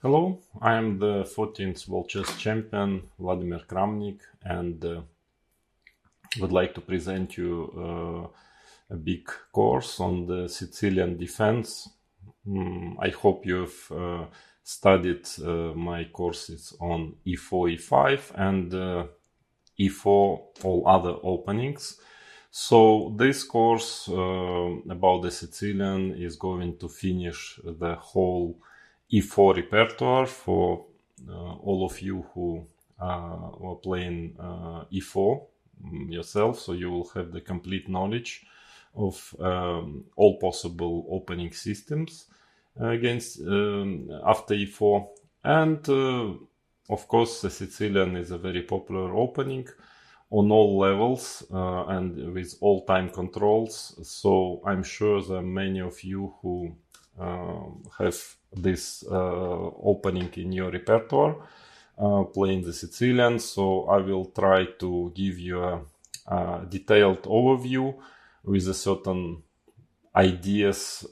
Hello, I am the 14th World Chess Champion, Vladimir Kramnik, and would like to present you a big course on the Sicilian defense. I hope you've studied my courses on e4, e5, and e4, all other openings. So this course about the Sicilian is going to finish the whole e4 repertoire for all of you who are playing e4 yourself, so you will have the complete knowledge of all possible opening systems against after e4. And of course, the Sicilian is a very popular opening on all levels and with all time controls. So I'm sure there are many of you who have this opening in your repertoire, playing the Sicilian. So I will try to give you a detailed overview with a certain ideas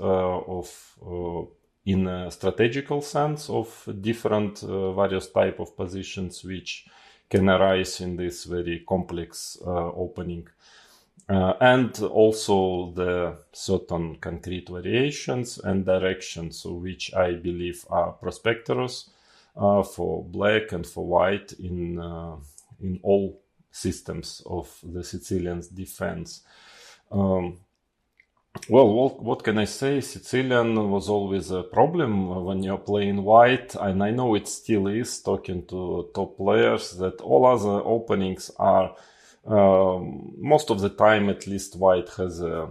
in a strategical sense of different various type of positions which can arise in this very complex opening. And also the certain concrete variations and directions which I believe are prospectorous for black and for white in all systems of the Sicilian's defense. Well, what can I say? Sicilian was always a problem when you're playing white, and I know it still is, talking to top players, that all other openings are most of the time, at least, white has a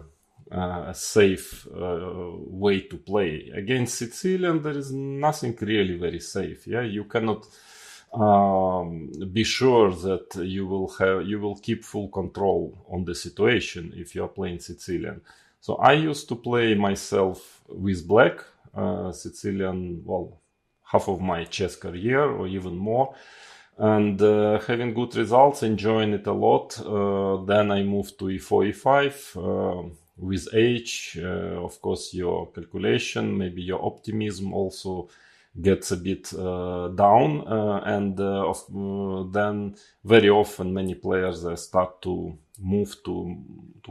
safe way to play. Against Sicilian, there is nothing really very safe. Yeah, you cannot be sure that you will keep full control on the situation if you are playing Sicilian. So I used to play myself with black Sicilian, well, half of my chess career or even more. And having good results, enjoying it a lot. Then I moved to e4, e5 with age. Of course, your calculation, maybe your optimism also gets a bit down. Then very often many players start to move to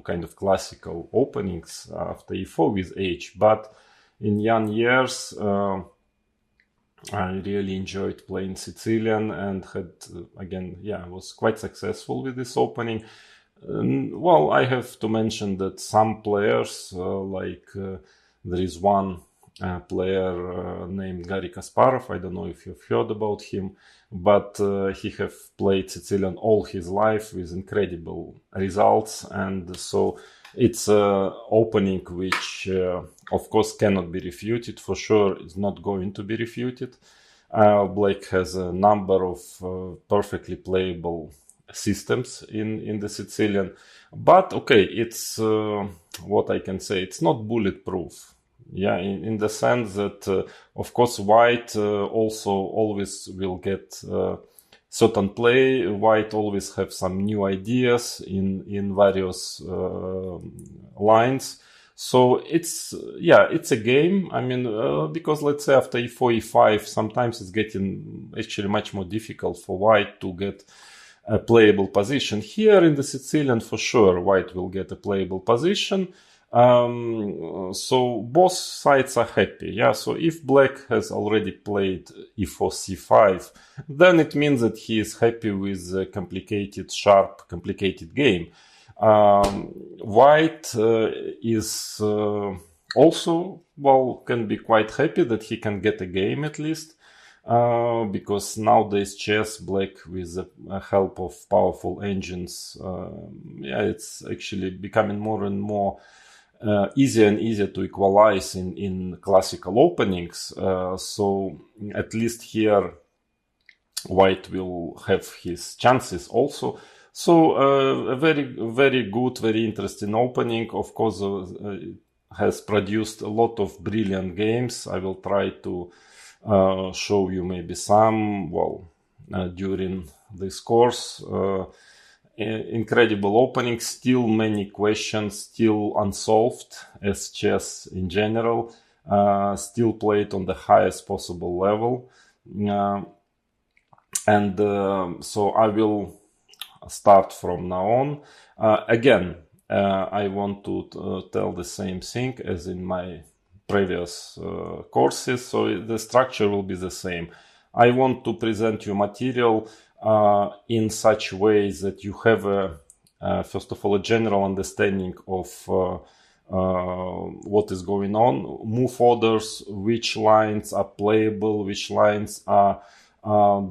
kind of classical openings after e4 with age. But in young years, I really enjoyed playing Sicilian and had, was quite successful with this opening. Well, I have to mention that some players, there is one player named Garry Kasparov. I don't know if you've heard about him, but he have played Sicilian all his life with incredible results. And so it's an opening which, of course, cannot be refuted. For sure, it's not going to be refuted. Black has a number of perfectly playable systems in the Sicilian. But, okay, it's what I can say. It's not bulletproof. Yeah, in the sense that, of course, white also always will get certain play. White always have some new ideas in various lines. So it's a game. I mean, because let's say after e4, e5, sometimes it's getting actually much more difficult for white to get a playable position. Here in the Sicilian, for sure, white will get a playable position. So both sides are happy. Yeah. So if black has already played e4, c5, then it means that he is happy with a complicated, sharp, complicated game. White is also, well, can be quite happy that he can get a game at least. Because nowadays chess, black with the help of powerful engines, it's actually becoming more and more easier and easier to equalize in classical openings. So at least here, white will have his chances also. So a very, very good, very interesting opening. Of course, has produced a lot of brilliant games. I will try to show you maybe some, during this course. Incredible opening, still many questions, still unsolved as chess in general. still play it on the highest possible level. So I will start from now on. Again, I want to tell the same thing as in my previous courses, so the structure will be the same. I want to present you material in such ways that you have first of all a general understanding of what is going on, move orders, which lines are playable, which lines are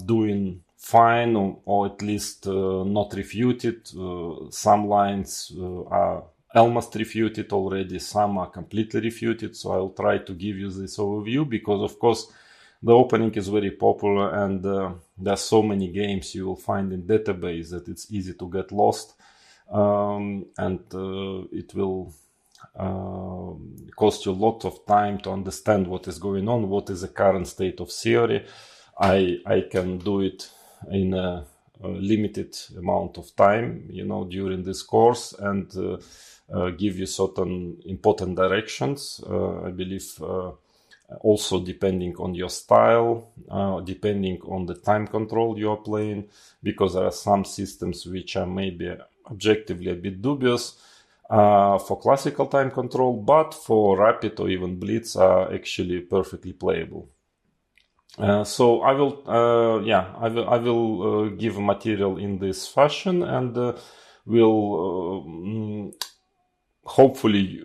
doing fine, or at least not refuted. Some lines are almost refuted already, some are completely refuted, so I'll try to give you this overview, because of course the opening is very popular, and there are so many games you will find in database that it's easy to get lost, and it will cost you a lot of time to understand what is going on, what is the current state of theory. I can do it in a limited amount of time, during this course, and give you certain important directions. I believe also depending on your style, depending on the time control you are playing, because there are some systems which are maybe objectively a bit dubious for classical time control, but for rapid or even blitz are actually perfectly playable. So I will give material in this fashion, and will hopefully,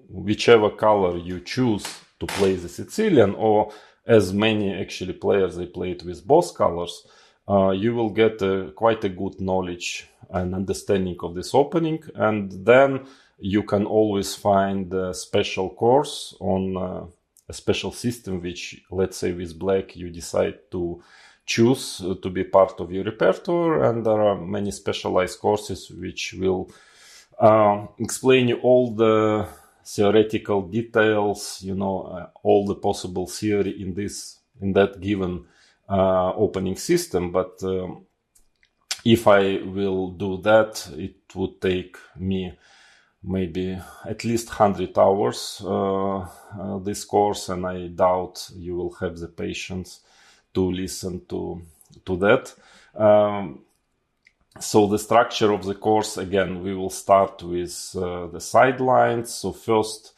whichever color you choose to play the Sicilian, or as many actually players they play it with both colors, you will get quite a good knowledge and understanding of this opening, and then you can always find a special course on a special system which, let's say with black, you decide to choose to be part of your repertoire, and there are many specialized courses which will explain you all the theoretical details, all the possible theory in that given opening system. But if I will do that, it would take me maybe at least 100 hours this course, and I doubt you will have the patience to listen to that. So the structure of the course, again, we will start with the sidelines. So first,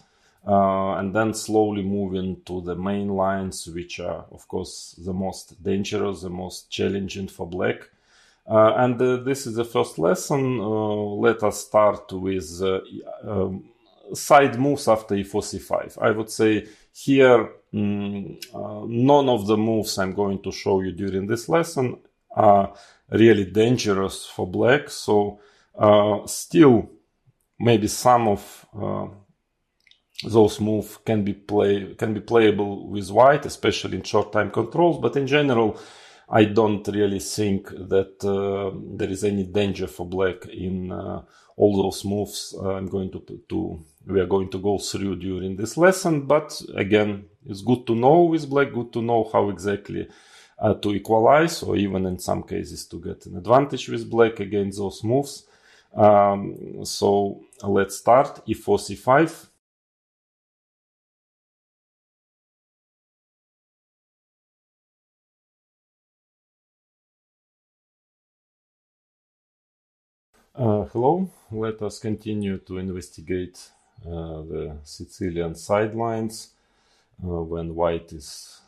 and then slowly moving to the main lines, which are, of course, the most dangerous, the most challenging for black. And this is the first lesson. Let us start with side moves after e4, c5. I would say here, none of the moves I'm going to show you during this lesson are really dangerous for black. So still, maybe some of those moves can be playable with white, especially in short time controls. But in general, I don't really think that there is any danger for black in all those moves we are going to go through during this lesson. But again, it's good to know with black, good to know how exactly to equalize, or even in some cases to get an advantage with black against those moves. So let's start. e4, c5. Hello, let us continue to investigate the Sicilian sidelines when white is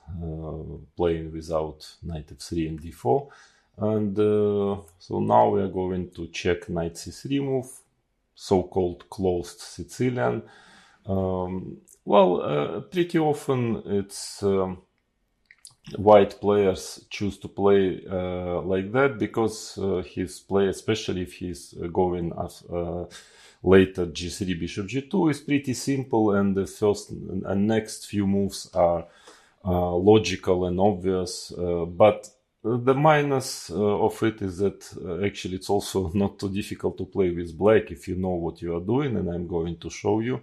playing without knight f3 and d4. And so now we are going to check knight c3 move, so-called closed Sicilian. Pretty often it's white players choose to play like that because his play, especially if he's going as later g3 bishop g2, is pretty simple, and the first and next few moves are logical and obvious. But the minus of it is that actually it's also not too difficult to play with black if you know what you are doing, and I'm going to show you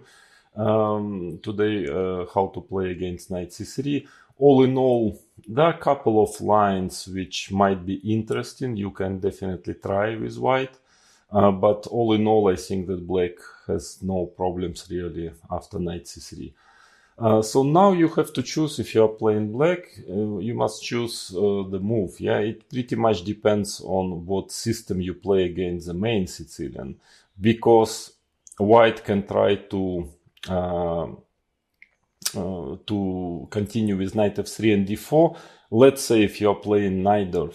today how to play against knight c3. All in all, there are a couple of lines which might be interesting. You can definitely try with white. But all in all, I think that black has no problems really after knight c3. So now you have to choose, if you are playing black, you must choose the move. Yeah, it pretty much depends on what system you play against the main Sicilian, because white can try to continue with knight f3 and d4. Let's say if you are playing neither,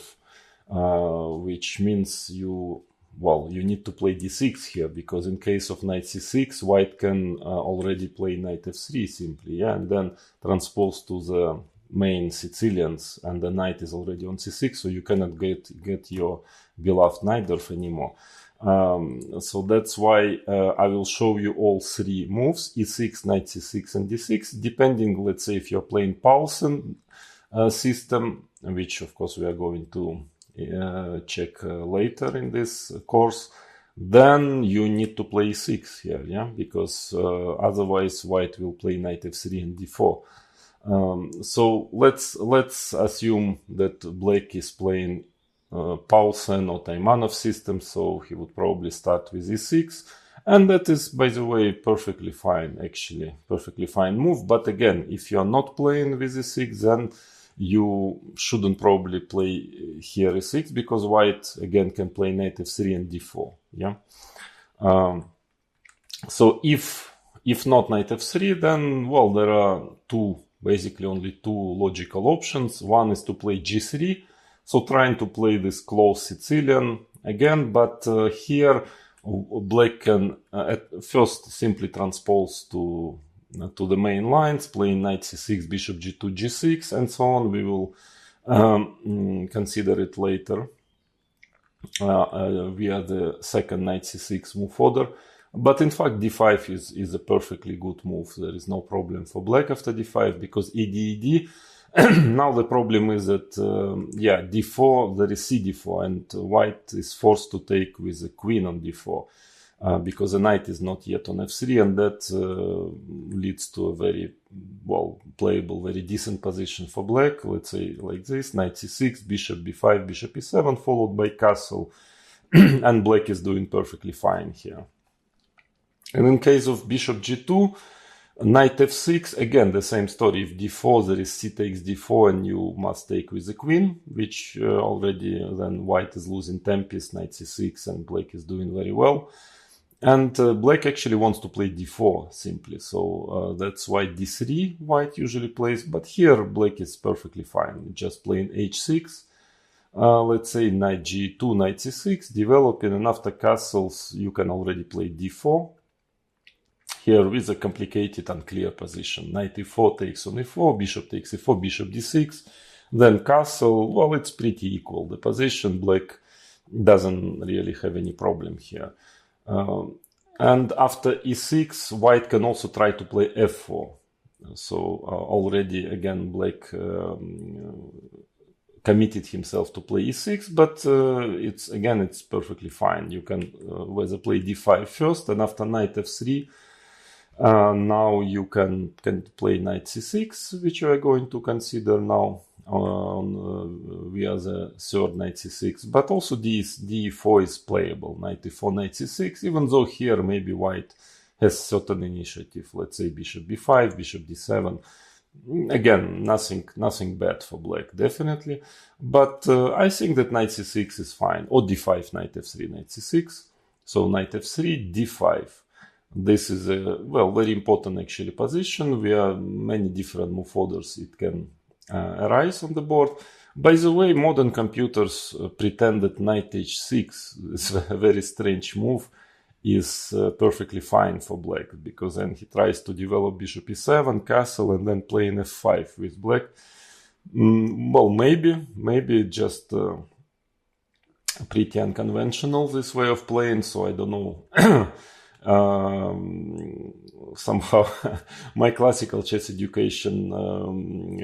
which means you need to play d6 here, because in case of knight c6, white can already play knight f3 simply, yeah, and then transpose to the main Sicilians, and the knight is already on c6, so you cannot get your beloved Neidorf anymore. So that's why I will show you all three moves: e6, knight c6, and d6, depending, let's say, if you're playing Paulsen system, which of course we are going to check later in this course, then you need to play e6 here, yeah, because otherwise white will play knight f3 and d4. So let's assume that black is playing Paulsen or Taimanov system, so he would probably start with e6, and that is, by the way, perfectly fine, actually, perfectly fine move. But again, if you are not playing with e6, then you shouldn't probably play here e6, because white again can play knight f3 and d4, yeah. So if not knight f3, then, well, there are basically only two logical options. One is to play g3, so trying to play this close Sicilian again, but here black can at first simply transpose to the main lines, playing knight c6, bishop g2, g6, and so on. We will consider it later via the second knight c6 move order. But in fact, d5 is a perfectly good move. There is no problem for black after d5, because ed. Now the problem is that, d4, there is cd4, and white is forced to take with the queen on d4, because the knight is not yet on f3, and that leads to a very playable, very decent position for black. Let's say like this: knight c6, bishop b5, bishop e7, followed by castle, and black is doing perfectly fine here. And in case of bishop g2, knight f6, again the same story. If d4, there is c takes d4, and you must take with the queen, which already then white is losing tempest, knight c6, and black is doing very well. And black actually wants to play d4 simply, so that's why d3 white usually plays, but here black is perfectly fine, just playing h6. Let's say knight g2, knight c6, developing, and after castles you can already play d4. Here with a complicated, unclear position. Knight e4 takes on e4, bishop takes e4, bishop d6, then castle. Well, it's pretty equal, the position. Black doesn't really have any problem here. And after e6, white can also try to play f4. So already, again, black committed himself to play e6, but it's perfectly fine. You can whether play d5 first, and after knight f3, now you can play knight c6, which we are going to consider now via the third knight c6. But also d4 is playable, knight e4, knight c6, even though here maybe white has certain initiative. Let's say bishop b5, bishop d7. Again, nothing bad for black, definitely. But I think that knight c6 is fine, or d5, knight f3, knight c6. So knight f3, d5. This is a, very important actually position. We have many different move orders it can arise on the board. By the way, modern computers pretend that knight h6 is a very strange move, is perfectly fine for black, because then he tries to develop bishop e7, castle, and then play in f5 with black. Maybe just pretty unconventional, this way of playing, so I don't know. Somehow my classical chess education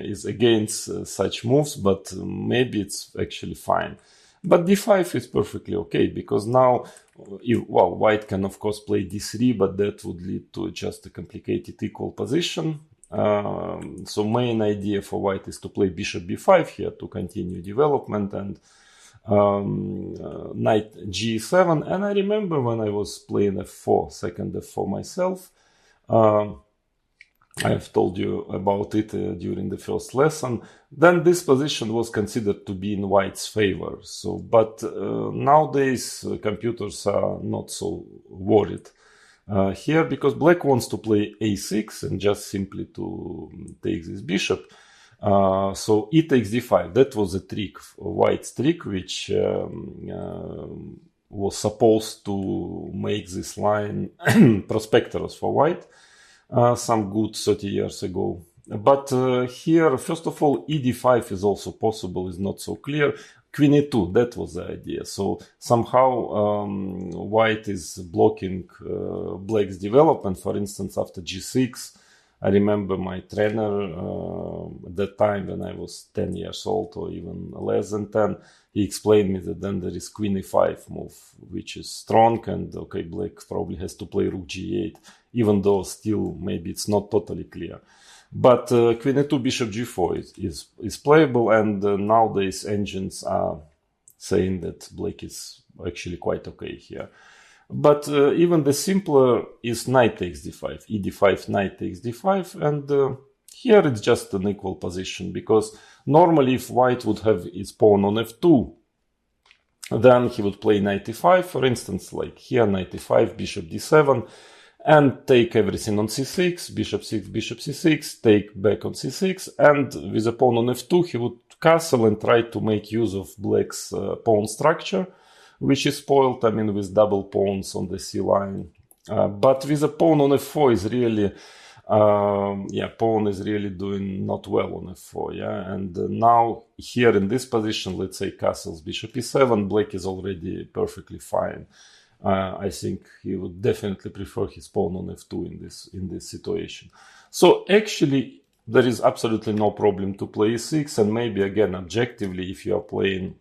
is against such moves, but maybe it's actually fine. But d5 is perfectly okay, because now, white can of course play d3, but that would lead to just a complicated equal position. So main idea for white is to play bishop b5 here to continue development, and knight g7. And I remember when I was playing f4, second f4 myself, I have told you about it during the first lesson. Then this position was considered to be in white's favor. So, but nowadays computers are not so worried here, because black wants to play a6 and just simply to take this bishop. So e takes d5. That was a trick, white's trick, which was supposed to make this line prosperous for white. Some good 30 years ago. But here, first of all, e d5 is also possible, is not so clear. Queen e2, that was the idea. So somehow white is blocking black's development. For instance, after g6, I remember my trainer at that time, when I was 10 years old or even less than 10, he explained me that then there is queen e5 move, which is strong, and okay, black probably has to play rook g8, even though still maybe it's not totally clear. But queen e2, bishop g4 is playable, and nowadays engines are saying that black is actually quite okay here. But even the simpler is knight takes d5, e d5, knight takes d5, and here it's just an equal position, because normally if white would have his pawn on f2, then he would play knight e5, for instance, like here, knight e5, bishop d7, and take everything on c6, bishop 6, bishop c6, take back on c6, and with a pawn on f2, he would castle and try to make use of black's pawn structure, which is spoiled, I mean, with double pawns on the c line. But with a pawn on f4 is really, pawn is really doing not well on f4, yeah. And now here in this position, let's say castles bishop e7, black is already perfectly fine. I think he would definitely prefer his pawn on f2 in this situation. So actually, there is absolutely no problem to play e6, and maybe again, objectively, if you are playing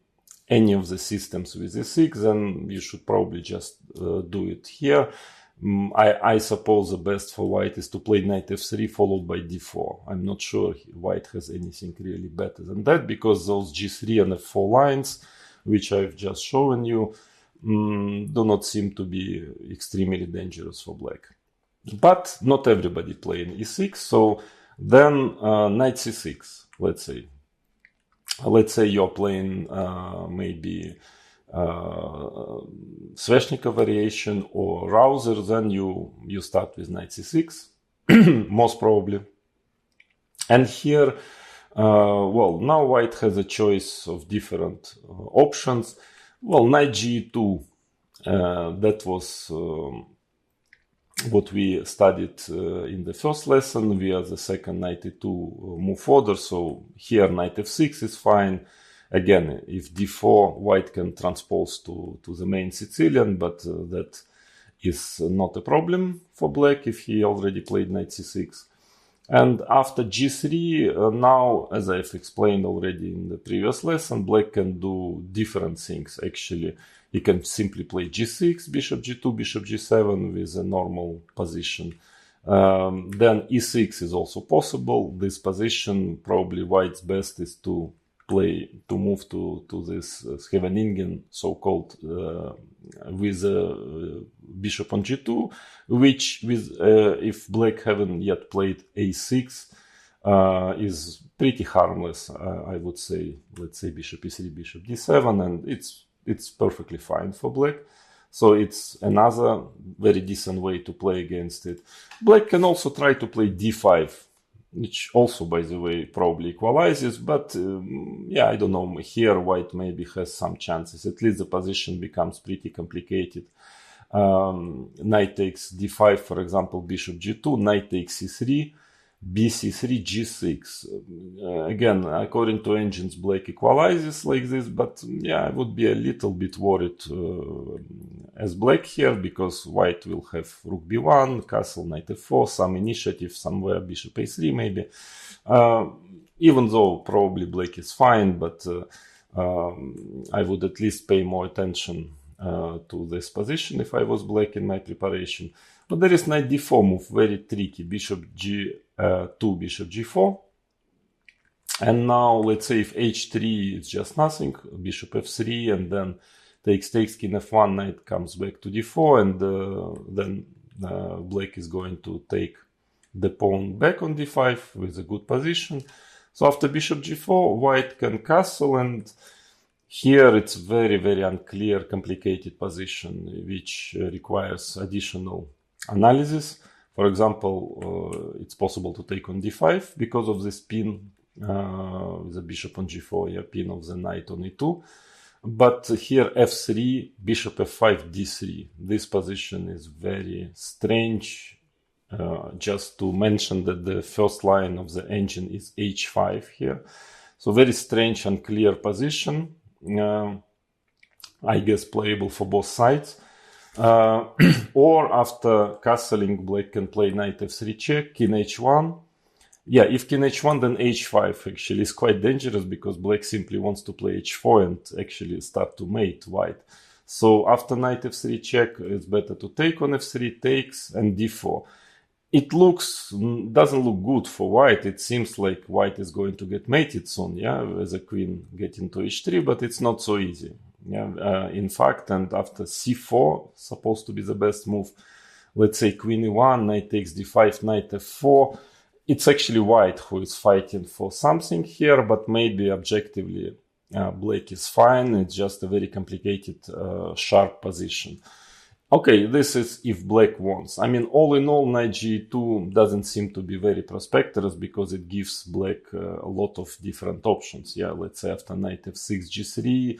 any of the systems with e6, then you should probably just do it here. I suppose the best for white is to play knight f3 followed by d4. I'm not sure white has anything really better than that, because those g3 and f4 lines, which I've just shown you, do not seem to be extremely dangerous for black. But not everybody playing e6, so then knight c6, let's say. Let's say you're playing maybe Sveshnikov variation or Rouser, then you start with knight c6, most probably. And here, well, now white has a choice of different options. Well, knight g2, that was what we studied in the first lesson via the second knight e2 move order. So here knight f6 is fine. Again, if d4, white can transpose to the main Sicilian, but that is not a problem for black if he already played knight c6. And after g3, now, as I've explained already in the previous lesson, black can do different things. Actually, he can simply play g6, bishop g2, bishop g7 with a normal position. Then e6 is also possible. This position, probably white's best is to move to this Scheveningen, so-called, with bishop on g2, which if black haven't yet played a6, is pretty harmless, I would say. Let's say bishop e3, bishop d7, and it's perfectly fine for black. So it's another very decent way to play against it. Black can also try to play d5, which also, by the way, probably equalizes, but yeah, I don't know, here white maybe has some chances. At least the position becomes pretty complicated. Knight takes d5, for example, bishop g2, knight takes c3, bc3, g6. Again, according to engines, black equalizes like this, but yeah, I would be a little bit worried as black here, because white will have rook b1, castle, knight f4, some initiative somewhere, bishop a3 maybe. Even though probably black is fine, but I would at least pay more attention to this position if I was black in my preparation. But there is knight d4 move, very tricky, bishop g2, bishop g4. And now let's say if h3 is just nothing, bishop f3, and then takes king f1, knight comes back to d4, and then black is going to take the pawn back on d5 with a good position. So after bishop g4, white can castle, and here it's very, very unclear, complicated position, which requires additional analysis. For example, it's possible to take on d5 because of this pin with the bishop on g4, yeah, pin of the knight on e2. But here f3, bishop f5, d3. This position is very strange. Just to mention that the first line of the engine is h5 here. So very strange, unclear position. I guess playable for both sides. Or after castling, black can play knight f3 check, king h1. Yeah, if king h1, then h5 actually is quite dangerous because black simply wants to play h4 and actually start to mate white. So after knight f3 check, it's better to take on f3, takes, and d4. It doesn't look good for white. It seems like white is going to get mated soon, yeah, as a queen getting to h3, but it's not so easy. Yeah, in fact, and after c4, supposed to be the best move. Let's say queen e1, knight takes d5, knight f4. It's actually white who is fighting for something here, but maybe objectively black is fine. It's just a very complicated, sharp position. Okay, this is if black wants. I mean, all in all, knight g2 doesn't seem to be very prosperous because it gives black a lot of different options. Yeah, let's say after knight f6, g3,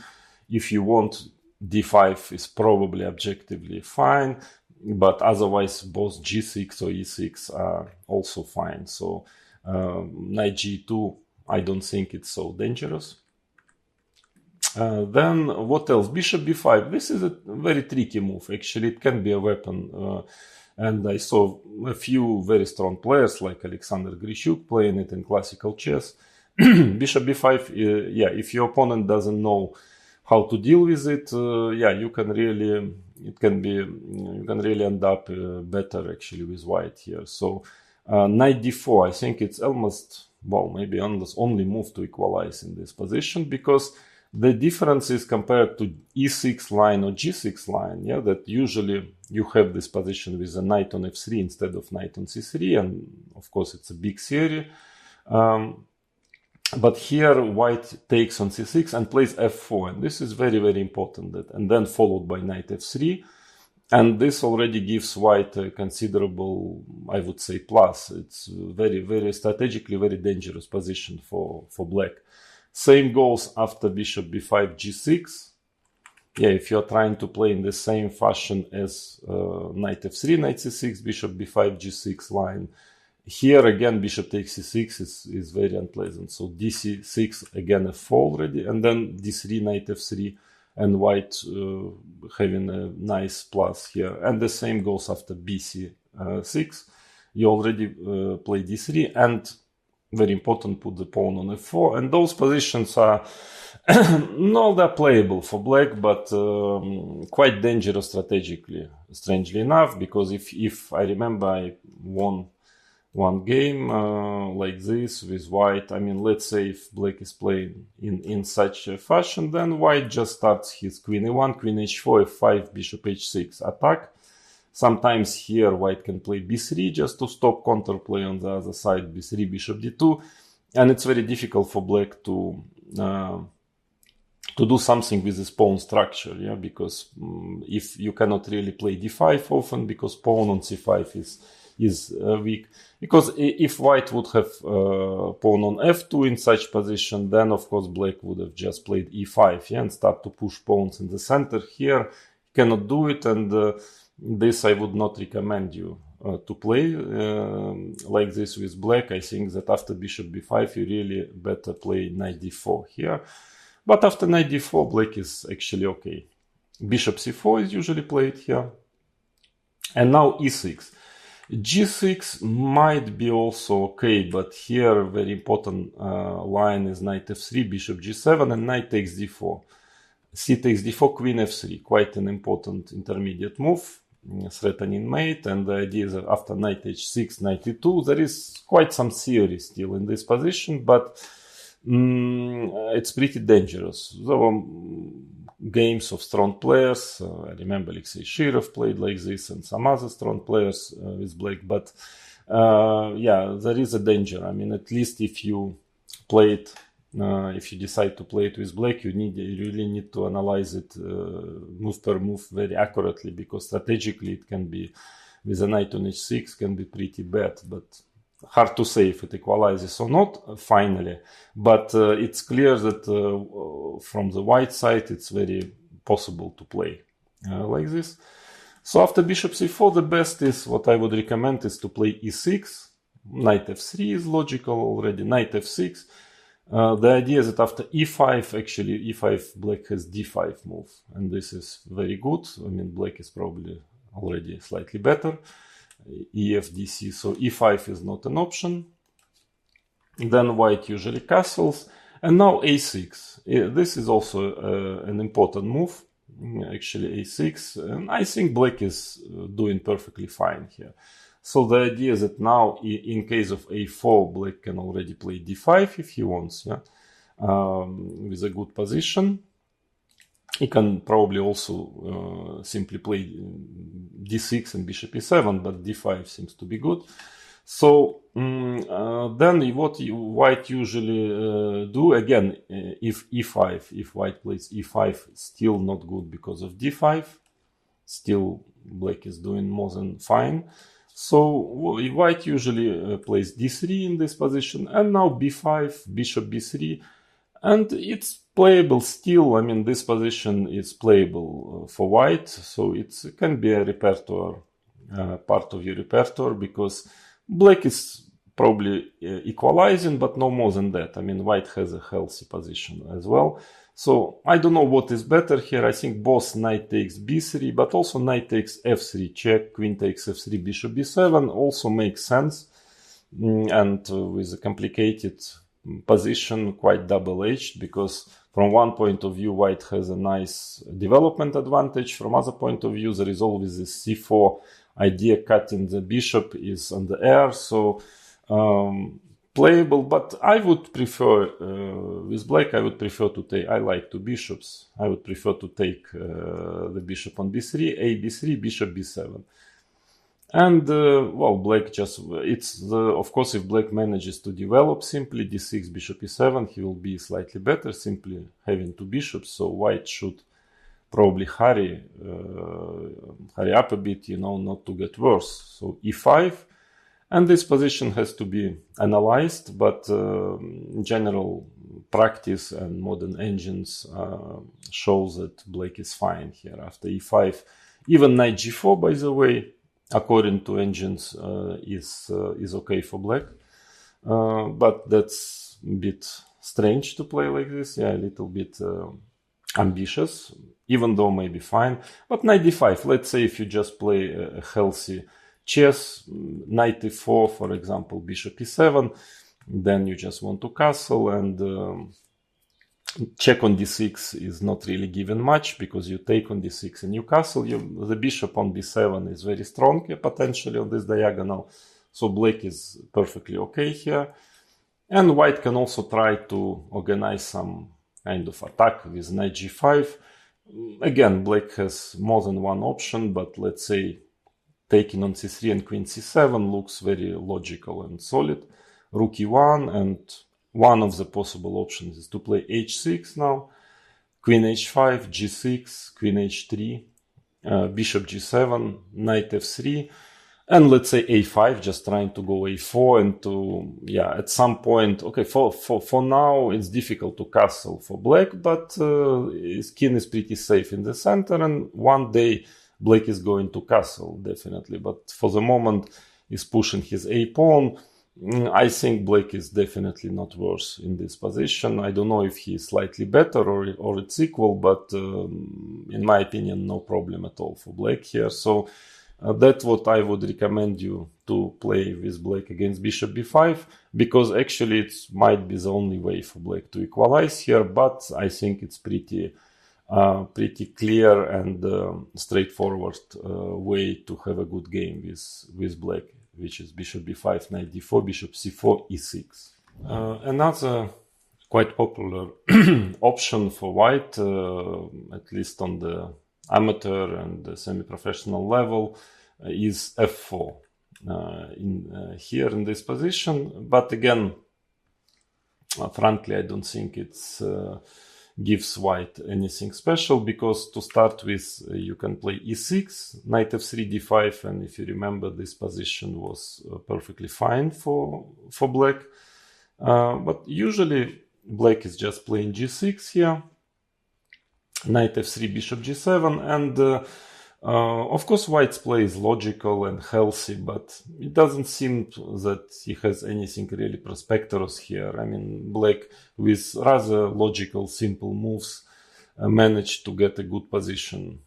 if you want, d5 is probably objectively fine. But otherwise, both g6 or e6 are also fine. So knight g2, I don't think it's so dangerous. Then what else? Bishop b5. This is a very tricky move. Actually, it can be a weapon. And I saw a few very strong players like Alexander Grishuk playing it in classical chess. Bishop b5, yeah, if your opponent doesn't know how to deal with it, yeah, you can really end up better actually with white here. So knight d4, I think it's almost, well, maybe almost only move to equalize in this position, because the difference is compared to e6 line or g6 line, yeah, that usually you have this position with a knight on f3 instead of knight on c3, and of course it's a big series. But here white takes on c6 and plays f4, and this is very, very important, and then followed by knight f3. And this already gives white a considerable, I would say, plus. It's very, very strategically very dangerous position for black. Same goes after bishop b5, g6. Yeah, if you're trying to play in the same fashion as knight f3, knight c6, bishop b5, g6 line. Here again, bishop takes c6 is very unpleasant. So dc6, again a fall already, and then d3, knight f3, and white having a nice plus here. And the same goes after bc6. You already play d3, and very important, put the pawn on f4. And those positions are not that playable for black, but quite dangerous strategically, strangely enough, because if I remember, I won one game like this with white. I mean, let's say if black is playing in such a fashion, then white just starts his queen e1, queen h4, f5, bishop h6 attack. Sometimes here white can play b3 just to stop counterplay on the other side, b3, bishop d2. And it's very difficult for black to do something with this pawn structure, yeah, because if you cannot really play d5 often, because pawn on c5 is weak. Because if white would have pawn on f2 in such position, then of course black would have just played e5, yeah, and start to push pawns in the center. Here cannot do it, and this I would not recommend you to play like this with black. I think that after bishop b5 you really better play knight d4 here. But after knight d4 black is actually okay. Bishop c4 is usually played here. And now e6. g6 might be also okay, but here very important line is knight f3, bishop g7, and knight takes d4. C takes d4, queen f3, quite an important intermediate move, threatening mate. And the idea is that after knight h6, knight e2, there is quite some theory still in this position, but it's pretty dangerous. There were games of strong players. I remember Alexei Shirov played like this, and some other strong players with black. But yeah, there is a danger. I mean, at least if you play it, if you decide to play it with black, you really need to analyze it move per move very accurately, because strategically it can be, with a knight on h6, can be pretty bad, but hard to say if it equalizes or not finally. But it's clear that from the white side it's very possible to play like this. So after bishop c4, the best is, what I would recommend is to play e6. Knight f3 is logical already, knight f6. The idea is that after e5, actually e5, black has d5 move, and this is very good. I mean, black is probably already slightly better. Ef dc, so e5 is not an option. Then white usually castles, and now a6. This is also an important move, actually a6, and I think black is doing perfectly fine here. So the idea is that now, in case of a4, black can already play d5 if he wants, yeah, with a good position. He can probably also simply play d6 and bishop e7, but d5 seems to be good. So then what white usually do, again, if e5, if white plays e5, still not good because of d5. Still black is doing more than fine. So white usually plays d3 in this position, and now b5, bishop b3, and it's playable still. I mean, this position is playable for white, so it can be a repertoire, part of your repertoire, because black is probably equalizing, but no more than that. I mean, white has a healthy position as well. So I don't know what is better here. I think both knight takes b3, but also knight takes f3 check, queen takes f3, bishop b7 also makes sense. And with a complicated position, quite double-edged, because from one point of view, white has a nice development advantage. From other point of view, there is always this c4 idea, cutting the bishop is on the air. So playable, but I would prefer, with black, I would prefer to take, I like two bishops. I would prefer to take the bishop on b3, a b3, bishop b7. And, well, black just, of course, if black manages to develop simply d6, bishop e7, he will be slightly better, simply having two bishops. So white should probably hurry up a bit, you know, not to get worse. So e5. And this position has to be analyzed, but general practice and modern engines shows that black is fine here after e5. Even knight g4, by the way, according to engines, is okay for black. But that's a bit strange to play like this. Yeah, a little bit ambitious, even though maybe fine. But knight d5, let's say if you just play a healthy chess, knight e4, for example, bishop e7, then you just want to castle, and check on d6 is not really given much, because you take on d6 and you castle. The bishop on b7 is very strong potentially on this diagonal, so black is perfectly okay here. And white can also try to organize some kind of attack with knight g5. Again, black has more than one option, but let's say taking on c3 and queen c7 looks very logical and solid. Rook e1, and one of the possible options is to play h6 now. Queen h5, g6, queen h3, bishop g7, knight f3, and let's say a5, just trying to go a4 and to, yeah, at some point, okay, for now it's difficult to castle for black, but his king is pretty safe in the center, and one day black is going to castle, definitely. But for the moment, he's pushing his a pawn. I think black is definitely not worse in this position. I don't know if he is slightly better or it's equal, but in my opinion, no problem at all for black here. So that's what I would recommend you to play with black against bishop b5, because actually it might be the only way for black to equalize here, but I think it's pretty clear and straightforward way to have a good game with black, which is bishop b5, knight d4, bishop c4, e6. Another quite popular option for white, at least on the amateur and the semi-professional level, is f4. here in this position. But again, frankly, I don't think it's gives white anything special, because to start with, you can play e6, knight f3, d5, and if you remember, this position was perfectly fine for black. But usually black is just playing g6 here, knight f3, bishop g7, and of course white's play is logical and healthy, but it doesn't seem that he has anything really prosperous here. I mean, black with rather logical, simple moves managed to get a good position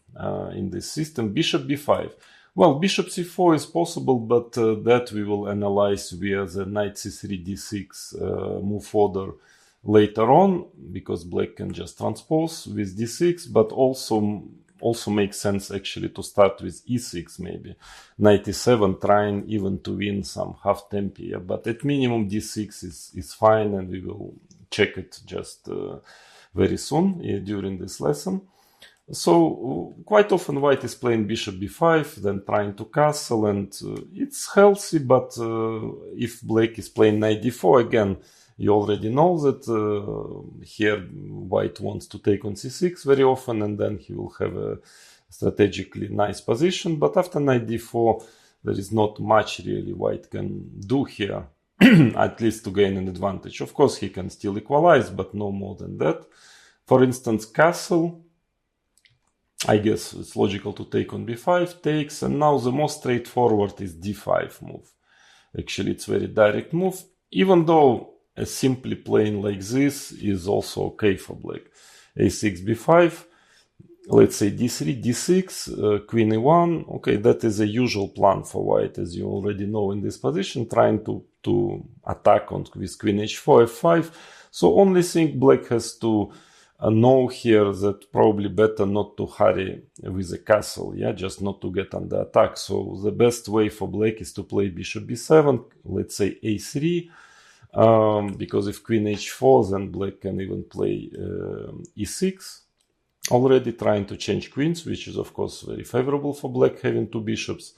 in this system. Bishop b5. Well, bishop c4 is possible, but that we will analyze via the knight c3, d6 move order later on, because black can just transpose with d6, but also makes sense actually to start with e6, maybe knight e7, trying even to win some half tempo. Yeah? But at minimum d6 is fine, and we will check it just very soon during this lesson. So quite often white is playing bishop b5, then trying to castle, and it's healthy, but if black is playing knight d4, again, you already know that here white wants to take on c6 very often, and then he will have a strategically nice position. But after knight d4, there is not much really white can do here, at least to gain an advantage. Of course, he can still equalize, but no more than that. For instance, castle, I guess it's logical to take on b5, takes, and now the most straightforward is d5 move. Actually, it's very direct move, even though simply playing like this is also okay for black. a6, b5, let's say d3, d6, queen e1. Okay, that is a usual plan for white, as you already know in this position, trying to attack on with queen h4, f5. So only thing black has to know here that probably better not to hurry with a castle, yeah, just not to get under attack. So the best way for black is to play bishop b7, let's say a3, because if queen h4, then black can even play e6, already trying to change queens, which is of course very favorable for black having two bishops.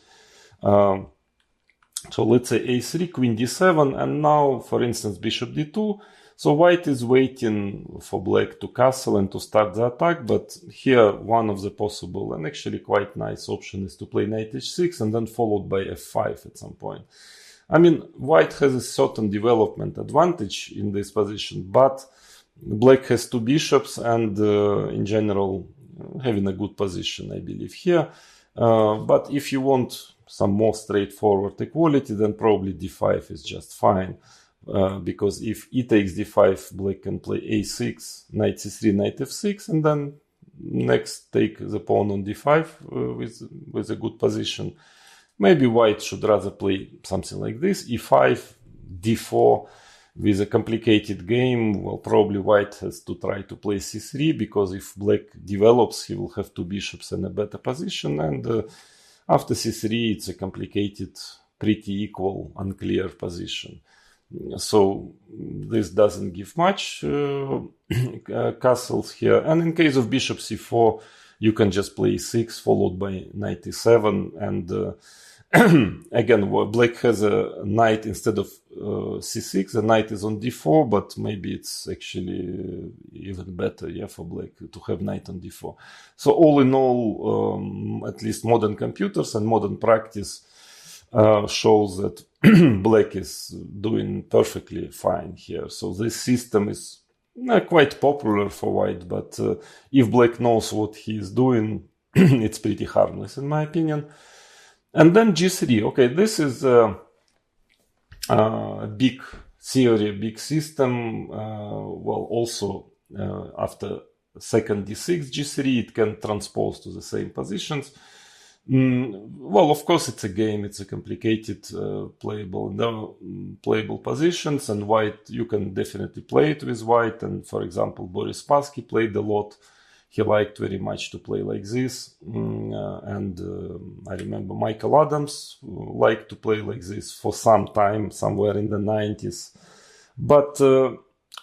So let's say a3, queen d7, and now, for instance, bishop d2. So white is waiting for black to castle and to start the attack, but here one of the possible and actually quite nice option is to play knight h6 and then followed by f5 at some point. I mean, white has a certain development advantage in this position, but black has two bishops and in general having a good position, I believe, here. But if you want some more straightforward equality, then probably d5 is just fine. Because if e takes d5, black can play a6, knight c3, knight f6, and then next take the pawn on d5 with a good position. Maybe white should rather play something like this, e5, d4 with a complicated game. Well, probably white has to try to play c3, because if black develops, he will have two bishops in a better position, and after c3 it's a complicated, pretty equal, unclear position. So this doesn't give much castles here. And in case of bishop c4, you can just play e6 followed by knight e7. And again, black has a knight instead of c6. The knight is on d4, but maybe it's actually even better, yeah, for black to have knight on d4. So all in all, at least modern computers and modern practice shows that black is doing perfectly fine here. So this system is quite popular for white, but if black knows what he is doing, it's pretty harmless in my opinion. And then g3. Okay, this is a big theory, a big system. Well, also after second d6, g3, it can transpose to the same positions. Well, of course, it's a game. It's a complicated, playable positions, and white, you can definitely play it with white. And for example, Boris Spassky played a lot. He liked very much to play like this. And I remember Michael Adams liked to play like this for some time, somewhere in the 90s. But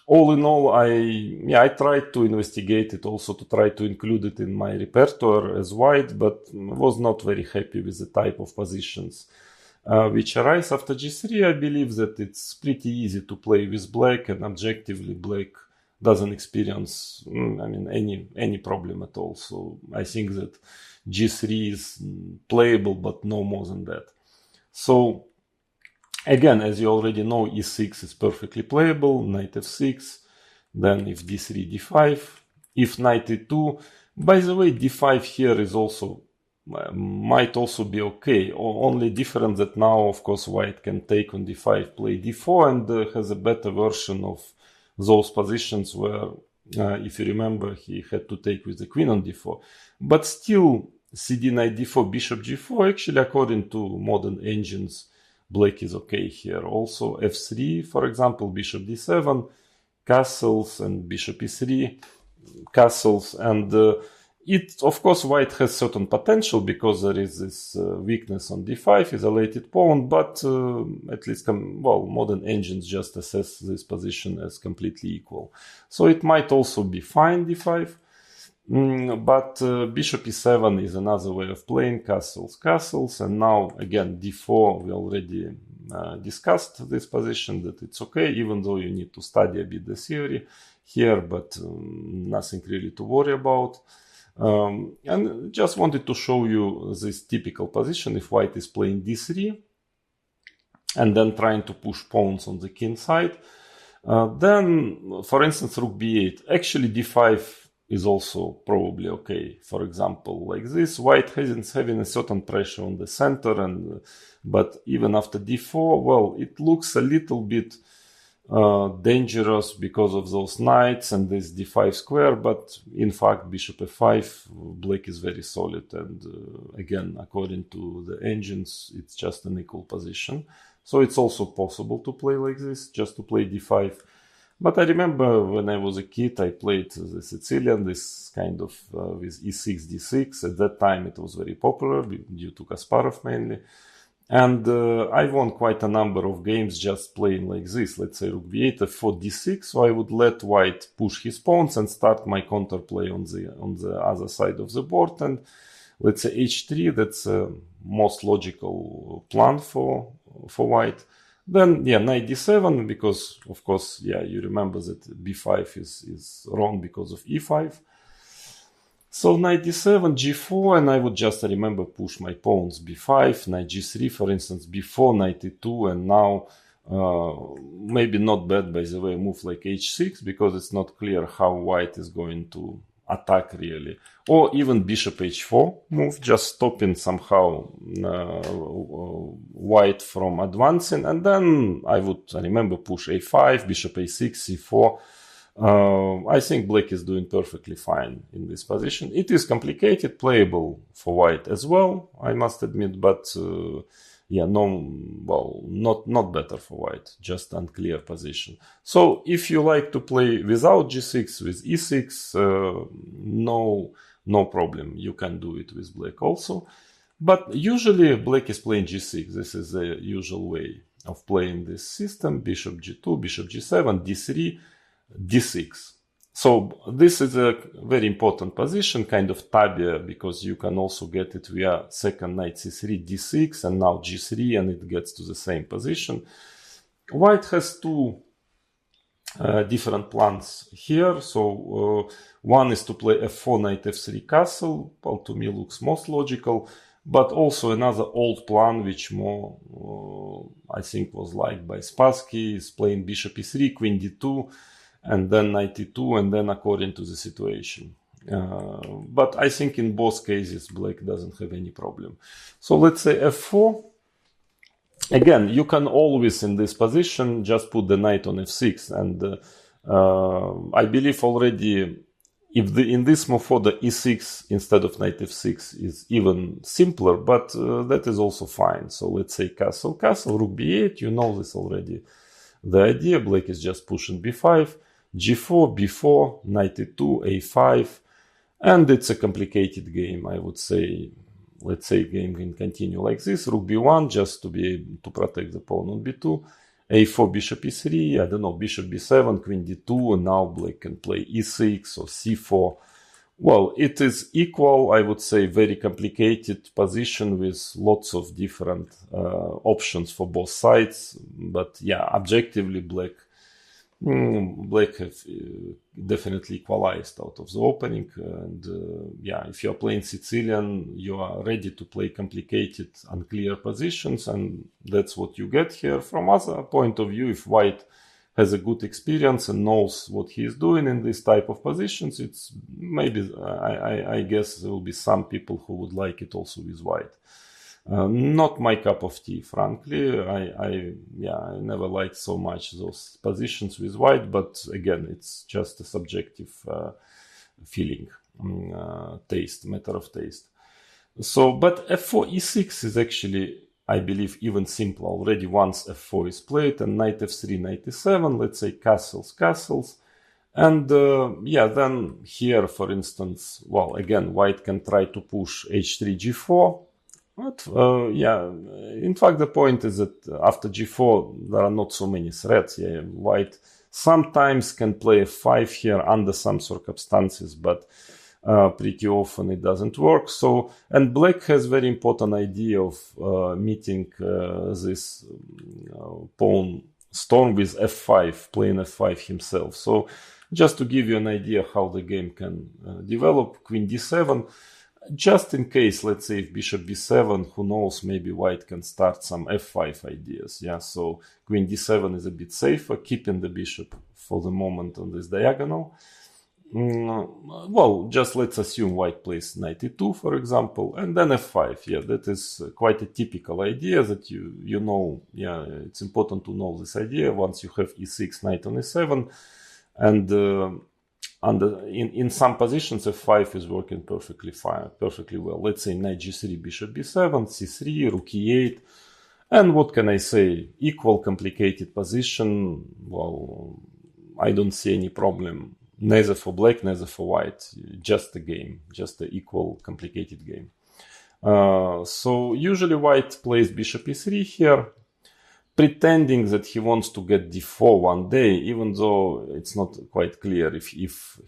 all in all, I tried to investigate it also to try to include it in my repertoire as white, but was not very happy with the type of positions which arise after g3, I believe that it's pretty easy to play with black, and objectively black doesn't experience any problem at all. So I think that g3 is playable, but no more than that. So again, as you already know, e6 is perfectly playable, knight f6, then if d3, d5, if knight e2. By the way, d5 here is also might also be okay, only different that now, of course, white can take on d5, play d4, and has a better version of those positions where, if you remember, he had to take with the queen on d4. But still, cd knight d4, bishop g4, actually, according to modern engines, black is okay here. Also, f3, for example, bishop d7, castles, and bishop e3, castles, and it, of course, white has certain potential because there is this weakness on d5, isolated pawn, but at least, modern engines just assess this position as completely equal. So it might also be fine, d5, but bishop e7 is another way of playing, castles, and now, again, d4, we already discussed this position, that it's okay, even though you need to study a bit the theory here, but nothing really to worry about. And just wanted to show you this typical position if white is playing d3 and then trying to push pawns on the king side. Then, for instance, rook b8. Actually, d5 is also probably okay. For example, like this, white is having a certain pressure on the center, but even after d4, well, it looks a little bit dangerous because of those knights and this d5 square, but in fact bishop f5, black is very solid, and again, according to the engines, it's just an equal position. So it's also possible to play like this, just to play d5. But I remember when I was a kid, I played the Sicilian, this kind of with e6, d6. At that time it was very popular due to Kasparov mainly. And I won quite a number of games just playing like this. Let's say rook b8, f4, d6. So I would let white push his pawns and start my counterplay on the other side of the board. And let's say h3, that's a most logical plan for white. Then, yeah, knight d7, because, of course, yeah, you remember that b5 is wrong because of e5. So knight d7, g4, and I would just remember push my pawns b5, knight g3, for instance, b4, knight e2, and now maybe not bad, by the way, move like h6, because it's not clear how white is going to attack really. Or even bishop h4 move, just stopping somehow white from advancing, and then I would remember push a5, bishop a6, c4. I think black is doing perfectly fine in this position. It is complicated, playable for white as well, I must admit, but yeah, not better for white, just unclear position. So if you like to play without g6, with e6, no problem, you can do it with black also. But usually black is playing g6, this is the usual way of playing this system, bishop g2, bishop g7, d3, d6. So this is a very important position, kind of tabia, because you can also get it via second knight c3, d6, and now g3, and it gets to the same position. White has two different plans here. So one is to play f4, knight f3 castle, well, to me looks most logical, but also another old plan, which more, I think, was liked by Spassky, is playing bishop e3, queen d2, and then knight e2, and then according to the situation. But I think in both cases, black doesn't have any problem. So let's say f4. Again, you can always, in this position, just put the knight on f6. And I believe already, if in this move for the e6 instead of knight f6 is even simpler, but that is also fine. So let's say castle, rook b8. You know this already. The idea, black is just pushing b5. g4, b4, knight e2, a5, and it's a complicated game, I would say. Let's say game can continue like this, rook b1, just to be able to protect the pawn on b2, a4, bishop e3, I don't know, bishop b7, queen d2, and now black can play e6 or c4, Well, it is equal, I would say, very complicated position with lots of different options for both sides. But yeah, objectively, Black have definitely equalized out of the opening. And yeah, if you're playing Sicilian, you are ready to play complicated, unclear positions. And that's what you get here. From other point of view, if White has a good experience and knows what he is doing in this type of positions, it's maybe, I guess there will be some people who would like it also with White. Not my cup of tea, frankly. I never liked so much those positions with White, but again, it's just a subjective feeling, taste, matter of taste. So, but f4 e6 is actually, I believe, even simpler already once f4 is played, and knight f3, knight e7, let's say castles. And yeah, then here, for instance, well, again, White can try to push h3, g4. But yeah, in fact, the point is that after g4, there are not so many threats. Yeah, White sometimes can play f5 here under some circumstances, but pretty often it doesn't work. So, and Black has very important idea of meeting this pawn storm with f5, playing f5 himself. So, just to give you an idea how the game can develop, queen d7. Just in case, let's say if bishop b7, who knows, maybe White can start some f5 ideas. Yeah, so queen d7 is a bit safer, keeping the bishop for the moment on this diagonal. Well, just let's assume White plays knight e2, for example, and then f5. Yeah, that is quite a typical idea that you know. Yeah, it's important to know this idea once you have e6, knight on e7, and in some positions, f5 is working perfectly fine, perfectly well. Let's say knight g3, bishop b7, c3, rook e8. And what can I say? Equal complicated position. Well, I don't see any problem, neither for Black, neither for White. Just a game, just an equal complicated game. So usually White plays bishop e3 here, pretending that he wants to get d4 one day, even though it's not quite clear if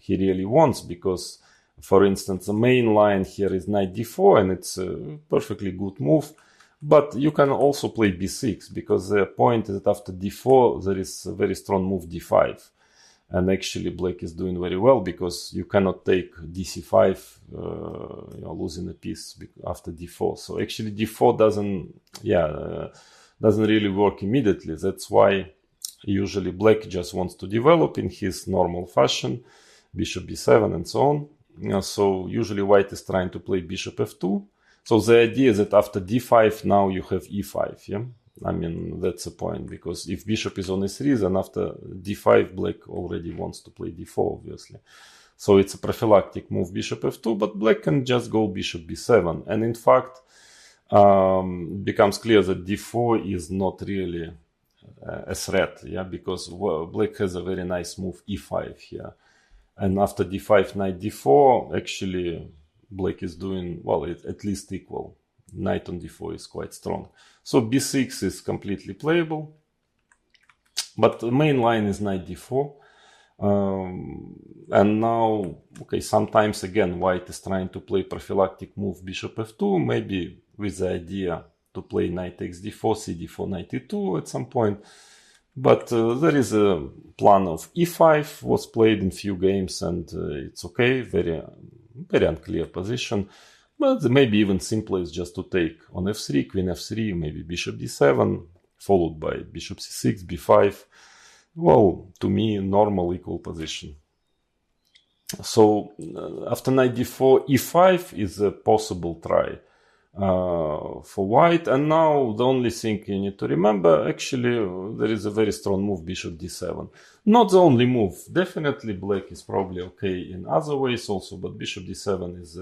he really wants, because, for instance, the main line here is knight d4, and it's a perfectly good move. But you can also play b6, because the point is that after d4, there is a very strong move d5. And actually, Black is doing very well, because you cannot take dc5, you're losing a piece after d4. So actually, d4 doesn't really work immediately. That's why usually Black just wants to develop in his normal fashion, bishop b7 and so on. So usually White is trying to play bishop f2. So the idea is that after d5, now you have e5. Yeah, I mean, that's the point, because if bishop is on e3, then after d5, Black already wants to play d4, obviously. So it's a prophylactic move, bishop f2, but Black can just go bishop b7. And in fact, becomes clear that d4 is not really a threat, yeah, because Black has a very nice move e5 here, and after d5, knight d4, actually Black is doing well, at least equal. Knight on d4 is quite strong, so b6 is completely playable, but the main line is knight d4. And now, okay, sometimes again White is trying to play prophylactic move bishop f2, maybe with the idea to play knight takes d4, cd4, knight e2 at some point. But there is a plan of e5 was played in few games, and it's okay, very unclear position. But maybe even simpler is just to take on f3, queen f3, maybe bishop d7, followed by bishop c6, b5. Well, to me, normal equal position. So after knight d4, e5 is a possible try for White. And now the only thing you need to remember, actually, there is a very strong move, bishop d7. Not the only move. Definitely Black is probably okay in other ways also, but bishop d7 is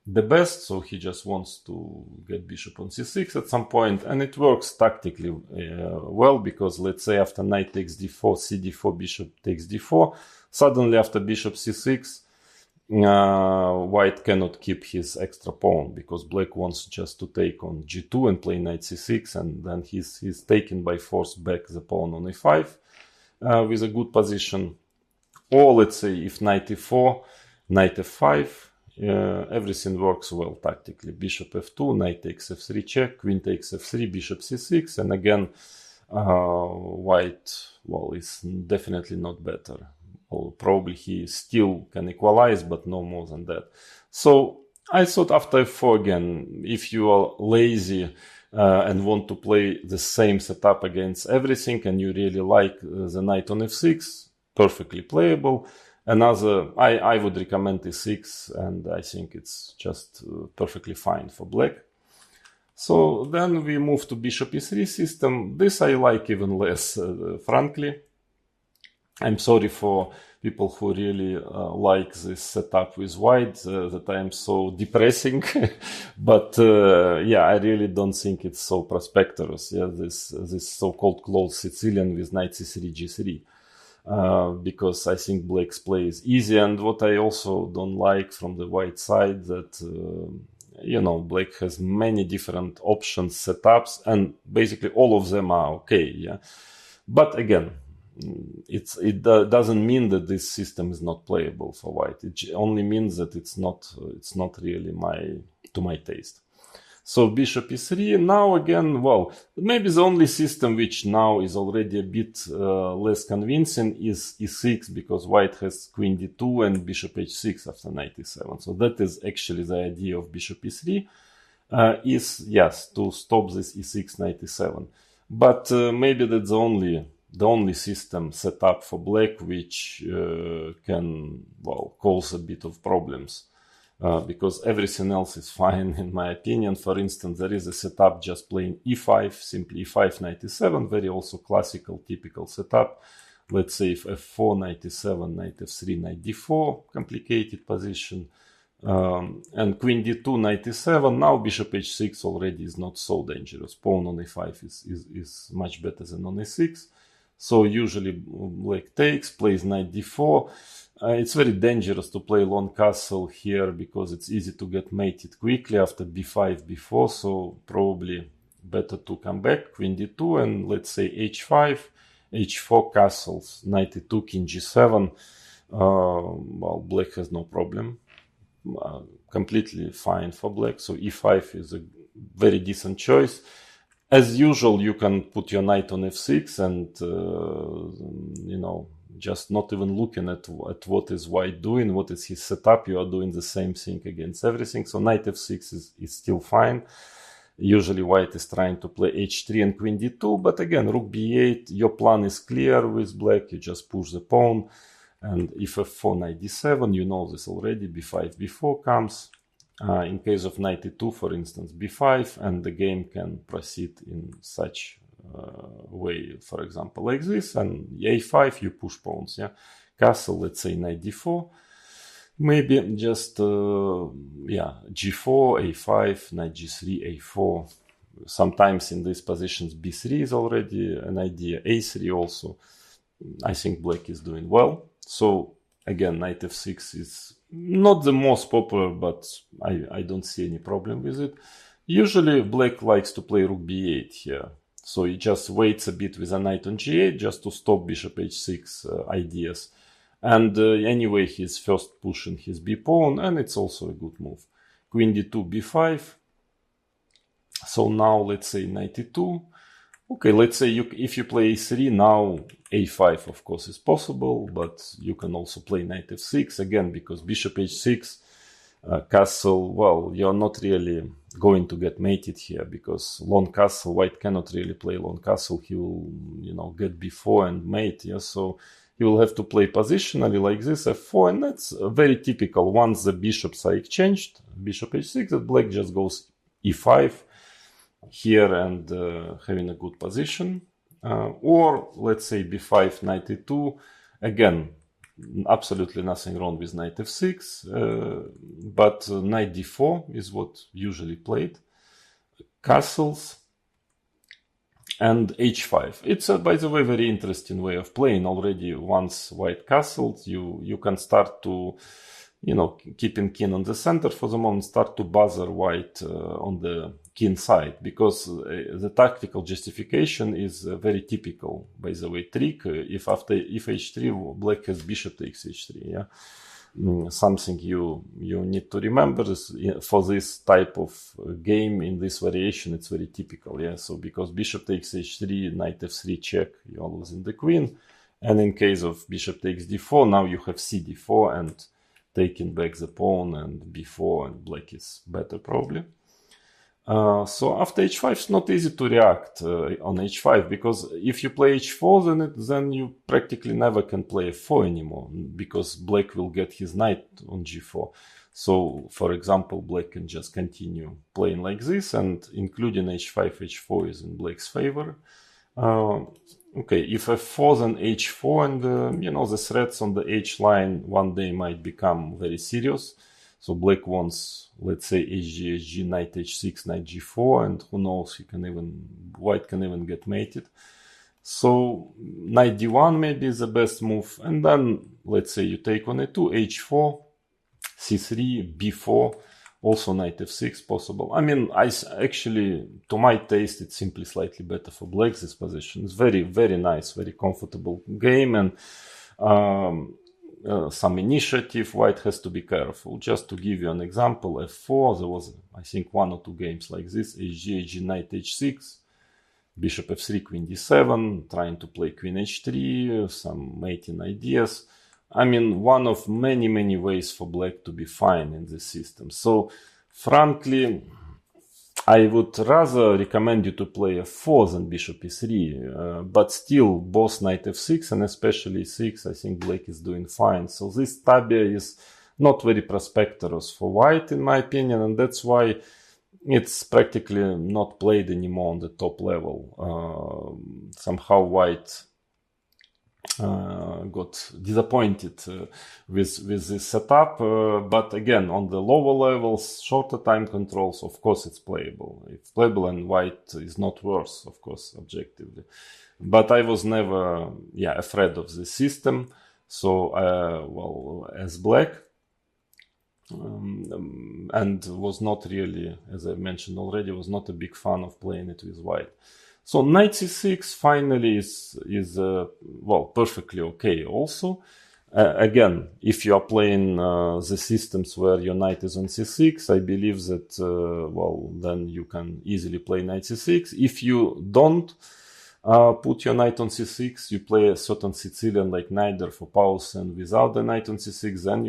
the best. So he just wants to get bishop on c6 at some point, and it works tactically well, because let's say after knight takes d4, cd4, bishop takes d4, suddenly after bishop c6, White cannot keep his extra pawn, because Black wants just to take on g2 and play knight c6, and then he's taken by force back the pawn on a5 with a good position. Or let's say if knight e4, knight f5. Everything works well tactically. Bishop f2, knight takes f3 check, queen takes f3, bishop c6, and again, white, well, is definitely not better. Well, probably he still can equalize, but no more than that. So I thought after f4 again, if you are lazy and want to play the same setup against everything, and you really like the knight on f6, perfectly playable. Another, I would recommend e6, and I think it's just perfectly fine for black. So then we move to bishop e3 system. This I like even less, frankly. I'm sorry for people who really like this setup with white, that I am so depressing. But yeah, I really don't think it's so prosperous. Yeah, this so-called closed Sicilian with knight c3, g3. Because I think black's play is easy, and what I also don't like from the white side that you know, black has many different options, setups, and basically all of them are okay. Yeah, but again, it doesn't mean that this system is not playable for white. It only means that it's not really to my taste. So bishop e3, now again, well, maybe the only system which now is already a bit less convincing is e6, because white has queen d2 and bishop h6 after knight e7. So that is actually the idea of bishop e3, is, yes, to stop this e6 knight e7. But maybe that's the only system set up for black which can, well, cause a bit of problems. Because everything else is fine in my opinion. For instance, there is a setup just playing e5, simply e5, knight e7, very also classical, typical setup. Let's say if f4, knight e7, knight f3, knight d4, complicated position. And queen d2, knight e7, now bishop h6 already is not so dangerous. Pawn on e5 is much better than on e6. So usually black takes, plays knight d4. It's very dangerous to play long castle here because it's easy to get mated quickly after b5, b4, so probably better to come back, queen d2, and let's say h5, h4 castles, knight e2, king g7. Well, black has no problem. Completely fine for black, so e5 is a very decent choice. As usual, you can put your knight on f6 and, you know, just not even looking at what is white doing, what is his setup. You are doing the same thing against everything. So knight f6 is still fine. Usually white is trying to play h3 and queen d2, but again, rook b8, your plan is clear with black. You just push the pawn, and if f4, knight d7, you know this already, b5, b4 comes. In case of knight e2, for instance, b5, and the game can proceed in such way, for example, like this, and a5, you push pawns, yeah. Castle, let's say knight d4, maybe just, yeah, g4, a5, knight g3, a4. Sometimes in these positions, b3 is already an idea, a3 also. I think black is doing well. So again, knight f6 is not the most popular, but I don't see any problem with it. Usually black likes to play rook b8 here. So he just waits a bit with a knight on g8 just to stop bishop h6 ideas. And anyway, he's first pushing his b pawn, and it's also a good move. Queen d2, b5. So now let's say knight e2. Okay, let's say if you play a3, now a5 of course is possible, but you can also play knight f6 again, because bishop h6, castle, well, you're not really going to get mated here, because long castle, white cannot really play long castle. He will, you know, get b4 and mate, yeah, so he will have to play positionally like this, f4, and that's very typical. Once the bishops are exchanged, bishop h6, that black just goes e5 here and having a good position. Or let's say b5, knight e2, again, absolutely nothing wrong with knight f6, but knight d4 is what usually played. Castles and h5. It's by the way, very interesting way of playing. Already once white castled, you can start to, you know, keeping king on the center for the moment, start to bother white on the king side, because the tactical justification is very typical, by the way, trick. If after h3 black has bishop takes h3, yeah. something you need to remember is for this type of game in this variation, it's very typical. Yeah, so because bishop takes h3, knight f3 check, you're losing the queen, and in case of bishop takes d4, now you have cd4 and taking back the pawn and b4, and black is better probably. So after h5, it's not easy to react on h5, because if you play h4, then you practically never can play f4 anymore, because black will get his knight on g4. So, for example, black can just continue playing like this, and including h5, h4 is in black's favor. Okay, if f4, then h4, and you know, the threats on the h line one day might become very serious. So black wants, let's say, hg, hg, knight h6, knight g4, and who knows, white can even get mated. So knight d1 maybe is the best move, and then let's say you take on a2, h4, c3, b4, also knight f6 possible. I mean, actually, to my taste, it's simply slightly better for black, this position. It's very, very nice, very comfortable game, and some initiative. White has to be careful. Just to give you an example, f4, there was, I think, 1 or 2 games like this, hg, hg, knight h6, bishop f3, queen d7, trying to play queen h3, some mating ideas. I mean, one of many, many ways for black to be fine in this system. So, frankly, I would rather recommend you to play f4 than bishop e3, but still, both knight f6 and especially e6, I think black is doing fine. So this tabia is not very prosperous for white, in my opinion, and that's why it's practically not played anymore on the top level. Somehow white got disappointed with this setup, but again, on the lower levels, shorter time controls, of course it's playable. It's playable, and white is not worse, of course, objectively. But I was never afraid of the system. So well, as black, and was not really, as I mentioned already, was not a big fan of playing it with white. So knight c6 finally is well, perfectly okay also. Again, if you are playing the systems where your knight is on c6, I believe that, well, then you can easily play knight c6. If you don't put your knight on c6, you play a certain Sicilian like neither for pause and without the knight on c6, then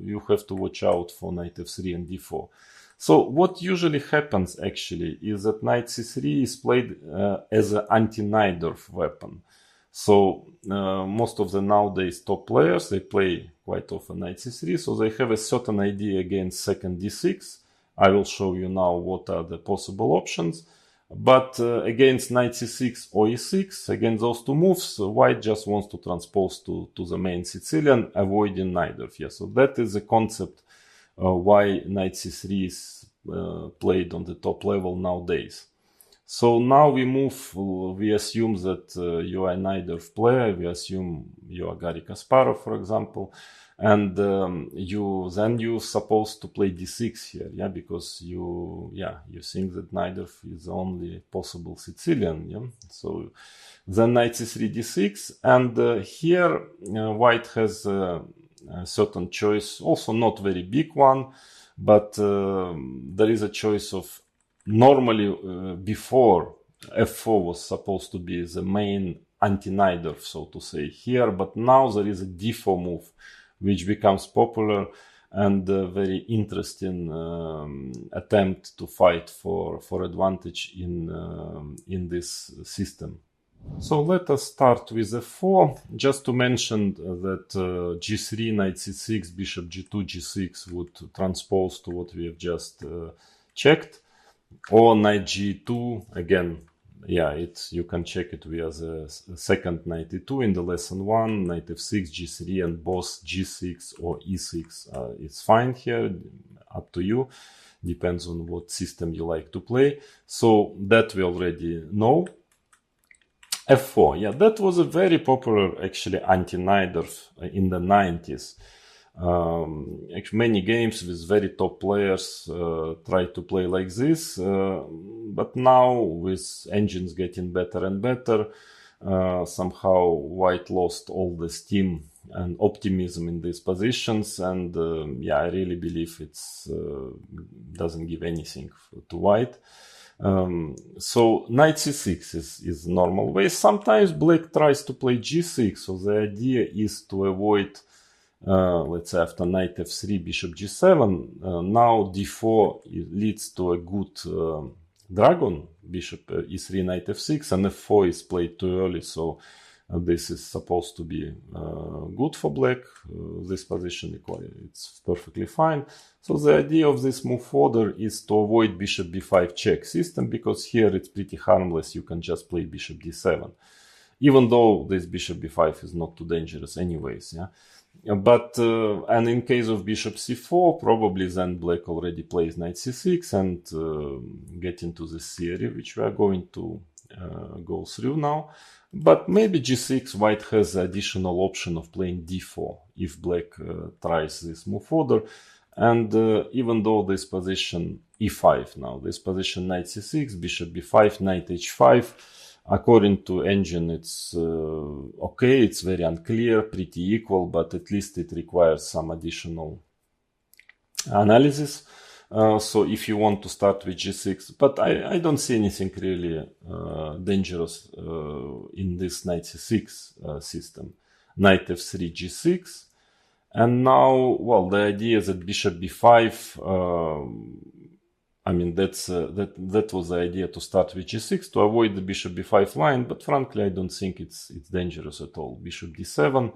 you have to watch out for knight f3 and d4. So what usually happens actually is that knight c3 is played as an anti-Najdorf weapon. So most of the nowadays top players, they play quite often knight c3, so they have a certain idea against second d6. I will show you now what are the possible options. But against knight c6 or e6, against those two moves, white just wants to transpose to the main Sicilian, avoiding Najdorf. Yeah, so that is the concept why knight c3 is played on the top level nowadays. So now we assume that you are a Najdorf player, we assume you are Garry Kasparov, for example, and you're supposed to play d6 here, yeah, because you think that Najdorf is the only possible Sicilian, yeah. So then knight c3 d6, and here white has a certain choice, also not very big one, but there is a choice of, normally before f4 was supposed to be the main anti-Najdorf, so to say, here, but now there is a d4 move which becomes popular and a very interesting attempt to fight for advantage in this system. So let us start with f4. Just to mention that g3, knight c6, bishop g2, g6 would transpose to what we have just checked, or knight g2. Again, yeah, you can check it via the second knight e2 in the lesson 1, knight f6, g3, and both g6 or e6. It's fine here, up to you, depends on what system you like to play. So that we already know. f4, yeah, that was a very popular, actually, anti-Najdorf in the 90s. Actually, many games with very top players try to play like this, but now with engines getting better and better, somehow white lost all the steam optimism in these positions, and yeah, I really believe it's doesn't give anything to white. So knight c6 is normal way. Sometimes black tries to play g6, so the idea is to avoid, let's say after knight f3, bishop g7, now d4 leads to a good dragon, bishop e3, knight f6, and f4 is played too early, so this is supposed to be good for black. This position, it's perfectly fine. So the idea of this move order is to avoid bishop b5 check system, because here it's pretty harmless. You can just play bishop d7, even though this bishop b5 is not too dangerous anyways. Yeah. But and in case of bishop c4, probably then black already plays knight c6 and get into this theory, which we are going to go through now. But maybe g6, white has the additional option of playing d4 if black tries this move order. And even though this position e5 now, this position knight c6, bishop b5, knight h5, according to engine, it's okay, it's very unclear, pretty equal, but at least it requires some additional analysis. So if you want to start with g6, but I don't see anything really dangerous in this knight c6 system. Knight f3, g6. And now, well, the idea is that bishop b5, I mean, that was the idea, to start with g6 to avoid the bishop b5 line, but frankly, I don't think it's dangerous at all. Bishop d7,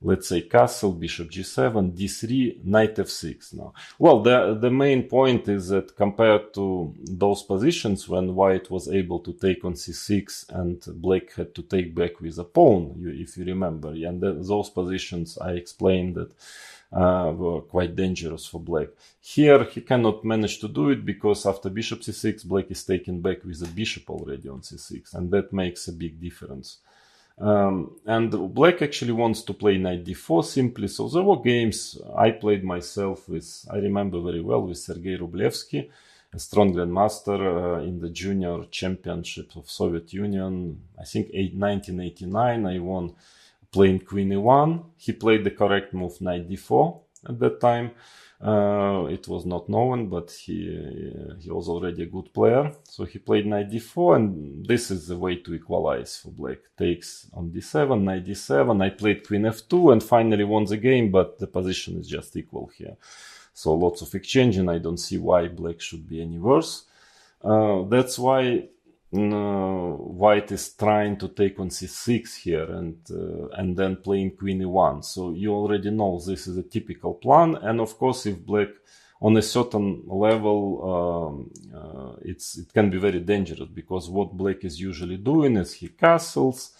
let's say castle, bishop g7, d3, knight f6 now. Well, the main point is that compared to those positions when white was able to take on c6 and black had to take back with a pawn, if you remember, and those positions I explained that were quite dangerous for black. Here he cannot manage to do it because after bishop c6, black is taken back with a bishop already on c6, and that makes a big difference. And black actually wants to play knight d4 simply. So there were games I played myself with, I remember very well, with Sergei Rublevsky, a strong grandmaster in the junior championship of Soviet Union. I think 1989 I won playing queen e1. He played the correct move knight d4 at that time. It was not known, but he was already a good player. So he played knight d4, and this is the way to equalize for black. Takes on d7, knight d7. I played queen f2 and finally won the game, but the position is just equal here. So lots of exchange, and I don't see why black should be any worse. That's why white is trying to take on c6 here and then playing queen e1. So you already know this is a typical plan. And of course, if black on a certain level, it can be very dangerous, because what black is usually doing is he castles.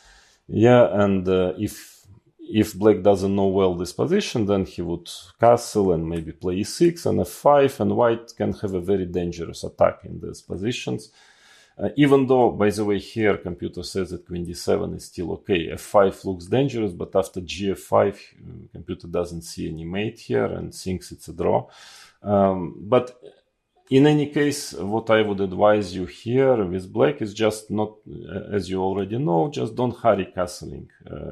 Yeah, and if black doesn't know well this position, then he would castle and maybe play e6 and f5, and white can have a very dangerous attack in these positions. Even though, by the way, here computer says that queen d7 is still okay. f5 looks dangerous, but after gf5, computer doesn't see any mate here and thinks it's a draw. But in any case, what I would advise you here with black is just not, as you already know, just don't hurry castling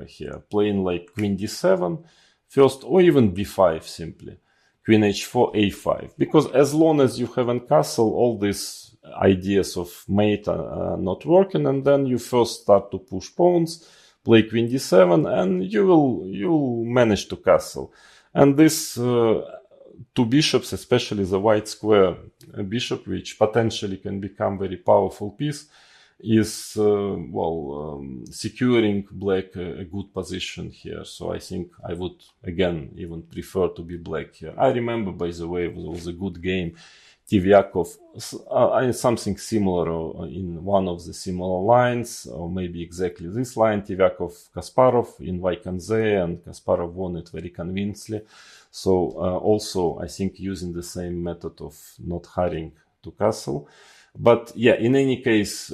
here. Playing like queen d7 first, or even b5 simply. Queen h4, a5. Because as long as you haven't castled, all these ideas of mate are not working, and then you first start to push pawns, play queen d7, and you'll manage to castle. And this two bishops, especially the white square bishop, which potentially can become very powerful piece, is securing black a good position here. So I think I would again even prefer to be black here. I remember, by the way, it was a good game. Tivyakov, something similar in one of the similar lines, or maybe exactly this line, Tivyakov-Kasparov in Vaikanze, and Kasparov won it very convincingly. So also, I think using the same method of not hurrying to castle. But yeah, in any case,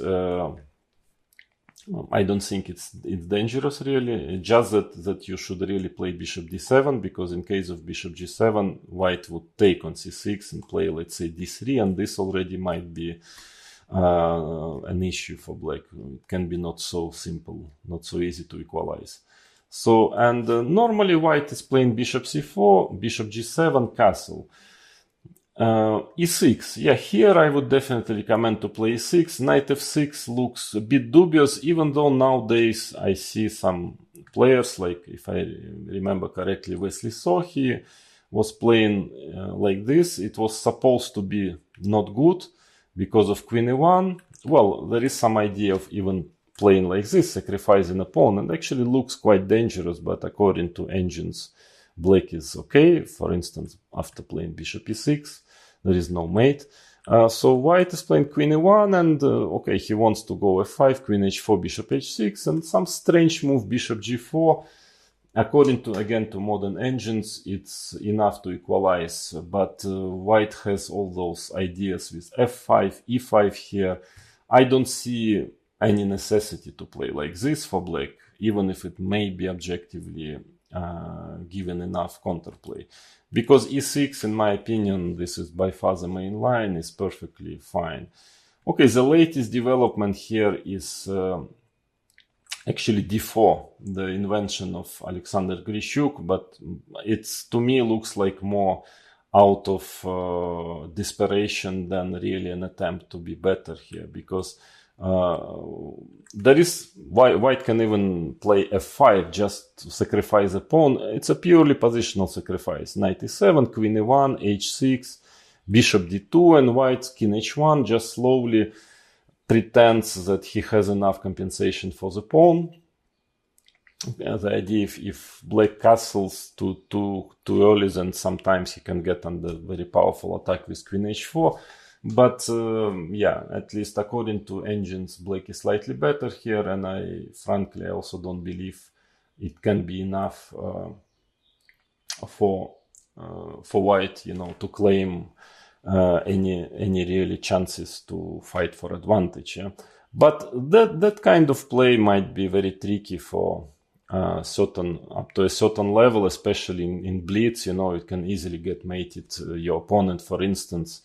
I don't think it's dangerous really. Just that you should really play bishop d7, because in case of bishop g7, white would take on c6 and play, let's say, d3, and this already might be an issue for black. It can be not so simple, not so easy to equalize. So, and normally white is playing bishop c4, bishop g7, castle. e6. Yeah, here I would definitely recommend to play e6. Knight f6 looks a bit dubious, even though nowadays I see some players, like if I remember correctly, Wesley So, he was playing like this. It was supposed to be not good because of queen e1. Well, there is some idea of even playing like this, sacrificing a pawn, and actually looks quite dangerous, but according to engines, black is okay. For instance, after playing bishop e6, there is no mate. So white is playing queen e1, and okay, he wants to go f5, queen h4, bishop h6, and some strange move, bishop g4. According to, again, to modern engines, it's enough to equalize, but white has all those ideas with f5, e5 here. I don't see any necessity to play like this for black, even if it may be objectively given enough counterplay. Because e6, in my opinion, this is by far the main line, is perfectly fine. Okay, the latest development here is actually d4, the invention of Alexander Grishuk, but it's, to me, looks like more out of desperation than really an attempt to be better here, because there is, white can even play f5 just to sacrifice a pawn. It's a purely positional sacrifice. Knight e7, queen e1, h6, bishop d2, and white king h1 just slowly pretends that he has enough compensation for the pawn. The idea, if black castles too early, then sometimes he can get under very powerful attack with queen h4. But yeah, at least according to engines, black is slightly better here, and I frankly also don't believe it can be enough for white, you know, to claim any really chances to fight for advantage. Yeah? But that kind of play might be very tricky for certain, up to a certain level, especially in blitz. You know, it can easily get mated. Your opponent, for instance,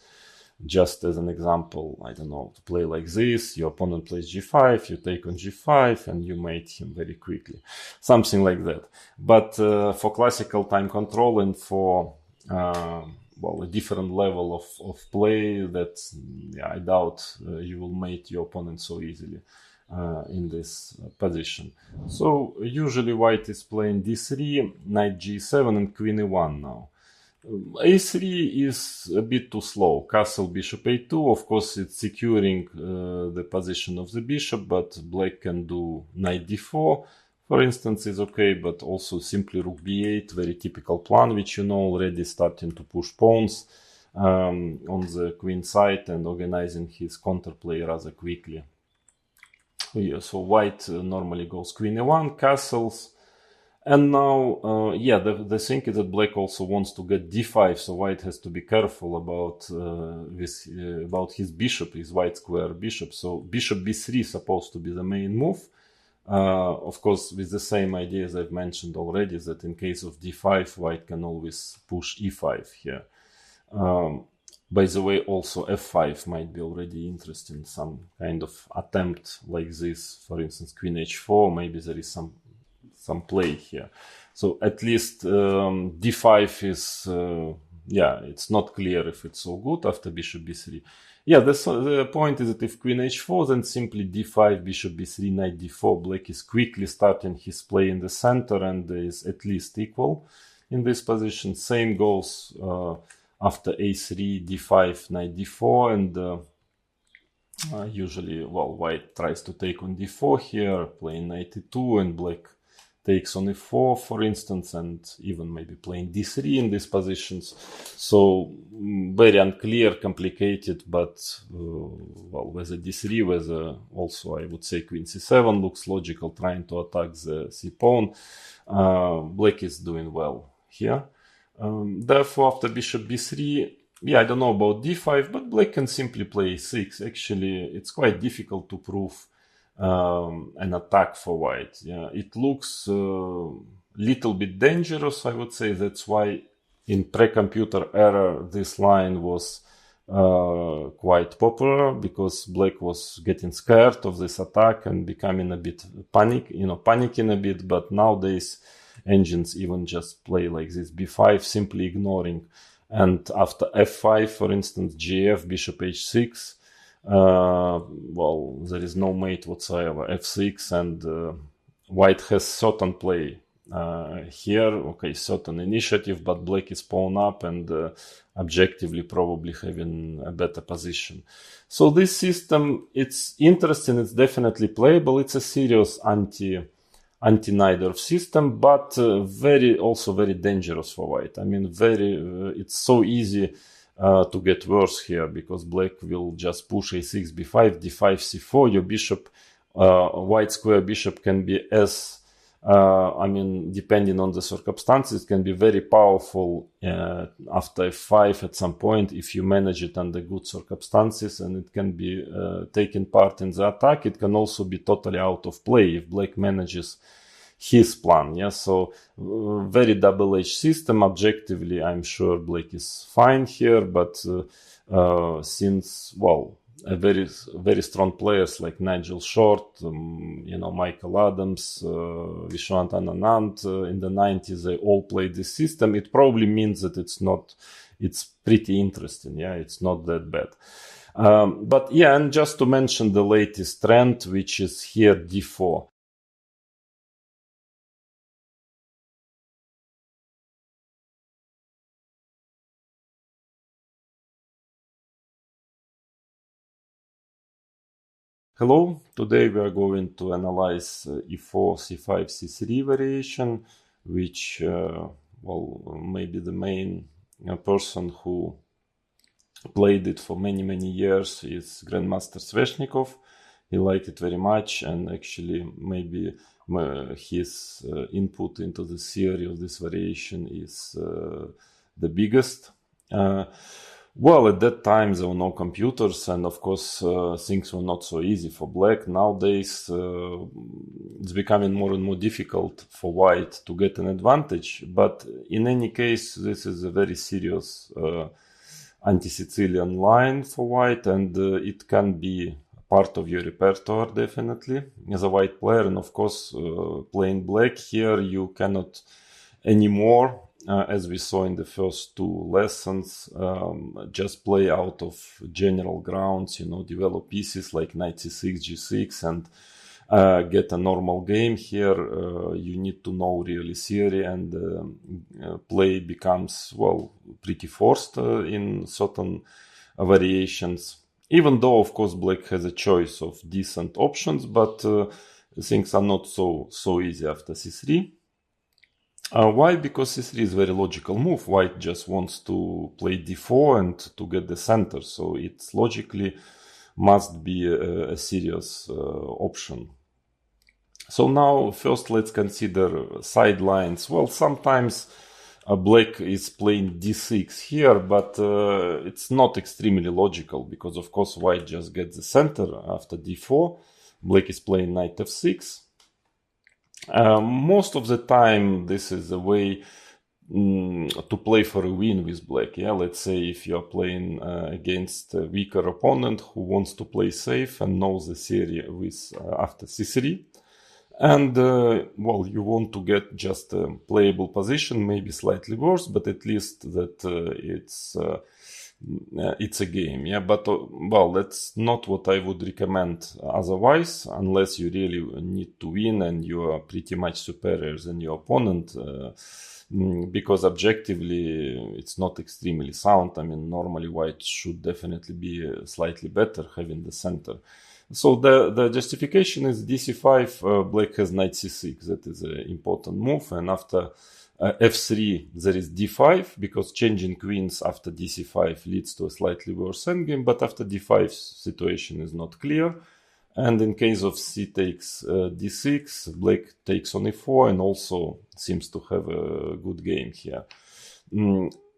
just as an example, I don't know, to play like this, your opponent plays g5, you take on g5, and you mate him very quickly. Something like that. But for classical time control and for well, a different level of play, that yeah, I doubt you will mate your opponent so easily in this position. So usually white is playing d3, knight g7, and queen e1 now. a3 is a bit too slow. Castle, bishop a2. Of course, it's securing the position of the bishop, but black can do knight d4, for instance, is okay, but also simply rook b8, very typical plan, which you know already, starting to push pawns on the queen side and organizing his counterplay rather quickly. Yeah, so white normally goes queen e1, castles. And now, yeah, the thing is that black also wants to get d5, so white has to be careful about about his bishop, his white square bishop. So bishop b3 is supposed to be the main move. Of course, with the same idea as I've mentioned already, that in case of d5, white can always push e5 here. By the way, also f5 might be already interesting, some kind of attempt like this. For instance, queen h4, maybe there is some play here. So at least d5 is, yeah, it's not clear if it's so good after bishop b3. Yeah, the point is that if queen h4, then simply d5, bishop b3, knight d4, black is quickly starting his play in the center and is at least equal in this position. Same goes after a3, d5, knight d4, and usually, well, white tries to take on d4 here, playing knight e2, and black takes on e4, for instance, and even maybe playing d3 in these positions. So very unclear, complicated, but well, whether d3, whether also I would say queen c7 looks logical, trying to attack the c pawn. Black is doing well here. Therefore, after bishop b3, yeah, I don't know about d5, but black can simply play e6. Actually, it's quite difficult to prove an attack for white. Yeah, it looks little bit dangerous, I would say. That's why in pre-computer era this line was quite popular because black was getting scared of this attack and becoming a bit panicking a bit. But nowadays engines even just play like this b5, simply ignoring. And after f5, for instance, gf, bishop h6, well, there is no mate whatsoever. f6, and white has certain play here. Okay, certain initiative, but black is pawn up and objectively probably having a better position. So this system, it's interesting, it's definitely playable. It's a serious anti-Najdorf system, but also very dangerous for white. I mean, it's so easy to get worse here because black will just push a6, b5, d5, c4. Your bishop, white square bishop can be as depending on the circumstances, can be very powerful after f5 at some point if you manage it under good circumstances, and it can be taking part in the attack. It can also be totally out of play if black manages his plan. Yeah, so very double-edged system. Objectively, I'm sure black is fine here, but since, well, very, very strong players like Nigel Short, Michael Adams, Vishwanath Anand, in the 90s, they all played this system. It probably means that it's pretty interesting. Yeah, it's not that bad. But yeah, and just to mention the latest trend, which is here d4. Hello, today we are going to analyze e4, c5, c3 variation, which, maybe the main person who played it for many, many years is Grandmaster Sveshnikov. He liked it very much, and actually maybe his input into the theory of this variation is the biggest. Well, at that time there were no computers, and of course things were not so easy for black. Nowadays it's becoming more and more difficult for white to get an advantage, but in any case this is a very serious anti-Sicilian line for white, and it can be part of your repertoire definitely as a white player. And of course playing black here, you cannot anymore, as we saw in the first two lessons, just play out of general grounds, develop pieces like knight c6, g6, and get a normal game here. You need to know really theory, and play becomes, well, pretty forced in certain variations. Even though, of course, black has a choice of decent options, but things are not so easy after c3. Why? Because c3 is a very logical move. White just wants to play d4 and to get the center, so it logically must be a serious option. So now first let's consider sidelines. Well, sometimes black is playing d6 here, but it's not extremely logical because of course white just gets the center after d4. Black is playing knight f6. Most of the time this is a way to play for a win with black. Yeah, let's say if you are playing against a weaker opponent who wants to play safe and knows the theory with after c3, and well, you want to get just a playable position, maybe slightly worse, but at least that it's a game. Yeah, but well, that's not what I would recommend otherwise, unless you really need to win and you are pretty much superior than your opponent, because objectively it's not extremely sound. I mean, normally white should definitely be slightly better having the center. So the justification is dc5, black has knight c6. That is an important move, and after f3 there is d5, because changing queens after dc5 leads to a slightly worse endgame, but after d5 situation is not clear. And in case of c takes d6, black takes on e4 and also seems to have a good game here.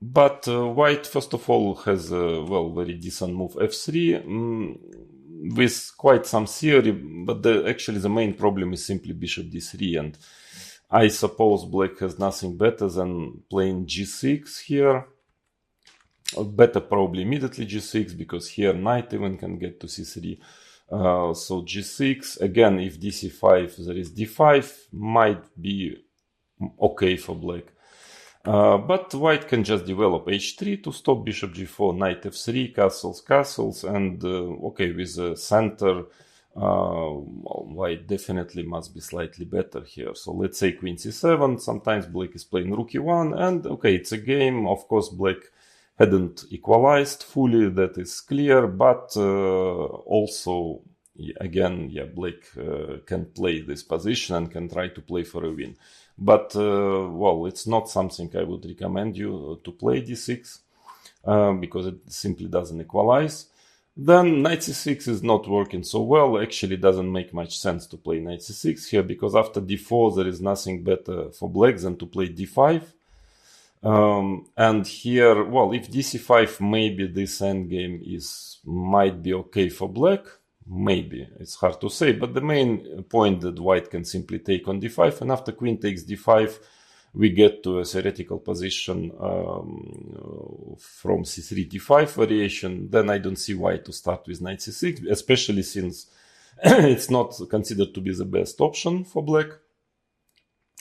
But white first of all has a very decent move f3 with quite some theory, but actually the main problem is simply bishop d3, and I suppose black has nothing better than playing g6 here. better probably immediately g6, because here knight even can get to c3. So g6, again, if dc5, there is d5, might be okay for black. But white can just develop h3 to stop bishop g4, knight f3, castles, and okay, with the center, white definitely must be slightly better here. So let's say queen c7, sometimes black is playing rook e1, and okay, it's a game. Of course, black hadn't equalized fully, that is clear, but also, again, yeah, black can play this position and can try to play for a win. But, well, it's not something I would recommend you to play d6, because it simply doesn't equalize. Then knight c6 is not working so well. Actually, doesn't make much sense to play knight c6 here, because after d4 there is nothing better for black than to play d5. And here, well, if dc5, maybe this endgame might be okay for black. Maybe, it's hard to say, but the main point that white can simply take on d5, and after queen takes d5, we get to a theoretical position from c3 d5 variation. Then I don't see why to start with knight c6, especially since it's not considered to be the best option for black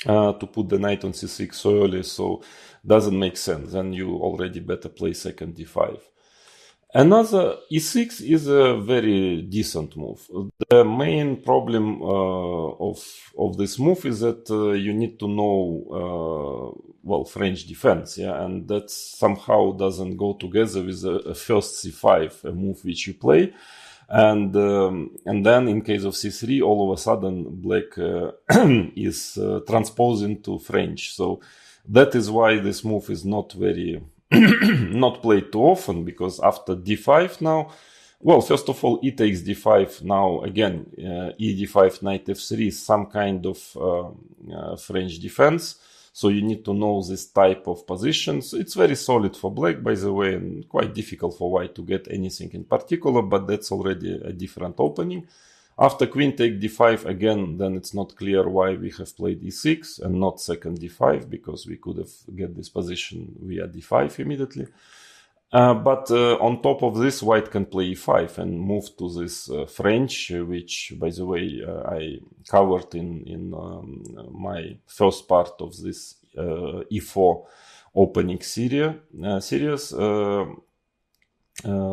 to put the knight on c6 so early, so doesn't make sense. Then you already better play second d5. Another e6 is a very decent move. The main problem of this move is that you need to know, well, French defense, yeah, and that somehow doesn't go together with a first c5, a move which you play, and then in case of c3, all of a sudden black is transposing to French. So that is why this move is not very not played too often, because after d5 now, well, first of all, e takes d5 now, again, e d5, knight f3 is some kind of French defense, so you need to know this type of positions. It's very solid for black, by the way, and quite difficult for white to get anything in particular, but that's already a different opening. After queen take d5, again, then it's not clear why we have played e6 and not second d5, because we could have get this position via d5 immediately. But on top of this, white can play e5 and move to this French, which, by the way, I covered in my first part of this e4 opening series.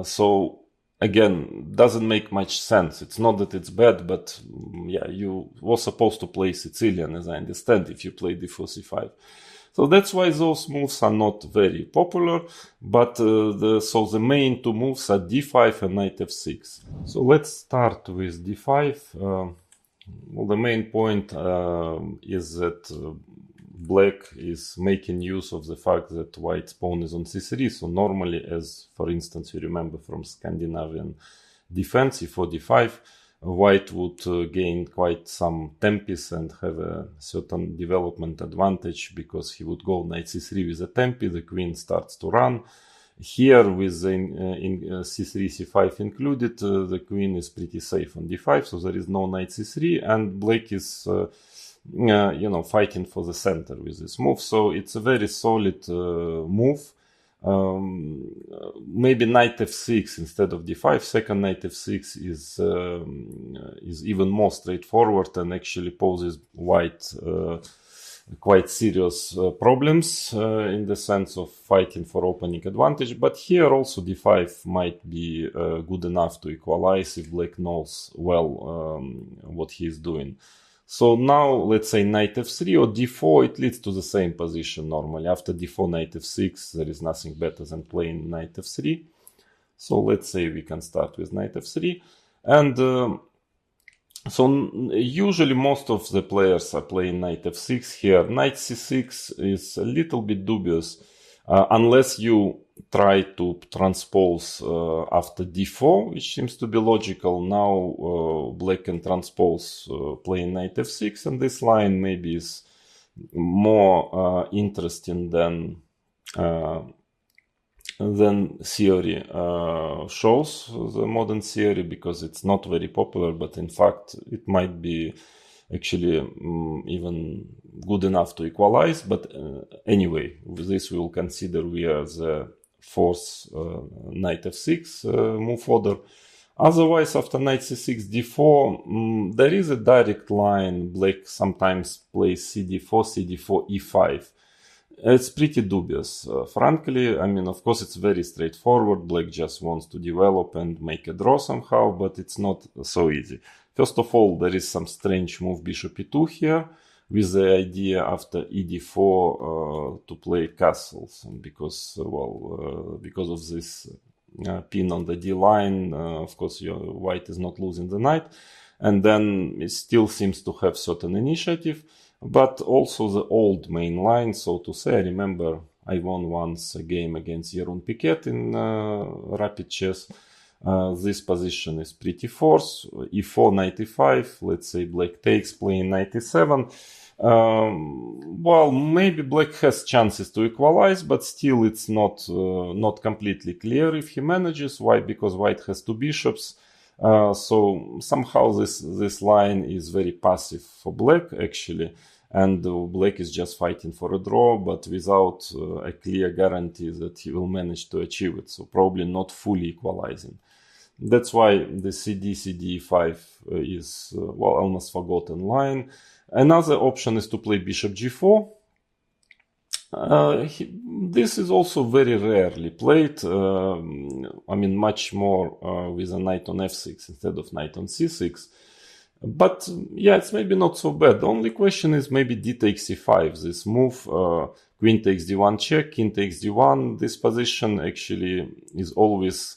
So again, doesn't make much sense. It's not that it's bad, but yeah, you were supposed to play Sicilian, as I understand, if you play d4 c5. So that's why those moves are not very popular, but so the main two moves are d5 and knight f6. So let's start with d5. Well, the main point is that black is making use of the fact that white's pawn is on c3. So normally, as for instance, you remember from Scandinavian defense, e4, d5, white would gain quite some tempis and have a certain development advantage, because he would go knight c3 with a tempi, the queen starts to run. Here, with c3, c5 included, the queen is pretty safe on d5, so there is no knight c3, and black is fighting for the center with this move. So it's a very solid move. Maybe knight f6 instead of d5. Second knight f6 is even more straightforward and actually poses white quite serious problems in the sense of fighting for opening advantage. But here also d5 might be good enough to equalize if black knows well what he is doing. So now, let's say knight f3 or d4, it leads to the same position normally. After d4, knight f6, there is nothing better than playing knight f3. So let's say we can start with knight f3. And so usually most of the players are playing knight f6 here. Knight c6 is a little bit dubious, unless you try to transpose after d4, which seems to be logical. Now black can transpose playing knight f6, and this line maybe is more interesting than theory shows, the modern theory, because it's not very popular, but in fact it might be actually even good enough to equalize. But anyway, with this we will consider we are the force knight f6 move order. Otherwise, after knight c6, d4, there is a direct line. Black sometimes plays cd4, cd4, e5. It's pretty dubious. Frankly, I mean, of course, it's very straightforward. Black just wants to develop and make a draw somehow, but it's not so easy. First of all, there is some strange move bishop e2 here, with the idea after ed4 to play castles, because because of this pin on the d line, of course, your white is not losing the knight, and then it still seems to have certain initiative, but also the old main line, so to say. I remember I won once a game against Jeroen Piquet in rapid chess. This position is pretty forced. e4, knight e5, let's say black takes, playing knight e7. Well, maybe black has chances to equalize, but still it's not completely clear if he manages. Why? Because white has two bishops. So somehow this line is very passive for black, actually, and black is just fighting for a draw, but without a clear guarantee that he will manage to achieve it. So probably not fully equalizing. That's why the cd5 is almost forgotten line. Another option is to play bishop g4. This is also very rarely played. I mean, much more with a knight on f6 instead of knight on c6. But yeah, it's maybe not so bad. The only question is maybe d takes c5. This move, queen takes d1 check, king takes d1. This position actually is always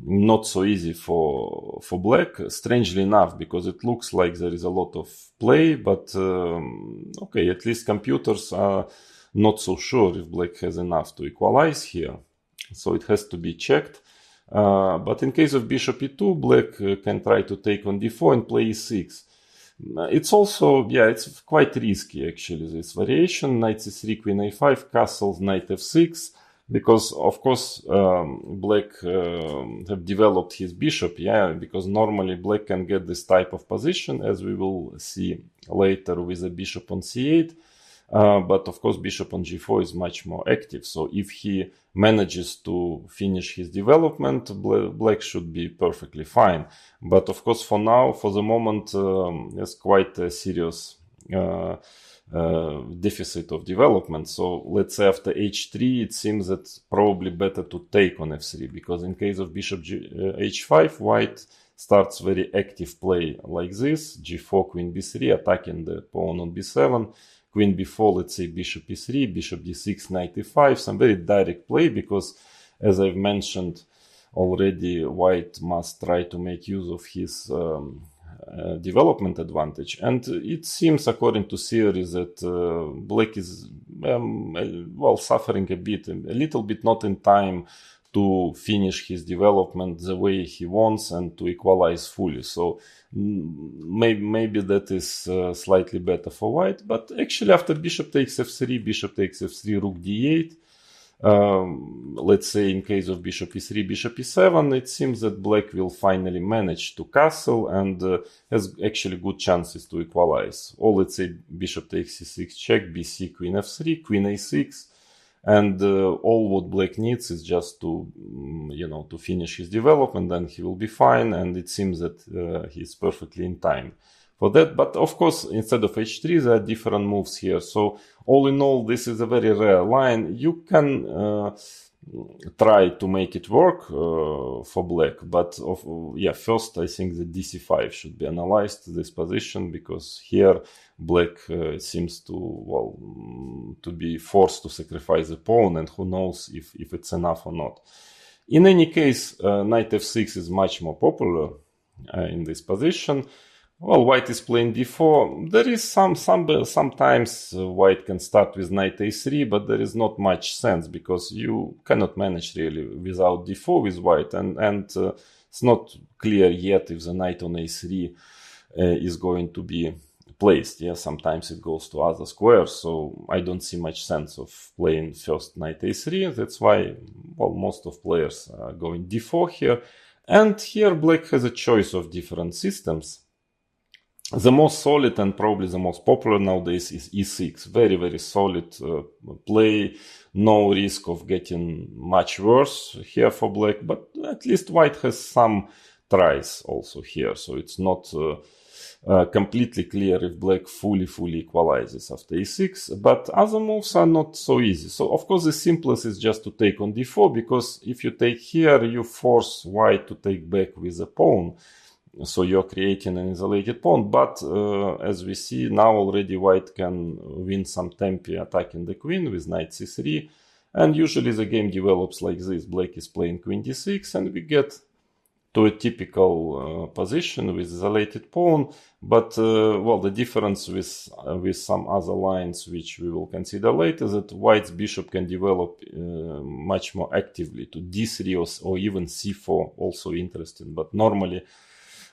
not so easy for black, strangely enough, because it looks like there is a lot of play, but okay, at least computers are not so sure if black has enough to equalize here, so it has to be checked. But in case of bishop e2, black can try to take on d4 and play e6. It's also, yeah, it's quite risky actually, this variation, knight c3, queen a5, castles, knight f6, because of course black have developed his bishop, yeah, because normally black can get this type of position, as we will see later with a bishop on c8, but of course bishop on g4 is much more active, so if he manages to finish his development, black should be perfectly fine. But of course for now, for the moment, there's quite a serious deficit of development. So let's say after h3, it seems that probably better to take on f3, because in case of bishop h5, white starts very active play like this, g4, queen b3, attacking the pawn on b7, queen b4, let's say bishop e3, bishop d6, knight e5, some very direct play, because as I've mentioned already, white must try to make use of his development advantage, and it seems, according to theory, that black is suffering a little bit, not in time to finish his development the way he wants and to equalize fully. So maybe that is slightly better for white. But actually, after bishop takes f3, rook d8, let's say in case of bishop e3, bishop e7, it seems that black will finally manage to castle and has actually good chances to equalize. Or let's say bishop takes c6 check, bc, queen f3, queen a6, and all what black needs is just to to finish his development, then he will be fine, and it seems that he's perfectly in time for that. But of course, instead of h3, there are different moves here. So all in all, this is a very rare line. You can try to make it work for black, but first I think the dc5 should be analyzed, this position, because here black seems to be forced to sacrifice the pawn, and who knows if it's enough or not. In any case, knight f6 is much more popular in this position. Well, white is playing d4. There is sometimes white can start with knight a3, but there is not much sense, because you cannot manage really without d4 with white, and it's not clear yet if the knight on a3 is going to be placed. Yeah, sometimes it goes to other squares, so I don't see much sense of playing first knight a3. That's why most of players are going d4 here, and here black has a choice of different systems. The most solid and probably the most popular nowadays is e6. Very, very solid play. No risk of getting much worse here for black, but at least white has some tries also here. So it's not completely clear if black fully equalizes after e6, but other moves are not so easy. So of course the simplest is just to take on d4, because if you take here, you force white to take back with a pawn. So you're creating an isolated pawn, but as we see now already, white can win some tempi attacking the queen with knight c3, and usually the game develops like this. Black is playing queen d6, and we get to a typical position with isolated pawn, but well, the difference with some other lines which we will consider later, that white's bishop can develop much more actively to d3 or even c4, also interesting, but normally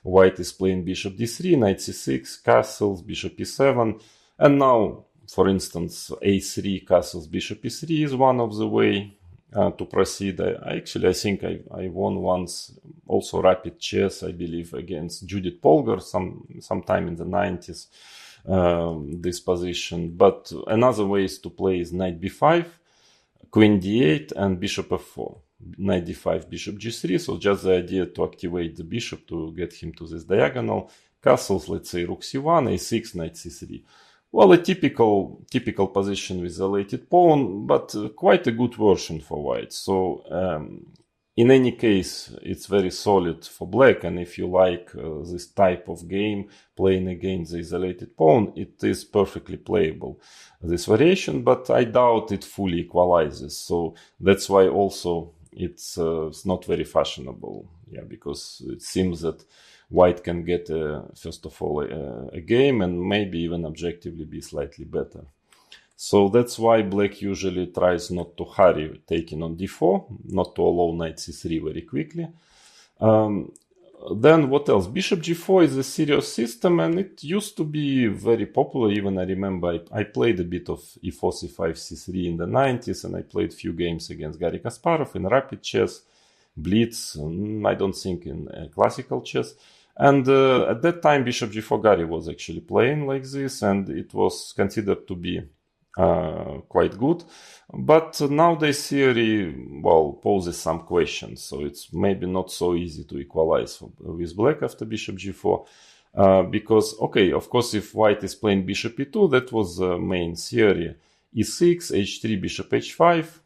white is playing bishop d3, knight c6, castles, bishop e7, and now, for instance, a3 castles, bishop e3 is one of the way to proceed. I think I won once also rapid chess, I believe, against Judith Polgar sometime in the 90s, this position. But another way is to play is knight b5, queen d8, and bishop f4. Knight d5, bishop g3, so just the idea to activate the bishop to get him to this diagonal. Castles, let's say rook c1, a6, knight c3. Well, a typical position with isolated pawn, but quite a good version for white. So in any case, it's very solid for black, and if you like this type of game, playing against the isolated pawn, it is perfectly playable, this variation, but I doubt it fully equalizes. So that's why also it's not very fashionable, because it seems that white can get, first of all, a game, and maybe even objectively be slightly better. So that's why black usually tries not to hurry taking on d4, not to allow knight c3 very quickly. Then what else? Bishop g4 is a serious system, and it used to be very popular. Even I remember I played a bit of e4, c5, c3 in the 90s, and I played few games against Garry Kasparov in rapid chess, blitz, I don't think in classical chess. And at that time, bishop g4 Garry was actually playing like this, and it was considered to be quite good. But nowadays theory, well, poses some questions, so it's maybe not so easy to equalize with black after bishop g4. Because, okay, of course, if white is playing bishop e2, that was the main theory. e6, h3, bishop h5.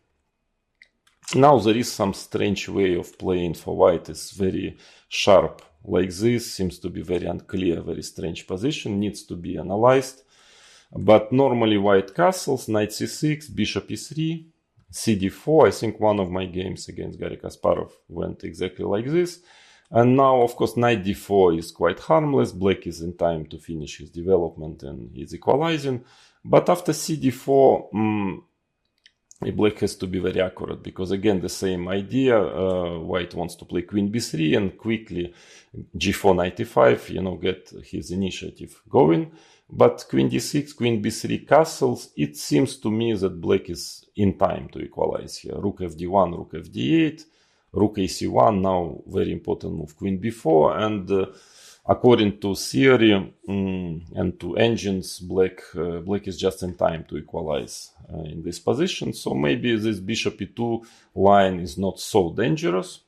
Now there is some strange way of playing for white. It's very sharp like this, seems to be very unclear, very strange position, needs to be analyzed. But normally white castles, knight c6, bishop e3, cd4. I think one of my games against Garry Kasparov went exactly like this. And now, of course, knight d4 is quite harmless. Black is in time to finish his development and he's equalizing. But after cd4, black has to be very accurate, because again, the same idea, white wants to play queen b3 and quickly g4, knight e5, get his initiative going. But queen d6, queen b3 castles, it seems to me that black is in time to equalize here. Rook fd1, rook fd8, rook ac1, now very important move, queen b4, and according to theory and to engines, black is just in time to equalize in this position. So maybe this bishop e2 line is not so dangerous.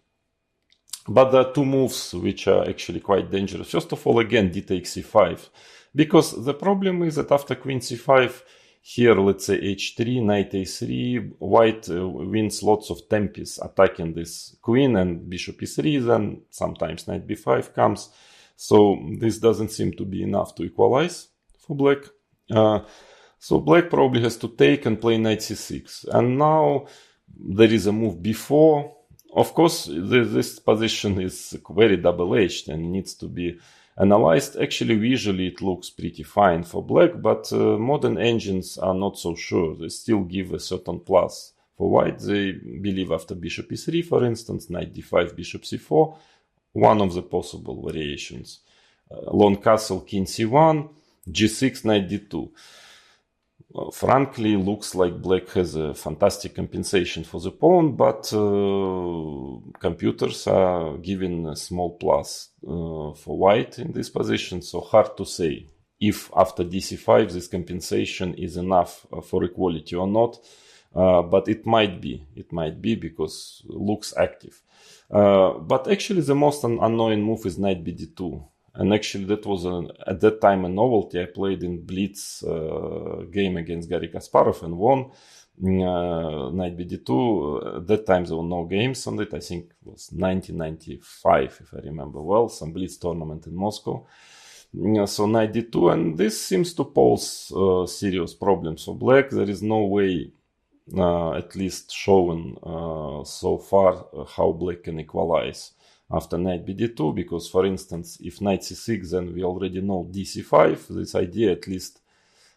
But there are two moves which are actually quite dangerous. First of all, again, d takes c5. Because the problem is that after queen c5, here, let's say h3, knight a3, white wins lots of tempis attacking this queen, and bishop e3, then sometimes knight b5 comes. So this doesn't seem to be enough to equalize for black. So black probably has to take and play knight c6. And now there is a move b4. Of course, this position is very double-edged and needs to be analyzed. Actually, visually it looks pretty fine for black, but modern engines are not so sure. They still give a certain plus for white. They believe after bishop e3, for instance, knight d5, bishop c4, one of the possible variations. Long castle, king c1, g6, knight d2. frankly, looks like black has a fantastic compensation for the pawn, but computers are giving a small plus for white in this position, so hard to say if after dc5 this compensation is enough for equality or not, but it might be because looks active. But actually the most annoying move is knight bd2. And actually that was at that time a novelty. I played in Blitz game against Garry Kasparov and won knight bd2. At that time there were no games on it. I think it was 1995 if I remember well, some Blitz tournament in Moscow. So knight d2, and this seems to pose serious problems for black. There is no way, at least shown so far, how black can equalize after knight bd2, because for instance if knight c6, then we already know dc5. This idea, at least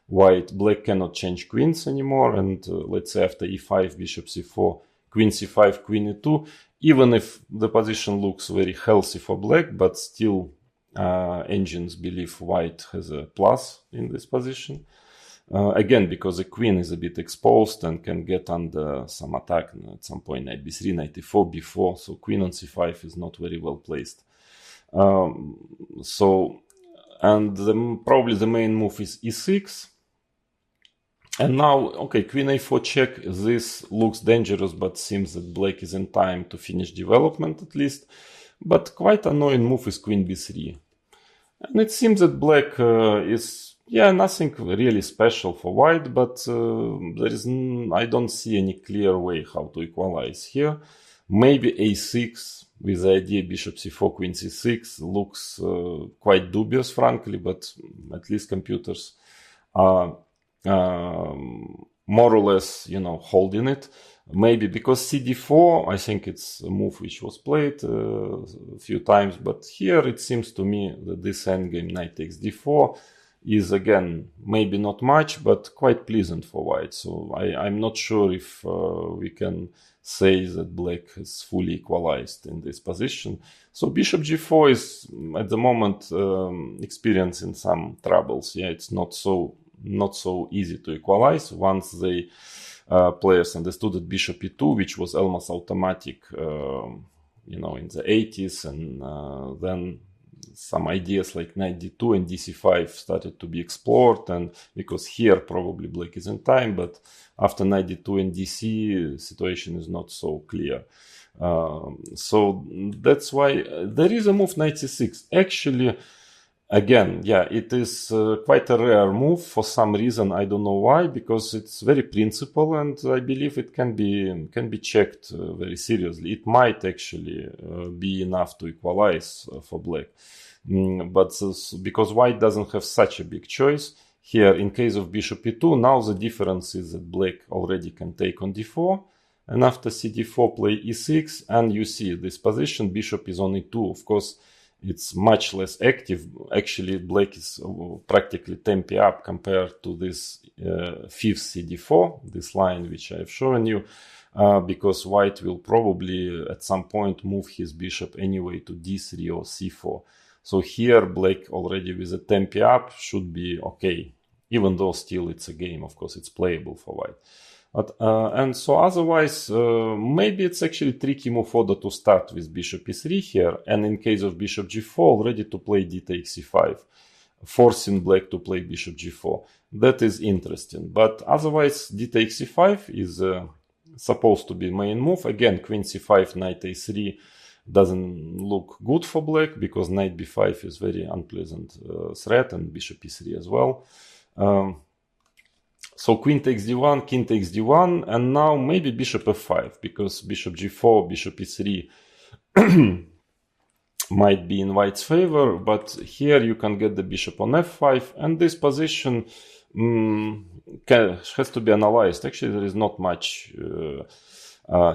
black cannot change queens anymore, and let's say after e5, bishop c4, queen c5, queen e2, even if the position looks very healthy for black, but still engines believe white has a plus in this position. Again, because the queen is a bit exposed and can get under some attack at some point, knight b3, knight e4, b4, so queen on c5 is not very well placed. Probably the main move is e6. And now, okay, queen a4 check, this looks dangerous, but seems that black is in time to finish development at least. But quite annoying move is queen b3. And it seems that black is... nothing really special for white, but I don't see any clear way how to equalize here. Maybe a6 with the idea bishop c4, queen c6 looks quite dubious, frankly, but at least computers are more or less, holding it. Maybe because cd4, I think it's a move which was played a few times, but here it seems to me that this endgame knight takes d4 is again maybe not much, but quite pleasant for white. So I'm not sure if we can say that black is fully equalized in this position. So bishop g4 is at the moment experiencing some troubles. It's not so easy to equalize. Once the players understood that bishop e2, which was almost automatic, in the 80s, and then some ideas like knight d2 and dc5 started to be explored, and because here probably black is in time, but after knight d2 and dc, situation is not so clear. So that's why there is a move knight c6. Actually, again, it is quite a rare move for some reason. I don't know why, because it's very principled, and I believe it can be checked very seriously. It might actually be enough to equalize for black. But because white doesn't have such a big choice here, in case of bishop e2, now the difference is that black already can take on d4, and after cd4 play e6, and you see this position, bishop is on e2. Of course, it's much less active. Actually, black is practically tempi up compared to this fifth cd4, this line which I have shown you, because white will probably at some point move his bishop anyway to d3 or c4. So here black already with a tempi up should be okay, even though still it's a game. Of course, it's playable for white. But, and so otherwise, maybe it's actually tricky move order to start with bishop e3 here, and in case of bishop g4, already to play d takes c5, forcing black to play bishop g4. That is interesting. But otherwise, d takes c5 is supposed to be main move. Again, queen c5, knight a3 doesn't look good for black, because knight b5 is very unpleasant threat, and bishop e3 as well. So queen takes d1, king takes d1, and now maybe bishop f5, because bishop g4, bishop e3 might be in white's favor, but here you can get the bishop on f5, and this position has to be analyzed. Actually, there is not much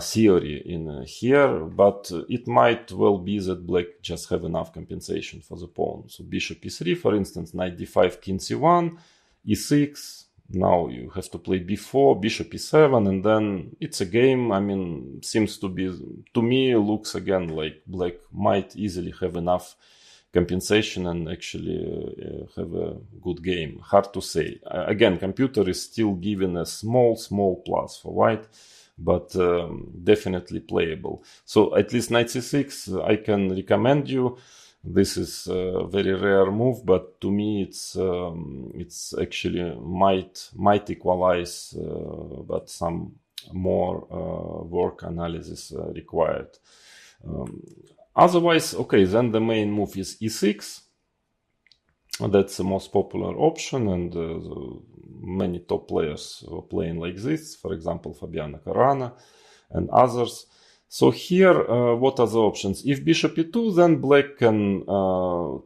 theory in here, but it might well be that black just have enough compensation for the pawn. So bishop e3, for instance, knight d5, king c1, e6, now you have to play b4, bishop e7, and then it's a game. I mean, seems to be, to me, looks again like black might easily have enough compensation and actually have a good game. Hard to say. Again, computer is still giving a small plus for white, but definitely playable. So at least knight c6 I can recommend you. This is a very rare move, but to me it's actually might equalize, but some more work analysis required. Otherwise, okay, then the main move is e6. That's the most popular option, and many top players were playing like this. For example, Fabiano Caruana and others. So here, what are the options? If bishop e2, then black can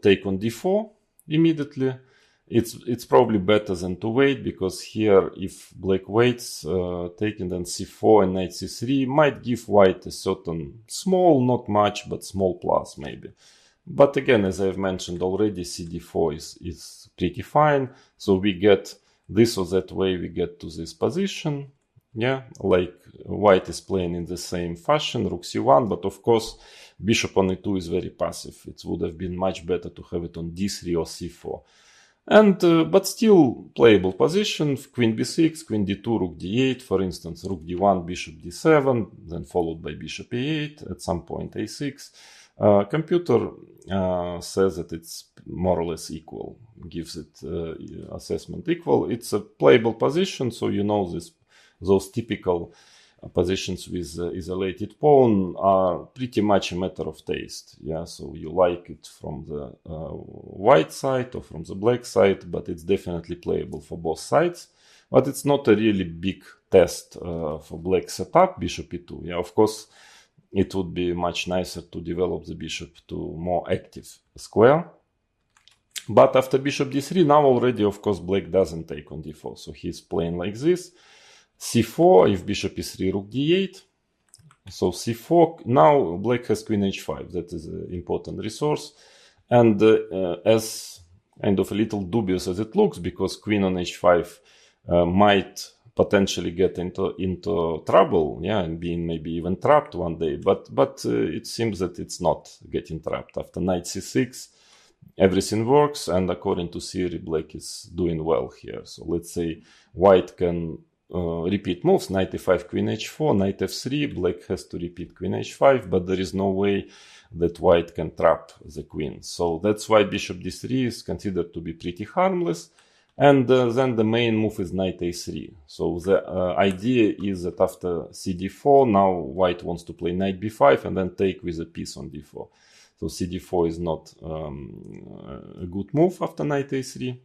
take on d4 immediately. It's probably better than to wait, because here, if black waits, taking then c4 and knight c3 might give white a certain small, not much, but small plus maybe. But again, as I've mentioned already, cd4 is pretty fine. So we get this or that way, we get to this position. Yeah, like white is playing in the same fashion, rook c1, but of course, bishop on e2 is very passive. It would have been much better to have it on d3 or c4. And but still playable position, queen b6, queen d2, rook d8, for instance, rook d1, bishop d7, then followed by bishop e8, at some point a6. Computer says that it's more or less equal, gives it assessment equal. It's a playable position, so you know those typical positions with isolated pawn are pretty much a matter of taste. Yeah, so you like it from the white side or from the black side, but it's definitely playable for both sides. But it's not a really big test for black setup, bishop e2. Yeah, of course, it would be much nicer to develop the bishop to more active square. But after bishop d3, now already, of course, black doesn't take on d4. So he's playing like this. c4, if bishop e3, rook d8. So c4, now black has queen h5. That is an important resource. And as kind of a little dubious as it looks, because queen on h5 might potentially get into trouble, yeah, and being maybe even trapped one day. But it seems that it's not getting trapped. After knight c6, everything works, and according to theory, black is doing well here. So let's say white can repeat moves, knight e5, queen h4, knight f3, black has to repeat queen h5, but there is no way that white can trap the queen. So that's why bishop d3 is considered to be pretty harmless. And then the main move is knight a3. So the idea is that after cd4, now white wants to play knight b5 and then take with a piece on d4. So cd4 is not a good move after knight a3.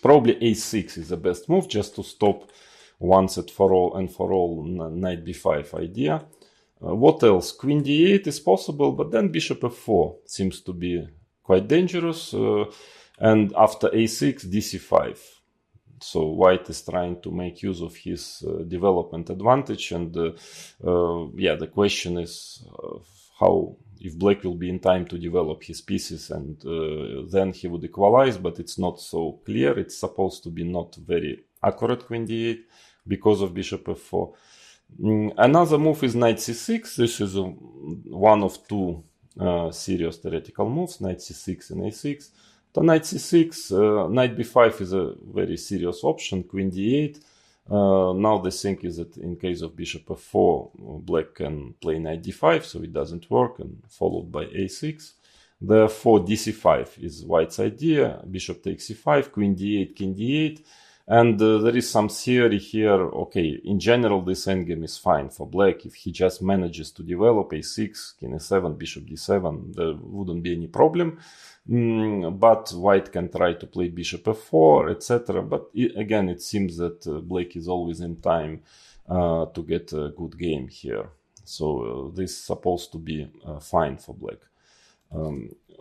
Probably a6 is the best move, just to stop once and for all knight b5 idea. What else? Queen d8 is possible, but then bishop f4 seems to be quite dangerous. And after a6, dc5. So white is trying to make use of his development advantage. And yeah, the question is how, if black will be in time to develop his pieces, and then he would equalize, but it's not so clear. It's supposed to be not very accurate queen d8 because of bishop f4. Another move is knight c6. This is one of two serious theoretical moves, knight c6 and a6. So knight c6, knight b5 is a very serious option, queen d8. Now the thing is that in case of bishop f4, black can play knight d5, so it doesn't work, and followed by a6. Therefore, dc5 is white's idea. Bishop takes c5, queen d8, king d8. And there is some theory here. Okay, in general, this endgame is fine for black. If he just manages to develop a6, king a7, bishop d7, there wouldn't be any problem. But white can try to play bishop f4, etc. But again, it seems that black is always in time to get a good game here. So this is supposed to be fine for black.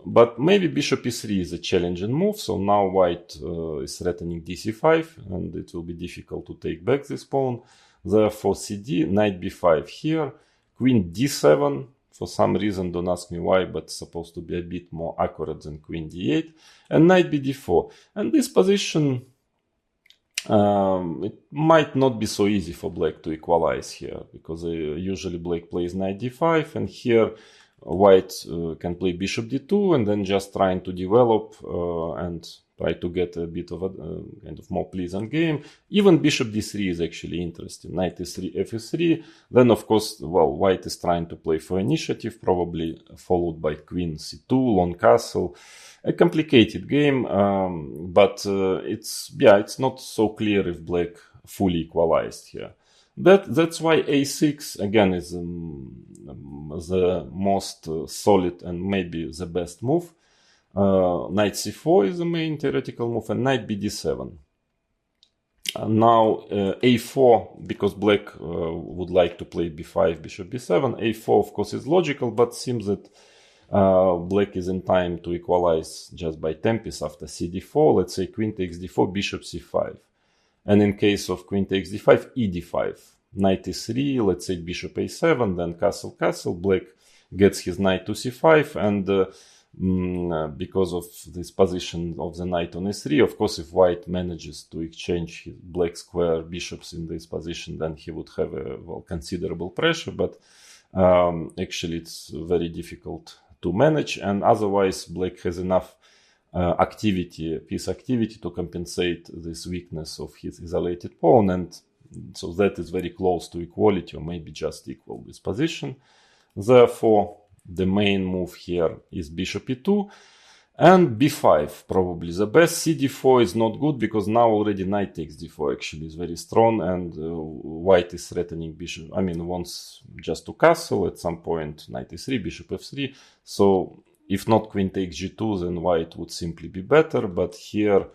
But maybe bishop e3 is a challenging move. So now white is threatening dc5, and it will be difficult to take back this pawn. Therefore cd, knight b5 here, queen d7. For some reason, don't ask me why, but it's supposed to be a bit more accurate than queen d8. And knight bd4. And this position, it might not be so easy for black to equalize here, because usually black plays knight d5, and here white can play bishop d2 and then just trying to develop and try to get a bit of a kind of more pleasant game. Even bishop d3 is actually interesting. Knight e3, f3. Then, of course, well, white is trying to play for initiative, probably followed by queen c2, long castle. A complicated game, but it's not so clear if black fully equalized here. That's why a6 again is the most solid and maybe the best move. Knight c4 is the main theoretical move, and knight bd7. Now a4, because black would like to play b5, bishop b7. A4 of course is logical, but seems that black is in time to equalize just by tempest after cd4. Let's say queen takes d4, bishop c5. And in case of queen takes d5, ed5. Knight e3, let's say bishop a7, then castle, castle. Black gets his knight to c5, and because of this position of the knight on e3, of course, if white manages to exchange his black square bishops in this position, then he would have a considerable pressure, but actually it's very difficult to manage, and otherwise black has enough piece activity to compensate this weakness of his isolated pawn, and so that is very close to equality, or maybe just equal this position. Therefore, the main move here is bishop e2 and b5, probably the best. cd4 is not good because now already knight takes d4 actually is very strong, and white is threatening bishop. I mean, wants just to castle at some point. Knight e3, bishop f3. So if not queen takes g2, then white would simply be better. But here,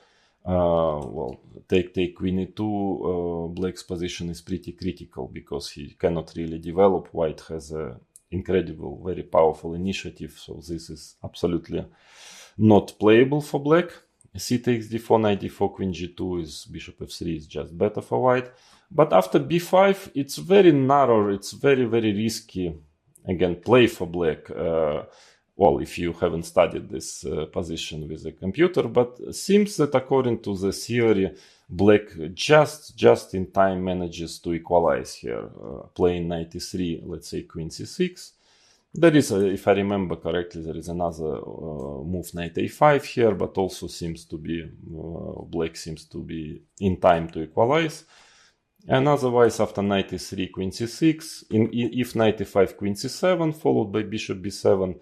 well, take queen e2. Black's position is pretty critical because he cannot really develop. White has a incredible, very powerful initiative. So this is absolutely not playable for black. C takes d4, knight d4, queen g2 is bishop f3 is just better for white. But after b5, it's very narrow. It's very, very risky. Again, play for black. Well, if you haven't studied this position with a computer, but seems that according to the theory, black just in time manages to equalize here, playing knight e3, let's say queen c6. There is, if I remember correctly, there is another move, knight a5 here, but also seems to be, black seems to be in time to equalize. And otherwise, after knight e3, queen c6, if knight e5, queen c7, followed by bishop b7,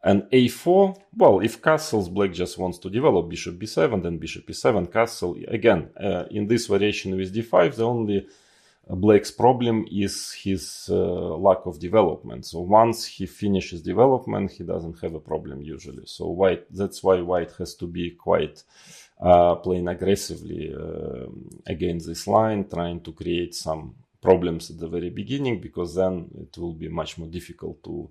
and a4, well, if castles, black just wants to develop bishop b7, then bishop e7, castle. Again, in this variation with d5, the only black's problem is his lack of development. So once he finishes development, he doesn't have a problem usually. So that's why white has to be quite playing aggressively against this line, trying to create some problems at the very beginning, because then it will be much more difficult to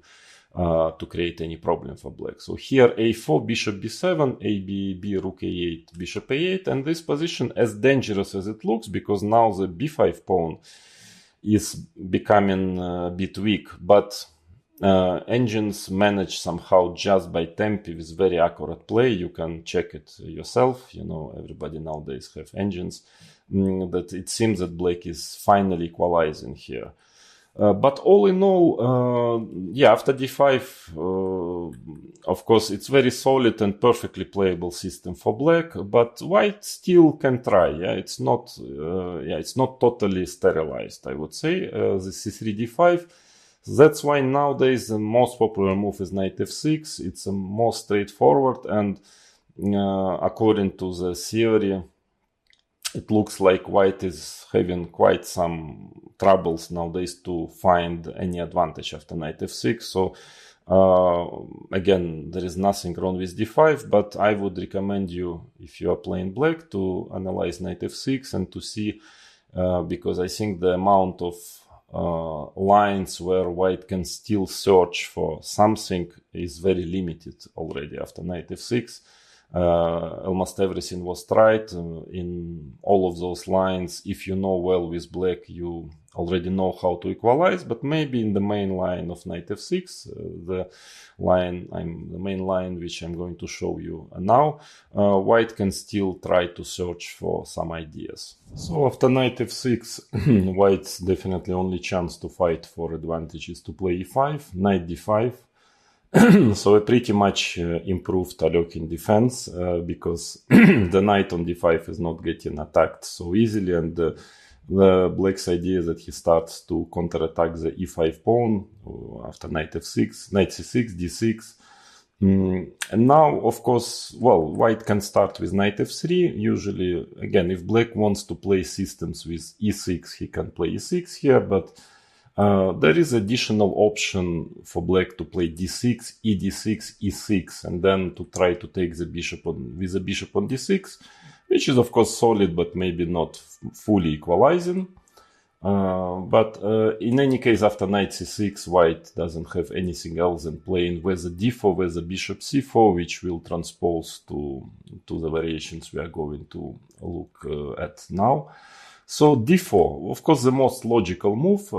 create any problem for black. So here a4, bishop b7, a rook a8, bishop a8, and this position, as dangerous as it looks, because now the b5 pawn is becoming a bit weak, but engines manage somehow just by tempi with very accurate play. You can check it yourself. You know, everybody nowadays have engines. That it seems that black is finally equalizing here. But all in all, after d5, of course, it's very solid and perfectly playable system for black, but white still can try. It's not totally sterilized, I would say. The c3, d5. That's why nowadays the most popular move is knight f6. It's a more straightforward, and according to the theory, it looks like white is having quite some troubles nowadays to find any advantage after knight f6. So again, there is nothing wrong with d5, but I would recommend you, if you are playing black, to analyze knight f6 and to see, because I think the amount of lines where white can still search for something is very limited already after knight f6. almost everything was tried in all of those lines. If you know well with black, you already know how to equalize, but maybe in the main line of knight f6, the main line which I'm going to show you now, white can still try to search for some ideas. So after knight f6, white's definitely only chance to fight for advantage is to play e5, knight d5. So a pretty much improved Alapin defense because the knight on d5 is not getting attacked so easily, and the black's idea is that he starts to counterattack the e5 pawn after knight f6, knight c6, d6. And now, of course, well, white can start with knight f3. Usually, again, if black wants to play systems with e6, he can play e6 here, but there is additional option for black to play d6, ed6, e6, and then to try to take the bishop with the bishop on d6, which is of course solid, but maybe not fully equalizing. But in any case, after knight c6, white doesn't have anything else than playing with the d4, with the bishop c4, which will transpose to the variations we are going to look at now. So d4, of course, the most logical move,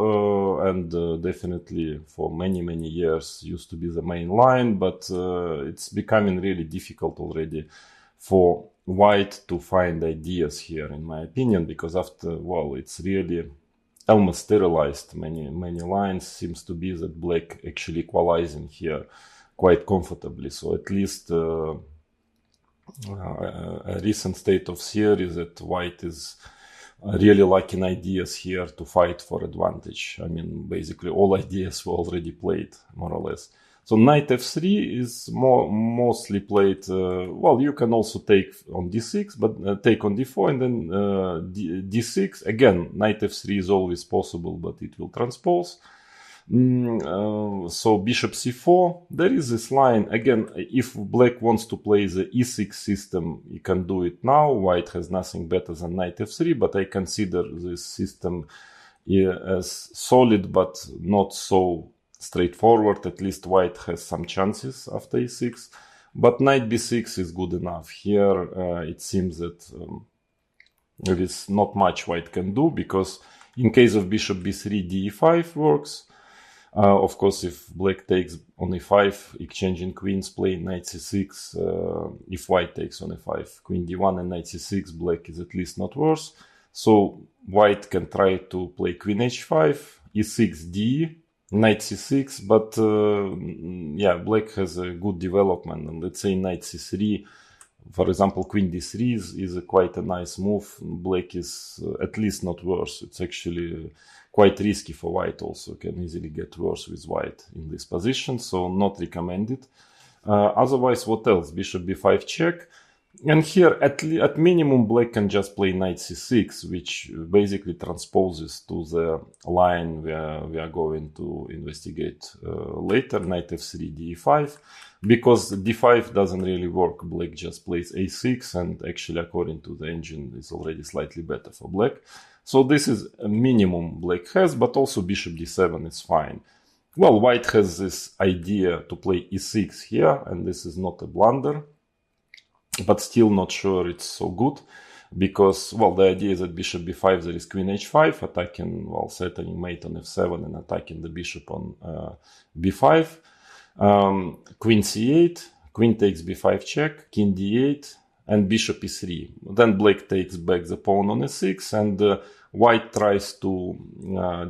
and definitely for many years used to be the main line, but it's becoming really difficult already for white to find ideas here, in my opinion, because after, well, it's really almost sterilized many lines. Seems to be that black actually equalizing here quite comfortably. So at least a recent state of theory is that white is really lacking ideas here to fight for advantage. I mean, basically all ideas were already played, more or less. So knight f3 is mostly played. Well, you can also take on d6, but take on d4 and then d6. Again, knight f3 is always possible, but it will transpose. So bishop c4. There is this line. Again, if black wants to play the e6 system, he can do it now. White has nothing better than knight f3, but I consider this system as solid, but not so straightforward. At least white has some chances after e6, but knight b6 is good enough. Here it seems that there is not much white can do, because in case of bishop b3, d5 works. Of course, if black takes on e5, exchanging queens, playing knight c6, if white takes on e5, queen d1 and knight c6, black is at least not worse. So white can try to play queen h5, e6, d, knight c6, but yeah, black has a good development, and let's say knight c3, for example, queen d3 is quite a nice move. Black is at least not worse. It's actually quite risky for white also, can easily get worse with white in this position, so not recommended. Otherwise, what else? Bishop b5 check. And here, at minimum, black can just play knight c6, which basically transposes to the line we are going to investigate later, knight f3, d5. Because d5 doesn't really work, black just plays a6, and actually, according to the engine, is already slightly better for black. So this is a minimum black has, but also bishop d7 is fine. Well, white has this idea to play e6 here, and this is not a blunder, but still not sure it's so good, because, well, the idea is that bishop b5, there is queen h5, attacking, well, threatening mate on f7 and attacking the bishop on b5. Queen c8, queen takes b5 check, king d8, and bishop e3. Then black takes back the pawn on e6, and white tries to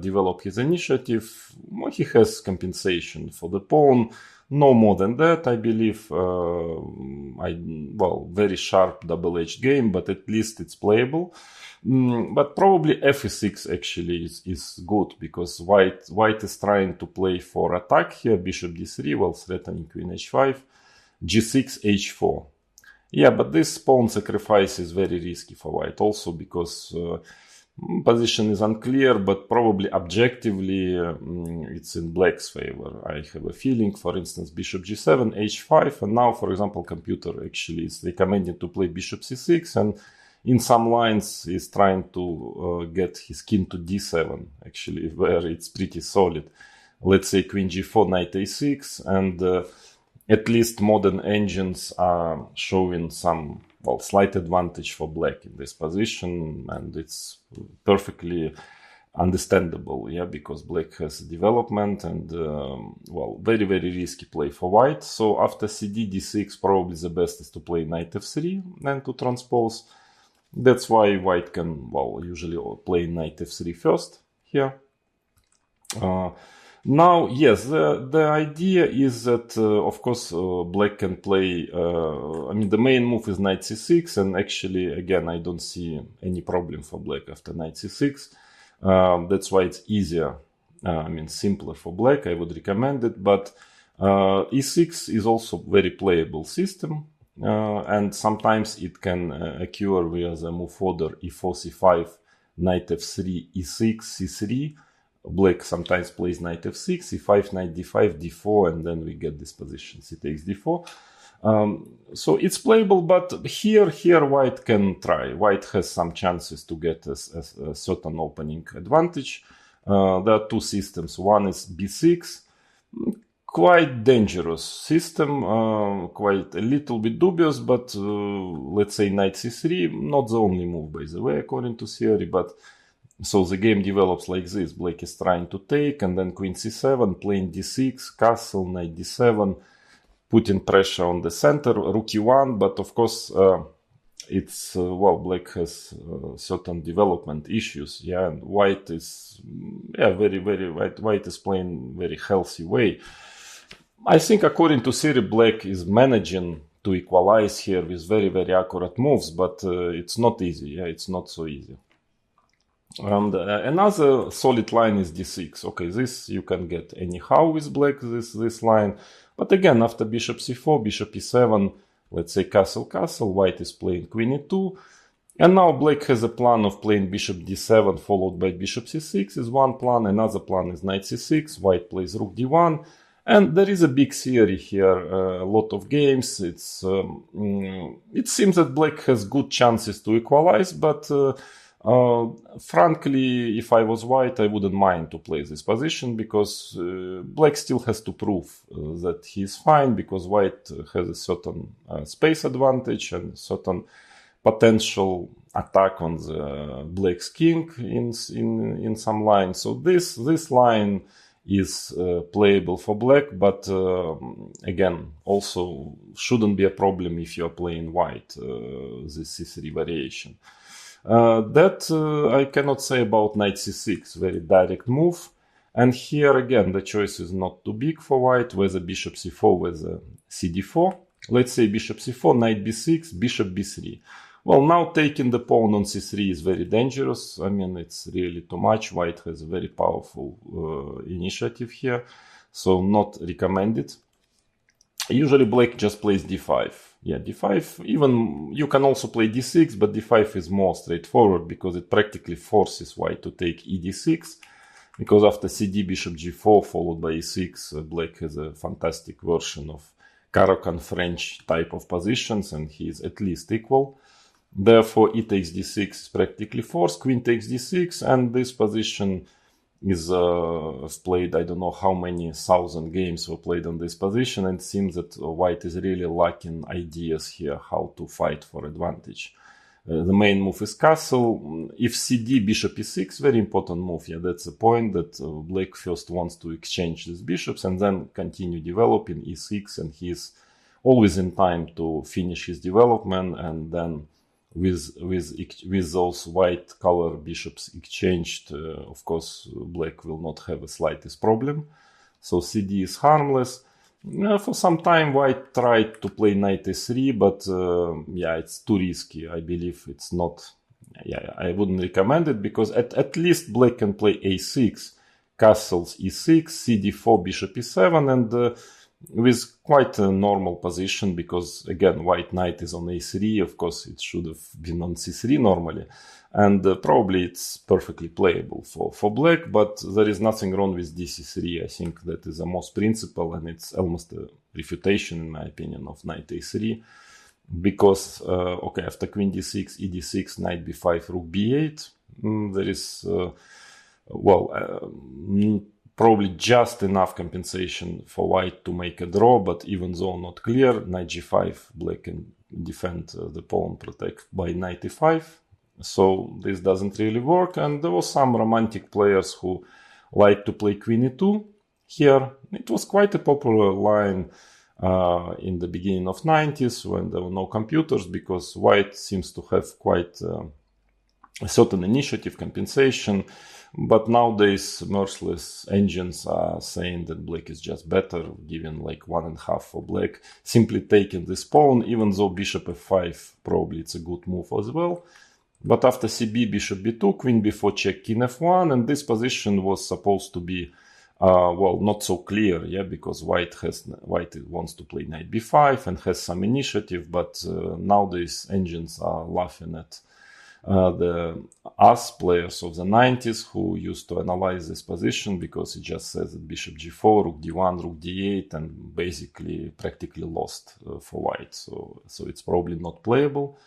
develop his initiative. Well, he has compensation for the pawn, no more than that, I believe. Well, very sharp double-edged game, but at least it's playable. But probably f6 actually is good, because white is trying to play for attack here, bishop d3, while threatening queen h5, g6, h4. Yeah, but this pawn sacrifice is very risky for white also, because position is unclear, but probably objectively it's in black's favor. I have a feeling. For instance, bishop g7, h5, and now, for example, computer actually is recommending to play bishop c6, and in some lines is trying to get his king to d7, actually, where it's pretty solid. Let's say queen g4, knight a6, and at least modern engines are showing some, well, slight advantage for black in this position, and it's perfectly understandable, yeah, because black has development and, well, very, very risky play for white. So after CD, D6, probably the best is to play knight F3 and to transpose. That's why white can, well, usually play knight F3 first here. Now, yes, the idea is that, of course, black can play, I mean, the main move is knight c6, and actually, again, I don't see any problem for black after knight c6. That's why it's easier, I mean, simpler for black, I would recommend it, but e6 is also very playable system, and sometimes it can occur with a move order e4, c5, knight f3, e6, c3. Black sometimes plays knight f6, e5, knight d5, d4, and then we get this position, c takes d4. So it's playable, but here white can try. White has some chances to get a certain opening advantage. There are two systems. One is b6, quite dangerous system, quite a little bit dubious, but let's say knight c3, not the only move, by the way, according to theory, but so the game develops like this. Black is trying to take, and then queen c7, playing d6, castle, knight d7, putting pressure on the center, rook e1, but of course it's, well, black has certain development issues, yeah, and white is, yeah, white is playing very healthy way. I think according to theory, black is managing to equalize here with very, very accurate moves, but it's not easy, yeah, it's not so easy. And another solid line is d6. Okay, this you can get anyhow with black, this line. But again, after bishop c4, bishop e7, let's say castle, castle, white is playing queen e2. And now black has a plan of playing bishop d7 followed by bishop c6 is one plan. Another plan is knight c6, white plays rook d1. And there is a big theory here, a lot of games. It seems that black has good chances to equalize, but frankly, if I was white, I wouldn't mind to play this position, because black still has to prove that he's fine, because white has a certain space advantage and certain potential attack on the black's king in some line. So this line is playable for black, but again, also shouldn't be a problem if you're playing white, this c3 variation. That I cannot say about knight c6, very direct move. And here again, the choice is not too big for white, whether bishop c4, whether cd4. Let's say bishop c4, knight b6, bishop b3. Well, now taking the pawn on c3 is very dangerous. I mean, it's really too much. White has a very powerful initiative here, so not recommended. Usually black just plays d5. Yeah, d5, even you can also play d6, but d5 is more straightforward because it practically forces white to take ed6, because after cd, bishop g4 followed by e6, black has a fantastic version of Caro-Kann French type of positions, and he is at least equal. Therefore, e takes d6 is practically forced, queen takes d6, and this position is played, I don't know how many thousand games were played on this position, and it seems that white is really lacking ideas here how to fight for advantage. The main move is castle. If cd, bishop e6, very important move. Yeah, that's the point, that black first wants to exchange these bishops and then continue developing e6, and he's always in time to finish his development, and then with those white color bishops exchanged, of course, black will not have the slightest problem. So cd is harmless. For some time, white tried to play knight a3, but yeah, it's too risky. I believe it's not. Yeah, I wouldn't recommend it, because at least black can play a6, castles e6, cd4, bishop e7, and with quite a normal position, because again, white knight is on a3. Of course, it should have been on c3 normally, and probably it's perfectly playable for black, but there is nothing wrong with dc3. I think that is the most principle, and it's almost a refutation, in my opinion, of knight a3, because okay, after queen d6, ed6, knight b5, rook b8, there is probably just enough compensation for white to make a draw, but even though not clear, knight g5, black can defend the pawn, protect by knight e5. So this doesn't really work, and there was some romantic players who like to play queen e2 here. It was quite a popular line in the beginning of 90s when there were no computers, because white seems to have quite a certain initiative, compensation, but nowadays merciless engines are saying that black is just better, giving like 1.5 for black, simply taking this pawn, even though bishop f5 probably it's a good move as well. But after cb, bishop b2, queen b4 check, king f1, and this position was supposed to be well, not so clear, yeah, because white wants to play knight b5 and has some initiative, but nowadays engines are laughing at us players of the 90s who used to analyze this position, because it just says that bishop g4, rook d1, rook d8, and basically practically lost for white. So it's probably not playable.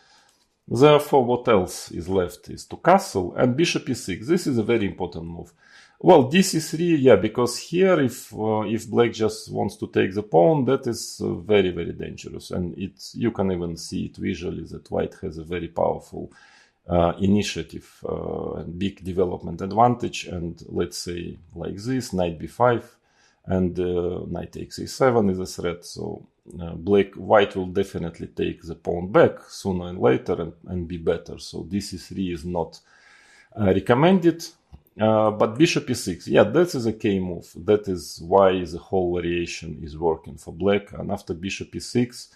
Therefore, what else is left is to castle and bishop e6. This is a very important move. Well, dc3, yeah, because here if black just wants to take the pawn, that is very, very dangerous. And you can even see it visually that white has a very powerful initiative and big development advantage. And let's say like this, knight b5 and knight takes a7 is a threat. So white will definitely take the pawn back sooner and later and be better. So dc3 is not recommended. But bishop e6, yeah, that is a key move. That is why the whole variation is working for black. And after bishop e6,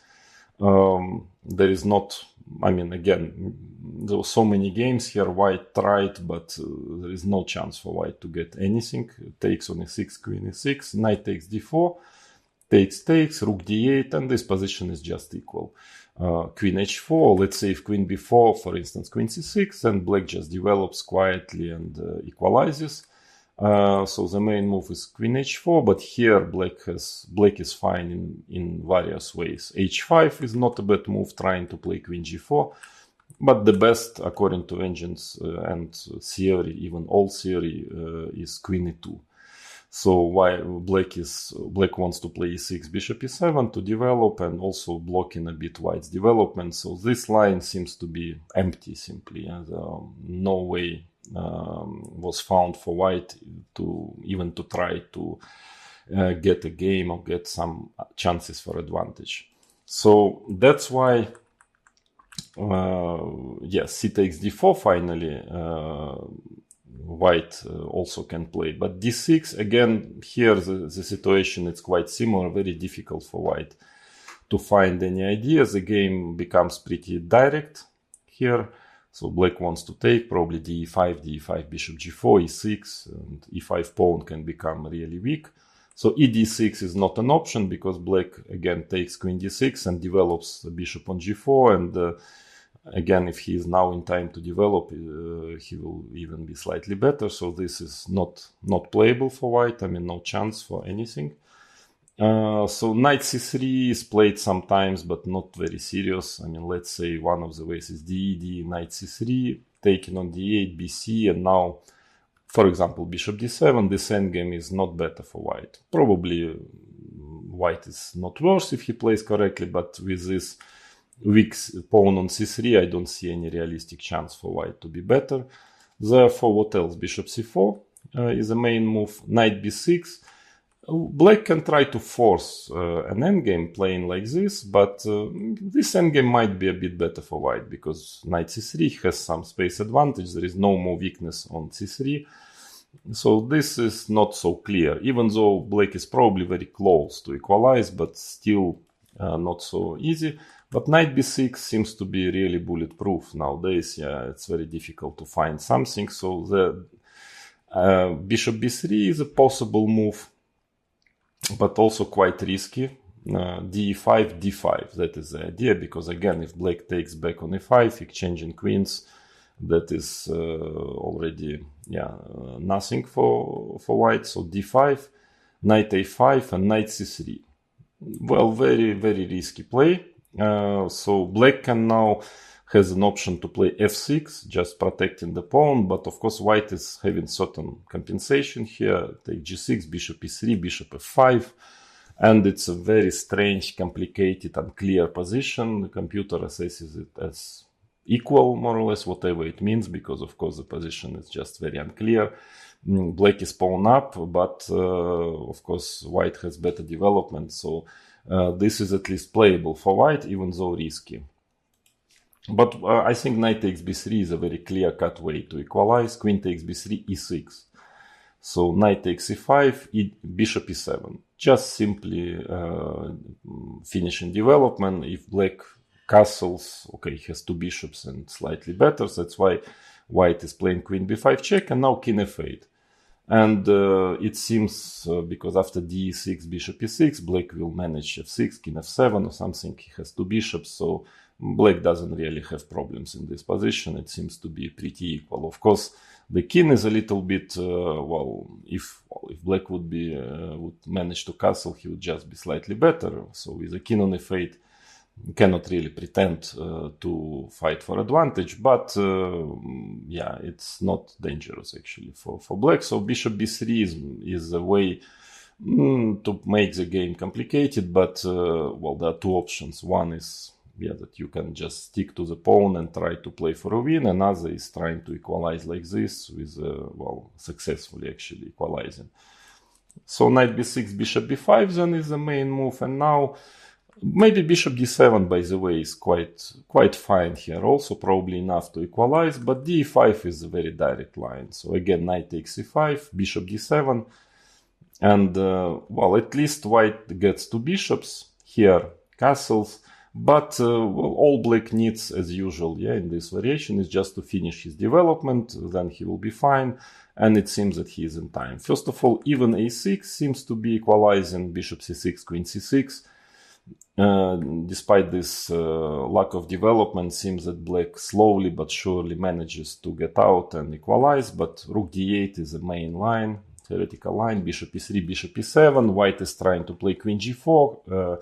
there is not, I mean, again, there were so many games here. White tried, but there is no chance for white to get anything. Takes on e6, queen e6, knight takes d4, takes, rook d8, and this position is just equal. Queen h4, let's say if queen b4, for instance, queen c6, and black just develops quietly and equalizes. So the main move is queen h4, but here black is fine in various ways. h5 is not a bad move, trying to play queen g4, but the best, according to engines and theory, even old theory, is queen e2. So why black wants to play e6, bishop e7 to develop, and also blocking a bit white's development. So this line seems to be empty simply, and no way was found for white to even to try to get a game or get some chances for advantage. So that's why yes, c takes d4 finally. White also can play, but d6 again, here the situation is quite similar, very difficult for white to find any idea. The game becomes pretty direct here. So black wants to take probably d5, bishop g4, e6, and e5 pawn can become really weak. So ed6 is not an option, because black again takes queen d6 and develops the bishop on g4, and again, if he is now in time to develop, he will even be slightly better. So this is not playable for white. I mean, no chance for anything. So knight c3 is played sometimes, but not very serious. I mean, let's say one of the ways is d, knight c3, taking on d8, bc, and now, for example, bishop d7. This endgame is not better for white. Probably white is not worse if he plays correctly, but with this weak pawn on c3, I don't see any realistic chance for white to be better. Therefore, what else? Bishop c4 is the main move. Knight b6. Black can try to force an endgame playing like this, but this endgame might be a bit better for white, because knight c3 has some space advantage. There is no more weakness on c3. So this is not so clear, even though black is probably very close to equalize, but still not so easy. But knight b6 seems to be really bulletproof nowadays. Yeah, it's very difficult to find something. So the bishop b3 is a possible move, but also quite risky. d5, d5, that is the idea, because again, if black takes back on e5, exchanging queens, that is already nothing for white. So d5, knight a5, and knight c3. Well, very, very risky play. So black can now has an option to play f6, just protecting the pawn, but of course white is having certain compensation here. Take g6, bishop e3, bishop f5, and it's a very strange, complicated, unclear position. The computer assesses it as equal, more or less, whatever it means, because of course the position is just very unclear. Black is pawn up, but of course white has better development, so this is at least playable for white, even though risky. But I think knight takes b3 is a very clear-cut way to equalize. Queen takes b3, e6. So knight takes e5, bishop e7. Just simply finishing development. If black castles, okay, he has two bishops and slightly better. So that's why white is playing queen b5 check, and now king f8. And it seems, because after d6, bishop e6, black will manage f6, king f7 or something. He has two bishops, so black doesn't really have problems in this position. It seems to be pretty equal. Of course, the king is a little bit, if black would manage to castle, he would just be slightly better. So with the king on f8, cannot really pretend to fight for advantage, but yeah, it's not dangerous actually for black. So bishop b3 is a way to make the game complicated, but well, there are two options. One is that you can just stick to the pawn and try to play for a win. Another is trying to equalize like this with successfully actually equalizing. So knight b6, bishop b5 then is the main move, and now maybe bishop d7, by the way, is quite fine here, also probably enough to equalize, but d5 is a very direct line. So again, knight takes e5, bishop d7, and well, at least white gets two bishops here, castles, but all black needs, as usual, in this variation, is just to finish his development, then he will be fine, and it seems that he is in time. First of all, even a6 seems to be equalizing, bishop c6, queen c6. Despite this lack of development, seems that black slowly but surely manages to get out and equalize, but rook d8 is the main line, theoretical line, bishop e3, bishop e7, white is trying to play queen g4,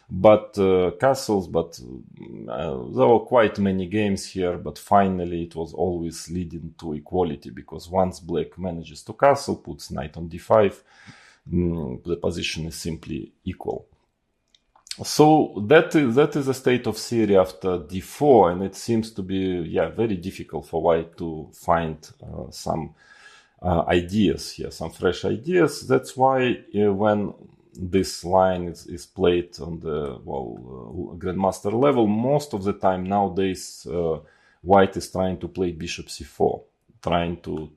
but castles, but there were quite many games here, but finally it was always leading to equality, because once black manages to castle, puts knight on d5, the position is simply equal. So that is the state of theory after d4, and it seems to be very difficult for white to find some ideas here, some fresh ideas. That's why when this line is played on the grandmaster level, most of the time nowadays white is trying to play bishop c4, trying to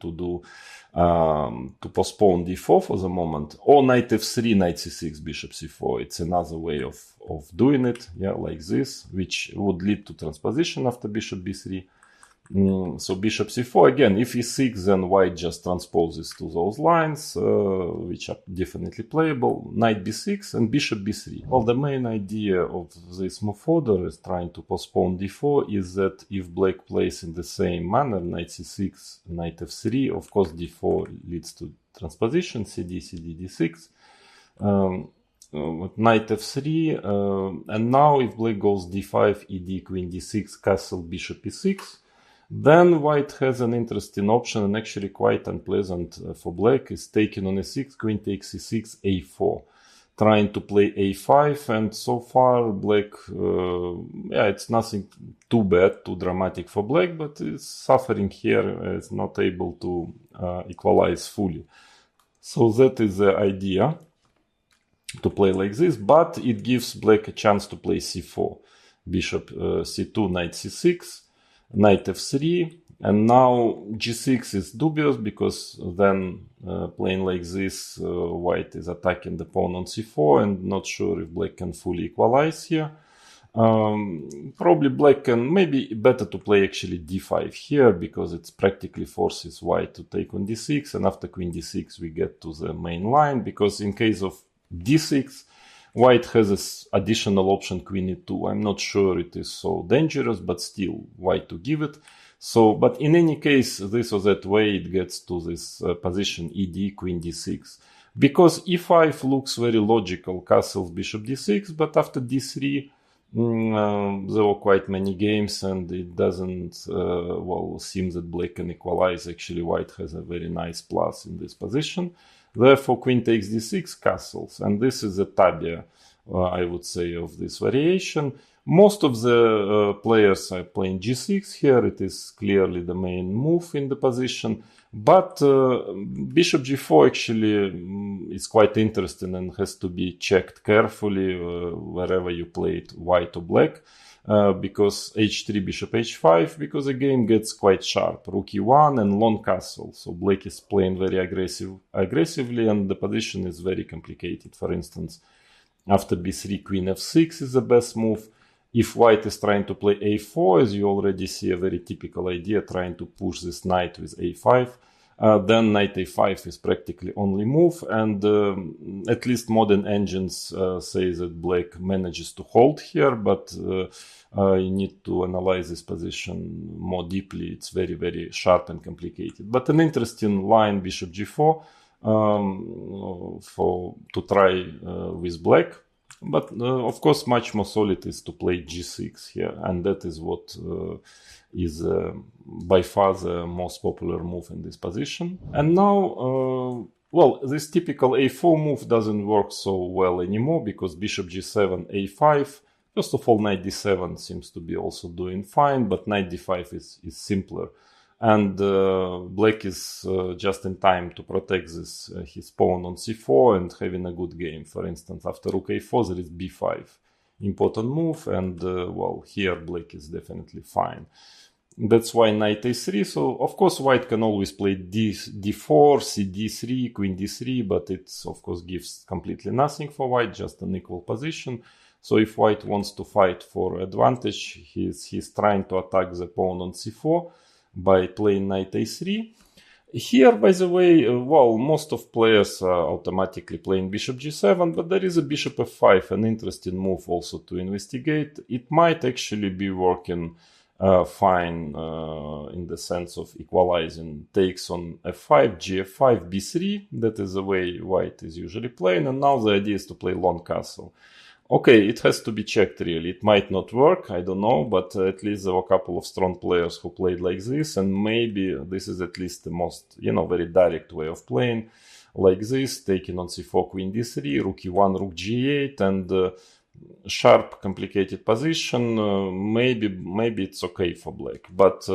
postpone d4 for the moment, or knight f3, knight c6, bishop c4. It's another way of doing it, like this, which would lead to transposition after bishop b3. So bishop c4, again, if e6, then white just transposes to those lines, which are definitely playable. Knight b6 and bishop b3. Well, the main idea of this move order is trying to postpone d4 is that if black plays in the same manner, knight c6, knight f3, of course d4 leads to transposition, cd, d6, knight f3, and now if black goes d5, ed, queen d6, castle, bishop e6, then white has an interesting option, and actually quite unpleasant for black, is taking on e6, queen takes e6, a4, trying to play a5, and so far black, it's nothing too bad, too dramatic for black, but it's suffering here, it's not able to equalize fully. So that is the idea, to play like this, but it gives black a chance to play c4, bishop c2, knight c6, knight f3, and now g6 is dubious, because then playing like this, white is attacking the pawn on c4, and not sure if black can fully equalize here. Probably black can, maybe better to play actually d5 here, because it practically forces white to take on d6, and after queen d6 we get to the main line, because in case of d6, white has this additional option, queen e2. I'm not sure it is so dangerous, but still, white to give it. So, but in any case, this or that way, it gets to this position, ed, queen d6. Because e5 looks very logical, castles, bishop d6, but after d3, There were quite many games, and it doesn't seem that black can equalize. Actually, white has a very nice plus in this position. Therefore, queen takes d6 castles, and this is a tabia, I would say, of this variation. Most of the players are playing g6 here. It is clearly the main move in the position. But bishop g4 actually is quite interesting and has to be checked carefully wherever you play it, white or black, because h3, bishop h5, because the game gets quite sharp. Rook e1 and long castle. So black is playing very aggressively, and the position is very complicated. For instance, after b3, queen f6 is the best move. If white is trying to play a4, as you already see, a very typical idea, trying to push this knight with a5, then knight a5 is practically only move, and at least modern engines say that black manages to hold here, but you need to analyze this position more deeply. It's very, very sharp and complicated. But an interesting line, bishop g4, to try with black. But of course, much more solid is to play g6 here, and that is what is by far the most popular move in this position. And now, this typical a4 move doesn't work so well anymore, because bishop g7, a5. First of all, knight d7 seems to be also doing fine, but knight d5 is simpler. And black is just in time to protect his pawn on c4 and having a good game. For instance, after rook a4, there is b5. Important move, and here black is definitely fine. That's why knight a3. So, of course, white can always play d4, cd3, queen d3, but it, of course, gives completely nothing for white, just an equal position. So if white wants to fight for advantage, he's trying to attack the pawn on c4 by playing knight a3. Here, by the way, most of players are automatically playing bishop g7, but there is a bishop f5, an interesting move also to investigate. It might actually be working fine in the sense of equalizing takes on f5, gf5, b3. That is the way white is usually playing, and now the idea is to play long castle. Okay, it has to be checked really. It might not work, I don't know, but at least there were a couple of strong players who played like this, and maybe this is at least the most, very direct way of playing like this, taking on c4, queen d3, rook e1, rook g8, and sharp, complicated position. Maybe it's okay for black, but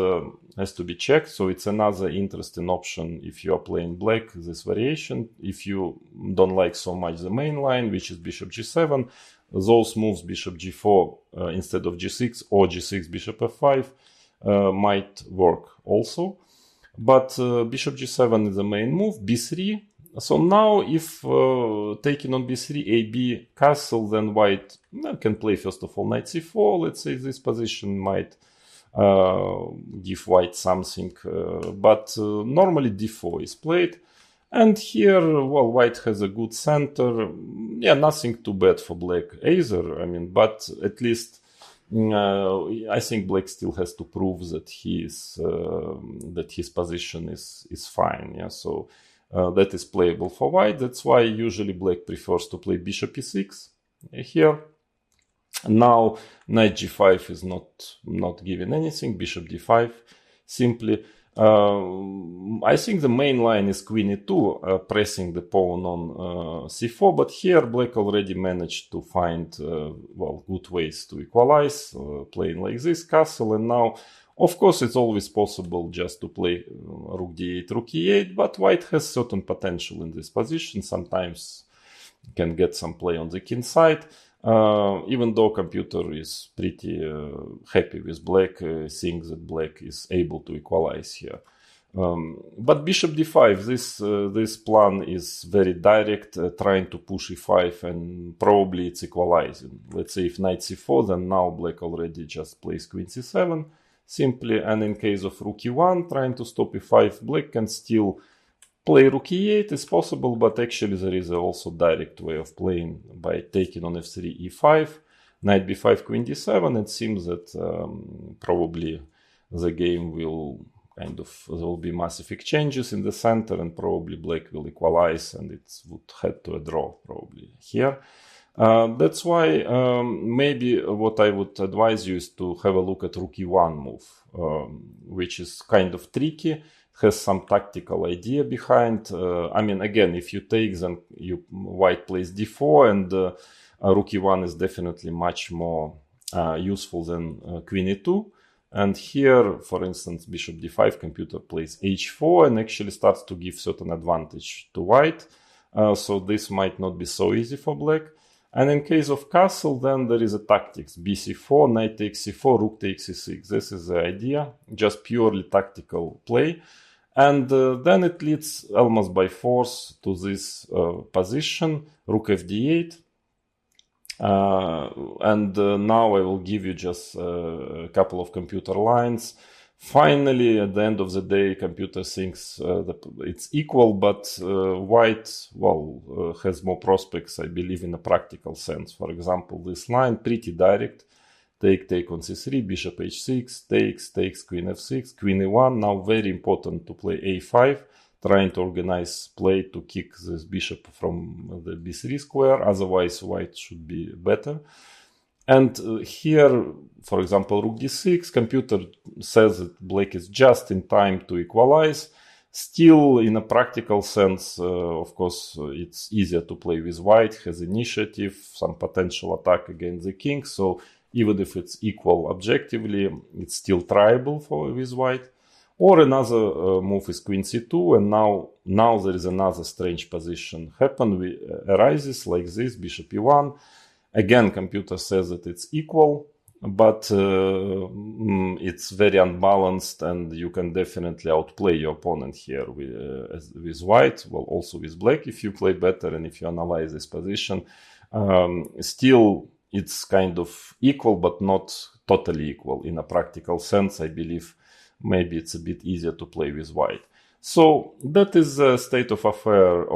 has to be checked. So it's another interesting option if you are playing black, this variation. If you don't like so much the main line, which is bishop g7, those moves, bishop g4 instead of g6, or g6, bishop f5, might work also. But bishop g7 is the main move, b3. So now if taking on b3, ab castle, then white can play first of all knight c4. Let's say this position might give white something, but normally d4 is played. And here, white has a good center. Yeah, nothing too bad for black either. But at least I think black still has to prove that his position is fine. Yeah, so that is playable for white. That's why usually black prefers to play bishop e6 here. Now knight g5 is not giving anything. Bishop d5 simply. I think the main line is queen e2, pressing the pawn on c4, but here black already managed to find good ways to equalize, playing like this castle. And now, of course, it's always possible just to play rook d8, rook e8, but white has certain potential in this position. Sometimes can get some play on the king side. Even though computer is pretty happy with black, seeing that black is able to equalize here. But bishop d5, this plan is very direct, trying to push e5, and probably it's equalizing. Let's say if knight c4, then now black already just plays queen c7 simply, and in case of rook e1, trying to stop e5, black can still play rook e8 is possible, but actually there is also direct way of playing by taking on f3, e5, knight b5, queen d7. It seems that probably the game will there will be massive exchanges in the center, and probably black will equalize, and it would head to a draw probably here. That's why maybe what I would advise you is to have a look at rook e1 move, which is kind of tricky, has some tactical idea behind. I mean, again, if you take, then white plays d4, and rook e1 is definitely much more useful than queen e2. And here, for instance, bishop d5, computer plays h4 and actually starts to give certain advantage to white. So this might not be so easy for black. And in case of castle, then there is a tactics. bc4, knight takes c4, rook takes c6. This is the idea, just purely tactical play. And then it leads almost by force to this position, rook fd8. And now I will give you just a couple of computer lines. Finally, at the end of the day, computer thinks that it's equal, but white, has more prospects, I believe, in a practical sense. For example, this line, pretty direct. Take on c3, bishop h6, takes, queen f6, queen e1. Now very important to play a5, trying to organize play to kick this bishop from the b3 square. Otherwise, white should be better. And here, for example, rook d6, computer says that black is just in time to equalize. Still, in a practical sense, of course, it's easier to play with white, has initiative, some potential attack against the king. So even if it's equal objectively, it's still triable with white. Or another move is queen c2, and now there is another strange position arises like this, bishop e1. Again, computer says that it's equal, but it's very unbalanced, and you can definitely outplay your opponent here with white, also with black if you play better and if you analyze this position. Still, it's kind of equal, but not totally equal. In a practical sense, I believe maybe it's a bit easier to play with white. So that is the state of affair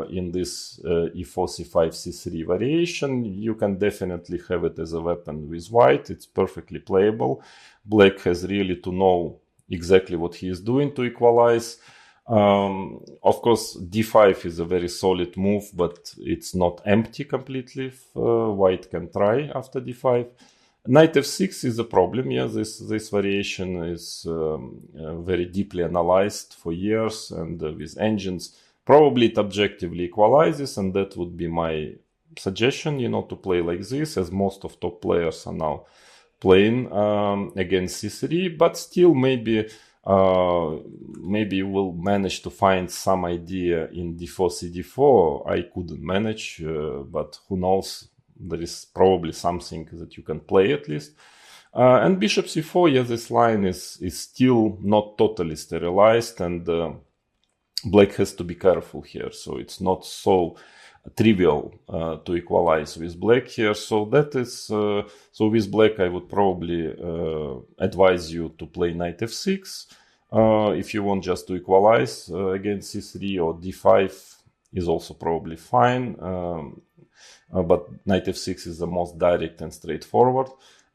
in this e4, c5, c3 variation. You can definitely have it as a weapon with white. It's perfectly playable. Black has really to know exactly what he is doing to equalize. Of course, d5 is a very solid move, but it's not empty completely. White can try after d5. Knight f6 is a problem. Yeah, this variation is very deeply analyzed for years and with engines. Probably it objectively equalizes, and that would be my suggestion, to play like this, as most of top players are now playing against c3. But still, maybe you will manage to find some idea in d4, cd4. I couldn't manage, but who knows? There is probably something that you can play at least. And bishop c4, yes, this line is still not totally sterilized, and black has to be careful here. So it's not so trivial to equalize with black here. So that is, so with black, I would probably advise you to play knight f6. If you want just to equalize against c3, or d5 is also probably fine. But knight f6 is the most direct and straightforward.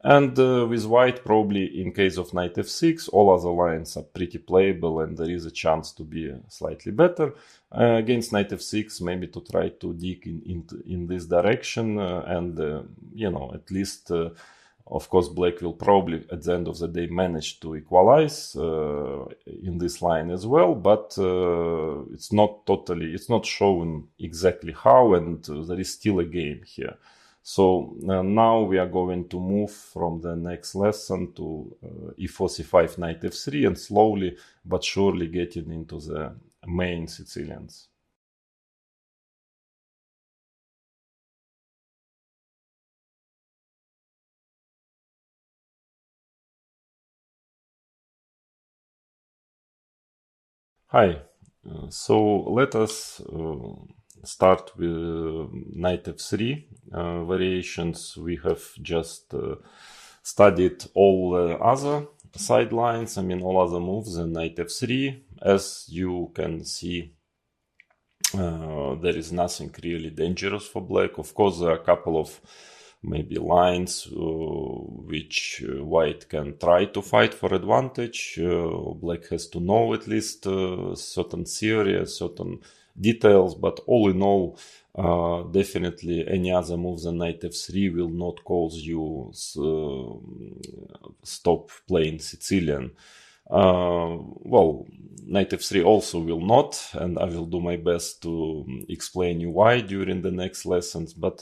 And with white, probably in case of knight f6, all other lines are pretty playable, and there is a chance to be slightly better. Against knight f6, maybe to try to dig in this direction, and at least, of course, black will probably at the end of the day manage to equalize in this line as well, but it's not shown exactly how, and there is still a game here. So now we are going to move from the next lesson to e4, c5, knight f3, and slowly but surely getting into the main Sicilians. Hi, so let us start with knight f3 variations. We have just studied all other sidelines, all other moves in knight f3. As you can see, there is nothing really dangerous for black. Of course, there are a couple of maybe lines which white can try to fight for advantage. Black has to know at least certain theory, certain details, but all in all, definitely any other move than knight f3 will not cause you stop playing Sicilian. Well, knight f3 also will not, and I will do my best to explain you why during the next lessons, but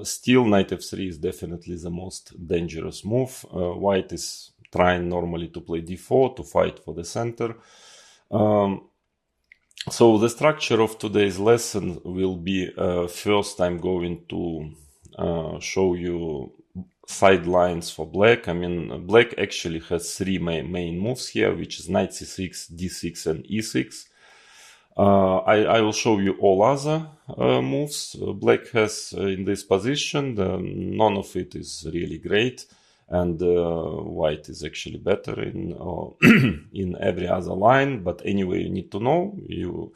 still knight f3 is definitely the most dangerous move. White is trying normally to play d4 to fight for the center. So the structure of today's lesson will be, first I'm going to show you sidelines for black. I mean, black actually has three main moves here, which is knight c6, d6 and e6. I will show you all other moves black has in this position. None of it is really great, and white is actually better in in every other line. But anyway, you need to know, you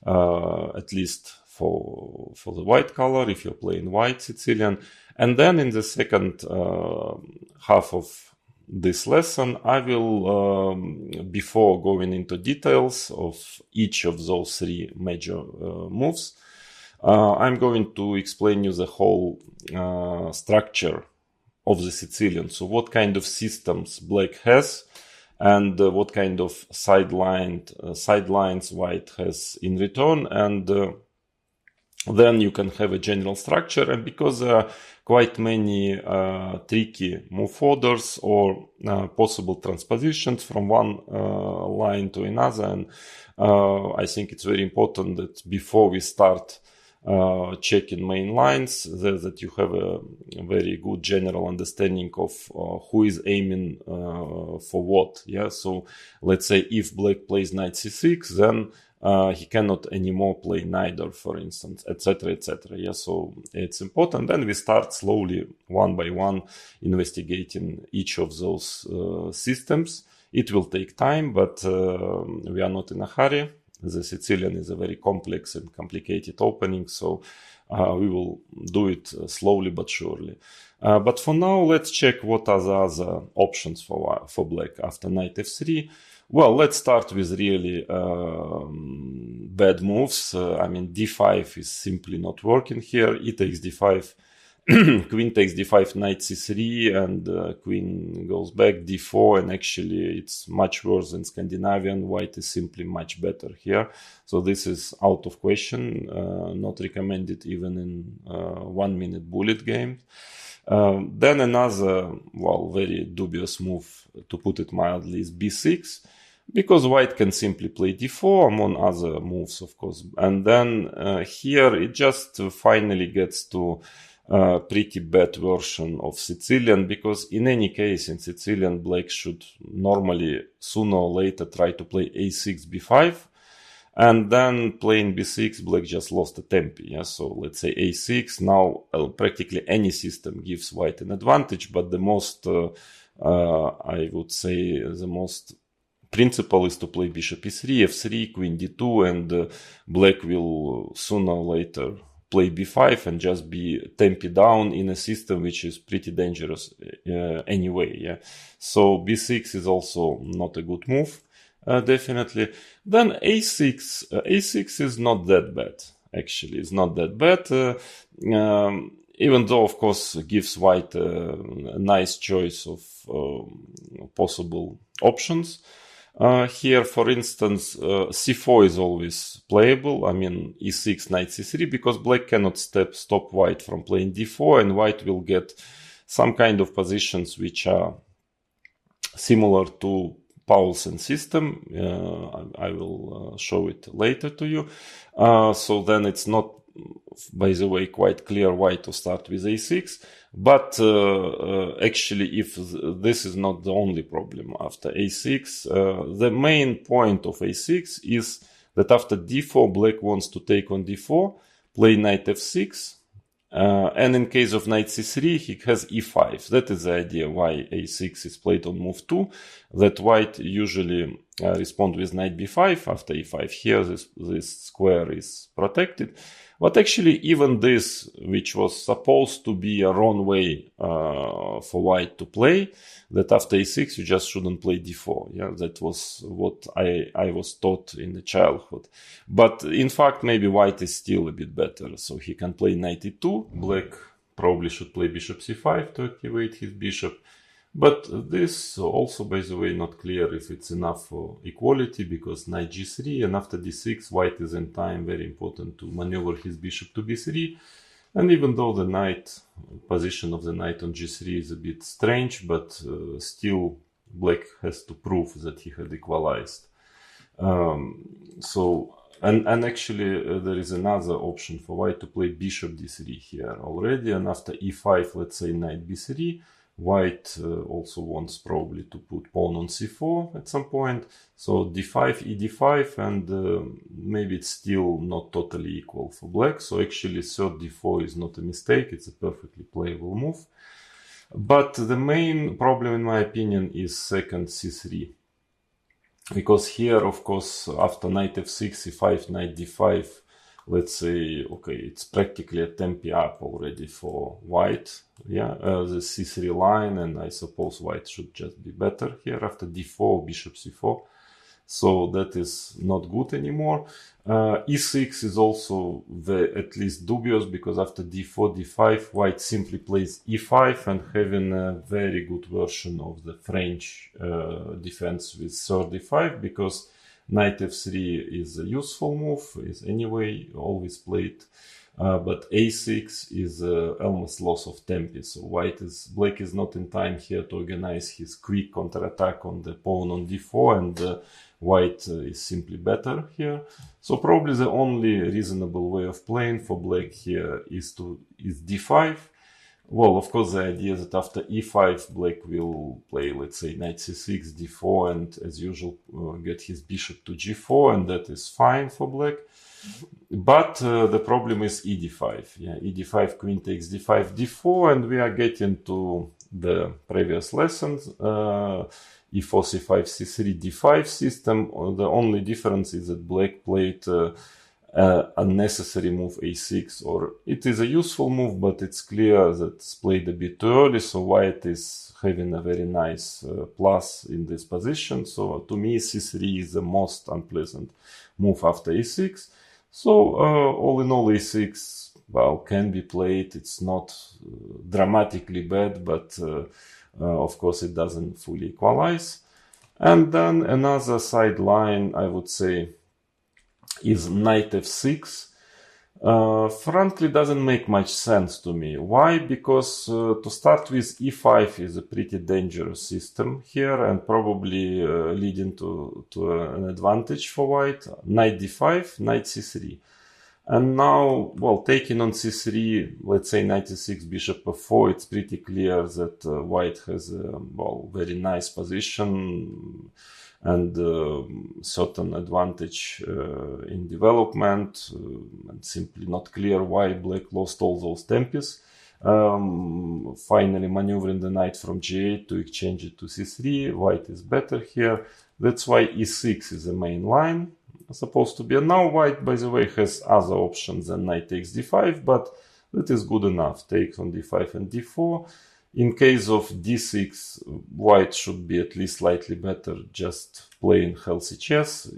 at least for the white color, if you're playing white Sicilian. And then in the second half of this lesson, I will, before going into details of each of those three major moves, I'm going to explain you the whole structure of the Sicilian. So what kind of systems black has, and what kind of sidelines white has in return, and then you can have a general structure. And because there are quite many tricky move orders or possible transpositions from one line to another, and I think it's very important that before we start checking main lines, that you have a very good general understanding of who is aiming for what. Yeah, so let's say if black plays knight c6, then he cannot anymore play neither, for instance, etc., etc. Yeah, so it's important. Then we start slowly, one by one, investigating each of those systems. It will take time, but we are not in a hurry. The Sicilian is a very complex and complicated opening, so we will do it slowly but surely. But for now, let's check what are the other options for black after knight f3. Well, let's start with really bad moves. I mean, d5 is simply not working here. E takes d5, queen takes d5, knight c3, and queen goes back, d4, and actually it's much worse than Scandinavian. White is simply much better here. So this is out of question, not recommended even in 1 minute bullet game. Then another, well, very dubious move, to put it mildly, is b6. Because white can simply play d4 among other moves, of course. And then here it just finally gets to a pretty bad version of Sicilian, because in any case in Sicilian, black should normally sooner or later try to play a6, b5. And then playing b6, black just lost a tempi. Yeah? So let's say a6. Now practically any system gives white an advantage, but the most, I would say, the most principle is to play bishop e3, f3, queen d2, and black will sooner or later play b5 and just be tempi down in a system which is pretty dangerous anyway. Yeah, so b6 is also not a good move, definitely. Then a6, a6 is not that bad. Actually, it's not that bad. Even though, of course, gives white a nice choice of possible options. Here, for instance, c4 is always playable. I mean, e6, knight c3, because black cannot stop white from playing d4, and white will get some kind of positions which are similar to Paulsen system. I will show it later to you. So then it's not, by the way, quite clear why to start with a6. But actually, if this is not the only problem after a6, the main point of a6 is that after d4, black wants to take on d4, play knight f6, and in case of knight c3, he has e5. That is the idea why a6 is played on move 2, that white usually respond with knight b5 after e5. Here this square is protected. But actually even this, which was supposed to be a wrong way for white to play, that after e6 you just shouldn't play d4. Yeah, that was what I was taught in the childhood. But in fact maybe white is still a bit better. So he can play knight e2. Black probably should play bishop c5 to activate his bishop. But this also, by the way, not clear if it's enough for equality, because knight g3 and after d6 white is in time very important to maneuver his bishop to b3. And even though the knight position of the knight on g3 is a bit strange, but still black has to prove that he had equalized. And actually there is another option for white to play bishop d3 here already, and after e5, let's say knight b3, white also wants probably to put pawn on c4 at some point. So d5, e d5, and maybe it's still not totally equal for black. So actually third d4 is not a mistake, it's a perfectly playable move. But the main problem in my opinion is second c3. Because here, of course, after knight f6, e5, knight d5, let's say, okay, it's practically a tempi up already for white. Yeah, the c3 line, and I suppose white should just be better here after d4, bishop c4. So that is not good anymore. e6 is also at least dubious, because after d4, d5, white simply plays e5 and having a very good version of the French defense with third e5, because knight f3 is a useful move, is anyway always played. But a6 is almost loss of tempi, so black is not in time here to organize his quick counterattack on the pawn on d4, and white is simply better here. So probably the only reasonable way of playing for black here is d5. Well, of course, the idea is that after e5, black will play, let's say, knight c6, d4, and as usual get his bishop to g4, and that is fine for black. But the problem is e d5. Yeah, e d5, queen takes d5, d4, and we are getting to the previous lessons. e4, c5, c3, d5 system. The only difference is that black played a unnecessary move a6, or it is a useful move, but it's clear that it's played a bit too early, so white is having a very nice plus in this position. So to me, c3 is the most unpleasant move after e6. So all in all, e6, well, can be played. It's not dramatically bad, but of course it doesn't fully equalize. And then another sideline, I would say, is knight f6. Frankly, doesn't make much sense to me. Why? Because to start with, e5 is a pretty dangerous system here, and probably leading to an advantage for white. Knight d5, knight c3. And now, well, taking on c3, let's say knight e6, bishop f4, it's pretty clear that white has a, well, very nice position and certain advantage in development, and simply not clear why black lost all those tempis. Finally maneuvering the knight from g8 to exchange it to c3, white is better here. That's why e6 is the main line supposed to be. And now white, by the way, has other options than knight takes d5, but that is good enough. Takes on d5 and d4. In case of d6, white should be at least slightly better, just playing healthy chess,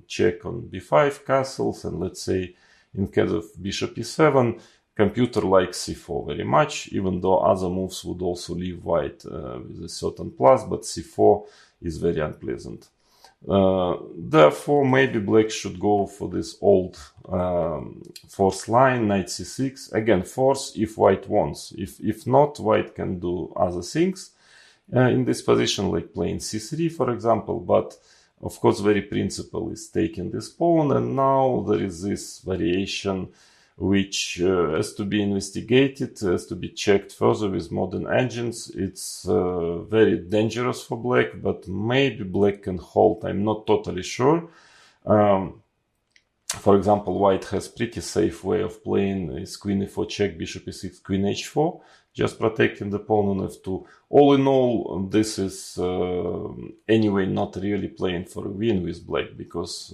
check on b5 castles, and let's say in case of bishop e7, computer likes c4 very much, even though other moves would also leave white with a certain plus, but c4 is very unpleasant. Therefore, maybe black should go for this old force line, knight c6. Again, force if white wants. If not, white can do other things in this position, like playing c3, for example. But of course, very principle is taking this pawn, and now there is this variation which has to be investigated, has to be checked further with modern engines. It's very dangerous for black, but maybe black can hold. I'm not totally sure. For example, white has pretty safe way of playing is queen e4 check, bishop e6, queen h4 just protecting the pawn on f2. All in all, this is anyway not really playing for a win with black, because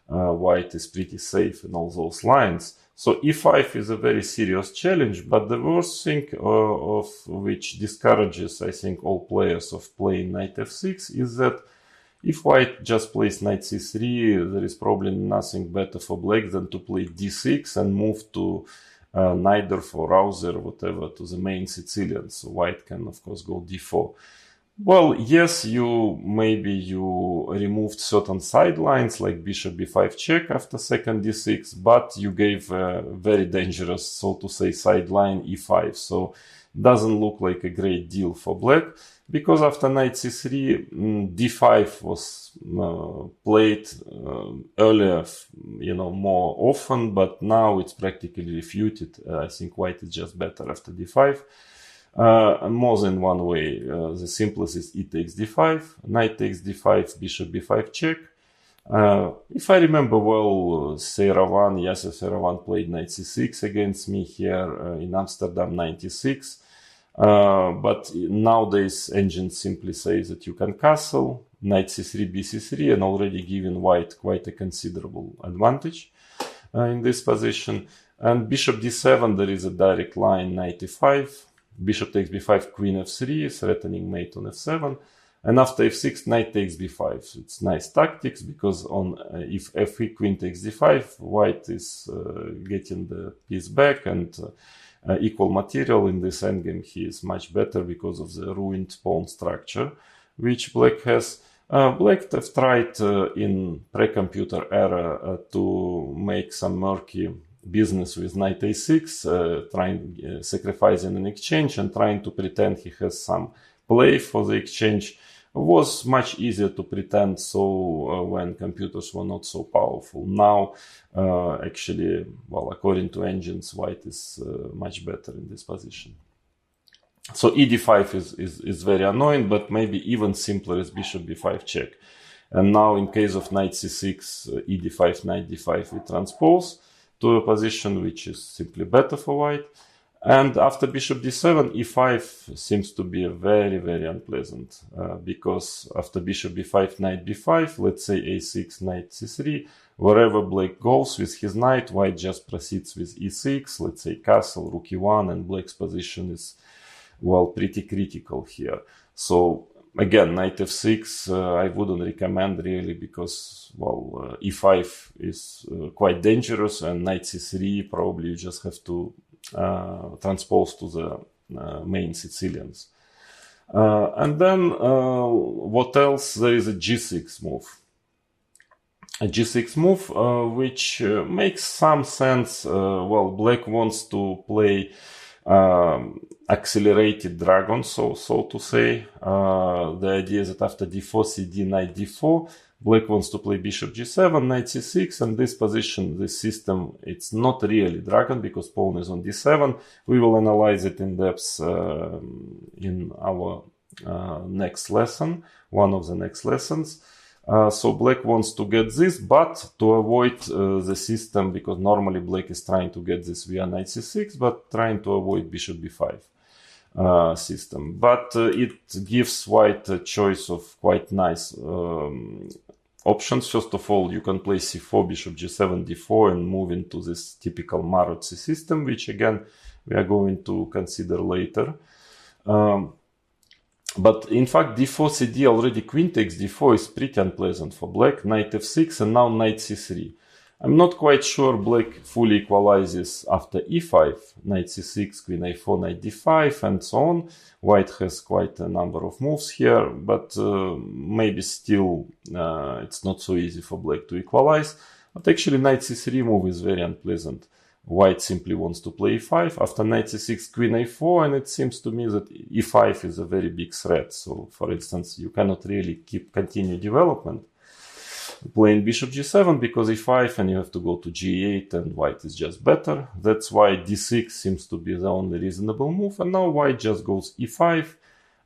white is pretty safe in all those lines. So e5 is a very serious challenge, but the worst thing of which discourages, I think, all players of playing knight f6 is that if white just plays knight c3, there is probably nothing better for black than to play d6 and move to Najdorf or Rauser, whatever, to the main Sicilian. So white can, of course, go d4. Well, yes, maybe you removed certain sidelines like bishop b5 check after second d6, but you gave a very dangerous, so to say, sideline e5. So doesn't look like a great deal for black, because after knight c3, d5 was played earlier, more often, but now it's practically refuted. I think white is just better after d5. More than one way. The simplest is e takes d5, knight takes d5, bishop b5 check. If I remember well, Yasser Seiravan played knight c6 against me here in Amsterdam 96. But nowadays engine simply says that you can castle, knight c3, bc3, and already giving white quite a considerable advantage in this position. And bishop d7, there is a direct line, knight e5. Bishop takes b5, queen f3, threatening mate on f7. And after f6, knight takes b5. It's nice tactics, because if f3, queen takes d5, white is getting the piece back, and equal material in this endgame. He is much better because of the ruined pawn structure, which black has. Black have tried in pre-computer era to make some murky business with knight a6, sacrificing an exchange and trying to pretend he has some play for the exchange. Was much easier to pretend so when computers were not so powerful. Now, actually, well, according to engines, white is much better in this position. So ed5 is very annoying, but maybe even simpler is bishop b5 check. And now, in case of knight c6, ed5, knight d5, we transpose to a position which is simply better for white. And after bishop d7, e5 seems to be very, very unpleasant, because after bishop b5, knight b5, let's say a6, knight c3, wherever black goes with his knight, white just proceeds with e6, let's say castle, rook e1, and black's position is, well, pretty critical here. So again, knight f6, I wouldn't recommend really, because, well, e5 is quite dangerous, and knight c3, probably you just have to transpose to the main Sicilians. And then what else? There is a g6 move. A g6 move, which makes some sense. Well, black wants to play accelerated dragon, so to say. The idea is that after d4, cd, knight d4, black wants to play bishop g7, knight c6, and this position, this system, it's not really dragon because pawn is on d7. We will analyze it in depth in our next lesson, one of the next lessons. So black wants to get this, but to avoid the system, because normally black is trying to get this via knight c6, but trying to avoid bishop b5 system. But it gives white a choice of quite nice options. First of all, you can play c4, bishop g7, d4, and move into this typical Maroczy system, which again we are going to consider later. But in fact, d4, cd, already queen takes d4 is pretty unpleasant for black. Knight f6, and now knight c3. I'm not quite sure black fully equalizes after e5, knight c6, queen a4, knight d5, and so on. White has quite a number of moves here, but maybe still it's not so easy for black to equalize. But actually knight c3 move is very unpleasant. White simply wants to play e5, after knight c6, queen a4, and it seems to me that e5 is a very big threat. So, for instance, you cannot really continue development playing bishop g7 because e5, and you have to go to g8, and white is just better. That's why d6 seems to be the only reasonable move, and now white just goes e5,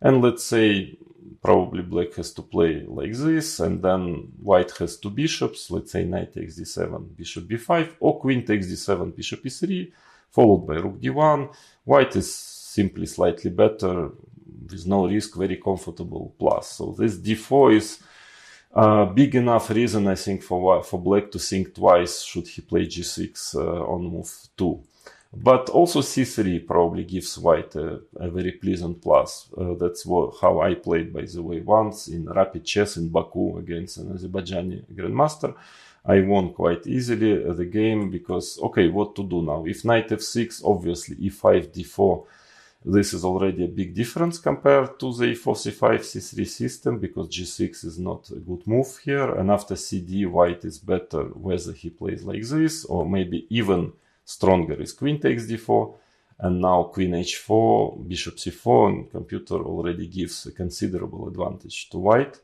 and let's say probably black has to play like this, and then white has two bishops, let's say knight takes d7, bishop b5, or queen takes d7, bishop e3, followed by rook d1. White is simply slightly better with no risk, very comfortable plus. So this d4 is big enough reason, I think, for black to think twice should he play g6 on move 2. But also c3 probably gives white a very pleasant plus. That's how I played, by the way, once in rapid chess in Baku against an Azerbaijani grandmaster. I won quite easily the game because, okay, what to do now? If knight f6, obviously e5, d4, this is already a big difference compared to the e4, c5, c3 system, because g6 is not a good move here. And after cd, white is better whether he plays like this, or maybe even stronger is queen takes d4, and now queen h4, bishop c4, and computer already gives a considerable advantage to white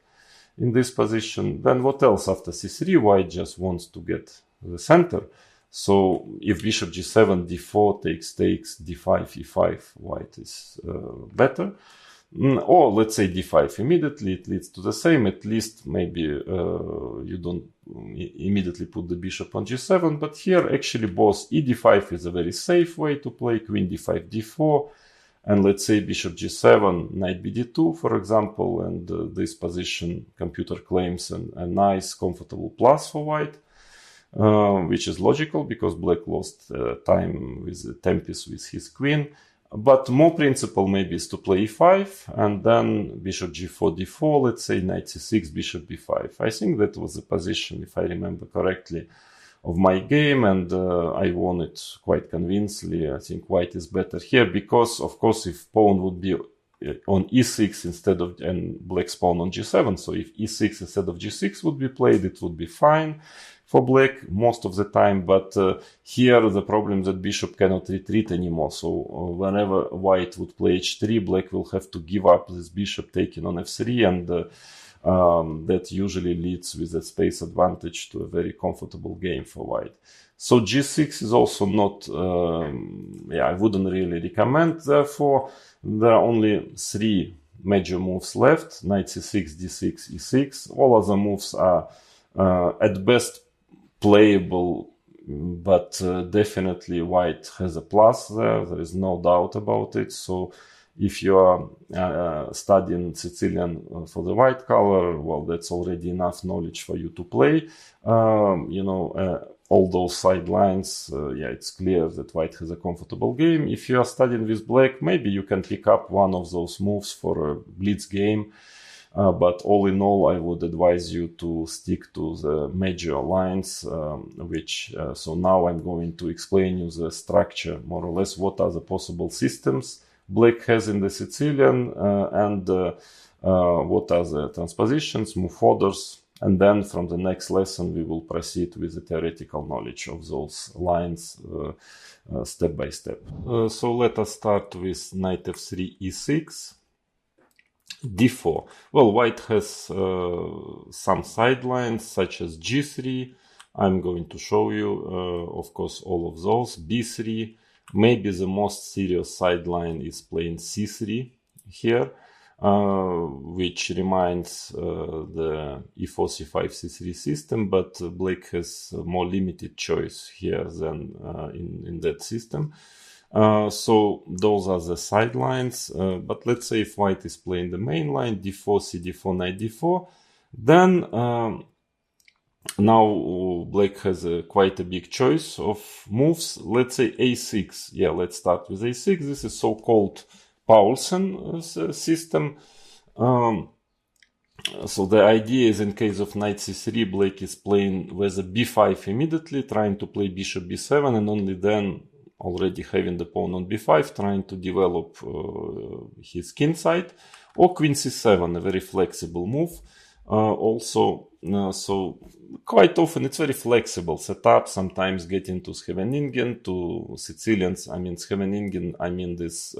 in this position. Then what else after c3? White just wants to get the center. So if bishop g7, d4 takes, d5, e5, white is better. Or let's say d5 immediately, it leads to the same. At least maybe you don't immediately put the bishop on g7, but here actually both e5 is a very safe way to play, queen d5, d4, and let's say bishop g7, knight bd2, for example, and this position computer claims a nice comfortable plus for white, which is logical because black lost time with the tempest with his queen. But more principle maybe is to play e5 and then bishop g4, d4, let's say knight c6, bishop b5. I think that was the position, if I remember correctly, of my game, and I won it quite convincingly. I think white is better here because, of course, if pawn would be on e6 instead of, and black's pawn on g7, so if e6 instead of g6 would be played, it would be fine for black most of the time. But here the problem is that bishop cannot retreat anymore. So whenever white would play h3, black will have to give up this bishop taking on f3, and that usually leads with a space advantage to a very comfortable game for white. So g6 is also not, I wouldn't really recommend. Therefore, there are only 3 major moves left: knight c6, d6, e6. All other moves are at best playable, but definitely white has a plus there. There is no doubt about it. So if you are studying Sicilian for the white color, well, that's already enough knowledge for you to play. All those sidelines, it's clear that white has a comfortable game. If you are studying with black, maybe you can pick up one of those moves for a blitz game. But all in all, I would advise you to stick to the major lines, so now I'm going to explain you the structure, more or less, what are the possible systems black has in the Sicilian, and what are the transpositions, move orders, and then from the next lesson we will proceed with the theoretical knowledge of those lines step by step. So let us start with knight f3, e6, d4. Well, white has some sidelines such as g3. I'm going to show you, of course, all of those. b3. Maybe the most serious sideline is playing c3 here, which reminds the e4, c5, c3 system, but black has a more limited choice here than in that system. So those are the sidelines, but let's say if white is playing the main line, d4, cd4, knight d4, then now black has quite a big choice of moves. Let's say a6. Yeah, let's start with a6. This is so-called Paulsen system. So the idea is, in case of knight c3, black is playing with a b5 immediately, trying to play bishop b7, and only then, already having the pawn on b5, trying to develop his king side, or queen c7, a very flexible move. So quite often it's very flexible setup, sometimes getting to Scheveningen, to Sicilians, Scheveningen, this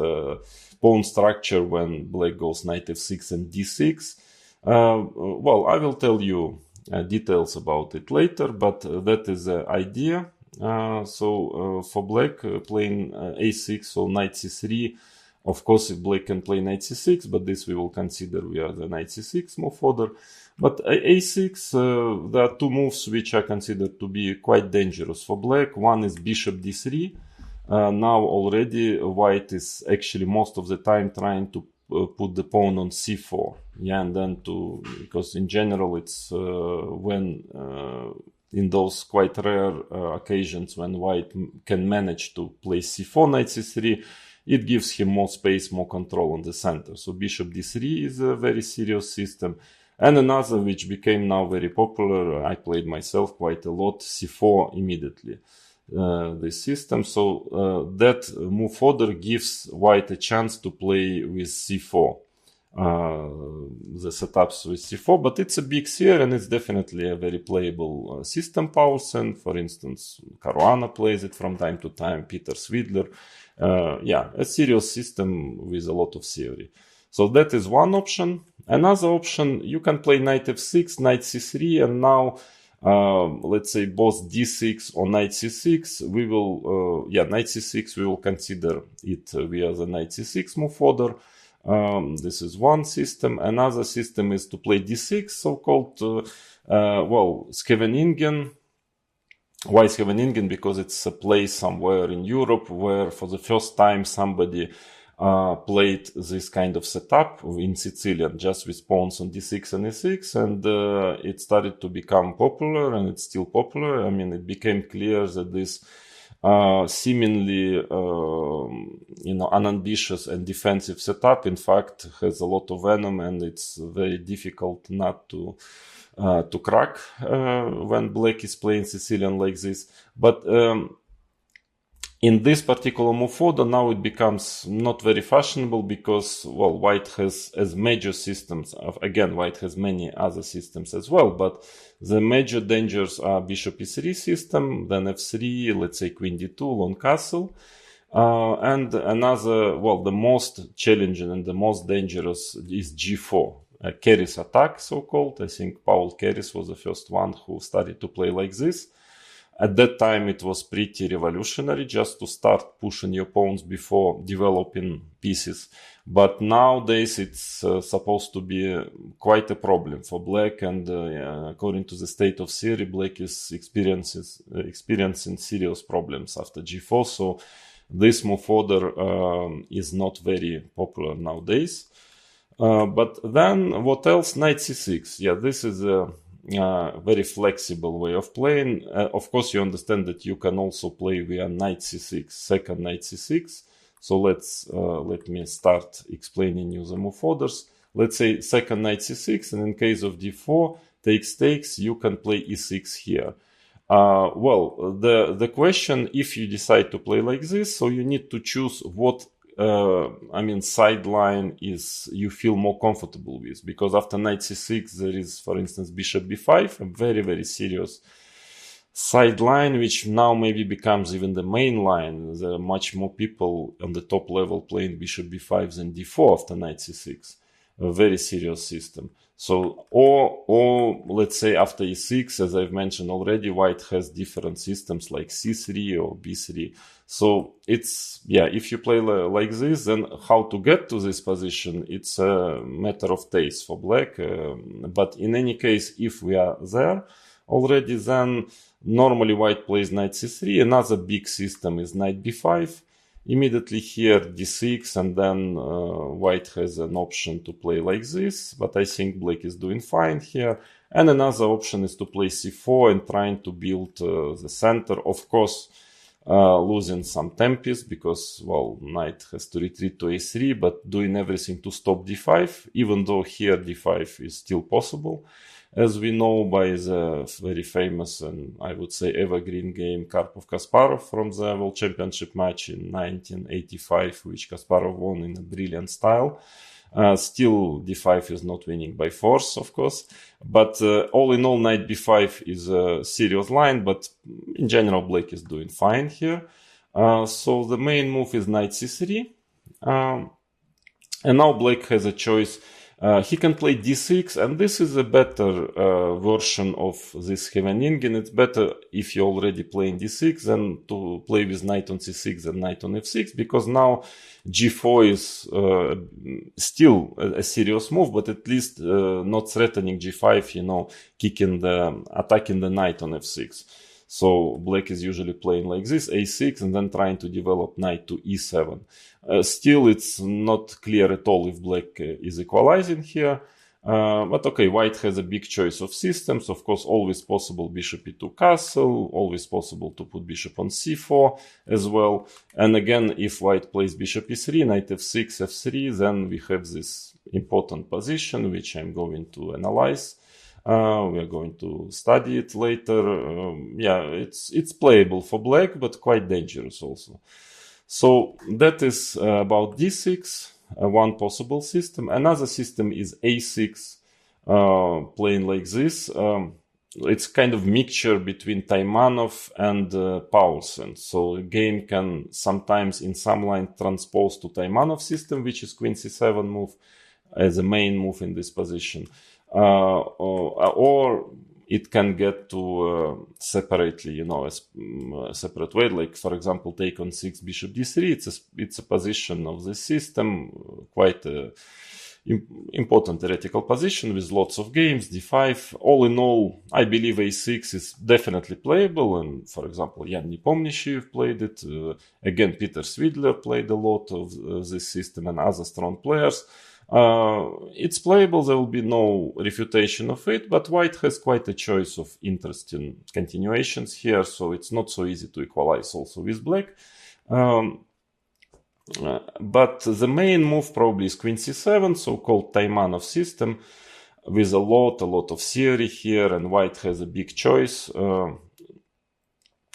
pawn structure when black goes knight f6 and d6. Well, I will tell you details about it later, but that is the idea. For black, playing a6 or knight c3, of course, if black can play knight c6, but this we will consider via the knight c6 move order. But a6, there are 2 moves which are considered to be quite dangerous for black. One is bishop d3, now already white is actually most of the time trying to put the pawn on c4. Yeah, and then because in general it's when in those quite rare occasions when white can manage to play c4, knight c3, it gives him more space, more control on the center. So bishop d3 is a very serious system. And another which became now very popular, I played myself quite a lot, c4 immediately. This system. So that move order gives white a chance to play with c4. The setups with c4, but it's a big sphere and it's definitely a very playable system, Paulsen. For instance, Caruana plays it from time to time, Peter Swidler. Yeah, a serious system with a lot of theory. So that is one option. Another option, you can play knight f6, knight c3, and now let's say both d6 or knight c6, we will, knight c6, we will consider it via the knight c6 move order. This is one system. Another system is to play d6, so-called, Scheveningen. Why Scheveningen? Because it's a place somewhere in Europe where for the first time somebody played this kind of setup in Sicilian, just with pawns on d6 and e6, and it started to become popular, and it's still popular. I mean, it became clear that this seemingly, unambitious and defensive setup, in fact, has a lot of venom, and it's very difficult not to crack when black is playing Sicilian like this. But in this particular move order, now it becomes not very fashionable because, well, white has as major systems. Again, white has many other systems as well, but the major dangers are bishop e3 system, then f3, let's say queen d2, long castle. And another, the most challenging and the most dangerous is g4. Keres attack, so-called. I think Paul Keres was the first one who started to play like this. At that time, it was pretty revolutionary just to start pushing your pawns before developing pieces. But nowadays, it's supposed to be quite a problem for black. And according to the state of theory, black is experiencing serious problems after g4. So this move order is not very popular nowadays. But then what else? Knight c6. Yeah, this is a very flexible way of playing. Of course, you understand that you can also play via knight c6, second knight c6. So let me start explaining you the move orders. Let's say second knight c6, and in case of d4 takes, you can play e6 here. The question, if you decide to play like this, so you need to choose what sideline is you feel more comfortable with, because after knight c6 there is, for instance, bishop b5, a very, very serious sideline, which now maybe becomes even the main line. There are much more people on the top level playing bishop b5 than d4 after knight c6. A very serious system. So, or let's say after e6, as I've mentioned already, white has different systems like c3 or b3. So it's, if you play like this, then how to get to this position, it's a matter of taste for black. But in any case, if we are there already, then normally white plays knight c3. Another big system is knight b5. Immediately here d6, and then white has an option to play like this, but I think black is doing fine here. And another option is to play c4 and trying to build the center. Of course, losing some tempis because, knight has to retreat to a3, but doing everything to stop d5, even though here d5 is still possible. As we know by the very famous and I would say evergreen game Karpov-Kasparov from the World Championship match in 1985, which Kasparov won in a brilliant style. Still, d5 is not winning by force, of course. But all in all, knight b5 is a serious line, but in general, black is doing fine here. So the main move is knight c3. And now black has a choice. He can play d6, and this is a better version of this Scheveningen. It's better if you're already playing d6 than to play with knight on c6 and knight on f6, because now g4 is still a serious move, but at least not threatening g5, attacking the knight on f6. So black is usually playing like this, a6, and then trying to develop knight to e7. Still, it's not clear at all if black is equalizing here. But okay, white has a big choice of systems. Of course, always possible bishop e2 castle, always possible to put bishop on c4 as well. And again, if white plays bishop e3, knight f6, f3, then we have this important position, which I'm going to analyze. We are going to study it later. Yeah, it's playable for black, but quite dangerous also. So that is about d6. One possible system. Another system is a6, playing like this. It's kind of mixture between Taimanov and Paulsen. So a game can sometimes in some line transpose to Taimanov system, which is queen c7 move as a main move in this position. Or it can get to separately, a separate way. Like, for example, take on 6 bishop d3. It's a position of the system, quite important theoretical position with lots of games, d5. All in all, I believe a6 is definitely playable. And, for example, Jan Nepomniachtchi played it. Again, Peter Swidler played a lot of this system and other strong players. It's playable, there will be no refutation of it, but white has quite a choice of interesting continuations here, so it's not so easy to equalize also with black. But the main move probably is queen c7, so-called Taimanov system, with a lot of theory here, and white has a big choice.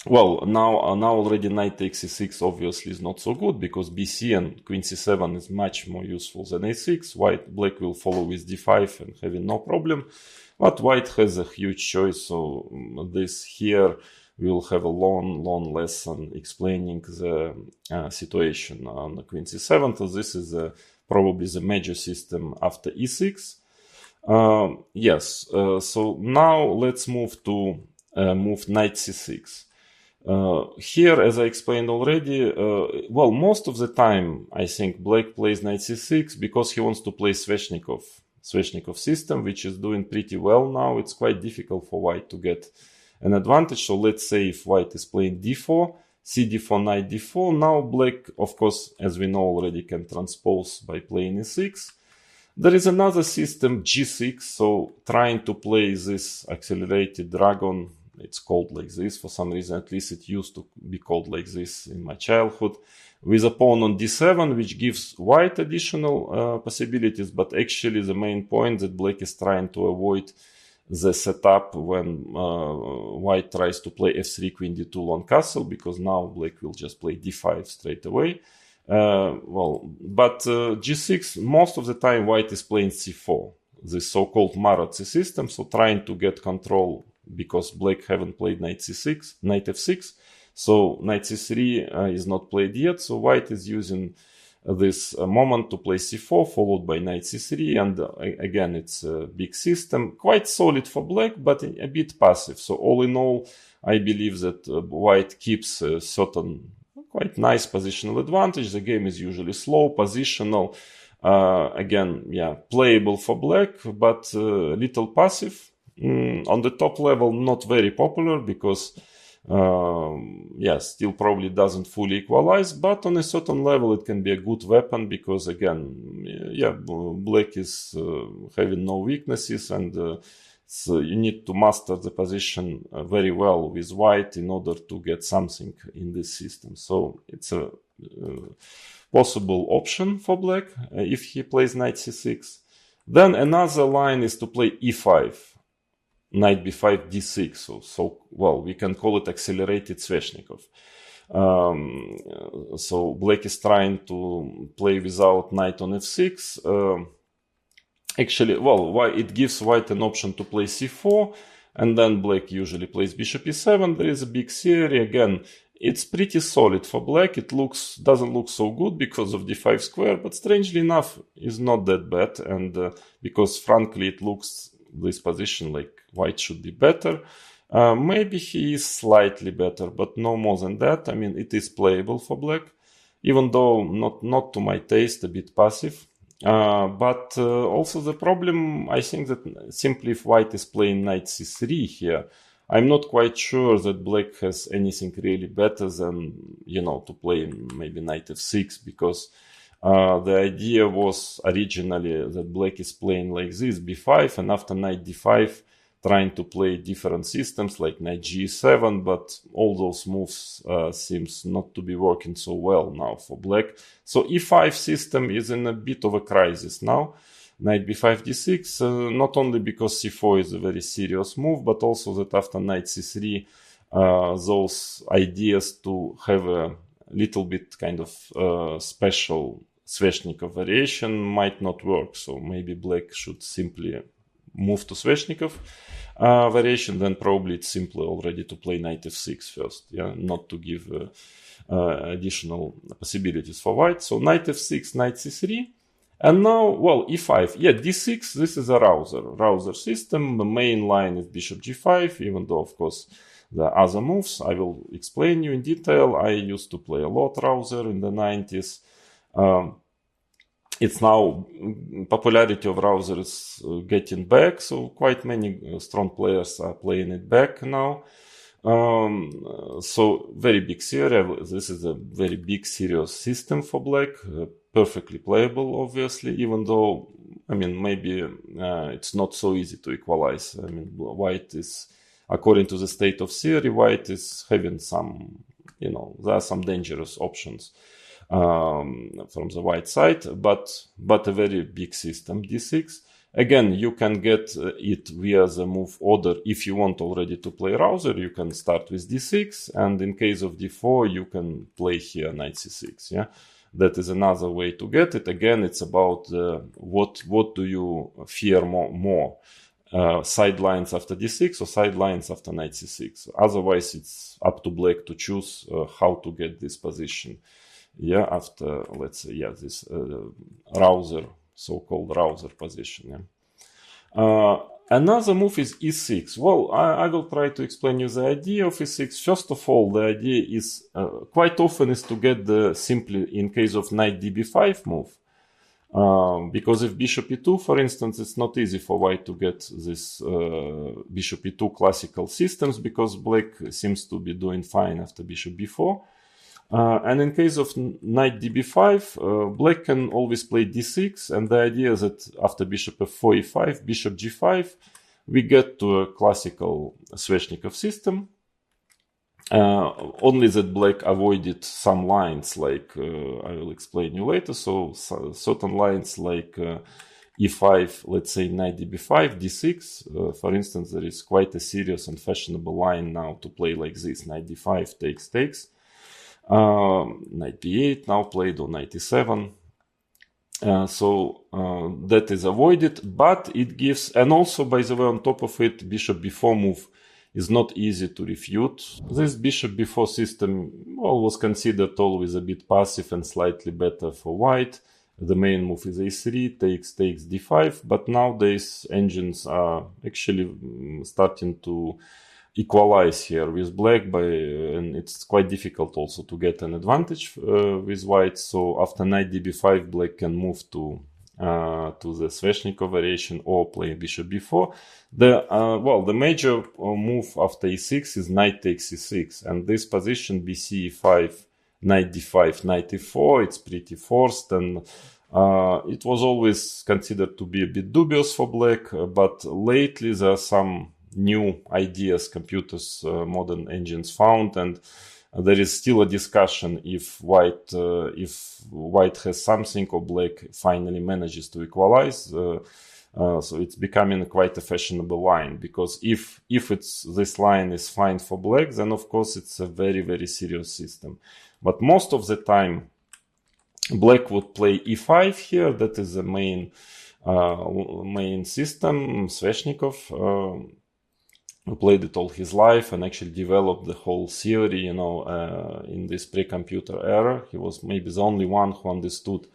Well, now already knight takes e6 obviously is not so good, because bc and queen c7 is much more useful than a6. Black will follow with d5 and having no problem. But white has a huge choice, so this here we'll have a long lesson explaining the situation on the queen c7. So this is probably the major system after e6. Yes, so now let's move to move knight c6. Here, as I explained already, well, most of the time, I think black plays knight c6 because he wants to play Sveshnikov system, which is doing pretty well now. It's quite difficult for white to get an advantage. So let's say if white is playing d4, cd4, knight d4, now black, of course, as we know already, can transpose by playing e6. There is another system, g6, so trying to play this accelerated dragon. It's called like this for some reason, at least it used to be called like this in my childhood, with a pawn on d7, which gives white additional possibilities, but actually the main point that black is trying to avoid the setup when white tries to play f3, queen d2, long castle, because now black will just play d5 straight away. But g6, most of the time white is playing c4, this so-called Maratsi system, so trying to get control, because black haven't played knight c6, knight f6, so knight c3 is not played yet, so white is using this moment to play c4, followed by knight c3, and again it's a big system, quite solid for black, but a bit passive. So all in all, I believe that white keeps a certain quite nice positional advantage. The game is usually slow, positional, again, yeah, playable for black, but little passive. On the top level, not very popular, because still probably doesn't fully equalize, but on a certain level it can be a good weapon, because again, black is having no weaknesses, and so you need to master the position very well with white in order to get something in this system. So it's a possible option for black if he plays knight c6. Then another line is to play e5. Knight b5, d6, so we can call it accelerated Sveshnikov. So black is trying to play without knight on f6. Actually, why it gives white an option to play c4, and then black usually plays bishop e7. There is a big theory. Again, it's pretty solid for black. It doesn't look so good because of d5 square, but strangely enough, is not that bad, and because frankly it looks this position like white should be better. Maybe he is slightly better, but no more than that. I mean, it is playable for black, even though not to my taste, a bit passive. But also the problem, I think, that simply if white is playing knight c3 here, I'm not quite sure that black has anything really better than, to play maybe knight f6, because the idea was originally that black is playing like this, b5, and after knight d5, trying to play different systems like knight g7, but all those moves seems not to be working so well now for black. So e5 system is in a bit of a crisis now. Knight b5 d6, not only because c4 is a very serious move, but also that after knight c3, those ideas to have a little bit kind of special Sveshnikov variation might not work. So maybe black should simply move to Sveshnikov variation, then probably it's simpler already to play knight f6 first, not to give additional possibilities for white. So knight f6, knight c3, and now, well, e5, d6, this is a rouser system. The main line is bishop g5, even though, of course, there are other moves. I will explain you in detail. I used to play a lot rouser in the 90s. It's now, popularity of rouser is getting back, so quite many strong players are playing it back now. So very big theory. This is a very big serious system for black, perfectly playable, obviously, even though, maybe it's not so easy to equalize. White is, according to the state of theory, white is having some, there are some dangerous options from the white side, but a very big system, d6. Again, you can get it via the move order. If you want already to play rouser, you can start with d6, and in case of d4, you can play here knight c6. That is another way to get it. Again, it's about what do you fear more? Sidelines after d6 or sidelines after knight c6. Otherwise, it's up to black to choose how to get this position. After, let's say, this rouser, so-called rouser position. Another move is e6. Well, I will try to explain you the idea of e6. First of all, the idea is quite often is to get simply in case of knight db5 move. Because if bishop e2, for instance, it's not easy for white to get this bishop e2 classical systems, because black seems to be doing fine after bishop b4. And in case of knight db5, black can always play d6, and the idea is that after bishop f4, e5, bishop g5, we get to a classical Sveshnikov system. Only that black avoided some lines, like I will explain you later. So certain lines like e5, let's say knight db5, d6. For instance, there is quite a serious and fashionable line now to play like this: knight d5 takes. Knight b8 now played, or knight e7. So that is avoided, but it gives, and also, by the way, on top of it, bishop b4 move is not easy to refute. This bishop b4 system, well, was considered always a bit passive and slightly better for white. The main move is a3, takes d5, but nowadays engines are actually starting to equalize here with black, and it's quite difficult also to get an advantage with white. So after knight db5, black can move to the Sveshnikov variation or play bishop b4. The major move after e6 is knight takes e6, and this position bc e5, knight d5, knight e4, it's pretty forced, and it was always considered to be a bit dubious for black, but lately there are some new ideas computers, modern engines found, and there is still a discussion if white has something or black finally manages to equalize. So it's becoming quite a fashionable line, because if this line is fine for black, then of course it's a very, very serious system. But most of the time, black would play e5 here. That is the main system. Sveshnikov who played it all his life and actually developed the whole theory, in this pre-computer era. He was maybe the only one who understood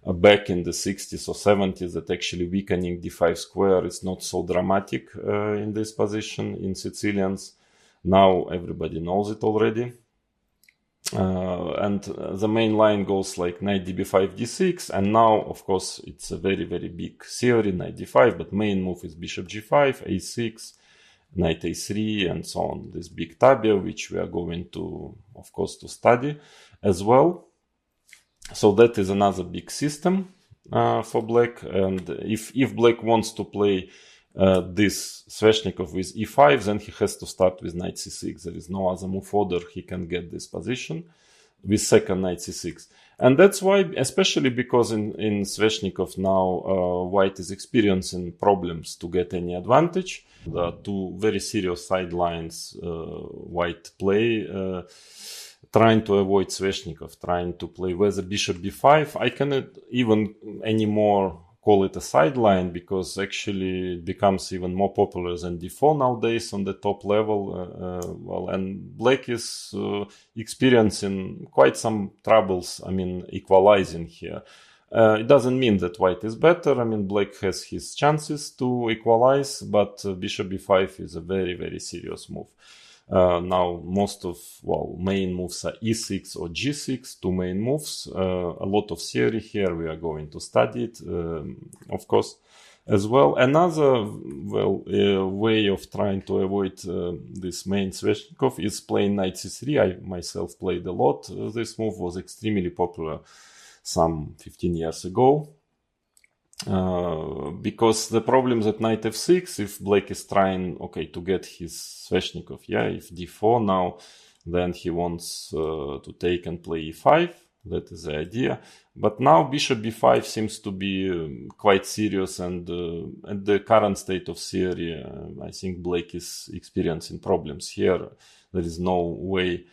back in the 60s or 70s that actually weakening d5 square is not so dramatic in this position in Sicilians. Now everybody knows it already. And the main line goes like knight db5, d6, and now, of course, it's a very, very big theory, knight d5, but main move is bishop g5, a6, knight a3 and so on, this big tabia, which we are going to, of course, to study as well. So that is another big system for black. And if black wants to play this Sveshnikov with e5, then he has to start with knight c6. There is no other move order he can get this position with second knight c6. And that's why, especially because in Sveshnikov now white is experiencing problems to get any advantage. There are two very serious sidelines white play, trying to avoid Sveshnikov, trying to play whether bishop b5. I cannot even anymore call it a sideline, because actually it becomes even more popular than d4 nowadays on the top level. And black is experiencing quite some troubles, equalizing here. It doesn't mean that white is better. Black has his chances to equalize, but bishop b5 is a very, very serious move. Now most of, main moves are e6 or g6, two main moves. A lot of theory here, we are going to study it, of course, as well. Another, way of trying to avoid this main Sveshnikov is playing knight c3. I myself played a lot. This move was extremely popular some 15 years ago. Because the problem is that knight f6, if black is trying, to get his Sveshnikov, if d4 now, then he wants to take and play e5. That is the idea. But now bishop b5 seems to be quite serious, and at the current state of theory, I think black is experiencing problems here. There is no way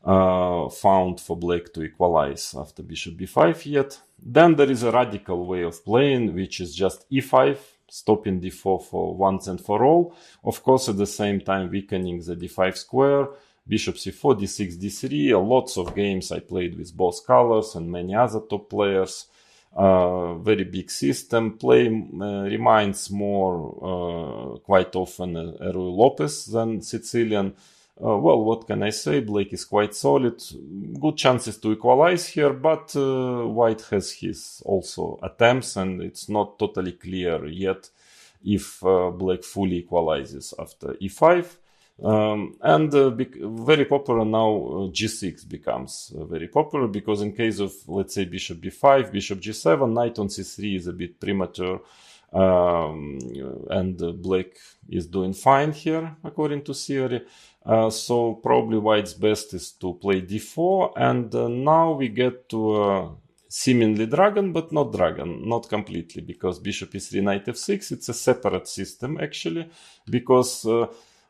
found for black to equalize after bishop b5 yet. Then there is a radical way of playing, which is just e5, stopping d4 for once and for all. Of course, at the same time weakening the d5 square, bishop c4, d6, d3. Lots of games I played with both colors and many other top players. Very big system. Play reminds more quite often Ruy Lopez than Sicilian. What can I say? Black is quite solid. Good chances to equalize here, but white has his also attempts, and it's not totally clear yet if black fully equalizes after e5. Very popular now, g6 becomes very popular, because in case of, let's say, bishop b5, bishop g7, knight on c3 is a bit premature. And black is doing fine here, according to theory. So probably white's best is to play d4, and now we get to seemingly dragon, but not dragon, not completely, because bishop e3, knight f6, it's a separate system actually, because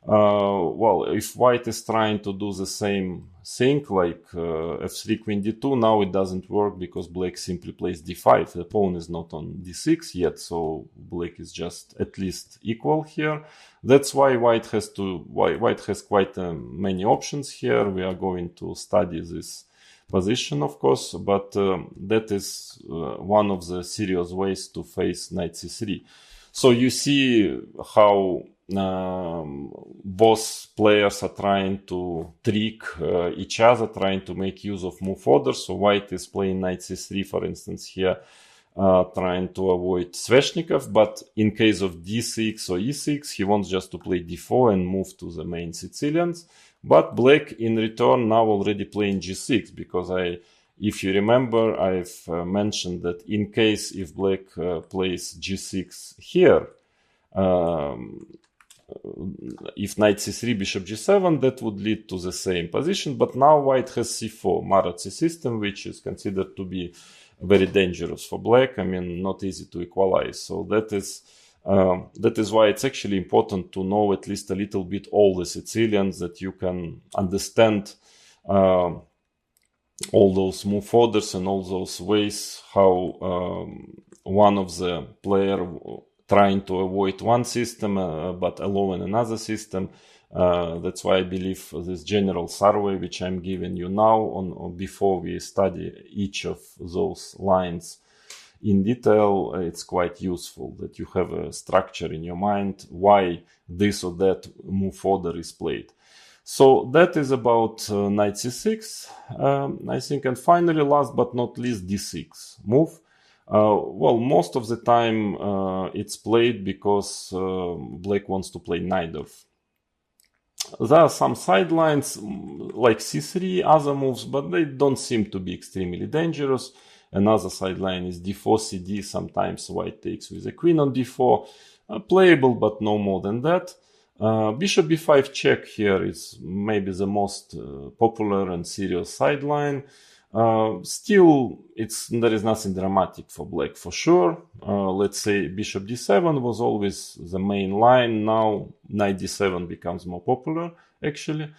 if white is trying to do the same thing like f3, queen d2, now it doesn't work because black simply plays d5. The pawn is not on d6 yet, so black is just at least equal here. That's why white has quite many options here. We are going to study this position, of course, but that is one of the serious ways to face knight c3. So you see how both players are trying to trick each other, trying to make use of move orders. So white is playing knight c3, for instance, here, trying to avoid Sveshnikov, but in case of d6 or e6, he wants just to play d4 and move to the main Sicilians. But black in return now already playing g6, because if you remember, I've mentioned that in case if black plays g6 here, if knight c3, bishop g7, that would lead to the same position. But now white has c4, Maratzi system, which is considered to be very dangerous for black. Not easy to equalize. So that is why it's actually important to know at least a little bit all the Sicilians, that you can understand all those move orders and all those ways how one of the player trying to avoid one system but allowing another system. That's why I believe this general survey which I'm giving you now on before we study each of those lines in detail, it's quite useful that you have a structure in your mind why this or that move order is played. So that is about knight c6, I think. And finally, last but not least, d6 move. Most of the time it's played because black wants to play neither There are some sidelines like c3, other moves, but they don't seem to be extremely dangerous. Another sideline is d4, cd. Sometimes white takes with a queen on d4. Playable, but no more than that. Bishop b5 check here is maybe the most popular and serious sideline. Still, there is nothing dramatic for black for sure. Let's say bishop d7 was always the main line. Now knight d7 becomes more popular, actually.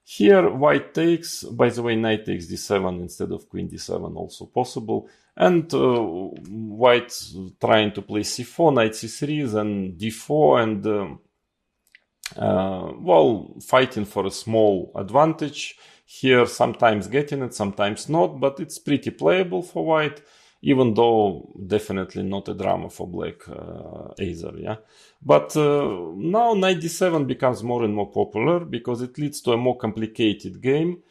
Here, white takes. By the way, knight takes d7 instead of queen d7 also possible. And white trying to play c4, knight c3, then d4, and well, fighting for a small advantage. Here, sometimes getting it, sometimes not, but it's pretty playable for white, even though definitely not a drama for black either, yeah. But now knight d7 becomes more and more popular because it leads to a more complicated game,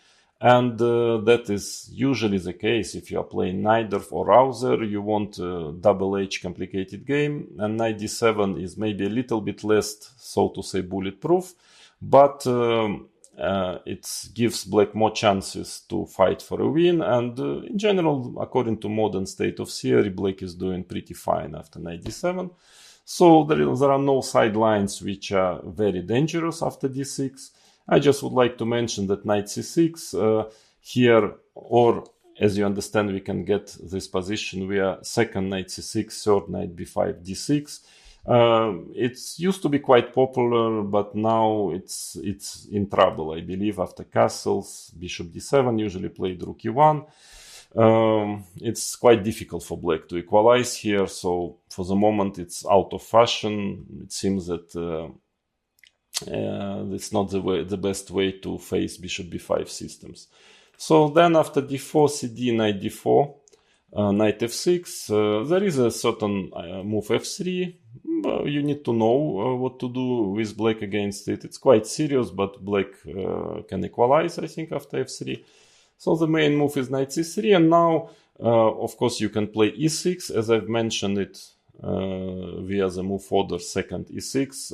and that is usually the case if you are playing Najdorf or Rauser. You want a double H complicated game, and knight d7 is maybe a little bit less, so to say, bulletproof, but it gives black more chances to fight for a win, and in general, according to modern state of theory, black is doing pretty fine after knight d7. So there are no sidelines which are very dangerous after d6. I just would like to mention that knight c6 here, or as you understand, we can get this position via second knight c6, third knight b5, d6. It used to be quite popular, but now it's in trouble, I believe, after castles. Bishop d7 usually played rook e1. It's quite difficult for black to equalize here, so for the moment it's out of fashion. It seems that it's not the best way to face bishop b5 systems. So then after d4, cd, knight d4, knight f6, there is a certain move f3. You need to know what to do with black against it. It's quite serious, but black can equalize, I think, after f3. So the main move is knight c3, and now, of course, you can play e6, as I've mentioned it via the move order second e6.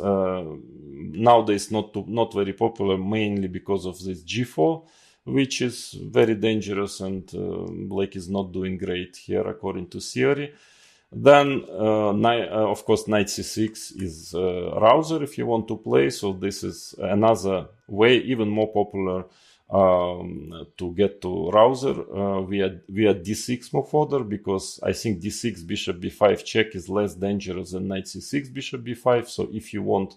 Nowadays not very popular, mainly because of this g4, which is very dangerous, and black is not doing great here according to theory. Then, of course, knight c6 is Rauser if you want to play. So this is another way, even more popular, to get to Rauser via d6 move order, because I think d6 bishop b5 check is less dangerous than knight c6 bishop b5. So if you want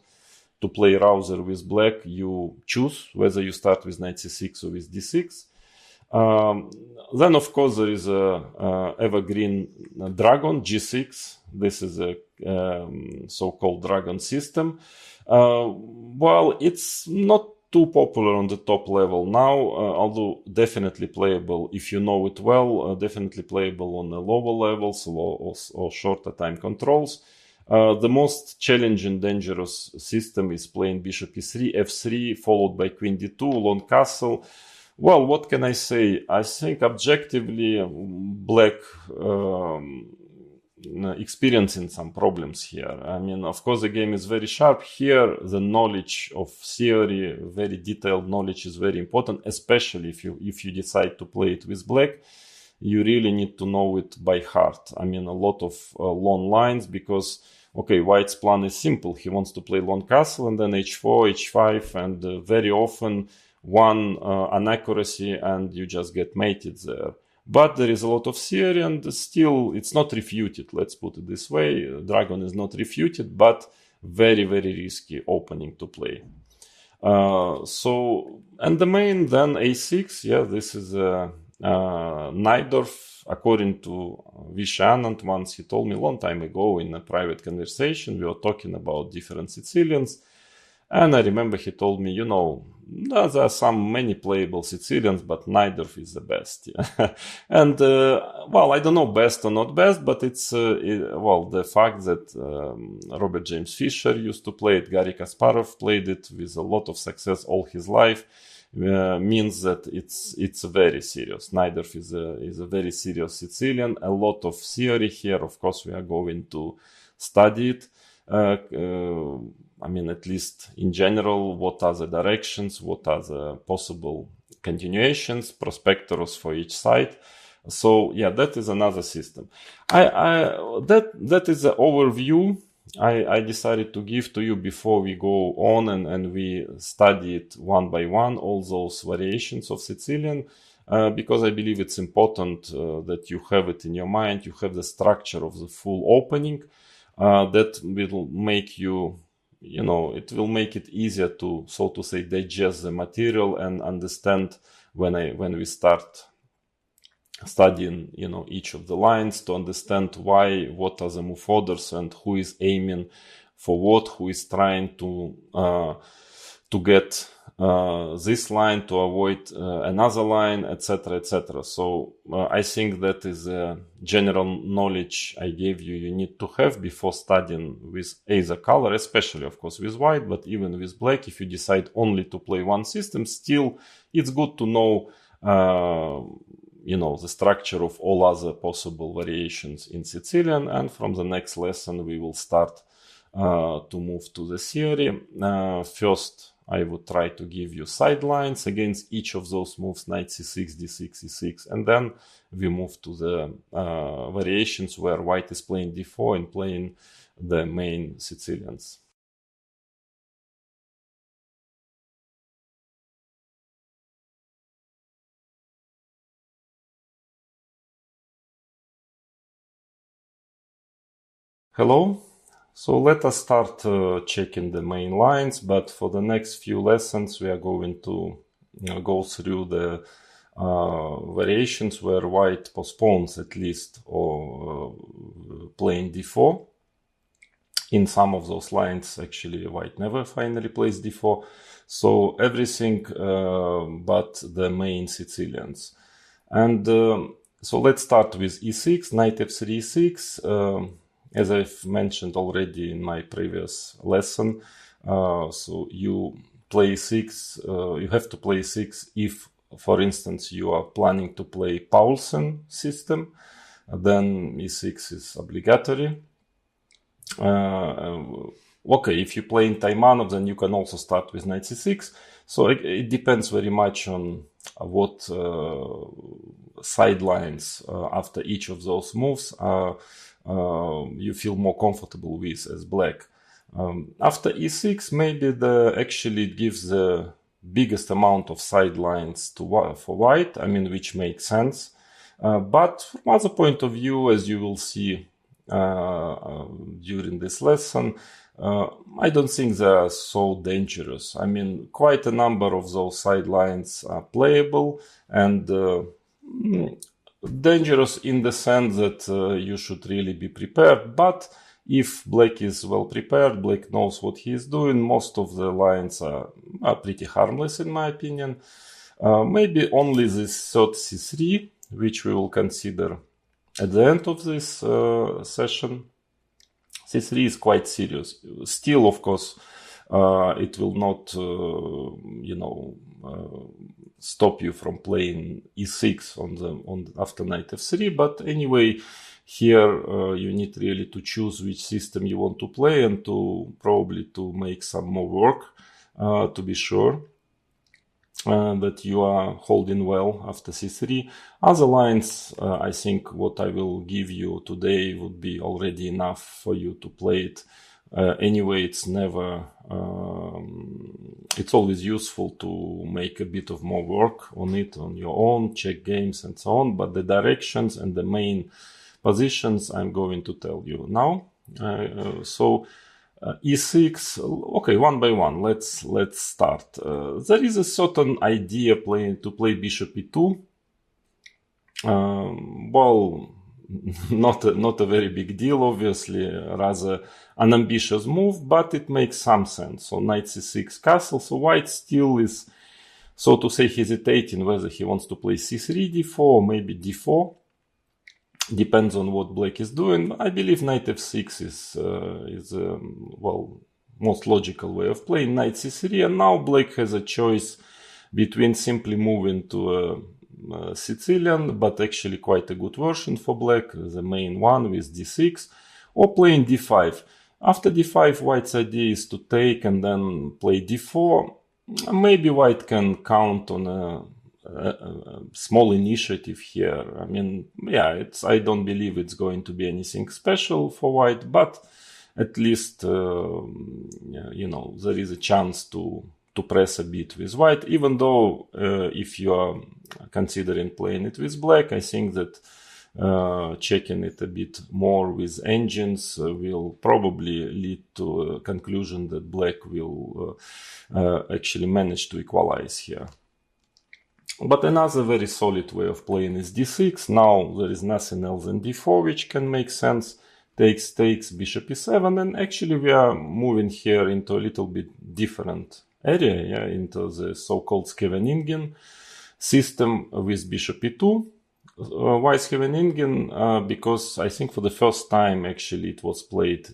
to play Rauser with black, you choose whether you start with knight c6 or with d6. Then, of course, there is a evergreen dragon, g6. This is a so-called dragon system. Well, it's not too popular on the top level now, although definitely playable if you know it well, definitely playable on the lower levels or shorter time controls. The most challenging, dangerous system is playing bishop e3, f3, followed by queen d2, long castle. Well, what can I say? I think objectively black experiencing some problems here. I mean, of course, the game is very sharp. Here, the knowledge of theory, very detailed knowledge, is very important, especially if you decide to play it with black. You really need to know it by heart. I mean, a lot of long lines, because, okay, white's plan is simple. He wants to play long castle and then h4, h5, and very often one inaccuracy and you just get mated there. But there is a lot of theory, and still it's not refuted. Let's put it this way. Dragon is not refuted, but very, very risky opening to play. So, and the main then a6, yeah, this is Najdorf, according to Vishy Anand. Once he told me a long time ago in a private conversation, we were talking about different Sicilians. And I remember he told me, you know, there are many playable Sicilians, but Najdorf is the best. Yeah. And, well, I don't know best or not best, but it's, well, the fact that Robert James Fisher used to play it, Garry Kasparov played it with a lot of success all his life, means that it's very serious. Najdorf is a very serious Sicilian. A lot of theory here. Of course, we are going to study it. I mean, at least in general, what are the directions, what are the possible continuations, prospectors for each side. So yeah, that is another system. That is the overview I decided to give to you before we go on and we study it one by one, all those variations of Sicilian, because I believe it's important that you have it in your mind, you have the structure of the full opening. That will make you, it will make it easier to, so to say, digest the material and understand when we start studying, each of the lines, to understand what are the move orders and who is aiming for what, who is trying to get this line to avoid another line, etc., etc. So I think that is a general knowledge I gave you. You need to have before studying with either color, especially of course with white, but even with black. If you decide only to play one system, still it's good to know the structure of all other possible variations in Sicilian. And from the next lesson, we will start to move to the theory. First, I would try to give you sidelines against each of those moves, knight c6, d6, e6. And then we move to the variations where white is playing d4 and playing the main Sicilians. Hello. So let us start checking the main lines, but for the next few lessons we are going to go through the variations where white postpones at least or playing d4. In some of those lines actually white never finally plays d4. So everything but the main Sicilians. And so let's start with e6, knight f3, e6. As I've mentioned already in my previous lesson, so you play e6, you have to play e6 if, for instance, you are planning to play Paulsen system, then e6 is obligatory. Okay, if you play in Taimanov, then you can also start with knight c6. So it depends very much on what sidelines after each of those moves you feel more comfortable with as black. After e6, maybe actually it gives the biggest amount of sidelines for white, I mean, which makes sense. But from other point of view, as you will see during this lesson, I don't think they are so dangerous. I mean, quite a number of those sidelines are playable and dangerous in the sense that you should really be prepared. But if black is well prepared, black knows what he is doing, most of the lines are pretty harmless in my opinion. Maybe only this third c3, which we will consider at the end of this session. c3 is quite serious. Still, of course, it will not, stop you from playing e6 after knight f3. But anyway, here you need really to choose which system you want to play and to probably to make some more work to be sure that you are holding well after c3. Other lines, I think what I will give you today would be already enough for you to play it. Anyway, it's always useful to make a bit of more work on it on your own, check games and so on, but the directions and the main positions I'm going to tell you now. So e6, okay, one by one, let's start. There is a certain idea to play bishop e2. Well, not a very big deal, obviously, rather an ambitious move, but it makes some sense. So knight c6 castle, so white still is, so to say, hesitating whether he wants to play c3, d4, or maybe d4. Depends on what black is doing. I believe knight f6 is most logical way of playing. Knight c3, and now black has a choice between simply moving to Sicilian, but actually quite a good version for black, the main one with d6, or playing d5. After d5, white's idea is to take and then play d4. Maybe white can count on a small initiative here. I mean, yeah, I don't believe it's going to be anything special for white, but at least, you know, there is a chance to press a bit with white, even though if you are considering playing it with black, I think that checking it a bit more with engines will probably lead to a conclusion that black will actually manage to equalize here. But another very solid way of playing is d6. Now there is nothing else than d4 which can make sense. Takes, bishop e7, and actually we are moving here into a little bit different area, yeah, into the so-called Scheveningen system with bishop e2. Why Scheveningen? Because I think for the first time actually it was played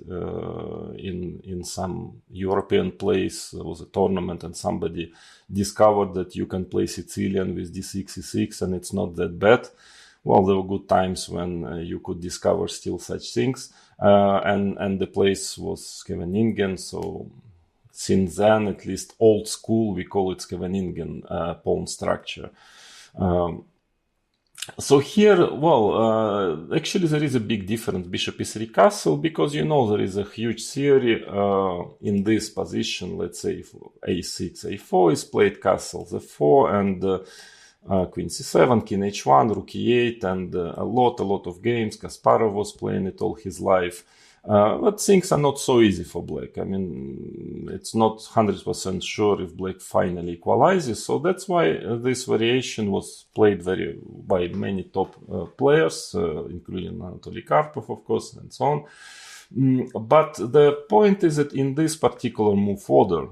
in some European place. There was a tournament and somebody discovered that you can play Sicilian with d6, e6, and it's not that bad. Well, there were good times when you could discover still such things, and the place was Scheveningen. So since then, at least old school, we call it Scheveningen pawn structure. So here, well, actually there is a big difference, bishop e3 castle, because you know there is a huge theory in this position. Let's say if a6, a4 is played, castle f4, and queen c7, king h1, rook e8, and a lot of games. Kasparov was playing it all his life. But things are not so easy for black. I mean, it's not 100% sure if black finally equalizes. So that's why this variation was played by many top players, including Anatoly Karpov, of course, and so on. But the point is that in this particular move order,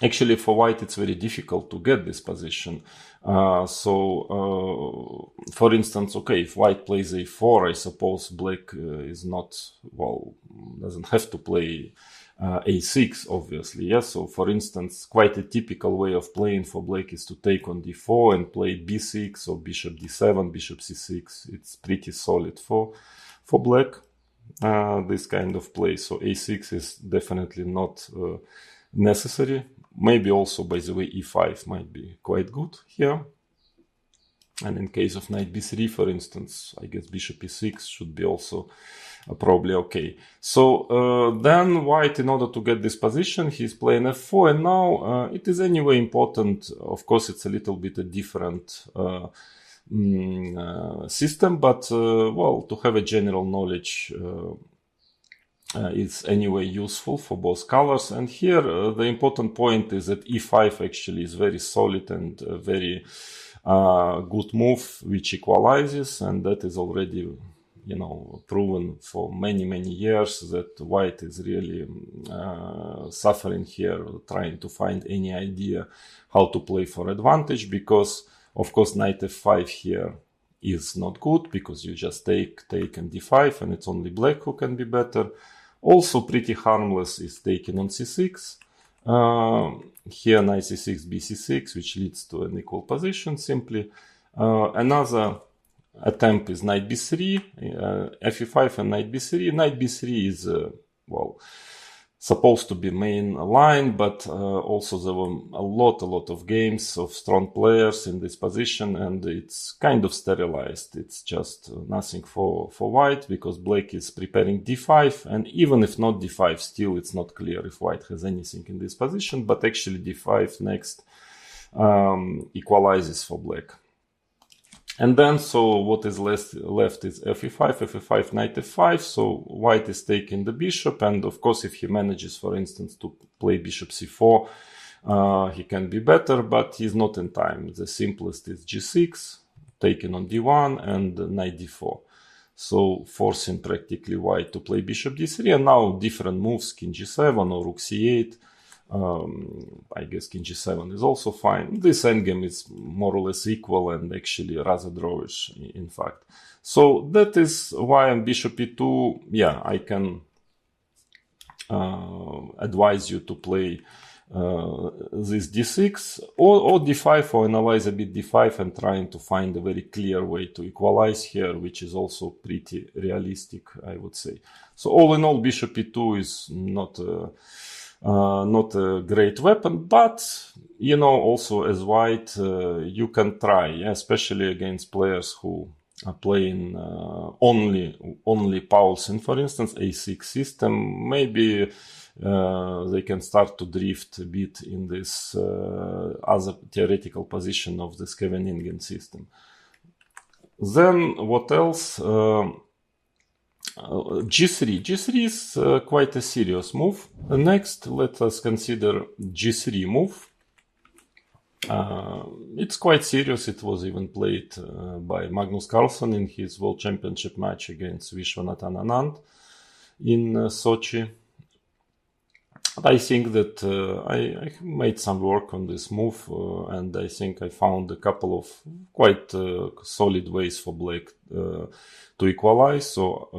actually for white it's very difficult to get this position. For instance, okay, if white plays a4, I suppose black is not, well, doesn't have to play a6, obviously. Yes. So for instance, quite a typical way of playing for black is to take on d4 and play b6 or bishop d7, bishop c6. It's pretty solid for black, this kind of play. So a6 is definitely not necessary. Maybe also, by the way, e5 might be quite good here. And in case of knight b3, for instance, I guess bishop e6 should be also probably okay. So then white, in order to get this position, he's playing f4. And now it is anyway important. Of course, it's a little bit a different system. But, well, to have a general knowledge it's anyway useful for both colors. And here the important point is that e5 actually is very solid and very good move which equalizes, and that is already, you know, proven for many years that white is really suffering here, trying to find any idea how to play for advantage, because of course knight f5 here is not good because you just take and d5, and it's only black who can be better. Also pretty harmless is taking on c6. Here knight c6, bc6, which leads to an equal position simply. Another attempt is knight b3, fe5 and knight b3. Knight b3 is, well, supposed to be main line, but also there were a lot of games of strong players in this position, and it's kind of sterilized. It's just nothing for white, because black is preparing d5, and even if not d5, still it's not clear if white has anything in this position, but actually d5 next equalizes for black. And then, so what is left is fe5, knight f5. So white is taking the bishop, and of course, if he manages, for instance, to play bishop c4, he can be better, but he's not in time. The simplest is g6, taken on d1, and knight d4. So forcing practically white to play bishop d3, and now different moves, king g7 or rook c8. I guess king g7 is also fine. This endgame is more or less equal and actually rather drawish, in fact. So that is why on bishop e2, yeah, I can advise you to play this d6 or d5, or analyze a bit d5 and trying to find a very clear way to equalize here, which is also pretty realistic, I would say. So all in all, bishop e2 is not a great weapon, but you know, also as white, you can try, especially against players who are playing only Paulsen, for instance, a6 system. Maybe they can start to drift a bit in this other theoretical position of the Scheveningen system. Then what else? G3. G3 is quite a serious move. Next, let us consider G3 move. It's quite serious. It was even played by Magnus Carlsen in his World Championship match against Vishwanathan Anand in Sochi. I think that I made some work on this move, and I think I found a couple of quite solid ways for black to equalize. So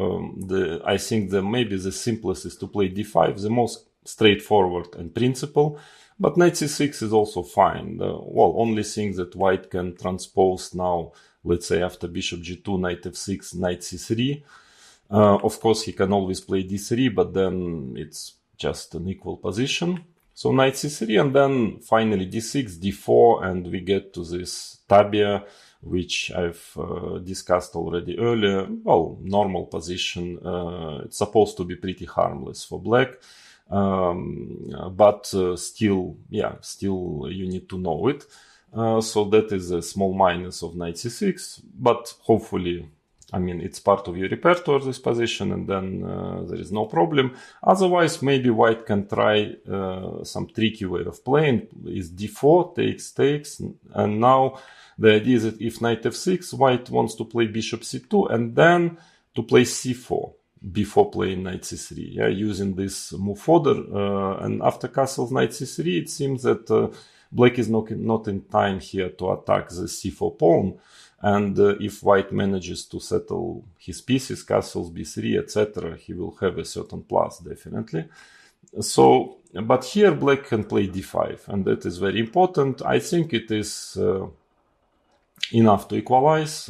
I think that maybe the simplest is to play d5, the most straightforward and principle. But knight c6 is also fine. Well, only thing that white can transpose now, let's say after bishop g2, knight f6, knight c3. Of course, he can always play d3, but then it's just an equal position. So knight c3, and then finally d6, d4, and we get to this tabia, which I've discussed already earlier. Well, normal position. It's supposed to be pretty harmless for black. But still you need to know it. So that is a small minus of knight c6, but hopefully, I mean, it's part of your repertoire, this position, and then there is no problem. Otherwise, maybe white can try some tricky way of playing. Is d4, takes, and now the idea is that if knight f6, white wants to play bishop c2, and then to play c4. Before playing knight c3, using this move order, and after castles knight c3, it seems that black is not in time here to attack the c4 pawn, and if white manages to settle his pieces, castles b3, etc., he will have a certain plus, definitely. So, but here black can play d5, and that is very important. I think it is enough to equalize.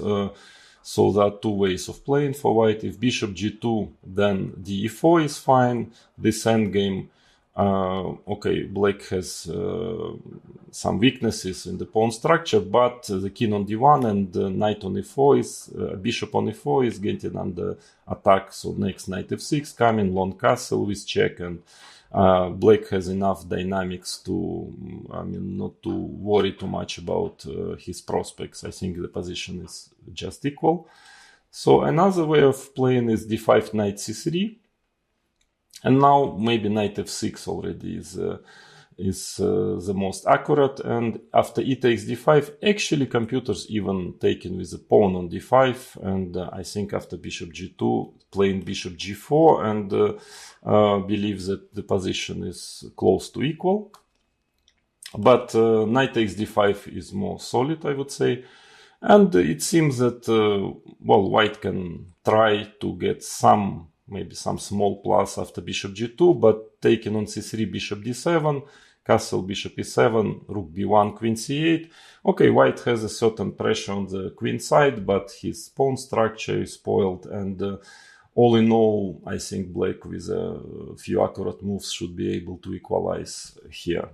So there are two ways of playing for white. If bishop g2, then de4 is fine. This endgame, okay, black has some weaknesses in the pawn structure, but the king on d1 and knight on e4 is, bishop on e4 is getting under attack. So next knight f6 coming, long castle with check, and black has enough dynamics to, I mean, not to worry too much about his prospects. I think the position is just equal. So another way of playing is d5, knight c3. And now maybe knight f6 already is the most accurate. And after e takes d5, actually computers even taken with the pawn on d5. And I think after bishop g2, playing bishop g4, and believe that the position is close to equal. But knight takes d5 is more solid, I would say. And it seems that, well, white can try to get maybe some small plus after bishop g2, but taking on c3, bishop d7, castle bishop e7, rook b1, queen c8. Okay, white has a certain pressure on the queen side, but his pawn structure is spoiled, and all in all, I think black with a few accurate moves should be able to equalize here.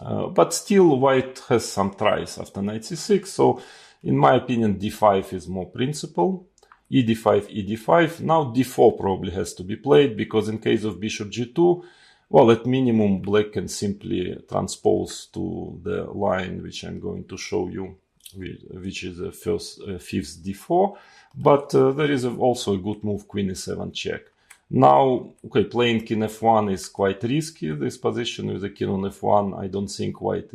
But still, white has some tries after knight c6, so in my opinion d5 is more principal. e5, e5. Now d4 probably has to be played, because in case of bishop g2, well, at minimum black can simply transpose to the line which I'm going to show you, which is the fifth d4. But there is also a good move, queen e7 check. Now, okay, playing king f1 is quite risky. This position with the king on f1, I don't think white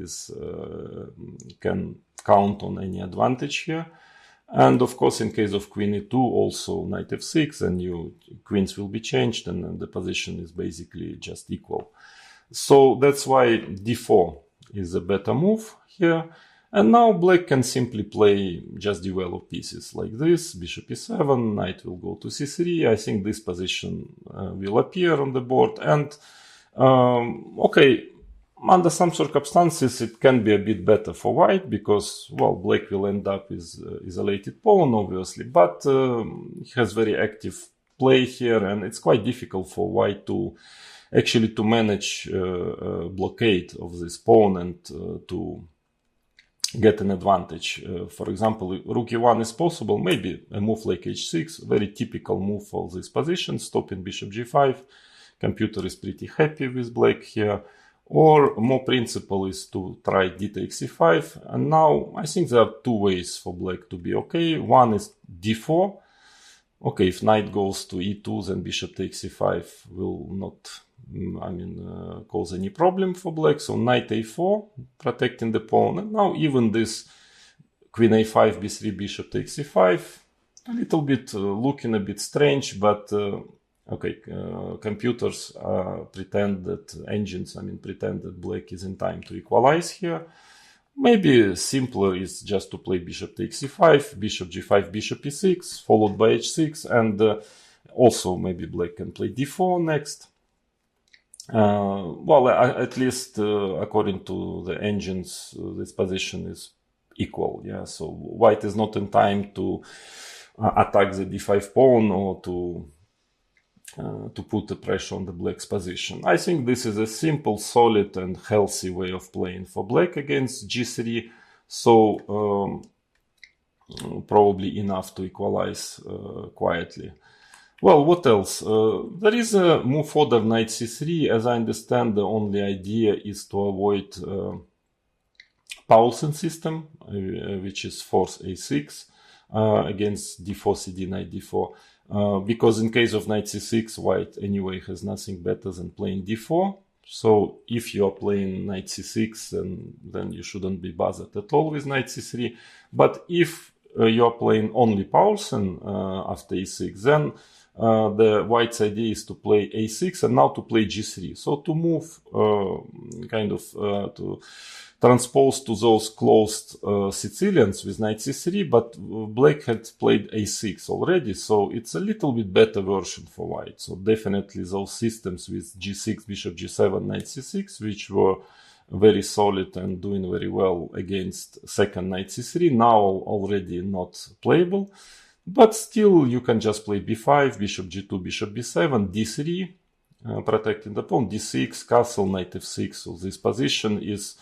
can count on any advantage here. And of course, in case of queen e2, also knight f6, and queens will be changed, and the position is basically just equal. So that's why d4 is a better move here. And now black can simply play just develop pieces like this. Bishop e7, knight will go to c3. I think this position will appear on the board. And okay, under some circumstances, it can be a bit better for white because, well, black will end up with isolated pawn, obviously, but he has very active play here, and it's quite difficult for white to actually to manage blockade of this pawn and to get an advantage. For example, rook e1 is possible, maybe a move like h6, very typical move for this position, stopping bishop g5. Computer is pretty happy with black here. Or more principle is to try d takes e5. And now I think there are two ways for black to be okay. One is d4. Okay, if knight goes to e2, then bishop takes e5 will not, cause any problem for black. So knight a4, protecting the pawn. And now even this queen a5, b3, bishop takes e5, a little bit looking a bit strange, but computers pretend that black is in time to equalize here. Maybe simpler is just to play bishop takes e5, bishop g5, bishop e6, followed by h6, and also maybe black can play d4 next. At least according to the engines, this position is equal. Yeah, so white is not in time to attack the d5 pawn or to put the pressure on the black's position. I think this is a simple, solid, and healthy way of playing for black against g3. So probably enough to equalize quietly. Well, what else? There is a move order knight c3. As I understand, the only idea is to avoid Paulsen system, which is force a6 against d4 cd, knight d4. Because in case of knight c6, white anyway has nothing better than playing d4. So if you are playing knight c6, then you shouldn't be bothered at all with knight c3. But if you are playing only Paulsen after e6, then the white's idea is to play a6 and now to play g3. So to move to transpose to those closed Sicilians with knight c3, but black had played a6 already, so it's a little bit better version for white. So definitely those systems with g6, bishop g7, knight c6, which were very solid and doing very well against second knight c3, now already not playable. But still you can just play b5, bishop g2, bishop b7, d3, protecting the pawn, d6, castle, knight f6. So this position is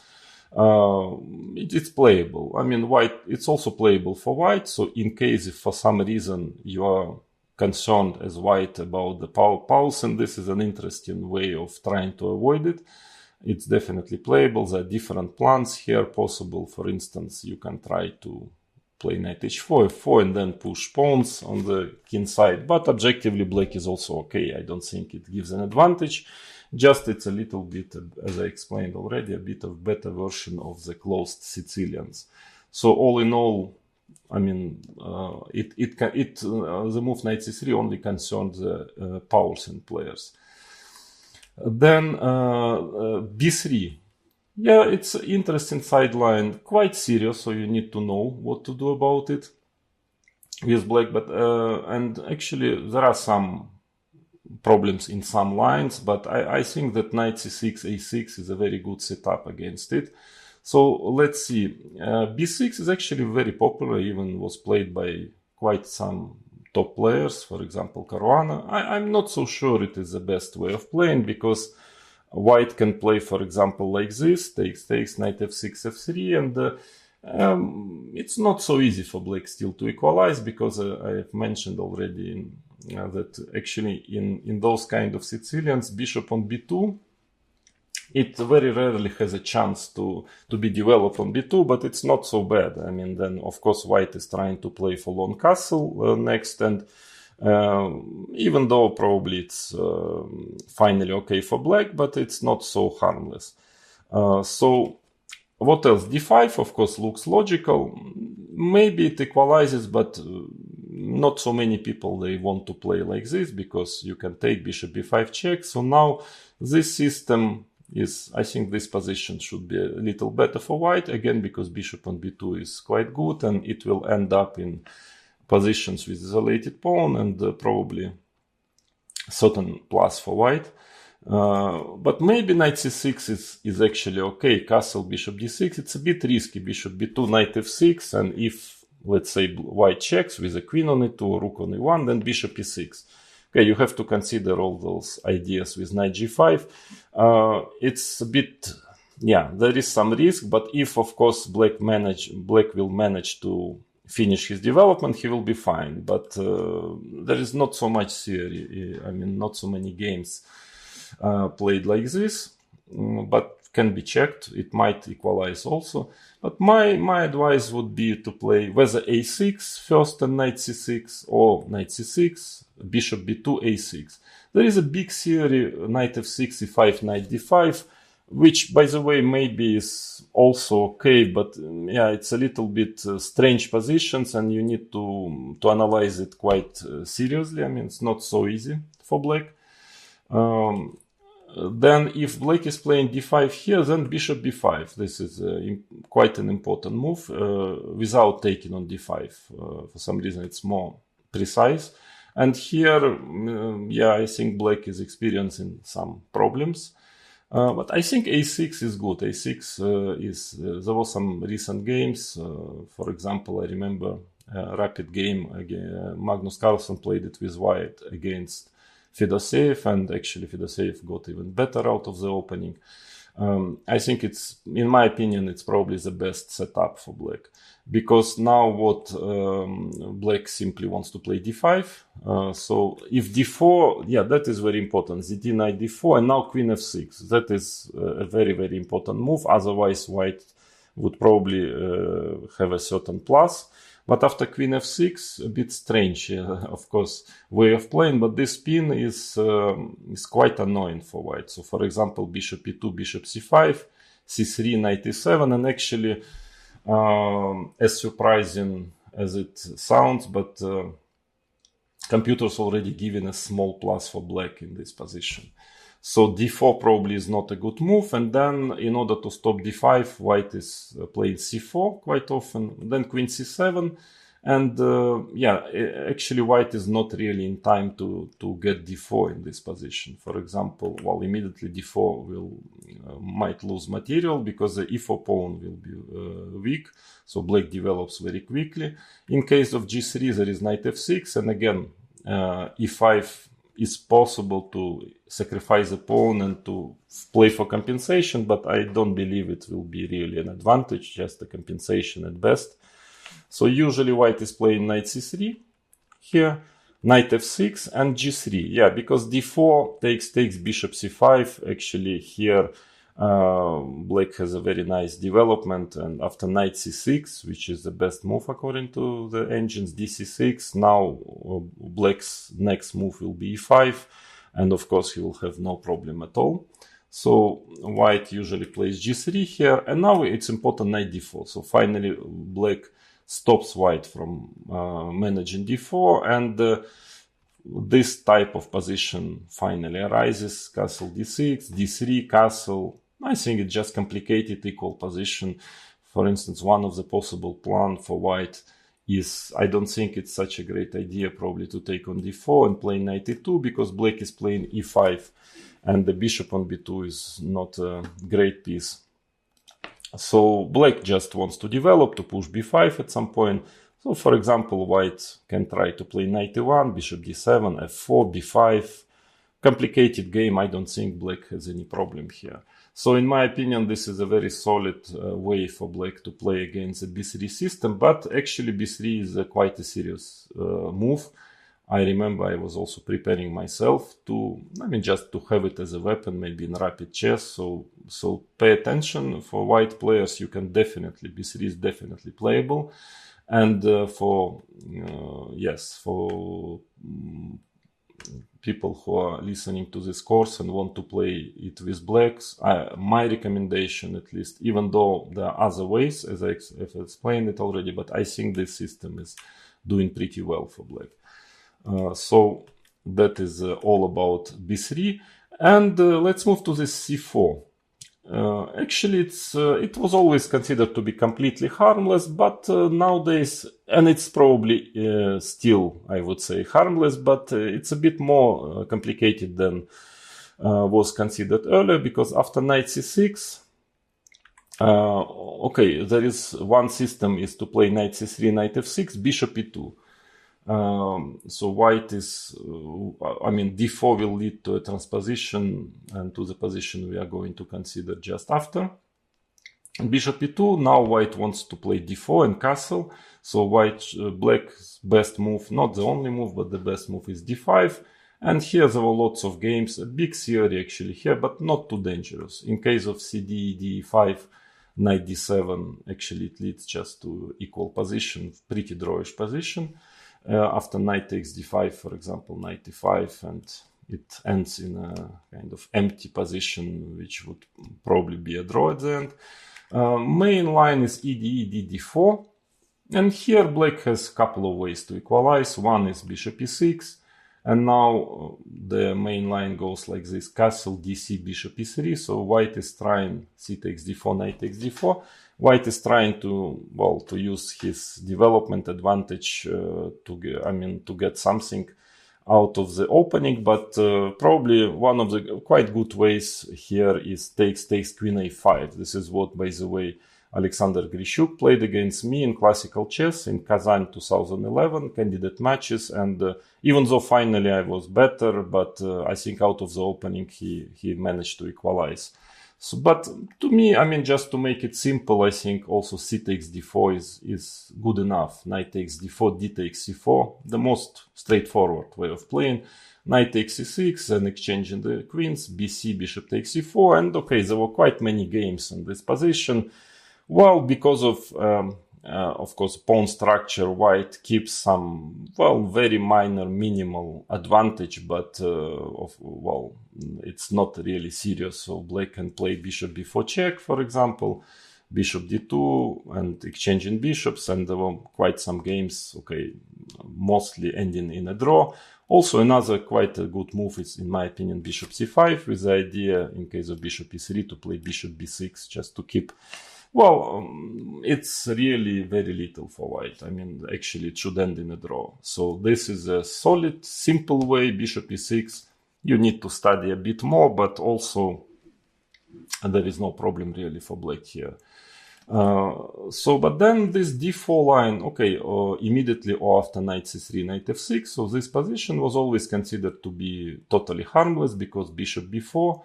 it's playable. White, it's also playable for white. So in case if for some reason you are concerned as white about the Paulsen, this is an interesting way of trying to avoid it. It's definitely playable. There are different plans here possible. For instance, you can try to play knight h4, f4, and then push pawns on the king side. But objectively, black is also okay. I don't think it gives an advantage. Just it's a little bit, as I explained already, a bit of better version of the closed Sicilians. So all in all, the move knight c3 only concerned the Paulsen players. Then b3. Yeah, it's an interesting sideline, quite serious, so you need to know what to do about it with black. But and actually there are some problems in some lines, but I think that knight c6, a6 is a very good setup against it. So let's see. b6 is actually very popular, even was played by quite some top players, for example Caruana. I'm not so sure it is the best way of playing, because white can play, for example, like this, takes, knight f6, f3, and it's not so easy for black still to equalize, because I have mentioned already that actually in those kind of Sicilians, bishop on b2, it very rarely has a chance to be developed on b2, but it's not so bad. Then of course white is trying to play for long castle next, and even though probably it's finally okay for black, but it's not so harmless. So what else? d5 of course looks logical. Maybe it equalizes, but not so many people they want to play like this, because you can take bishop b5 check. So now this system is, I think this position should be a little better for white, again because bishop on b2 is quite good, and it will end up in positions with isolated pawn, and probably certain plus for white. But maybe knight c6 is actually okay. Castle, bishop d6, it's a bit risky. Bishop b2, knight f6, and if, let's say, white checks with a queen on e2 or rook on e1, then bishop e6. Okay, you have to consider all those ideas with knight g5. It's a bit, yeah, there is some risk, but if, of course, black will manage to finish his development, he will be fine. But there is not so much theory. I mean, not so many games played like this, but can be checked. It might equalize also. But my advice would be to play whether a6 first and knight c6, or knight c6, bishop b2, a6. There is a big theory, knight f6, e5, knight d5, which, by the way, maybe is also okay, but yeah, it's a little bit strange positions, and you need to analyze it quite seriously. I mean, it's not so easy for black. Then if black is playing d5 here, then bishop b5. This is quite an important move without taking on d5. For some reason, it's more precise. And here, yeah, I think black is experiencing some problems. But I think a6 is good. A6 there were some recent games. For example, I remember a rapid game. Magnus Carlsen played it with white against Fedoseev, and actually Fedoseev got even better out of the opening. I think it's, in my opinion, it's probably the best setup for black, because now what black simply wants to play d5. So if d4, yeah, that is very important. ZD knight d4, and now queen f6. That is a very, very important move. Otherwise, white would probably have a certain plus. But after queen f6, a bit strange, of course, way of playing. But this pin is quite annoying for white. So, for example, bishop e2, bishop c5, c3, knight e7, and actually, as surprising as it sounds, but computers already given a small plus for black in this position. So d4 probably is not a good move, and then in order to stop d5, white is playing c4 quite often, then queen c7, and yeah, actually white is not really in time to get d4 in this position. For example, well, immediately d4 might lose material because the e4 pawn will be weak, so black develops very quickly. In case of g3, there is knight f6, and again, e5 is possible to sacrifice a pawn and to play for compensation, but I don't believe it will be really an advantage, just a compensation at best. So usually white is playing knight c3 here, knight f6, and g3. Yeah, because d4 takes bishop c5. Actually here black has a very nice development, and after knight c6, which is the best move according to the engines, dc6, now black's next move will be e5, and of course he will have no problem at all. So white usually plays g3 here, and now it's important knight d4. So finally black stops white from managing d4, and this type of position finally arises. Castle d6, d3, castle. I think it's just complicated equal position. For instance, one of the possible plan for white is, I don't think it's such a great idea probably to take on d4 and play knight e2, because black is playing e5 and the bishop on b2 is not a great piece. So black just wants to develop, to push b5 at some point. So for example, white can try to play knight e1, bishop d7, f4, b5. Complicated game. I don't think black has any problem here. So in my opinion, this is a very solid way for black to play against the b3 system, but actually b3 is quite a serious move. I remember I was also preparing myself to, just to have it as a weapon, maybe in rapid chess. So pay attention. For white players, you can definitely, b3 is definitely playable. And for people who are listening to this course and want to play it with blacks, my recommendation, at least, even though there are other ways, as I've explained it already, but I think this system is doing pretty well for black. So that is all about b3, and let's move to this c4. Actually, it was always considered to be completely harmless, but nowadays, and it's probably still, I would say, harmless, but it's a bit more complicated than was considered earlier, because after knight c6, okay, there is one system is to play knight c3, knight f6, bishop e2. So white is, I mean, d4 will lead to a transposition and to the position we are going to consider just after. Bishop e2, now white wants to play d4 and castle. So black's best move, not the only move, but the best move is d5. And here there were lots of games, a big theory actually here, but not too dangerous. In case of cd, d5, knight d7, actually it leads just to equal position, pretty drawish position. After knight takes d5, for example, knight d5, and it ends in a kind of empty position, which would probably be a draw at the end. Main line is ed, d4, and here black has a couple of ways to equalize. One is bishop e6, and now the main line goes like this: castle, dc, bishop e3. So white is trying c takes d4, knight takes d4. White is trying to, well, to use his development advantage to get something out of the opening, but probably one of the quite good ways here is takes queen a5. This is what, by the way, Alexander Grishuk played against me in classical chess in Kazan 2011 candidate matches, and even though finally I was better, but I think out of the opening he managed to equalize. So, but to me, I mean, just to make it simple, I think also c takes d4 is good enough. Knight takes d4, d takes c4, the most straightforward way of playing. Knight takes c6 and exchanging the queens, bc, bishop takes c4, and okay, there were quite many games in this position. Well, because of course, pawn structure, white keeps some, well, very minor, minimal advantage, but, well, it's not really serious. So black can play bishop b4 check, for example, bishop d2, and exchanging bishops, and there were quite some games, okay, mostly ending in a draw. Also, another quite a good move is, in my opinion, bishop c5, with the idea, in case of bishop e3, to play bishop b6, just to keep... Well, it's really very little for white. I mean, actually, it should end in a draw. So this is a solid, simple way, bishop e6. You need to study a bit more, but also there is no problem really for black here. But then this d4 line, okay, immediately or after knight c3, knight f6. So this position was always considered to be totally harmless, because bishop b4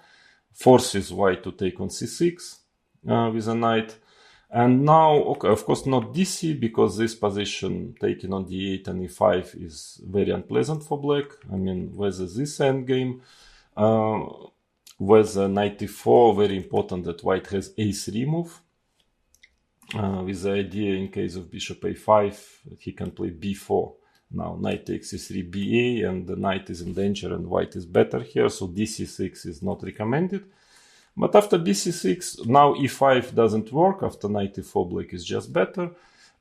forces white to take on c6 with a knight. And now, okay, of course not dc, because this position taken on d8 and e5 is very unpleasant for black. I mean, whether this endgame, whether knight e4, very important that white has a3 move, with the idea in case of bishop a5, he can play b4. Now knight takes e3, ba, and the knight is in danger and white is better here, so dc6 is not recommended. But after bc6, now e5 doesn't work. After knight e4, black is just better.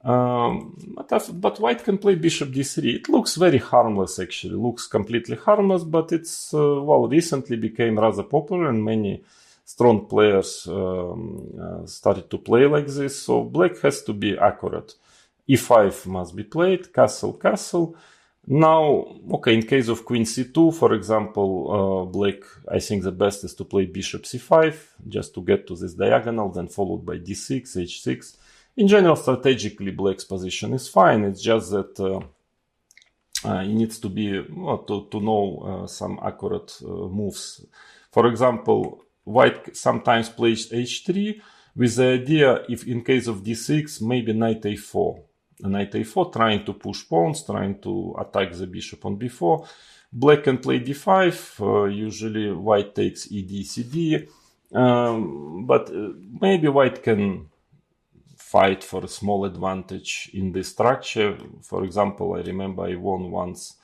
But white can play bishop d3. It looks very harmless, actually. Looks completely harmless, but it's, well, recently became rather popular, and many strong players started to play like this. So black has to be accurate. e5 must be played, castle, castle. Now, okay, in case of queen c2, for example, black, I think the best is to play bishop c5, just to get to this diagonal, then followed by d6, h6. In general, strategically, black's position is fine. It's just that he needs to be, well, to know some accurate moves. For example, white sometimes plays h3 with the idea, if in case of d6, maybe knight a4. Knight a4, trying to push pawns, trying to attack the bishop on b4. Black can play d5, usually white takes ed, cd, but maybe white can fight for a small advantage in this structure. For example, I remember I won once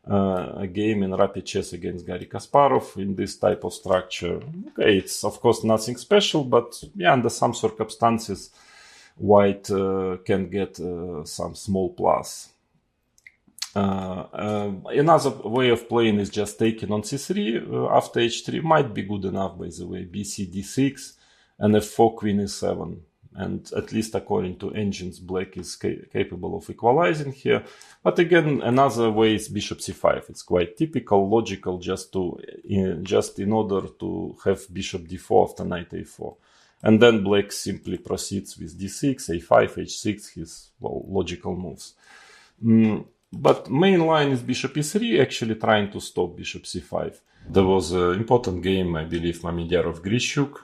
a game in rapid chess against Garry Kasparov in this type of structure. Okay, it's of course nothing special, but yeah, under some circumstances, white can get some small plus. Another way of playing is just taking on c3 after h3. Might be good enough, by the way. bc, d6, and f4, queen e7. and at least according to engines, black is capable of equalizing here. But again, another way is bishop c5. It's quite typical, logical, just in order to have bishop d4 after knight a4. And then black simply proceeds with d6, a5, h6, his, well, logical moves. But main line is bishop e3, actually trying to stop bishop c5. There was an important game, I believe, Mamedov-Grishuk.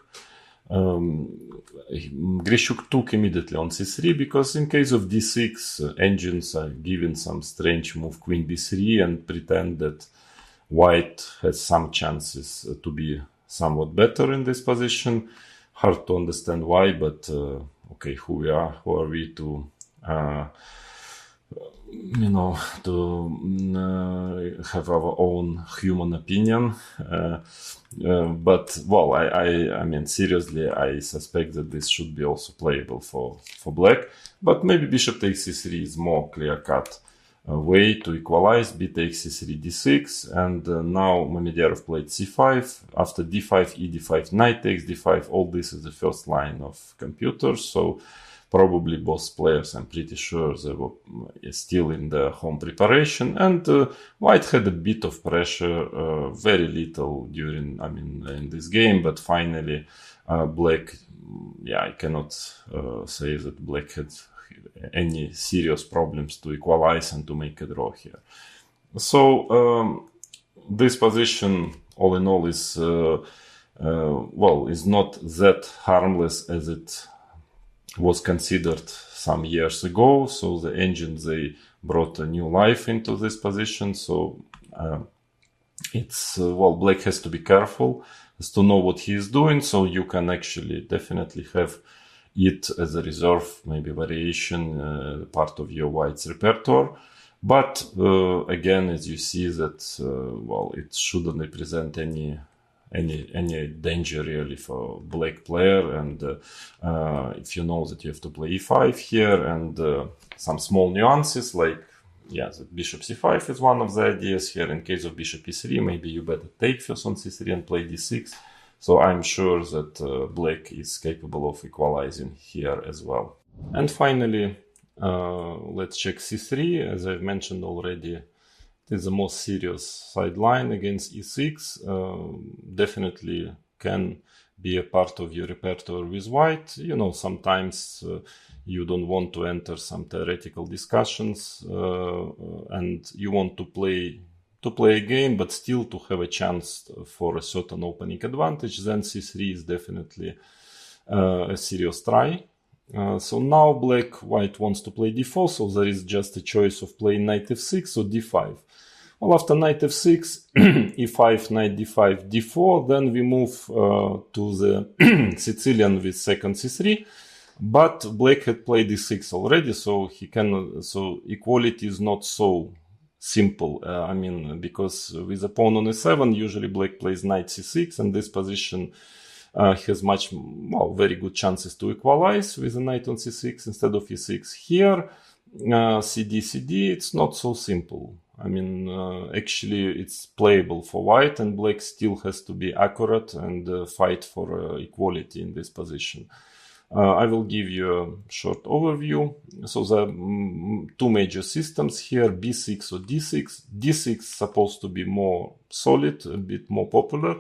Grishuk took immediately on c3 because in case of d6, engines are given some strange move queen b3 and pretend that white has some chances to be somewhat better in this position. Hard to understand why, but okay, who are we to have our own human opinion. But, well, I mean, seriously, I suspect that this should be also playable for black. But maybe bishop takes c3 is more clear-cut way to equalize. B takes c3, d6, and now Mamedov played c5. After d5, e d5, knight takes d5. All this is the first line of computers, so probably both players, I'm pretty sure, they were still in the home preparation, and white had a bit of pressure, very little during, in this game, but finally black, I cannot say that black had any serious problems to equalize and to make a draw here. So this position, all in all, is is not that harmless as it was considered some years ago. So the engines, they brought a new life into this position. So it's black has to be careful, has to know what he is doing. So you can actually definitely have it as a reserve, maybe variation, part of your white's repertoire. But again, as you see that, it shouldn't represent any danger really for black player. And if you know that you have to play e5 here, and some small nuances like, the bishop c5 is one of the ideas here. In case of bishop e3, maybe you better take first on c3 and play d6. So I'm sure that black is capable of equalizing here as well. And finally, let's check c3. As I've mentioned already, it is the most serious sideline against e6. Definitely can be a part of your repertoire with white. Sometimes you don't want to enter some theoretical discussions and you want to play a game, but still to have a chance for a certain opening advantage. Then c3 is definitely a serious try. So now white wants to play d4, so there is just a choice of playing knight f6 or d5. Well, after knight f6, e5, knight d5, d4, then we move to the Sicilian with second c3. But black had played d6 already, so equality is not so simple. Because with a pawn on e7, usually black plays knight c6, and this position has very good chances to equalize with a knight on c6 instead of e6. Here, cd, it's not so simple. Actually, it's playable for white, and black still has to be accurate and fight for equality in this position. I will give you a short overview. So the two major systems here, b6 or d6. d6 is supposed to be more solid, a bit more popular.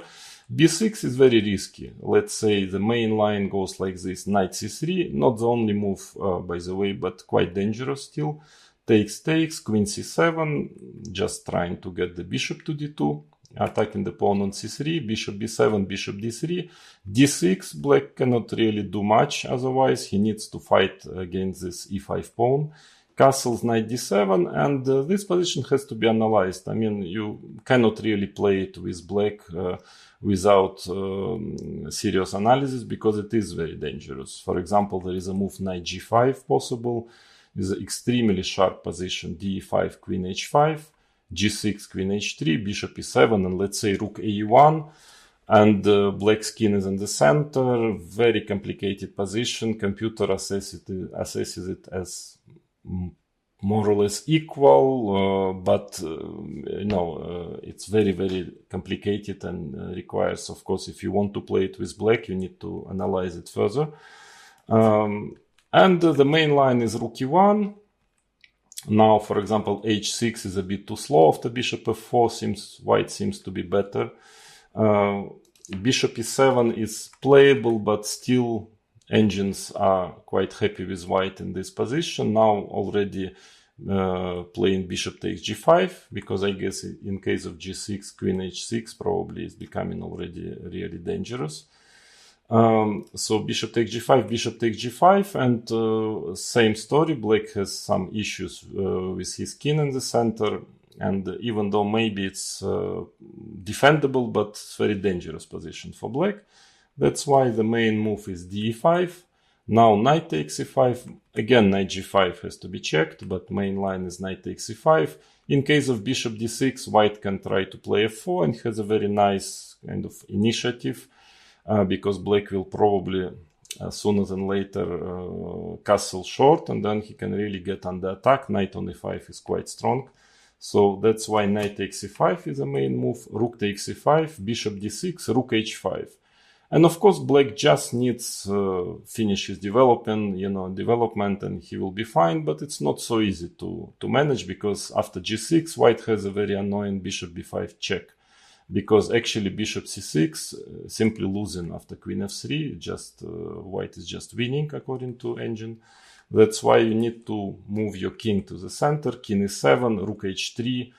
b6 is very risky. Let's say the main line goes like this, knight c3, not the only move, by the way, but quite dangerous still. Takes, queen c7, just trying to get the bishop to d2, attacking the pawn on c3, bishop b7, bishop d3, d6, black cannot really do much, otherwise he needs to fight against this e5 pawn. Castles, knight d7, and this position has to be analyzed. You cannot really play it with black without serious analysis, because it is very dangerous. For example, there is a move knight g5 possible, with an extremely sharp position, d5, queen h5, g6, queen h3, bishop e7, and let's say rook a1, and black's king is in the center. Very complicated position. Computer assesses it as more or less equal, but it's very, very complicated and requires, of course, if you want to play it with black, you need to analyze it further. And the main line is rook e1. Now, for example, h6 is a bit too slow after bishop f4. White seems to be better. Bishop e7 is playable, but still engines are quite happy with white in this position. Now already playing bishop takes g5, because I guess in case of g6, queen h6 probably is becoming already really dangerous. So bishop takes g5, bishop takes g5, and same story. Black has some issues with his king in the center, and even though maybe it's defendable, but it's very dangerous position for black. That's why the main move is d5. Now knight takes e5. Again, knight g5 has to be checked, but main line is knight takes e5. In case of bishop d6, white can try to play f4 and has a very nice kind of initiative, because black will probably sooner than later castle short, and then he can really get under attack. Knight on e5 is quite strong. So that's why knight takes e5 is a main move. Rook takes e5, bishop d6, rook h5. And of course, black just needs finish his development, and he will be fine. But it's not so easy to manage, because after g6, white has a very annoying bishop b5 check. Because actually bishop c6 simply losing after queen f3, white is just winning according to engine. That's why you need to move your king to the center, king e7, rook h3,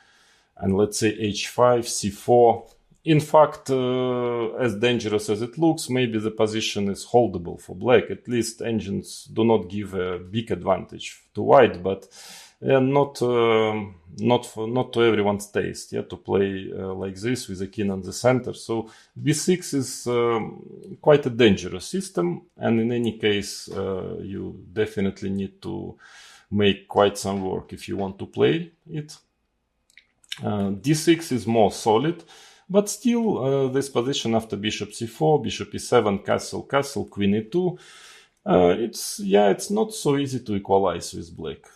and let's say h5, c4. In fact, as dangerous as it looks, maybe the position is holdable for black. At least engines do not give a big advantage to white, but not to everyone's taste, to play like this with a king on the center. So b6 is quite a dangerous system, and in any case, you definitely need to make quite some work if you want to play it. d6 is more solid, but still this position after bishop c4, bishop e7, castle, queen e2, it's not so easy to equalize with black.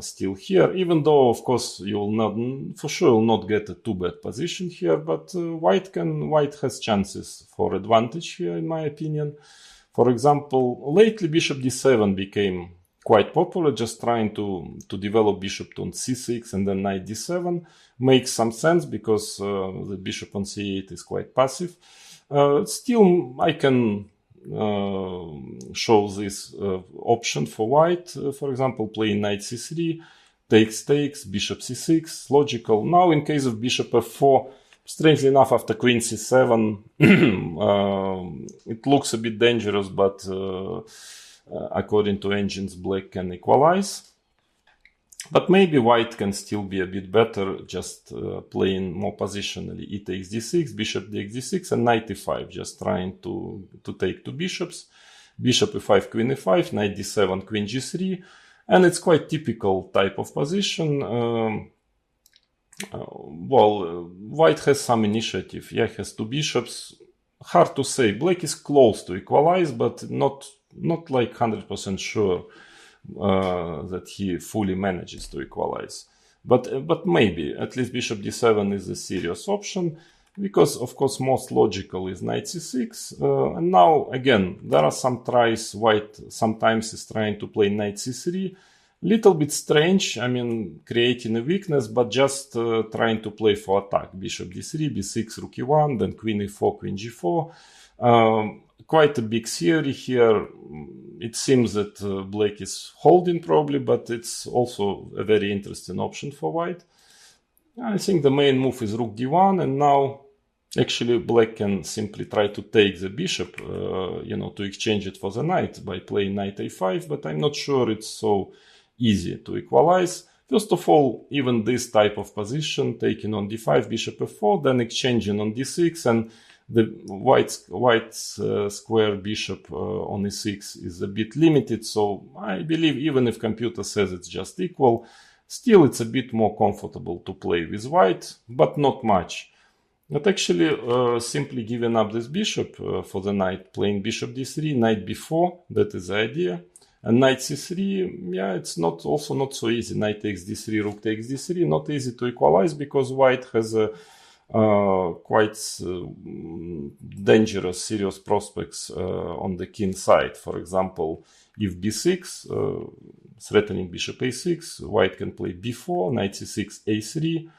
Still here, even though of course you will not, for sure will not get a too bad position here, but white has chances for advantage here, in my opinion. For example, lately bishop d7 became quite popular, just trying to develop bishop on c6 and then knight d7 makes some sense, because the bishop on c8 is quite passive. Still, I can show this option for white. For example, playing knight c3, takes, bishop c6, logical. Now in case of bishop f4, strangely enough, after queen c7, it looks a bit dangerous, but according to engines, black can equalize. But maybe white can still be a bit better, just playing more positionally. E takes d6, bishop takes d6, and knight e5, just trying to take two bishops. Bishop e5, queen e5, knight d7, queen g3. And it's quite typical type of position. White has some initiative. Has two bishops. Hard to say. Black is close to equalize, but not like 100% sure that he fully manages to equalize. But maybe, at least bishop d7 is a serious option, because of course most logical is knight c6. And now again, there are some tries. White sometimes is trying to play knight c3. Little bit strange, I mean, creating a weakness, but just trying to play for attack. Bishop d3, b6, rook e1, then queen e4, queen g4. Quite a big theory here. It seems that black is holding probably, but it's also a very interesting option for white. I think the main move is rook d1, and now actually black can simply try to take the bishop, to exchange it for the knight by playing knight a5, but I'm not sure it's so easy to equalize. First of all, even this type of position, taking on d5, bishop f4, then exchanging on d6, and the white square bishop on e6 is a bit limited, so I believe even if computer says it's just equal, still it's a bit more comfortable to play with white, but not much. But actually simply giving up this bishop for the knight, playing bishop d3, knight b4, that is the idea. And knight c3, it's also not so easy. Knight takes d3, rook takes d3, not easy to equalize, because white has a quite dangerous, serious prospects on the king side. For example, if b6, threatening bishop a6, white can play b4, knight c6, a3,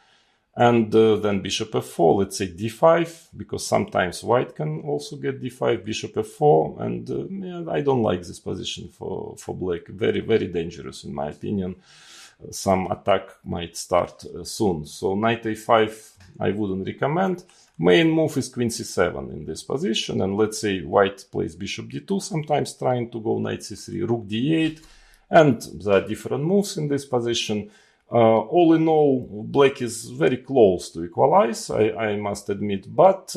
and then bishop f4, let's say d5, because sometimes white can also get d5, bishop f4, and yeah, I don't like this position for black. Very, very dangerous in my opinion. Some attack might start soon. So knight a5 I wouldn't recommend. Main move is queen c7 in this position, and let's say white plays bishop d2, sometimes trying to go knight c3, rook d8, and there are different moves in this position. All in all, black is very close to equalize, I must admit, but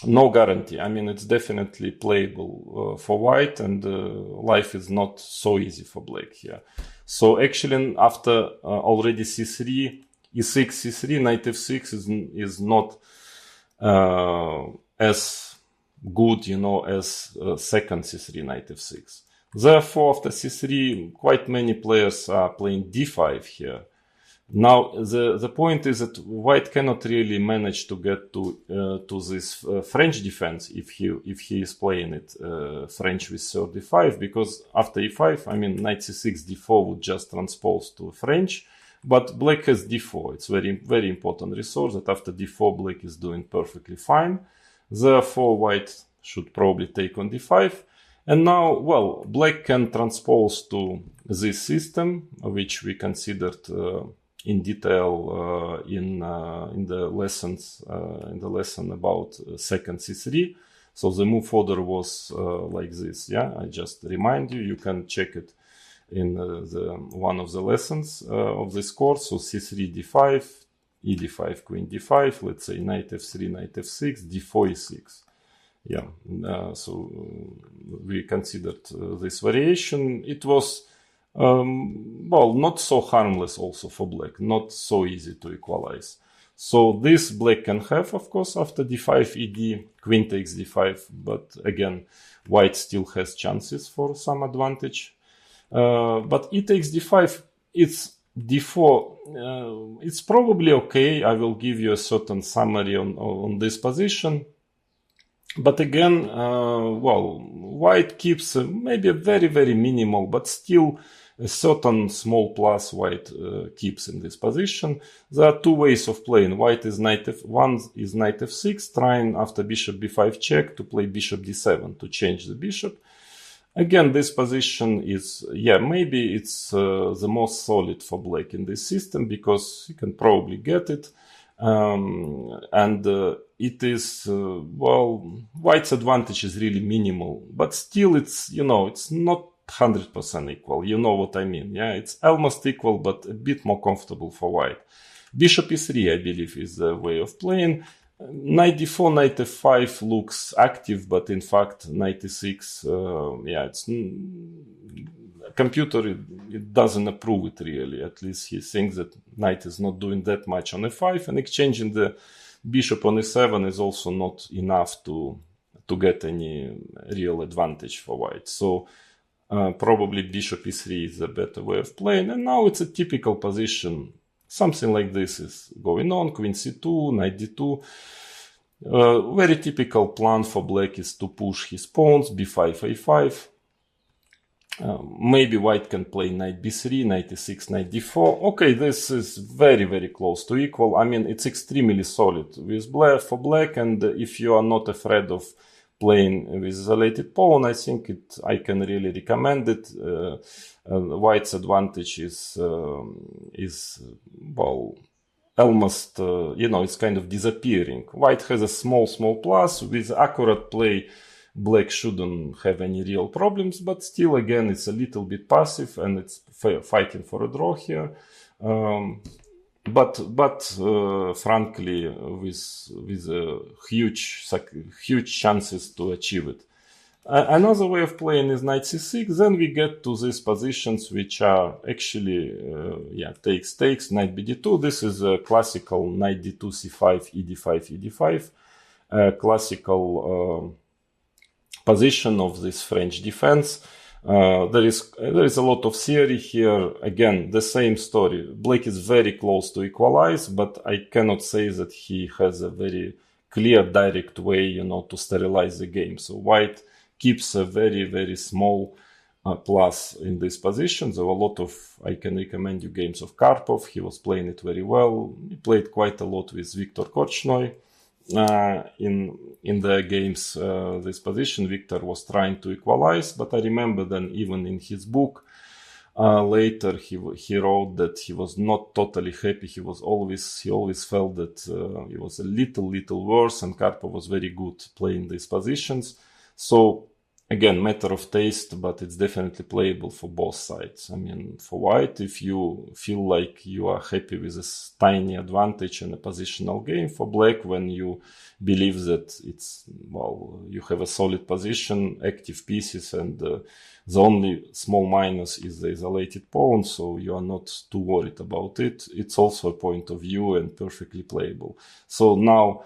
no guarantee. I mean, it's definitely playable for white, and life is not so easy for black here. So actually, after already c3, e6, c3, knight f6 is not as good, you know, as second c3, knight f6. Therefore, after c3, quite many players are playing d5 here. Now, the point is that white cannot really manage to get to this French defense if he is playing it French with 35, because after e5, I mean, knight c6, d4 would just transpose to French, but black has d4. It's very, very important resource that after d4, black is doing perfectly fine. Therefore, white should probably take on d5. And now, well, black can transpose to this system, which we considered in detail in the lessons, in the lesson about second c3. So the move order was like this. Yeah, I just remind you. You can check it in one of the lessons of this course. So c3, d5, e d5, queen d5. Let's say knight f3, knight f6, d4, e6. Yeah, so we considered this variation. It was, well, not so harmless also for black, not so easy to equalize. So this black can have, of course, after d5, ed, queen takes d5, but again, white still has chances for some advantage. But e takes d5, it's d4, it's probably okay. I will give you a certain summary on this position. But again, well, white keeps maybe a very, very minimal, but still a certain small plus white keeps in this position. There are two ways of playing. White is one is knight f6, trying after bishop b5 check to play bishop d7 to change the bishop. Again, this position is, yeah, maybe it's the most solid for black in this system, because you can probably get it. And it is, well, white's advantage is really minimal, but still it's, you know, it's not 100% equal. You know what I mean? Yeah, it's almost equal, but a bit more comfortable for white. Bishop e3, I believe, is the way of playing. Knight d4, knight f5 looks active, but in fact, knight e6, yeah, it's computer, it doesn't approve it really. At least he thinks that knight is not doing that much on f5, and exchanging the bishop on e7 is also not enough to get any real advantage for white. So probably bishop e3 is a better way of playing. And now it's a typical position. Something like this is going on. Queen c2, knight d2. Very typical plan for black is to push his pawns, b5, a5. Maybe white can play knight b3, knight e6, knight d4. Okay, this is very, very close to equal. I mean, it's extremely solid with black for black, and if you are not afraid of playing with isolated pawn, I think I can really recommend it. White's advantage is well, almost, you know, it's kind of disappearing. White has a small plus. With accurate play, black shouldn't have any real problems, but still, again, it's a little bit passive, and it's fighting for a draw here. But frankly, with huge chances to achieve it. Another way of playing is knight c6. Then we get to these positions which are actually, yeah, takes, knight bd2. This is a classical knight d2, c5, ed5, ed5. Classical position of this French defense. There is a lot of theory here. Again, the same story. Black is very close to equalize, but I cannot say that he has a very clear, direct way, to sterilize the game. So white keeps a very, very small plus in this position. There were a lot of, I can recommend you games of Karpov. He was playing it very well. He played quite a lot with Viktor Korchnoi. In the games, this position, Victor was trying to equalize, but I remember then even in his book, later he wrote that he was not totally happy. He always felt that he was a little worse, and Karpov was very good playing these positions. So again, matter of taste, but it's definitely playable for both sides. I mean, for white, if you feel like you are happy with this tiny advantage in a positional game. For black, when you believe that you have a solid position, active pieces, and the only small minus is the isolated pawn, so you are not too worried about it. It's also a point of view and perfectly playable. So now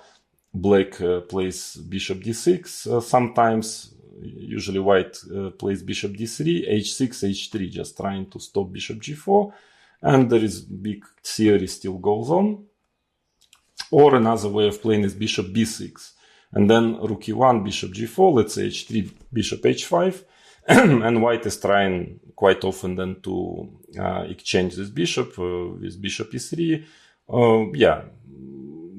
black plays bishop d6 sometimes. Usually white plays bishop d3, h6, h3, just trying to stop bishop g4. And there is big theory still goes on. Or another way of playing is bishop b6. And then rook e1, bishop g4, let's say h3, bishop h5. And white is trying quite often then to exchange this bishop with bishop e3.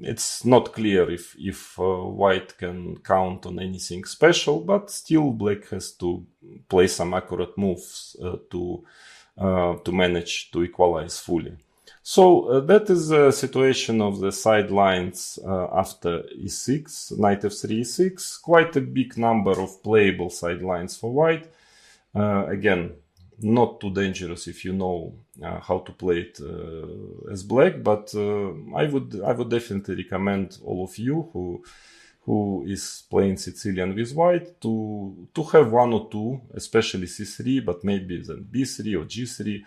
It's not clear if white can count on anything special, but still black has to play some accurate moves to manage to equalize fully. So that is the situation of the sidelines after e6, knight f3, e6. Quite a big number of playable sidelines for white. Again, not too dangerous if you know how to play it as black, but I would definitely recommend all of you who is playing Sicilian with white to have one or two, especially c3, but maybe then b3 or g3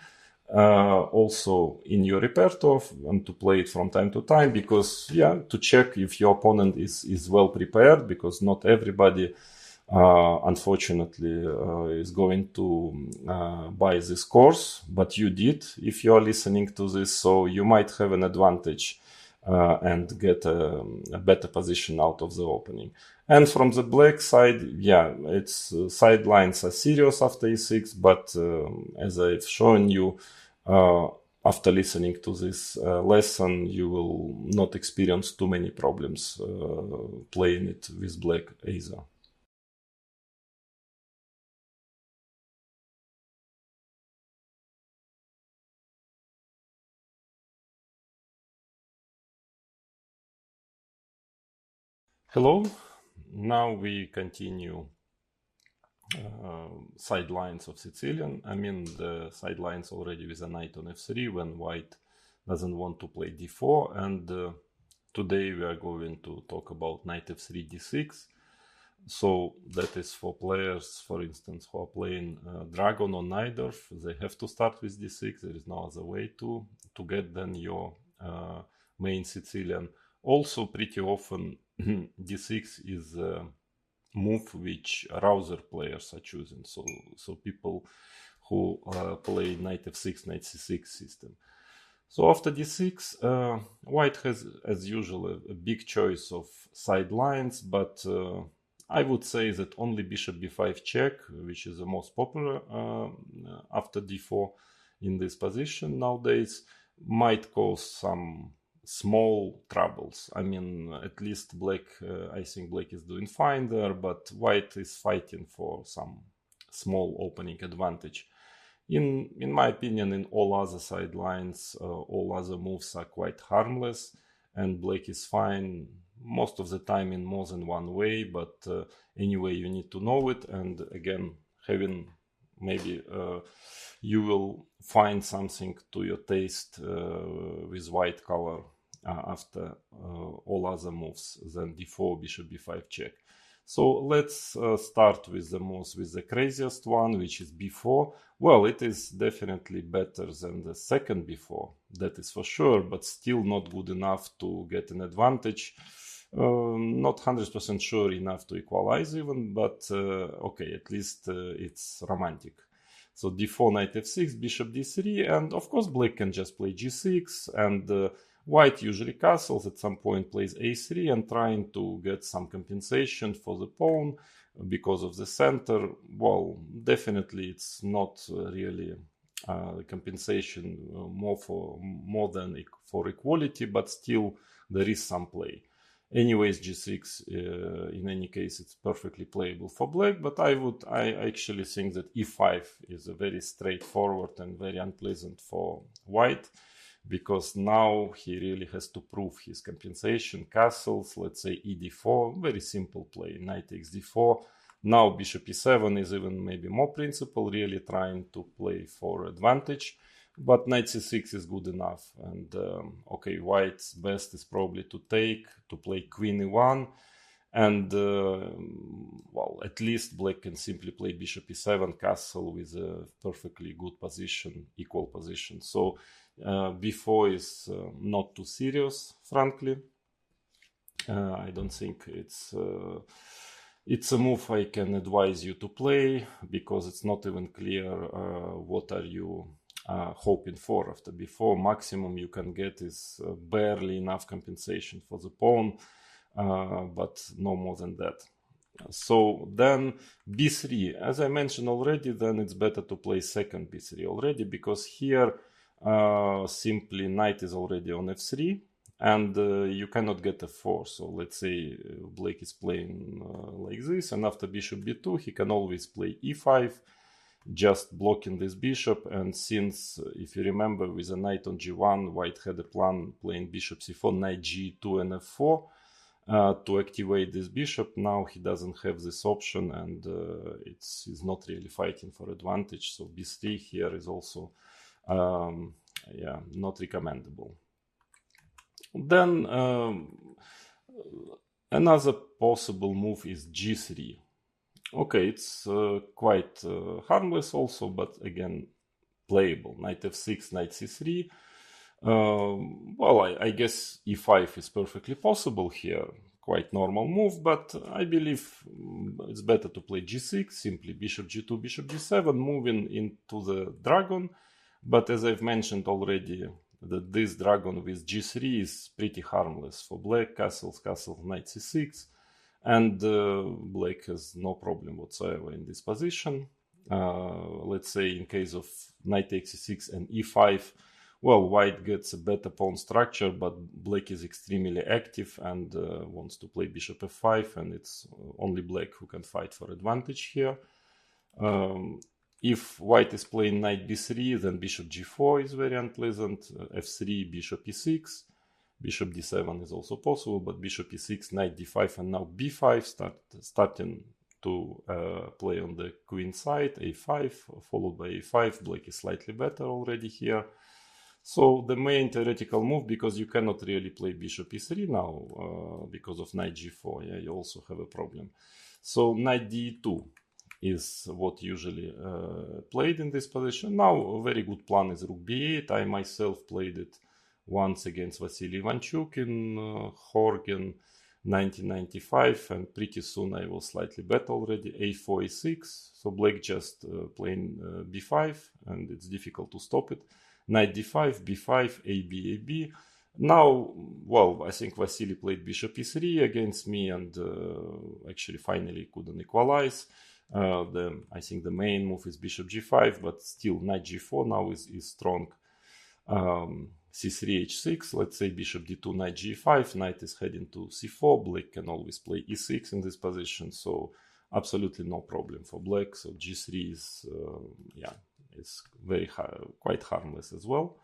also in your repertoire, and to play it from time to time, because to check if your opponent is well prepared, because not everybody unfortunately is going to buy this course, but you did if you are listening to this, so you might have an advantage and get a better position out of the opening. And from the black side, its sidelines are serious after e6, but as I've shown you after listening to this lesson, you will not experience too many problems playing it with black either. Hello, now we continue sidelines of Sicilian. I mean the sidelines already with a knight on f3 when white doesn't want to play d4, and today we are going to talk about knight f3, d6. So that is for players, for instance, who are playing dragon or Najdorf. They have to start with d6. There is no other way to get then your main Sicilian. Also, pretty often d6 is a move which rouser players are choosing. So people who play knight f6, knight c6 system. So after d6, white has, as usual, a big choice of sidelines, but I would say that only bishop b5 check, which is the most popular after d4 in this position nowadays, might cause some small troubles. I mean, at least black, I think black is doing fine there, but white is fighting for some small opening advantage. In my opinion, in all other sidelines, all other moves are quite harmless, and black is fine most of the time in more than one way, but anyway, you need to know it. And again, having maybe you will find something to your taste with white color after all other moves than d4, bishop b5 check. So let's start with the craziest one, which is b4. Well, it is definitely better than the second b4, that is for sure, but still not good enough to get an advantage. Not 100% sure enough to equalize even, but okay, at least it's romantic. So d4, knight f6, bishop d3, and of course black can just play g6, and white usually castles, at some point plays a3 and trying to get some compensation for the pawn because of the center. Well, definitely it's not really compensation more than for equality, but still there is some play. Anyways, g6, in any case, it's perfectly playable for black, but I actually think that e5 is a very straightforward and very unpleasant for white, because now he really has to prove his compensation. Castles, let's say ed4, very simple play, knight takes d4. Now bishop e7 is even maybe more principal, really trying to play for advantage. But knight c6 is good enough, and okay, white's best is probably to play queen e1, and well, at least black can simply play bishop e7 castle with a perfectly good position, equal position. So b4 is not too serious, frankly. I don't think it's a move I can advise you to play, because it's not even clear what are you hoping for after b4. Maximum you can get is barely enough compensation for the pawn, but no more than that. So then b3, as I mentioned already, then it's better to play second b3 already, because here simply knight is already on f3, and you cannot get f4. So let's say black is playing like this, and after bishop b2 he can always play e5, just blocking this bishop. And since, if you remember, with a knight on g1, white had a plan playing bishop c4, knight g2 and f4 to activate this bishop. Now he doesn't have this option, and he's not really fighting for advantage. So b3 here is also not recommendable. Then another possible move is g3. Okay, it's quite harmless also, but again, playable. Knight f6, knight c3. Well, I guess e5 is perfectly possible here. Quite normal move, but I believe it's better to play g6, simply bishop g2, bishop g7, moving into the dragon. But as I've mentioned already, that this dragon with g3 is pretty harmless for black. Castles, knight c6. And black has no problem whatsoever in this position. Let's say in case of knight takes e6 and e5, well, white gets a better pawn structure, but black is extremely active and wants to play bishop f5, and it's only black who can fight for advantage here. If white is playing knight b3, then bishop g4 is very unpleasant, f3, bishop e6. Bishop d7 is also possible, but bishop e6, knight d5, and now b5, starting to play on the queen side, a5, followed by a5. Black is slightly better already here. So the main theoretical move, because you cannot really play bishop e3 now because of knight g4, yeah, you also have a problem. So knight d2 is what usually played in this position. Now a very good plan is rook b8. I myself played it once against Vasily Ivanchuk in Horgen 1995, and pretty soon I was slightly better already. a4, a6, so black just playing b5, and it's difficult to stop it. Knight d5, b5, ab. Now, well, I think Vasily played bishop e3 against me, and actually finally couldn't equalize. I think the main move is bishop g5, but still knight g4 now is strong. c3, h6, let's say bishop d2, knight g5, knight is heading to c4, black can always play e6 in this position, so absolutely no problem for black. So g3 is, is quite harmless as well.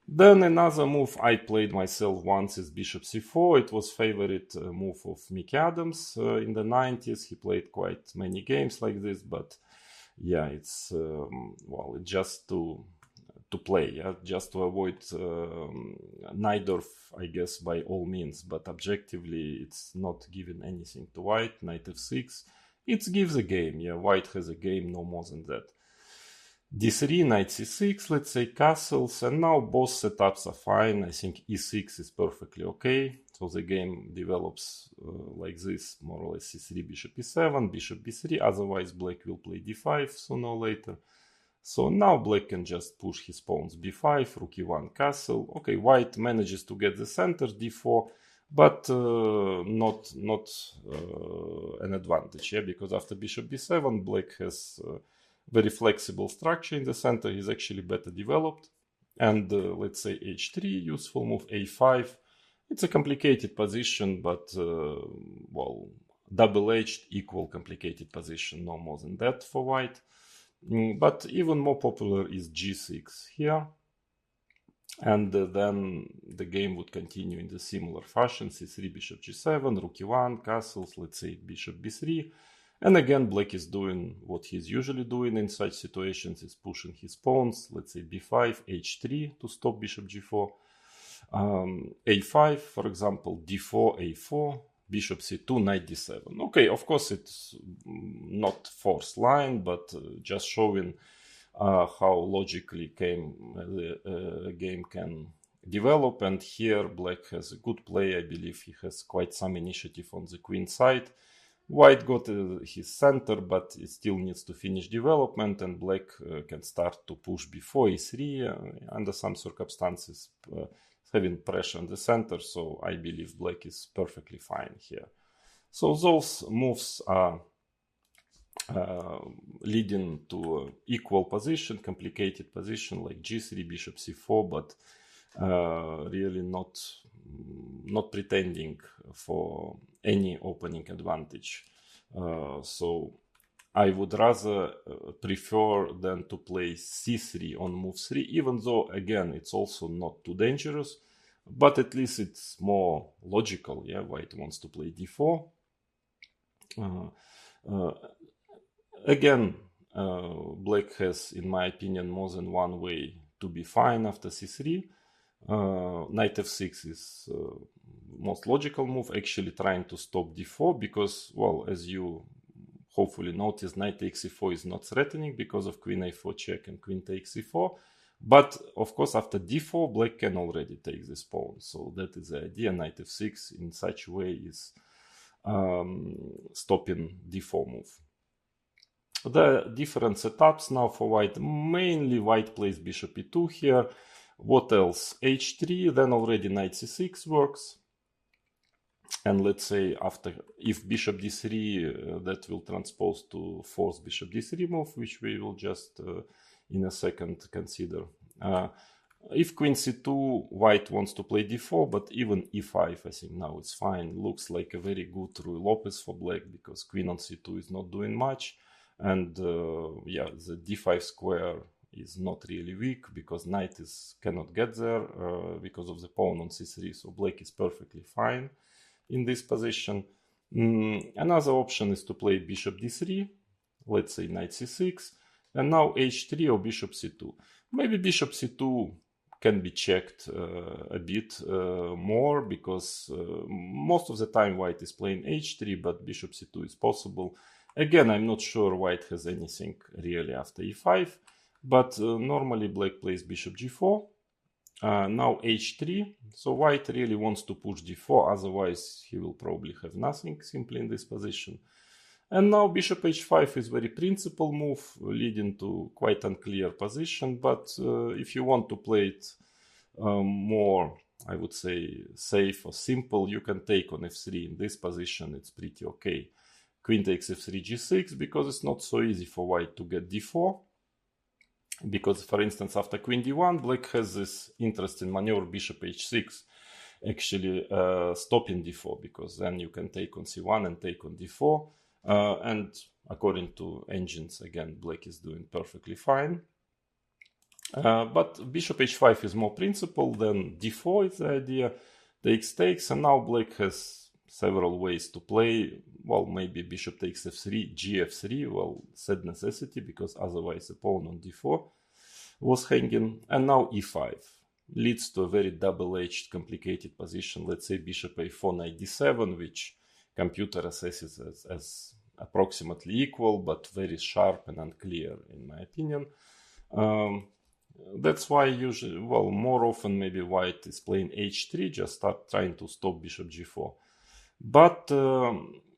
Then another move I played myself once is bishop c4. It was favorite move of Mickey Adams in the 90s. He played quite many games like this, but yeah, it's, well, it's just to play, just to avoid Najdorf, I guess, by all means, but objectively it's not giving anything to white. Knight f6, it gives a game, yeah, white has a game, no more than that. d3, knight c6, let's say castles, and now both setups are fine. I think e6 is perfectly okay. So the game develops like this, more or less: c3, bishop e7, bishop b3, otherwise black will play d5 sooner or later. So now black can just push his pawns b5, rook e1, castle. Okay, white manages to get the center, d4, but not an advantage, yeah, because after bishop b7, black has very flexible structure in the center. He's actually better developed. And let's say h3, useful move, a5. It's a complicated position, but well, double-edged, equal complicated position, no more than that for white. But even more popular is g6 here. And then the game would continue in the similar fashion: c3, bishop g7, rook e1, castles, let's say bishop b3. And again, black is doing what he's usually doing in such situations, is pushing his pawns, let's say b5, h3 to stop bishop g4, a5, for example, d4, a4, bishop c2, knight d7. Okay, of course it's not forced line, but just showing how logically the game can develop. And here black has a good play. I believe he has quite some initiative on the queen side. White got his center, but it still needs to finish development, and black can start to push b4, e3 under some circumstances, having pressure on the center. So I believe black is perfectly fine here. So those moves are leading to equal position, complicated position like g3, bishop c4, but really not pretending for any opening advantage. So I would rather prefer than to play c3 on move 3, even though again it's also not too dangerous, but at least it's more logical. Yeah, white wants to play d4. Again, black has, in my opinion, more than one way to be fine after c3. Knight f6 is most logical move, actually trying to stop d4, because, well, as you hopefully notice, knight takes e4 is not threatening because of queen a4 check and queen takes e4. But of course, after d4, black can already take this pawn. So that is the idea. Knight f6 in such a way is stopping d4 move. The different setups now for white: mainly white plays bishop e2 here. What else? h3, then already knight c6 works. And let's say after, if bishop d3, that will transpose to force bishop d3 move, which we will just in a second consider. If queen c2, white wants to play d4, but even e5, I think now it's fine. Looks like a very good Ruy Lopez for black, because queen on c2 is not doing much. And yeah, the d5 square is not really weak, because knight cannot get there because of the pawn on c3. So black is perfectly fine in this position. Another option is to play bishop d3, let's say knight c6, and now h3 or bishop c2. Maybe bishop c2 can be checked a bit more, because most of the time white is playing h3, but bishop c2 is possible. Again, I'm not sure white has anything really after e5, but normally black plays bishop g4. Now h3, so white really wants to push d4, otherwise he will probably have nothing simply in this position. And now bishop h5 is very principal move, leading to quite unclear position, but if you want to play it more, I would say, safe or simple, you can take on f3. In this position it's pretty okay. Queen takes f3, g6, because it's not so easy for white to get d4. Because, for instance, after queen d1, black has this interesting maneuver, bishop h6, actually stopping d4, because then you can take on c1 and take on d4. And according to engines, again, black is doing perfectly fine. But bishop h5 is more principal than d4 is the idea. Takes, and now black has several ways to play. Well, maybe bishop takes f3, gf3, well, sad necessity, because otherwise the pawn on d4 was hanging. And now e5 leads to a very double-edged, complicated position. Let's say bishop a4, knight d7, which computer assesses as approximately equal, but very sharp and unclear, in my opinion. That's why usually, well, more often maybe white is playing h3, just start trying to stop bishop g4. But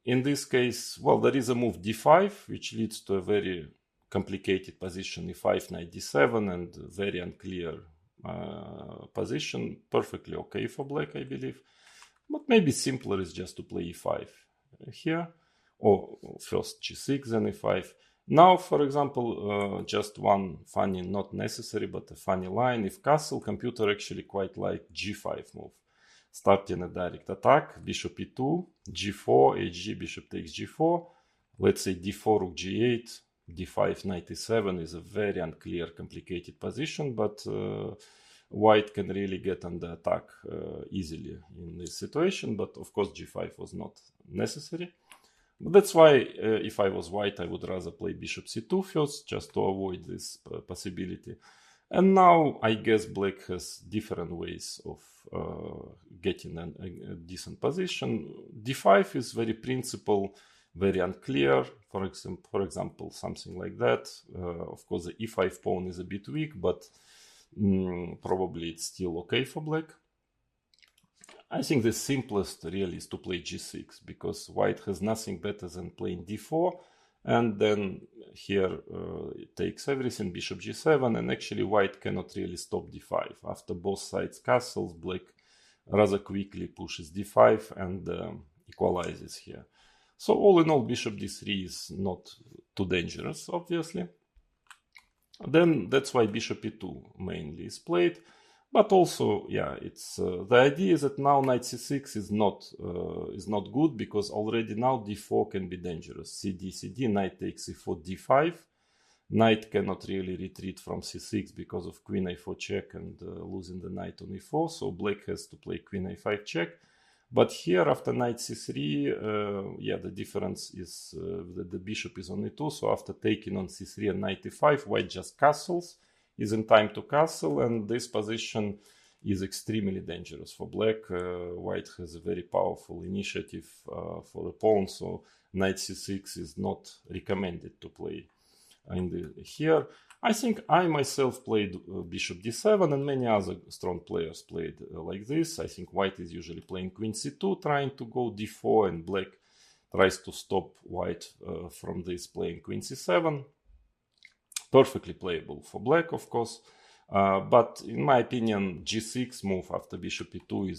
in this case, well, there is a move d5, which leads to a very complicated position e5, knight d7, and very unclear position. Perfectly okay for black, I believe. But maybe simpler is just to play e5 here, or first g6, then e5. Now, for example, just one funny, not necessary, but a funny line. If castle, computer actually quite like g5 move. Starting a direct attack, bishop e2, g4, hg, bishop takes g4. Let's say d4, rook g8, d5, knight e7 is a very unclear, complicated position, but white can really get under attack easily in this situation. But of course, g5 was not necessary. But that's why if I was white, I would rather play bishop c2 first, just to avoid this possibility. And now I guess black has different ways of getting a decent position. d5 is very principled, very unclear. For example, something like that. Of course, the e5 pawn is a bit weak, but probably it's still okay for black. I think the simplest really is to play g6, because white has nothing better than playing d4, and then here it takes everything, bishop g7, and actually white cannot really stop d5. After both sides castles, black rather quickly pushes d5 and equalizes here. So all in all, bishop d3 is not too dangerous, obviously. Then that's why bishop e2 mainly is played. But also, yeah, it's the idea is that now knight c6 is not good, because already now d4 can be dangerous. cd, knight takes e4, d5. Knight cannot really retreat from c6 because of queen a4 check and losing the knight on e4. So black has to play queen a5 check. But here after knight c3, yeah, the difference is that the bishop is on e2. So after taking on c3 and knight e5, white just castles. Is in time to castle, and this position is extremely dangerous for black. White has a very powerful initiative for the pawn, so knight c6 is not recommended to play here. I think I myself played bishop d7, and many other strong players played like this. I think white is usually playing queen c2, trying to go d4, and black tries to stop white from this, playing queen c7. Perfectly playable for black, of course, but in my opinion, g6 move after bishop e2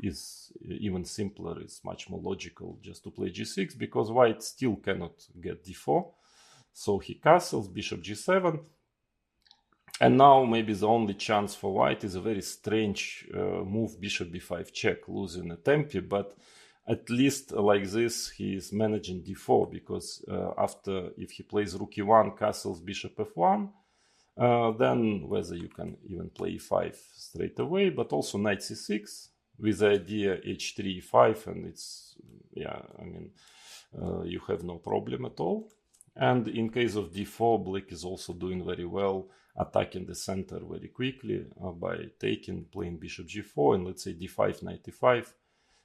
is even simpler. It's much more logical just to play g6, because white still cannot get d4. So he castles, bishop g7, and now maybe the only chance for white is a very strange move, bishop b5 check, losing a tempi, but at least like this, he is managing d4, because after, if he plays rook e1, castles, bishop f1, then whether you can even play e5 straight away, but also knight c6 with the idea h3, e5, and it's, yeah, I mean, you have no problem at all. And in case of d4, black is also doing very well, attacking the center very quickly by playing bishop g4, and let's say d5, knight e5.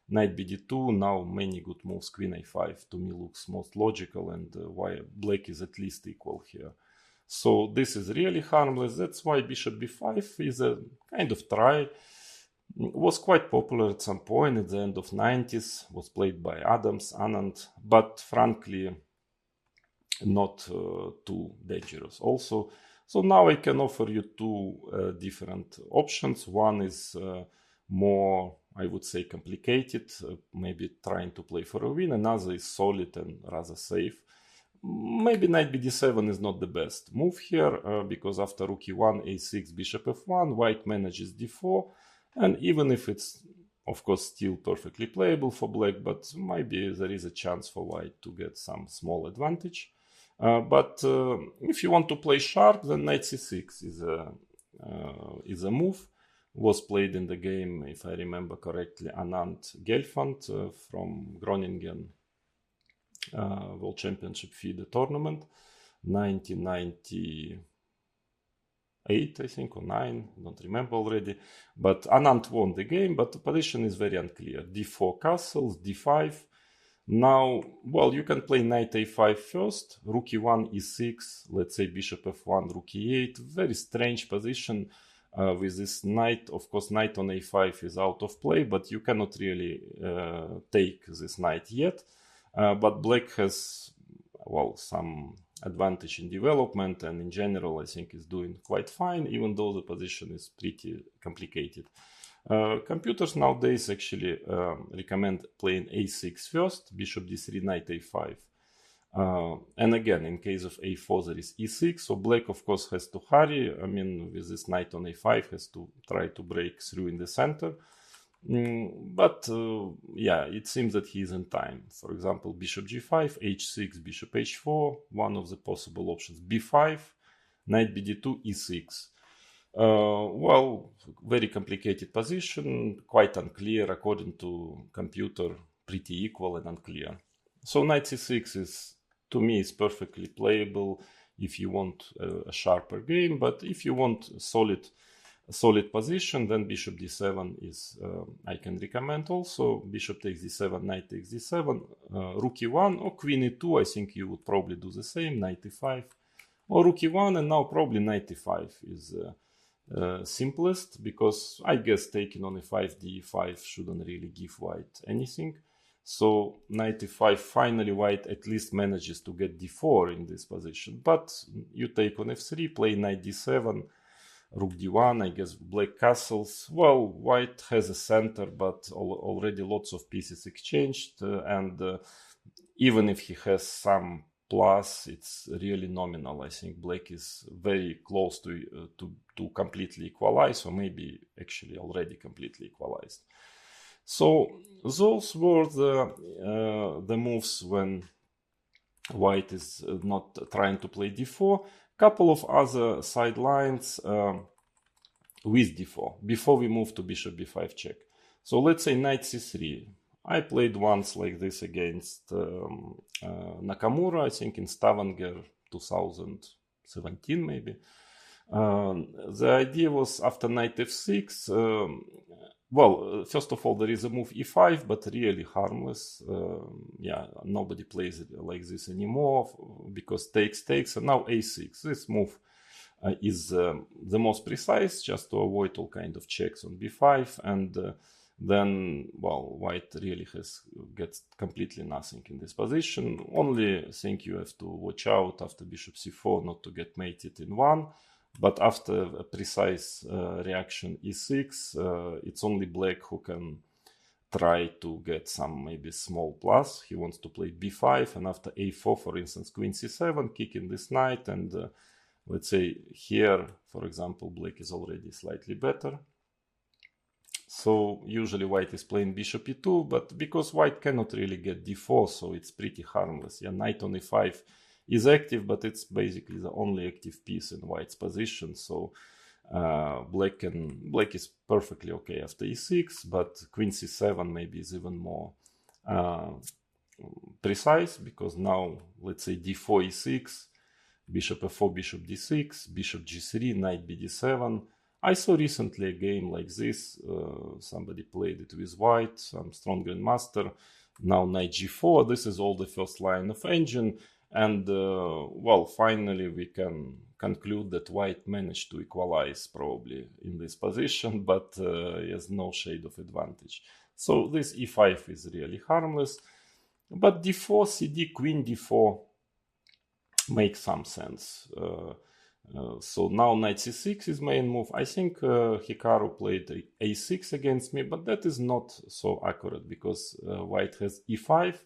Knight bd2, now many good moves, queen a5 to me looks most logical, and why black is at least equal here. So this is really harmless. That's why bishop b5 is a kind of try. Was quite popular at some point at the end of 90s, was played by Adams, Anand, but frankly not too dangerous also. So now I can offer you two different options. One is more, I would say, complicated, maybe trying to play for a win. Another is solid and rather safe. Maybe knight bd7 is not the best move here, because after rook e1, a6, bishop f1, white manages d4, and even if it's, of course, still perfectly playable for black, but maybe there is a chance for white to get some small advantage. But if you want to play sharp, then knight c6 is a move. Was played in the game, if I remember correctly, Anand Gelfand from Groningen World Championship FIDE tournament, 1998, I think, or 9, don't remember already. But Anand won the game, but the position is very unclear. d4 castles, d5, Now, well, you can play knight a5 first, rook e1, e6, let's say bishop f1, rook e8. Very strange position with this knight. Of course, knight on a5 is out of play, but you cannot really take this knight yet. But black has, well, some advantage in development, and in general, I think is doing quite fine, even though the position is pretty complicated. Computers nowadays actually recommend playing a6 first, bishop d3, knight a5. And again, in case of a4, there is e6. So black, of course, has to hurry. I mean, with this knight on a5, has to try to break through in the center. But yeah, it seems that he is in time. For example, bishop g5, h6, bishop h4, one of the possible options, b5, knight bd2, e6. Well, very complicated position, quite unclear, according to computer, pretty equal and unclear. So knight c6 is, to me, is perfectly playable if you want a sharper game, but if you want a solid position, then bishop d7 is, I can recommend also. Bishop takes d7, knight takes d7, rook e1 or queen e2, I think you would probably do the same, knight e5, or rook e1, and now probably knight e5 is simplest, because I guess taking on e5, d5 shouldn't really give white anything. So knight e5, finally white at least manages to get d4 in this position. But you take on f3, play knight d7, rook d1, I guess black castles. Well, white has a center, but already lots of pieces exchanged, and even if he has some plus, it's really nominal. I think black is very close to completely equalize, or maybe actually already completely equalized. So those were the moves when white is not trying to play d4. Couple of other sidelines with d4 before we move to bishop b5 check. So let's say knight c3. I played once like this against Nakamura, I think in Stavanger 2017 maybe. The idea was after knight f6, well, first of all, there is a move e5, but really harmless. Yeah, nobody plays it like this anymore because takes, and now a6. This move is the most precise, just to avoid all kind of checks on b5, and then, well, white really gets completely nothing in this position. Only thing you have to watch out after bishop c4 not to get mated in one. But after a precise reaction e6, it's only black who can try to get some maybe small plus. He wants to play b5, and after a4, for instance, queen c7, kicking this knight, and let's say here, for example, black is already slightly better. So usually white is playing bishop e2, but because white cannot really get d4, so it's pretty harmless. Yeah, knight on e5 is active, but it's basically the only active piece in white's position. So black is perfectly okay after e6, but queen c7 maybe is even more precise, because now let's say d4, e6, bishop f4, bishop d6, bishop g3, knight bd7. I saw recently a game like this. Somebody played it with white, some strong grandmaster. Now knight g4. This is all the first line of engine. And well, finally we can conclude that white managed to equalize probably in this position, but he has no shade of advantage. So this e5 is really harmless. But d4, cd, queen d4 makes some sense. So now knight c6 is main move. I think Hikaru played a6 against me, but that is not so accurate, because white has e5,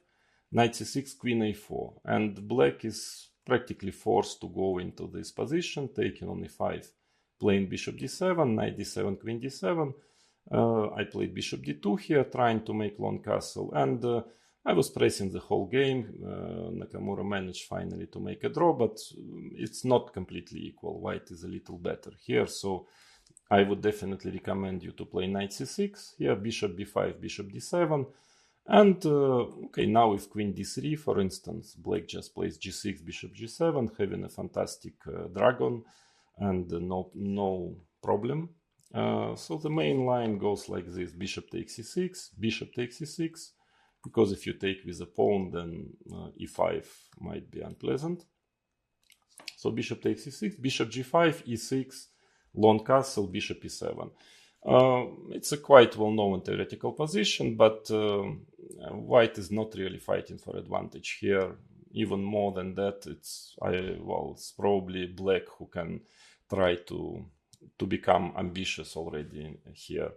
knight c6, queen a4, and black is practically forced to go into this position, taking on e5, playing bishop d7, knight d7, queen d7. I played bishop d2 here, trying to make long castle, and I was pressing the whole game. Nakamura managed finally to make a draw, but it's not completely equal. White is a little better here, so I would definitely recommend you to play knight c6. Here, bishop b5, bishop d7. And, okay, now with queen d3, for instance, black just plays g6, bishop g7, having a fantastic dragon, and no problem. So the main line goes like this: bishop takes e6, bishop takes e6, because if you take with a pawn, then e5 might be unpleasant. So bishop takes e6, bishop g5, e6, long castle, bishop e7. It's a quite well-known theoretical position, but white is not really fighting for advantage here. Even more than that, it's probably black who can try to become ambitious already here.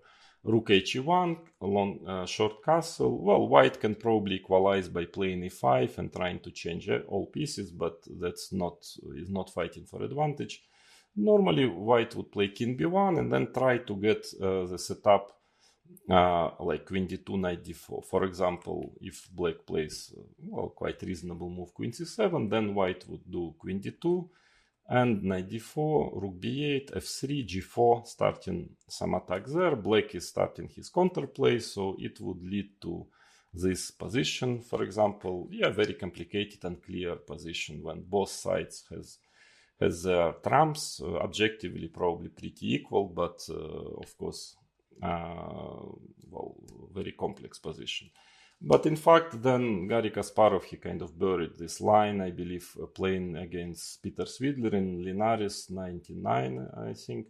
Rook h1, long short castle. Well, white can probably equalize by playing e5 and trying to change all pieces, but is not fighting for advantage. Normally, white would play king b1 and then try to get the setup like queen d2, knight d4. For example, if black plays quite reasonable move queen c7, then white would do queen d2 and knight d4, rook b8, f3, g4, starting some attack there. Black is starting his counterplay, so it would lead to this position. For example, very complicated and clear position when both sides has their trumps, objectively probably pretty equal, but of course very complex position. But in fact, then Garry Kasparov, he kind of buried this line, I believe, playing against Peter Svidler in Linares 99, I think.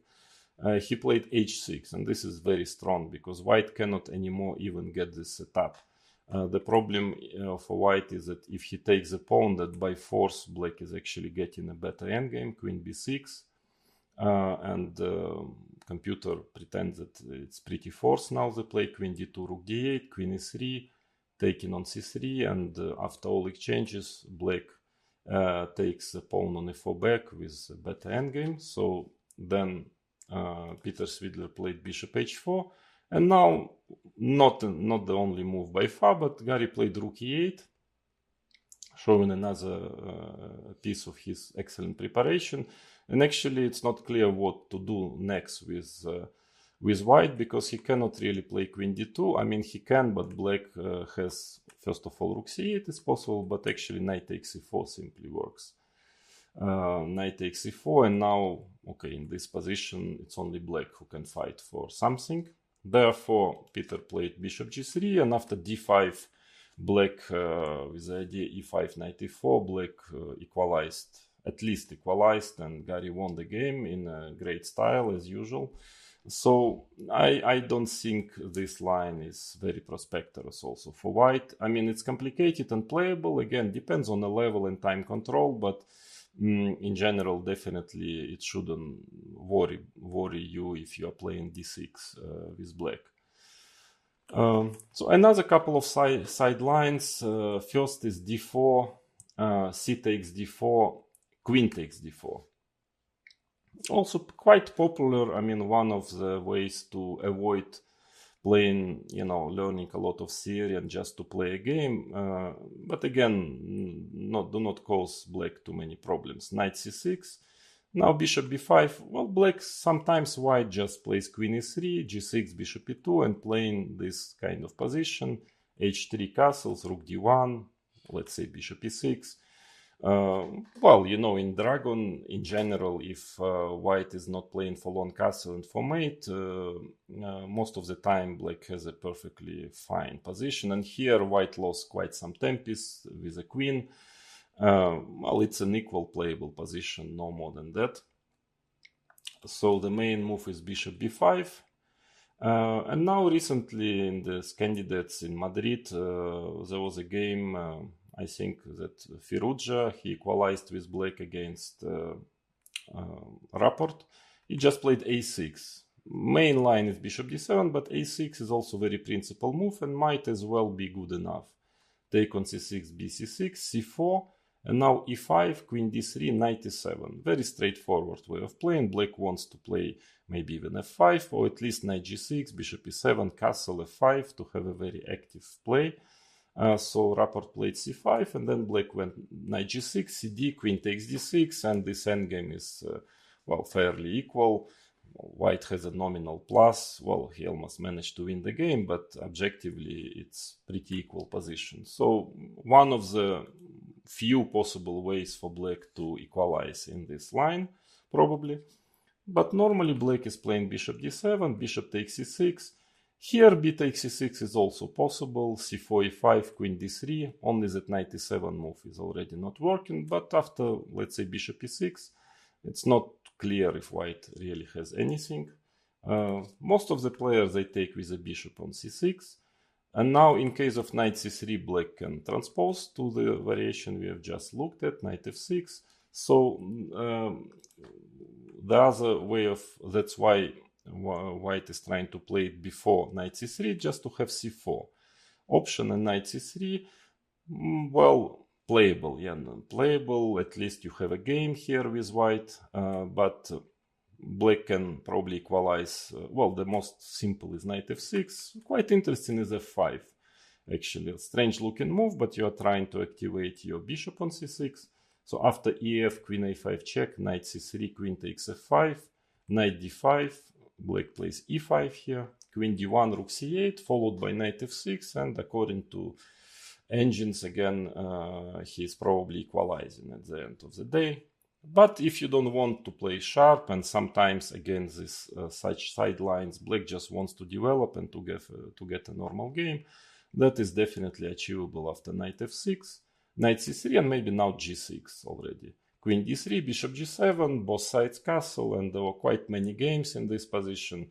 He played h6, and this is very strong because white cannot anymore even get this setup. The problem for white is that if he takes a pawn, that by force black is actually getting a better endgame, queen b6, and computer pretends that it's pretty forced now. They play queen d2, rook d8, queen e3, taking on c3, and after all exchanges, black takes the pawn on e4 back with a better endgame. So then Peter Svidler played bishop h4, and now not the only move by far, but Garry played rook e8, showing another piece of his excellent preparation. And actually, it's not clear what to do next with white, because he cannot really play queen d2. I mean, he can, but black has, first of all, rook c8 is possible, but actually knight takes e4 simply works. Knight takes e4, and now, okay, in this position, it's only black who can fight for something. Therefore, Peter played bishop g3, and after d5, black, with the idea e5, knight e4, black equalized, at least equalized, and Garry won the game in a great style, as usual. So I don't think this line is very prosperous also for white. I mean, it's complicated and playable. Again, depends on the level and time control, but in general, definitely it shouldn't worry you if you are playing d6 with black. So another couple of side lines. First is d4, c takes d4, queen takes d4. Also quite popular. I mean, one of the ways to avoid playing, learning a lot of theory and just to play a game. But again, do not cause black too many problems. Knight c6. Now bishop b5. Well, black, sometimes white just plays queen e3, g6, bishop e2, and playing this kind of position. h3 castles, rook d1, let's say bishop e6. Well, in Dragon, in general, if white is not playing for long castle and for mate, most of the time black has a perfectly fine position. And here white lost quite some tempis with a queen. Well, it's an equal playable position, no more than that. So the main move is bishop b5. And now recently in the candidates in Madrid, there was a game, I think that Firuza, he equalized with black against Rapport. He just played a6. Main line is bishop d7, but a6 is also very principal move and might as well be good enough. Take on c6, bc6, c4, and now e5, queen d3, knight e7. Very straightforward way of playing. Black wants to play maybe even f5, or at least knight g6, bishop e7, castle f5 to have a very active play. So Rapport played c5, and then black went knight g6, cd, queen takes d6, and this endgame is, fairly equal. White has a nominal plus. Well, he almost managed to win the game, but objectively it's pretty equal position. So one of the few possible ways for black to equalize in this line, probably. But normally black is playing bishop d7, bishop takes e6. Here b takes c6 is also possible, c4, e5, queen d3, only that knight e7 move is already not working, but after, let's say, bishop e6, it's not clear if white really has anything. Most of the players, they take with the bishop on c6, and now in case of knight c3, black can transpose to the variation we have just looked at, knight f6. So the other way of, that's why white is trying to play it before knight c3, just to have c4 option, and knight c3, well, playable, yeah, playable. At least you have a game here with white, but black can probably equalize. Well, the most simple is knight f6. Quite interesting is f5. Actually, a strange looking move, but you are trying to activate your bishop on c6. So after ef, queen a5 check, knight c3, queen takes f5, knight d5, black plays e5 here, queen d1, rook c8, followed by knight f6, and according to engines again, he is probably equalizing at the end of the day. But if you don't want to play sharp, and sometimes again this such sidelines, black just wants to develop and to get a normal game, that is definitely achievable after knight f6, knight c3, and maybe now g6 already. Queen d3, bishop g7, both sides castle, and there were quite many games in this position.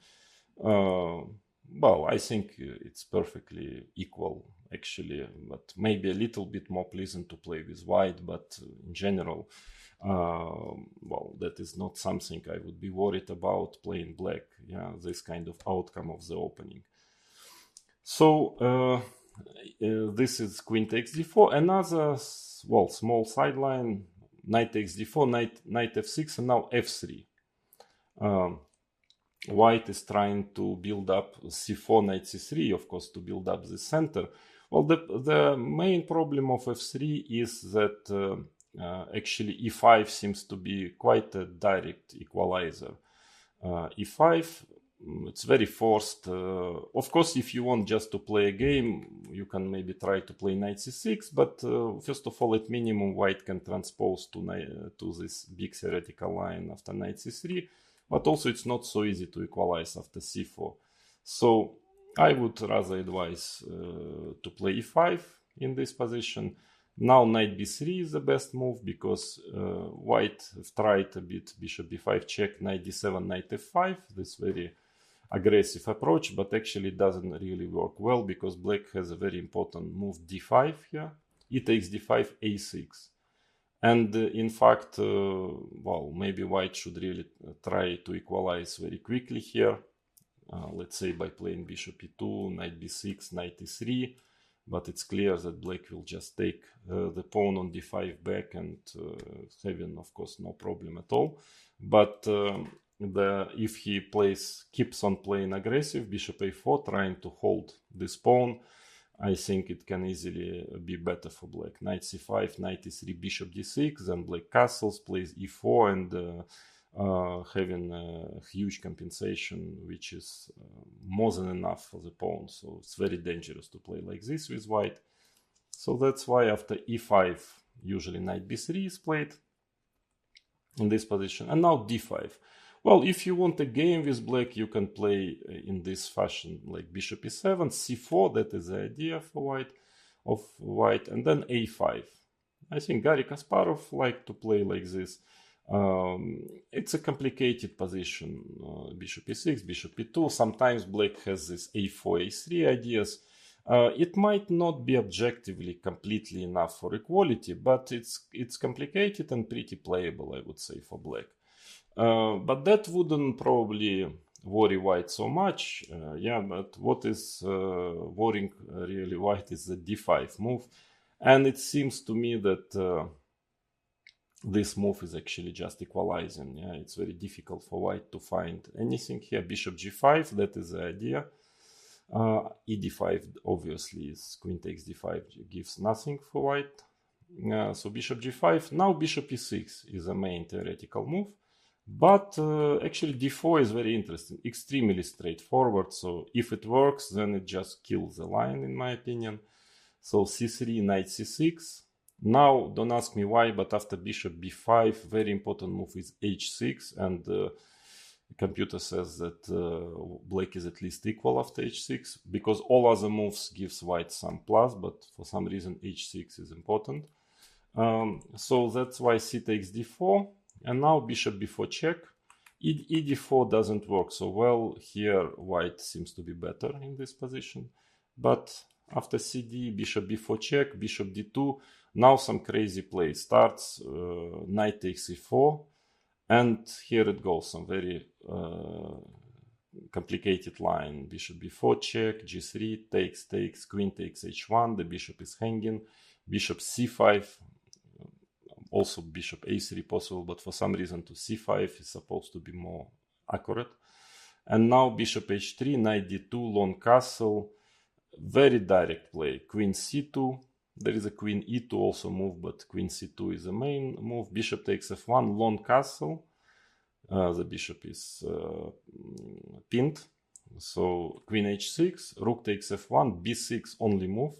Well, I think it's perfectly equal actually, but maybe a little bit more pleasant to play with white, but in general, well, that is not something I would be worried about playing black, yeah, this kind of outcome of the opening. So this is queen takes d4, another, well, small sideline, knight takes d4, knight f6, and now f3. White is trying to build up c4, knight c3, of course, to build up the center. Well, the main problem of f3 is that actually e5 seems to be quite a direct equalizer. e5, it's very forced. Of course, if you want just to play a game, you can maybe try to play knight c6, but first of all, at minimum, white can transpose to this big theoretical line after knight c3, but also it's not so easy to equalize after c4. So I would rather advise to play e5 in this position. Now knight b3 is the best move, because white have tried a bit bishop b5 check, knight d7, knight f5, this very aggressive approach, but actually it doesn't really work well, because black has a very important move d5 here, e takes d5, a6. And in fact, well, maybe white should really try to equalize very quickly here, let's say by playing bishop e2, knight b6, knight e3, but it's clear that black will just take the pawn on d5 back, and having, of course, no problem at all. But if he keeps on playing aggressive, bishop a4, trying to hold this pawn, I think it can easily be better for black. Knight c5, knight e3, bishop d6, then black castles, plays e4, and having a huge compensation, which is more than enough for the pawn. So it's very dangerous to play like this with white. So that's why after e5, usually knight b3 is played in this position. And now d5. Well, if you want a game with black, you can play in this fashion, like bishop e7, c4, that is the idea for white, and then a5. I think Garry Kasparov liked to play like this. It's a complicated position, bishop e6, bishop e2. Sometimes black has this a4, a3 ideas. It might not be objectively completely enough for equality, but it's complicated and pretty playable, I would say, for black. But that wouldn't probably worry white so much. Yeah, but what is worrying really white is the d5 move. And it seems to me that this move is actually just equalizing. Yeah, it's very difficult for white to find anything here. Bishop g5, that is the idea. e5 obviously is queen takes d5, gives nothing for white. So bishop g5. Now bishop e6 is a main theoretical move. But actually d4 is very interesting, extremely straightforward. So if it works, then it just kills the line, in my opinion. So c3, knight c6. Now, don't ask me why, but after bishop b5, very important move is h6. And computer says that black is at least equal after h6, because all other moves gives white some plus, but for some reason h6 is important. So that's why c takes d4, and now bishop b4 check. ed4 doesn't work so well. Here white seems to be better in this position, but after cd, bishop b4 check, bishop d2, now some crazy play starts. Knight takes e4, and here it goes, some very complicated line. Bishop b4 check, g3, takes, queen takes h1, the bishop is hanging, bishop c5, also bishop a3 possible, but for some reason to c5 is supposed to be more accurate. And now bishop h3, knight d2, lone castle, very direct play. Queen c2, there is a queen e2 also move, but queen c2 is the main move. Bishop takes f1, lone castle, the bishop is pinned, so queen h6, rook takes f1, b6 only move.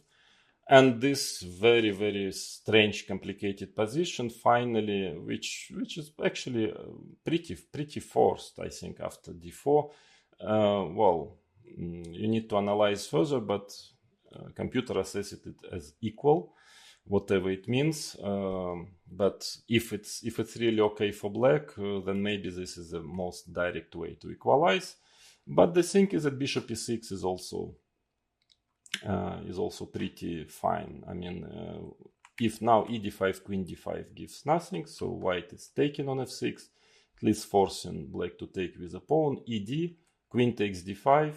And this very, very strange, complicated position finally, which is actually pretty forced, I think, after d4. Well, you need to analyze further, but computer assesses it as equal, whatever it means. But if it's really okay for black, then maybe this is the most direct way to equalize. But the thing is that bishop e6 is also pretty fine. I mean, if now e d5, queen d5 gives nothing, so white is taking on f6, at least forcing black to take with a pawn. ed, queen takes d5,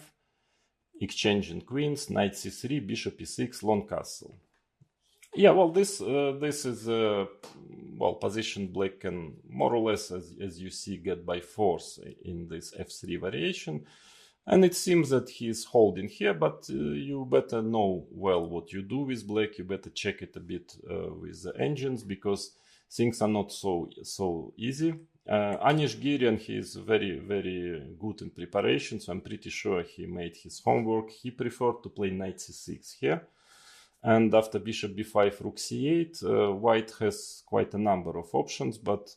exchanging queens, knight c3, bishop e6, lone castle. Yeah, well, this is position black can more or less, as you see, get by force in this f3 variation. And it seems that he's holding here, but you better know well what you do with black. You better check it a bit with the engines, because things are not so easy. Anish Girian, he is very, very good in preparation, so I'm pretty sure he made his homework. He preferred to play knight c6 here. And after bishop b5, rook c8, white has quite a number of options, but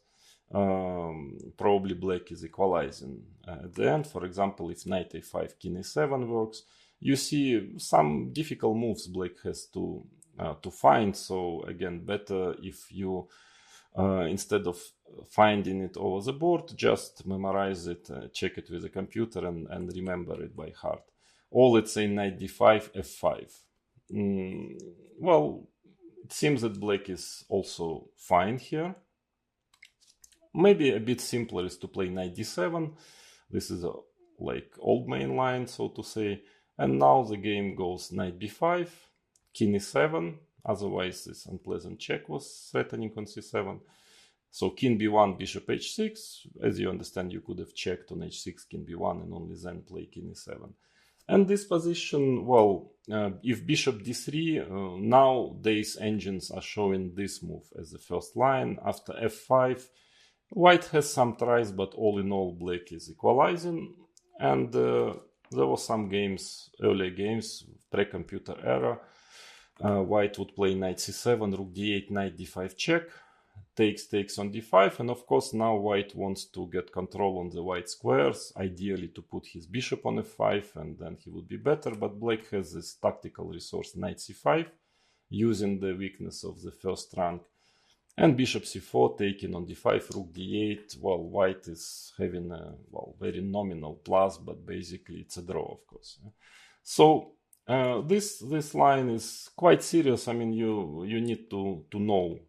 probably black is equalizing at the end. For example, if knight a5, king a7 works, you see some difficult moves black has to find. So again, better if you instead of finding it over the board, just memorize it, check it with a computer, and remember it by heart. Or let's say knight d5, f5. Well, it seems that black is also fine here. Maybe a bit simpler is to play knight d7. This is like old main line, so to say. And now the game goes knight b5, king e7. Otherwise, this unpleasant check was threatening on c7. So king b1, bishop h6. As you understand, you could have checked on h6, king b1, and only then play king e7. And this position, well, if bishop d3, nowadays engines are showing this move as the first line. After f5, white has some tries, but all in all, black is equalizing. And there were some games, earlier games, pre-computer era. White would play knight c7, rook d8, knight d5 check, takes on d5. And of course, now white wants to get control on the white squares, ideally to put his bishop on f5, and then he would be better. But black has this tactical resource, knight c5, using the weakness of the first rank. And bishop c4, taking on d5, rook d8. Well, white is having a very nominal plus, but basically it's a draw, of course. So this line is quite serious. I mean, you need to know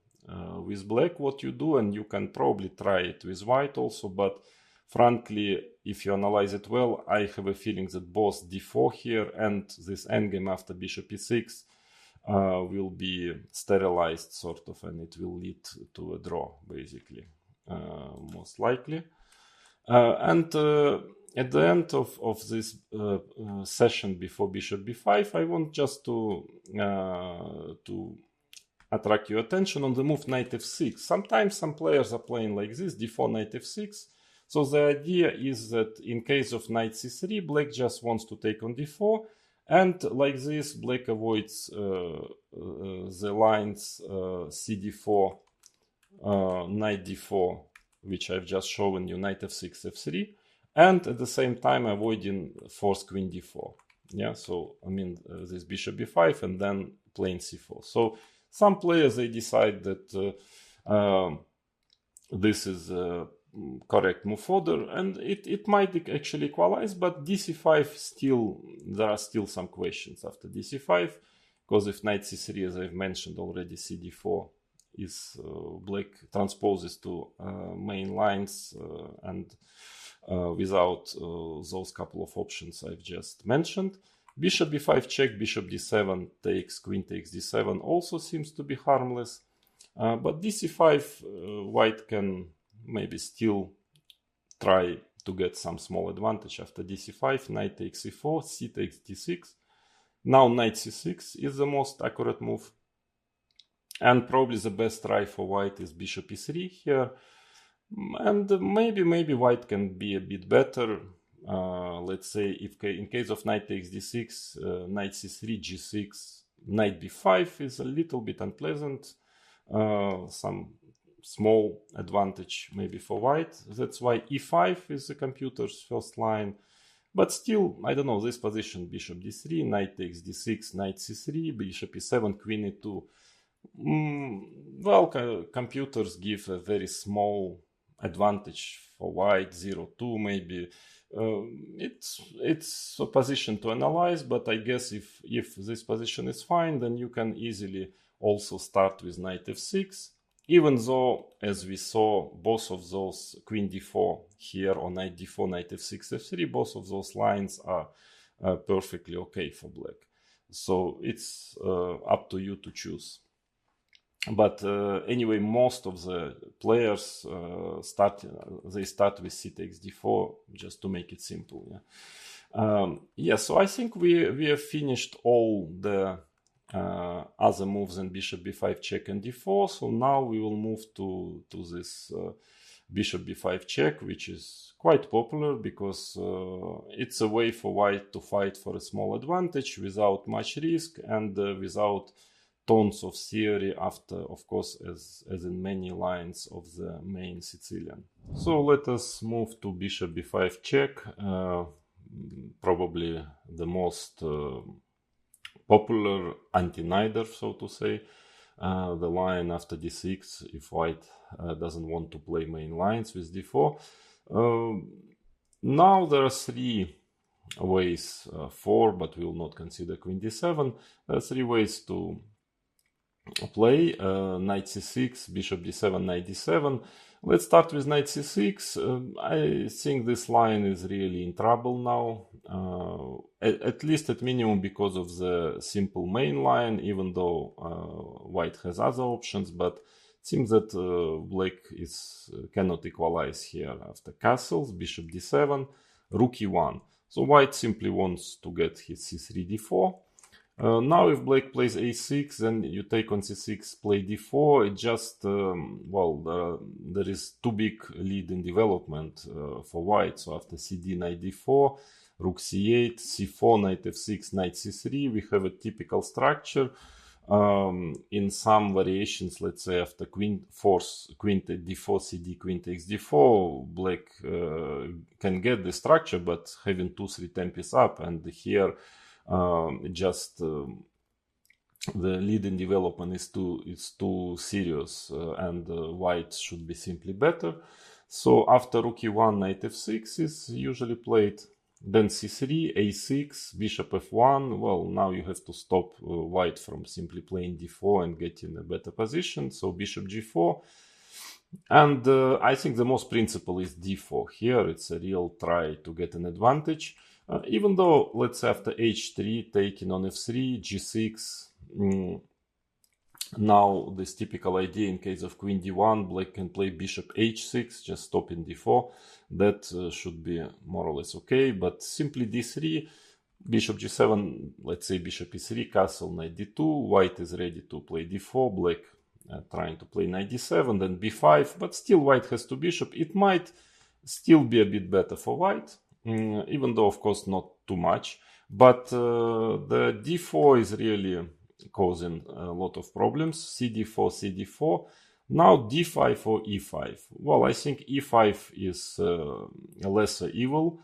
with black what you do, and you can probably try it with white also. But frankly, if you analyze it well, I have a feeling that both d4 here and this endgame after bishop e6 will be sterilized, sort of, and it will lead to a draw, basically, most likely. And at the end of this session before bishop b5, I want just to attract your attention on the move knight f6. Sometimes some players are playing like this, d4, knight f6. So the idea is that in case of knight c3, black just wants to take on d4. And like this, black avoids the lines cd4, knight d4, which I've just shown you, knight f6, f3. and at the same time avoiding force queen d4. Yeah, so I mean this bishop b5 and then playing c4. So some players, they decide that this is a correct move further, and it might actually equalize, but dc5 still, there are still some questions after dc5, because if knight c3, as I've mentioned already, cd4 is black transposes to main lines and without those couple of options I've just mentioned. Bishop b5 check, bishop d7 takes, queen takes d7 also seems to be harmless. But dc5, white can maybe still try to get some small advantage after dc5. Knight takes e4, c takes d6. Now knight c6 is the most accurate move. And probably the best try for white is bishop e3 here. And maybe white can be a bit better. Let's say if in case of knight takes d6, knight c3, g6, knight b5 is a little bit unpleasant. Some small advantage maybe for white. That's why e5 is the computer's first line. But still, I don't know, this position, bishop d3, knight takes d6, knight c3, bishop e7, queen e2. Well, computers give a very small advantage for white, 0-2 maybe. It's a position to analyze, but I guess if this position is fine, then you can easily also start with knight f6, even though, as we saw, both of those, queen d4 here or knight d4, knight f6, f3, both of those lines are perfectly okay for black. So it's up to you to choose. But anyway, most of the players start with c takes d4 just to make it simple. Yeah. So I think we have finished all the other moves than bishop b5 check and d4. So now we will move to this bishop b5 check, which is quite popular because it's a way for white to fight for a small advantage without much risk and without tons of theory after, of course, as in many lines of the main Sicilian. So let us move to bishop b5 check, probably the most popular anti-knighter, so to say, the line after d6 if white doesn't want to play main lines with d4. Now there are three ways, four, but we will not consider queen d7. There are three ways to play knight c6, bishop d7, knight d7. Let's start with knight c6. I think this line is really in trouble now, at least at minimum because of the simple main line, even though white has other options, but it seems that black cannot equalize here after castles, bishop d7, rook e1. So white simply wants to get his c3, d4. Now if black plays a6, then you take on c6, play d4. It just, there is too big lead in development for white. So after cd, knight d4, rook c8, c4, knight f6, knight c3, we have a typical structure. In some variations, let's say after queen takes d4, cd, queen takes d4, black can get the structure, but having 2-3 tempis up, and here the lead in development is too serious, and white should be simply better. So after rook e1, knight f6 is usually played. Then c3, a6, bishop f1. Well, now you have to stop white from simply playing d4 and get in a better position. So bishop g4. And I think the most principle is d4. Here it's a real try to get an advantage. Even though, let's say after h3, taking on f3, g6, now this typical idea in case of queen d1, black can play bishop h6, just stopping d4. That should be more or less okay, but simply d3, bishop g7, let's say bishop e3, castle, knight d2, white is ready to play d4, black trying to play knight d7, then b5, but still white has two bishop. It might still be a bit better for white, even though of course not too much, but the d4 is really causing a lot of problems. cd4, cd4, Now d5 or e5. Well, I think e5 is lesser evil,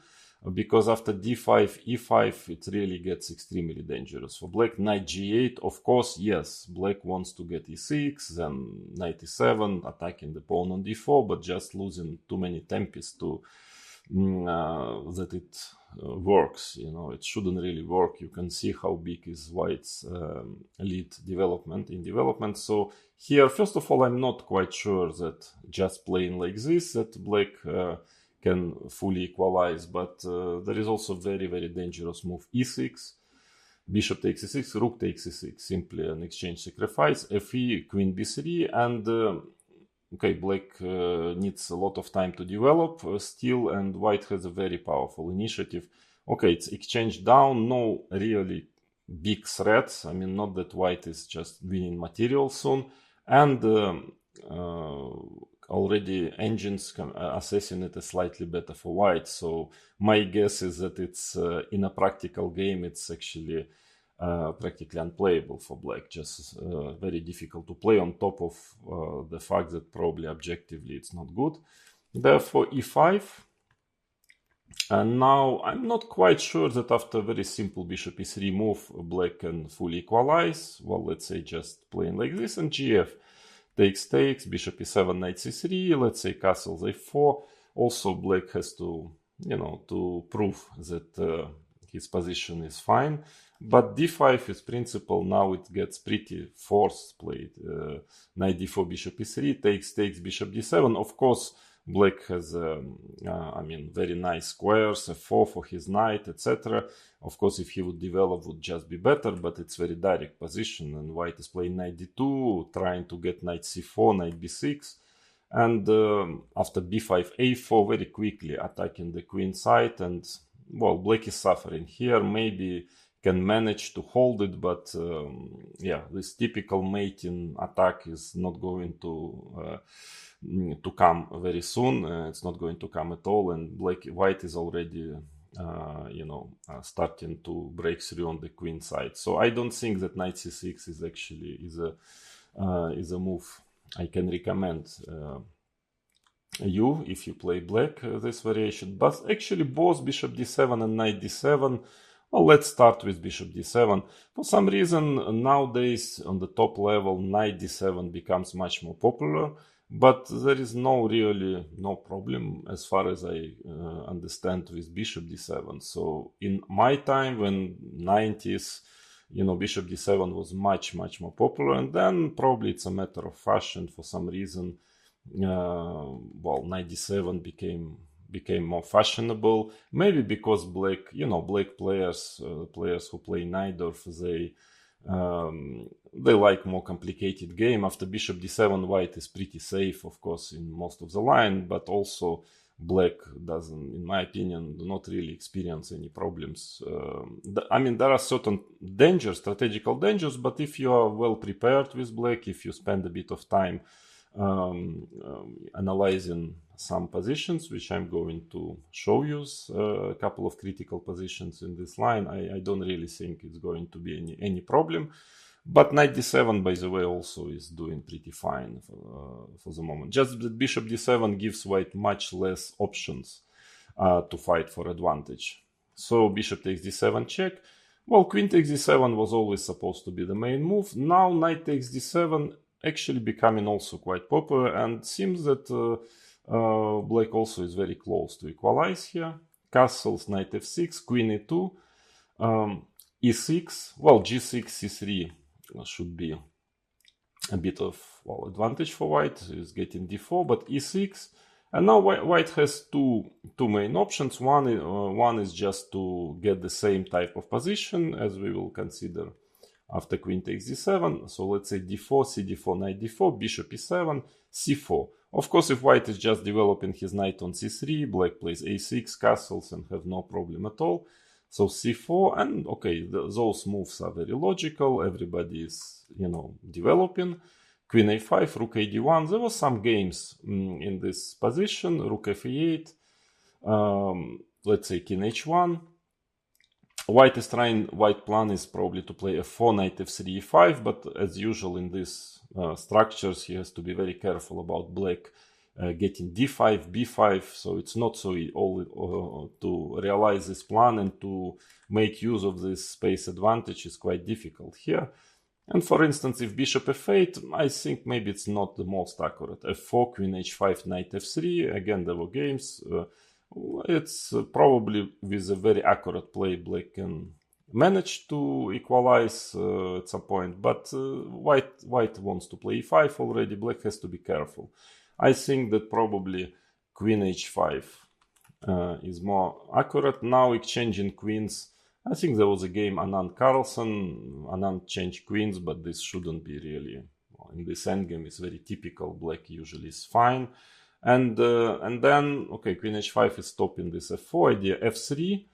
because after d5, e5, it really gets extremely dangerous. For black, knight g8, of course, yes, black wants to get e6, then knight e7, attacking the pawn on d4, but just losing too many tempes to that it works. You know, it shouldn't really work. You can see how big is white's lead in development. So here, first of all, I'm not quite sure that just playing like this, that black can fully equalize, but there is also very, very dangerous move e6. Bishop takes e6, rook takes e6, simply an exchange sacrifice, fe, queen b3, and okay, black needs a lot of time to develop still, and white has a very powerful initiative. Okay, it's exchange down, no really big threats. I mean, not that white is just winning material soon, and already engines can assassinate slightly better for white. So my guess is that it's in a practical game, it's actually practically unplayable for black, just very difficult to play, on top of the fact that probably objectively it's not good. Therefore e5, and now I'm not quite sure that after a very simple bishop e3 move black can fully equalize. Well, let's say just playing like this, and gf takes, bishop e7, knight c3, let's say castles a4. Also black has to, you know, to prove that his position is fine. But d5 is principle. Now it gets pretty forced played. Knight d4, bishop e3, takes, bishop d7. Of course, black has, I mean, very nice squares, f4 for his knight, etc. Of course, if he would develop, would just be better, but it's very direct position, and white is playing knight d2, trying to get knight c4, knight b6, and after b5, a4, very quickly attacking the queen side, and, well, black is suffering here. Maybe can manage to hold it, but yeah, this typical mating attack is not going to come very soon. It's not going to come at all, and white is already you know, starting to break through on the queen side. So I don't think that knight c6 is actually is a move I can recommend you if you play black, this variation. But actually both bishop d7 and knight d7. Well, let's start with bishop d7. For some reason nowadays on the top level knight d7 becomes much more popular, but there is no problem as far as I understand with bishop d7. So in my time, when 90s, you know, bishop d7 was much more popular, and then probably it's a matter of fashion. For some reason, well, knight d7 became more fashionable, maybe because black, you know, black players who play Najdorf, they like more complicated game. After bishop d7, white is pretty safe, of course, in most of the line, but also black doesn't, in my opinion, do not really experience any problems. I mean, there are certain dangers, strategical dangers, but if you are well prepared with black, if you spend a bit of time analyzing some positions, which I'm going to show you, a couple of critical positions in this line, I don't really think it's going to be any problem. But knight d7, by the way, also is doing pretty fine for the moment. Just that bishop d7 gives white much less options to fight for advantage. So bishop takes d7 check. Well, queen takes d7 was always supposed to be the main move. Now knight takes d7 actually becoming also quite popular, and seems that black also is very close to equalize here. Castles, knight f6, queen e2, e6, well, g6, c3 should be a bit of, well, advantage for white, is getting d4, but e6, and now white has two main options. One is just to get the same type of position as we will consider after queen takes d7. So let's say d4, cd4, knight d4, bishop e7, c4. Of course, if white is just developing his knight on c3, black plays a6, castles, and have no problem at all. So c4, and okay, those moves are very logical. Everybody is, you know, developing. Queen a5, rook ad1. There were some games in this position. Rook f8. Let's say king h1. white plan is probably to play f4, knight f3, e5, but as usual in these structures, he has to be very careful about black getting d5, b5, so it's not so to realize this plan and to make use of this space advantage is quite difficult here. And for instance, if bishop f8, I think maybe it's not the most accurate. f4, queen h5, knight f3, again there were games. It's probably with a very accurate play black can manage to equalize at some point, but white wants to play e5 already. Black has to be careful. I think that probably queen h5 is more accurate. Now exchanging queens. I think there was a game Anand-Carlsen. Anand changed queens, but this shouldn't be really. In this endgame, it's very typical. Black usually is fine. And then, okay, queen h5 is stopping this f4 idea, f3.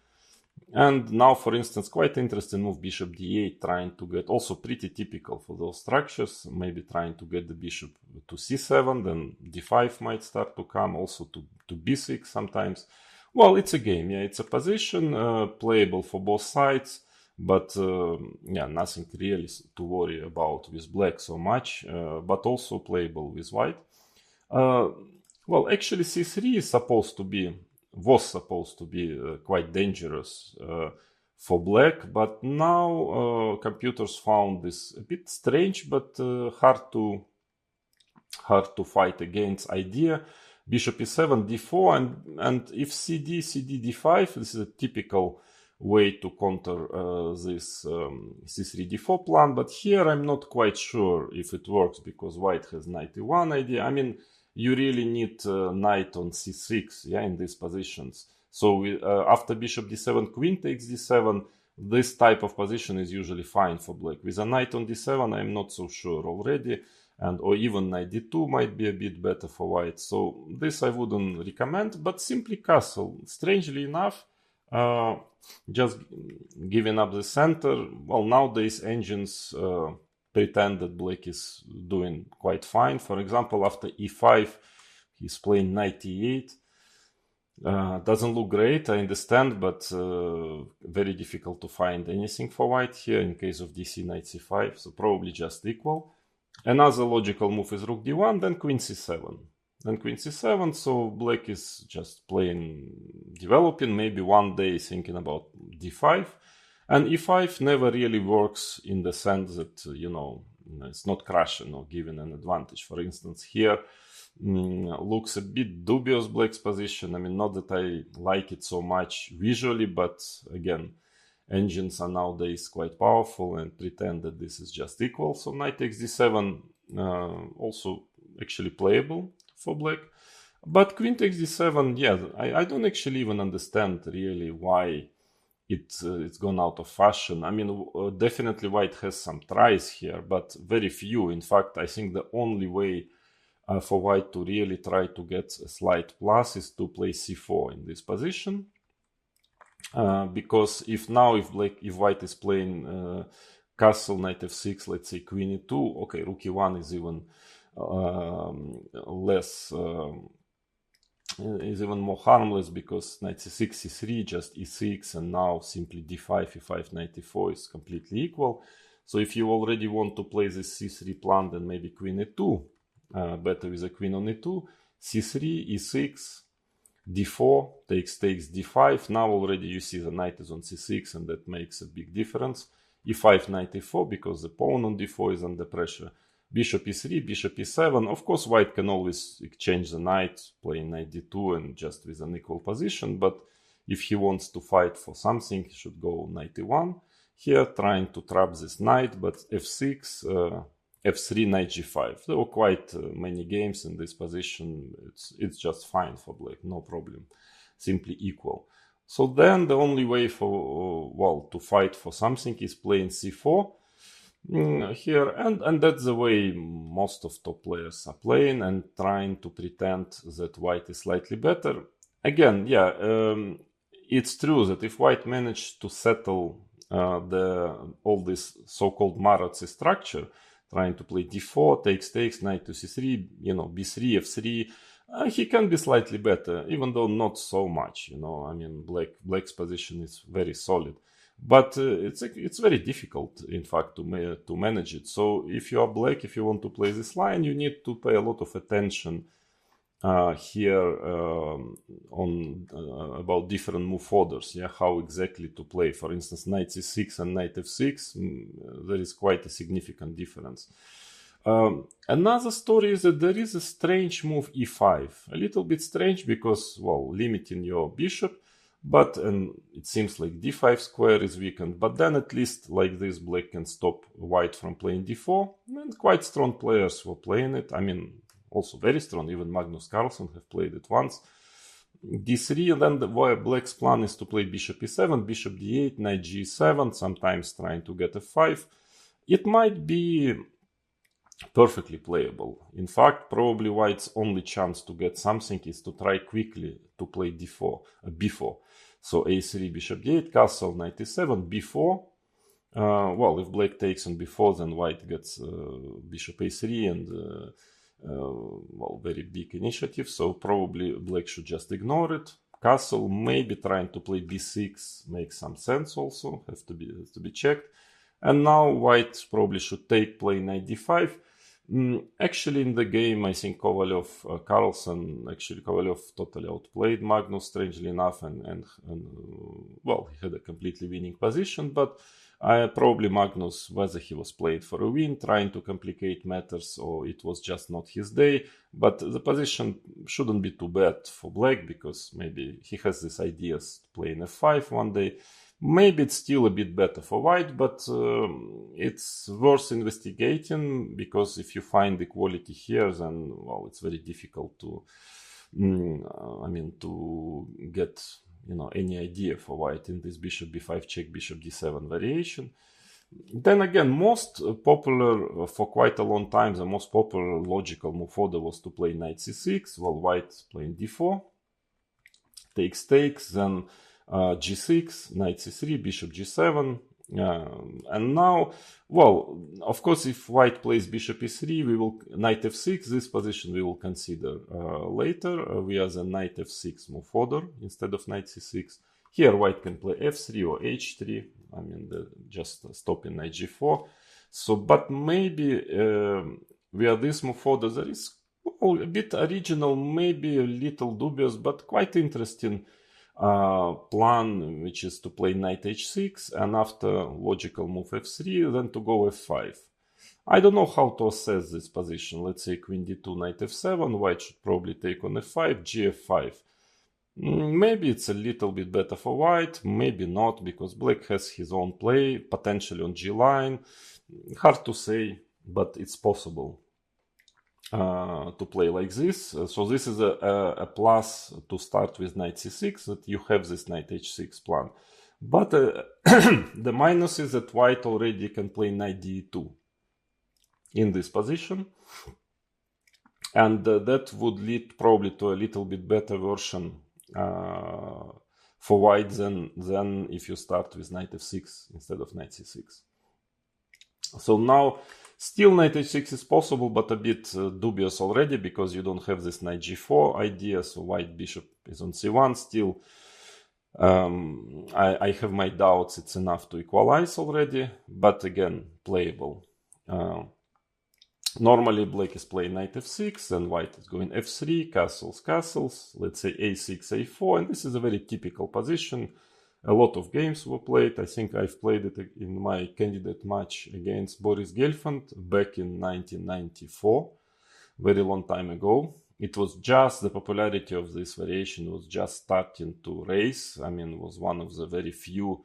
And now, for instance, quite interesting move, bishop d8, trying to get, also pretty typical for those structures, maybe trying to get the bishop to c7, then d5 might start to come, also to b6 sometimes. Well, it's a game, yeah, it's a position, playable for both sides, but yeah, nothing really to worry about with black so much, but also playable with white. Well, actually c3 was supposed to be quite dangerous for black, but now computers found this a bit strange, but hard to fight against idea. Bishop e7, d4, and if cd, d5, this is a typical way to counter this c3, d4 plan, but here I'm not quite sure if it works, because white has knight e1 idea. I mean, you really need knight on c6, yeah, in these positions. So after bishop d7, queen takes d7, this type of position is usually fine for black. With a knight on d7, I'm not so sure already. Or even knight d2 might be a bit better for white. So this I wouldn't recommend, but simply castle. Strangely enough, just giving up the center. Well, nowadays engines pretend that black is doing quite fine. For example, after e5, he's playing knight e8. Doesn't look great, I understand, but very difficult to find anything for white here in case of dc knight c5, so probably just equal. Another logical move is rook d1, then queen c7. Then queen c7, so black is just developing, maybe one day thinking about d5. And e5 never really works in the sense that, you know, it's not crushing or giving an advantage. For instance, here looks a bit dubious, black's position. I mean, not that I like it so much visually, but again, engines are nowadays quite powerful and pretend that this is just equal. So knight takes d7 also actually playable for black. But queen takes d7, yeah, I don't actually even understand really why it's gone out of fashion. I mean, definitely white has some tries here, but very few. In fact, I think the only way for white to really try to get a slight plus is to play c4 in this position. Because if white is playing castle, knight f6, let's say queen e2, okay, rook e1 is even is even more harmless, because knight c6, c3, just e6, and now simply d5, e5, knight e4 is completely equal. So if you already want to play this c3 plan, then maybe queen e2, better with a queen on e2, c3, e6, d4, takes d5. Now already you see the knight is on c6, and that makes a big difference. e5, knight e4, because the pawn on d4 is under pressure. Bishop e3, bishop e7. Of course, white can always exchange the knight, playing knight d2 and just with an equal position. But if he wants to fight for something, he should go knight e1. Here, trying to trap this knight, but f6, f3, knight g5. There were quite many games in this position. It's just fine for black, no problem. Simply equal. So then the only way for, to fight for something is playing c4. Here, and that's the way most of top players are playing, and trying to pretend that white is slightly better. Again, yeah, it's true that if white managed to settle all this so-called Marazzi structure, trying to play d4, takes, knight to c3, b3, f3, he can be slightly better, even though not so much, I mean, black's position is very solid. But it's very difficult, in fact, to manage it. So if you are black, if you want to play this line, you need to pay a lot of attention here on about different move orders, how exactly to play. For instance, knight c6 and knight f6, there is quite a significant difference. Another story is that there is a strange move e5, a little bit strange because, well, limiting your bishop, but it seems like d5 square is weakened, but then at least like this black can stop white from playing d4, and quite strong players were playing it. I mean, also very strong, even Magnus Carlsen have played it once. d3, and then the black's plan is to play bishop e7, bishop d8, knight g7, sometimes trying to get f5. It might be perfectly playable. In fact, probably white's only chance to get something is to try quickly to play b4. So a3, bishop d8, castle, knight e7, b4. Well, if black takes on b4, then white gets bishop a3 and well, very big initiative. So probably black should just ignore it. Castle, maybe trying to play b6 makes some sense also, has to be checked. And now white probably should play knight d5. Actually, in the game, I think Carlsen, Kovalyov totally outplayed Magnus, strangely enough, and well, he had a completely winning position, but probably Magnus, whether he was played for a win, trying to complicate matters, or it was just not his day, but the position shouldn't be too bad for black, because maybe he has these ideas to play in f5 one day. Maybe it's still a bit better for white, but it's worth investigating, because if you find equality here, then, well, it's very difficult to, to get, any idea for white in this bishop b5 check, bishop d7 variation. Then again, most popular, for quite a long time, the most popular logical move order was to play knight c6, while white playing d4, takes, then g6, knight c3, bishop g7, and now, well, of course, if white plays bishop e3, knight f6, this position we will consider later. We have the knight f6 move order instead of knight c6. Here white can play f3 or h3, just stopping knight g4. So, but maybe via this move order there is a bit original, maybe a little dubious, but quite interesting plan, which is to play knight h6, and after logical move f3, then to go f5. I don't know how to assess this position. Let's say queen d2, knight f7, white should probably take on f5, gf5. Maybe it's a little bit better for white, maybe not, because black has his own play, potentially on g line. Hard to say, but it's possible to play like this. So this is a plus to start with knight c6, that you have this knight h6 plan. But the minus is that white already can play knight d2 in this position, and that would lead probably to a little bit better version for white than if you start with knight f6 instead of knight c6. So now still knight h6 is possible, but a bit dubious already, because you don't have this knight g4 idea. So white bishop is on c1 still. I have my doubts it's enough to equalize already, but again, playable. Normally black is playing knight f6 and white is going f3, castles, let's say a6, a4, and this is a very typical position. A lot of games were played. I think I've played it in my candidate match against Boris Gelfand back in 1994, very long time ago. It was just the popularity of this variation was just starting to rise. I mean, it was one of the very few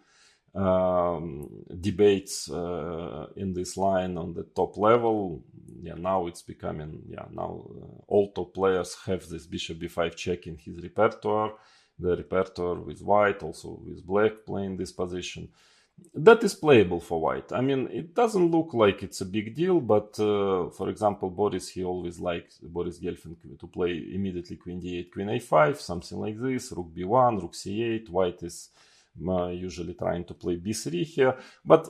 debates in this line on the top level. Now it's becoming, now all top players have this bishop b5 check in his repertoire. The repertoire with white, also with black playing this position. That is playable for white. I mean, it doesn't look like it's a big deal, but for example, he always liked, Boris Gelfand, to play immediately queen d8, queen a5, something like this, rook b1, rook c8. White is usually trying to play b3 here. But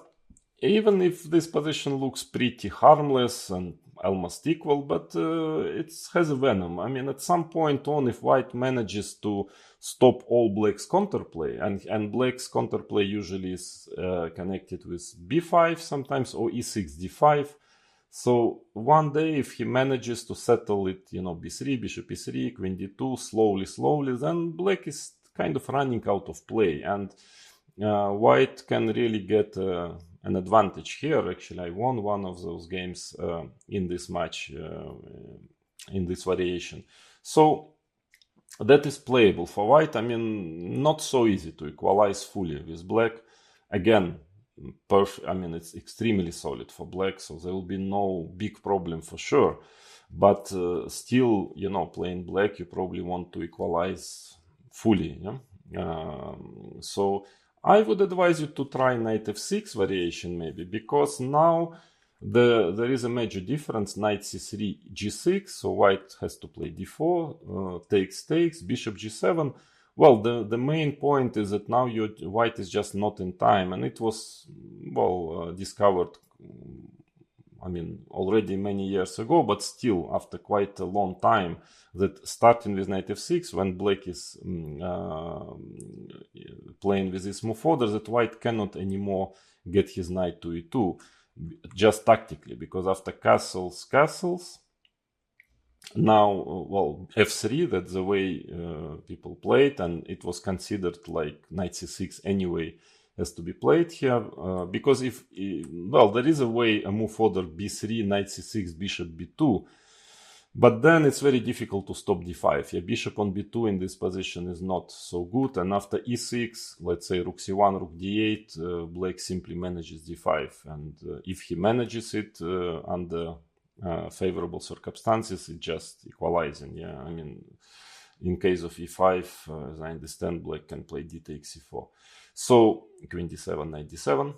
even if this position looks pretty harmless and almost equal, but it has a venom. I mean, at some point on, if white manages to stop all black's counterplay, and black's counterplay usually is connected with b5 sometimes, or e6, d5. So one day, if he manages to settle it, b3, bishop e3, queen d2, slowly, then black is kind of running out of play, and white can really get an advantage here. Actually, I won one of those games in this match, in this variation. So that is playable for white. I mean, not so easy to equalize fully with black. Again, I mean, it's extremely solid for black, so there will be no big problem for sure. But still, playing black, you probably want to equalize fully. Yeah? So I would advise you to try knight f6 variation maybe, because now there is a major difference. Knight c3, g6, so white has to play d4, takes, bishop g7. Well, the main point is that now white is just not in time, and it was, discovered, I mean, already many years ago, but still after quite a long time, that starting with knight f6, when black is playing with this move order, that white cannot anymore get his knight to e2, just tactically, because after castles, now, f3, that's the way people played, and it was considered like knight c6 anyway has to be played here, because there is a move order b3, knight c6, bishop b2, but then it's very difficult to stop d5. Yeah, bishop on b2 in this position is not so good, and after e6, let's say rook c1, rook d8, black simply manages d5, and if he manages it under favorable circumstances, it's just equalizing. Yeah, I mean, in case of e5, as I understand, black can play d takes e4. So queen d7, knight d7.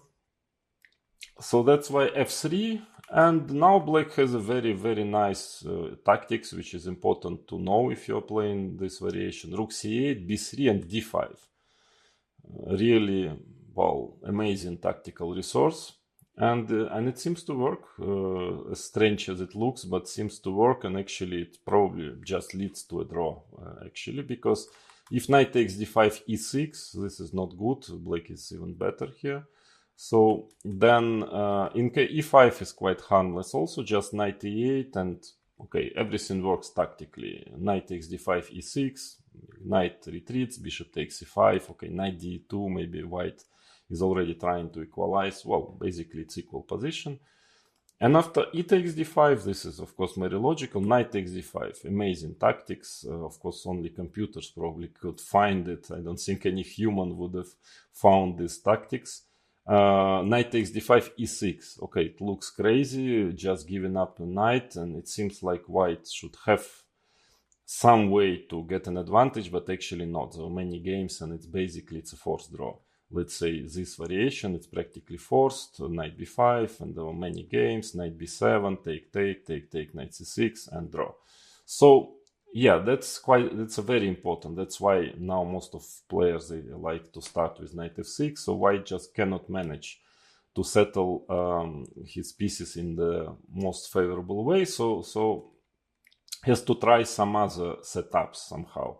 So that's why f3, and now black has a very, very nice tactics, which is important to know if you're playing this variation. Rook c8, b3, and d5. Really, amazing tactical resource. And it seems to work, as strange as it looks, but seems to work, and actually it probably just leads to a draw, actually, because if knight takes d5, e6, this is not good, black is even better here. So then e5 is quite harmless also, just knight e8, and okay, everything works tactically. Knight takes d5, e6, knight retreats, bishop takes e5, okay, knight d2, maybe white is already trying to equalize. Well, basically it's equal position. And after e takes d5, this is of course very logical. Knight takes d5, amazing tactics. Of course, only computers probably could find it. I don't think any human would have found these tactics. Knight takes d5, e6. Okay, it looks crazy, just giving up a knight, and it seems like white should have some way to get an advantage, but actually not. There are many games, and it's a forced draw. Let's say this variation, it's practically forced, knight b5, and there are many games, knight b7, take, knight c6, and draw. So yeah, that's a very important. That's why now most of players, they like to start with knight f6, so white just cannot manage to settle his pieces in the most favorable way, so he has to try some other setups somehow.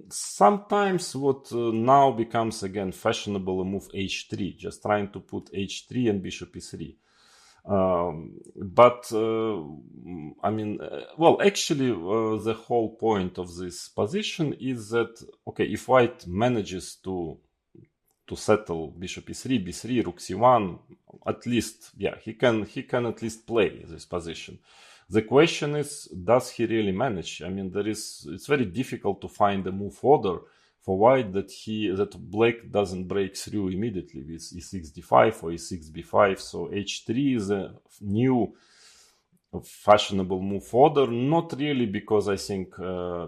Sometimes what now becomes again fashionable, a move h3, just trying to put h3 and bishop e3. Actually, the whole point of this position is that, okay, if white manages to settle bishop e3, b3, rook c1, at least, yeah, he can at least play this position. The question is, does he really manage? I mean, it's very difficult to find a move order for white that black doesn't break through immediately with e6 d5 or e6 b5. So h3 is a new fashionable move order, not really because I think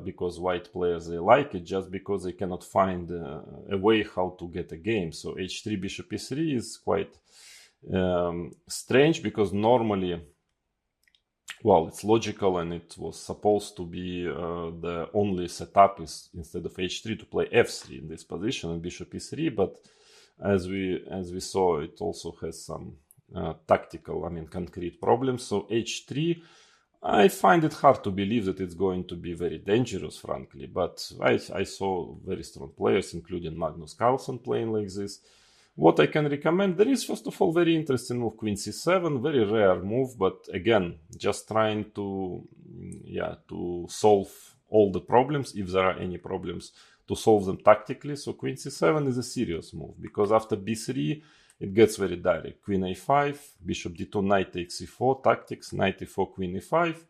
because white players, they like it, just because they cannot find a way how to get a game. So h3 bishop e3 is quite strange, because normally, well, it's logical, and it was supposed to be the only setup is, instead of h3, to play f3 in this position and bishop e3. But as we saw, it also has some tactical, concrete problems. So h3, I find it hard to believe that it's going to be very dangerous, frankly, but I saw very strong players, including Magnus Carlsen, playing like this. What I can recommend, there is first of all very interesting move, Queen c7, very rare move, but again, just trying to solve all the problems, if there are any problems, to solve them tactically. So Queen c7 is a serious move, because after b3, it gets very direct. Queen a5, bishop d2, knight takes e4, tactics, knight e4, queen e5,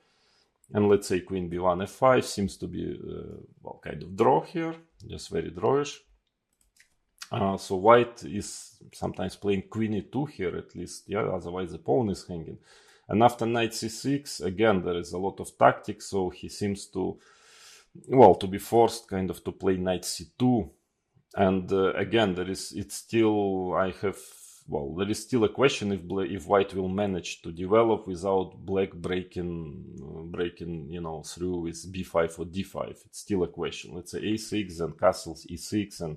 and let's say queen b1, f5 seems to be, kind of draw here, just very drawish. So white is sometimes playing queen e2 here at least, otherwise the pawn is hanging. And after knight c6, again, there is a lot of tactics, so he seems to be forced kind of to play knight c2. And again, there is still a question if white will manage to develop without black breaking through with b5 or d5. It's still a question. Let's say a6 and castles e6, and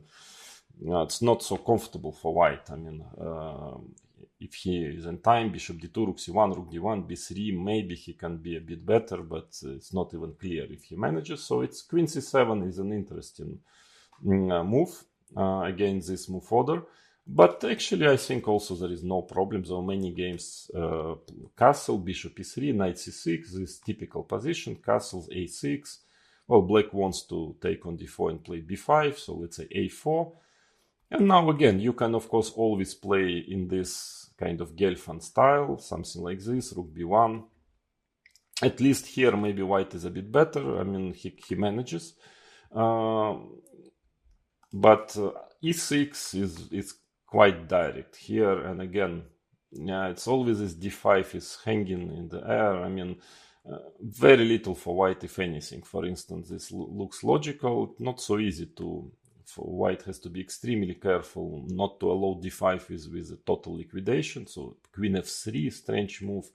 it's not so comfortable for white. If he is in time, bishop d2, rook c1, rook d1, b3, maybe he can be a bit better, but it's not even clear if he manages. So it's queen c7 is an interesting move against this move order. But actually, I think also there is no problem. There are many games, castle, bishop e3, knight c6, this typical position, castles a6. Well, black wants to take on d4 and play b5, so let's say a4. And now again, you can of course always play in this kind of Gelfand style, something like this, rook b1. At least here maybe white is a bit better, he manages. But e6 is quite direct here, and again, it's always this d5 is hanging in the air. Very little for white, if anything. For instance, this looks logical, not so easy for white has to be extremely careful not to allow d5 with a total liquidation. So queen f3, strange move,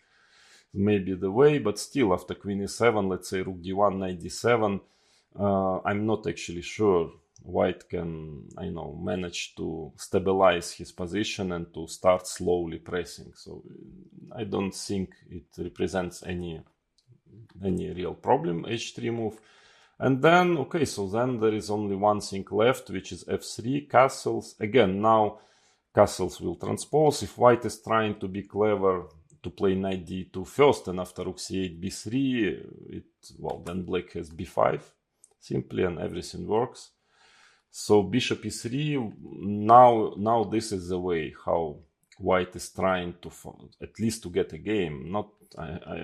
maybe the way, but still after queen e7, let's say rook d1, knight d7, I'm not actually sure white can, manage to stabilize his position and to start slowly pressing. So I don't think it represents any real problem, h3 move. And then, then there is only one thing left, which is f3, castles. Again, now castles will transpose. If white is trying to be clever to play knight d2 first, and after rook c8, b3, then black has b5 simply, and everything works. So bishop e3, now this is the way how white is trying to at least to get a game. Not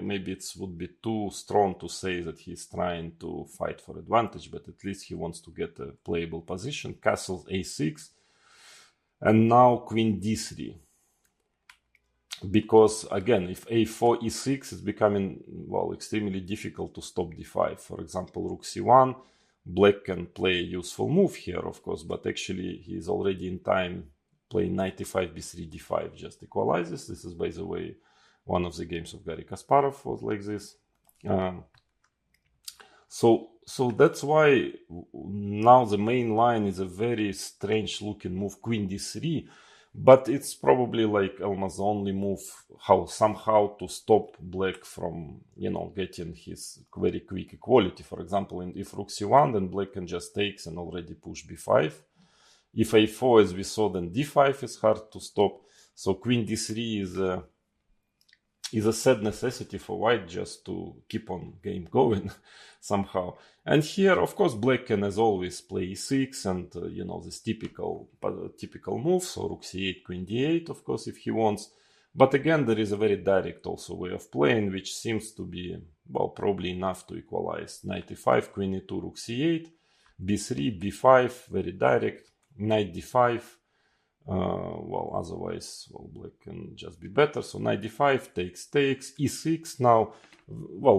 maybe it would be too strong to say that he's trying to fight for advantage, but at least he wants to get a playable position. Castles a6, and now queen d3. Because again, if a4, e6 is becoming extremely difficult to stop d5. For example, rook c1, black can play a useful move here, of course, but actually he is already in time playing knight e5, b3, d5, just equalizes. This is, by the way, one of the games of Garry Kasparov was like this. So that's why now the main line is a very strange looking move, queen d3, but it's probably like almost the only move somehow to stop black from, getting his very quick equality. For example, if rook c1, then black can just take and already push b5. If a4, as we saw, then d5 is hard to stop. So queen d3 is a sad necessity for white just to keep on game going somehow. And here, of course, black can, as always, play e6 and, this typical move. So rook c8, queen d8, of course, if he wants. But again, there is a very direct also way of playing, which seems to be, probably enough to equalize. Knight e5, queen e2, rook c8, b3, b5, very direct. Knight d5, otherwise, black can just be better. So knight d5, takes, e6 now,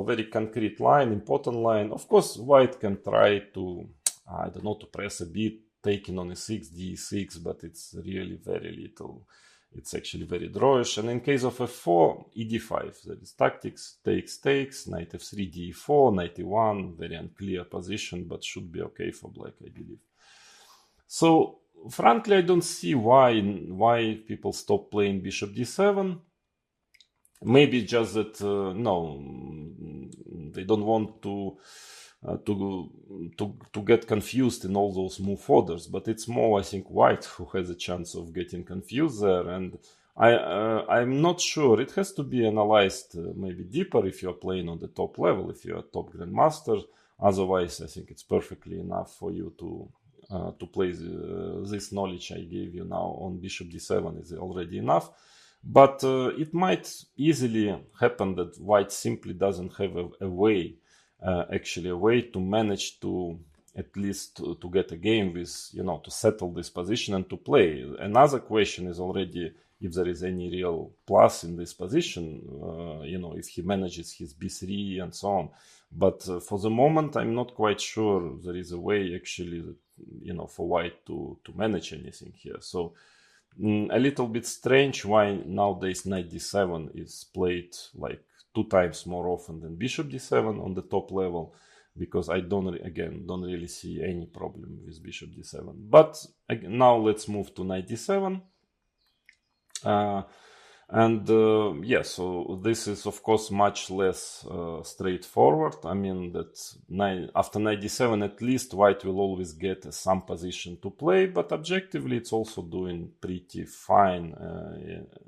very concrete line, important line. Of course, white can try to, to press a bit, taking on e6, d6, but it's really very little. It's actually very drawish. And in case of f4, ed5, that is tactics, takes, knight f3, d4, knight e1, very unclear position, but should be okay for black, I believe. So, frankly, I don't see why people stop playing bishop d7. Maybe just that no, they don't want to get confused in all those move orders, but it's more, I think, white who has a chance of getting confused there. And I'm not sure. It has to be analyzed maybe deeper if you're playing on the top level, if you're a top grandmaster. Otherwise, I think it's perfectly enough for you to play this knowledge I gave you now on bishop d7 is already enough. But it might easily happen that white simply doesn't have a way, actually a way to manage to at least to get a game with, to settle this position and to play. Another question is already if there is any real plus in this position, if he manages his b3 and so on. But for the moment, I'm not quite sure there is a way actually, for white to manage anything here. So a little bit strange why nowadays knight d7 is played like 2 times more often than bishop d7 on the top level, because I don't really see any problem with bishop d7. But now let's move to knight d7. So this is of course much less straightforward. I mean that after knight d7 at least white will always get some position to play, but objectively it's also doing pretty fine,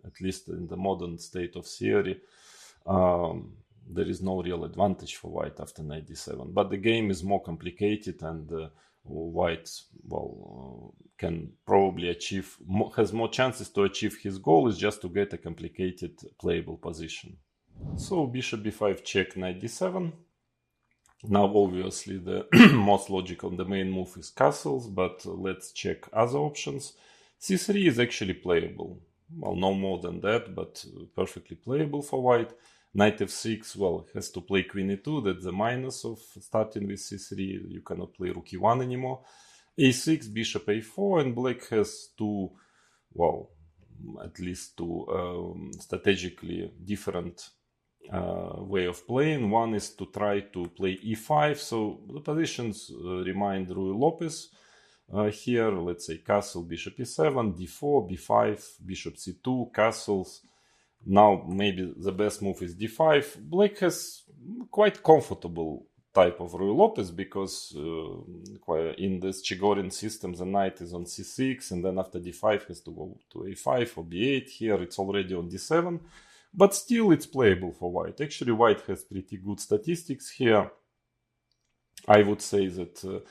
at least in the modern state of theory. There is no real advantage for white after knight d7, but the game is more complicated, and white can probably has more chances to achieve his goal, is just to get a complicated playable position. So bishop b5 check, knight d7. Now obviously the most logical, the main move is castles, but let's check other options. c3 is actually playable, well, no more than that, but perfectly playable for white. Knight f6, well, has to play queen e2, that's the minus of starting with c3, you cannot play rook e1 anymore. a6, bishop a4, and black has at least two strategically different way of playing. One is to try to play e5, so the positions remind Ruy Lopez. Here, let's say castle, bishop e7, d4, b5, bishop c2, castles. Now maybe the best move is d5. Black has quite comfortable type of Ruy Lopez, because in this Chigorin system the knight is on c6, and then after d5 has to go to a5 or b8. Here it's already on d7, but still it's playable for white. Actually white has pretty good statistics here. I would say that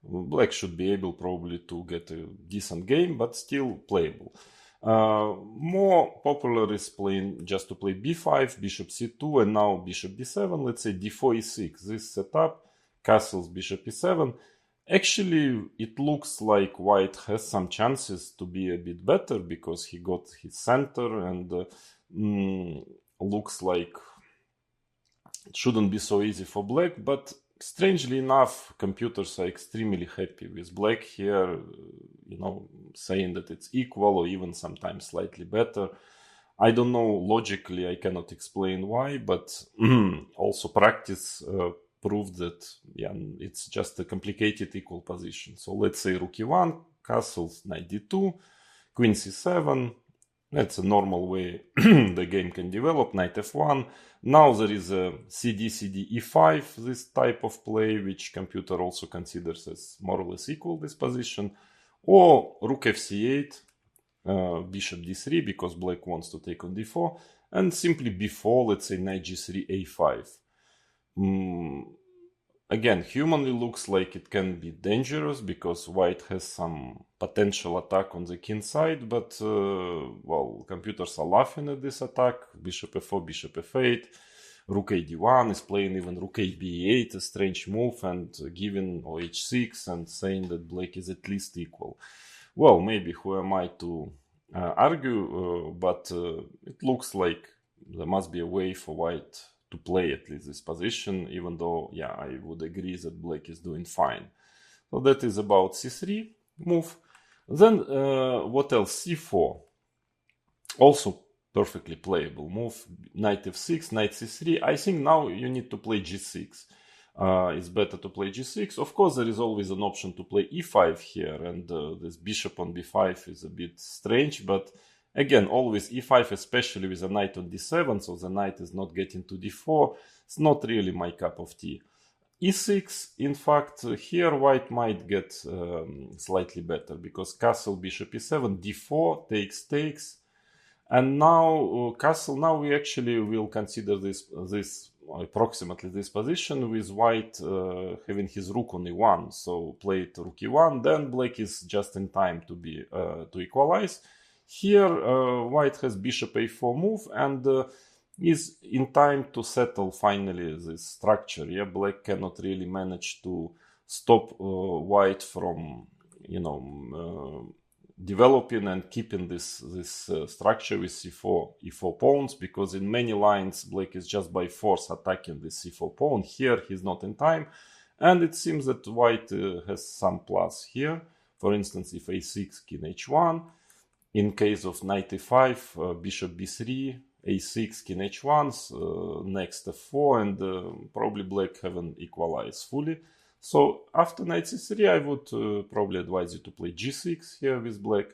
black should be able probably to get a decent game, but still playable. More popular is playing just to play b5, bishop c2, and now bishop d7. Let's say d4, e6. This setup, castles, bishop e7. Actually, it looks like white has some chances to be a bit better, because he got his center, and looks like it shouldn't be so easy for black. But strangely enough, computers are extremely happy with black here, saying that it's equal or even sometimes slightly better. I don't know, logically I cannot explain why, but also practice proved that it's just a complicated equal position. So let's say rook e1, castles, knight d2, queen c7. That's a normal way the game can develop. Knight f1. Now there is a cd e5, this type of play, which computer also considers as more or less equal, this position. Or rook fc8, bishop d3, because black wants to take on d4, and simply b4, let's say knight g3, a5. Again, humanly looks like it can be dangerous, because white has some potential attack on the king side, but computers are laughing at this attack. Bishop f4, bishop f8, rook a d1 is playing even rook a b8, a strange move, and giving or h6 and saying that black is at least equal. Well, maybe who am I to argue, but it looks like there must be a way for white to play at least this position, even though, I would agree that black is doing fine. So that is about c3 move. Then what else? c4. Also perfectly playable move. Knight f6, knight c3. I think now you need to play g6. It's better to play g6. Of course, there is always an option to play e5 here, and this bishop on b5 is a bit strange, but Again, always e5, especially with a knight on d7, so the knight is not getting to d4. It's not really my cup of tea. e6, in fact, here white might get slightly better, because castle, bishop e7, d4, takes, and now castle. Now we actually will consider this approximately this position with white having his rook on e1. So played rook e1, then black is just in time to be to equalize. Here white has bishop a4 move and is in time to settle finally this structure. Yeah, black cannot really manage to stop white from, you know, developing and keeping this structure with e4 pawns, because in many lines black is just by force attacking this c4 pawn. Here he's not in time, and it seems that white has some plus here. For instance, if a6, king h1. In case of knight e5, bishop b3, a6, king h1, next f4, and probably black haven't equalized fully. So after knight c3, I would probably advise you to play g6 here with black.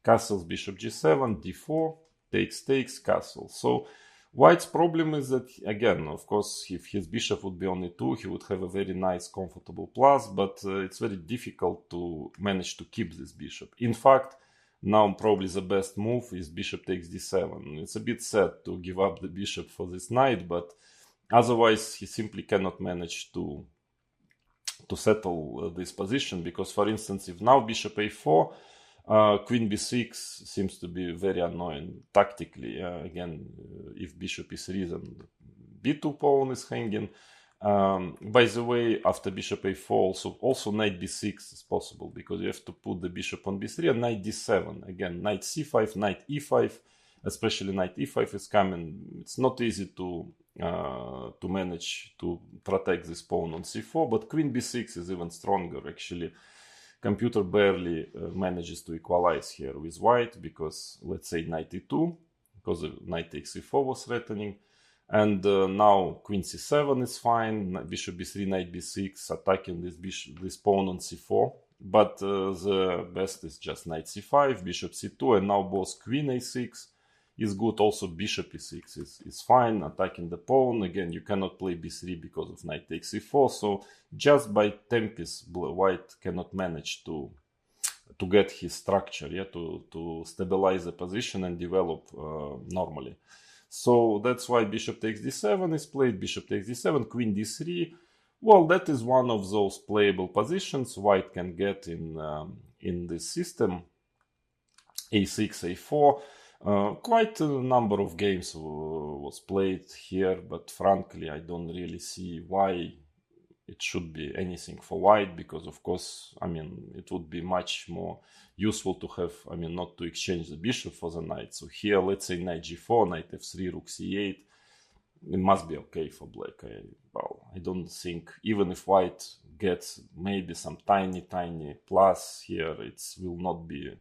Castles, bishop g7, d4, takes, castle. So white's problem is that, again, of course, if his bishop would be on e2, he would have a very nice, comfortable plus, but it's very difficult to manage to keep this bishop. In fact, now probably the best move is bishop takes d7. It's a bit sad to give up the bishop for this knight, but otherwise he simply cannot manage to settle this position, because, for instance, if now bishop a4, queen b6 seems to be very annoying tactically. Again, if bishop e3, then b2 pawn is hanging. By the way, after bishop a4, also knight b6 is possible, because you have to put the bishop on b3 and knight d7. Again, knight c5, knight e5, especially knight e5 is coming. It's not easy to manage to protect this pawn on c4, but queen b6 is even stronger. Actually, computer barely manages to equalize here with white, because let's say knight e2, because the knight takes e4 was threatening. And now queen c7 is fine, bishop b3, knight b6, attacking this pawn on c4. But the best is just knight c5, bishop c2, and now both queen a6 is good. Also bishop e6 is fine, attacking the pawn. Again, you cannot play b3 because of knight takes e4. So just by tempest, white cannot manage to get his structure, yeah, to stabilize the position and develop normally. So that's why bishop takes d7 is played, bishop takes d7, queen d3. Well, that is one of those playable positions white can get in this system. a6, a4. Quite a number of games was played here, but frankly, I don't really see why it should be anything for white, because, of course, I mean, it would be much more useful to have, I mean, not to exchange the bishop for the knight. So here, let's say knight g4, knight f3, rook c8, it must be okay for black. I don't think, even if white gets maybe some tiny plus here, it will not be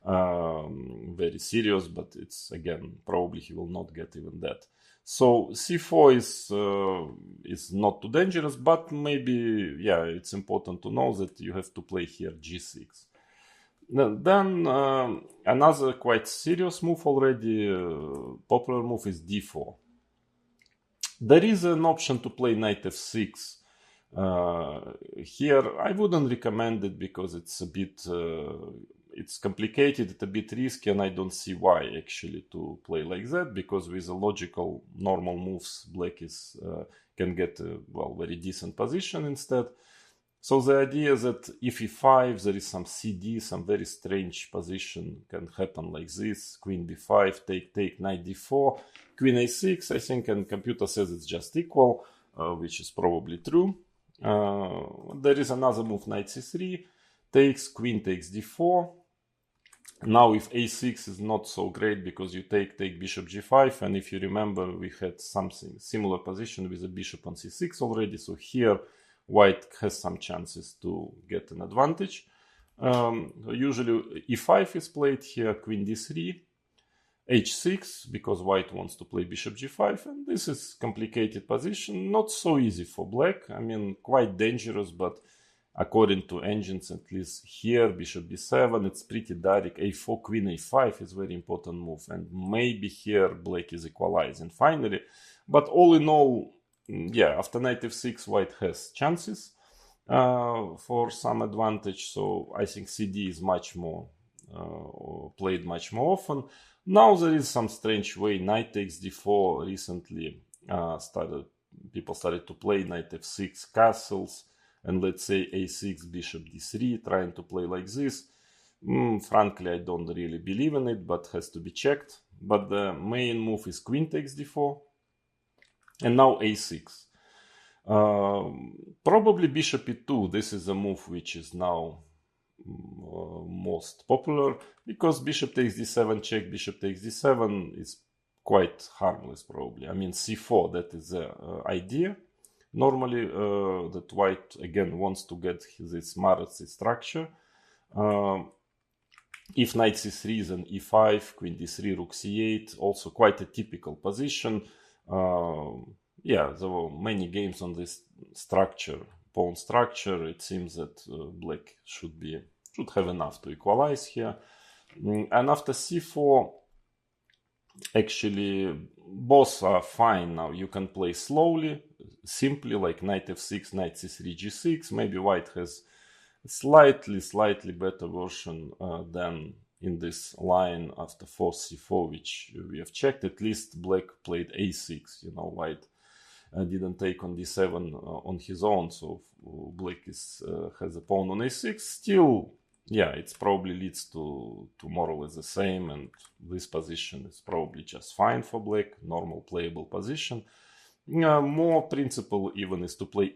very serious, but it's, again, probably he will not get even that. So c4 is not too dangerous, but maybe, yeah, it's important to know that you have to play here g6. Then another quite serious move already, popular move, is d4. There is an option to play knight f6. Here I wouldn't recommend it, because it's a bit it's complicated, it's a bit risky, and I don't see why actually to play like that, because with the logical normal moves black can get a very decent position instead. So the idea is that if e5, there is some cd, some very strange position can happen like this. Queen b5, take, knight d4, queen a6, I think, and computer says it's just equal, which is probably true. There is another move, knight c3, takes, queen takes d4. Now if a6 is not so great, because you take bishop g5, and if you remember, we had something similar position with the bishop on c6 already, so here white has some chances to get an advantage. Usually e5 is played here, queen d3, h6, because white wants to play bishop g5, and this is complicated position, not so easy for black. I mean, quite dangerous, but according to engines, at least here, bishop b7, it's pretty direct. a4, queen a5 is very important move, and maybe here black is equalizing finally. But all in all, yeah, after knight f6, white has chances for some advantage. So I think CD is much more played much more often. Now there is some strange way. Knight takes d4 recently people started to play knight f6 castles, and let's say a6 bishop d3, trying to play like this. Frankly, I don't really believe in it, but has to be checked. But the main move is queen takes d4, and now a6. Probably bishop e2. This is a move which is now most popular, because bishop takes d7 check, bishop takes d7 is quite harmless probably. I mean c4, that is the idea. Normally that white again wants to get this Maratzi structure. If knight c3, then e5, queen d3, rook c8, also quite a typical position. Yeah, there were many games on this structure, pawn structure. It seems that black should have enough to equalize here. And after c4, actually both are fine now. You can play slowly, simply, like knight f6, knight c3, g6. Maybe white has a slightly better version than in this line after force c4, which we have checked. At least black played a6. You know, white didn't take on d7 on his own, so black has a pawn on a6. Still, yeah, it probably leads to more or less the same, and this position is probably just fine for black, normal playable position. More principle even is to play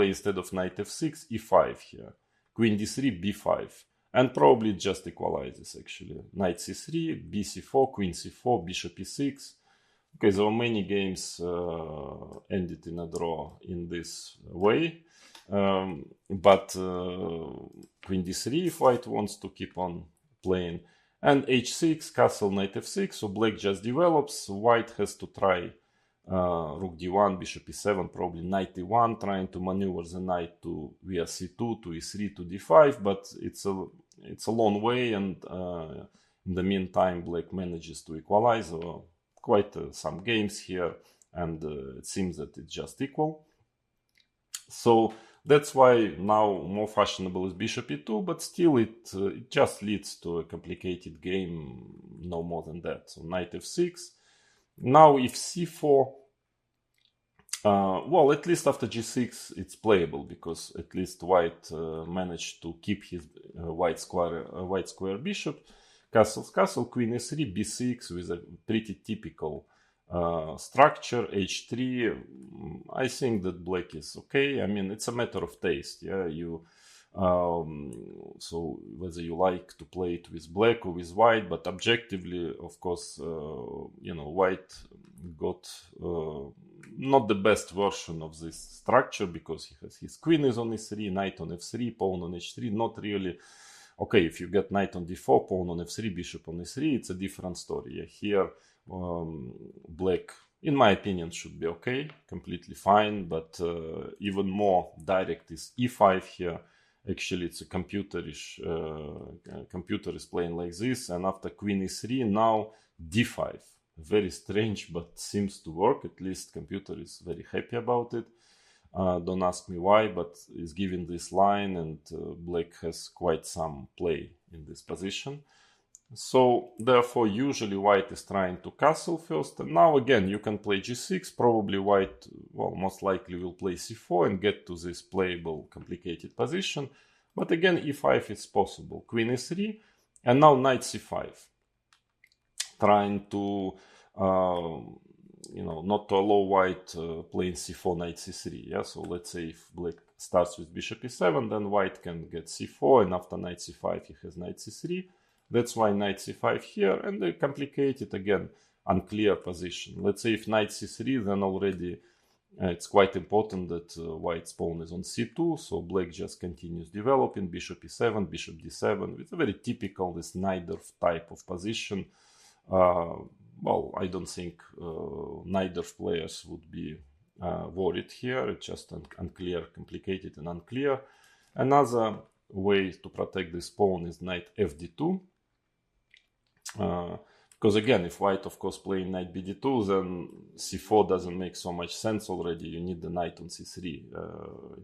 instead of knight f6, e5 here, queen d3, b5, and probably it just equalizes actually. Knight c3, b c4, queen c4, bishop e6. Okay, there were many games ended in a draw in this way. But queen d3 if white wants to keep on playing, and h6, castle, knight f6, so black just develops. White has to try rook d1, bishop e7, probably knight e1, trying to maneuver the knight to via c2 to e3 to d5, but it's a long way, and in the meantime black manages to equalize. Quite some games here, and it seems that it's just equal. So that's why now more fashionable is bishop e2, but still it just leads to a complicated game, no more than that. So knight f6. Now if c4, well, at least after g6 it's playable, because at least white managed to keep his white square bishop. Castle, queen e3, b6 with a pretty typical structure. h3, I think that black is okay. I mean, it's a matter of taste. Yeah, so whether you like to play it with black or with white, but objectively, of course, white got not the best version of this structure, because he has his queen is on e3, knight on f3, pawn on h3, not really. Okay, if you get knight on d4, pawn on f3, bishop on e3, it's a different story. Yeah, here, black, in my opinion, should be okay, completely fine, but even more direct is e5 here. Actually, it's a computer is playing like this, and after queen e3, now d5. Very strange, but seems to work. At least computer is very happy about it. Don't ask me why, but is giving this line, and black has quite some play in this position. So therefore, usually white is trying to castle first, and now again you can play g6. Probably white, well, most likely will play c4 and get to this playable, complicated position. But again, e5 is possible. Queen e3, and now knight c5, trying to not to allow white playing c4, knight c3. Yeah, so let's say if black starts with bishop e7, then white can get c4, and after knight c5 he has knight c3. That's why knight c5 here, and a complicated, again, unclear position. Let's say if knight c3, then already it's quite important that white's pawn is on c2, so black just continues developing, bishop e7, bishop d7. It's a very typical, this neither type of position. Well, I don't think neither players would be worried here. It's just unclear, complicated and unclear. Another way to protect this pawn is knight fd2. Because again, if white, of course, playing knight bd2, then c4 doesn't make so much sense already. You need the knight on c3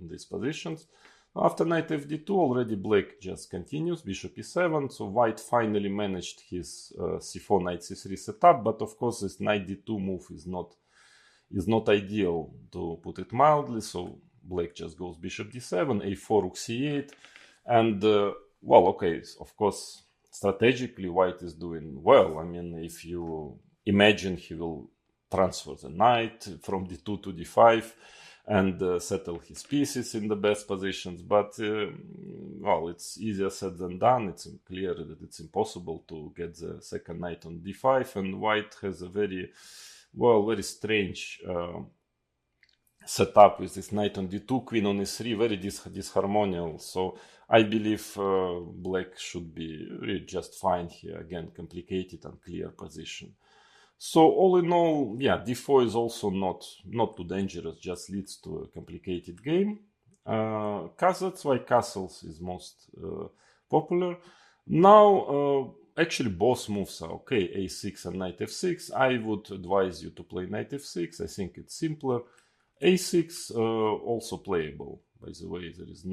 in these positions. After knight fd2, already black just continues, bishop e7. So white finally managed his c4 knight c3 setup, but of course this knight d2 move is not ideal, to put it mildly. So black just goes bishop d7, a4, rook c8, and well, okay, of course, strategically white is doing well. I mean, if you imagine he will transfer the knight from d2 to d5 and settle his pieces in the best positions, but well, it's easier said than done. It's clear that it's impossible to get the second knight on d5, and white has a very strange setup with this knight on d2, queen on e3, very disharmonial. So I believe black should be really just fine here. Again, complicated and clear position. So all in all, yeah, d4 is also not too dangerous, just leads to a complicated game. That's why castles is most popular. Now, actually both moves are okay, a6 and knight f6. I would advise you to play knight f6. I think it's simpler. a6 also playable, by the way. There is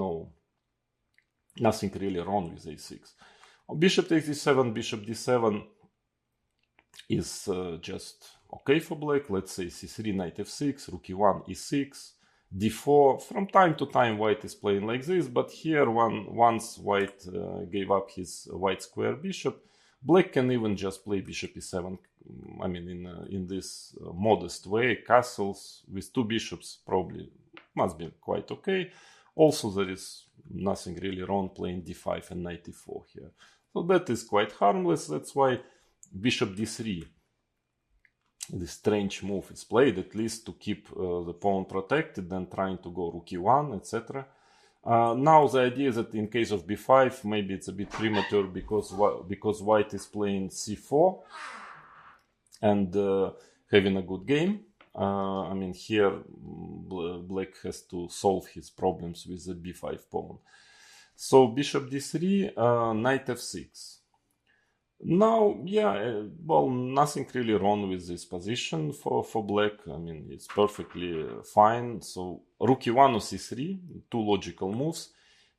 nothing really wrong with a6. Bishop takes d7, bishop d7 is just okay for black. Let's say c3, knight f6, rook e1, e6, d4. From time to time white is playing like this, but here once white gave up his white square bishop, black can even just play bishop e7. I mean, in this modest way, castles with two bishops probably must be quite okay. Also, there is nothing really wrong playing d5 and knight e4 here. So that is quite harmless. That's why bishop d3, this strange move, is played, at least to keep the pawn protected, then trying to go rook e1, etc. Now the idea is that in case of b5, maybe it's a bit premature because white is playing c4 and having a good game. I mean, here black has to solve his problems with the b5 pawn. So bishop d3, knight f6. Now, yeah, well, nothing really wrong with this position for black. I mean, it's perfectly fine. So rook e1 or c3, two logical moves.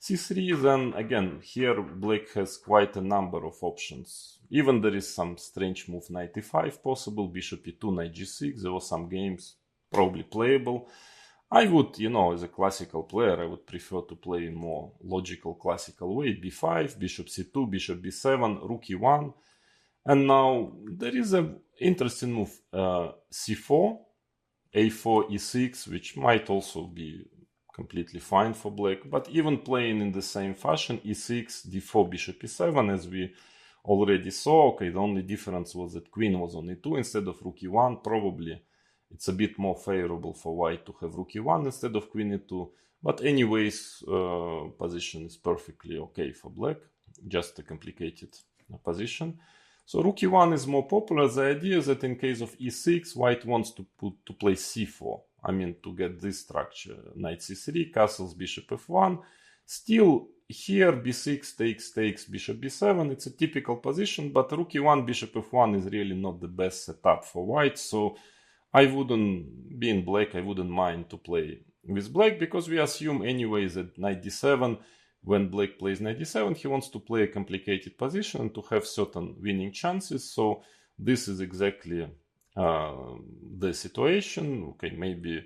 c3, then again, here black has quite a number of options. Even there is some strange move, knight e5 possible, bishop e2, knight g6. There were some games probably playable. I would, as a classical player, I would prefer to play in more logical, classical way. b5, bishop c2, bishop b7, rook e1. And now there is an interesting move, c4, a4, e6, which might also be completely fine for black. But even playing in the same fashion, e6, d4, bishop e7, as we already saw. Okay, the only difference was that queen was on e2 instead of rook e1, probably. It's a bit more favorable for white to have rook e1 instead of queen e2. But anyways, position is perfectly okay for black. Just a complicated position. So rook e1 is more popular. The idea is that in case of e6, white wants to play c4. I mean, to get this structure. Knight c3, castles, bishop f1. Still, here b6 takes bishop b7. It's a typical position, but rook e1, bishop f1 is really not the best setup for white. So I wouldn't, being black, I wouldn't mind to play with black, because we assume anyways that knight d7, when black plays knight d7, he wants to play a complicated position and to have certain winning chances. So this is exactly the situation. Okay, maybe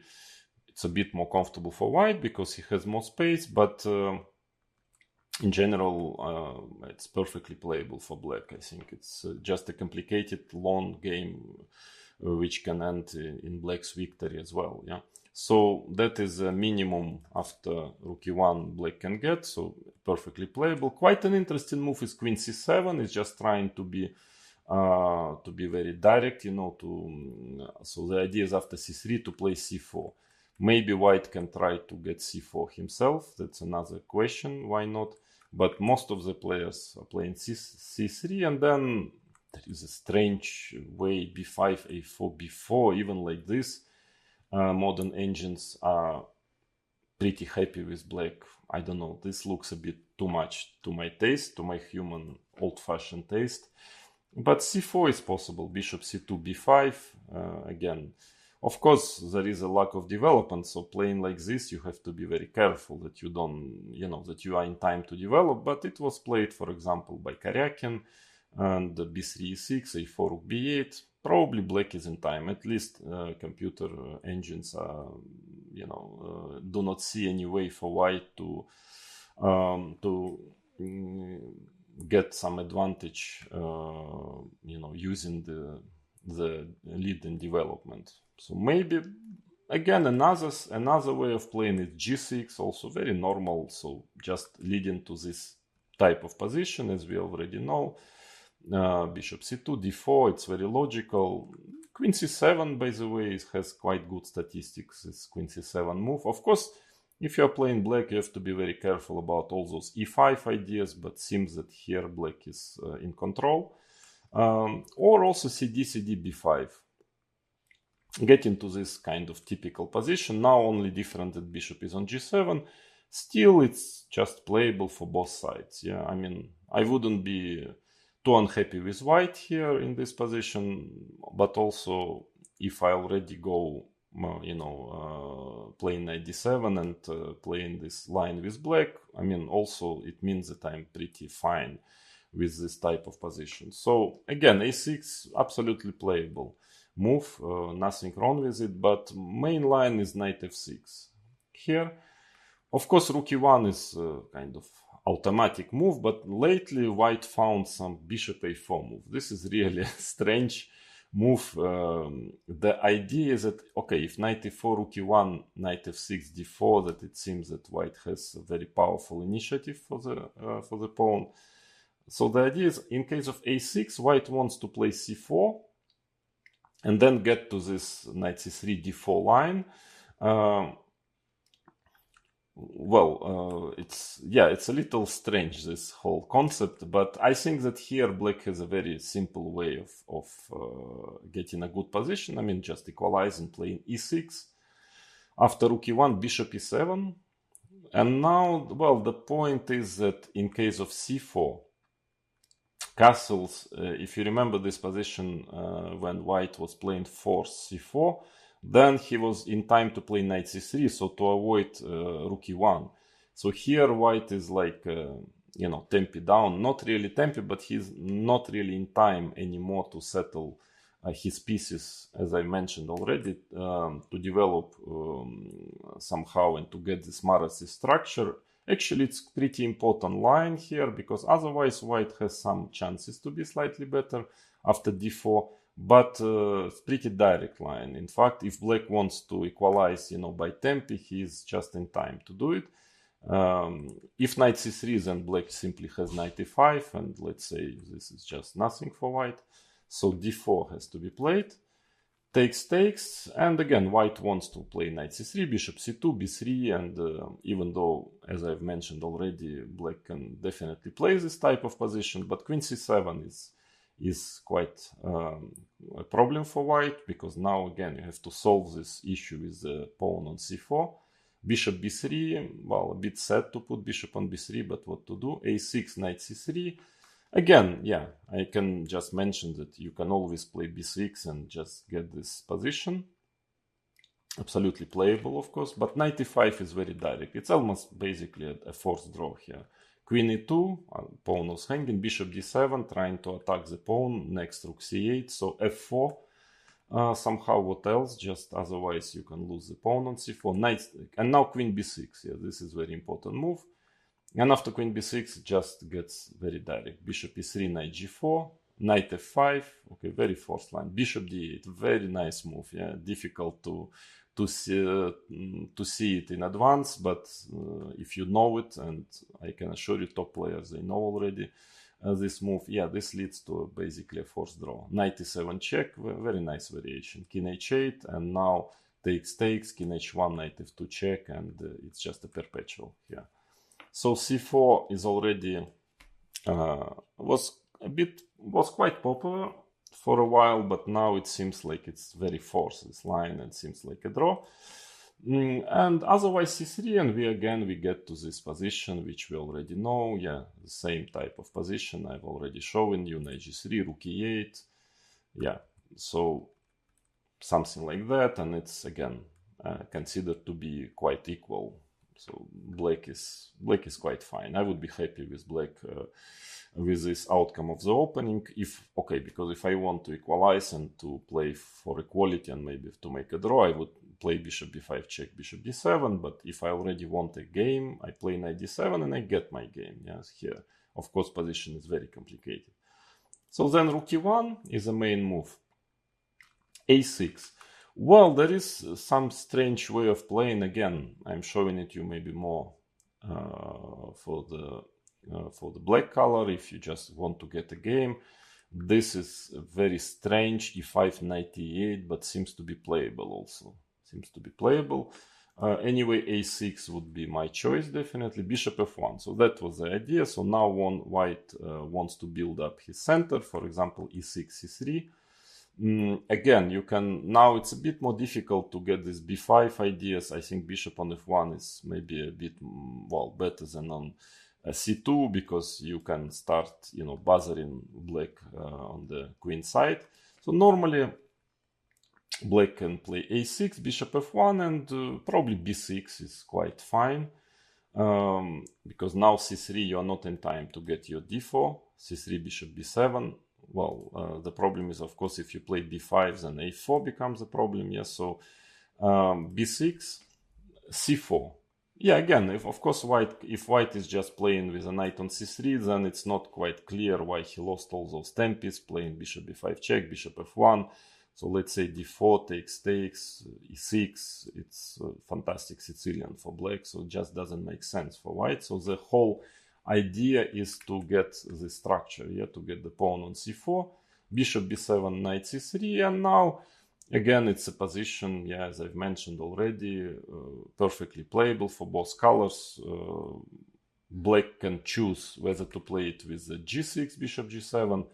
it's a bit more comfortable for white because he has more space, but in general, it's perfectly playable for black. I think it's just a complicated, long game which can end in black's victory as well. Yeah. So that is a minimum after rook e1 black can get. So perfectly playable. Quite an interesting move is queen c7. It's just trying to be very direct, so the idea is after c3 to play c4. Maybe white can try to get c4 himself. That's another question. Why not? But most of the players are playing c3, and then there is a strange way, b5, a4, b4, even like this. Modern engines are pretty happy with black. I don't know, this looks a bit too much to my taste, to my human old-fashioned taste. But c4 is possible, bishop c2, b5, again. Of course, there is a lack of development, so playing like this, you have to be very careful that you don't, that you are in time to develop, but it was played, for example, by Karyakin, and b3, e6, a4, rook b8. Probably black is in time. At least computer engines are, do not see any way for white to get some advantage, using the lead in development. So maybe again another way of playing is g6, also very normal. So just leading to this type of position, as we already know. Bishop c2, d4, it's very logical. Queen c7, by the way, has quite good statistics. It's queen c7 move. Of course, if you're playing black, you have to be very careful about all those e5 ideas, but seems that here black is in control. Or also cd, b5. Getting to this kind of typical position. Now only different that bishop is on g7. Still, it's just playable for both sides. Yeah, I mean, I wouldn't be too unhappy with white here in this position, but also if I already go, playing knight d7 and playing this line with black, I mean, also it means that I'm pretty fine with this type of position. So again, a6, absolutely playable move, nothing wrong with it, but main line is knight f6 here. Of course, rook e1 is kind of automatic move, but lately white found some bishop a4 move. This is really a strange move. The idea is that, okay, if knight e4, rook e1, knight f6, d4, that it seems that white has a very powerful initiative for the pawn. So the idea is, in case of a6, white wants to play c4 and then get to this knight c3, d4 line. It's a little strange, this whole concept, but I think that here black has a very simple way of getting a good position. I mean, just equalizing, playing e6. After rook e1, bishop e7. And now, the point is that in case of c4, castles, if you remember this position when white was playing force c4, then he was in time to play knight c3, so to avoid rook e1. So here white is like, tempi down. Not really tempi, but he's not really in time anymore to settle his pieces, as I mentioned already, to develop somehow and to get this Maratsi structure. Actually, it's pretty important line here, because otherwise white has some chances to be slightly better after d4. But it's pretty direct line. In fact, if black wants to equalize, by tempi, he is just in time to do it. If knight c3, then black simply has knight e5, and let's say this is just nothing for white. So d4 has to be played. Takes, and again, white wants to play knight c3, bishop c2, b3, and even though, as I've mentioned already, black can definitely play this type of position, but queen c7 is quite a problem for white, because now again you have to solve this issue with the pawn on c4. Bishop b3, a bit sad to put bishop on b3, but what to do? a6, knight c3. Again, I can just mention that you can always play b6 and just get this position. Absolutely playable, of course, but knight e5 is very direct. It's almost basically a forced draw here. Queen e2, pawn was hanging, bishop d7, trying to attack the pawn, next rook c8, so f4, somehow what else, just otherwise you can lose the pawn on c4, knight, and now queen b6, this is very important move, and after queen b6 it just gets very direct, bishop e3, knight g4, knight f5, okay, very forced line, bishop d8, very nice move, difficult to see it in advance, but if you know it, and I can assure you top players, they know already this move, this leads to basically a forced draw. Knight e7 check, very nice variation, king h8, and now takes, king h1, knight f2 check, and it's just a perpetual here. So c4 is already was quite popular for a while, but now it seems like it's very forced, this line, and seems like a draw. And otherwise c3, and we get to this position which we already know. Yeah, the same type of position I've already shown you. Knight g3, rook e8. Yeah, so something like that, and it's again considered to be quite equal. So black is quite fine. I would be happy with black with this outcome of the opening, because if I want to equalize and to play for equality and maybe to make a draw, I would play bishop b5 check, bishop d7. But if I already want a game, I play knight d7 and I get my game. Yes, here of course position is very complicated. So then rook e1 is a main move. a6. Well, there is some strange way of playing. Again, I'm showing it you maybe more for the black color. If you just want to get a game, this is very strange. e5 knight e8, but seems to be playable also. Anyway, a6 would be my choice, definitely. Bishop f1. So that was the idea. So now white wants to build up his center. For example, e6, c3. Again, now it's a bit more difficult to get these b5 ideas. I think bishop on f1 is maybe a bit better than on c2, because you can start bothering black on the queen side. So normally black can play a6, bishop f1, and probably b6 is quite fine, because now c3 you are not in time to get your d4. c3, bishop b7. Well, the problem is, of course, if you play b5, then a4 becomes a problem. Yes, so b6, c4. Yeah, again, if white is just playing with a knight on c3, then it's not quite clear why he lost all those tempes playing bishop b5 check, bishop f1. So let's say d4 takes, e6. It's fantastic Sicilian for black, so it just doesn't make sense for white. So the whole idea is to get the structure, to get the pawn on c4, bishop b7, knight c3, and now again it's a position, as I've mentioned already, perfectly playable for both colors. Black can choose whether to play it with the g6, bishop g7.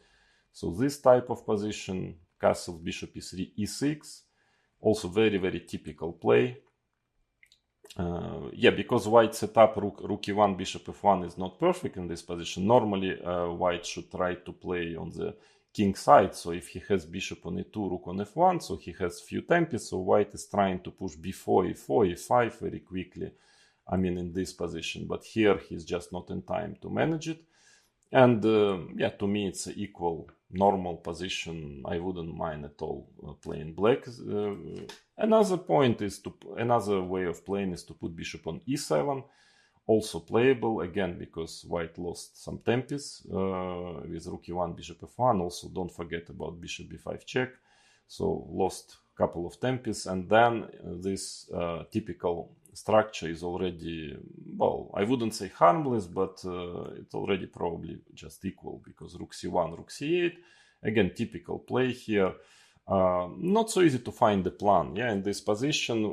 So this type of position, castle, bishop e3, e6, also very, very typical play. Because white setup rook e1, bishop f1 is not perfect in this position. Normally white should try to play on the king side. So if he has bishop on e2, rook on f1, so he has few tempes. So white is trying to push b4, e4, e5 very quickly. In this position. But here he's just not in time to manage it. And to me it's an equal, normal position. I wouldn't mind at all playing black. Another way of playing is to put bishop on e7, also playable, again, because white lost some tempes with rook e1, bishop f1. Also, don't forget about bishop b5 check. So lost a couple of tempes, and then this typical structure is already, I wouldn't say harmless, but it's already probably just equal, because rook c1, rook c8, again, typical play here. Not so easy to find the plan, in this position.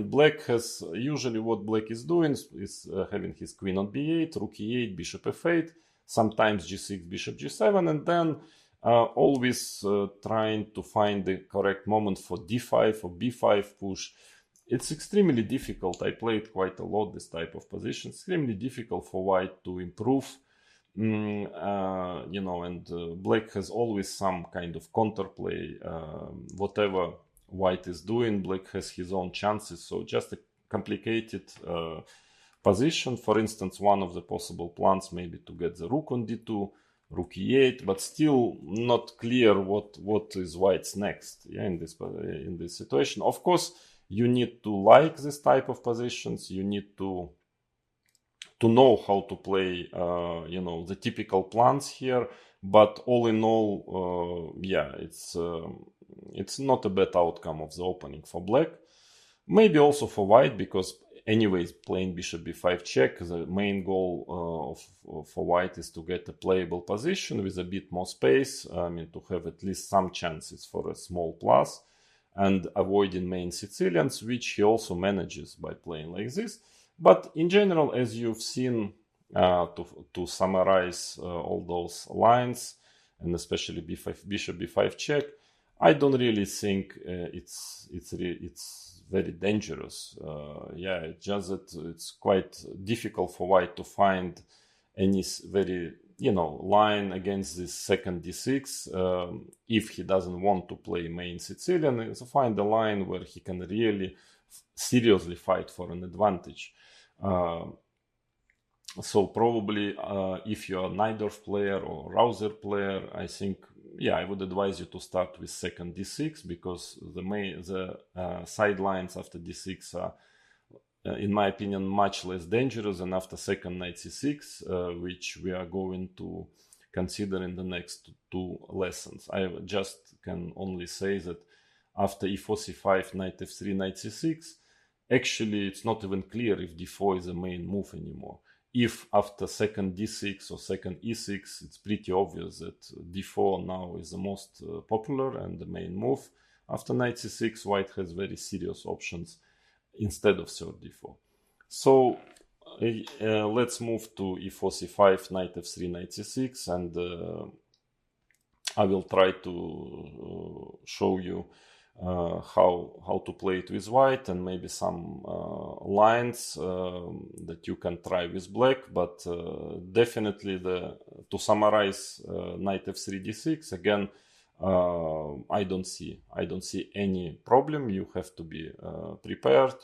Black has, usually what black is doing is having his queen on b8, rook e8, bishop f8, sometimes g6, bishop g7, and then always trying to find the correct moment for d5 or b5 push. It's extremely difficult. I played quite a lot this type of position. Extremely difficult for white to improve. And black has always some kind of counterplay. Whatever white is doing, black has his own chances. So just a complicated position. For instance, one of the possible plans maybe to get the rook on d2, rook e8, but still not clear what is white's next. In this situation, of course, you need to like this type of positions. You need to know how to play, the typical plans here. But all in all, it's not a bad outcome of the opening for black. Maybe also for white, because anyways, playing bishop b5 check, the main goal for white is to get a playable position with a bit more space. To have at least some chances for a small plus, and avoiding main Sicilians, which he also manages by playing like this. But in general, as you've seen, to summarize all those lines, and especially bishop b5 check, I don't really think it's very dangerous. Yeah, it's just that it's quite difficult for white to find any very, line against this second d6. If he doesn't want to play main Sicilian, so find a line where he can really seriously fight for an advantage. So probably if you're a Najdorf player or Rauser player, I think, I would advise you to start with second d6, because the sidelines after d6 are, in my opinion, much less dangerous than after second knight c6, which we are going to consider in the next two lessons. I just can only say that after e4 c5, knight f3, knight c6, actually it's not even clear if d4 is the main move anymore. If after second d6 or second e6, it's pretty obvious that d4 now is the most popular and the main move. After knight c6, white has very serious options instead of third d4. So let's move to e4 c5, knight f3, knight c6, and I will try to show you how to play it with white, and maybe some lines that you can try with black. But definitely, to summarize, knight f3 d6 again, I don't see any problem. You have to be prepared.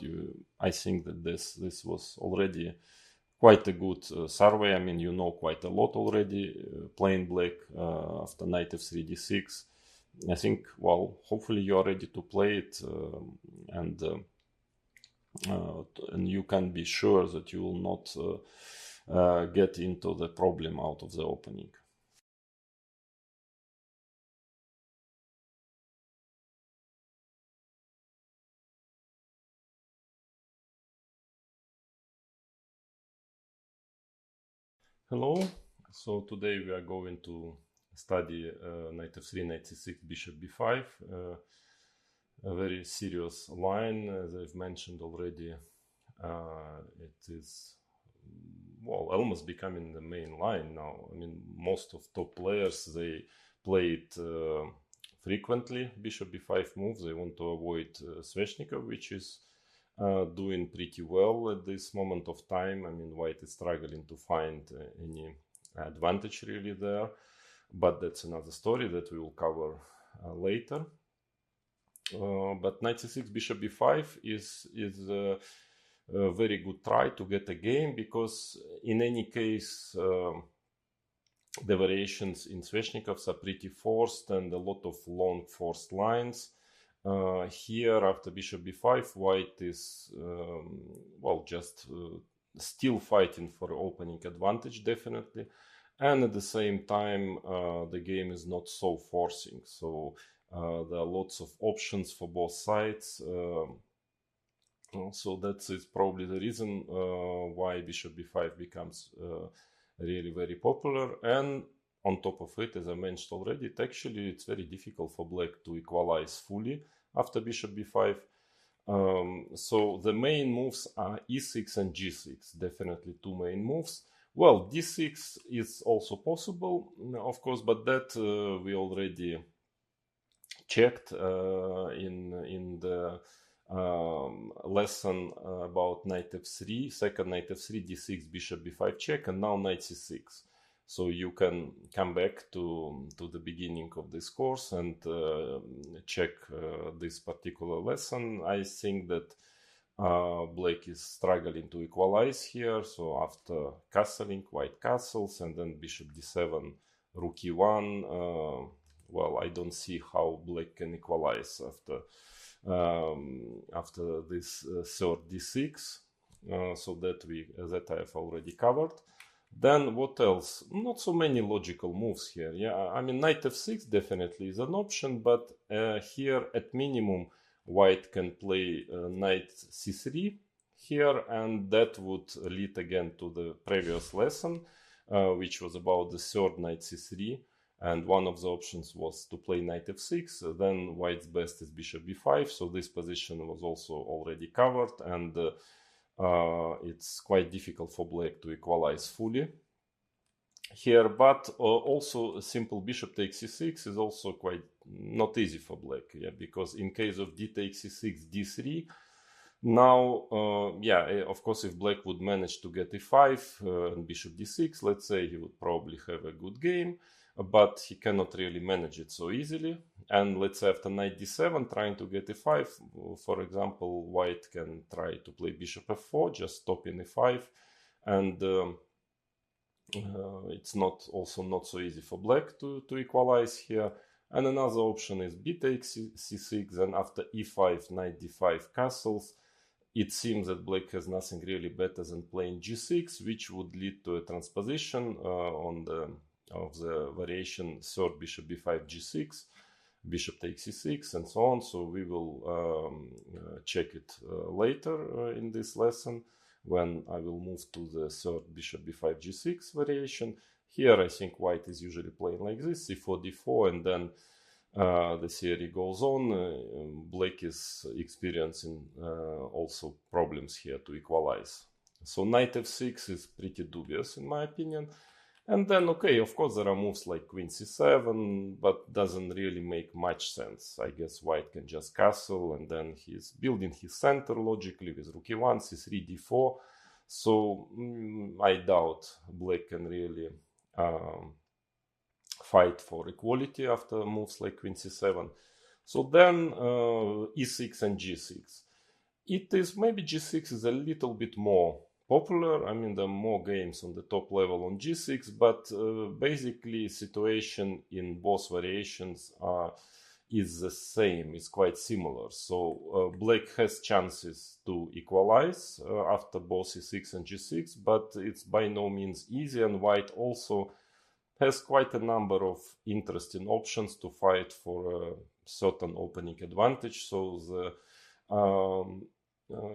I think that this was already quite a good survey. I mean, you know quite a lot already playing black after knight f3 d6. I think, well, hopefully you are ready to play it, and you can be sure that you will not get into the problem out of the opening. Hello. So today we are going to study knight f3, knight c6, bishop b5. A very serious line, as I've mentioned already. It is, well, almost becoming the main line now. I mean, most of top players, they play it frequently, bishop b5 moves. They want to avoid Sveshnikov, which is doing pretty well at this moment of time. I mean, white is struggling to find any advantage really there, but that's another story that we will cover later. But knight c6, bishop b5 is a very good try to get a game, because in any case the variations in Sveshnikovs are pretty forced and a lot of long forced lines. Here after bishop b5, white is well, just still fighting for opening advantage, definitely, and at the same time the game is not so forcing, so there are lots of options for both sides. So that is probably the reason why bishop b5 becomes really very popular. And on top of it, as I mentioned already, it's very difficult for black to equalize fully after bishop b5. So the main moves are e6 and g6, definitely two main moves. Well, d6 is also possible, of course, but that we already checked in the lesson about knight f3, second knight f3, d6, bishop b5 check, and now knight c6. So you can come back to the beginning of this course and check this particular lesson. I think that black is struggling to equalize here. So after castling, white castles, and then bishop d7, rook e1. Well, I don't see how black can equalize after this third d6. So that I have already covered. Then what else? Not so many logical moves here. Yeah, I mean, knight f6 definitely is an option, but here at minimum white can play knight c3 here, and that would lead again to the previous lesson, which was about the third knight c3, and one of the options was to play knight f6. Then white's best is bishop b5, so this position was also already covered, and it's quite difficult for black to equalize fully here. But also a simple bishop takes c6 is also quite not easy for black, yeah, because in case of d takes c6, d3, Now, of course, if black would manage to get e5 and bishop d6, let's say, he would probably have a good game, but he cannot really manage it so easily. And let's say after knight d7, trying to get e5, for example, white can try to play bishop f4, just stop in e5, and it's not so easy for black to equalize here. And another option is b takes c6, and after e5, knight d5 castles. It seems that black has nothing really better than playing g6, which would lead to a transposition of the variation third bishop b5 g6, bishop takes e6, and so on. So we will check it later in this lesson when I will move to the third bishop b5 g6 variation. Here I think white is usually playing like this, c4 d4, and then the theory goes on. Black is experiencing also problems here to equalize. So knight f6 is pretty dubious in my opinion. And then, okay, of course there are moves like queen c7, but doesn't really make much sense. I guess white can just castle, and then he's building his center logically with rook e1, c3, d4. So I doubt black can really fight for equality after moves like queen c7. So then e6 and g6. It is maybe g6 is a little bit more popular. I mean, there are more games on the top level on g6, but basically situation in both variations is the same, it's quite similar. So black has chances to equalize after both e6 and g6, but it's by no means easy, and white also has quite a number of interesting options to fight for a certain opening advantage. So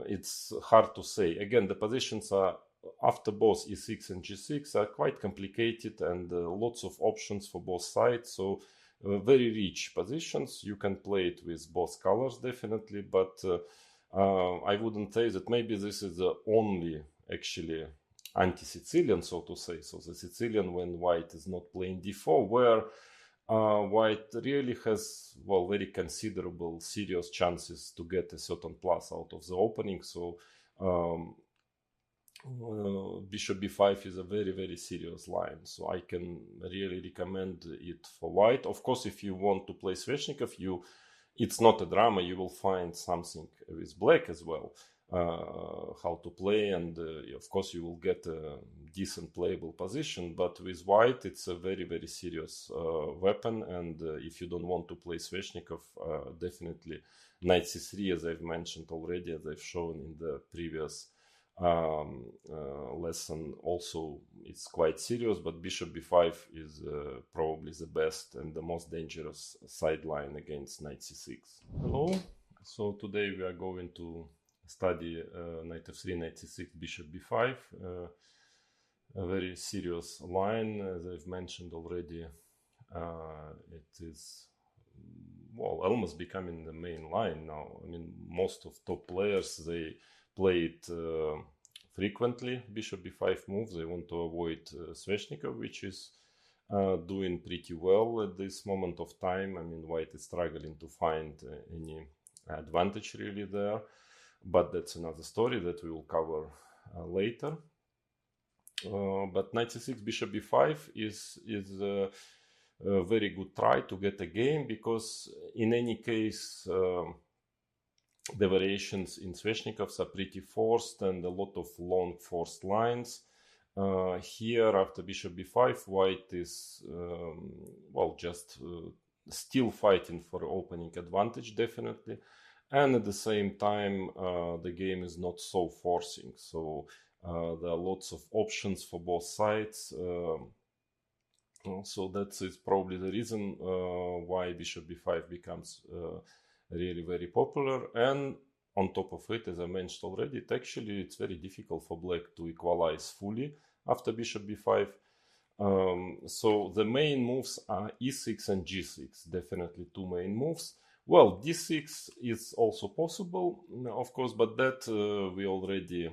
it's hard to say. Again, the positions are after both e6 and g6 are quite complicated, and lots of options for both sides. So very rich positions. You can play it with both colors definitely, but I wouldn't say that maybe this is the only actually anti-Sicilian, so to say. So the Sicilian when white is not playing d4, where white really has, well, very considerable serious chances to get a certain plus out of the opening. So bishop b5 is a very, very serious line. So I can really recommend it for white. Of course, if you want to play Sveshnikov, it's not a drama. You will find something with black as well. How to play, and of course you will get a decent playable position, but with white it's a very, very serious weapon, and if you don't want to play Sveshnikov, definitely knight c3, as I've mentioned already, as I've shown in the previous lesson, also it's quite serious, but bishop b5 is probably the best and the most dangerous sideline against knight c6. Hello, so today we are going to study knight f3, knight c6, bishop b5, a very serious line. As I've mentioned already, it is, well, almost becoming the main line now. I mean, most of top players, they play it frequently, bishop b5 move. They want to avoid Sveshnikov, which is doing pretty well at this moment of time. I mean, white is struggling to find any advantage really there. But that's another story that we will cover later. But knight c6, bishop b5 is a very good try to get a game, because in any case the variations in Sveshnikovs are pretty forced and a lot of long forced lines. Here after bishop b5, white is well, just still fighting for opening advantage definitely. And at the same time, the game is not so forcing. So there are lots of options for both sides. So that is probably the reason why bishop b5 becomes really very popular. And on top of it, as I mentioned already, it's very difficult for black to equalize fully after bishop b5. So the main moves are e6 and g6, definitely two main moves. Well, d6 is also possible, of course, but that we already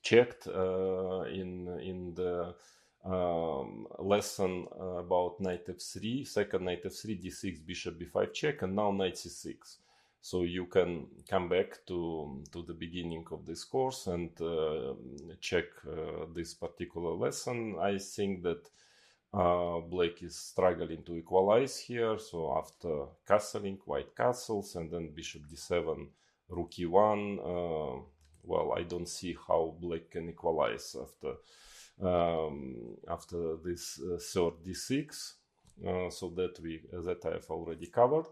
checked in the lesson about knight f3, second knight f3, d6, bishop b5 check, and now knight c6. So you can come back to the beginning of this course and check this particular lesson. I think that black is struggling to equalize here. So after castling, white castles, and then bishop d7, rook e1. Well, I don't see how black can equalize after this third d6. So that I have already covered.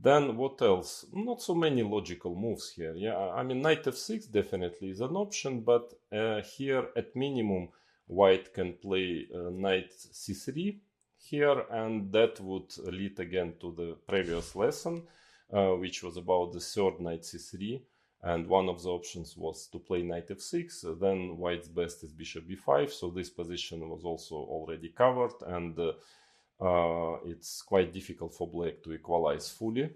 Then what else? Not so many logical moves here. Yeah, I mean, knight f6 definitely is an option, but here at minimum white can play knight c3 here, and that would lead again to the previous lesson, which was about the third knight c3, and one of the options was to play knight f6. Then white's best is bishop b5, so this position was also already covered, and it's quite difficult for black to equalize fully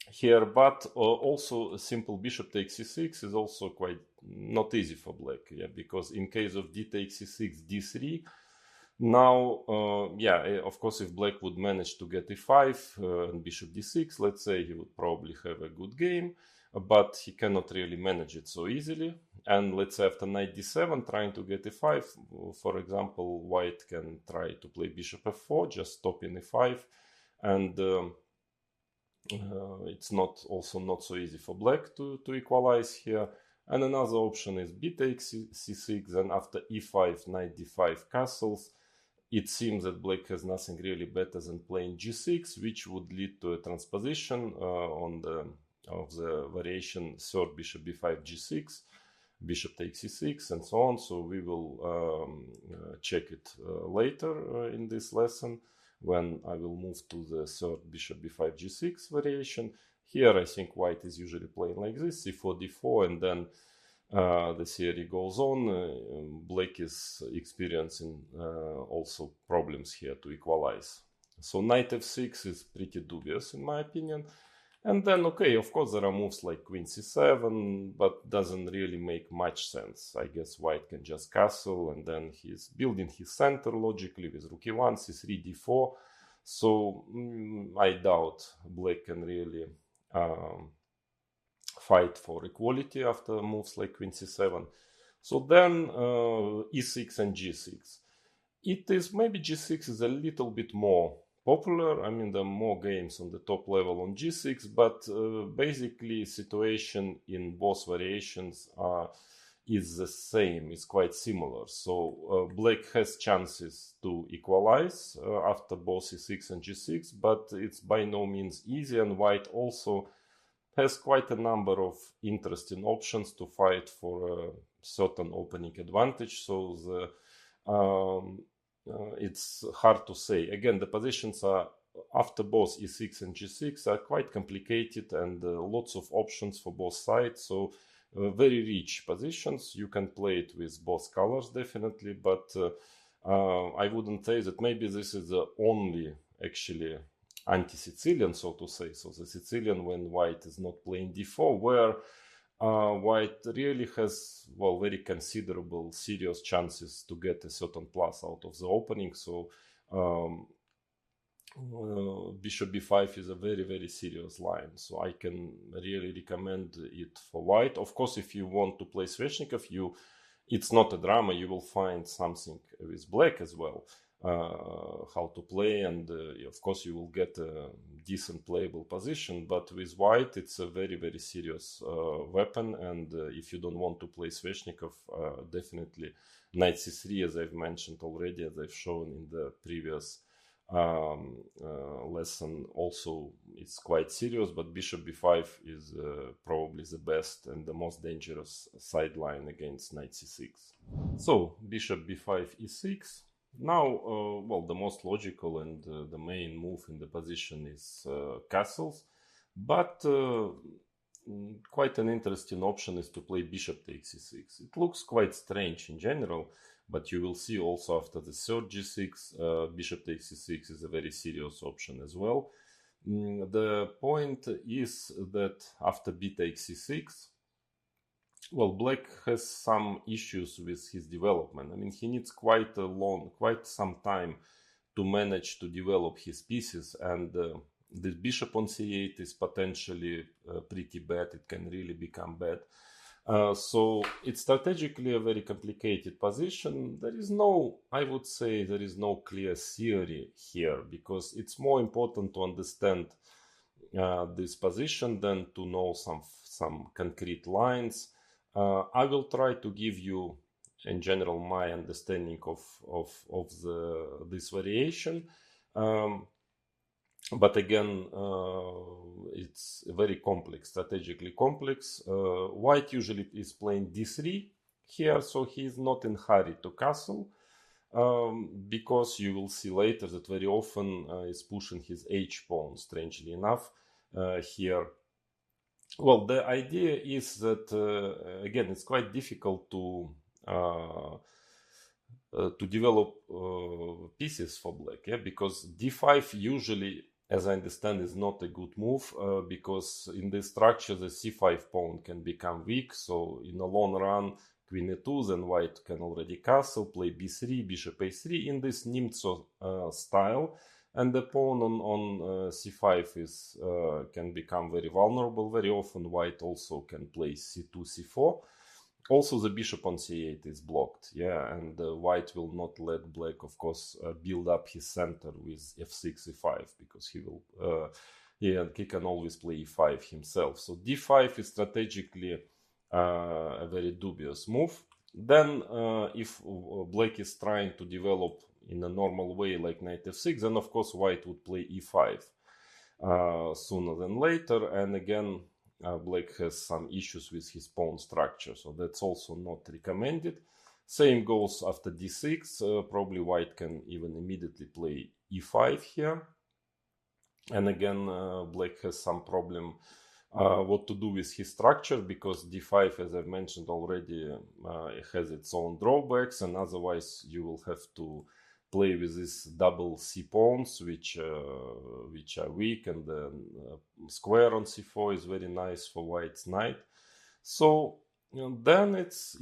here, but also a simple bishop takes c6 is also quite not easy for black, yeah, because in case of d takes c6, d3, now, yeah, of course, if black would manage to get e5 and bishop d6, let's say, he would probably have a good game, but he cannot really manage it so easily. And let's say after knight d7, trying to get e5, for example, white can try to play bishop f4, just stop in e5, and it's also not so easy for black to equalize here. And another option is b takes c6, and after e5, knight d5 castles. It seems that black has nothing really better than playing g6, which would lead to a transposition of the variation third bishop b5 g6, bishop takes c6, and so on. So we will check it later in this lesson when I will move to the third bishop b5 g6 variation. Here I think white is usually playing like this, c4 d4, and then the theory goes on. Black is experiencing also problems here to equalize. So knight f6 is pretty dubious in my opinion. And then, okay, of course there are moves like queen c7, but doesn't really make much sense. I guess white can just castle, and then he's building his center logically with rook e1, c3, d4. So I doubt black can really fight for equality after moves like queen c7. So then e6 and g6. It is maybe g6 is a little bit more popular. I mean, there are more games on the top level on g6, but basically situation in both variations is the same, is quite similar. So black has chances to equalize after both e6 and g6, but it's by no means easy, and white also has quite a number of interesting options to fight for a certain opening advantage. So it's hard to say. Again, the positions are after both e6 and g6 are quite complicated, and lots of options for both sides. So very rich positions. You can play it with both colors definitely, but I wouldn't say that maybe this is the only actually anti-Sicilian, so to say. So the Sicilian when white is not playing d4, where white really has, well, very considerable serious chances to get a certain plus out of the opening. So bishop b5 is a very, very serious line. So I can really recommend it for white. Of course, if you want to play Sveshnikov, it's not a drama. You will find something with black as well. How to play, and of course you will get a decent playable position, but with white it's a very, very serious weapon, and if you don't want to play Sveshnikov, definitely knight c3, as I've mentioned already, as I've shown in the previous lesson, also it's quite serious, but bishop b5 is probably the best and the most dangerous sideline against knight c6. So bishop b5 e6. Now, well, the most logical and the main move in the position is castles, but quite an interesting option is to play bishop takes c6. It looks quite strange in general, but you will see also after the third g6, bishop takes c6 is a very serious option as well. The point is that after b takes c6, well, black has some issues with his development. I mean, he needs quite some time to manage to develop his pieces, and this bishop on c8 is potentially pretty bad. It can really become bad. So it's strategically a very complicated position. There is no, I would say, there is no clear theory here, because it's more important to understand this position than to know some concrete lines. I will try to give you, in general, my understanding of this variation. But again, it's very complex, strategically complex. White usually is playing d3 here, so he is not in hurry to castle, because you will see later that very often is pushing his h pawn, strangely enough, here. Well, the idea is that, again, it's quite difficult to develop pieces for black, yeah? Because d5 usually, as I understand, is not a good move, because in this structure the c5 pawn can become weak. So in the long run, queen e2, then white can already castle, play b3, bishop a3 in this Nc3 style, and the pawn on c5 is can become very vulnerable. Very often white also can play c2, c4. Also, the bishop on c8 is blocked, yeah, and white will not let black, of course, build up his center with f6, e5, because he can always play e5 himself. So d5 is strategically a very dubious move. Then, if black is trying to develop in a normal way, like knight f6, then of course white would play e5 sooner than later, and again, black has some issues with his pawn structure, so that's also not recommended. Same goes after d6. Probably white can even immediately play e5 here, and again, black has some problem what to do with his structure, because d5, as I've mentioned already, has its own drawbacks, and otherwise you will have to play with these double c pawns, which are weak, and the square on c4 is very nice for white's knight. So then it's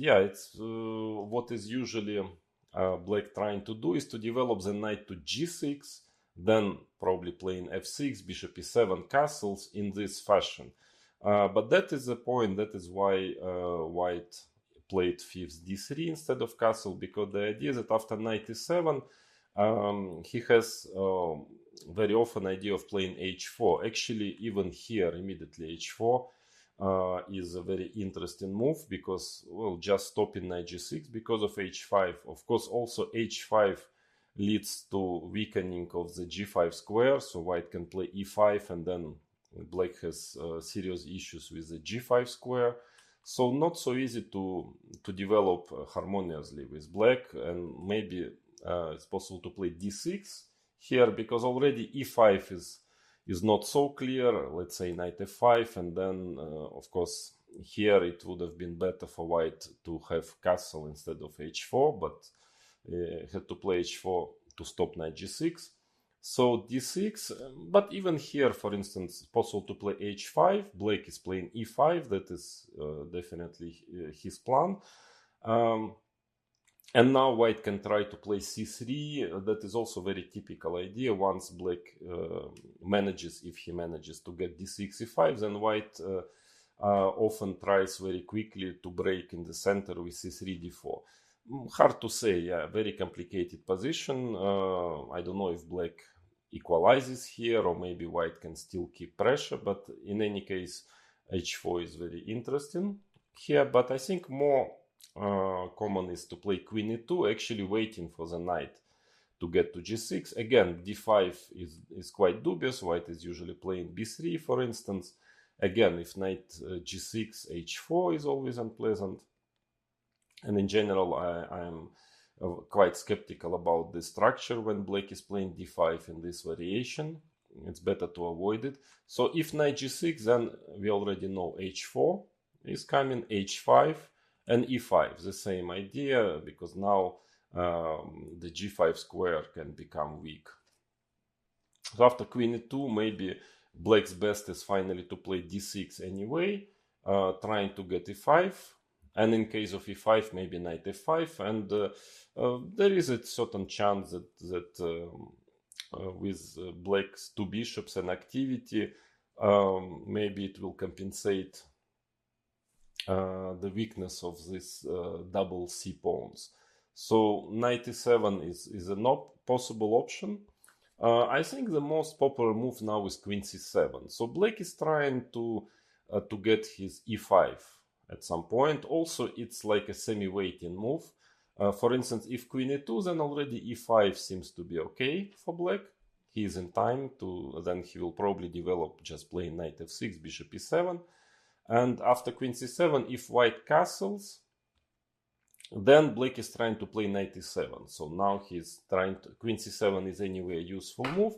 what is usually black trying to do is to develop the knight to g6, then probably playing f6, bishop e7, castles in this fashion. But that is the point. That is why white played fifth d3 instead of castle, because the idea is that after knight e7, he has very often idea of playing h4. Actually, even here, immediately h4 is a very interesting move, because, well, just stopping knight g6 because of h5. Of course, also h5 leads to weakening of the g5 square, so white can play e5, and then black has serious issues with the g5 square. So not so easy to develop harmoniously with black, and maybe it's possible to play d6 here, because already e5 is not so clear. Let's say knight f5, and then of course here it would have been better for white to have castle instead of h4, but had to play h4 to stop knight g6. So d6, but even here, for instance, it's possible to play h5. Black is playing e5. That is definitely his plan. And now white can try to play c3. That is also very typical idea. Once black manages, if he manages to get d6, e5, then white often tries very quickly to break in the center with c3, d4. Hard to say, yeah, very complicated position. I don't know if black equalizes here, or maybe white can still keep pressure, but in any case, h4 is very interesting here. But I think more common is to play queen e2, actually waiting for the knight to get to g6. Again, d5 is quite dubious. White is usually playing b3, for instance. Again, if knight g6, h4 is always unpleasant. And in general, I am quite skeptical about this structure when black is playing d5 in this variation. It's better to avoid it. So if knight g6, then we already know h4 is coming, h5, and e5. The same idea, because now the g5 square can become weak. So after queen e2, maybe black's best is finally to play d6 anyway, trying to get e5. And in case of e5, maybe knight f5, and there is a certain chance that with black's 2 bishops and activity, maybe it will compensate the weakness of this double c pawns. So knight e7 is a possible option. I think the most popular move now is queen c7. So black is trying to get his e5 at some point. Also, it's like a semi-waiting move. For instance, if queen e2, then already e5 seems to be okay for black. He is in time to, then he will probably develop just playing knight f6, bishop e7. And after queen c7, if white castles, then black is trying to play knight e7. So now he's trying to, queen c7 is anyway a useful move.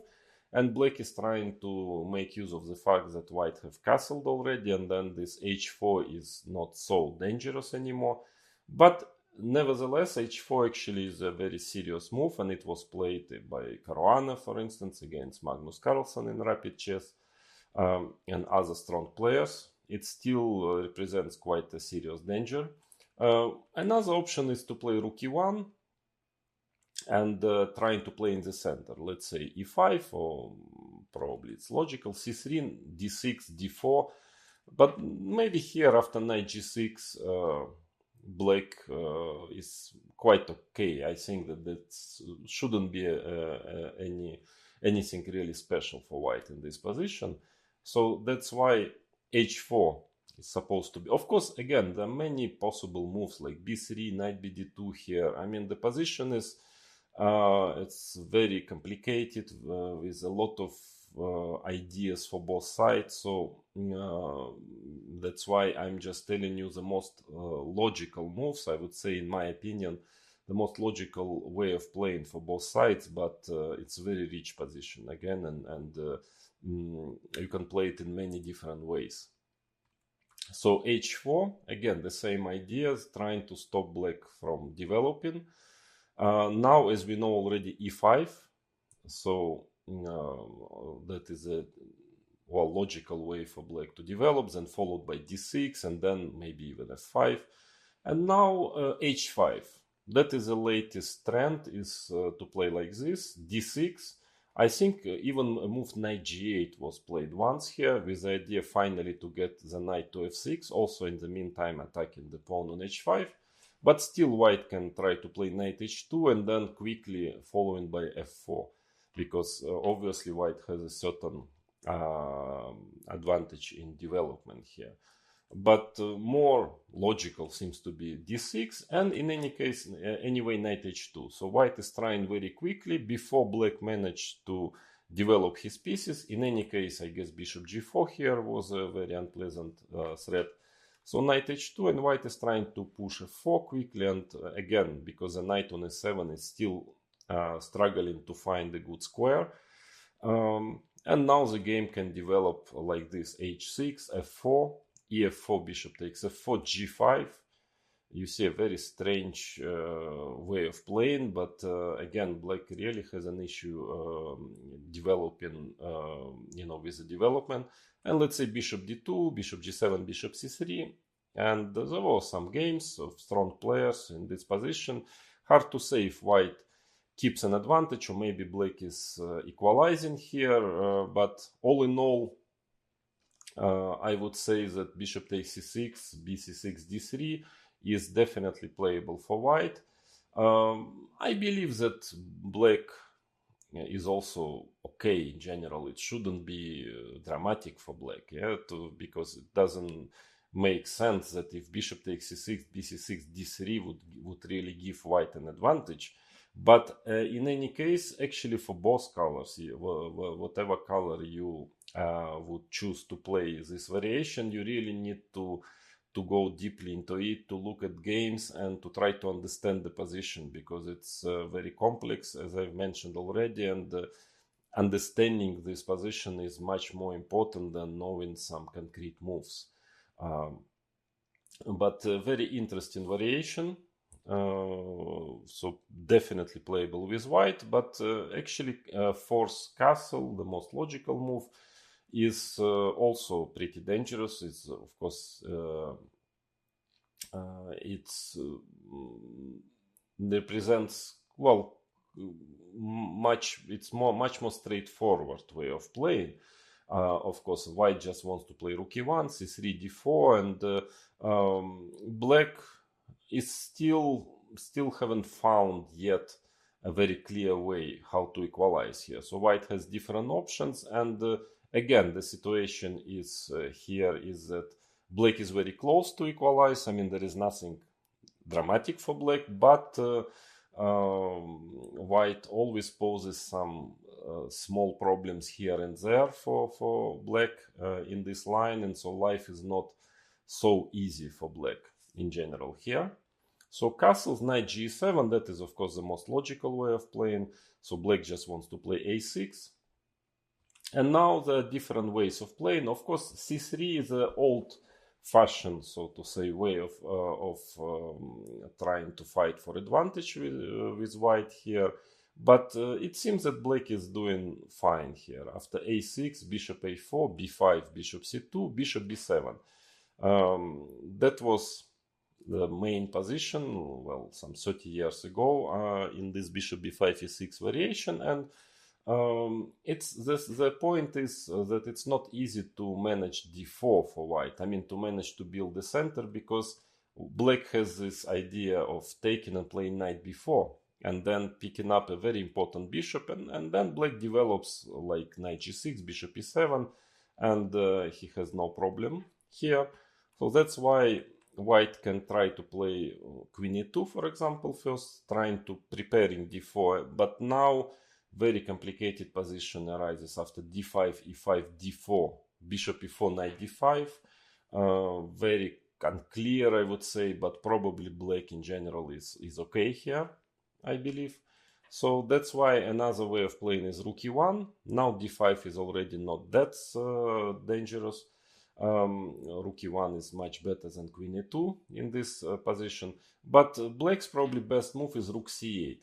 And black is trying to make use of the fact that white have castled already. And then this h4 is not so dangerous anymore. But nevertheless, h4 actually is a very serious move. And it was played by Caruana, for instance, against Magnus Carlsen in rapid chess and other strong players. It still represents quite a serious danger. Another option is to play rook e1 and trying to play in the center. Let's say e5, or probably it's logical, c3, d6, d4. But maybe here after knight g6, black is quite okay. I think that shouldn't be anything really special for white in this position. So that's why h4 is supposed to be. Of course, again, there are many possible moves like b3, knight bd2 here. I mean, the position is it's very complicated with a lot of ideas for both sides. So that's why I'm just telling you the most logical moves. I would say, in my opinion, the most logical way of playing for both sides. But it's a very rich position again, and you can play it in many different ways. So h4, again, the same ideas, trying to stop black from developing. Now, as we know already, e5. So that is a logical way for black to develop, then followed by d6, and then maybe even f5. And now h5. That is the latest trend, is to play like this, d6. I think even a move knight g8 was played once here, with the idea finally to get the knight to f6, also in the meantime attacking the pawn on h5. But still white can try to play knight h2 and then quickly following by f4, because obviously white has a certain advantage in development here. But more logical seems to be d6, and in any case, anyway, knight h2. So white is trying very quickly before black managed to develop his pieces. In any case, I guess bishop g4 here was a very unpleasant threat. So knight h2, and white is trying to push f4 quickly, and again, because the knight on e7 is still struggling to find a good square. And now the game can develop like this: h6, f4, ef4, bishop takes f4, g5. You see a very strange way of playing, but again, black really has an issue developing, with the development. And let's say bishop d2, bishop g7, bishop c3. And there were some games of strong players in this position. Hard to say if white keeps an advantage, or maybe black is equalizing here. But all in all, I would say that bishop takes c6, bc6, d3 is definitely playable for white. I believe that black is also okay in general. It shouldn't be dramatic for black, because it doesn't make sense that if bishop takes c6, bc6, d3 would really give white an advantage. But in any case, actually for both colors, whatever color you would choose to play this variation, you really need to go deeply into it, to look at games and to try to understand the position, because it's very complex, as I've mentioned already, and understanding this position is much more important than knowing some concrete moves. But very interesting variation. So definitely playable with white, but actually force castle, the most logical move, is also pretty dangerous. It's of course represents much more straightforward way of playing. Of course, white just wants to play rook e1, c3, d4, and black is still haven't found yet a very clear way how to equalize here. So white has different options, and again, the situation is here is that black is very close to equalize. I mean, there is nothing dramatic for black, but white always poses some small problems here and there for black in this line, and so life is not so easy for black in general here. So castles, knight g7, that is of course the most logical way of playing. So black just wants to play a6. And now there are different ways of playing. Of course, c3 is an old-fashioned, so to say, way of trying to fight for advantage with white here. But it seems that black is doing fine here. After a6, bishop a4, b5, bishop c2, bishop b7. That was the main position, well, some 30 years ago, in this bishop b5 e6 variation, and the point is that it's not easy to manage d4 for white. I mean, to manage to build the center, because black has this idea of taking and playing knight b4 and then picking up a very important bishop, and then black develops like knight g6, bishop e7, and he has no problem here. So that's why white can try to play queen e2, for example, first, trying to preparing d4, but now very complicated position arises after d5, e5, d4, bishop e4, knight d5. Very unclear, I would say, but probably black in general is okay here, I believe. So that's why another way of playing is rook e1. Now d5 is already not that dangerous. Rook e1 is much better than queen e2 in this position. But black's probably best move is rook c8.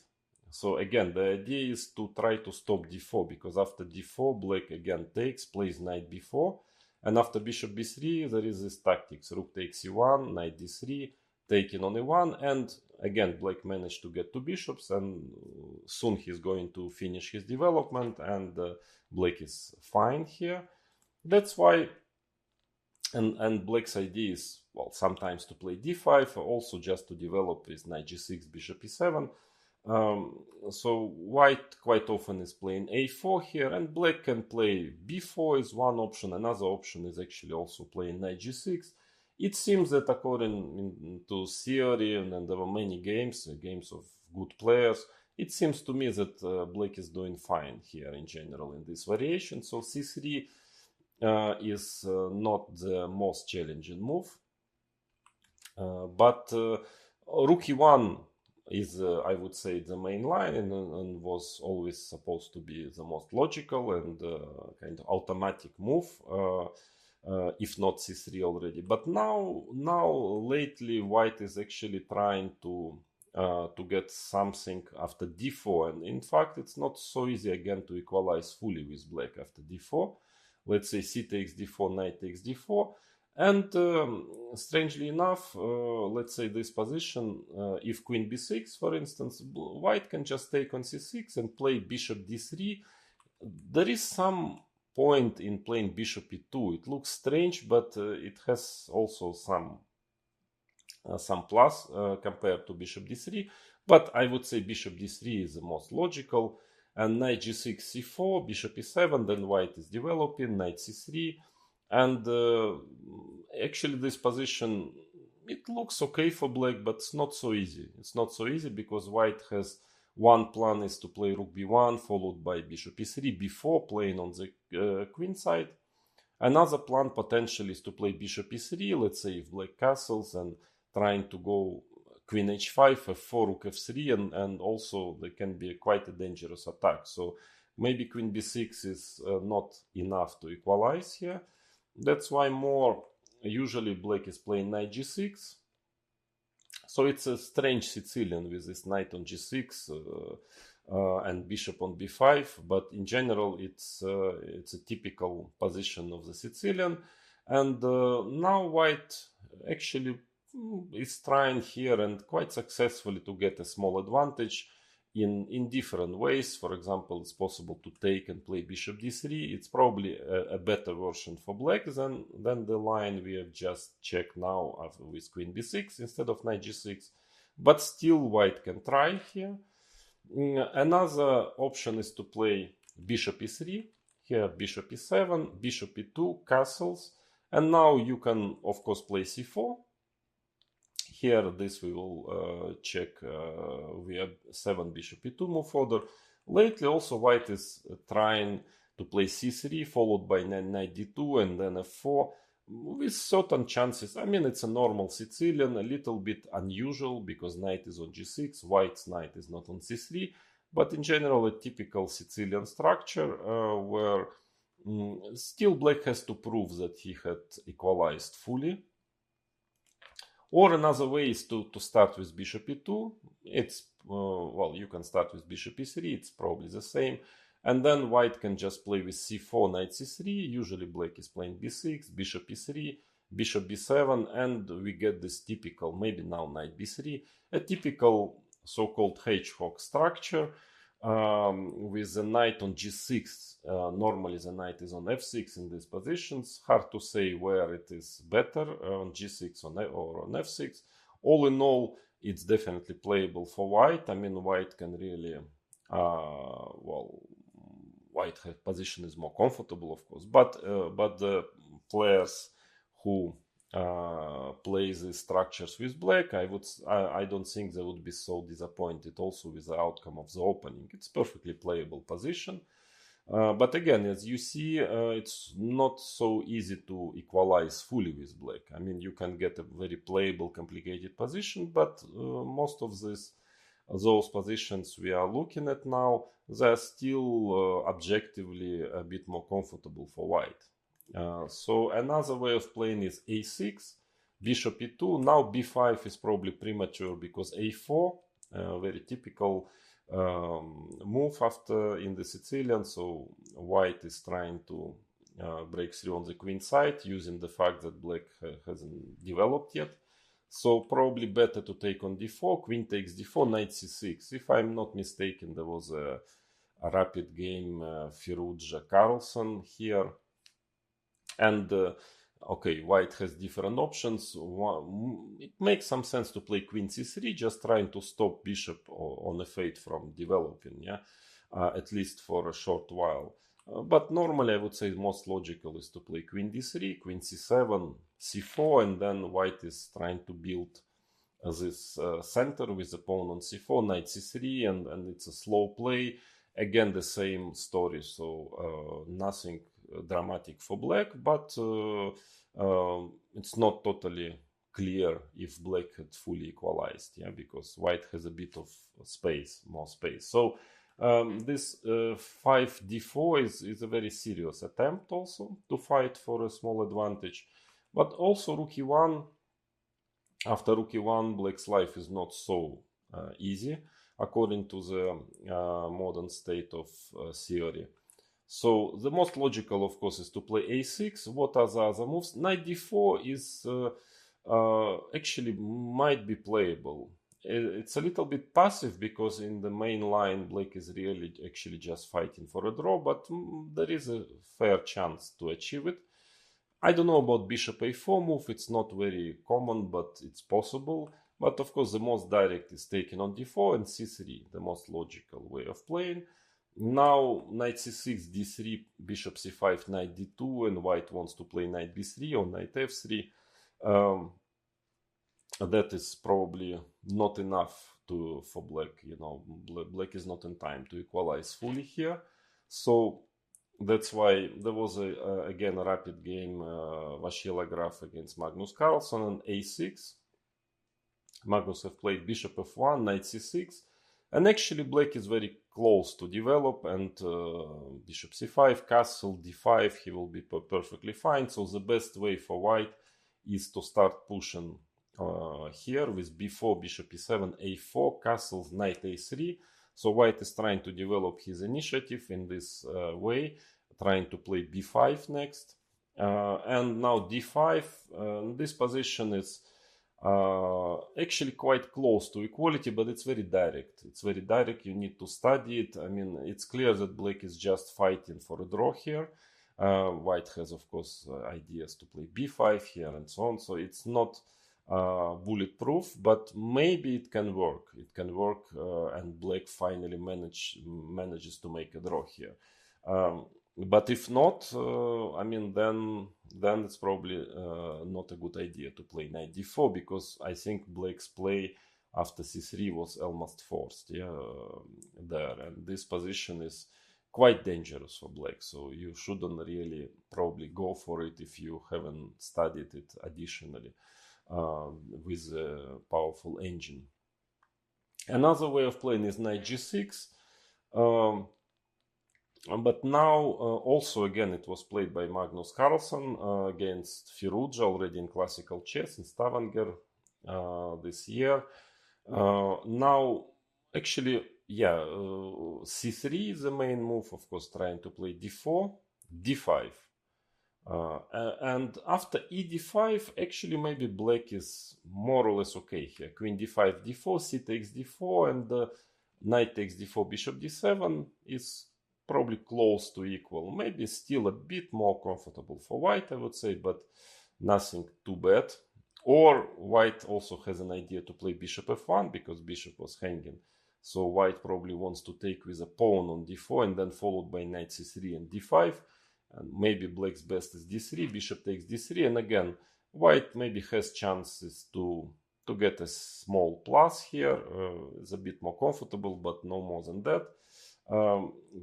So again, the idea is to try to stop d4, because after d4, black again takes, plays knight b4, and after bishop b3, there is this tactics: rook takes e1, knight d3, taking on e1, and again, black managed to get two bishops, and soon he's going to finish his development, and black is fine here. That's why, and black's idea is, well, sometimes to play d5, also just to develop with knight g6, bishop e7. So white quite often is playing a4 here, and black can play b4 is one option. Another option is actually also playing knight g6. It seems that according to theory, and there were many games of good players, it seems to me that black is doing fine here in general in this variation. So c3 is not the most challenging move, but rook e1 is, I would say, the main line, and was always supposed to be the most logical and kind of automatic move, if not c3 already. But now lately, white is actually trying to get something after d4, and in fact, it's not so easy again to equalize fully with black after d4. Let's say c takes d4, knight takes d4. And strangely enough, let's say this position, if queen b6, for instance, white can just take on c6 and play bishop d3. There is some point in playing bishop e2. It looks strange, but it has also some plus compared to bishop d3. But I would say bishop d3 is the most logical. And knight g6, c4, bishop e7, then white is developing, knight c3. And actually this position, it looks okay for black, but it's not so easy. It's not so easy because white has one plan is to play rook b1 followed by bishop e3, b4 playing on the queen side. Another plan potentially is to play bishop e3, let's say if black castles, and trying to go queen h5, f4, rook f3, and also there can be quite a dangerous attack. So maybe queen b6 is not enough to equalize here. That's why more usually black is playing knight g6. So it's a strange Sicilian with this knight on g6 and bishop on b5, but in general it's a typical position of the Sicilian. And now white actually is trying here and quite successfully to get a small advantage. in different ways. For example, it's possible to take and play bishop d3. It's probably a better version for black than the line we have just checked now with queen b6 instead of knight g6. But still white can try here. Another option is to play bishop e3. Here bishop e7, bishop e2, castles. And now you can, of course, play c4. Here, this we will check via 7 bishop e2 move order. Lately, also white is trying to play c3, followed by knight d2 and then f4, with certain chances. I mean, it's a normal Sicilian, a little bit unusual because knight is on g6, white's knight is not on c3, but in general, a typical Sicilian structure where still black has to prove that he had equalized fully. Or another way is to start with bishop e2. It's, well, you can start with bishop e3, it's probably the same. And then white can just play with c4, knight c3. Usually black is playing b6, bishop e3, bishop b7, and we get this typical, maybe now knight b3, a typical so-called hedgehog structure with the knight on g6. Normally the knight is on f6 in these positions. Hard to say where it is better, on g6 or on f6. All in all, it's definitely playable for white. I mean, white can really, well, white position is more comfortable, of course. But the players who play these structures with black, I don't think they would be so disappointed also with the outcome of the opening. It's perfectly playable position. But again, as you see, it's not so easy to equalize fully with black. I mean, you can get a very playable, complicated position, but most of those positions we are looking at now, they're still objectively a bit more comfortable for white. So another way of playing is a6, bishop e2. Now b5 is probably premature because a4, very typical move after in the Sicilian. So white is trying to break through on the queen side using the fact that black hasn't developed yet. So probably better to take on d4, queen takes d4, knight c6. If I'm not mistaken, there was a rapid game Firouzja Carlson here. And okay, white has different options. It makes some sense to play queen c3, just trying to stop bishop on f8 from developing, yeah, at least for a short while. But normally I would say most logical is to play queen d3, queen c7, c4, and then white is trying to build this center with the pawn on c4, knight c3, and it's a slow play. Again, the same story, so nothing dramatic for black, but it's not totally clear if black had fully equalized, yeah, because white has a bit of space, more space. So this 5d4 is a very serious attempt also to fight for a small advantage. But also rook e1, after rook e1, black's life is not so easy, according to the modern state of theory. So the most logical, of course, is to play a6. What are the other moves? Knight d4 is actually might be playable. It's a little bit passive because in the main line, black is really actually just fighting for a draw, but there is a fair chance to achieve it. I don't know about bishop a4 move. It's not very common, but it's possible. But of course, the most direct is taking on d4 and c3, the most logical way of playing. Now, knight c6, d3, bishop c5, knight d2, and white wants to play knight b3 or knight f3. That is probably not enough for black. You know, black is not in time to equalize fully here. So that's why there was again a rapid game, Vashila Graf against Magnus Carlsen on a6. Magnus have played bishop f1, knight c6, and actually black is very close to develop, and bishop c5, castle d5, he will be perfectly fine. So the best way for white is to start pushing here with b4, bishop e7, a4, castles, knight a3. So white is trying to develop his initiative in this way, trying to play b5 next. And now d5, this position is actually quite close to equality, but it's very direct. It's very direct. You need to study it. I mean, it's clear that black is just fighting for a draw here. White has, of course, ideas to play b5 here and so on. So it's not bulletproof, but maybe it can work. It can work, and black finally manages to make a draw here. But if not, I mean, then it's probably not a good idea to play knight d4, because I think black's play after c3 was almost forced, there, and this position is quite dangerous for black, so you shouldn't really probably go for it if you haven't studied it additionally with a powerful engine. Another way of playing is knight g6. But now, also again, it was played by Magnus Carlsen against Firouzja already in classical chess in Stavanger this year. Now, actually, c3 is the main move, of course, trying to play d4, d5. And after e d5, actually, maybe black is more or less okay here. Queen d5, d4, c takes d4, and knight takes d4, bishop d7 is probably close to equal. Maybe still a bit more comfortable for white, I would say, but nothing too bad. Or white also has an idea to play bishop f1 because bishop was hanging. So white probably wants to take with a pawn on d4 and then followed by knight c3 and d5. And maybe black's best is d3, bishop takes d3. And again, white maybe has chances to get a small plus here. It's a bit more comfortable, but no more than that.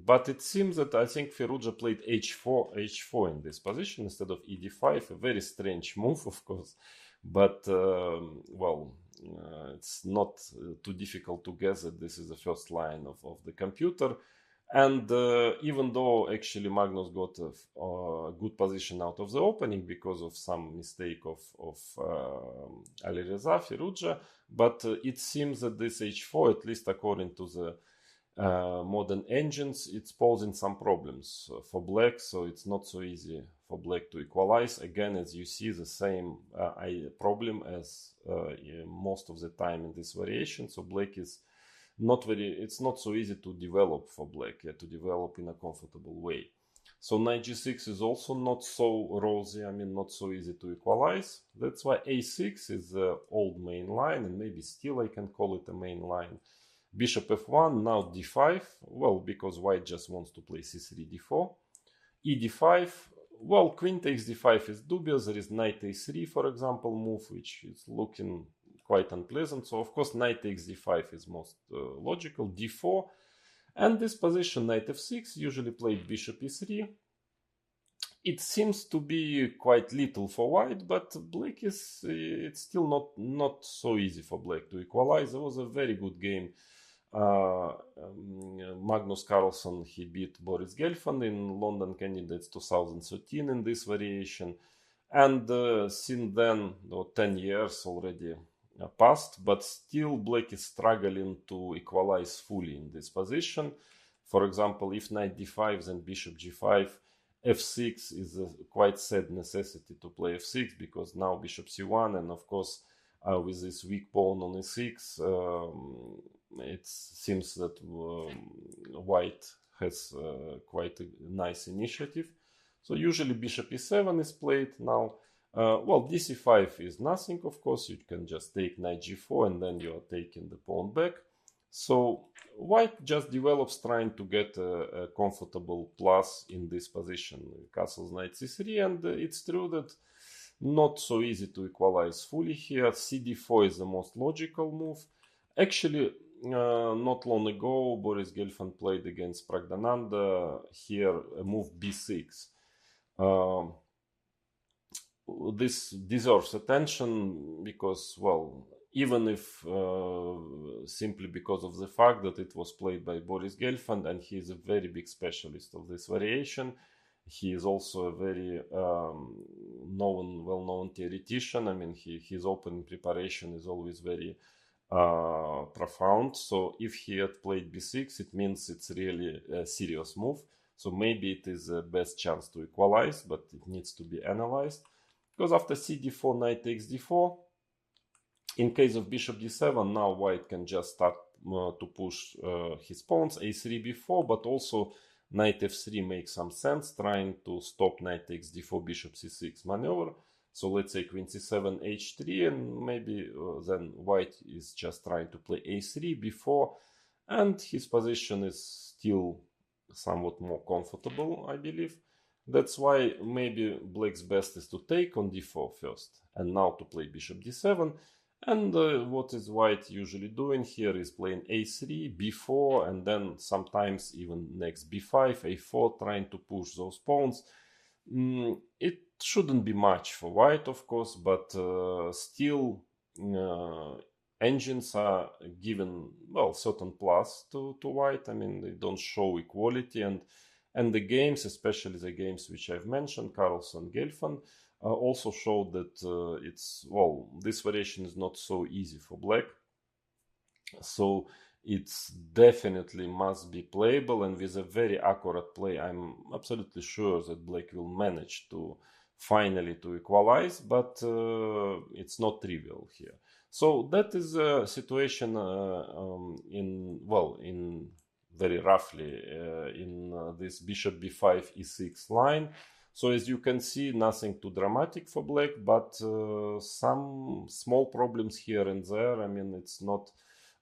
But it seems that I think Firouzja played h4 in this position instead of e d5, a very strange move, of course, but it's not too difficult to guess that this is the first line of the computer. And even though actually Magnus got a good position out of the opening because of some mistake of Alireza Firouzja, but it seems that this h4, at least according to the modern engines, it's posing some problems for black, so it's not so easy for black to equalize. Again, as you see, the same problem as most of the time in this variation. So black is it's not so easy to develop for black, to develop in a comfortable way. So knight g6 is also not so rosy, I mean, not so easy to equalize. That's why a6 is the old main line, and maybe still I can call it a main line. Bishop f1, now d5, well, because white just wants to play c3, d4. E d5, well, queen takes d5 is dubious. There is knight a3, for example, move, which is looking quite unpleasant. So, of course, knight takes d5 is most logical, d4. And this position, knight f6, usually played bishop e3. It seems to be quite little for white, but black it's still not so easy for black to equalize. It was a very good game. Magnus Carlsen, he beat Boris Gelfand in London Candidates 2013 in this variation, and since then 10 years already passed, but still black is struggling to equalize fully in this position. For example, if knight d5 then bishop g5, f6 is a quite sad necessity to play f6, because now bishop c1, and of course with this weak pawn on e6, it seems that white has quite a nice initiative. So usually bishop e7 is played now. Well, dc5 is nothing, of course. You can just take knight g4 and then you are taking the pawn back. So white just develops trying to get a comfortable plus in this position. Castles knight c3, and it's true that not so easy to equalize fully here. cd4 is the most logical move. Actually, not long ago, Boris Gelfand played against Pragdananda here a move b6. This deserves attention because, well, even if simply because of the fact that it was played by Boris Gelfand, and he is a very big specialist of this variation. He is also a very well-known theoretician. I mean, his opening preparation is always very profound. So if he had played b6, it means it's really a serious move. So maybe it is the best chance to equalize, but it needs to be analyzed. Because after cd4, knight takes d4, In case of bishop d7, now white can just start to push his pawns, a3, b4, but also knight f3 makes some sense, trying to stop knight takes d4, bishop c6 maneuver. So let's say queen c7, h3, and maybe then white is just trying to play a3, b4, and his position is still somewhat more comfortable, I believe. That's why maybe black's best is to take on d4 first, and now to play bishop d7. And what is white usually doing here is playing a3, b4, and then sometimes even next b5, a4, trying to push those pawns. It shouldn't be much for white, of course, but still engines are given, well, certain plus to white. I mean, they don't show equality, and the games, especially the games which I've mentioned, Carlsen, Gelfand, also showed that this variation is not so easy for black. So it's definitely must be playable, and with a very accurate play, I'm absolutely sure that black will manage to finally to equalize, but it's not trivial here. So that is a situation in very roughly in this bishop b5 e6 line. So as you can see, nothing too dramatic for black, but some small problems here and there. I mean, it's not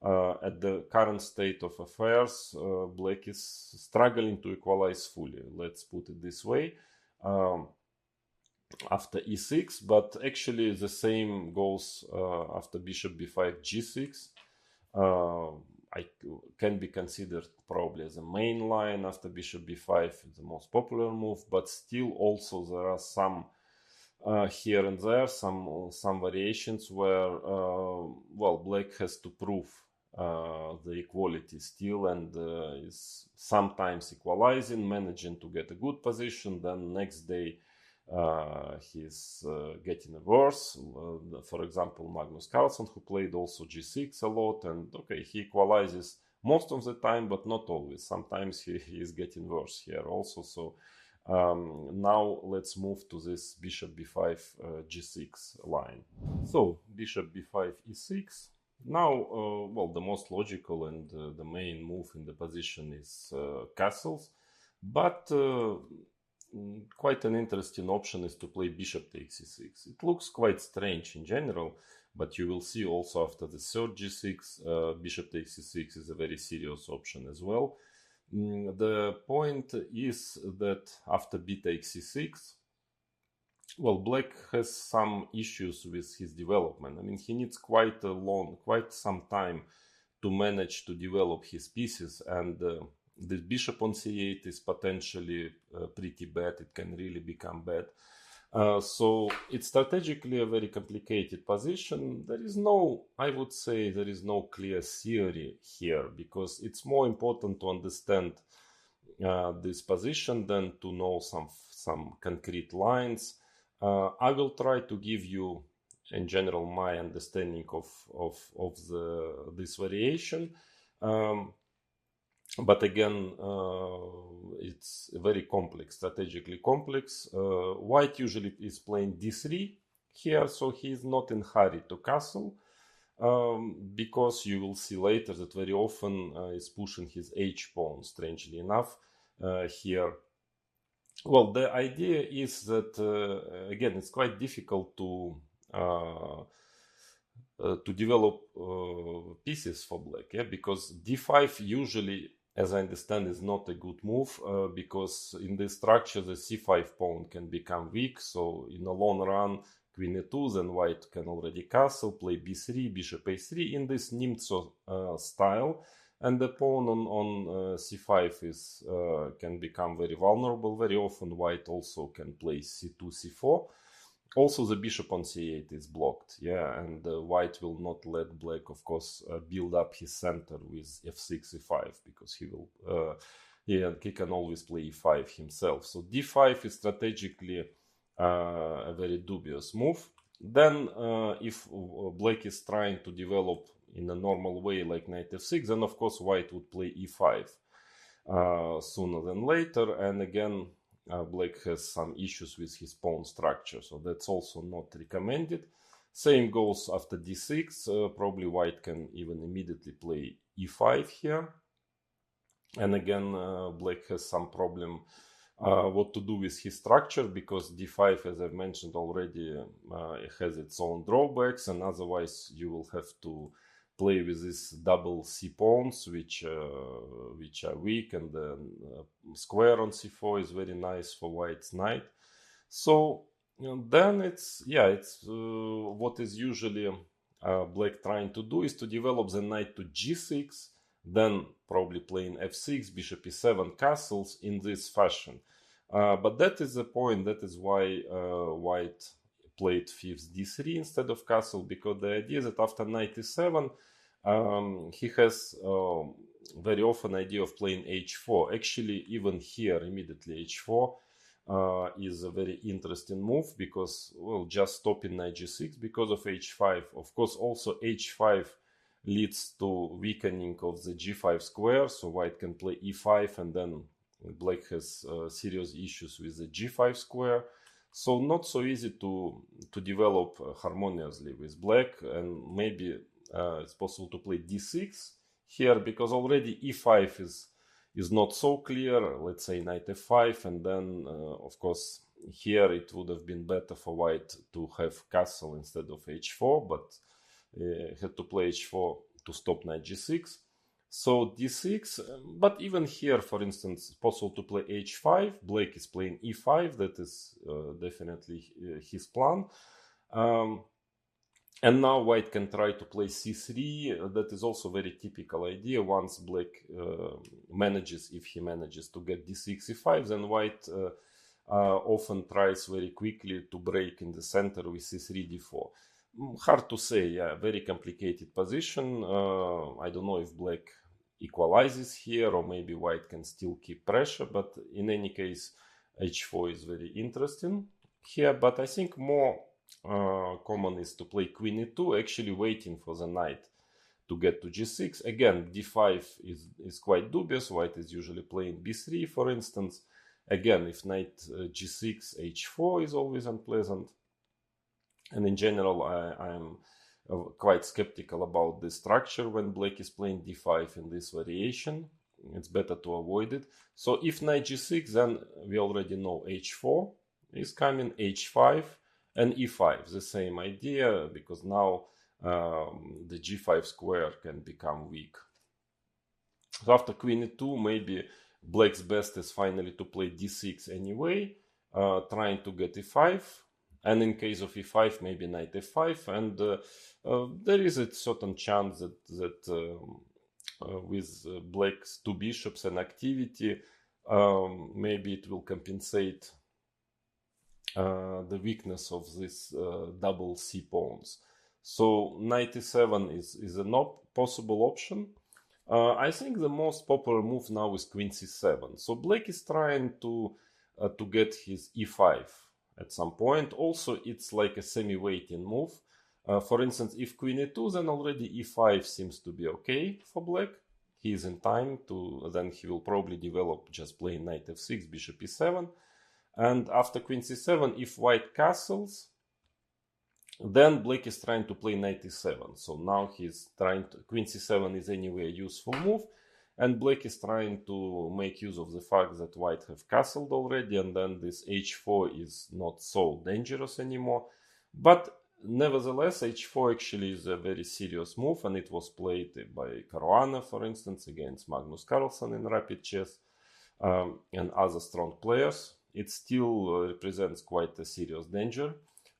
at the current state of affairs, black is struggling to equalize fully, let's put it this way, after e6, but actually the same goes after bishop b5 g6. Can be considered probably as a main line after bishop b5, the most popular move, but still also there are some here and there, some variations where black has to prove the equality still, and is sometimes equalizing, managing to get a good position, then next day he's getting worse. For example, Magnus Carlsen, who played also g6 a lot, and okay, he equalizes most of the time, but not always. Sometimes he is getting worse here also. So now let's move to this bishop b5 g6 line. So bishop b5 e6. Now, the most logical and the main move in the position is castles, but quite an interesting option is to play bishop takes e6. It looks quite strange in general, but you will see also after the third g6, bishop takes e6 is a very serious option as well. The point is that after b takes e6, black has some issues with his development. I mean, he needs quite some time to manage to develop his pieces, and the bishop on c8 is potentially pretty bad. It can really become bad. So it's strategically a very complicated position. I would say there is no clear theory here, because it's more important to understand this position than to know some concrete lines. I will try to give you, in general, my understanding of this variation. But again, it's very complex, strategically complex. White usually is playing d3 here, so he is not in hurry to castle, because you will see later that very often is pushing his h pawn, strangely enough, here. Well, the idea is that, again, it's quite difficult to develop pieces for black, because d5 usually, as I understand, is not a good move, because in this structure the c5 pawn can become weak. So in the long run, queen e2, then white can already castle, play b3, bishop a3 in this Nc3 style, and the pawn on c5 can become very vulnerable. Very often white also can play c2, c4. Also, the bishop on c8 is blocked, and white will not let black, of course, build up his center with f6, e5, because he can always play e5 himself. So d5 is strategically a very dubious move. Then, if black is trying to develop in a normal way, like knight f6, then of course white would play e5 sooner than later, and again, black has some issues with his pawn structure, so that's also not recommended. Same goes after d6. Probably white can even immediately play e5 here. And again, black has some problem what to do with his structure, because d5, as I've mentioned already, it has its own drawbacks, and otherwise you will have to play with these double c pawns, which are weak, and then square on c4 is very nice for white's knight. So then it's what is usually black trying to do is to develop the knight to g6, then probably playing f6, bishop e7, castles in this fashion. But that is the point. That is why white played fifth d3 instead of castle, because the idea is that after knight e7, he has very often idea of playing h4. Actually, even here, immediately h4 is a very interesting move, because, well, just stopping knight g6 because of h5. Of course, also h5 leads to weakening of the g5 square, so white can play e5, and then black has serious issues with the g5 square. So not so easy to develop harmoniously with black, and maybe it's possible to play d6 here, because already e5 is not so clear. Let's say knight f5, and then of course here it would have been better for white to have castle instead of h4, but had to play h4 to stop knight g6. So d6, but even here, for instance, it's possible to play h5. Black is playing e5. That is definitely his plan. And now white can try to play c3. That is also very typical idea. Once black manages, if he manages to get d6, e5, then white often tries very quickly to break in the center with c3, d4. Hard to say, yeah, very complicated position. I don't know if black equalizes here, or maybe white can still keep pressure, but in any case, h4 is very interesting here. But I think more common is to play queen e2, actually waiting for the knight to get to g6. Again, d5 is quite dubious. White is usually playing b3, for instance. Again, if knight g6, h4 is always unpleasant. And in general, I'm quite skeptical about this structure when black is playing d5 in this variation. It's better to avoid it. So if knight g6, then we already know h4 is coming, h5, and e5. The same idea, because now the g5 square can become weak. So after queen e2, maybe black's best is finally to play d6 anyway, trying to get e5. And in case of e5, maybe knight f5, and there is a certain chance that with black's two bishops and activity, maybe it will compensate the weakness of this double c pawns. So knight e7 is a possible option. I think the most popular move now is queen c7. So black is trying to get his e5 at some point. Also, it's like a semi-waiting move. For instance, if queen e2, then already e5 seems to be okay for black. He is in time to, then he will probably develop just playing knight f6, bishop e7. And after queen c7, if white castles, then black is trying to play knight e7. So now he's trying to, queen c7 is anyway a useful move. And black is trying to make use of the fact that white have castled already, and then this h4 is not so dangerous anymore. But nevertheless, h4 actually is a very serious move, and it was played by Caruana, for instance, against Magnus Carlsen in rapid chess, and other strong players. It still represents quite a serious danger.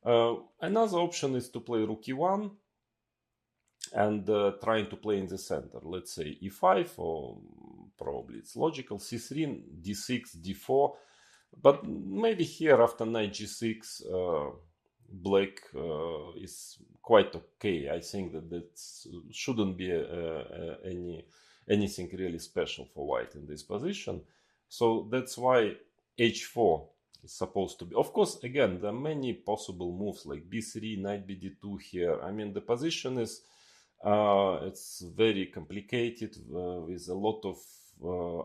Another option is to play rook e1, and trying to play in the center. Let's say e5, or probably it's logical, c3, d6, d4. But maybe here after knight g6, black is quite okay. I think that shouldn't be anything really special for white in this position. So that's why h4 is supposed to be. Of course, again, there are many possible moves like b3, knight bd2 here. I mean, the position is it's very complicated with a lot of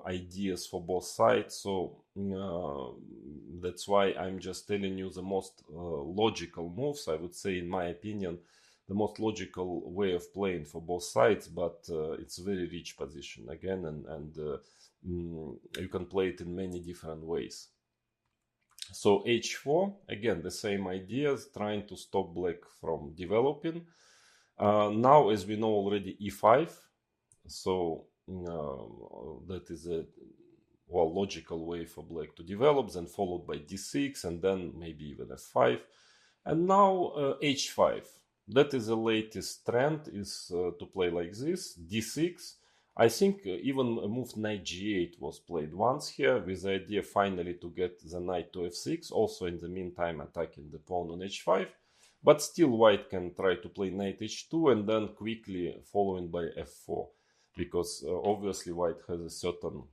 ideas for both sides. So that's why I'm just telling you the most logical moves, I would say, in my opinion, the most logical way of playing for both sides. But it's a very rich position again, and you can play it in many different ways. So h4, again, the same ideas, trying to stop black from developing. Now, as we know already, e5. So that is a logical way for black to develop, then followed by d6, and then maybe even f5. And now h5. That is the latest trend, is to play like this, d6. I think even a move knight g8 was played once here, with the idea finally to get the knight to f6, also in the meantime attacking the pawn on h5. But still white can try to play knight h2 and then quickly following by f4, because obviously white has a certain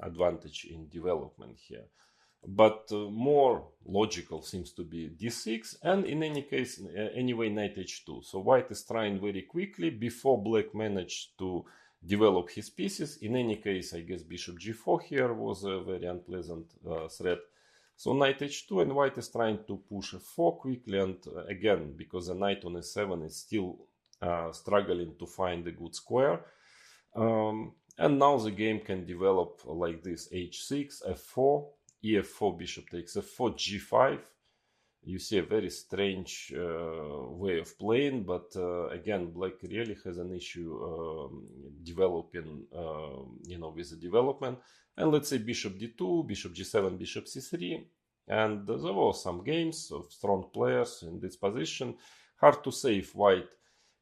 advantage in development here. But more logical seems to be d6, and in any case, anyway, knight h2. So white is trying very quickly before black managed to develop his pieces. In any case, I guess bishop g4 here was a very unpleasant threat. So knight h2, and white is trying to push f4 quickly, and again, because the knight on e7 is still struggling to find a good square. And now the game can develop like this: h6, f4, ef4, bishop takes f4, g5. You see a very strange way of playing, but again, black really has an issue developing, with the development. And let's say bishop d2, bishop g7, bishop c3. And there were some games of strong players in this position. Hard to say if white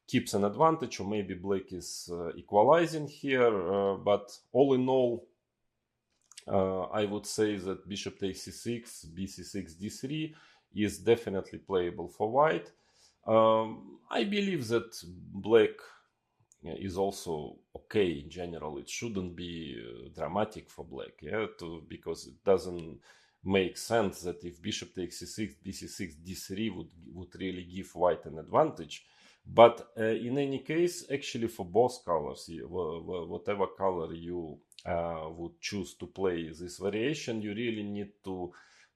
keeps an advantage, or maybe black is equalizing here. But all in all, I would say that bishop takes c6, bc6, d3 is definitely playable for white. I believe that black is also okay in general. It shouldn't be dramatic for black, because it doesn't make sense that if bishop takes c6, bc6, d3 would really give white an advantage. But in any case, actually for both colors, whatever color you would choose to play this variation, you really need to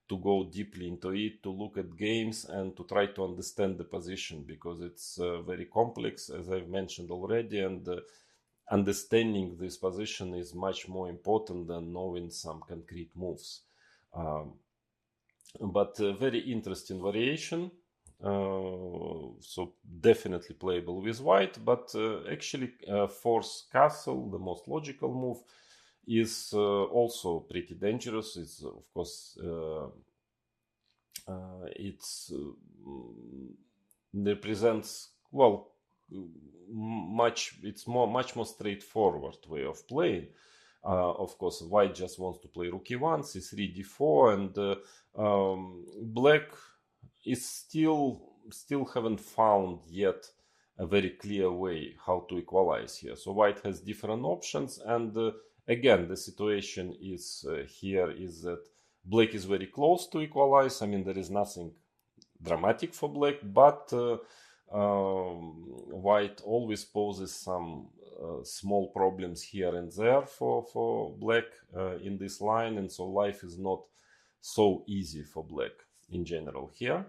go deeply into it, to look at games and to try to understand the position, because it's very complex, as I've mentioned already, and understanding this position is much more important than knowing some concrete moves. But very interesting variation. So definitely playable with white, but actually force castle, the most logical move, is also pretty dangerous. It's of course represents much more straightforward way of playing. Of course, white just wants to play rook e1, c3, d4, and black is still haven't found yet a very clear way how to equalize here. So white has different options, and again, the situation is here is that black is very close to equalize. I mean, there is nothing dramatic for black, but white always poses some small problems here and there for black in this line, and so life is not so easy for black in general here.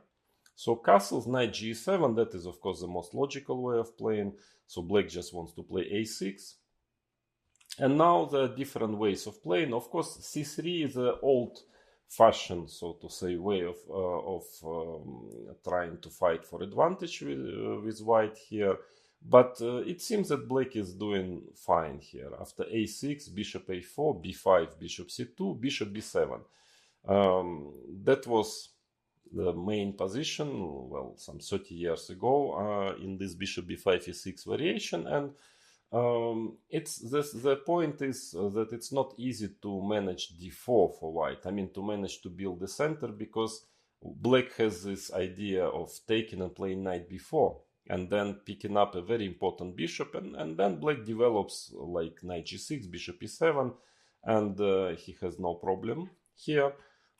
So castles, knight g7, that is of course the most logical way of playing. So black just wants to play a6. And now the different ways of playing. Of course, c3 is an old-fashioned, so to say, way of trying to fight for advantage with white here. But it seems that black is doing fine here. After a6, bishop a4, b5, bishop c2, bishop b7. That was the main position, some 30 years ago, in this bishop b5 e6 variation, and the point is that it's not easy to manage d4 for white. I mean, to manage to build the center, because black has this idea of taking and playing knight b4 and then picking up a very important bishop, and then black develops like knight g6, bishop e7, and he has no problem here.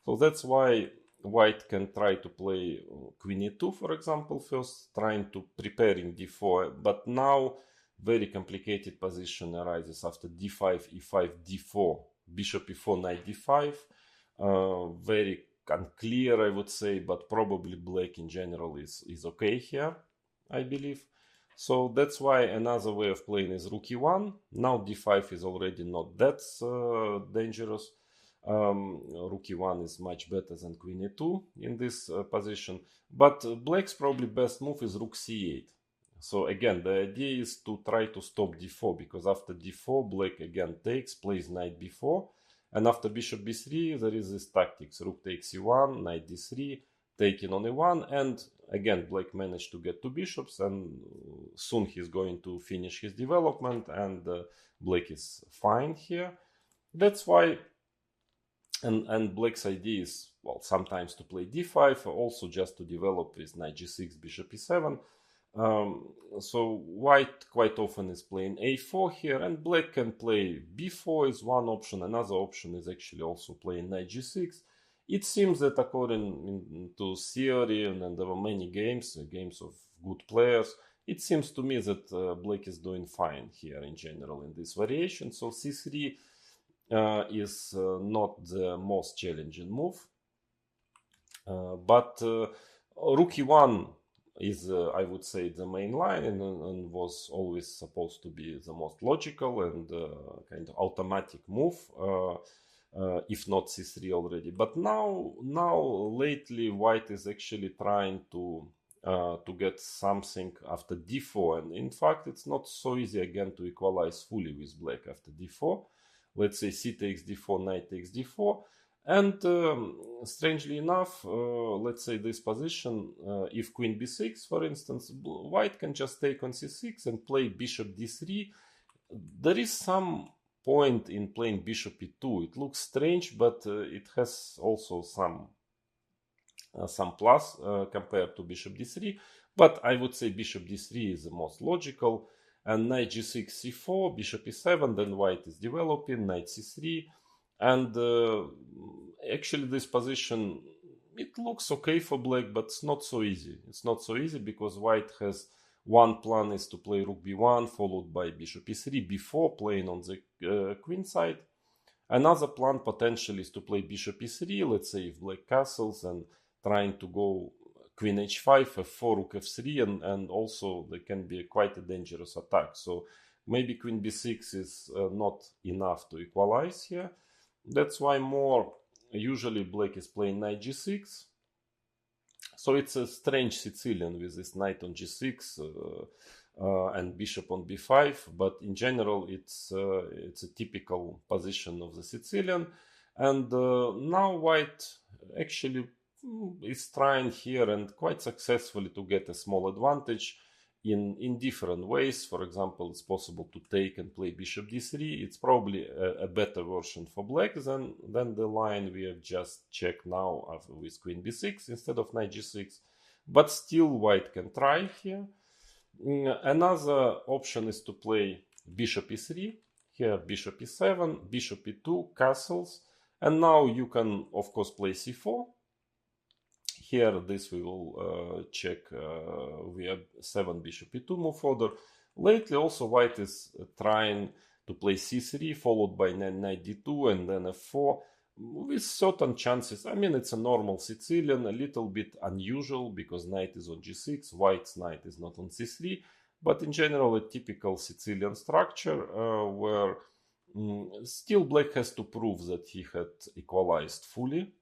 So that's why white can try to play queen e2, for example, first, trying to preparing d4, but now very complicated position arises after d5, e5, d4, bishop e4, knight d5. Very unclear, I would say, but probably black in general is okay here, I believe. So that's why another way of playing is rook e1. Now d5 is already not that dangerous. Rook e1 is much better than queen e2 in this position. But black's probably best move is rook c8. So again, the idea is to try to stop d4, because after d4, black again takes, plays knight b4. And after bishop b3, there is this tactics. Rook takes e1, knight d3, taking on e1, and again, black managed to get two bishops, and soon he's going to finish his development, and black is fine here. That's why, and black's idea is, well, sometimes to play d5, also just to develop with knight g6, bishop e7. So white quite often is playing a4 here, and black can play b4 is one option. Another option is actually also playing knight g6. It seems that according to theory, and there were many games of good players, it seems to me that black is doing fine here in general in this variation. So c3 is not the most challenging move, but rook e1 is, I would say, the main line, and was always supposed to be the most logical and kind of automatic move, if not c3 already. But now lately, white is actually trying to get something after d4, and in fact, it's not so easy again to equalize fully with black after d4. Let's say c takes d4, knight takes d4. And strangely enough, let's say this position, if queen b6, for instance, white can just take on c6 and play bishop d3. There is some point in playing bishop e2. It looks strange, but it has also some plus compared to bishop d3. But I would say bishop d3 is the most logical. And knight g6, c4, bishop e7, then white is developing, knight c3. And actually this position, it looks okay for black, but it's not so easy. It's not so easy because white has one plan is to play rook b1 followed by bishop e3 before playing on the queen side. Another plan potentially is to play bishop e3, let's say if black castles, and trying to go queen h5, f4, rook f3, and also there can be quite a dangerous attack. So maybe queen b6 is not enough to equalize here. That's why more usually black is playing knight g6. So it's a strange Sicilian with this knight on g6 and bishop on b5, but in general it's a typical position of the Sicilian. And now white actually is trying here and quite successfully to get a small advantage in different ways. For example, it's possible to take and play bishop d3. It's probably a better version for black than the line we have just checked now with queen b6 instead of knight g6. But still white can try here. Another option is to play bishop e3. Here bishop e7, bishop e2, castles. And now you can of course play c4. Here this we will check via 7 bishop e2 move order. Lately also white is trying to play c3 followed by knight d2 and then f4 with certain chances. I mean, it's a normal Sicilian, a little bit unusual because knight is on g6, white's knight is not on c3, but in general a typical Sicilian structure where still black has to prove that he had equalized fully.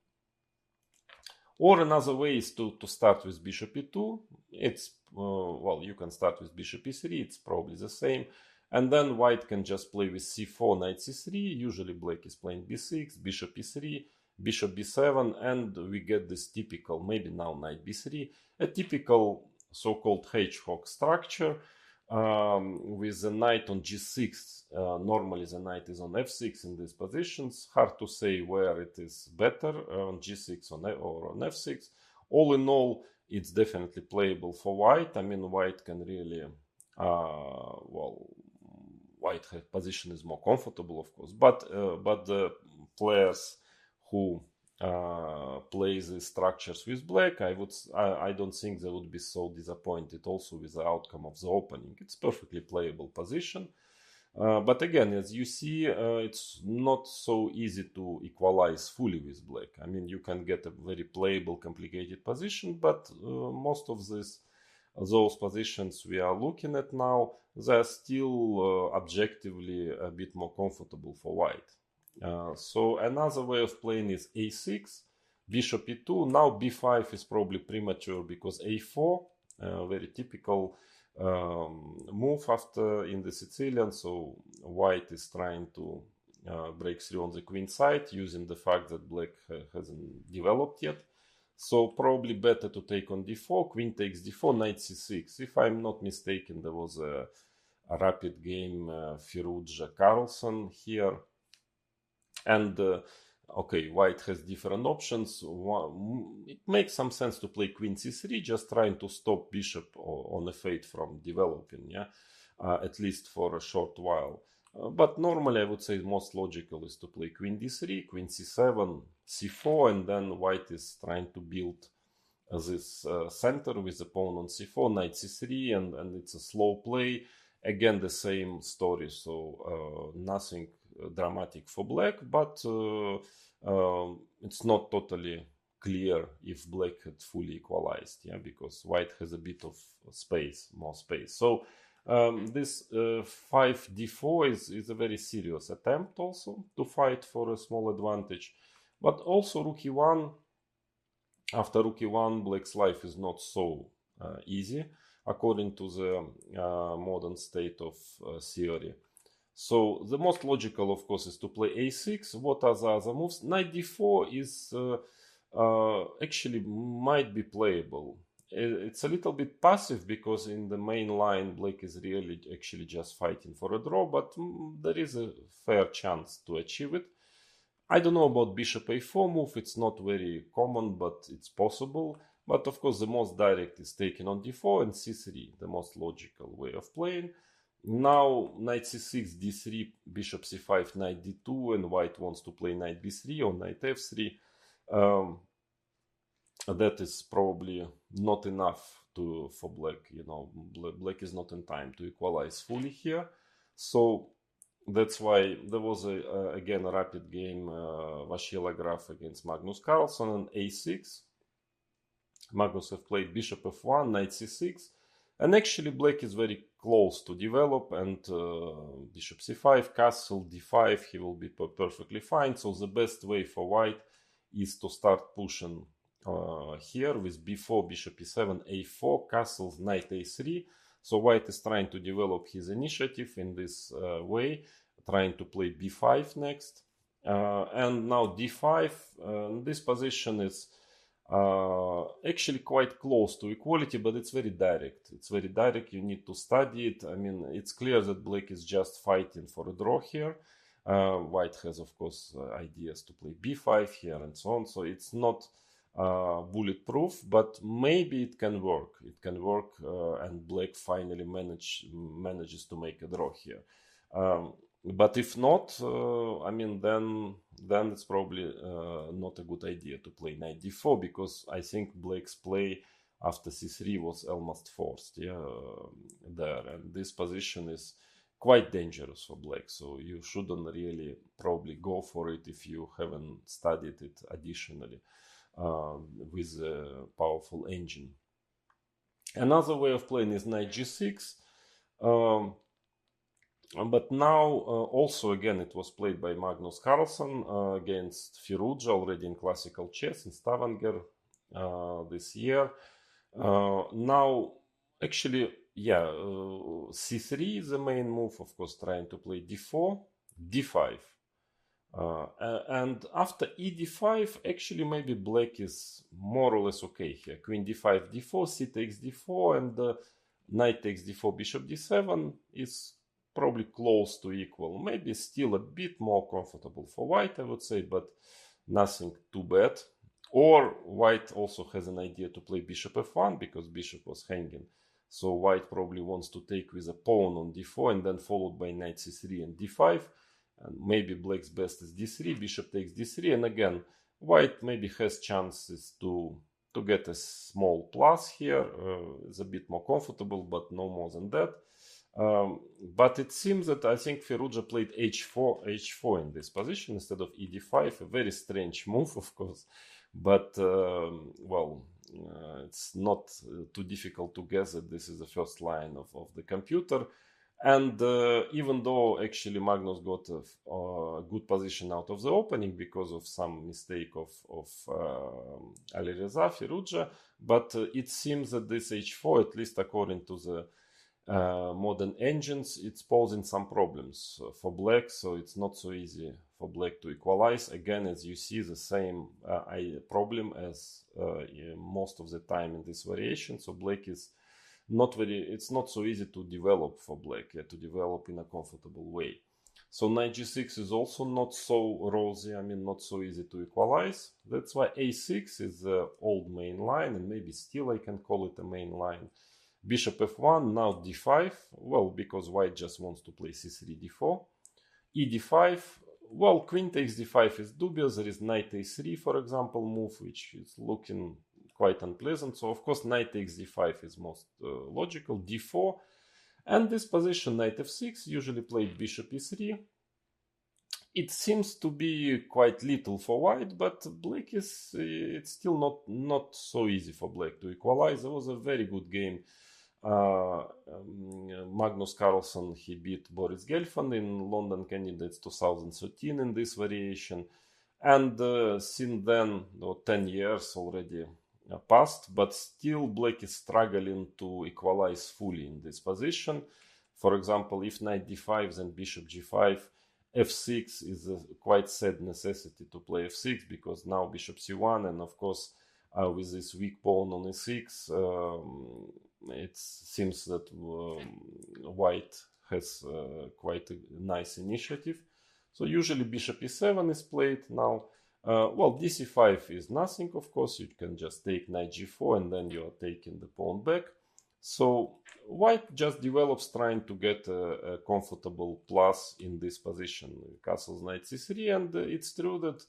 Or another way is to start with bishop e2. It's, well, you can start with bishop e3, it's probably the same. And then white can just play with c4, knight c3. Usually black is playing b6, bishop e3, bishop b7, and we get this typical, maybe now knight b3, a typical so-called hedgehog structure with the knight on g6. Normally the knight is on f6 in these positions. Hard to say where it is better, on g6 or on f6. All in all, it's definitely playable for white. I mean, white can really, well, white position is more comfortable, of course. But the players who play the structures with black, I don't think they would be so disappointed also with the outcome of the opening. It's perfectly playable position. But again, as you see, it's not so easy to equalize fully with black. I mean, you can get a very playable, complicated position, but most of those positions we are looking at now, they're still objectively a bit more comfortable for white. So another way of playing is a6, bishop e2. Now b5 is probably premature because a4, very typical move after in the Sicilian. So white is trying to break through on the queen side using the fact that black hasn't developed yet. So probably better to take on d4, queen takes d4, knight c6. If I'm not mistaken, there was a rapid game Firouzja-Carlsen here. And okay, white has different options. It makes some sense to play queen c3, just trying to stop bishop on f8 from developing, yeah, at least for a short while. But normally I would say most logical is to play queen d3, queen c7, c4, and then white is trying to build this center with the pawn on c4, knight c3, and it's a slow play. Again, the same story, so nothing dramatic for black, but it's not totally clear if black had fully equalized, yeah, because white has a bit of space, more space. So this 5d4 is a very serious attempt also to fight for a small advantage, but also rook e1. After rook e1, black's life is not so easy according to the modern state of theory. So the most logical, of course, is to play a6. What are the other moves? Knight d4 is actually might be playable. It's a little bit passive because in the main line, black is really actually just fighting for a draw, but there is a fair chance to achieve it. I don't know about bishop a4 move. It's not very common, but it's possible. But of course, the most direct is taking on d4 and c3, the most logical way of playing. Now, knight c6, d3, bishop c5, knight d2, and white wants to play knight b3 or knight f3. That is probably not enough for black. You know, black is not in time to equalize fully here. So that's why there was again a rapid game, Vashila Graf against Magnus Carlsen, and a6. Magnus have played bishop f1, knight c6, and actually black is very close to develop, and bishop c5, castle d5, he will be perfectly fine. So the best way for white is to start pushing here with b4, bishop e7, a4, castles, knight a3. So white is trying to develop his initiative in this way, trying to play b5 next. And now d5, this position is actually quite close to equality, but it's very direct. It's very direct. You need to study it. I mean, it's clear that black is just fighting for a draw here. White has, of course, ideas to play b5 here and so on. So it's not bulletproof, but maybe it can work. It can work, and black finally manages to make a draw here. But if not, I mean, then it's probably not a good idea to play knight d4, because I think black's play after c3 was almost forced, yeah, there, and this position is quite dangerous for black. So you shouldn't really probably go for it if you haven't studied it additionally with a powerful engine. Another way of playing is knight g6. But now, also again, it was played by Magnus Carlsen against Firouzja already in classical chess in Stavanger this year. Now, actually, yeah, c3 is the main move, of course, trying to play d4, d5. And after e d5, actually, maybe black is more or less okay here. Queen d5, d4, c takes d4, and knight takes d4, bishop d7 is probably close to equal. Maybe still a bit more comfortable for white, I would say, but nothing too bad. Or white also has an idea to play bishop f1 because bishop was hanging. So white probably wants to take with a pawn on d4 and then followed by knight c3 and d5. And maybe black's best is d3, bishop takes d3. And again, White maybe has chances to get a small plus here. It's a bit more comfortable, but no more than that. But it seems that I think Firouzja played h4 in this position instead of ed5. A very strange move, of course, but it's not too difficult to guess that this is the first line of the computer. And even though actually Magnus got a good position out of the opening because of some mistake of Alireza Firouzja, but it seems that this h4, at least according to the modern engines, it's posing some problems for black, so it's not so easy for black to equalize. Again, as you see, the same problem as most of the time in this variation. So black is it's not so easy to develop for black, to develop in a comfortable way. So knight g6 is also not so rosy, not so easy to equalize. That's why a6 is the old main line, and maybe still I can call it a main line. Bishop f1, now d5, well, because white just wants to play c3, d4. ed5, well, queen takes d5 is dubious. There is knight a3, for example, move, which is looking quite unpleasant. So, of course, knight takes d5 is most logical. d4, and this position, knight f6, usually played bishop e3. It seems to be quite little for white, but black it's still not so easy for black to equalize. It was a very good game. Magnus Carlsen, he beat Boris Gelfand in London Candidates 2013 in this variation. And since then, 10 years already passed, but still black is struggling to equalize fully in this position. For example, if knight d5, then bishop g5, f6 is a quite sad necessity to play f6, because now bishop c1, and of course with this weak pawn on e6, it seems that white has quite a nice initiative. So usually bishop e7 is played now. Well, dc5 is nothing, of course. You can just take knight g4 and then you are taking the pawn back. So white just develops trying to get a comfortable plus in this position, castles knight c3, and it's true that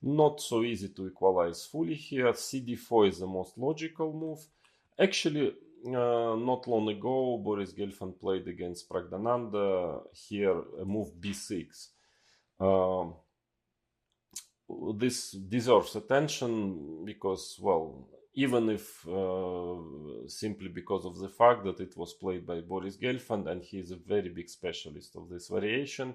not so easy to equalize fully here. cd4 is the most logical move. Actually, not long ago, Boris Gelfand played against Pragdananda here a move b6. This deserves attention because, well, even if simply because of the fact that it was played by Boris Gelfand and he is a very big specialist of this variation,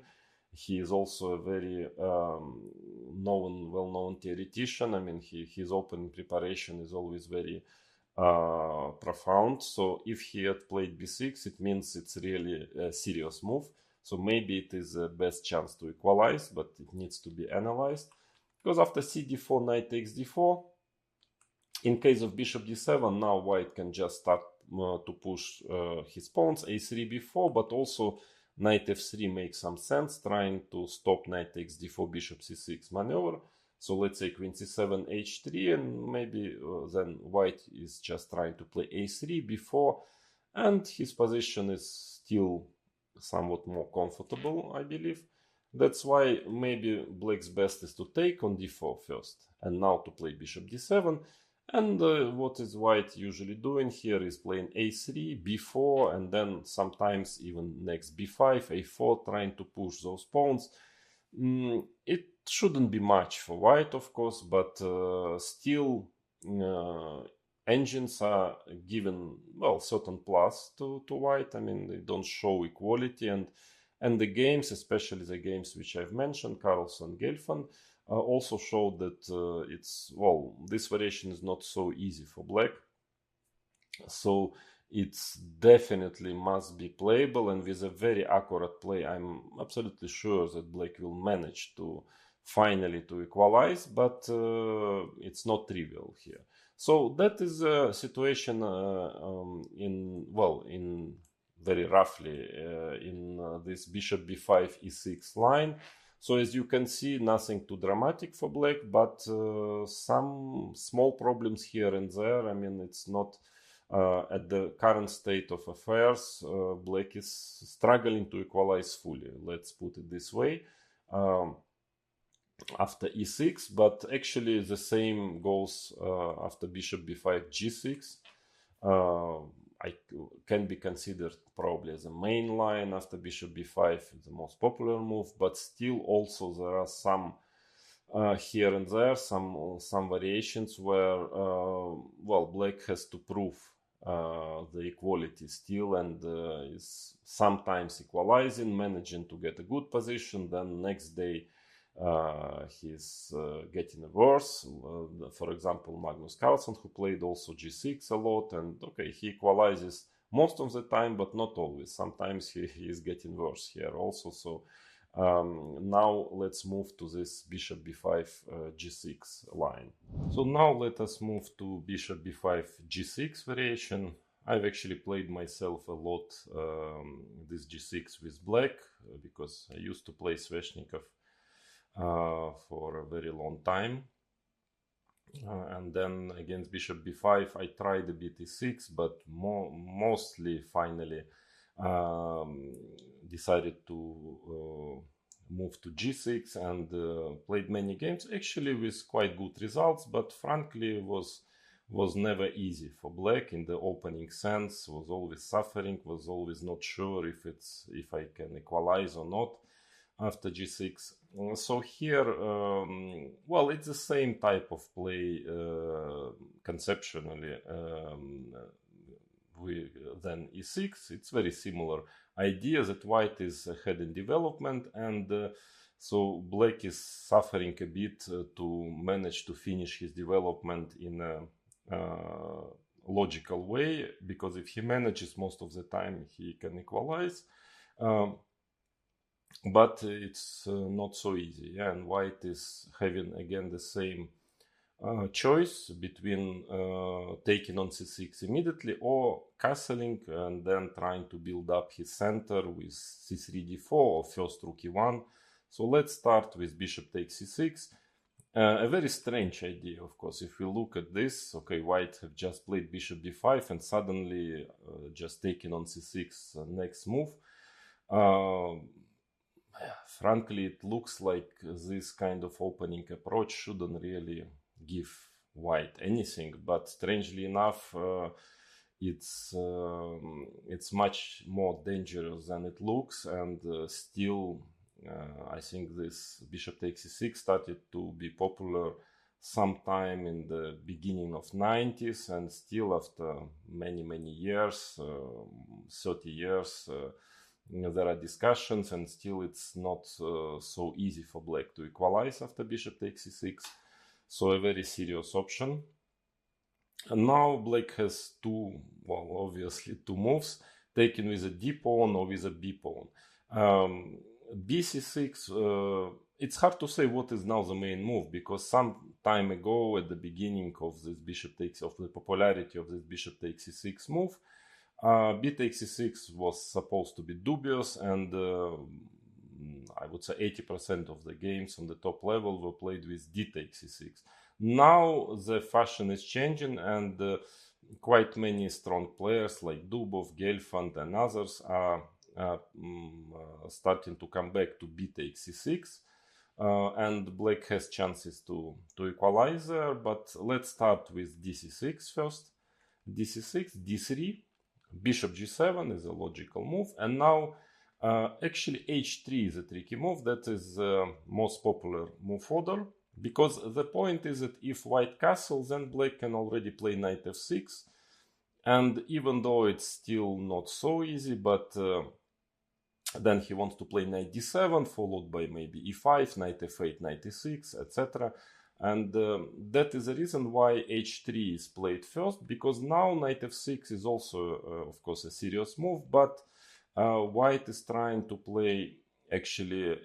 he is also a very well-known theoretician. His opening preparation is always very profound. So if he had played b6, it means it's really a serious move. So maybe it is the best chance to equalize, but it needs to be analyzed. Because after cd4, knight takes d4. In case of bishop d7, now white can just start to push his pawns, a3, b4, but also knight f3 makes some sense, trying to stop knight takes d4, bishop c6 maneuver. So let's say queen c7, h3, and maybe then white is just trying to play a3, b4, and his position is still somewhat more comfortable, I believe. That's why maybe black's best is to take on d4 first, and now to play bishop d7. And what is white usually doing here is playing a3, b4, and then sometimes even next b5, a4, trying to push those pawns. It shouldn't be much for white, of course, but still engines are given, well, certain plus to white. They don't show equality, and the games, especially the games which I've mentioned, Carlsen, Gelfand, also showed that this variation is not so easy for black. So it's definitely must be playable, and with a very accurate play, I'm absolutely sure that black will manage to finally to equalize, but it's not trivial here. So that is a situation in very roughly in this bishop b5 e6 line. So as you can see, nothing too dramatic for black, but some small problems here and there. It's not at the current state of affairs. Black is struggling to equalize fully. Let's put it this way. after e6, but actually the same goes after bishop b5 g6. I can be considered probably as a main line after bishop b5, the most popular move, but still also there are some here and there some variations where well, black has to prove the equality still, and is sometimes equalizing, managing to get a good position, then next day he's getting worse. For example, Magnus Carlsen, who played also g6 a lot, and okay, he equalizes most of the time, but not always. Sometimes he is getting worse here also. So now let's move to this bishop b5 g6 line. So now let us move to bishop b5 g6 variation. I've actually played myself a lot this g6 with black because I used to play Sveshnikov for a very long time. And then against bishop b5 I tried a bit e6, but mostly finally decided to move to g6 and played many games, actually with quite good results, but frankly was never easy for black in the opening sense. Was always suffering, was always not sure if I can equalize or not after g6. So here, well, it's the same type of play conceptually than e6. It's very similar idea that white is ahead in development, and so black is suffering a bit to manage to finish his development in a logical way, because if he manages, most of the time he can equalize. But it's not so easy, yeah? And white is having again the same choice between taking on c6 immediately or castling and then trying to build up his center with c3 d4 or first rook e1. So let's start with bishop takes c6. A very strange idea, of course, if we look at this. Okay, white have just played bishop d5 and suddenly just taking on c6 next move. Frankly, it looks like this kind of opening approach shouldn't really give white anything, but strangely enough, it's much more dangerous than it looks, and still I think this bishop takes c6 started to be popular sometime in the beginning of 90s, and still after many years, 30 years, there are discussions, and still it's not so easy for black to equalize after bishop takes c6. So a very serious option. And now black has obviously two moves, taken with a d pawn or with a b pawn. bc6, it's hard to say what is now the main move, because some time ago, at the beginning of this of the popularity of this bishop takes c6 move, b takes c6 was supposed to be dubious, and I would say 80% of the games on the top level were played with d takes c6. Now the fashion is changing, and quite many strong players like Dubov, Gelfand and others are starting to come back to b takes c6, and black has chances to equalize there. But let's start with dc6 first. dc6, d3, bishop g7 is a logical move, and now actually h3 is a tricky move. That is the most popular move order, because the point is that if white castles, then black can already play knight f6, and even though it's still not so easy, but then he wants to play knight d7 followed by maybe e5, knight f8, knight e6, etc. And that is the reason why h3 is played first, because now knight f6 is also, of course, a serious move, but white is trying to play actually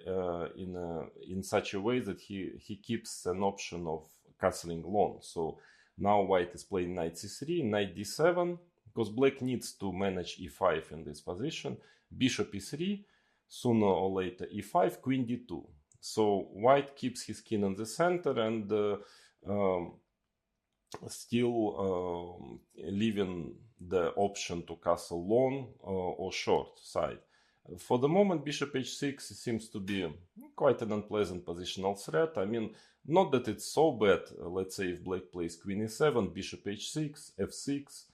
in such a way that he keeps an option of castling long. So now white is playing knight c3, knight d7, because black needs to manage e5 in this position, bishop e3, sooner or later e5, queen d2. So white keeps his king in the center and still leaving the option to castle long or short side. For the moment, bishop h6 seems to be quite an unpleasant positional threat. I mean, not that it's so bad. Let's say if black plays queen e7, bishop h6, f6,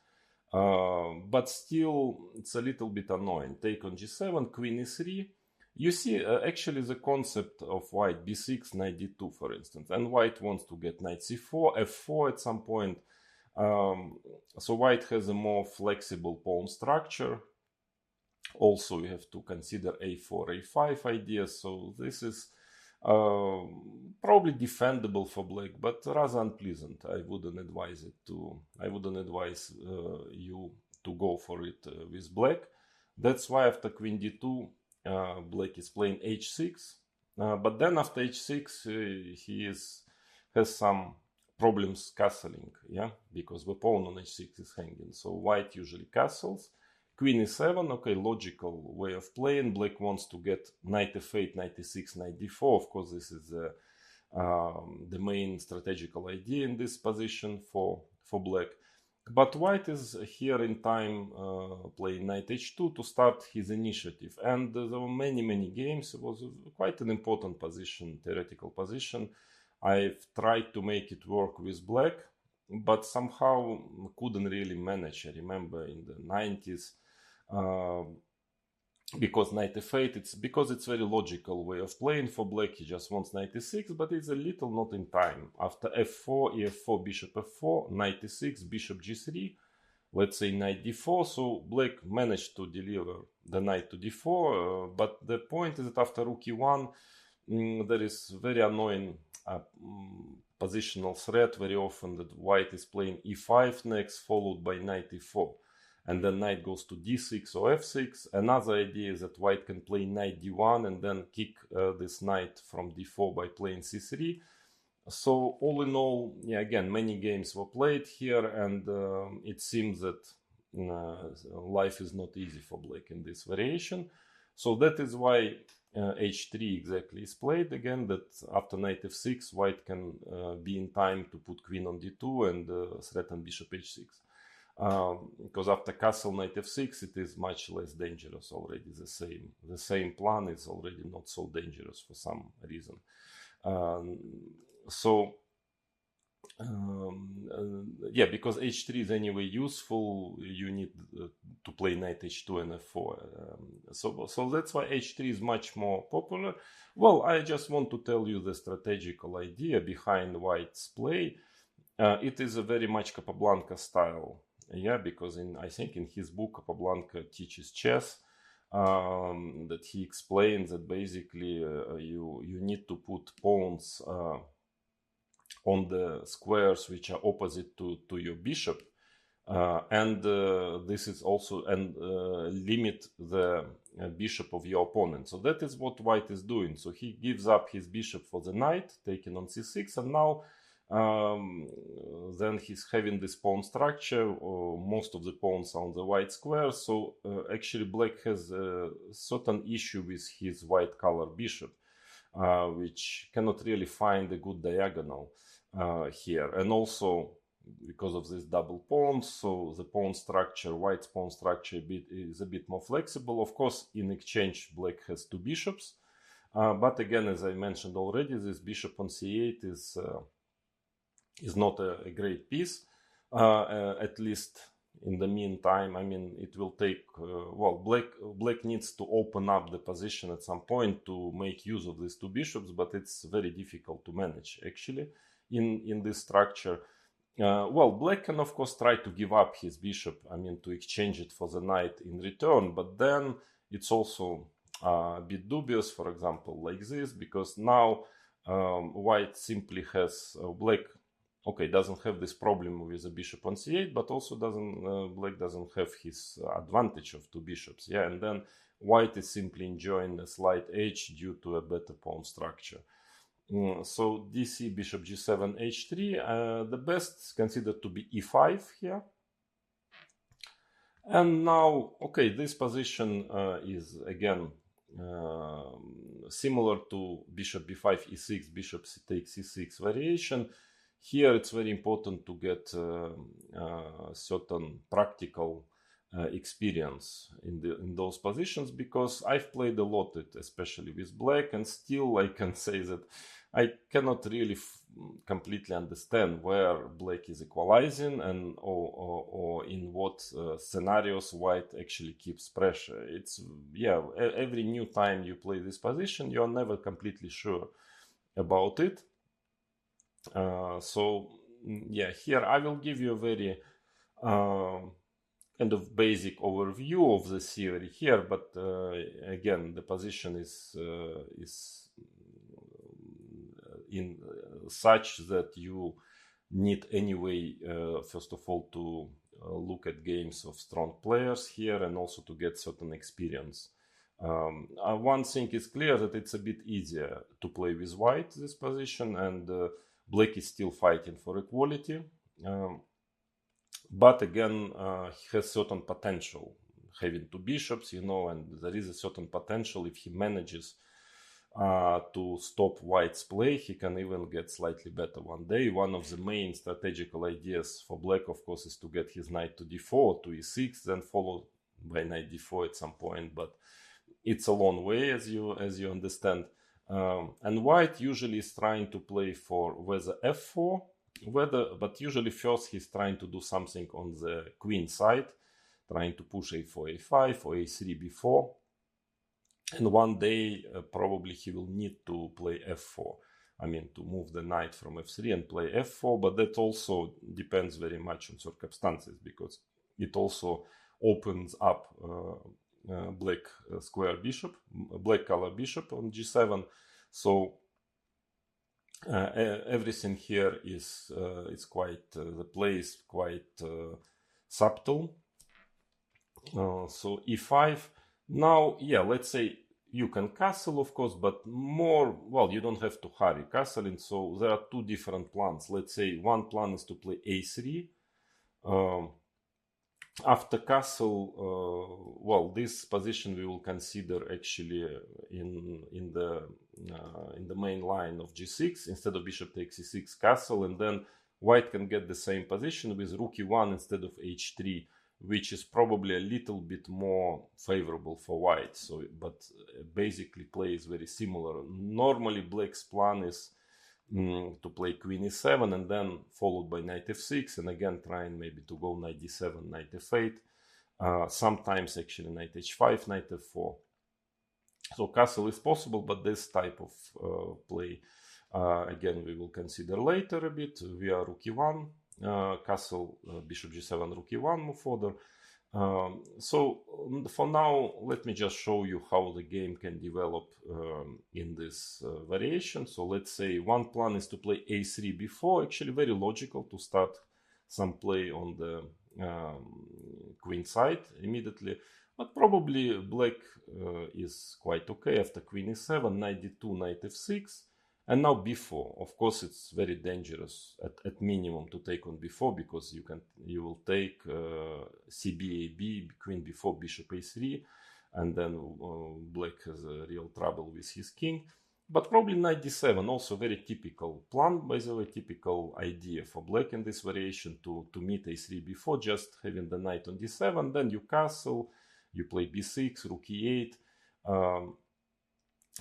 but still it's a little bit annoying. Take on g7, queen e3. You see actually the concept of white b6, knight d2, for instance, and white wants to get knight c4, f4 at some point. So white has a more flexible pawn structure. Also, you have to consider a4, a5 ideas. So this is probably defendable for black, but rather unpleasant. I wouldn't advise you to go for it with black. That's why after queen d2, black is playing h6. But then after h6, he has some problems castling, yeah, because the pawn on h6 is hanging. So white usually castles. Queen e7, okay, logical way of playing. Black wants to get knight f8, knight e6, knight d4. Of course, this is the main strategical idea in this position for black. But white is here in time playing knight h2 to start his initiative. And there were many games. It was quite an important position, theoretical position. I've tried to make it work with black, but somehow couldn't really manage. I remember in the 90s, because knight f8, it's very logical way of playing for black. He just wants knight e6, but it's a little not in time. After f4, ef4, bishop f4, knight e6, bishop g3, let's say knight d4. So black managed to deliver the knight to d4, but the point is that after rook e1, there is very annoying positional threat very often that white is playing e5 next, followed by knight e4. And then knight goes to d6 or f6. Another idea is that white can play knight d1 and then kick this knight from d4 by playing c3. So all in all, yeah, again, many games were played here, and it seems that life is not easy for black in this variation. So that is why h3 exactly is played again, that after knight f6, white can be in time to put queen on d2 and threaten bishop h6. Because after castle knight f6, it is much less dangerous already. The same plan is already not so dangerous for some reason. Yeah, because h3 is anyway useful, you need to play knight h2 and f4. So that's why h3 is much more popular. Well, I just want to tell you the strategical idea behind white's play. It is a very much Capablanca style. Yeah, because I think in his book Capablanca Teaches Chess, that he explains that basically you need to put pawns on the squares which are opposite to your bishop, and this is also limit the bishop of your opponent. So that is what white is doing. So he gives up his bishop for the knight, taking on c6, and now then he's having this pawn structure. Most of the pawns are on the white square. So actually black has a certain issue with his white color bishop, which cannot really find a good diagonal here. And also because of this double pawns, so the pawn structure, white's pawn structure is a bit more flexible. Of course, in exchange, black has two bishops. But again, as I mentioned already, this bishop on c8 is not a great piece, at least in the meantime. I mean, it will take, black needs to open up the position at some point to make use of these two bishops, but it's very difficult to manage actually in this structure. Black can of course try to give up his bishop, I mean, to exchange it for the knight in return, but then it's also a bit dubious, for example, like this, because now white simply has, black doesn't have this problem with the bishop on c8, but also black doesn't have his advantage of two bishops. Yeah, and then white is simply enjoying a slight edge due to a better pawn structure. So dc, bishop g7, h3, the best is considered to be e5 here. And now, this position is again similar to bishop b5, e6, bishop takes e6 variation. Here it's very important to get certain practical experience in those positions, because I've played a lot it, especially with black, and still I can say that I cannot really completely understand where black is equalizing and or in what scenarios white actually keeps pressure. It's every new time you play this position, you're never completely sure about it. Here I will give you a very kind of basic overview of the theory here, but again, the position is in such that you need anyway, first of all, to look at games of strong players here and also to get certain experience. One thing is clear, that it's a bit easier to play with white this position, and black is still fighting for equality. But again, he has certain potential, having two bishops, and there is a certain potential. If he manages to stop white's play, he can even get slightly better one day. One of the main strategical ideas for black, of course, is to get his knight to d4, to e6, then followed by knight d4 at some point, but it's a long way, as you understand. And white usually is trying to play for whether f4, but usually first he's trying to do something on the queen side, trying to push a4, a5, or a3 b4. And one day probably he will need to play f4. I mean, to move the knight from f3 and play f4, but that also depends very much on circumstances, because it also opens up black square bishop, black color bishop on g7. So everything here is quite, the play is quite subtle. So e5. Now, let's say you can castle, of course, but more, well, you don't have to hurry castling. So there are two different plans. Let's say one plan is to play a3. After castle, this position we will consider actually in the main line of g6. Instead of bishop takes e6, castle, and then white can get the same position with rook e1 instead of h3, which is probably a little bit more favorable for white. So, but basically play is very similar. Normally black's plan is to play queen e7 and then followed by knight f6, and again trying maybe to go knight d7, knight f8, sometimes actually knight h5, knight f4. So castle is possible, but this type of play again we will consider later a bit via rook e1, castle, bishop g7, rook e1 move further. So for now, let me just show you how the game can develop in this variation. So let's say one plan is to play a3 b4, actually very logical to start some play on the queen side immediately, but probably black is quite okay after queen e7, knight d2, knight f6, and now b4. Of course, it's very dangerous at minimum to take on b4, because you will take cb, ab, queen b4, bishop a3, and then black has a real trouble with his king. But probably knight d7, also very typical plan, by the way, typical idea for black in this variation, to meet a3 b4, just having the knight on d7, then you castle, you play b6, rook e8.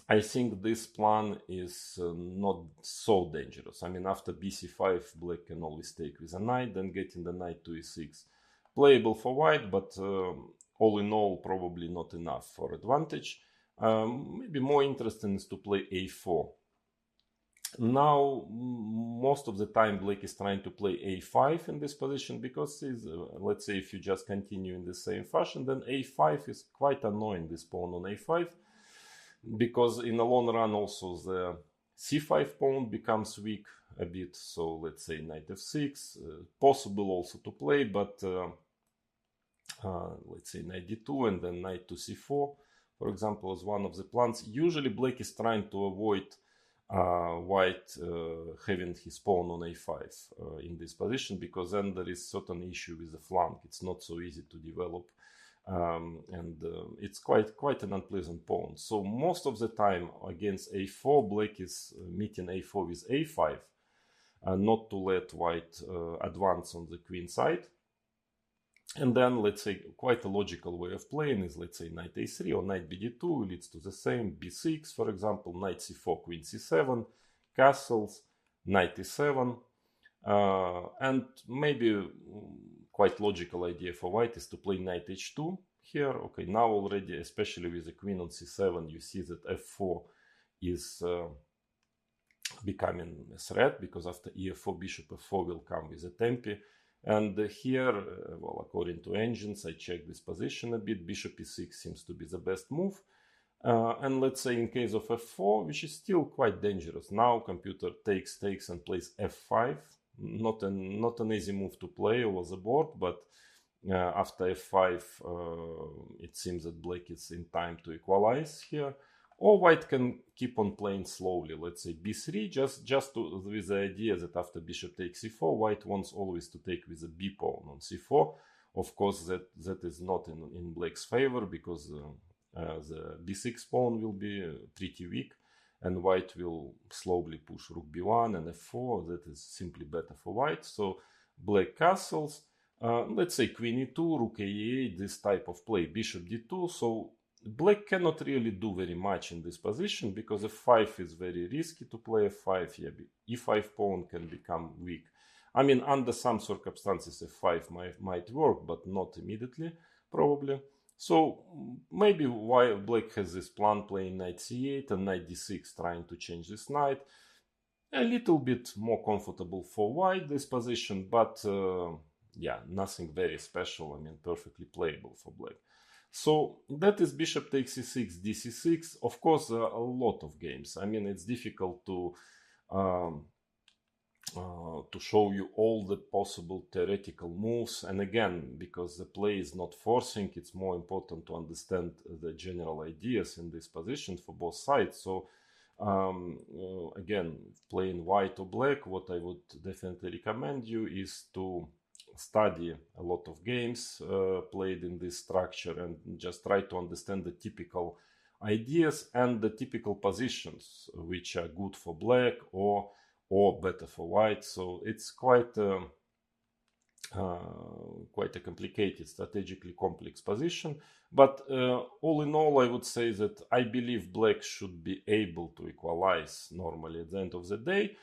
I think this plan is not so dangerous. I mean, after bc5, black can always take with a knight, then getting the knight to e6. Playable for white, but all in all, probably not enough for advantage. Maybe more interesting is to play a4. Now, most of the time, black is trying to play a5 in this position, because let's say if you just continue in the same fashion, then a5 is quite annoying, this pawn on a5. Because in the long run also the c5 pawn becomes weak a bit. So let's say knight f6, possible also to play, but let's say knight d2 and then knight to c4, for example, is one of the plans. Usually black is trying to avoid white having his pawn on a5 in this position, because then there is certain issue with the flank. It's not so easy to develop. And it's quite an unpleasant pawn. So most of the time against a4, black is meeting a4 with a5, not to let white advance on the queen side. And then, let's say, quite a logical way of playing is, let's say, knight a3 or knight bd2 leads to the same. b6, for example, knight c4, queen c7, castles, knight e7. And maybe quite logical idea for white is to play knight h2 here. Okay, now already, especially with the queen on c7, you see that f4 is becoming a threat, because after e4, bishop f4 will come with a tempi. And here, well, according to engines, I check this position a bit. Bishop e6 seems to be the best move. And let's say in case of f4, which is still quite dangerous. Now computer takes and plays f5. Not an easy move to play over the board, but after f5, it seems that black is in time to equalize here. Or white can keep on playing slowly, let's say b3, just with the idea that after bishop takes c4, white wants always to take with a b pawn on c4. Of course, that is not in black's favor, because the b6 pawn will be pretty weak, and white will slowly push rook b1 and f4. That is simply better for white. So black castles, let's say queen e2, rook a8, this type of play, bishop d2. So black cannot really do very much in this position, because f5 is very risky to play f5. Yeah, e5 pawn can become weak. I mean, under some circumstances f5 might work, but not immediately, probably. So maybe why black has this plan playing knight c8 and knight d6, trying to change this knight. A little bit more comfortable for white, this position, but yeah, nothing very special. I mean, perfectly playable for black. So that is bishop takes c6, dc6. Of course, there are a lot of games. I mean, it's difficult to show you all the possible theoretical moves. And again, because the play is not forcing, it's more important to understand the general ideas in this position for both sides. So again, playing white or black, what I would definitely recommend you is to study a lot of games played in this structure, and just try to understand the typical ideas and the typical positions which are good for black or better for white. So it's quite a complicated, strategically complex position. But all in all, I would say that I believe black should be able to equalize normally at the end of the day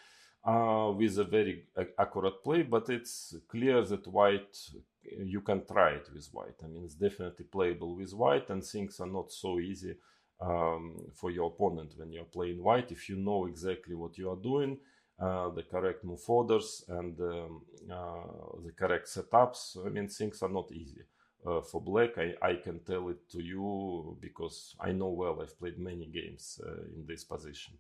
with a very accurate play. But it's clear that white, you can try it with white. I mean, it's definitely playable with white, and things are not so easy for your opponent when you're playing white. If you know exactly what you are doing, the correct move orders and the correct setups, I mean, things are not easy for black. I can tell it to you because I know well. I've played many games in this position.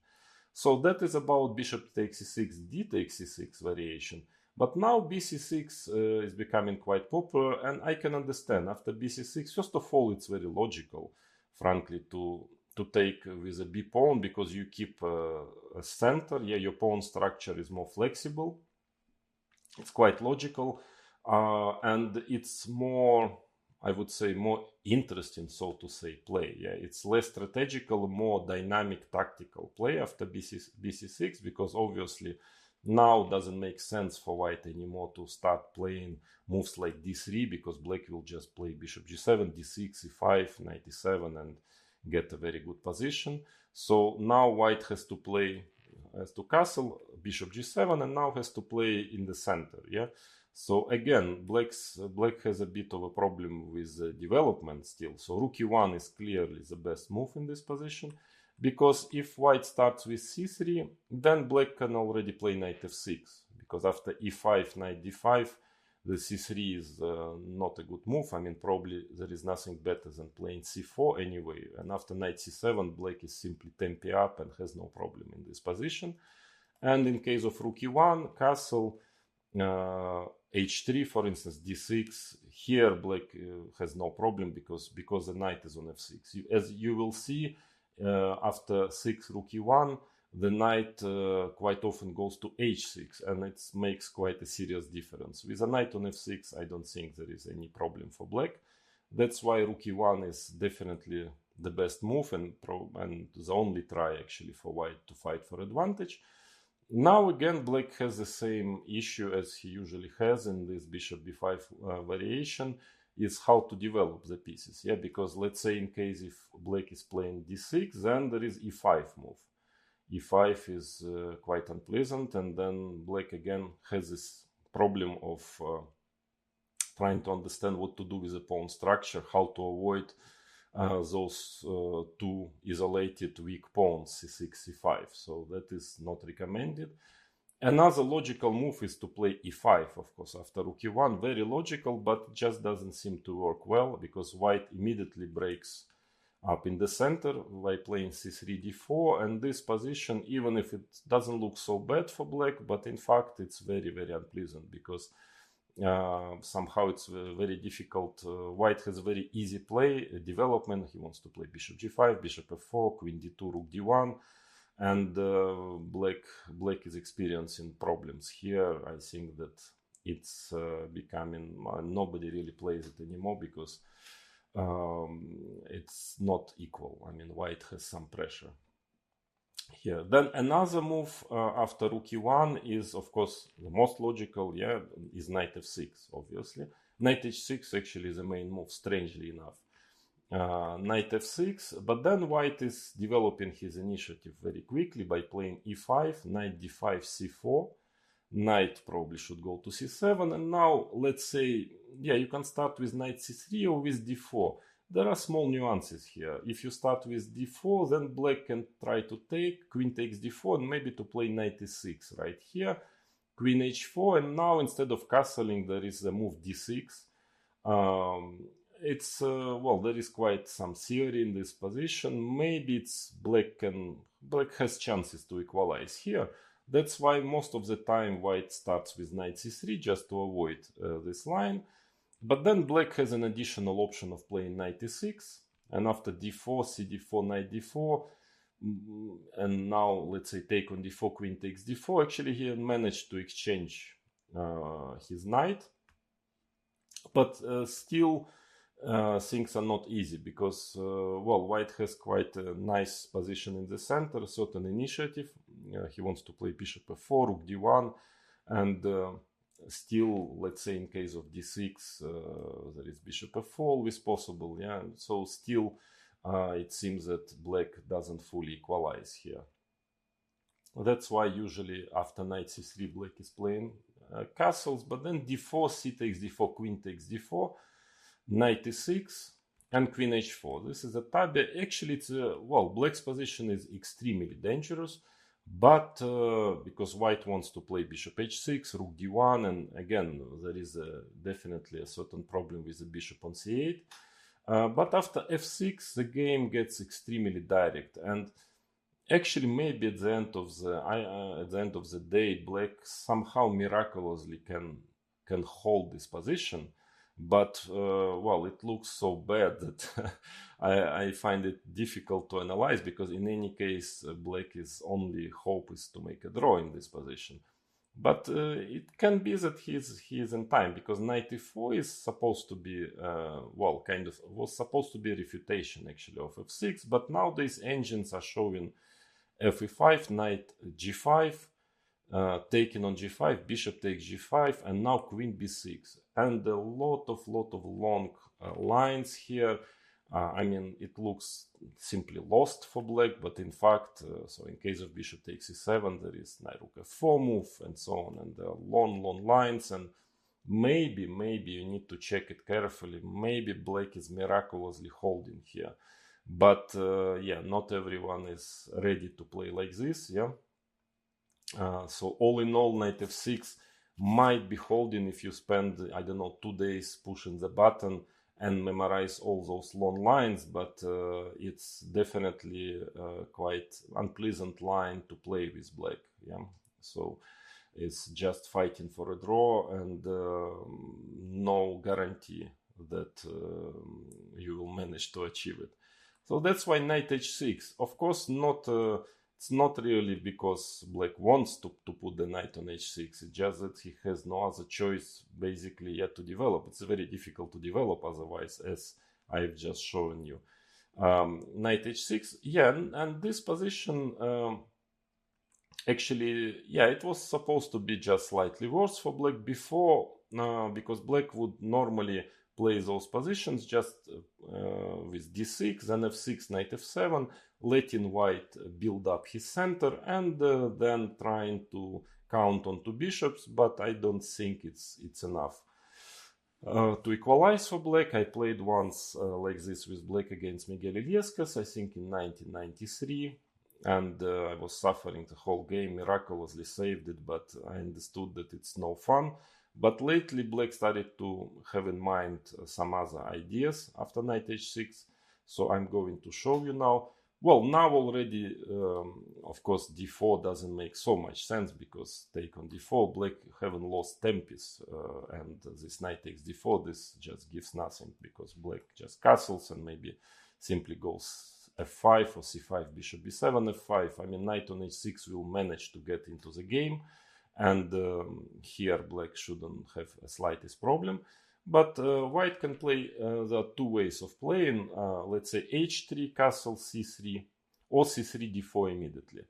So that is about bishop takes c6, d takes c6 variation. But now bc6 is becoming quite popular, and I can understand. After bc6, first of all, it's very logical, frankly, to take with a b pawn, because you keep a center. Yeah, your pawn structure is more flexible. It's quite logical, and it's more, I would say, more interesting, so to say, play. Yeah, it's less strategical, more dynamic, tactical play after bc6, because obviously now doesn't make sense for white anymore to start playing moves like d3, because black will just play bishop g7, d6, e5, knight e7, and get a very good position. So now white has to castle bishop g7, and now has to play in the center. Yeah. So again, black has a bit of a problem with development still. So rook e1 is clearly the best move in this position, because if white starts with c3, then black can already play knight f6, because after e5, knight d5, the c3 is not a good move. I mean, probably there is nothing better than playing c4 anyway. And after knight c7, black is simply tempi up and has no problem in this position. And in case of rook e1, castle, h3, for instance, d6, here black has no problem, because the knight is on f6. As you will see, after 6 rook e1, the knight quite often goes to h6, and it makes quite a serious difference. With a knight on f6, I don't think there is any problem for black. That's why rook e1 is definitely the best move, and the only try actually for white to fight for advantage. Now again, black has the same issue as he usually has in this bishop b5 variation, is how to develop the pieces. Yeah, because let's say in case if black is playing d6, then there is e5 move. e5 is quite unpleasant, and then black again has this problem of trying to understand what to do with the pawn structure, how to avoid those two isolated weak pawns, c6, c5. So that is not recommended. Another logical move is to play e5, of course, after rook e1. Very logical, but just doesn't seem to work well, because white immediately breaks up in the center by playing c3, d4, and this position, even if it doesn't look so bad for black, but in fact it's very, very unpleasant, because somehow it's very difficult. White has a very easy play development. He wants to play bishop g5, bishop f4, queen d2, rook d1, and black is experiencing problems here. I think that it's becoming nobody really plays it anymore, because it's not equal. I mean, white has some pressure here. Then another move after rook e1 is, of course, the most logical, yeah, is knight f6, obviously. Knight h6 actually is the main move, strangely enough. Knight f6, but then white is developing his initiative very quickly by playing e5, knight d5, c4. Knight probably should go to c7, and now let's say, yeah, you can start with knight c3 or with d4. There are small nuances here. If you start with d4, then black can try to take, queen takes d4, and maybe to play knight e6 right here, queen h4, and now instead of castling there is a move d6. It's well, there is quite some theory in this position. Maybe it's black has chances to equalize here. That's why most of the time white starts with knight c3 just to avoid this line. But then black has an additional option of playing knight e6, and after d4, cd4, knight d4, and now let's say take on d4, queen takes d4. Actually, he managed to exchange his knight, but still things are not easy, because well, white has quite a nice position in the center, certain initiative. He wants to play bishop f4, rook d1, and still, let's say in case of d6, there is bishop f4 always possible, yeah. So still, it seems that black doesn't fully equalize here. That's why usually after knight c3 black is playing castles, but then d4, c takes d4, queen takes d4, knight e6, and queen h4. This is a tabia. Actually, it's well, black's position is extremely dangerous, but because white wants to play bishop h6, rook d1, and again, there is definitely a certain problem with the bishop on c8. But after f6, the game gets extremely direct, and actually, maybe at the end of the day, black somehow miraculously can hold this position. But well, it looks so bad that I find it difficult to analyze, because in any case, black's only hope is to make a draw in this position. But it can be that he is in time, because knight e4 is supposed to be well, kind of was supposed to be a refutation actually of f6. But nowadays engines are showing f5, knight g5. Taking on g5, bishop takes g5, and now queen b6, and a lot of long lines here. I mean, it looks simply lost for black, but in fact, so in case of bishop takes e7, there is knight rook f4 move, and so on, and there are long lines, and maybe you need to check it carefully. Maybe black is miraculously holding here, but yeah, not everyone is ready to play like this, yeah. So all in all, knight f6 might be holding if you spend, I don't know, 2 days pushing the button and memorize all those long lines, but it's definitely quite unpleasant line to play with black, yeah. So it's just fighting for a draw, and no guarantee that you will manage to achieve it. So that's why knight h6. Of course, it's not really because black wants to put the knight on h6. It's just that he has no other choice basically yet to develop. It's very difficult to develop otherwise, as I've just shown you. Knight h6, yeah, and this position Actually, yeah, it was supposed to be just slightly worse for black before, because black would normally play those positions just with d6, then f6, knight f7, letting white build up his center, and then trying to count on two bishops, but I don't think it's enough. To equalize for black, I played once like this with black against Miguel Illescas, I think in 1993, and I was suffering the whole game, miraculously saved it, but I understood that it's no fun. But lately black started to have in mind some other ideas after knight h6, so I'm going to show you now. Well, now already, of course, d4 doesn't make so much sense, because take on d4, black haven't lost tempest, and this knight takes d4, this just gives nothing, because black just castles and maybe simply goes f5 or c5, bishop b7, f5. I mean, knight on h6 will manage to get into the game, and here black shouldn't have a slightest problem. But white can play, there are two ways of playing, let's say h3, castle, c3, or c3, d4 immediately.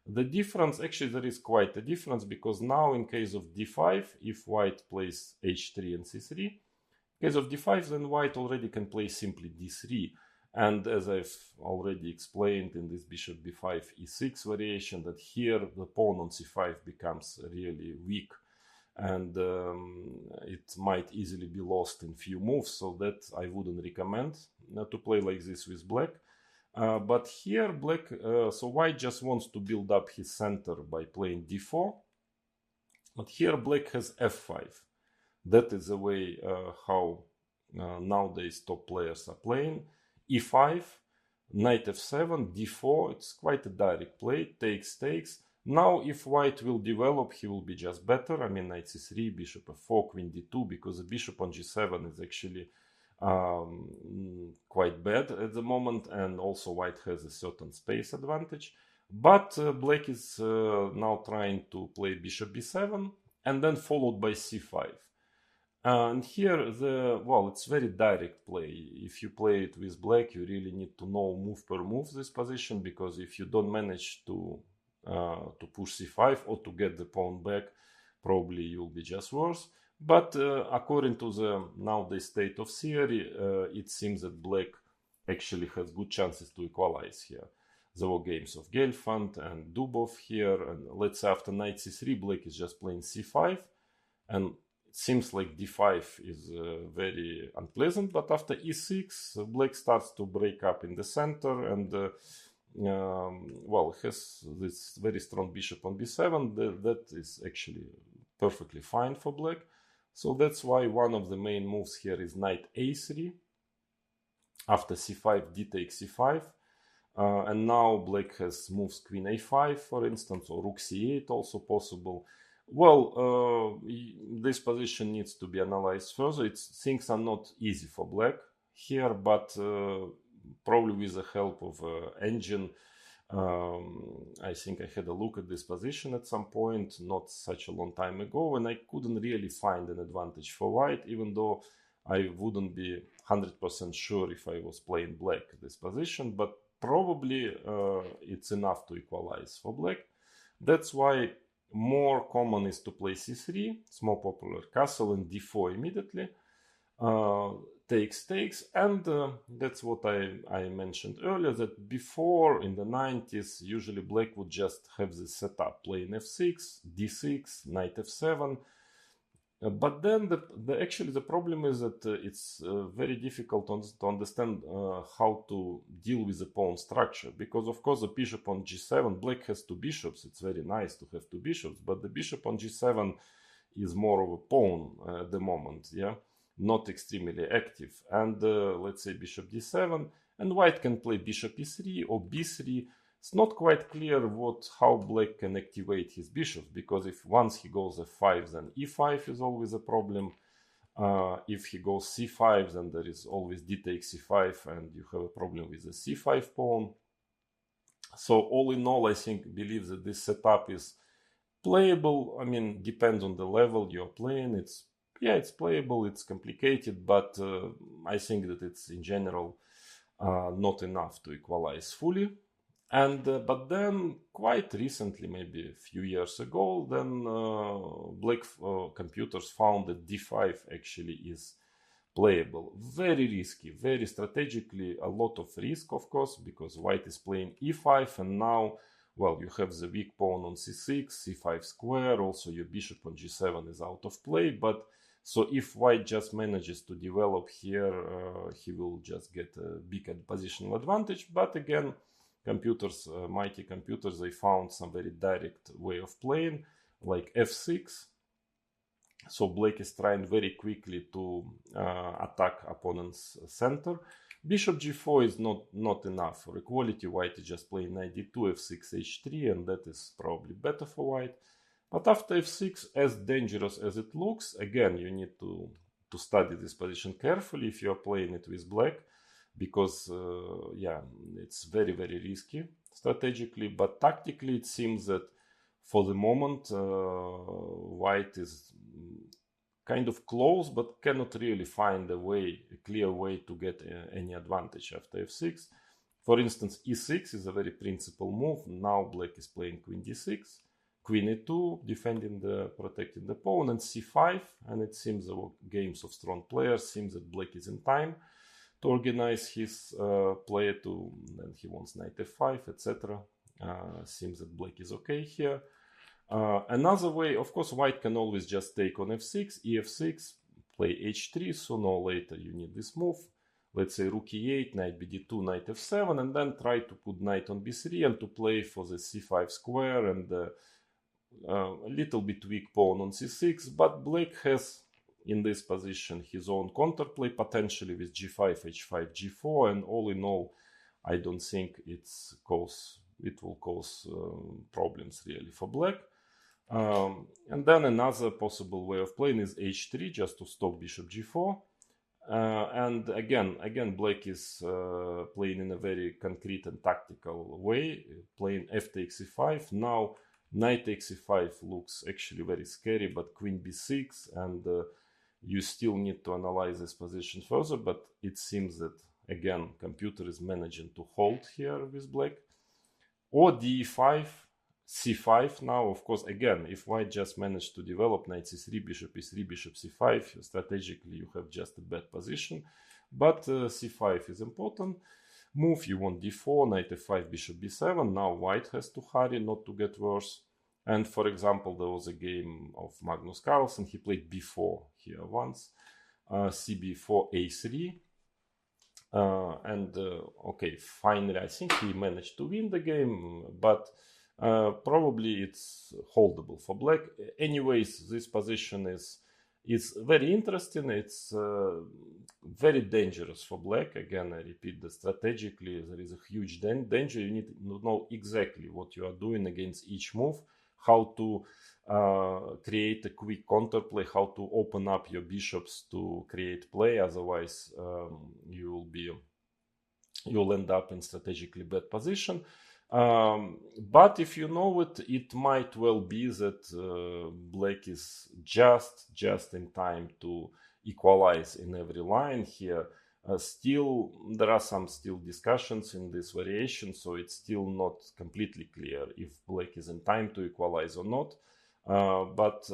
The difference, actually there is quite a difference, because now in case of d5, if white plays h3 and c3, in case of d5, then white already can play simply d3. And as I've already explained in this bishop b5 e6 variation, that here the pawn on c5 becomes really weak, and it might easily be lost in few moves, so that I wouldn't recommend to play like this with black. But here black, so white just wants to build up his center by playing d4, but here black has f5. That is the way how nowadays top players are playing. e5, knight f7, d4, it's quite a direct play, takes, takes. Now if white will develop, he will be just better. I mean, knight c3, bishop f4, queen d2, because the bishop on g7 is actually quite bad at the moment, and also white has a certain space advantage. But black is now trying to play bishop b7, and then followed by c5. And here, it's very direct play. If you play it with black, you really need to know move per move this position, because if you don't manage to push c5 or to get the pawn back, probably you'll be just worse. But according to the nowadays state of theory, it seems that black actually has good chances to equalize here. There were games of Gelfand and Dubov here, and let's say after knight c3, black is just playing c5, and it seems like d5 is very unpleasant, but after e6, black starts to break up in the center, and has this very strong bishop on b7, that is actually perfectly fine for black. So that's why one of the main moves here is knight a3, after c5, d takes c5, and now black has moves queen a5, for instance, or rook c8 also possible. Well, this position needs to be analyzed further. Things are not easy for black here, but probably with the help of engine, I think I had a look at this position at some point, not such a long time ago, and I couldn't really find an advantage for white, even though I wouldn't be 100% sure if I was playing black this position, but probably it's enough to equalize for black. That's why more common is to play c3, it's more popular, castle, and d4 immediately. Takes, and that's what I mentioned earlier, that before in the 90s, usually black would just have this setup, playing f6, d6, knight f7. But then actually the problem is that it's very difficult to understand how to deal with the pawn structure, because of course the bishop on g7, black has two bishops, it's very nice to have two bishops, but the bishop on g7 is more of a pawn at the moment, yeah, not extremely active. And let's say bishop d7, and white can play bishop e3 or b3. It's not quite clear how black can activate his bishops, because if once he goes f5, then e5 is always a problem. If he goes c5, then there is always d takes c5, and you have a problem with the c5 pawn. So all in all, I believe that this setup is playable. I mean, depends on the level you're playing. It's playable, it's complicated, but I think that it's in general not enough to equalize fully. And but then quite recently, maybe a few years ago, then black computers found that d5 actually is playable. Very risky, very strategically, a lot of risk, of course, because white is playing e5, and now, well, you have the weak pawn on c6, c5 square, also your bishop on g7 is out of play. But so if white just manages to develop here, he will just get a big positional advantage. But again, computers, mighty computers, they found some very direct way of playing, like f6. So black is trying very quickly to attack opponent's center. Bishop g4 is not enough for equality. White is just playing knight d2, f6, h3, and that is probably better for white. But after f6, as dangerous as it looks, again, you need to study this position carefully if you are playing it with black, because yeah, it's very, very risky strategically. But tactically, it seems that for the moment, white is kind of close, but cannot really find a clear way to get any advantage after f6. For instance, e6 is a very principal move. Now black is playing queen d6, queen e2, protecting the pawn, and c5. And it seems the games of strong players seems that black is in time to organize his play and he wants knight f5, etc. Seems that black is okay here. Another way, of course, white can always just take on f6, ef6, play h3. Sooner or later you need this move. Let's say rook e8, knight bd2, knight f7, and then try to put knight on b3 and to play for the c5 square and a little bit weak pawn on c6. But black has in this position his own counterplay, potentially with g5, h5, g4, and all in all, I don't think it will cause problems really for black. And then another possible way of playing is h3, just to stop bishop g4. And again, black is playing in a very concrete and tactical way, playing f takes e5. Now knight takes e5 looks actually very scary, but queen b6, and you still need to analyze this position further. But it seems that again, computer is managing to hold here with black. Or d5, c5. Now, of course, again, if white just managed to develop knight c3, bishop e3, bishop c5, strategically you have just a bad position. But c5 is important move. You want d4, knight f5, bishop b7. Now white has to hurry not to get worse. And for example, there was a game of Magnus Carlsen. He played b4 here once, cb4, a3. Okay, finally, I think he managed to win the game, but probably it's holdable for black. Anyways, this position is very interesting. It's very dangerous for black. Again, I repeat that strategically there is a huge danger. You need to know exactly what you are doing against each move, how to create a quick counterplay, how to open up your bishops to create play. Otherwise, you'll end up in strategically bad position. But if you know it, it might well be that black is just in time to equalize in every line here. Still, there are some discussions in this variation, so it's still not completely clear if black is in time to equalize or not. But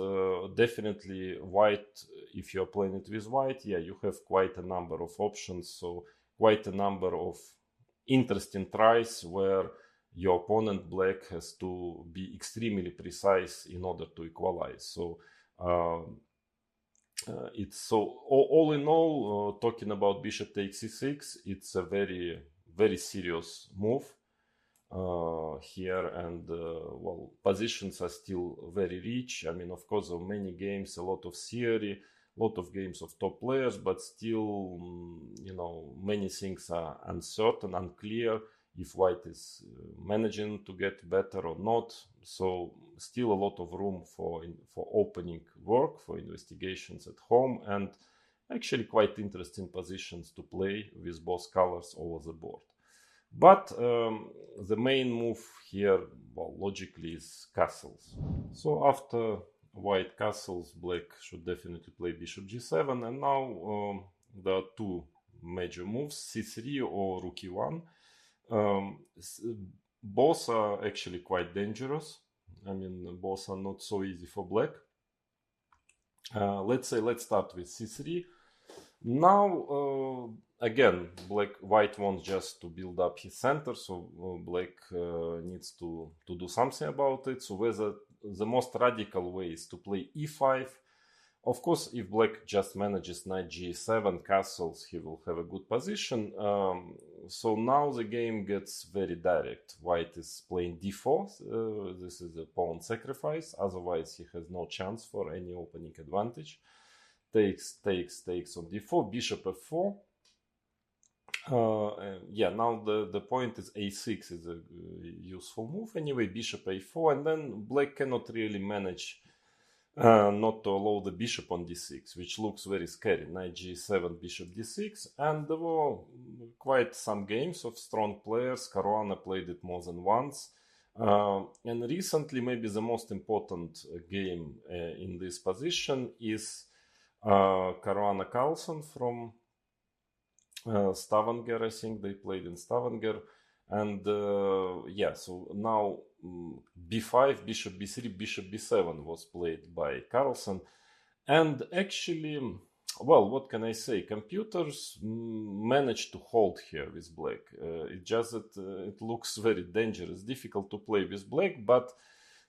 definitely white, if you're playing it with white, yeah, you have quite a number of options, so quite a number of interesting tries where your opponent black has to be extremely precise in order to equalize. So all in all, talking about bishop takes c6, it's a very, very serious move here, and well, positions are still very rich. I mean, of course, there are many games, a lot of theory, a lot of games of top players, but still, many things are uncertain, unclear if white is managing to get better or not. So still a lot of room for opening work, for investigations at home, and actually quite interesting positions to play with both colors over the board. But the main move here, well, logically, is castles. So after white castles, black should definitely play bishop g7, and now there are two major moves, c3 or rook e1. both are actually quite dangerous. I mean, both are not so easy for black. Let's start with c3. Now, again, white wants just to build up his center, so black needs to do something about it. So whether the most radical way is to play e5. Of course, if black just manages knight g7 castles, he will have a good position. So now the game gets very direct. White is playing d4. This is a pawn sacrifice. Otherwise, he has no chance for any opening advantage. Takes on d4, bishop f4. Now the point is a6 is a useful move. Anyway, bishop a4, and then black cannot really manage not to allow the bishop on d6, which looks very scary. Knight g7, bishop d6, and there were quite some games of strong players. Caruana played it more than once. And recently, maybe the most important game in this position is Caruana Carlsen from Stavanger. I think they played in Stavanger. And so now b5, bishop b3, bishop b7 was played by Carlsen. And actually, well, what can I say? Computers managed to hold here with black. It just that it looks very dangerous, difficult to play with black, but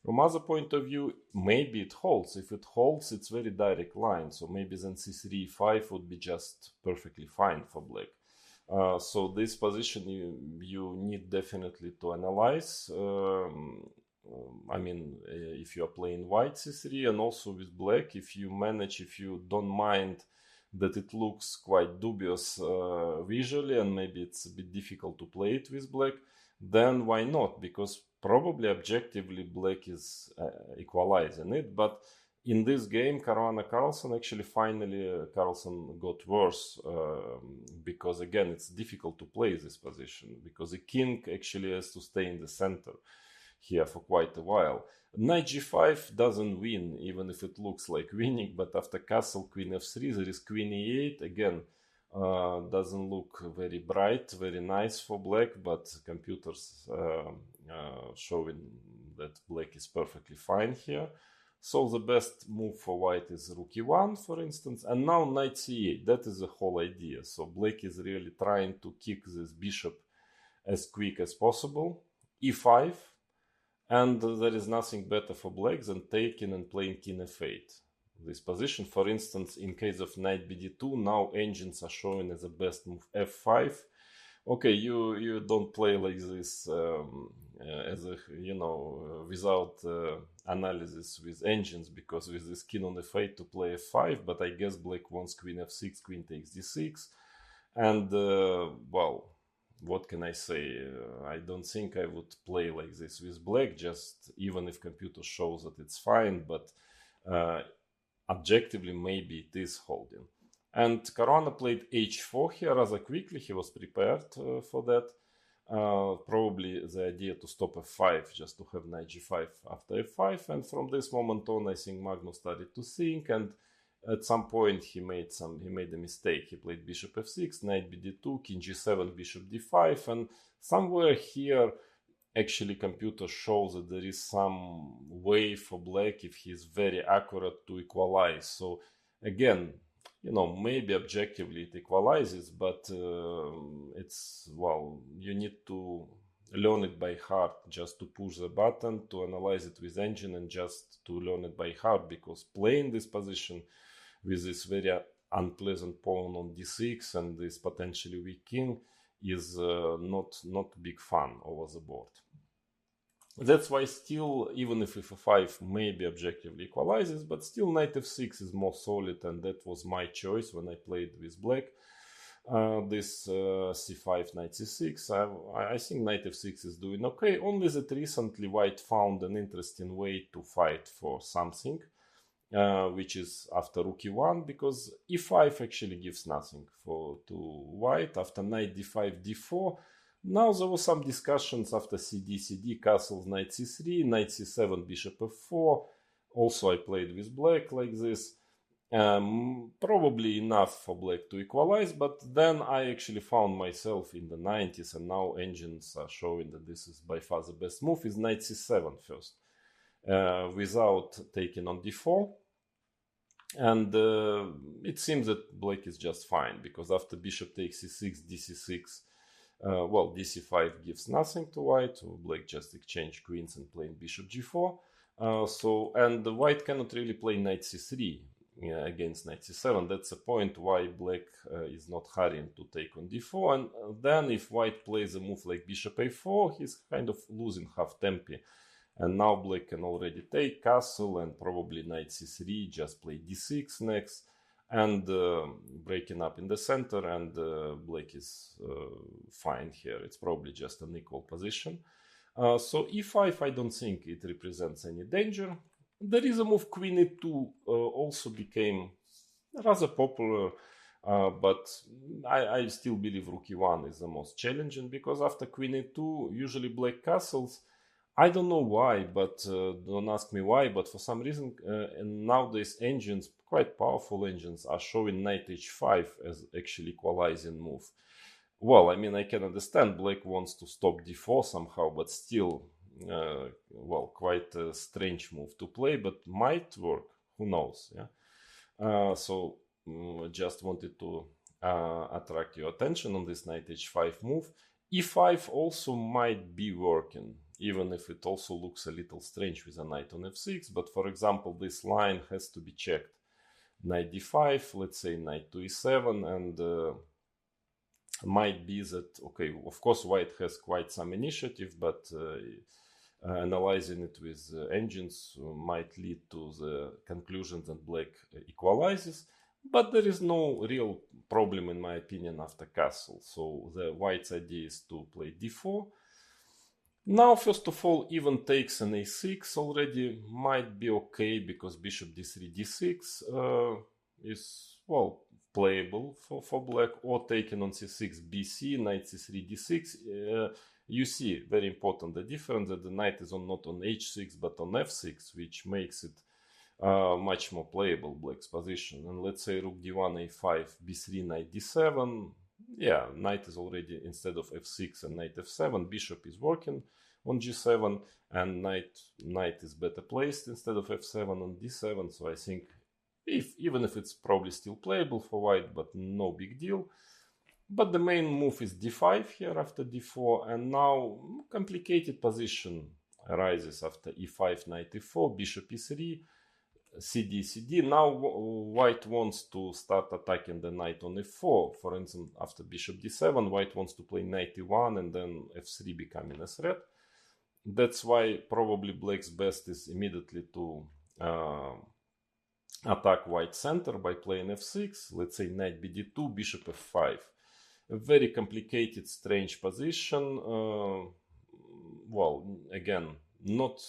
from other point of view, maybe it holds. If it holds, it's very direct line. So maybe then c3, 5 would be just perfectly fine for black. So this position you need definitely to analyze. If you are playing white c3, and also with black, if you don't mind that it looks quite dubious visually, and maybe it's a bit difficult to play it with black, then why not? Because probably objectively black is equalizing it, but in this game, Caruana Carlsen, actually finally Carlsen got worse because again it's difficult to play this position because the king actually has to stay in the center here for quite a while. Knight g5 doesn't win, even if it looks like winning, but after castle, queen f3, there is queen e8, again doesn't look very bright, very nice for black, but computers showing that black is perfectly fine here. So the best move for white is rook e1, for instance, and now knight c8. That is the whole idea. So black is really trying to kick this bishop as quick as possible. e5, and there is nothing better for black than taking and playing king f8. This position, for instance, in case of knight bd2, now engines are showing as the best move f5. Okay, you don't play like this without analysis with engines, because with this king on f8 to play f5, but I guess black wants queen f6, queen takes d6, and well, what can I say? I don't think I would play like this with black, just even if computer shows that it's fine, but objectively maybe it is holding. And Caruana played h4 here rather quickly. He was prepared for that. Probably the idea to stop f5, just to have knight g5 after f5. And from this moment on, I think Magnus started to think. And at some point, he made a mistake. He played bishop f6, knight bd2, king g7, bishop d5. And somewhere here, actually, computer shows that there is some way for black, if he is very accurate, to equalize. So again, maybe objectively it equalizes, but you need to learn it by heart just to push the button, to analyze it with engine, and just to learn it by heart, because playing this position with this very unpleasant pawn on d6 and this potentially weak king is not big fun over the board. That's why still, even if f5 maybe objectively equalizes, but still knight f6 is more solid, and that was my choice when I played with black. This c5, knight c6, I think knight f6 is doing okay, only that recently white found an interesting way to fight for something, which is after rook e1, because e5 actually gives nothing to white. After knight d5, d4, now there were some discussions after cd, castles, knight c3, knight c7, bishop f4. Also I played with black like this. Probably enough for black to equalize, but then I actually found myself in the 90s, and now engines are showing that this is by far the best move, is knight c7 first, without taking on d4. And it seems that black is just fine, because after bishop takes c6, dc6, well, dc5 gives nothing to white, so black just exchange queens and playing bishop g4. And the white cannot really play knight c3 against knight c7. That's the point why black is not hurrying to take on d4. And then if white plays a move like bishop a4, he's kind of losing half tempo. And now black can already take castle and probably knight c3, just play d6 next, and breaking up in the center, and black is fine here. It's probably just an equal position. So e5, I don't think it represents any danger. There is a move queen e2, also became rather popular, but I still believe rook e1 is the most challenging, because after queen e2, usually black castles. I don't know why, but don't ask me why, but for some reason nowadays engines, quite powerful engines, are showing knight h5 as actually equalizing move. Well, I mean, I can understand black wants to stop d4 somehow, but still, well, quite a strange move to play, but might work. Who knows? Yeah. So just wanted to attract your attention on this knight h5 move. e5 also might be working, even if it also looks a little strange with a knight on f6. But for example, this line has to be checked. Knight d5, let's say knight to e7, and might be that, okay, of course white has quite some initiative, but analyzing it with engines might lead to the conclusion that black equalizes. But there is no real problem, in my opinion, after castle. So the white's idea is to play d4. Now, first of all, even takes an a6 already might be okay, because bishop d3, d6 is, well, playable for black, or taken on c6, bc, knight c3, d6. You see, very important, the difference that the knight is not on h6 but on f6, which makes it much more playable, black's position. And let's say rook d1, a5, b3, knight d7. Yeah, knight is already, instead of f6 and knight f7, bishop is working on g7, and knight is better placed instead of f7 on d7. So I think even if it's probably still playable for white, but no big deal. But the main move is d5 here after d4, and now complicated position arises after e5, knight e4, bishop e3, cd, cd. Now white wants to start attacking the knight on f4. For instance, after bishop d7, white wants to play knight e1 and then f3 becoming a threat. That's why probably black's best is immediately to attack white center by playing f6. Let's say knight bd2, bishop f5. A very complicated, strange position. Well, again, not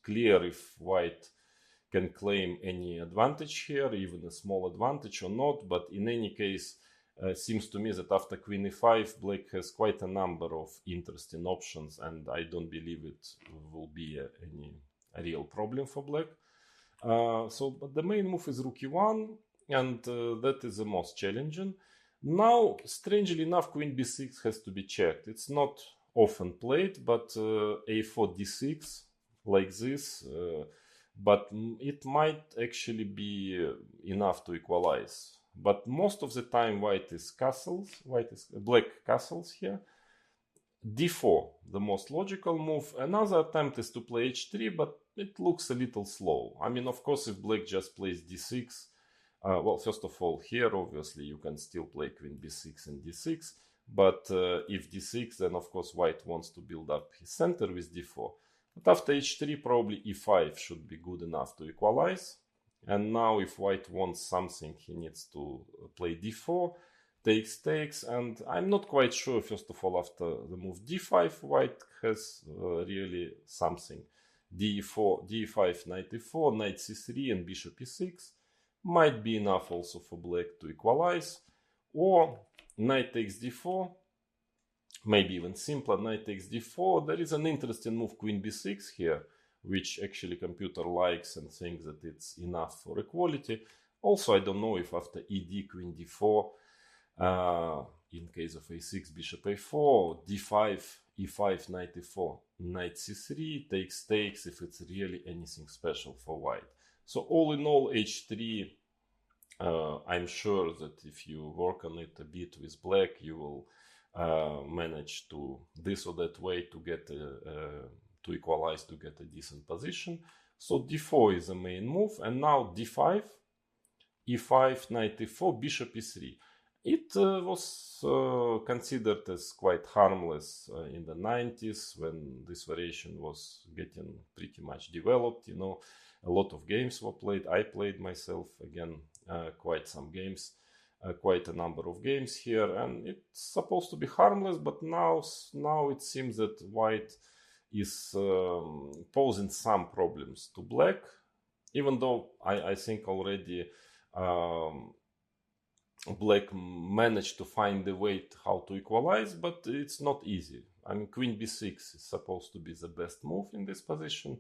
clear if white can claim any advantage here, even a small advantage or not. But in any case, seems to me that after queen e5, black has quite a number of interesting options, and I don't believe it will be any real problem for black. But the main move is rook e1, and that is the most challenging. Now, strangely enough, queen b6 has to be checked. It's not often played, but a4 d6 like this, but it might actually be enough to equalize. But most of the time black castles here. d4, the most logical move. Another attempt is to play h3, but it looks a little slow. I mean, of course, if black just plays d6, well, first of all, here, obviously, you can still play queen b6 and d6. But if d6, then, of course, white wants to build up his center with d4. But after h3, probably e5 should be good enough to equalize. And now, if white wants something, he needs to play d4, takes, and I'm not quite sure, first of all, after the move d5, white has really something. d4, d5, knight e4, knight c3, and bishop e6 might be enough also for black to equalize. Or knight takes d4, maybe even simpler, knight takes d4. There is an interesting move, queen b6 here, which actually computer likes and thinks that it's enough for equality. Also, I don't know if after ed, queen d4, in case of a6, bishop a4, d5, e5, knight e4, knight c3, takes, if it's really anything special for white. So all in all, h3, I'm sure that if you work on it a bit with black, you will manage to this or that way to get to equalize, to get a decent position. So d4 is the main move, and now d5, e5, knight e4, bishop e3. It was considered as quite harmless in the 90s when this variation was getting pretty much developed. You know, a lot of games were played. I played myself again quite some games, quite a number of games here, and it's supposed to be harmless. But now it seems that white is posing some problems to black, even though I think already black managed to find a way how to equalize, but it's not easy. I mean, queen b6 is supposed to be the best move in this position.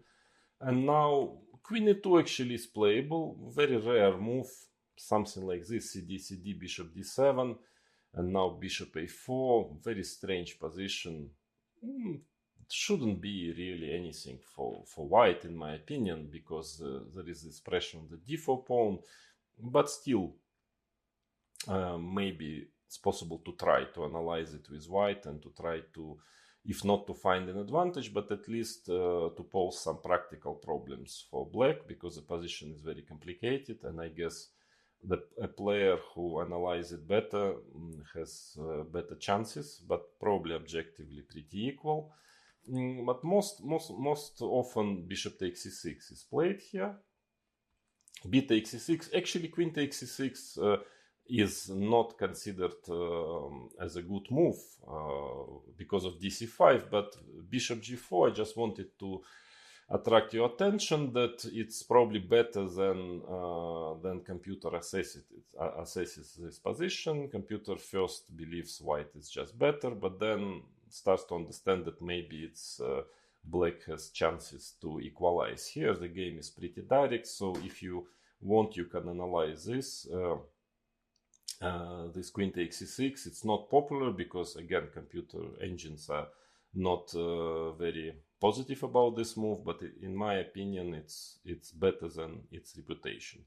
And now queen e2 actually is playable, very rare move, something like this, cd, bishop d7, and now bishop a4, very strange position. Shouldn't be really anything for white, in my opinion, because there is this pressure on the d4 pawn, but still, maybe it's possible to try to analyze it with white and to try to, if not to find an advantage, but at least to pose some practical problems for black, because the position is very complicated, and I guess a player who analyzes it better has better chances, but probably objectively pretty equal. But most often bishop takes e6 is played here. B takes e6. Actually, queen takes e6 is not considered as a good move because of dc5, but bishop g4, I just wanted to attract your attention that it's probably better than computer assesses this position. Computer first believes white is just better, but then starts to understand that maybe it's black has chances to equalize. Here the game is pretty direct, so if you want, you can analyze this. This queen takes e6. It's not popular because, again, computer engines are not very positive about this move, but in my opinion it's better than its reputation.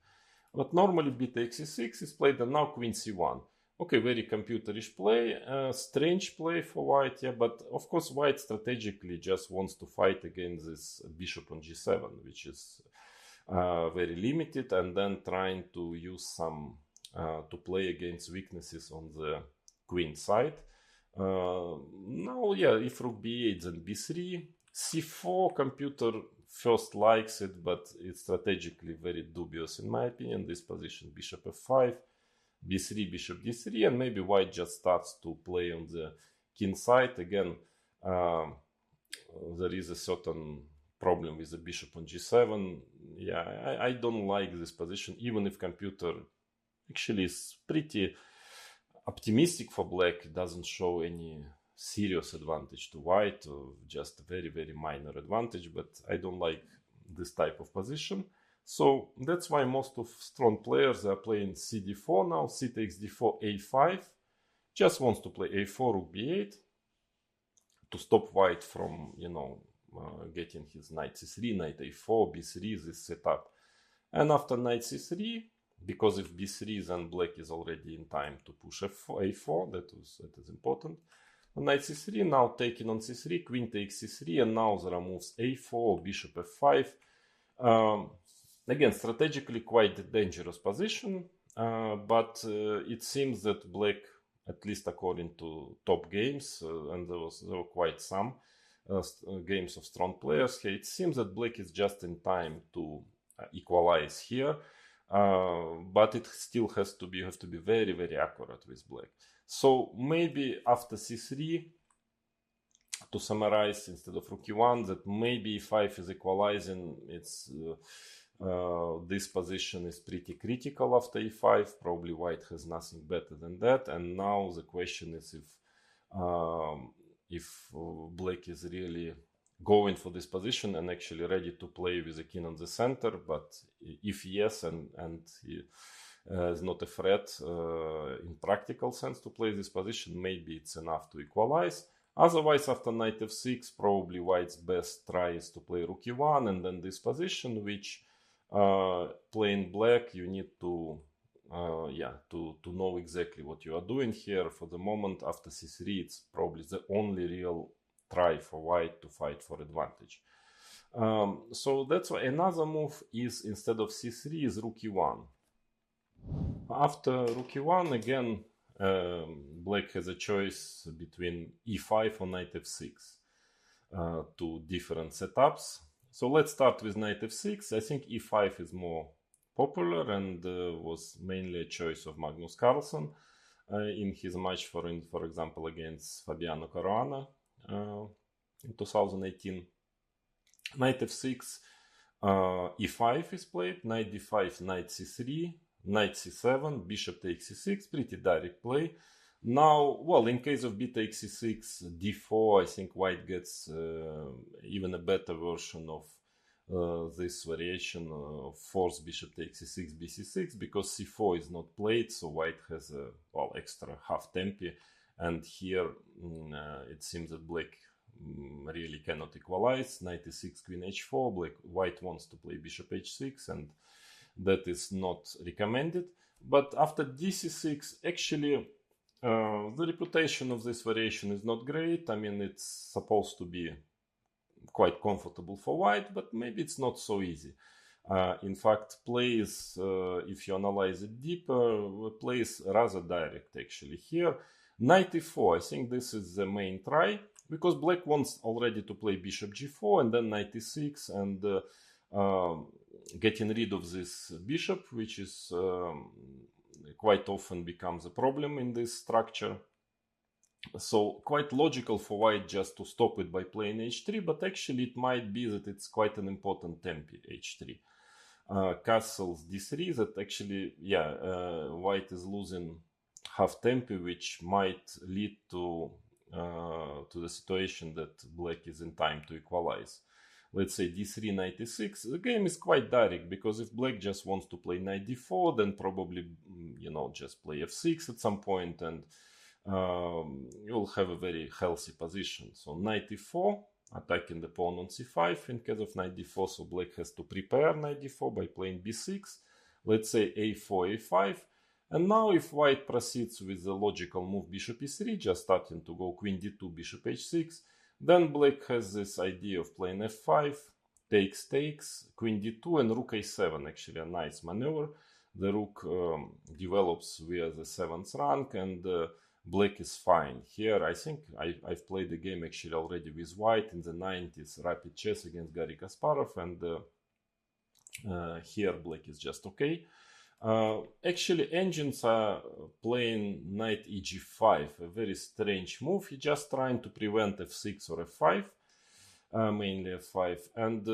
But normally b takes e6 is played, and now queen c1. Okay, very computerish play, strange play for white, yeah, but of course white strategically just wants to fight against this bishop on g7, which is very limited, and then trying to use some to play against weaknesses on the queen side. Now, yeah, if rook b8, then b3, c4, computer first likes it, but it's strategically very dubious in my opinion, this position, bishop f5, b3, bishop d3, and maybe white just starts to play on the king side. Again, there is a certain problem with the bishop on g7. Yeah, I don't like this position, even if computer actually is pretty optimistic for black. It doesn't show any serious advantage to white, or just a very, very minor advantage, but I don't like this type of position. So that's why most of strong players are playing cd4 now, c takes d4, a5, just wants to play a4, rook b8, to stop white from, getting his knight c3, knight a4, b3, this setup. And after knight c3, because if b3, then black is already in time to push a4, that is important. On knight c3, now taking on c3, queen takes c3, and now there are moves a4, bishop f5. Again, strategically quite a dangerous position, but it seems that black, at least according to top games, and there were quite some games of strong players here, it seems that black is just in time to equalize here. But it still has to be very, very accurate with black. So maybe after c3, to summarize, instead of rook e1, that maybe e5 is equalizing. It's this position is pretty critical after e5. Probably white has nothing better than that. And now the question is if black is really going for this position and actually ready to play with the king on the center. But if yes, and he is not a threat in practical sense to play this position, maybe it's enough to equalize. Otherwise, after knight f6, probably white's best try is to play rook e1, and then this position, which playing black, you need to to know exactly what you are doing here. For the moment, after c3, it's probably the only real try for white to fight for advantage. So that's why another move is, instead of c3, is rook e1. After rook e1, again, black has a choice between e5 or knight f6. Two different setups. So let's start with knight f6. I think e5 is more popular and was mainly a choice of Magnus Carlsen in his match, for example, against Fabiano Caruana in 2018. Knight f6, e5 is played, knight d5, knight c3, knight c7, bishop takes c6, pretty direct play. Now, well, in case of b takes c6, d4, I think white gets even a better version of this variation of force bishop takes c6, bc6, because c4 is not played, so white has a extra half tempi, and here it seems that black really cannot equalize. Knight e6, queen h4, white wants to play bishop h6, and that is not recommended. But after dc6, actually the reputation of this variation is not great. I mean, it's supposed to be quite comfortable for white, but maybe it's not so easy. In fact, plays, if you analyze it deeper, plays rather direct actually here. Knight e4, I think this is the main try, because black wants already to play bishop g4 and then knight e6, and getting rid of this bishop, which is quite often becomes a problem in this structure. So quite logical for white just to stop it by playing h3, but actually it might be that it's quite an important tempi, h3. Castles d3, that actually, white is losing half tempi, which might lead to the situation that black is in time to equalize. Let's say d3, knight e6. The game is quite direct, because if black just wants to play knight d4, then probably, just play f6 at some point, and you'll have a very healthy position. So knight e4, attacking the pawn on c5 in case of knight d4, so black has to prepare knight d4 by playing b6. Let's say a4, a5. And now if white proceeds with the logical move bishop e3, just starting to go queen d2, bishop h6, then black has this idea of playing f5, takes, queen d2, and rook a7, actually a nice maneuver. The rook develops via the 7th rank, and black is fine. Here, I think I've played the game actually already with white in the 90s, rapid chess against Garry Kasparov, and here black is just okay. Actually, engines are playing knight eg5, a very strange move. He's just trying to prevent f6 or f5, mainly f5. And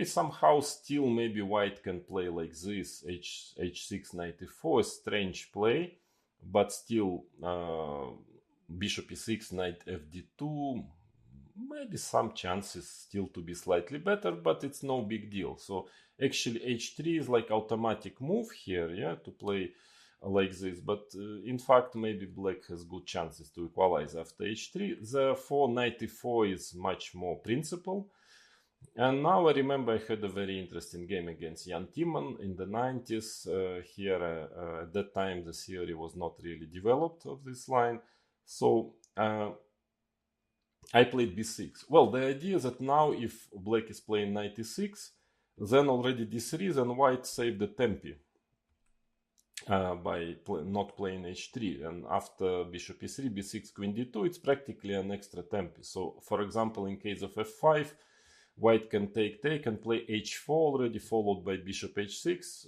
somehow still maybe white can play like this, h6, knight e4, a strange play, but still bishop e6, knight fd2, maybe some chances still to be slightly better, but it's no big deal. So actually h3 is like automatic move here, to play like this. But in fact, maybe black has good chances to equalize after h3. Therefore, knight e4 is much more principled. And now I remember I had a very interesting game against Jan Timman in the 90s. Here, at that time, the theory was not really developed of this line. So I played b6. Well, the idea is that now if black is playing knight e6, then already d3, then white saved the tempi by not playing h3. And after bishop e3, b6, queen d2, it's practically an extra tempi. So, for example, in case of f5, white can take and play h4 already, followed by bishop h6.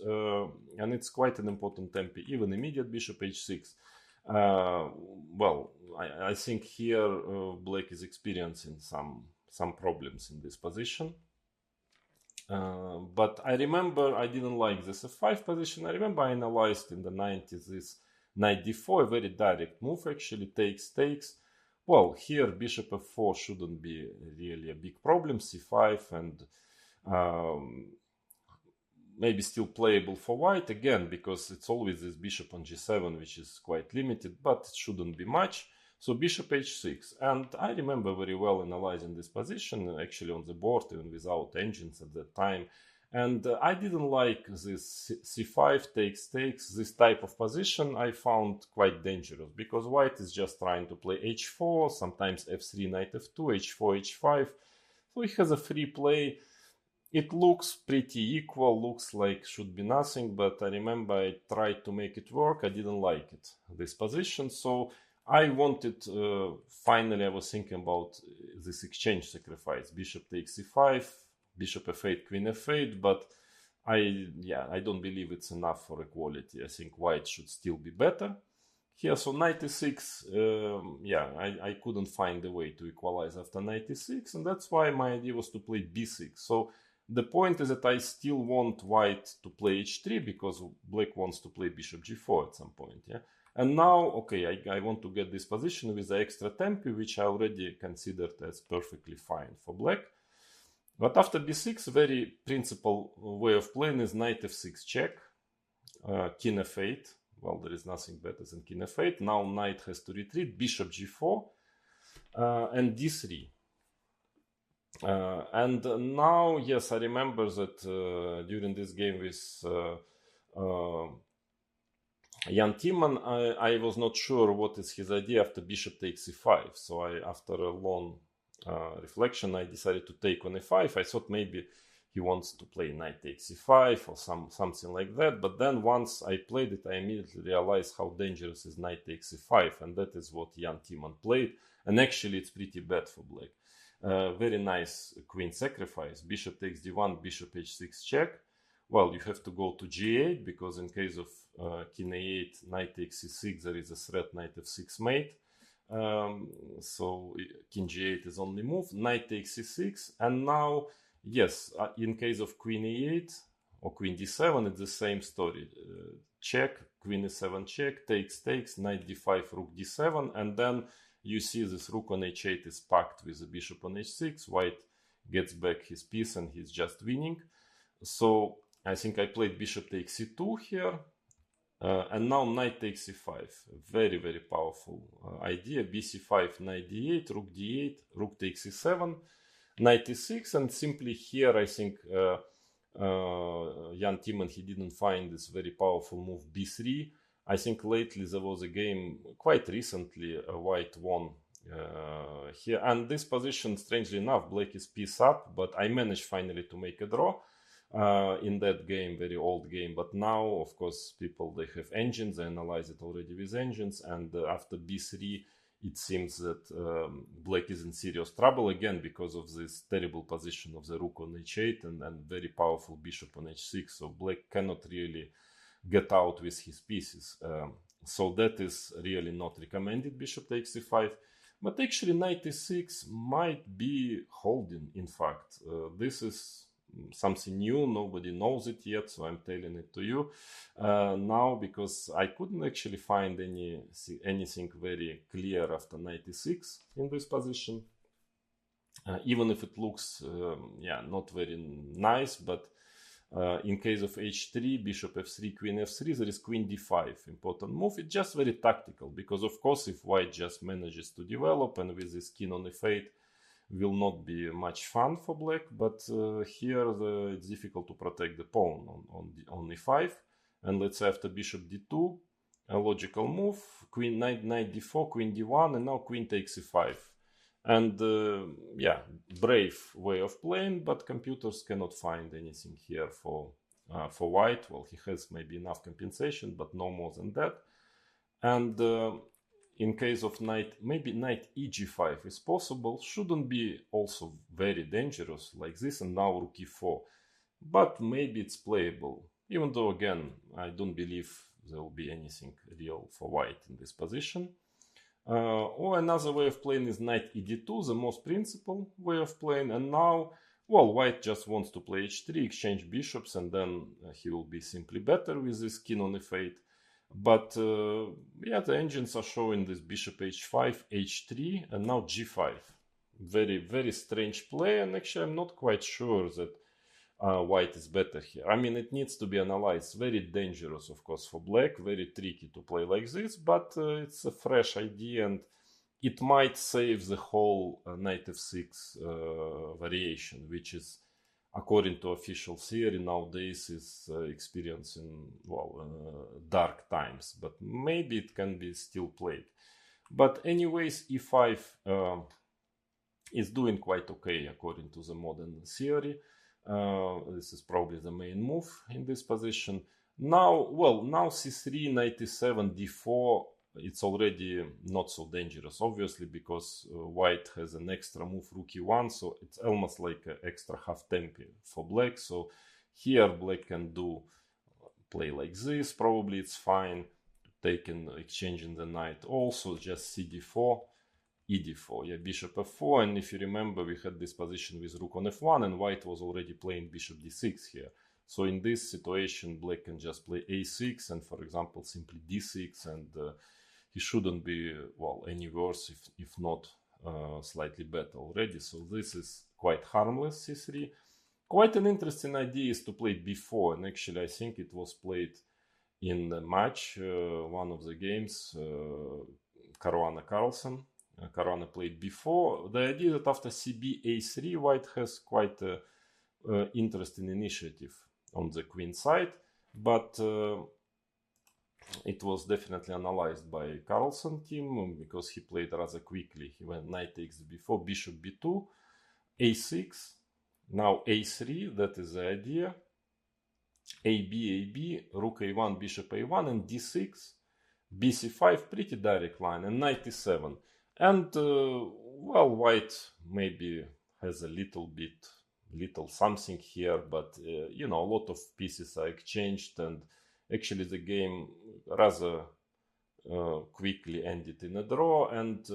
And it's quite an important tempi, even immediate bishop h6. Well, I think here black is experiencing some problems in this position. But I remember I didn't like this f5 position. I remember I analyzed in the 90s this knight d4, a very direct move actually, takes. Well, here bishop f4 shouldn't be really a big problem. c5 and maybe still playable for white again, because it's always this bishop on g7, which is quite limited, but it shouldn't be much. So bishop h6, and I remember very well analyzing this position actually on the board, even without engines at that time. And I didn't like this c5 takes, this type of position. I found quite dangerous, because white is just trying to play h4, sometimes f3, knight f2, h4, h5. So he has a free play. It looks pretty equal, looks like should be nothing, but I remember I tried to make it work. I didn't like it, this position. So I wanted, finally I was thinking about this exchange sacrifice. Bishop takes c5, bishop f8, queen f8, but I don't believe it's enough for equality. I think white should still be better here. So knight e6, I couldn't find a way to equalize after knight e6, and that's why my idea was to play b6. So the point is that I still want white to play h3, because black wants to play bishop g4 at some point, yeah. And now, okay, I want to get this position with the extra tempi, which I already considered as perfectly fine for black. But after b6, very principal way of playing is knight f6 check, king f8. Well, there is nothing better than king f8. Now knight has to retreat, bishop g4, and d3. And now, yes, I remember that during this game with Jan Timman, I was not sure what is his idea after bishop takes e5. So after a long reflection, I decided to take on e5. I thought maybe he wants to play knight takes e5 or something like that. But then once I played it, I immediately realized how dangerous is knight takes e5. And that is what Jan Timman played. And actually, it's pretty bad for black. Very nice queen sacrifice. Bishop takes d1, bishop h6 check. Well, you have to go to g8, because in case of king a8, knight takes c6, there is a threat knight f6 mate. So king g8 is only move. Knight takes c6, and now, yes, in case of queen e8 or queen d7, it's the same story. Check, queen e7 check, takes, knight d5, rook d7, and then you see this rook on h8 is packed with the bishop on h6. White gets back his piece and he's just winning. So I think I played bishop takes c2 here. And now knight takes c5. Very, very powerful idea. bc5, knight d8, rook d8, rook takes c7, knight e6. And simply here, I think Jan Timman, he didn't find this very powerful move b3. I think lately there was a game, quite recently, white won here. And this position, strangely enough, black is piece up, but I managed finally to make a draw in that game, very old game. But now, of course, people, they have engines, they analyze it already with engines. And after b3, it seems that black is in serious trouble again, because of this terrible position of the rook on h8 and very powerful bishop on h6. So black cannot really get out with his pieces. So that is really not recommended, bishop takes c5. But actually knight e6 might be holding, in fact. This is something new, nobody knows it yet, so I'm telling it to you now, because I couldn't actually find anything very clear after knight e6 in this position. Even if it looks, not very nice, but in case of h3, bishop f3, queen f3, there is queen d5, important move. It's just very tactical, because of course if white just manages to develop, and with this king on f8 will not be much fun for black, but here it's difficult to protect the pawn on e5. And let's say after bishop d2, a logical move, queen knight d4, queen d1, and now queen takes e5. And brave way of playing, but computers cannot find anything here for white. Well, he has maybe enough compensation, but no more than that. And in case of knight, maybe knight eg5 is possible. Shouldn't be also very dangerous like this, and now rook e4. But maybe it's playable, even though again I don't believe there will be anything real for white in this position. Or another way of playing is knight ed2, the most principal way of playing. And now, well, white just wants to play h3, exchange bishops, and then he will be simply better with this king on f8. But yeah, the engines are showing this bishop h5, h3, and now g5. Very, very strange play, and actually I'm not quite sure that white is better here. I mean, it needs to be analyzed. Very dangerous, of course, for black. Very tricky to play like this, but it's a fresh idea, and it might save the whole knight f6 variation, which is, according to official theory, nowadays is experiencing, well, dark times. But maybe it can be still played. But anyways, e5 is doing quite okay according to the modern theory. This is probably the main move in this position. Now, well, now c3, knight e7, d4, it's already not so dangerous, obviously, because white has an extra move, rook e1, so it's almost like an extra half tempo for black. So here black can play like this, probably it's fine, taking, exchanging the knight, also just cd4, ed4, yeah, bishop f4, and if you remember, we had this position with rook on f1, and white was already playing bishop d6 here. So in this situation, black can just play a6, and for example, simply d6, and he shouldn't be, well, any worse, if not slightly better already. So this is quite harmless, c3. Quite an interesting idea is to play b4, and actually I think it was played in the match, one of the games, Caruana Carlsen. Caruana played b4. The idea that after cb a3, white has quite an interesting initiative on the queen side, but it was definitely analyzed by Carlsen team because he played rather quickly. He went knight takes b4, bishop b2, a6, now a3, that is the idea, ab, rook a1, bishop a1, and d6, bc5, pretty direct line, and knight e7. And, well, white maybe has a little something here, but, you know, a lot of pieces are exchanged, and actually the game rather quickly ended in a draw, and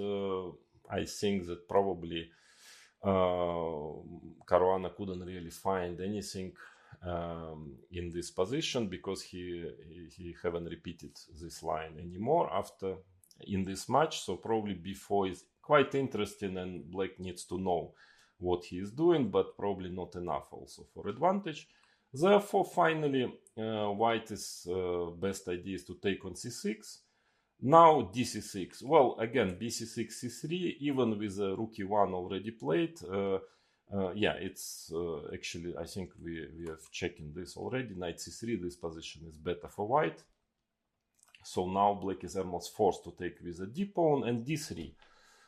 I think that probably Caruana couldn't really find anything in this position because he haven't repeated this line anymore after in this match. So probably b4 is quite interesting, and black needs to know what he is doing, but probably not enough also for advantage. Therefore, finally, white is best idea is to take on c6. Now dc6. Well, again, bc6, c3, even with the rook e1 already played. Yeah, it's actually, I think we have checking this already. Knight c3, this position is better for white. So now black is almost forced to take with a d pawn, and d3.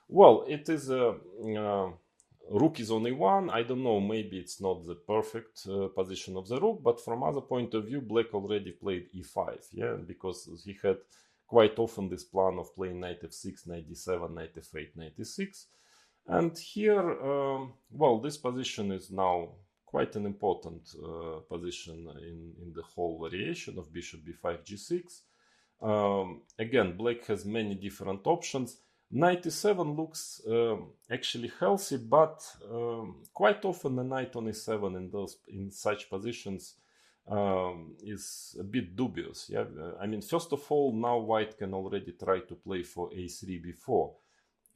Well, it is a rook is on a1. I don't know, maybe it's not the perfect position of the rook, but from other point of view, black already played e5, yeah, because he had quite often this plan of playing knight f6, knight d7, knight f8, knight e6. And here, well, this position is now quite an important position in the whole variation of bishop b5, g6. Again, black has many different options. Knight e7 looks actually healthy, but quite often the knight on e7 in such positions is a bit dubious. Yeah, I mean, first of all, now white can already try to play for a3 b4,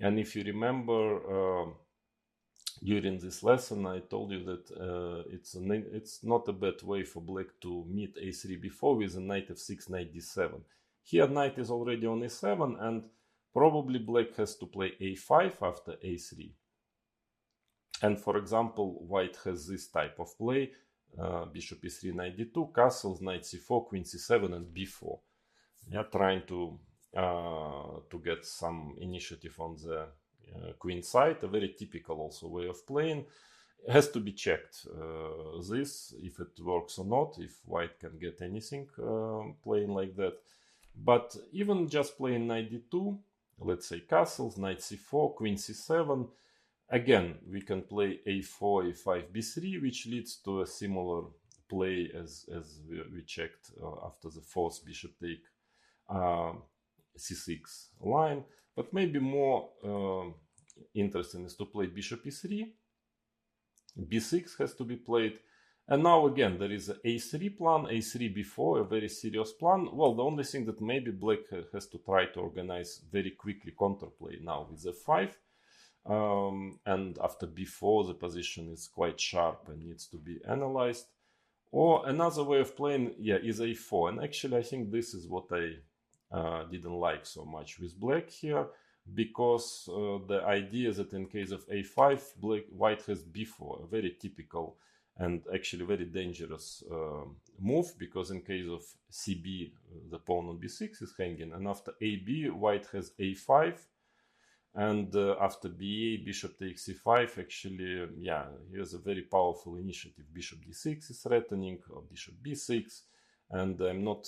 and if you remember, during this lesson, I told you that it's not a bad way for black to meet a3 b4 with a knight f6, knight d7. Here, knight is already on a7, and probably black has to play a5 after a3. And for example, white has this type of play, bishop e3, knight d2, castles, knight c4, queen c7, and b4. Yeah, trying to get some initiative on the queen side, a very typical also way of playing. It has to be checked, this, if it works or not, if white can get anything playing like that. But even just playing knight d2, let's say castles, knight c4, queen c7, again, we can play a4, a5, b3, which leads to a similar play as we checked after the forced bishop take c6 line. But maybe more interesting is to play bishop e3. b6 has to be played. And now again, there is a a3 plan, a3 before, a very serious plan. Well, the only thing that maybe black has to try to organize very quickly counterplay now with f5. And after b4, the position is quite sharp and needs to be analyzed. Or another way of playing, yeah, is a4. And actually, I think this is what I didn't like so much with black here, because the idea is that in case of a5, white has b4, a very typical and actually very dangerous move, because in case of cb, the pawn on b6 is hanging, and after ab, white has a5, and after ba, bishop takes c5. Actually, yeah, here's a very powerful initiative. Bishop d6 is threatening, or bishop b6, and I'm not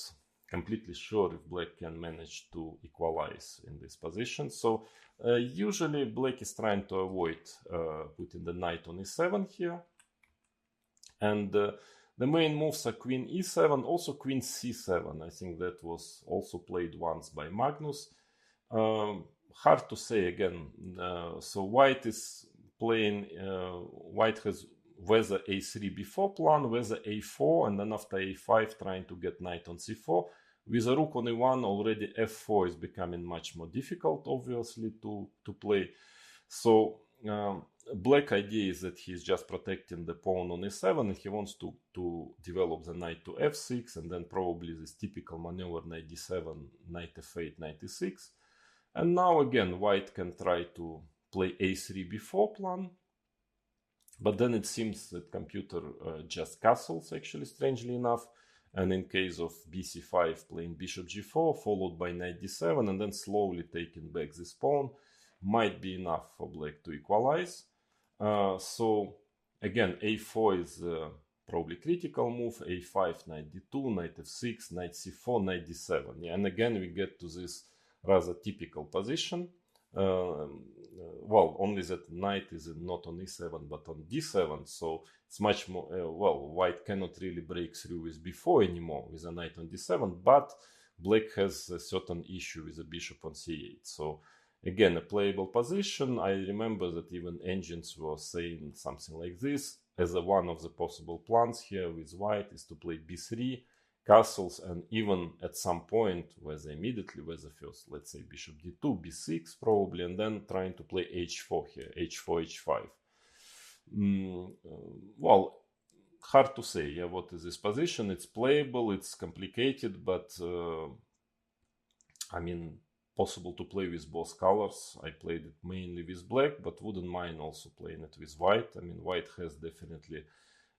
completely sure if black can manage to equalize in this position. So usually black is trying to avoid putting the knight on e7 here. And the main moves are queen e7, also queen c7. I think that was also played once by Magnus. Hard to say again. So white is playing, white has whether a3 before plan, whether a4, and then after a5 trying to get knight on c4. With a rook on e1, already f4 is becoming much more difficult, obviously, to play. So black idea is that he's just protecting the pawn on e7, and he wants to develop the knight to f6, and then probably this typical maneuver, knight d7, knight f8, knight e6. And now again, white can try to play a3 before plan, but then it seems that computer just castles, actually, strangely enough. And in case of bc5, playing bishop g4, followed by knight d7, and then slowly taking back this pawn, might be enough for black to equalize. So again, a4 is probably critical move, a5, knight d2, knight f6, knight c4, knight d7. Yeah, and again, we get to this rather typical position. Well, only that knight is not on e7 but on d7, so it's much more, well, white cannot really break through with b4 anymore with a knight on d7, but black has a certain issue with the bishop on c8. So again, a playable position. I remember that even engines were saying something like this, as one of the possible plans here with white is to play b3, castles, and even at some point, whether immediately, whether first, let's say bishop d2, b6 probably, and then trying to play h4 here, h4, h5. Well, hard to say, yeah, what is this position. It's playable, it's complicated, but I mean, possible to play with both colors. I played it mainly with black, but wouldn't mind also playing it with white. I mean, white has definitely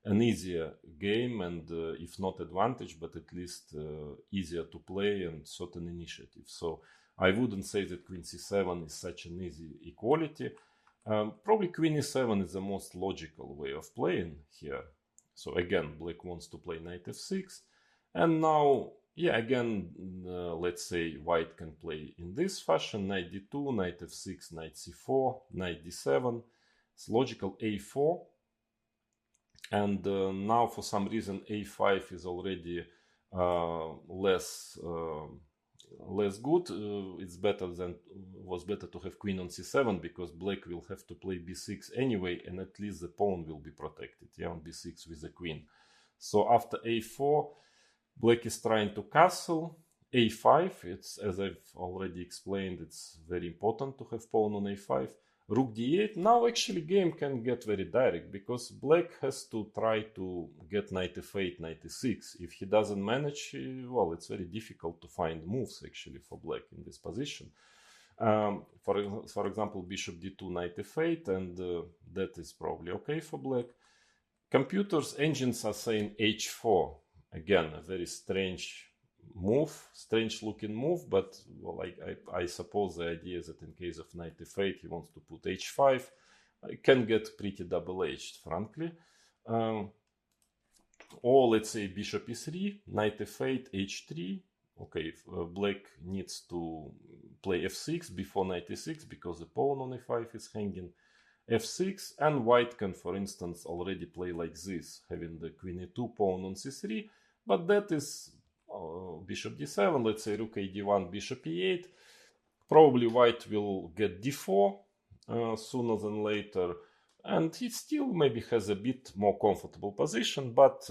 an easier game, and if not advantage, but at least easier to play and certain initiative. So I wouldn't say that queen c7 is such an easy equality. Probably queen e7 is the most logical way of playing here. So again, black wants to play knight f6, and now, yeah, again, let's say white can play in this fashion, knight d2, knight f6, knight c4, knight d7. It's logical a4. And now, for some reason, a5 is already less good. It's better than was better to have queen on c7, because black will have to play b6 anyway, and at least the pawn will be protected, yeah, on b6 with the queen. So after a4, black is trying to castle. a5, it's, as I've already explained, it's very important to have pawn on a5. Rook d8. Now actually game can get very direct, because black has to try to get knight f8, knight e6. If he doesn't manage, well, it's very difficult to find moves actually for black in this position. For example, bishop d2, knight f8, and that is probably okay for black. Computers, engines are saying h4. Again, a very strange move, strange looking move, but well, I suppose the idea is that in case of knight f8 he wants to put h5. It can get pretty double-edged, frankly. Or let's say bishop e3, knight f8, h3. Okay, black needs to play f6 before knight e6, because the pawn on e5 is hanging. f6, and white can, for instance, already play like this, having the queen e2, pawn on c3, but that is bishop d7, let's say rook a d1, bishop e8. Probably white will get d4 sooner than later. And he still maybe has a bit more comfortable position, but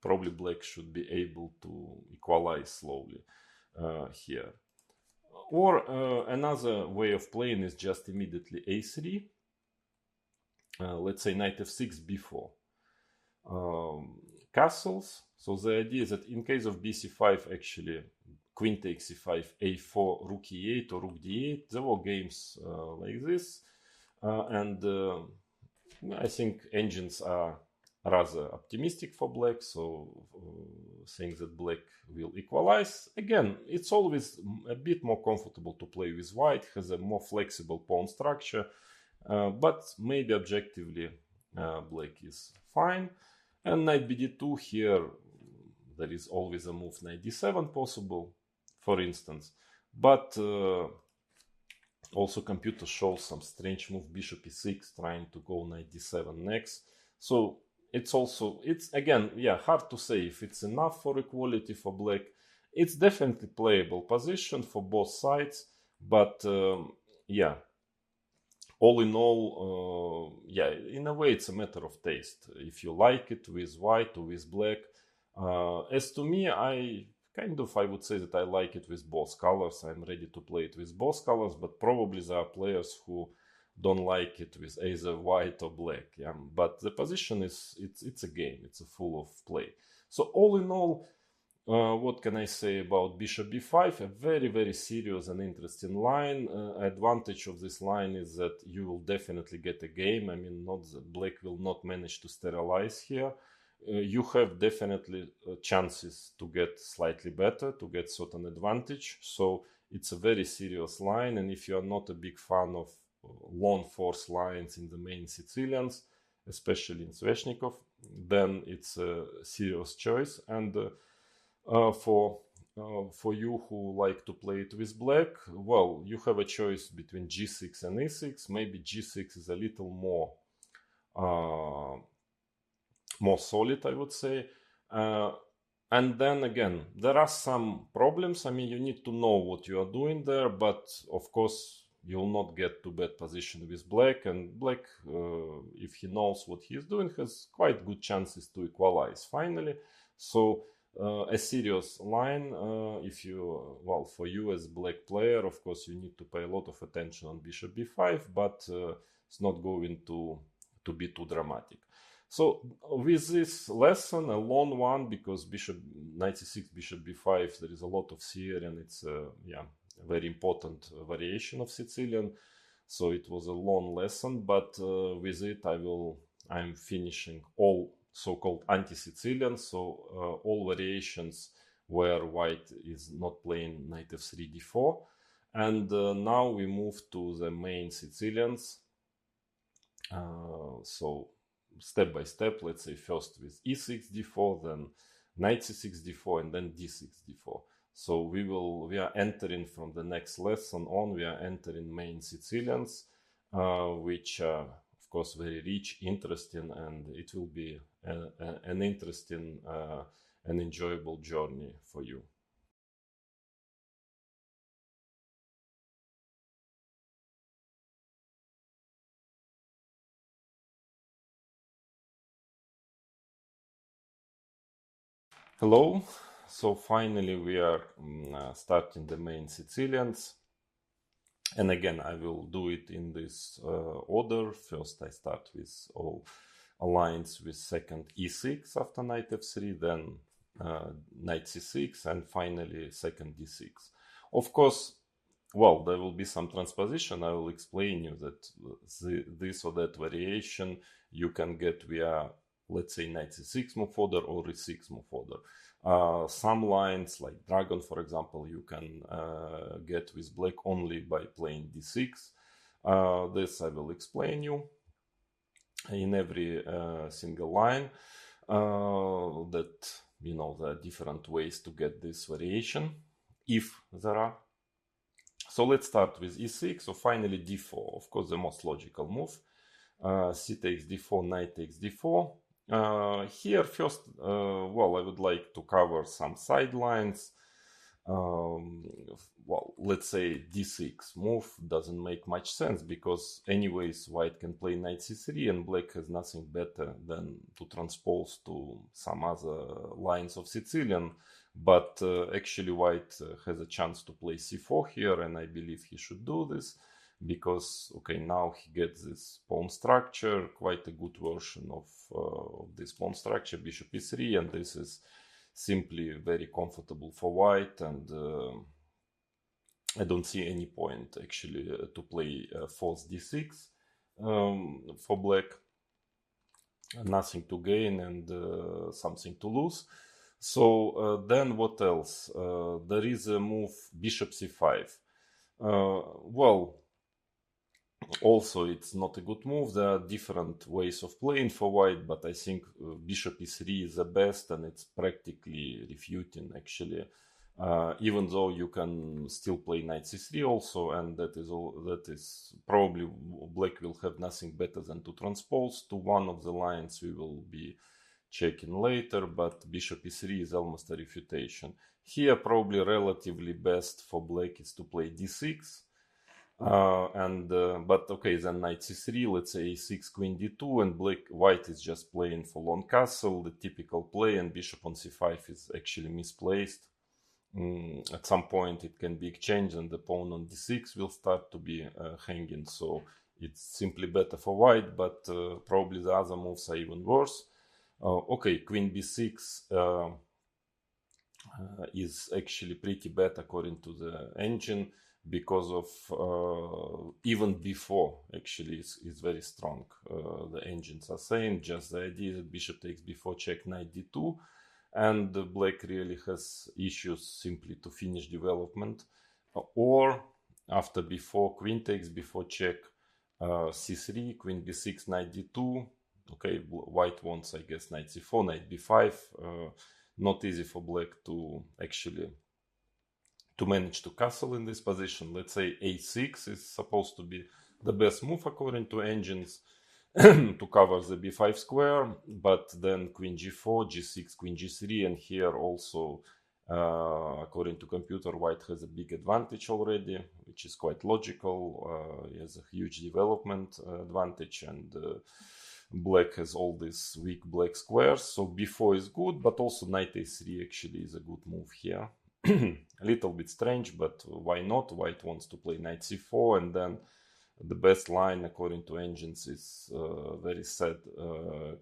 probably black should be able to equalize slowly here. Or another way of playing is just immediately a3. Let's say knight f6, b4. Castles. So the idea is that in case of bc5, actually, queen takes c5, a4, rook e8 or rook d8. There were games like this. And I think engines are rather optimistic for black, so saying that black will equalize. Again, it's always a bit more comfortable to play with white, has a more flexible pawn structure, but maybe objectively black is fine. And knight bd2 here, there is always a move knight d7 possible, for instance. But also computer shows some strange move bishop e6, trying to go knight d7 next. So it's again, yeah, hard to say if it's enough for equality for black. It's definitely playable position for both sides, but yeah, all in all, yeah, in a way it's a matter of taste. If you like it with white or with black. As to me, I would say that I like it with both colors. I'm ready to play it with both colors, but probably there are players who don't like it with either white or black. Yeah? But the position it's a game. It's a full of play. So all in all, what can I say about bishop b5? A very, very serious and interesting line. Advantage of this line is that you will definitely get a game. I mean, not that black will not manage to sterilize here. You have definitely chances to get slightly better, to get certain advantage. So it's a very serious line. And if you are not a big fan of long force lines in the main Sicilians, especially in Sveshnikov, then it's a serious choice. And for you who like to play it with black, well, you have a choice between g6 and e6. Maybe g6 is a little more solid, I would say. And then again, there are some problems. I mean, you need to know what you are doing there, but of course, you will not get to bad position with black. And black, if he knows what he is doing, has quite good chances to equalize finally. So a serious line, for you as black player, of course, you need to pay a lot of attention on bishop b5, but it's not going to be too dramatic. So with this lesson, a long one, because knight c6, bishop b5, there is a lot of Sicilian. It's a very important variation of Sicilian. So it was a long lesson, but with it I'm finishing all so-called anti-Sicilian. So all variations where white is not playing knight f3, d4. And now we move to the main Sicilians. So step by step, let's say first with e6, d4, then knight c6, d4, and then d6, d4. So we are entering from the next lesson on, we are entering main Sicilians, which are, of course, very rich, interesting, and it will be an interesting and enjoyable journey for you. Hello. So finally we are starting the main Sicilians. And again, I will do it in this order. First I start with all alliance with second e6 after knight f3, then knight c6, and finally second d6. Of course, well, there will be some transposition. I will explain you that this or that variation you can get via, let's say, knight c6 move order or e6 move order. Some lines, like dragon, for example, you can get with black only by playing d6. This I will explain you in every single line, that, there are different ways to get this variation, if there are. So let's start with e6. So finally d4, of course, the most logical move. C takes d4, knight takes d4. Here first, I would like to cover some sidelines. well, let's say d6 move doesn't make much sense, because anyways white can play knight c3 and black has nothing better than to transpose to some other lines of Sicilian. But actually white has a chance to play c4 here, and I believe he should do this, because okay, now he gets this pawn structure, quite a good version of this pawn structure, bishop e3, and this is simply very comfortable for white, and I don't see any point actually to play force d6 for black. Nothing to gain and something to lose. So then what else? There is a move bishop c5. Well, also it's not a good move. There are different ways of playing for white, but I think bishop e3 is the best, and it's practically refuting actually, even though you can still play knight c3 also, and that is probably black will have nothing better than to transpose to one of the lines we will be checking later, but bishop e3 is almost a refutation. Here probably relatively best for black is to play d6. But okay, then knight c3, let's say a6, queen d2, and white is just playing for long castle, the typical play, and bishop on c5 is actually misplaced. At some point it can be exchanged, and the pawn on d6 will start to be hanging, so it's simply better for white, but probably the other moves are even worse. Okay, queen b6 is actually pretty bad according to the engine, because of even before actually is very strong. The engines are saying just the idea that bishop takes before check, knight d2, and black really has issues simply to finish development, or after before queen takes before check, c3, queen b6, knight d2. Okay, white wants, I guess, knight c4, knight b5. Not easy for black to actually to manage to castle in this position. Let's say a6 is supposed to be the best move according to engines to cover the b5 square, but then queen g4, g6, queen g3, and here also according to computer white has a big advantage already, which is quite logical. He has a huge development advantage, and black has all these weak black squares, so b4 is good, but also knight a3 actually is a good move here. A little bit strange, but why not? White wants to play knight c4, and then the best line according to engines is very sad,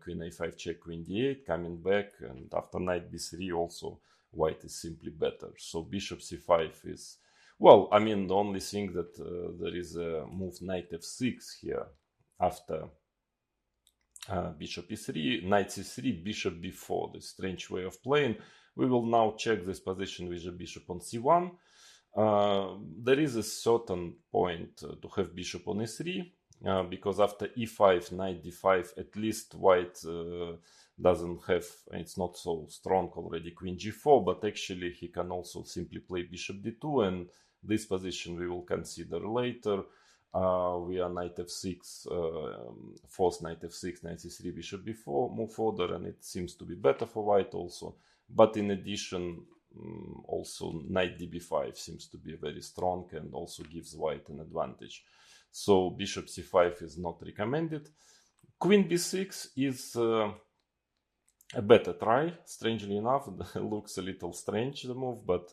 queen a5 check, queen d8, coming back, and after knight b3 also white is simply better. So bishop c5 is, well, I mean, the only thing that there is a move knight f6 here after bishop e3, knight c3, bishop b4, the strange way of playing. We will now check this position with the bishop on c1. There is a certain point to have bishop on e3, because after e5, knight d5, at least white doesn't have, it's not so strong already, queen g4, but actually he can also simply play bishop d2, and this position we will consider later. We are knight f6, force knight f6, knight c3, bishop b4 move order, and it seems to be better for white also. But in addition, also knight db5 seems to be very strong and also gives white an advantage. So bishop c5 is not recommended. Queen b6 is a better try, strangely enough. It looks a little strange, the move, but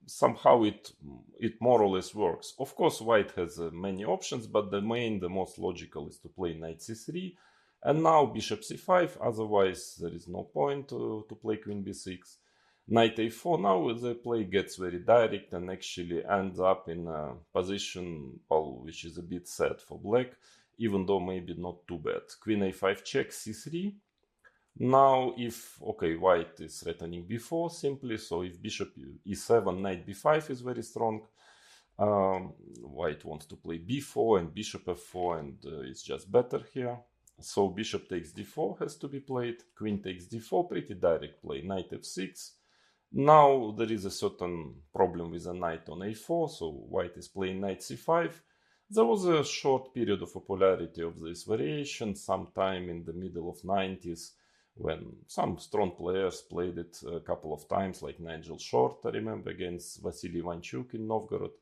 somehow it more or less works. Of course, white has many options, but the most logical is to play knight c3, and now bishop c5, otherwise there is no point to play queen b6. Knight a4, now the play gets very direct and actually ends up in a position, well, which is a bit sad for black, even though maybe not too bad. Queen a5 check, c3. Now if, okay, white is threatening b4 simply, so if bishop e7, knight b5 is very strong, white wants to play b4 and bishop f4, and it's just better here. So bishop takes d4 has to be played, queen takes d4, pretty direct play, knight f6. Now there is a certain problem with the knight on a4, so white is playing knight c5. There was a short period of popularity of this variation sometime in the middle of 90s, when some strong players played it a couple of times, like Nigel Short, I remember, against Vasily Ivanchuk in Novgorod.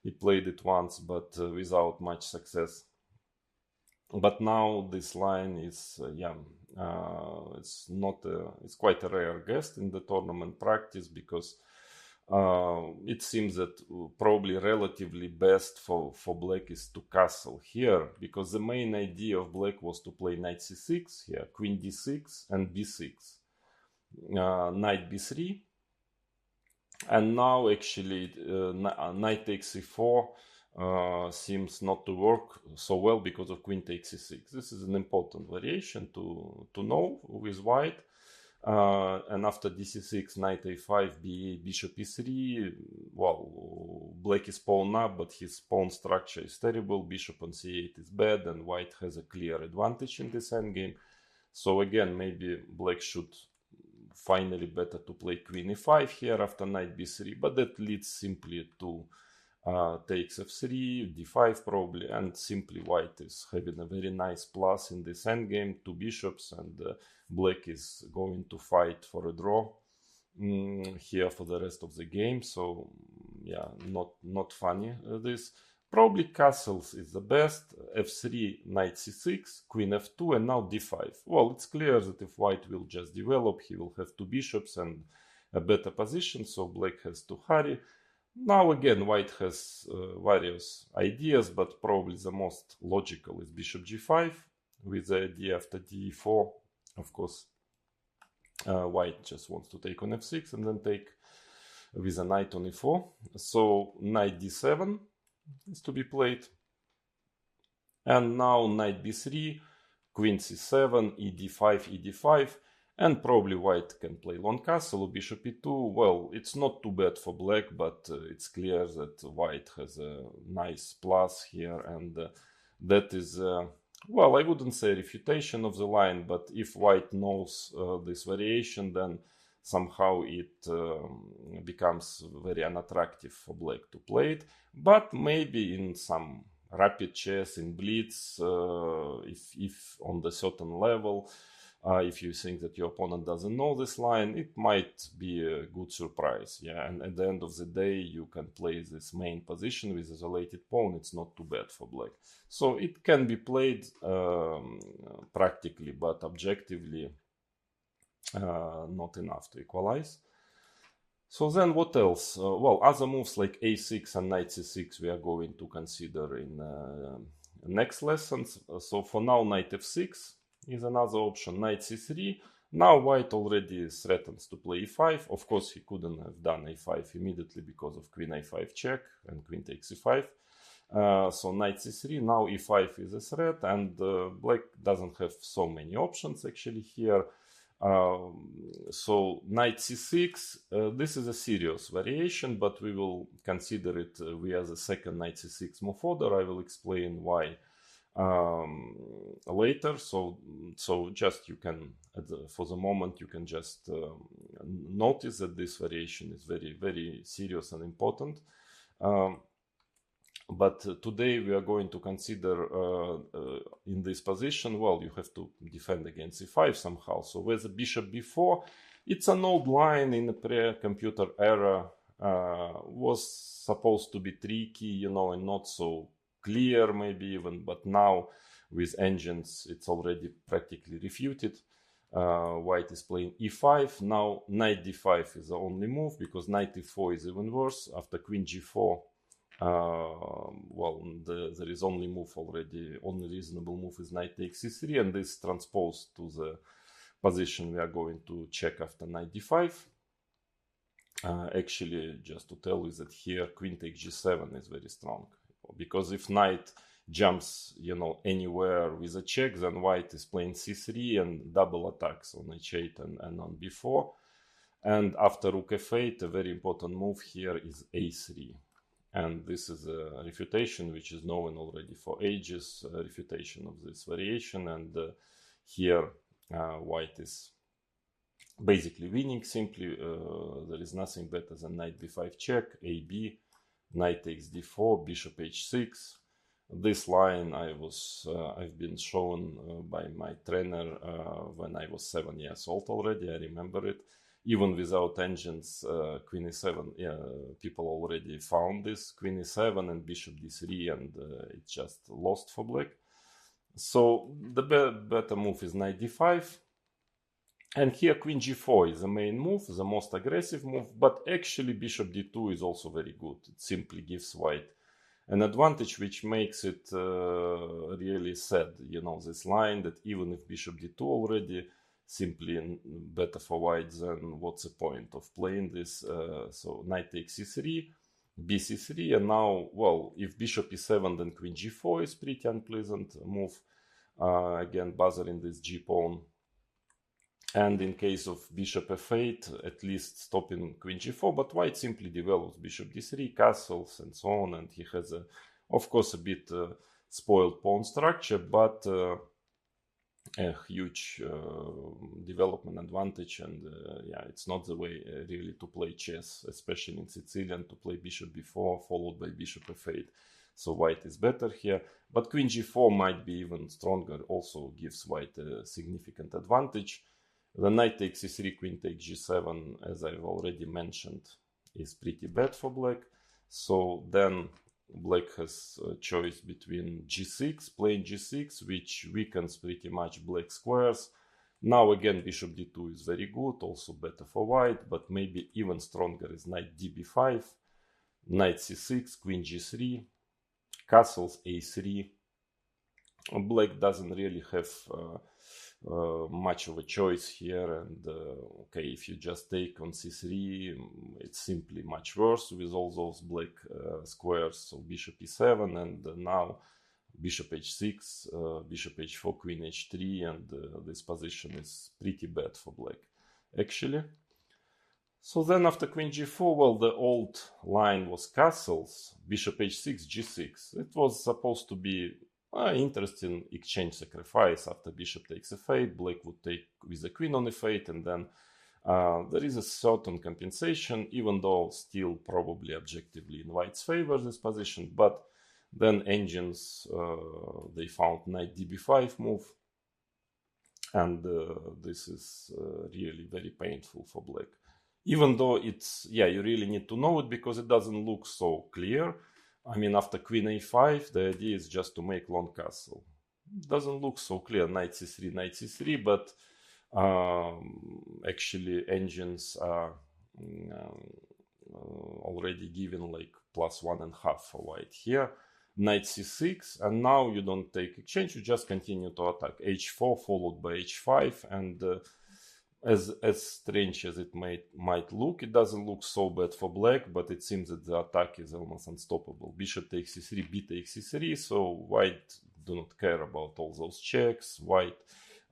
He played it once, but without much success. But now this line is, it's not, it's quite a rare guest in the tournament practice, because it seems that probably relatively best for black is to castle here, because the main idea of black was to play knight c6 here, queen d6 and b6, knight b3, and now actually knight takes c4 seems not to work so well because of queen takes c6. This is an important variation to know with white. And after dc6, knight a5, b8, bishop e3, well, black is pawn up, but his pawn structure is terrible. Bishop on c8 is bad, and white has a clear advantage in this endgame. So again, maybe black should finally better to play queen e5 here after knight b3, but that leads simply to takes f3, d5 probably, and simply white is having a very nice plus in this endgame, two bishops, and black is going to fight for a draw here for the rest of the game. So yeah, not funny this. Probably castles is the best. f3, knight c6, queen f2, and now d5. Well, it's clear that if white will just develop, he will have two bishops and a better position, so black has to hurry. Now again, white has various ideas, but probably the most logical is bishop g5, with the idea after d4, of course, white just wants to take on f6 and then take with a knight on e4. So knight d7 is to be played. And now knight b3, queen c7, ed5, ed5. And probably white can play long castle or bishop e2. Well, it's not too bad for black, but it's clear that white has a nice plus here. And that is, well, I wouldn't say refutation of the line, but if white knows this variation, then somehow it becomes very unattractive for black to play it. But maybe in some rapid chess, in blitz, if on the certain level, if you think that your opponent doesn't know this line, it might be a good surprise. Yeah, and at the end of the day, you can play this main position with isolated pawn. It's not too bad for black. So it can be played practically, but objectively not enough to equalize. So then what else? Well, other moves like a6 and knight c6 we are going to consider in next lessons. So for now, knight f6 is another option, knight c3. Now white already threatens to play e5. Of course, he couldn't have done a5 immediately because of queen a5 check and queen takes e5. So knight c3, now e5 is a threat, and black doesn't have so many options actually here. So knight c6, this is a serious variation, but we will consider it via the second knight c6 move order. I will explain why later. So just you can, for the moment, you can just notice that this variation is very, very serious and important. But today we are going to consider in this position, well, you have to defend against e5 somehow. So with the bishop b4, it's an old line in the pre-computer era, was supposed to be tricky, you know, and not so clear maybe even, but now with engines it's already practically refuted. White is playing e5. Now knight d5 is the only move, because knight e4 is even worse. After queen g4, well, there is only move already, only reasonable move is knight takes c3, and this transposed to the position we are going to check after knight d5. Actually, just to tell you that here queen takes g7 is very strong, because if knight jumps, you know, anywhere with a check, then white is playing c3 and double attacks on h8 and on b4. And after rook f8, a very important move here is a3. And this is a refutation which is known already for ages, a refutation of this variation. And here white is basically winning simply. There is nothing better than knight b5 check, ab, knight takes d4, bishop h6, This line I've been shown by my trainer when I was 7 years old already. I remember it. Even without engines, Queen e7, people already found this Queen e7 and Bishop d3, and it just lost for black. So the better move is knight d5. And here Queen g4 is the main move, the most aggressive move, but actually Bishop d2 is also very good. It simply gives white an advantage, which makes it really sad, this line that even if Bishop d2 already simply better for white, then what's the point of playing this? So knight takes c3, bc3, and now, well, if Bishop e7, then Queen g4 is pretty unpleasant move. Again, bothering this g-pawn. And in case of Bishop f8, at least stopping Queen g4, but white simply develops Bishop d3, castles, and so on, and he has, of course, a bit spoiled pawn structure, but a huge development advantage, and it's not the way really to play chess, especially in Sicilian, to play Bishop b4 followed by Bishop f8. So white is better here, but Queen g4 might be even stronger, also gives white a significant advantage. The knight takes e3, queen takes g7, as I've already mentioned, is pretty bad for black. So then black has a choice between g6, playing g6, which weakens pretty much black squares. Now again, Bishop d2 is very good, also better for white, but maybe even stronger is knight db5, knight c6, queen g3, castles a3. Black doesn't really have much of a choice here, and okay, if you just take on c3, it's simply much worse with all those black squares. So Bishop e7, and now Bishop h6, Bishop h4, Queen h3, and this position is pretty bad for black, actually. So then after Queen g4, well, the old line was castles, Bishop h6, g6. It was supposed to be interesting exchange sacrifice. After Bishop takes f8, black would take with the Queen on f8, and then there is a certain compensation, even though still probably objectively in white's favor this position. But then engines, they found knight db5 move, and this is really very painful for black. Even though it's, you really need to know it because it doesn't look so clear. I mean, after Queen a5, the idea is just to make long castle. It doesn't look so clear, knight c3, but actually engines are already given like +1.5 for white here. Knight c6, and now you don't take exchange, you just continue to attack. h4 followed by h5, and as strange as it might look, it doesn't look so bad for black, but it seems that the attack is almost unstoppable. Bishop takes c3, b takes c3, so white do not care about all those checks. White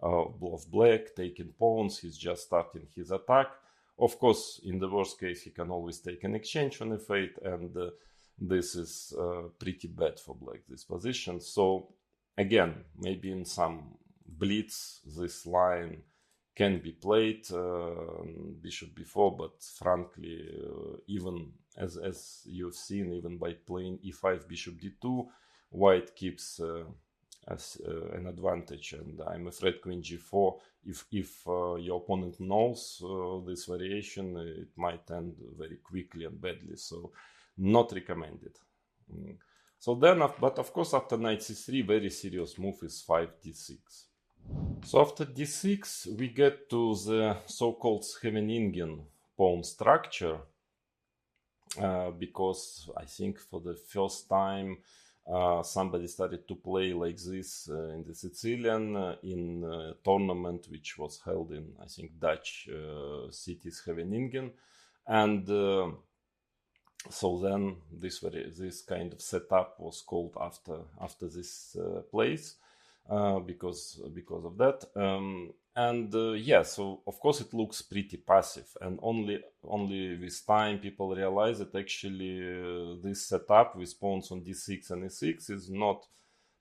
of black taking pawns, he's just starting his attack. Of course, in the worst case, he can always take an exchange on f8, and this is pretty bad for black, this position. So again, maybe in some blitz, this line can be played, Bishop b4, but frankly, even as you've seen, even by playing e5, Bishop d2, white keeps an advantage, and I'm afraid Queen g4, if your opponent knows this variation, it might end very quickly and badly, so not recommended. So then, but of course, after knight c3, very serious move is 5d6. So after d6, we get to the so-called Scheveningen pawn structure, because I think for the first time somebody started to play like this in the Sicilian in a tournament which was held in, I think, Dutch city Scheveningen, and so then this kind of setup was called after this place. Because of that, so of course it looks pretty passive, and only with time people realize that actually this setup with pawns on d6 and e6 is not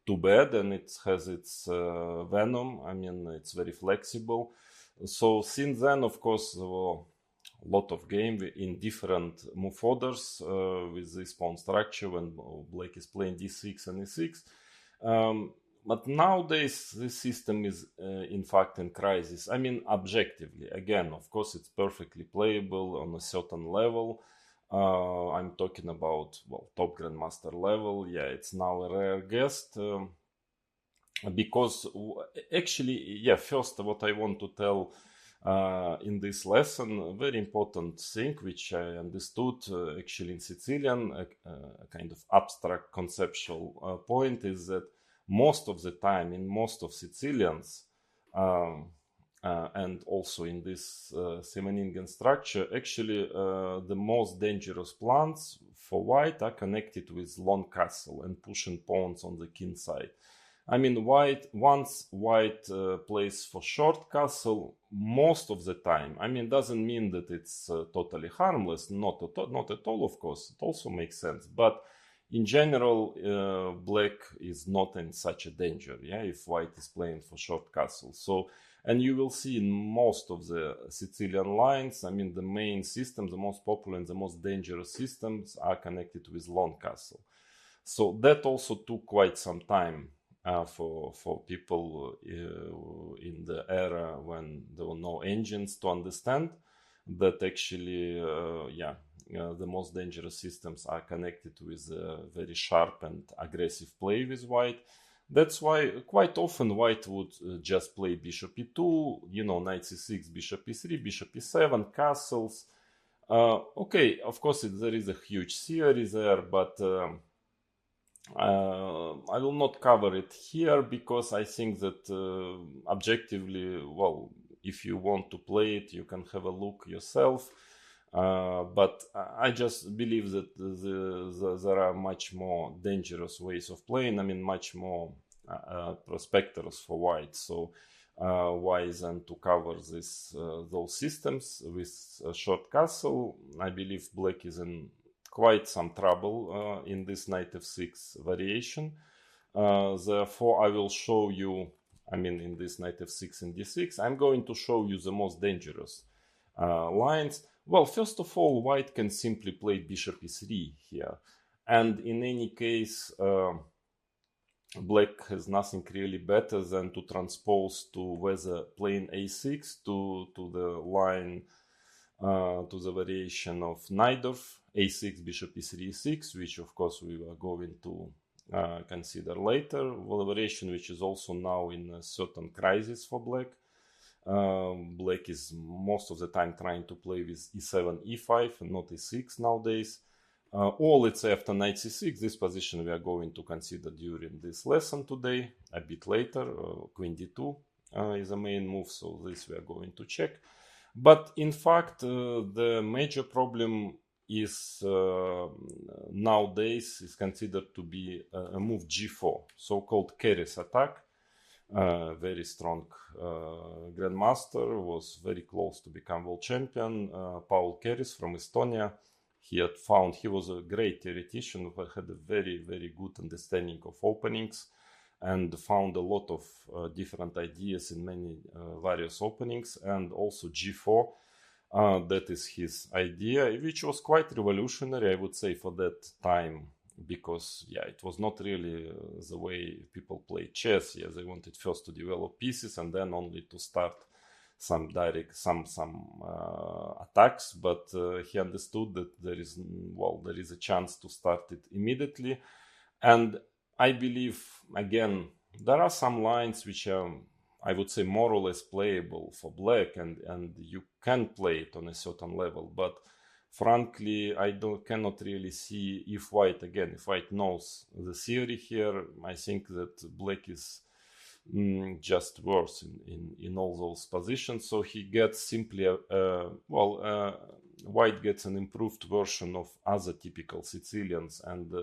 too bad, and it has its venom. I mean, it's very flexible. So since then, of course, lot of game in different move orders with this pawn structure when black is playing d6 and e6. But nowadays this system is in fact in crisis. I mean, objectively, again, of course, it's perfectly playable on a certain level. I'm talking about, well, top grandmaster level. Yeah, it's now a rare guest. Because actually, yeah, first what I want to tell in this lesson, a very important thing which I understood actually in Sicilian, a kind of abstract conceptual point, is that most of the time in most of Sicilians and also in this Semaningen structure, actually the most dangerous plans for white are connected with long castle and pushing pawns on the king side. I mean, once white plays for short castle, most of the time, I mean, doesn't mean that it's totally harmless, not at all, of course, it also makes sense, but in general, black is not in such a danger, yeah, if white is playing for short castle. So, and you will see in most of the Sicilian lines, I mean, the main systems, the most popular and the most dangerous systems are connected with long castle. So that also took quite some time for people in the era when there were no engines to understand that actually, the most dangerous systems are connected with very sharp and aggressive play with white. That's why quite often white would just play bishop e2, you know, knight c6, bishop e3, bishop e7, castles. Okay, of course there is a huge theory there, but I will not cover it here because I think that objectively, well, if you want to play it, you can have a look yourself. But I just believe that there are much more dangerous ways of playing. I mean, much more prospectors for white. So why then to cover those systems with a short castle? I believe black is in quite some trouble in this knight f6 variation. Therefore, I will show you, I mean, in this knight f6 and d6, I'm going to show you the most dangerous lines. Well, first of all, white can simply play bishop e3 here. And in any case, black has nothing really better than to transpose to whether playing a6 to the line, to the variation of Najdorf, a6, bishop e3, e6, which of course we are going to consider later. Well, variation which is also now in a certain crisis for black. Black is most of the time trying to play with e7, e5 and not e6 nowadays. Or let's say after knight c6, this position we are going to consider during this lesson today, a bit later. Queen d2 is a main move, so this we are going to check. But in fact, the major problem is nowadays is considered to be a move g4, so-called Keres attack. Very strong grandmaster, was very close to become world champion. Paul Keres from Estonia. He was a great theoretician who had a very, very good understanding of openings and found a lot of different ideas in many various openings, and also g4. That is his idea, which was quite revolutionary, I would say, for that time, because it was not really the way people play chess. Yeah, they wanted first to develop pieces and then only to start some attacks, but he understood that there is a chance to start it immediately. And I believe, again, there are some lines which are, I would say, more or less playable for black, and you can play it on a certain level. But frankly, I cannot really see if white knows the theory here. I think that black is just worse in all those positions. So he gets simply white gets an improved version of other typical Sicilians, and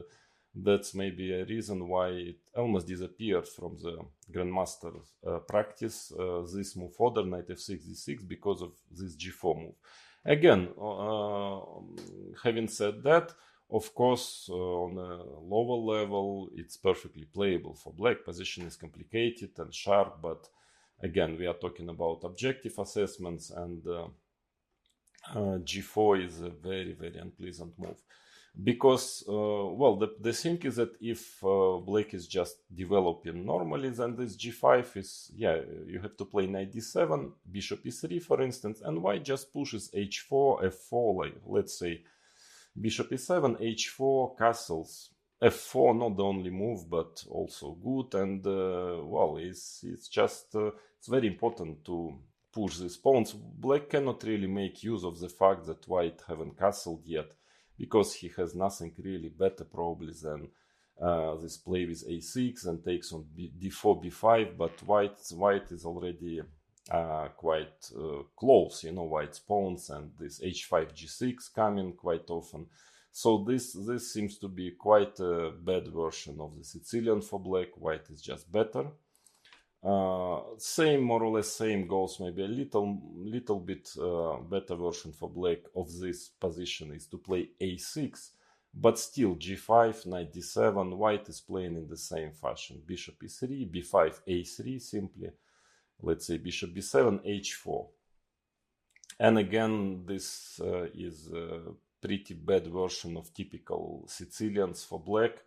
that's maybe a reason why it almost disappeared from the grandmaster practice, this move order, knight f6, d6, because of this g4 move. Again, having said that, of course, on a lower level, it's perfectly playable for black. Position is complicated and sharp, but again, we are talking about objective assessments, and g4 is a very, very unpleasant move. Because, well, the thing is that if black is just developing normally, then this g5 is, yeah, you have to play knight d7, bishop e3, for instance, and white just pushes h4, f4, like, let's say, bishop e7, h4, castles, f4, not the only move, but also good, and, well, it's just, it's very important to push these pawns. Black cannot really make use of the fact that white haven't castled yet, because he has nothing really better probably than this play with a6 and takes on d4, b5, but white is already quite close, you know, white's pawns, and this h5, g6 coming quite often. So this seems to be quite a bad version of the Sicilian for black. White is just better. Same, more or less same goes, maybe a little bit better version for black of this position is to play a6, but still g5, knight d7, white is playing in the same fashion. Bishop e3, b5, a3 simply, let's say bishop b7, h4. And again, this is a pretty bad version of typical Sicilians for black.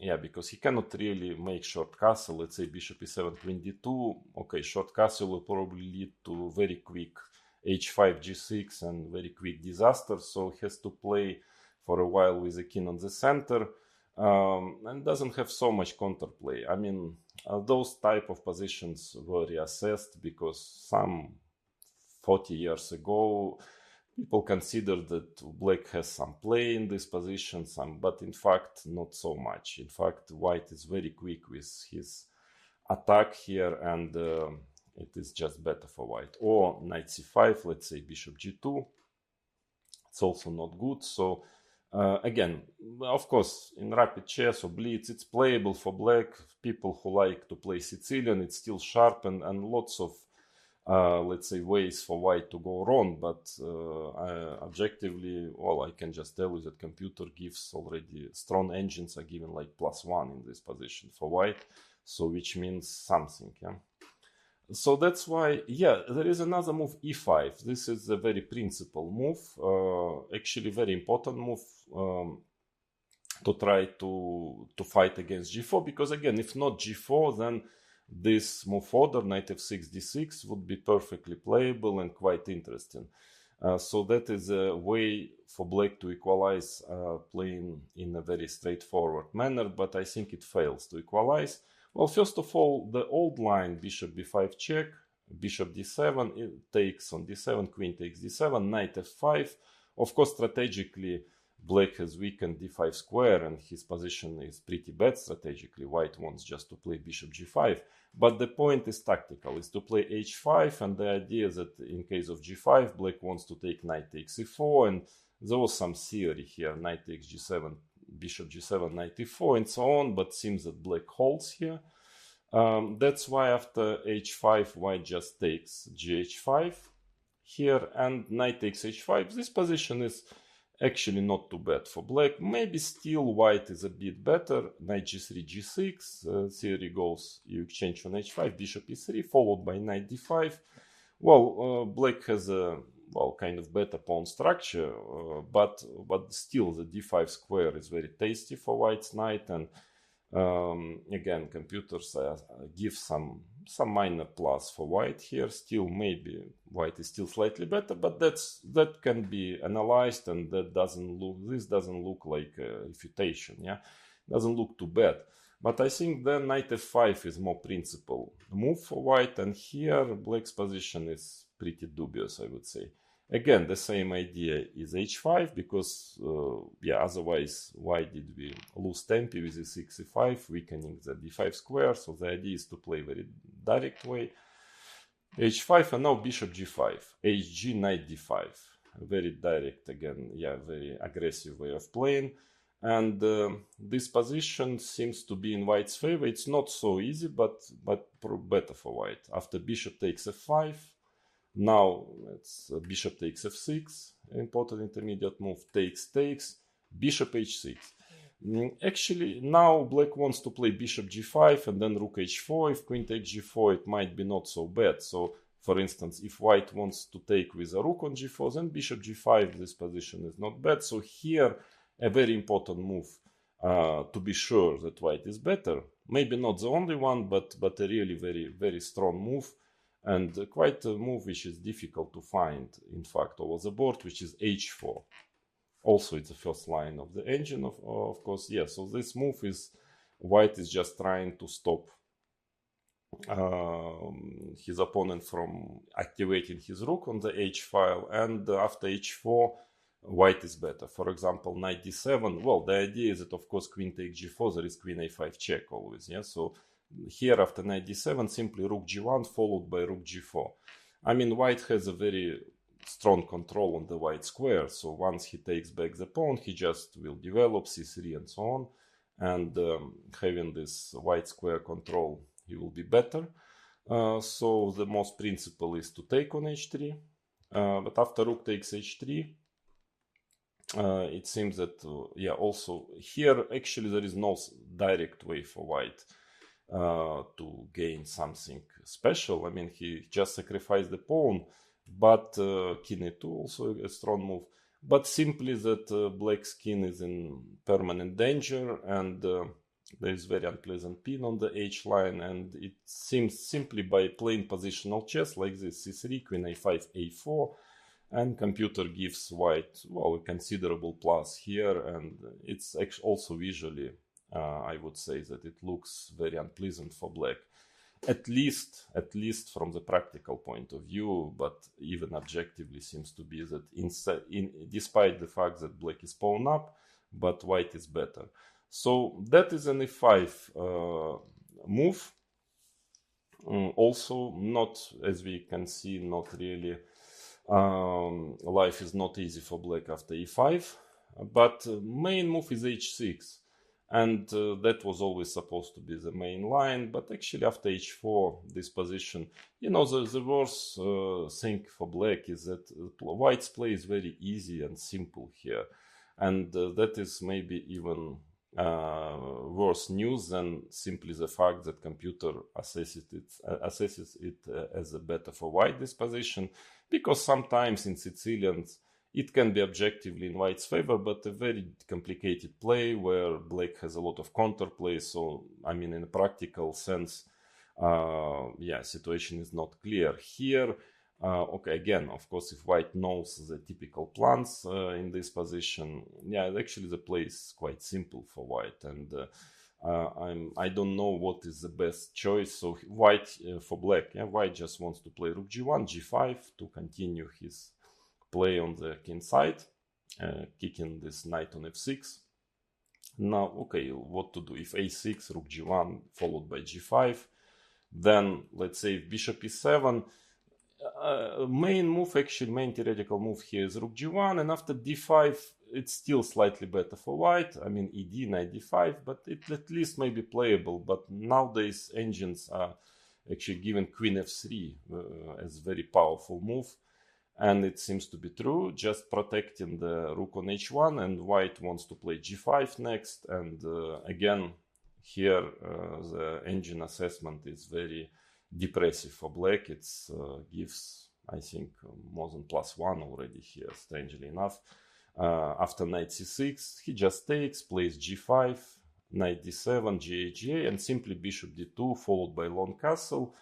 Yeah, because he cannot really make short castle. Let's say bishop e7, queen d2. Okay, short castle will probably lead to very quick h5, g6 and very quick disaster. So he has to play for a while with the king on the center, and doesn't have so much counterplay. I mean, those type of positions were reassessed because some 40 years ago people consider that black has some play in this position, but in fact not so much. In fact, white is very quick with his attack here, and it is just better for white. Or knight c5, let's say bishop g2. It's also not good. So again, of course, in rapid chess or blitz, it's playable for black. People who like to play Sicilian, it's still sharp, and lots of let's say ways for white to go wrong, but objectively, well, I can just tell you that computer gives already strong engines are given like +1 in this position for white, so which means something. Yeah. So that's why, yeah, there is another move, e5. This is a very principal move, actually very important move to try to fight against g4, because again, if not g4, then this move order, knight f6, d6, would be perfectly playable and quite interesting. So that is a way for black to equalize, playing in a very straightforward manner, but I think it fails to equalize. Well, first of all, the old line, bishop b5 check, bishop d7, it takes on d7, queen takes d7, knight f5. Of course, strategically, black has weakened d5 square, and his position is pretty bad strategically. White wants just to play bishop g5. But the point is tactical, is to play h5, and the idea is that in case of g5, black wants to take knight takes e4, and there was some theory here, knight takes g7, bishop g7, knight e4, and so on, but seems that black holds here. That's why after h5, white just takes gh5 here, and knight takes h5. This position is actually not too bad for black. Maybe still white is a bit better. Knight g3, g6. Theory goes, you exchange on h5, bishop e3, followed by knight d5. Well, black has a, well, kind of better pawn structure, but still the d5 square is very tasty for white's knight, and again, computers give some minor plus for white here. Still, maybe white is still slightly better, but that can be analyzed, and this doesn't look like a refutation. Yeah, doesn't look too bad. But I think then knight f5 is more principal move for white, and here black's position is pretty dubious, I would say. Again, the same idea is h5, because, yeah, otherwise, why did we lose tempi with the 6 e5, weakening the d5 square? So the idea is to play very direct way. h5, and now bishop g5, hg, knight d5. Very direct, again, yeah, very aggressive way of playing. And this position seems to be in white's favor. It's not so easy, but better for white. After bishop takes f5, now it's bishop takes f6, important intermediate move, takes, bishop h6. Actually, now black wants to play bishop g5 and then rook h4. If queen takes g4, it might be not so bad. So For instance, if white wants to take with a rook on g4, then bishop g5, this position is not bad. So here, a very important move to be sure that white is better. Maybe not the only one, but a really very, very strong move. And quite a move which is difficult to find, in fact, over the board, which is h4. Also, it's the first line of the engine, of course. Yeah, so this move is, white is just trying to stop his opponent from activating his rook on the h file, and after h4 white is better. For example, knight d7, well, the idea is that of course queen takes g4, there is queen a5 check always, yeah. So here after knight d7, simply rook g1 followed by rook g4. I mean, white has a very strong control on the white square, so once he takes back the pawn, he just will develop c3 and so on, and having this white square control, he will be better. So the most principle is to take on h3, but after rook takes h3, it seems that, yeah, also here actually there is no direct way for white to gain something special. I mean, he just sacrificed the pawn, but king e2 also a strong move, but simply that black's king is in permanent danger, and there is very unpleasant pin on the h line, and it seems simply by playing positional chess like this, c3, queen a5, a4, and computer gives white, well, a considerable plus here, and it's actually also visually, I would say that it looks very unpleasant for black, at least from the practical point of view, but even objectively seems to be that despite the fact that black is pawn up, but white is better. So that is an e5 move. Also, not, as we can see, not really, life is not easy for black after e5, but main move is h6, and that was always supposed to be the main line, but actually after h4, this position, you know, the worst thing for black is that white's play is very easy and simple here, and that is maybe even worse news than simply the fact that computer assesses it as a better for white this position, because sometimes in Sicilians it can be objectively in white's favor, but a very complicated play where black has a lot of counterplay. So I mean, in a practical sense, yeah, situation is not clear here. Okay, again, of course, if white knows the typical plans in this position, yeah, actually the play is quite simple for white, and I don't know what is the best choice. So white for black, yeah, white just wants to play rook g1, g5 to continue his play on the king side, kicking this knight on f6. Now, okay, what to do? If a6, rook g1 followed by g5, then let's say if bishop e7. Main move, actually main theoretical move here is rook g1, and after d5 it's still slightly better for white. I mean, ed, knight d5, but it at least may be playable. But nowadays engines are actually given queen f3 as very powerful move, and it seems to be true, just protecting the rook on h1, and white wants to play g5 next, and again here the engine assessment is very depressive for black. It gives, I think, more than +1 already here, strangely enough. After knight c6, he just takes, plays g5, knight d7, g8, and simply bishop d2 followed by long castle.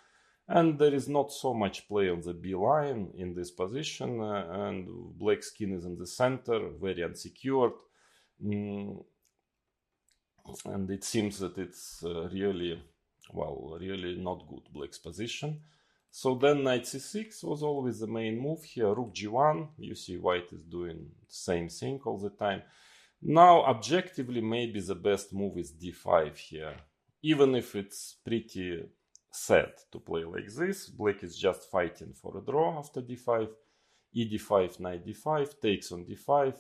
And there is not so much play on the b line in this position, and black's king is in the center, very unsecured. And it seems that it's really, well, really not good, black's position. So then knight c6 was always the main move here, rook g1. You see white is doing the same thing all the time. Now, objectively, maybe the best move is d5 here. Even if it's pretty sad to play like this, black is just fighting for a draw after d5. e d5, knight d5, takes on d5.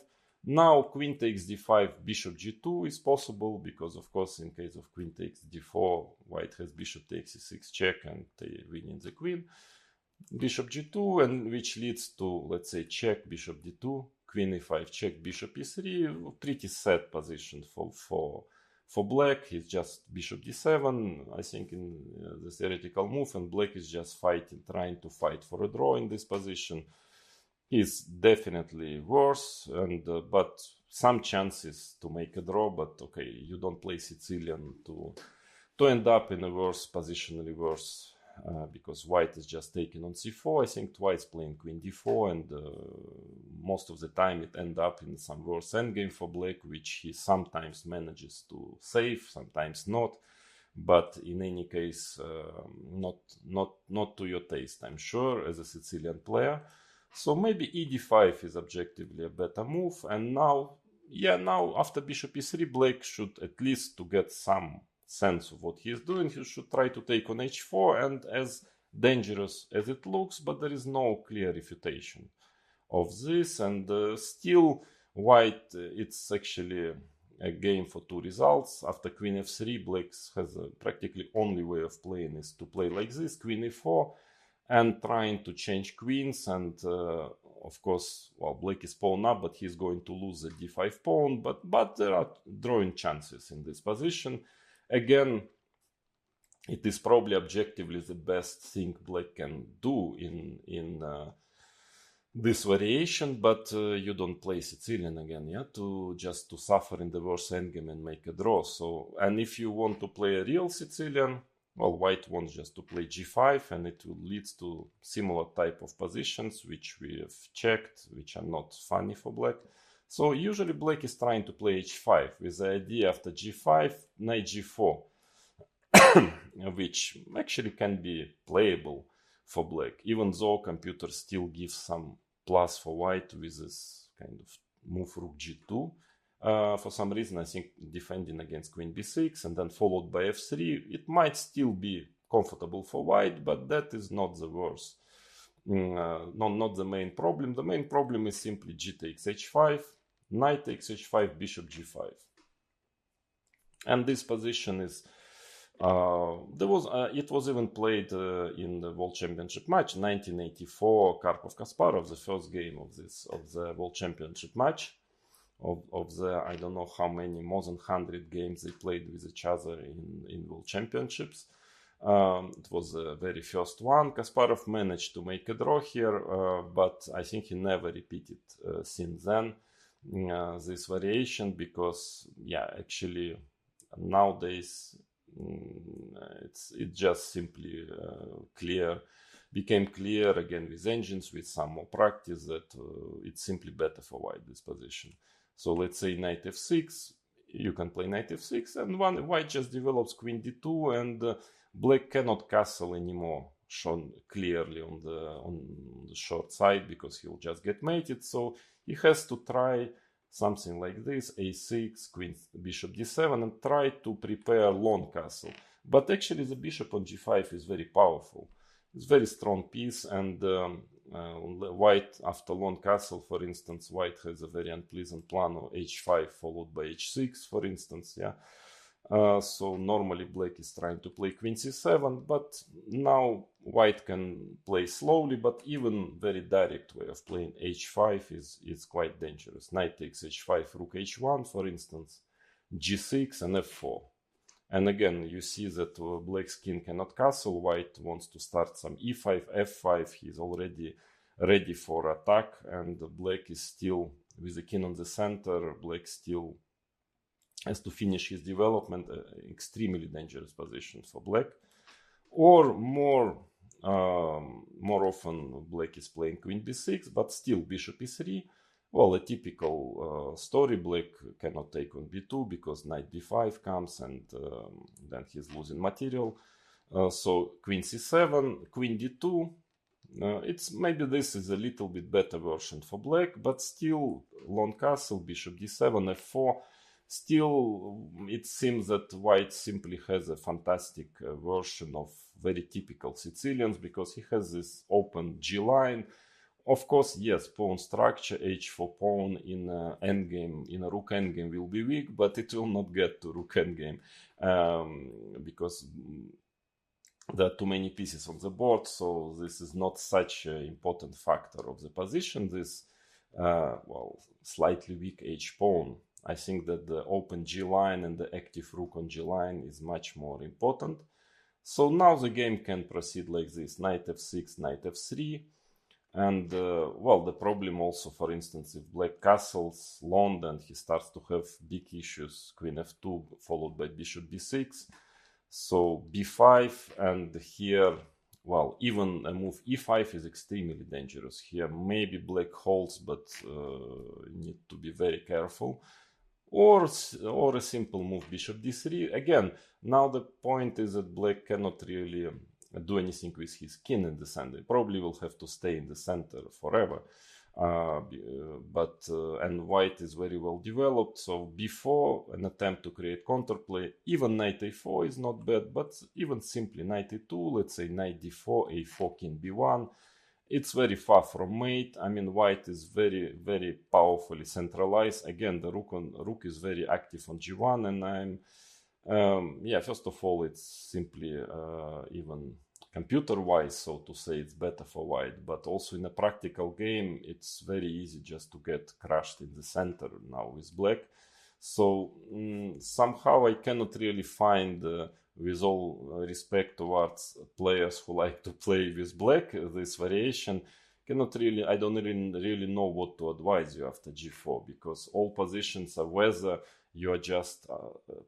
Now queen takes d5, bishop g2 is possible, because of course in case of queen takes d4, white has bishop takes e6 check and winning the queen. Bishop g2, and which leads to, let's say, check, bishop d2, queen e5 check, bishop e3. Pretty sad position for For black, it's just bishop d7, I think, in the theoretical move, and black is just fighting, trying to fight for a draw in this position. He's definitely worse, and but some chances to make a draw, but okay, you don't play Sicilian to end up in a worse, positionally worse, because white is just taking on c4, I think twice playing queen d4, and most of the time it end up in some worse endgame for black, which he sometimes manages to save, sometimes not, but in any case, not to your taste, I'm sure, as a Sicilian player. So maybe ed5 is objectively a better move, and now after bishop e3, black should, at least to get some sense of what he is doing, he should try to take on h4, and as dangerous as it looks, but there is no clear refutation of this, and still white, it's actually a game for two results. After queen f3, black has practically only way of playing is to play like this, queen e4, and trying to change queens, and of course, well, black is pawn up, but he's going to lose the d5 pawn, but there are drawing chances in this position. Again, it is probably objectively the best thing black can do in this variation, but you don't play Sicilian again, yeah, to suffer in the worst endgame and make a draw. So, and if you want to play a real Sicilian, well, white wants just to play g5, and it will lead to similar type of positions, which we have checked, which are not funny for black. So usually black is trying to play h5 with the idea after g5, knight g4, which actually can be playable for black, even though computer still gives some plus for white with this kind of move rook g2. For some reason, I think defending against queen b6 and then followed by f3, it might still be comfortable for white, but that is not the worst. Not the main problem. The main problem is simply g takes h5, knight takes h5, bishop g5. And this position is it was even played in the World Championship match 1984, Karpov-Kasparov, the first game of the World Championship match. Of the, I don't know how many, more than 100 games they played with each other in World Championships. It was the very first one. Kasparov managed to make a draw here, but I think he never repeated since then this variation, because actually nowadays it just simply became clear again with engines, with some more practice, that it's simply better for white this position. So let's say knight f6, you can play knight f6, and white just develops queen d2, and black cannot castle anymore, shown clearly on the short side, because he'll just get mated. So he has to try something like this, a6, queen, bishop d7, and try to prepare long castle. But actually the bishop on g5 is very powerful. It's a very strong piece, and white, after long castle, for instance, white has a very unpleasant plan of h5 followed by h6, for instance, so normally black is trying to play queen c7, but now white can play slowly, but even very direct way of playing h5 is quite dangerous. Knight takes h5, rook h1, for instance, g6 and f4. And again, you see that black's king cannot castle. White wants to start some e5, f5. He's already ready for attack, and black is still, with the king on the center, black still has to finish his development. Extremely dangerous position for black. Or more often, black is playing queen b6, but still bishop e3. Well, a typical story, black cannot take on b2 because knight b5 comes, and then he's losing material. So queen c7, queen d2. It's maybe this is a little bit better version for black, but still long castle, bishop d7, f4. Still, it seems that white simply has a fantastic version of very typical Sicilians, because he has this open g line. Of course, yes, pawn structure, h4 pawn in a endgame, in a rook endgame will be weak, but it will not get to rook endgame because there are too many pieces on the board, so this is not such an important factor of the position. This, slightly weak h pawn I think that the open G line and the active rook on G line is much more important. So now the game can proceed like this: knight f6, knight f3. And well, the problem also, for instance, if black castles London, he starts to have big issues: queen f2 followed by bishop b6. So b5, and here, well, even a move e5 is extremely dangerous. Here maybe black holds, but need to be very careful. Or a simple move bishop d3. Again, now the point is that black cannot really do anything with his king in the center. He probably will have to stay in the center forever. And white is very well developed, so b4, an attempt to create counterplay. Even knight a4 is not bad, but even simply knight e2, let's say knight d4, a4, king b1, it's very far from mate. I mean, white is very, very powerfully centralized. Again, the rook is very active on g1, and first of all, it's simply even computer-wise, so to say, it's better for white, but also in a practical game, it's very easy just to get crushed in the center now with black. So somehow I cannot really find, with all respect towards players who like to play with black, this variation. I don't really know what to advise you after g4, because all positions are whether you are just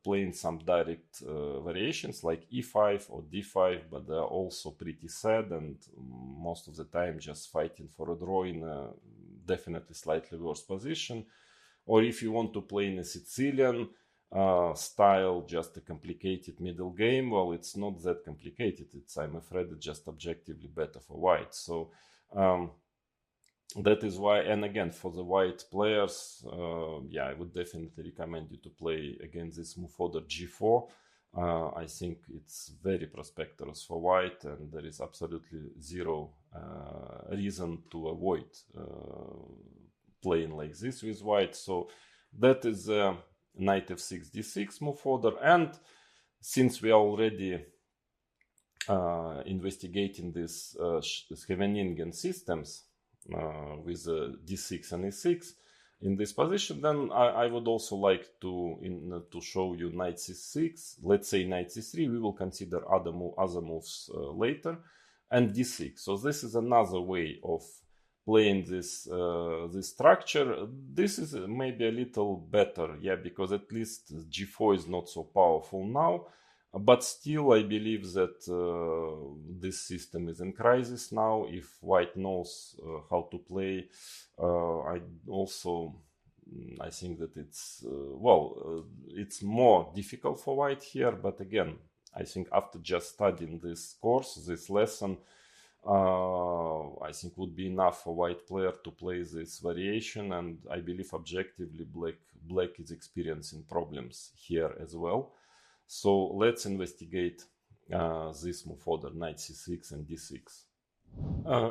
playing some direct variations like e5 or d5, but they are also pretty sad and most of the time just fighting for a draw in a definitely slightly worse position. Or if you want to play in a Sicilian style, just a complicated middle game, well, it's not that complicated. I'm afraid it's just objectively better for white. So that is why, and again, for the white players, I would definitely recommend you to play against this move order g4. I think it's very prosperous for white, and there is absolutely zero reason to avoid playing like this with white. So that is knight f6 d6 move order. And since we are already investigating this Scheveningen systems with d6 and e6 in this position, then I would also like to show you knight c6. Let's say knight c3. We will consider other moves later, and d6. So this is another way of playing this structure. This is maybe a little better, because at least g4 is not so powerful now. But still, I believe that this system is in crisis now. If white knows how to play, I think that it's more difficult for white here. But again, I think after just studying this course, this lesson, I think would be enough for white player to play this variation. And I believe objectively black is experiencing problems here as well. So let's investigate this move order, knight c6 and d6.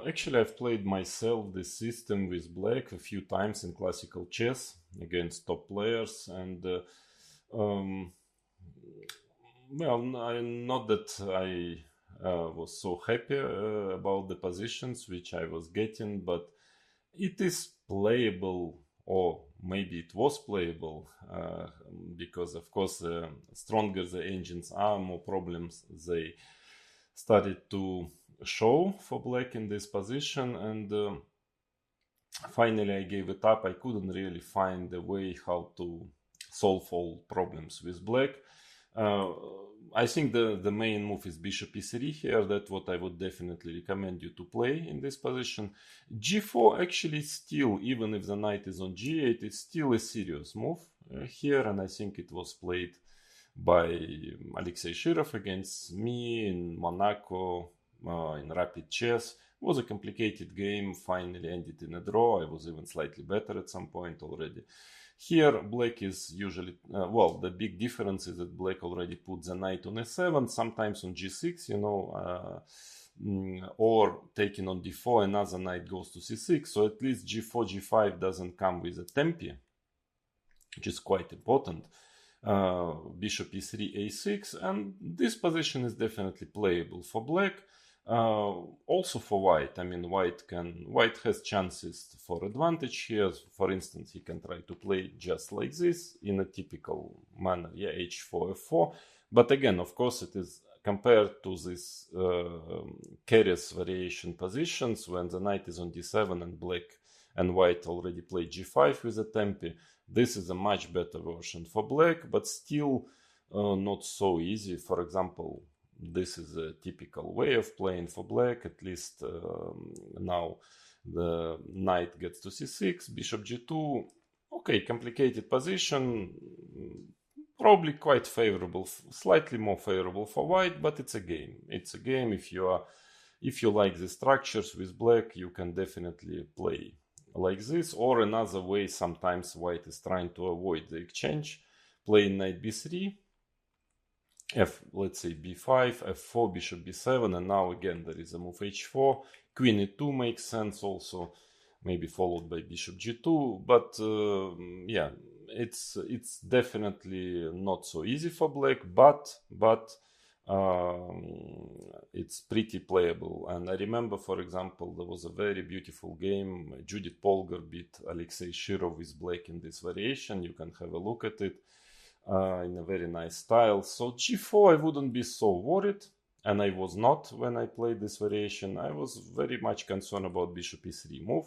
Actually, I've played myself this system with black a few times in classical chess against top players, and not that I was so happy about the positions which I was getting, but it is playable, or maybe it was playable, because of course stronger the engines are, more problems they started to show for black in this position, and finally I gave it up. I couldn't really find a way how to solve all problems with black. I think the main move is bishop e3 here. That's what I would definitely recommend you to play in this position. g4 actually still, even if the knight is on g8, it's still a serious move here, and I think it was played by Alexei Shirov against me in Monaco in rapid chess. It was a complicated game, finally ended in a draw. I was even slightly better at some point already. Here, black is usually, the big difference is that black already put the knight on e7, sometimes on g6, or taking on d4, another knight goes to c6. So at least g4, g5 doesn't come with a tempi, which is quite important. Bishop e3, a6, and this position is definitely playable for black. Also for white, I mean, white has chances for advantage here. For instance, he can try to play just like this in a typical manner, yeah, h4, f4. But again, of course, it is compared to this carries variation positions when the knight is on d7 and black and white already played g5 with a tempi. This is a much better version for black, but still not so easy. For example, this is a typical way of playing for black. At least now the knight gets to c6, bishop g2. Okay, complicated position, probably quite favorable, slightly more favorable for white, but it's a game. It's a game. If you like the structures with black, you can definitely play like this. Or another way, sometimes white is trying to avoid the exchange, playing knight b3, let's say b5, f4, bishop b7, and now again there is a move h4, queen e2 makes sense also, maybe followed by bishop g2, but yeah, it's definitely not so easy for black, but it's pretty playable. And I remember, for example, there was a very beautiful game. Judith Polgar beat Alexei Shirov with black in this variation. You can have a look at it in a very nice style. So g4, I wouldn't be so worried, and I was not when I played this variation. I was very much concerned about bishop e3 move.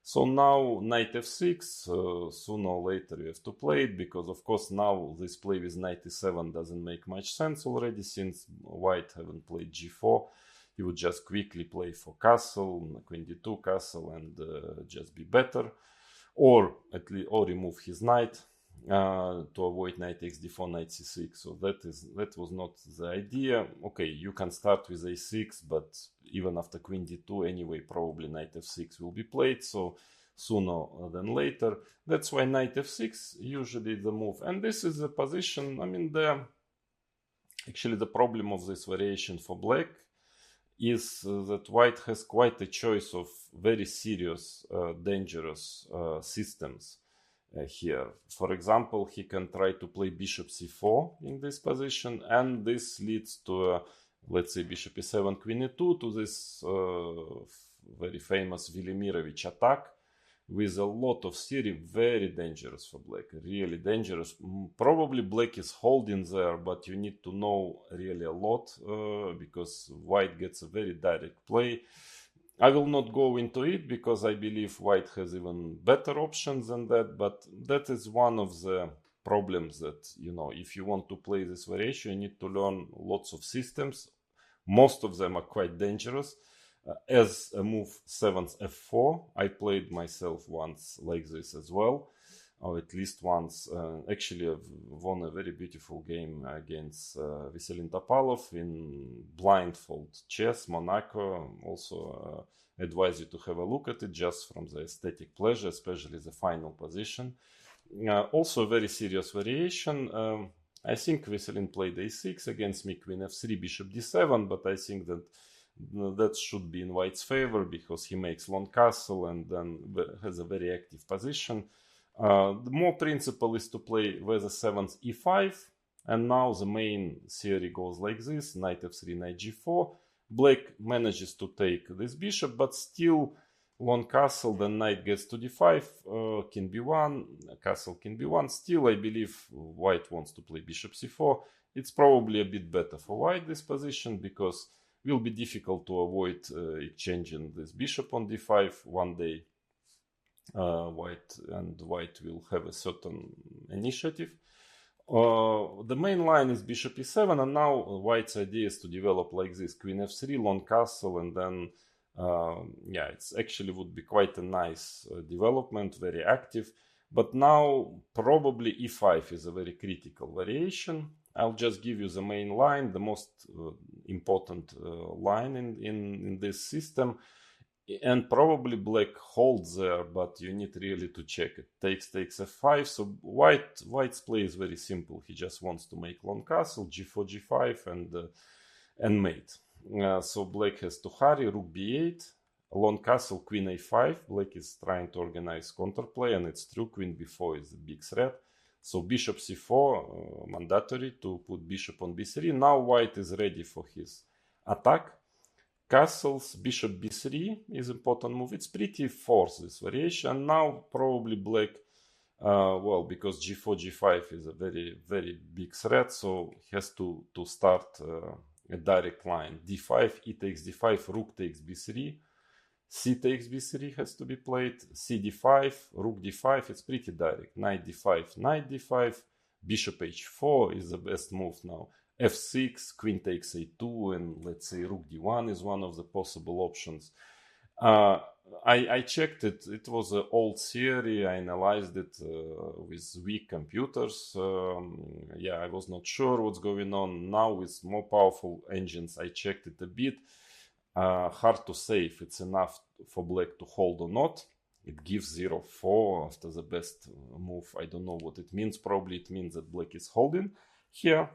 So now knight f6, sooner or later you have to play it, because of course now this play with knight e7 doesn't make much sense already, since white haven't played g4. He would just quickly play for castle, queen d2 castle, and just be better, or at least remove his knight to avoid knight takes d4, knight c6. So that was not the idea. Okay, you can start with a6, but even after queen d2 anyway, probably knight f6 will be played, so sooner than later. That's why knight f6 usually the move. And this is the position. I mean, actually the problem of this variation for black is that white has quite a choice of very serious, dangerous systems here. For example, he can try to play bishop c4 in this position, and this leads to let's say bishop e7, queen e2, to this very famous Velimirovich attack with a lot of theory. Very dangerous for black, really dangerous. Probably black is holding there, but you need to know really a lot because white gets a very direct play. I will not go into it because I believe white has even better options than that, but that is one of the problems that, if you want to play this variation, you need to learn lots of systems. Most of them are quite dangerous. As a move 7th f4, I played myself once like this as well, or at least once. Actually, I've won a very beautiful game against Vasilin Topalov in blindfold chess, Monaco. Also advise you to have a look at it just from the aesthetic pleasure, especially the final position. Also a very serious variation. I think Vasilin played a6 against me, queen f3, bishop d7, but I think that should be in white's favor because he makes long castle and then has a very active position. The more principle is to play with the 7th e5, and now the main theory goes like this: knight f3, knight g4. Black manages to take this bishop, but still long castle, then knight gets to d5, king b1, castle king b1. Still, I believe white wants to play bishop c4. It's probably a bit better for white, this position, because it will be difficult to avoid exchanging this bishop on d5 one day. White will have a certain initiative. The main line is bishop e7, and now white's idea is to develop like this: queen f3, long castle, and then it's actually would be quite a nice development, very active. But now probably e5 is a very critical variation. I'll just give you the main line, the most important line in this system. And probably black holds there, but you need really to check it. Takes f5. So white's play is very simple. He just wants to make long castle, g4, g5, and mate. So black has to hurry. Rook b8, long castle, queen a5. Black is trying to organize counterplay, and it's true. Queen b4 is a big threat. So bishop c4, mandatory to put bishop on b3. Now white is ready for his attack. castles. Bishop b3 is important move. It's pretty forced, this variation. Now probably black, well, because g4, g5 is a very, very big threat, so he has to start a direct line. d5, e takes d5, rook takes b3, c takes b3 has to be played, c d5, rook d5, it's pretty direct. Knight d5, knight d5, bishop h4 is the best move now. f6, queen takes a2, and let's say rook d1 is one of the possible options. I checked it. It was an old theory. I analyzed it with weak computers. Yeah, I was not sure what's going on. Now with more powerful engines, I checked it a bit. Hard to say if it's enough for black to hold or not. It gives 0-4 after the best move. I don't know what it means. Probably it means that black is holding here.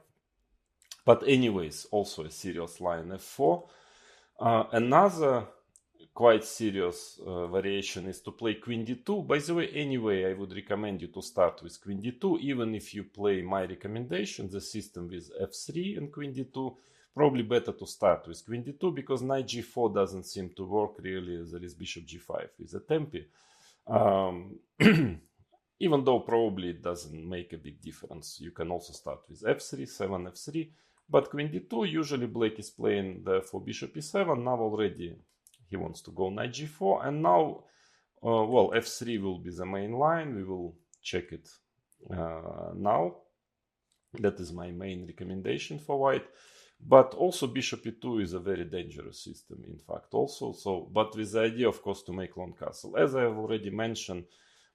But anyways, also a serious line f4. Another quite serious variation is to play queen d2. By the way, anyway, I would recommend you to start with queen d2. Even if you play my recommendation, the system with f3 and queen d2, probably better to start with queen d2 because knight g4 doesn't seem to work really. There is bishop g5 with a tempi. Even though probably it doesn't make a big difference. You can also start with f3, 7 f3. But queen d2, usually black is playing for bishop e7. Now already he wants to go knight g4. And now, well, f3 will be the main line. We will check it now. That is my main recommendation for white. But also bishop e2 is a very dangerous system, in fact, also. So, but with the idea, of course, to make long castle. As I have already mentioned,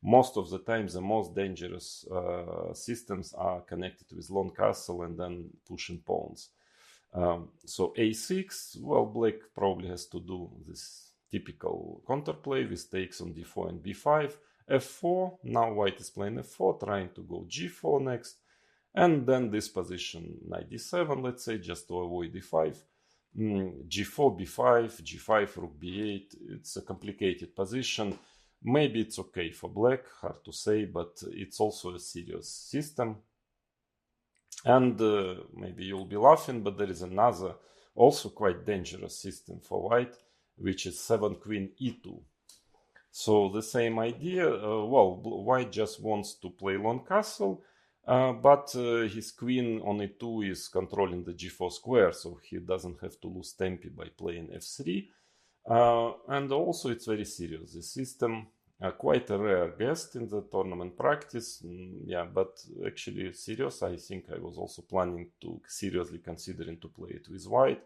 most of the time the most dangerous systems are connected with long castle and then pushing pawns. So a6, well, black probably has to do this typical counterplay with takes on d4 and b5. f4, now white is playing f4, trying to go g4 next. And then this position, knight d7, let's say, just to avoid d5. g4, b5, g5, rook b8. It's a complicated position. Maybe it's okay for black, hard to say, but it's also a serious system. And maybe you'll be laughing, but there is another also quite dangerous system for white, which is 7 queen e2. So the same idea, well, white just wants to play long castle, but his queen on e2 is controlling the g4 square, so he doesn't have to lose tempi by playing f3. And also it's very serious. The system, quite a rare guest in the tournament practice. Yeah, but actually serious. I think I was also planning to seriously considering to play it with white.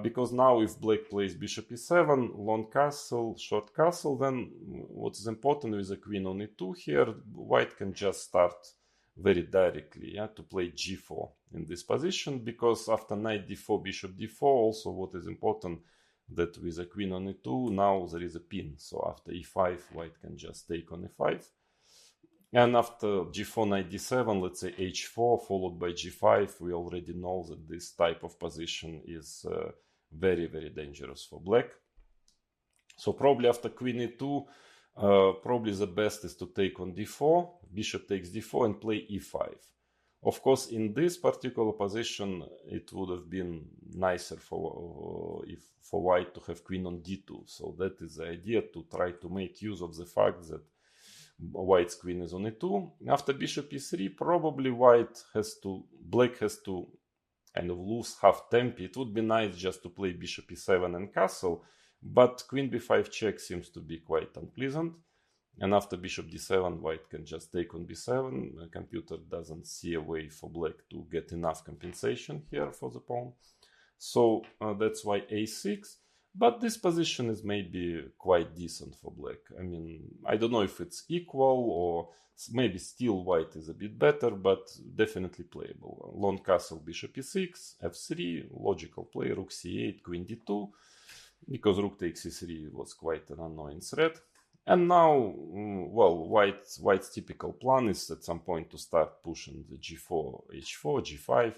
Because now if black plays bishop e7, long castle, short castle, then what is important with the queen on e2 here, white can just start very directly, yeah, to play g4 in this position, because after knight d4, bishop d4, also what is important, that with a queen on e2, now there is a pin. So after e5, white can just take on e5. And after g4, knight d7, let's say h4, followed by g5, we already know that this type of position is very, very dangerous for black. So probably after queen e2, probably the best is to take on d4, bishop takes d4 and play e5. Of course, in this particular position, it would have been nicer for white to have queen on d2. So that is the idea, to try to make use of the fact that white's queen is on e2. After bishop e3, probably black has to kind of lose half tempi. It would be nice just to play bishop e7 and castle, but queen b5 check seems to be quite unpleasant. And after bishop d7, white can just take on b7. The computer doesn't see a way for black to get enough compensation here for the pawn. So that's why a6. But this position is maybe quite decent for black. I mean, I don't know if it's equal or maybe still white is a bit better, but definitely playable. Long castle, bishop e6, f3, logical play, rook c8, queen d2, because rook takes e3 was quite an annoying threat. And now, well, white's typical plan is at some point to start pushing the g4, h4, g5.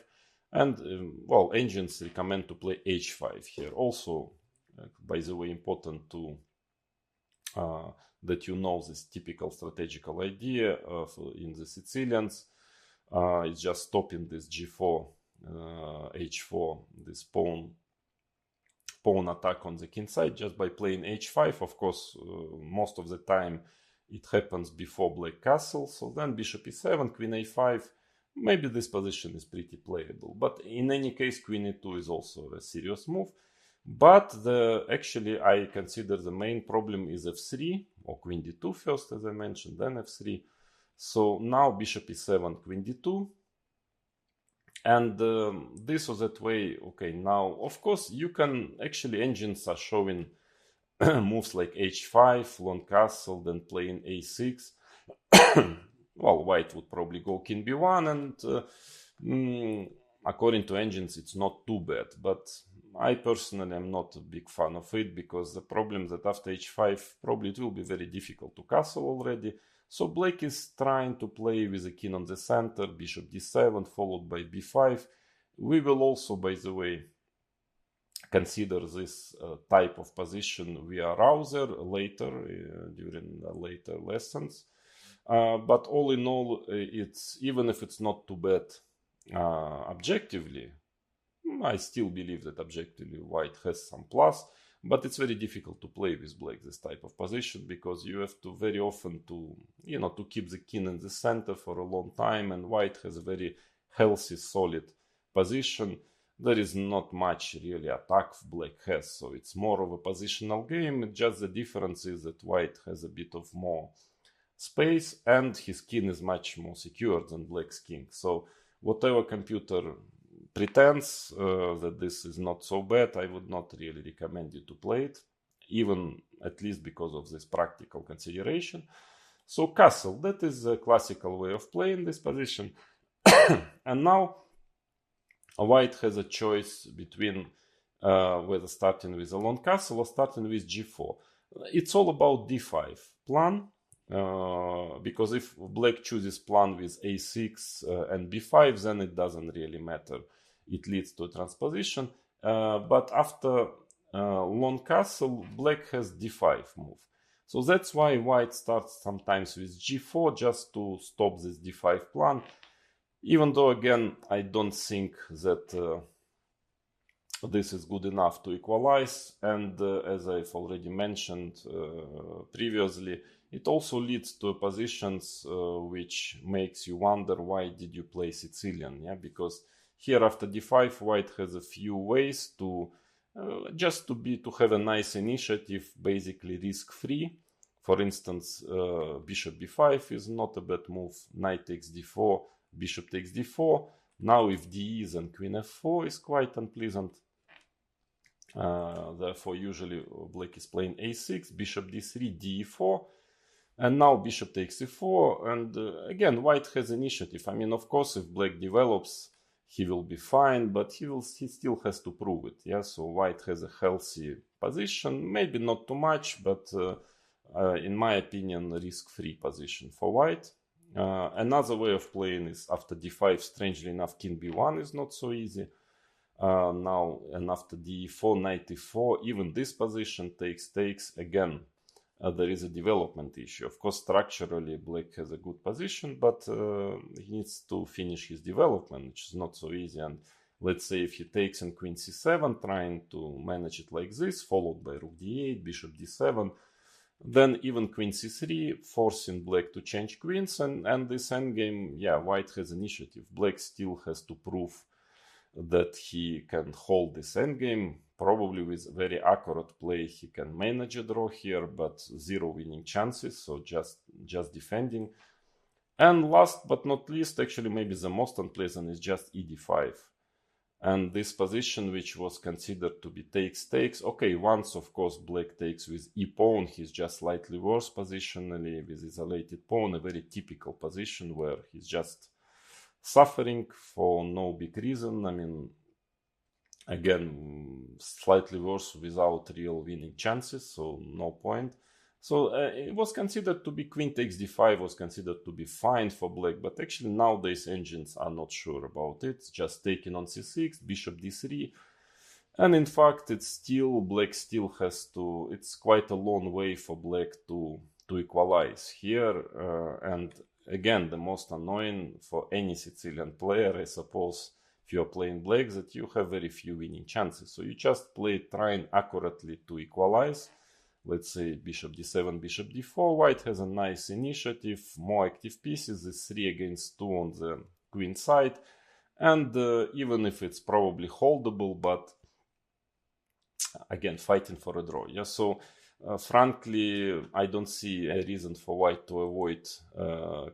And, well, engines recommend to play h5 here. Also, by the way, important to that you know this typical strategical idea in the Sicilians. It's just stopping this g4, h4, this pawn pawn attack on the king side just by playing h5. Of course, most of the time it happens before black castle. So then bishop e7, queen a5. Maybe this position is pretty playable. But in any case, queen e2 is also a serious move. But actually, I consider the main problem is f3, or queen d2 first, as I mentioned, then f3. So now bishop e7, queen d2. And this or that way, okay, now, of course, you can, actually, engines are showing moves like h5, long castle, then playing a6. Well, white would probably go king b1, and according to engines, it's not too bad. But I personally am not a big fan of it, because the problem that after h5, probably it will be very difficult to castle already. So black is trying to play with the king on the center, bishop d7, followed by b5. We will also, by the way, consider this type of position via Rouser later, during later lessons. But all in all, it's, even if it's not too bad objectively, I still believe that objectively white has some plus. But it's very difficult to play with black this type of position, because you have to very often to keep the king in the center for a long time, and white has a very healthy, solid position. There is not much really attack black has, so it's more of a positional game. Just the difference is that white has a bit of more space, and his king is much more secure than black's king. So whatever computer pretends that this is not so bad, I would not really recommend you to play it, even at least because of this practical consideration. So castle, that is a classical way of playing this position. And now white has a choice between whether starting with a long castle or starting with g4. It's all about d5 plan, because if black chooses plan with a6 and b5, then it doesn't really matter. It leads to a transposition. But after long castle, black has d5 move. So that's why white starts sometimes with g4 just to stop this d5 plan. Even though, again, I don't think that this is good enough to equalize. And as I've already mentioned previously, it also leads to positions which makes you wonder, why did you play Sicilian? Yeah, because here after d5, white has a few ways to just to have a nice initiative, basically risk-free. For instance, bishop b5 is not a bad move. Knight takes d4, bishop takes d4. Now if d is and queen f4 is quite unpleasant. Therefore, usually black is playing a6, bishop d3, d4. And now bishop takes e4. And again, white has initiative. I mean, of course, if black develops, he will be fine, but he still has to prove it. Yeah, so white has a healthy position, maybe not too much, but in my opinion, risk-free position for white. Another way of playing is after d5. Strangely enough, king b1 is not so easy. Now, and after d4, knight e4, even this position takes again. There is a development issue. Of course, structurally, black has a good position, but he needs to finish his development, which is not so easy. And let's say if he takes in queen c7, trying to manage it like this, followed by rook d8, bishop d7, then even queen c3, forcing black to change queens. And this endgame, yeah, white has initiative. Black still has to prove that he can hold this endgame. Probably with very accurate play, he can manage a draw here, but zero winning chances, so just defending. And last but not least, actually maybe the most unpleasant, is just ed5. And this position, which was considered to be takes. Okay, once of course black takes with e-pawn, he's just slightly worse positionally with isolated pawn, a very typical position where he's just suffering for no big reason. I mean, again, slightly worse without real winning chances, so no point. So it was considered to be queen takes d5 was considered to be fine for black, but actually nowadays engines are not sure about it. Just taking on c6, bishop d3, and in fact it's still, black still has to, it's quite a long way for black to equalize here. And again, the most annoying for any Sicilian player, I suppose, if you are playing black, that you have very few winning chances. So you just play trying accurately to equalize. Let's say bishop d7, bishop d4. White has a nice initiative, more active pieces. It's 3 against 2 on the queen side. And even if it's probably holdable, but again, fighting for a draw. Yeah, so frankly, I don't see a reason for white to avoid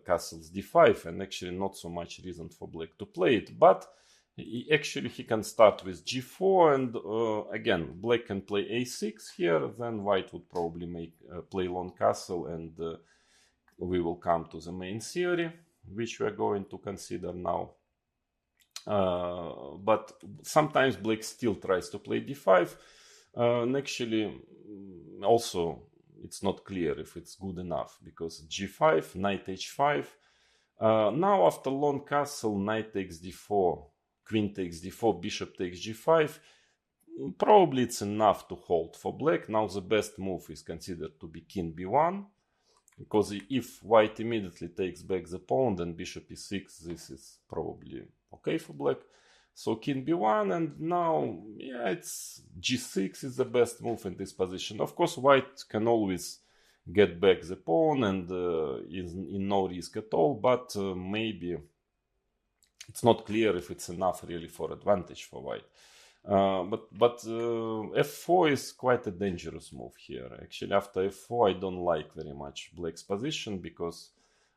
castles d5, and actually not so much reason for black to play it. But he can start with g4, and again, black can play a6 here. Then white would probably play long castle, and we will come to the main theory, which we are going to consider now. But sometimes black still tries to play d5. And actually, also, it's not clear if it's good enough, because g5, knight h5. Now, after long castle, knight takes d4, queen takes d4, bishop takes g5. Probably it's enough to hold for black. Now the best move is considered to be king b1, because if white immediately takes back the pawn, then bishop e6, this is probably okay for black. So king b1, and now, yeah, it's g6 is the best move in this position. Of course, white can always get back the pawn and is in no risk at all, but maybe it's not clear if it's enough really for advantage for white. But f4 is quite a dangerous move here. Actually, after f4, I don't like very much black's position, because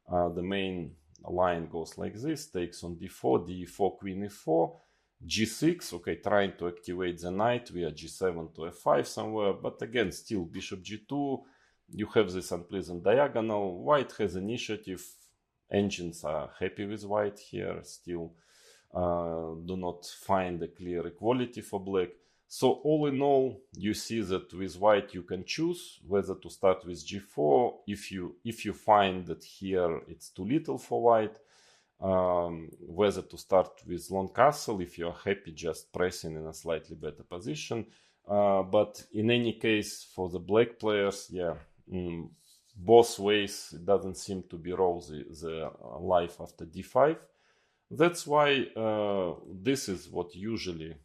the main line goes like this, takes on d4, d4, queen e4, g6, okay, trying to activate the knight via g7 to f5 somewhere, but again, still bishop g2, you have this unpleasant diagonal. White has initiative, engines are happy with white here, still do not find a clear equality for black. So all in all, you see that with white you can choose whether to start with g4 if you find that here it's too little for white, whether to start with long castle if you are happy just pressing in a slightly better position. But in any case, for the black players, yeah, both ways, it doesn't seem to be rosy, the life after d5. That's why this is what usually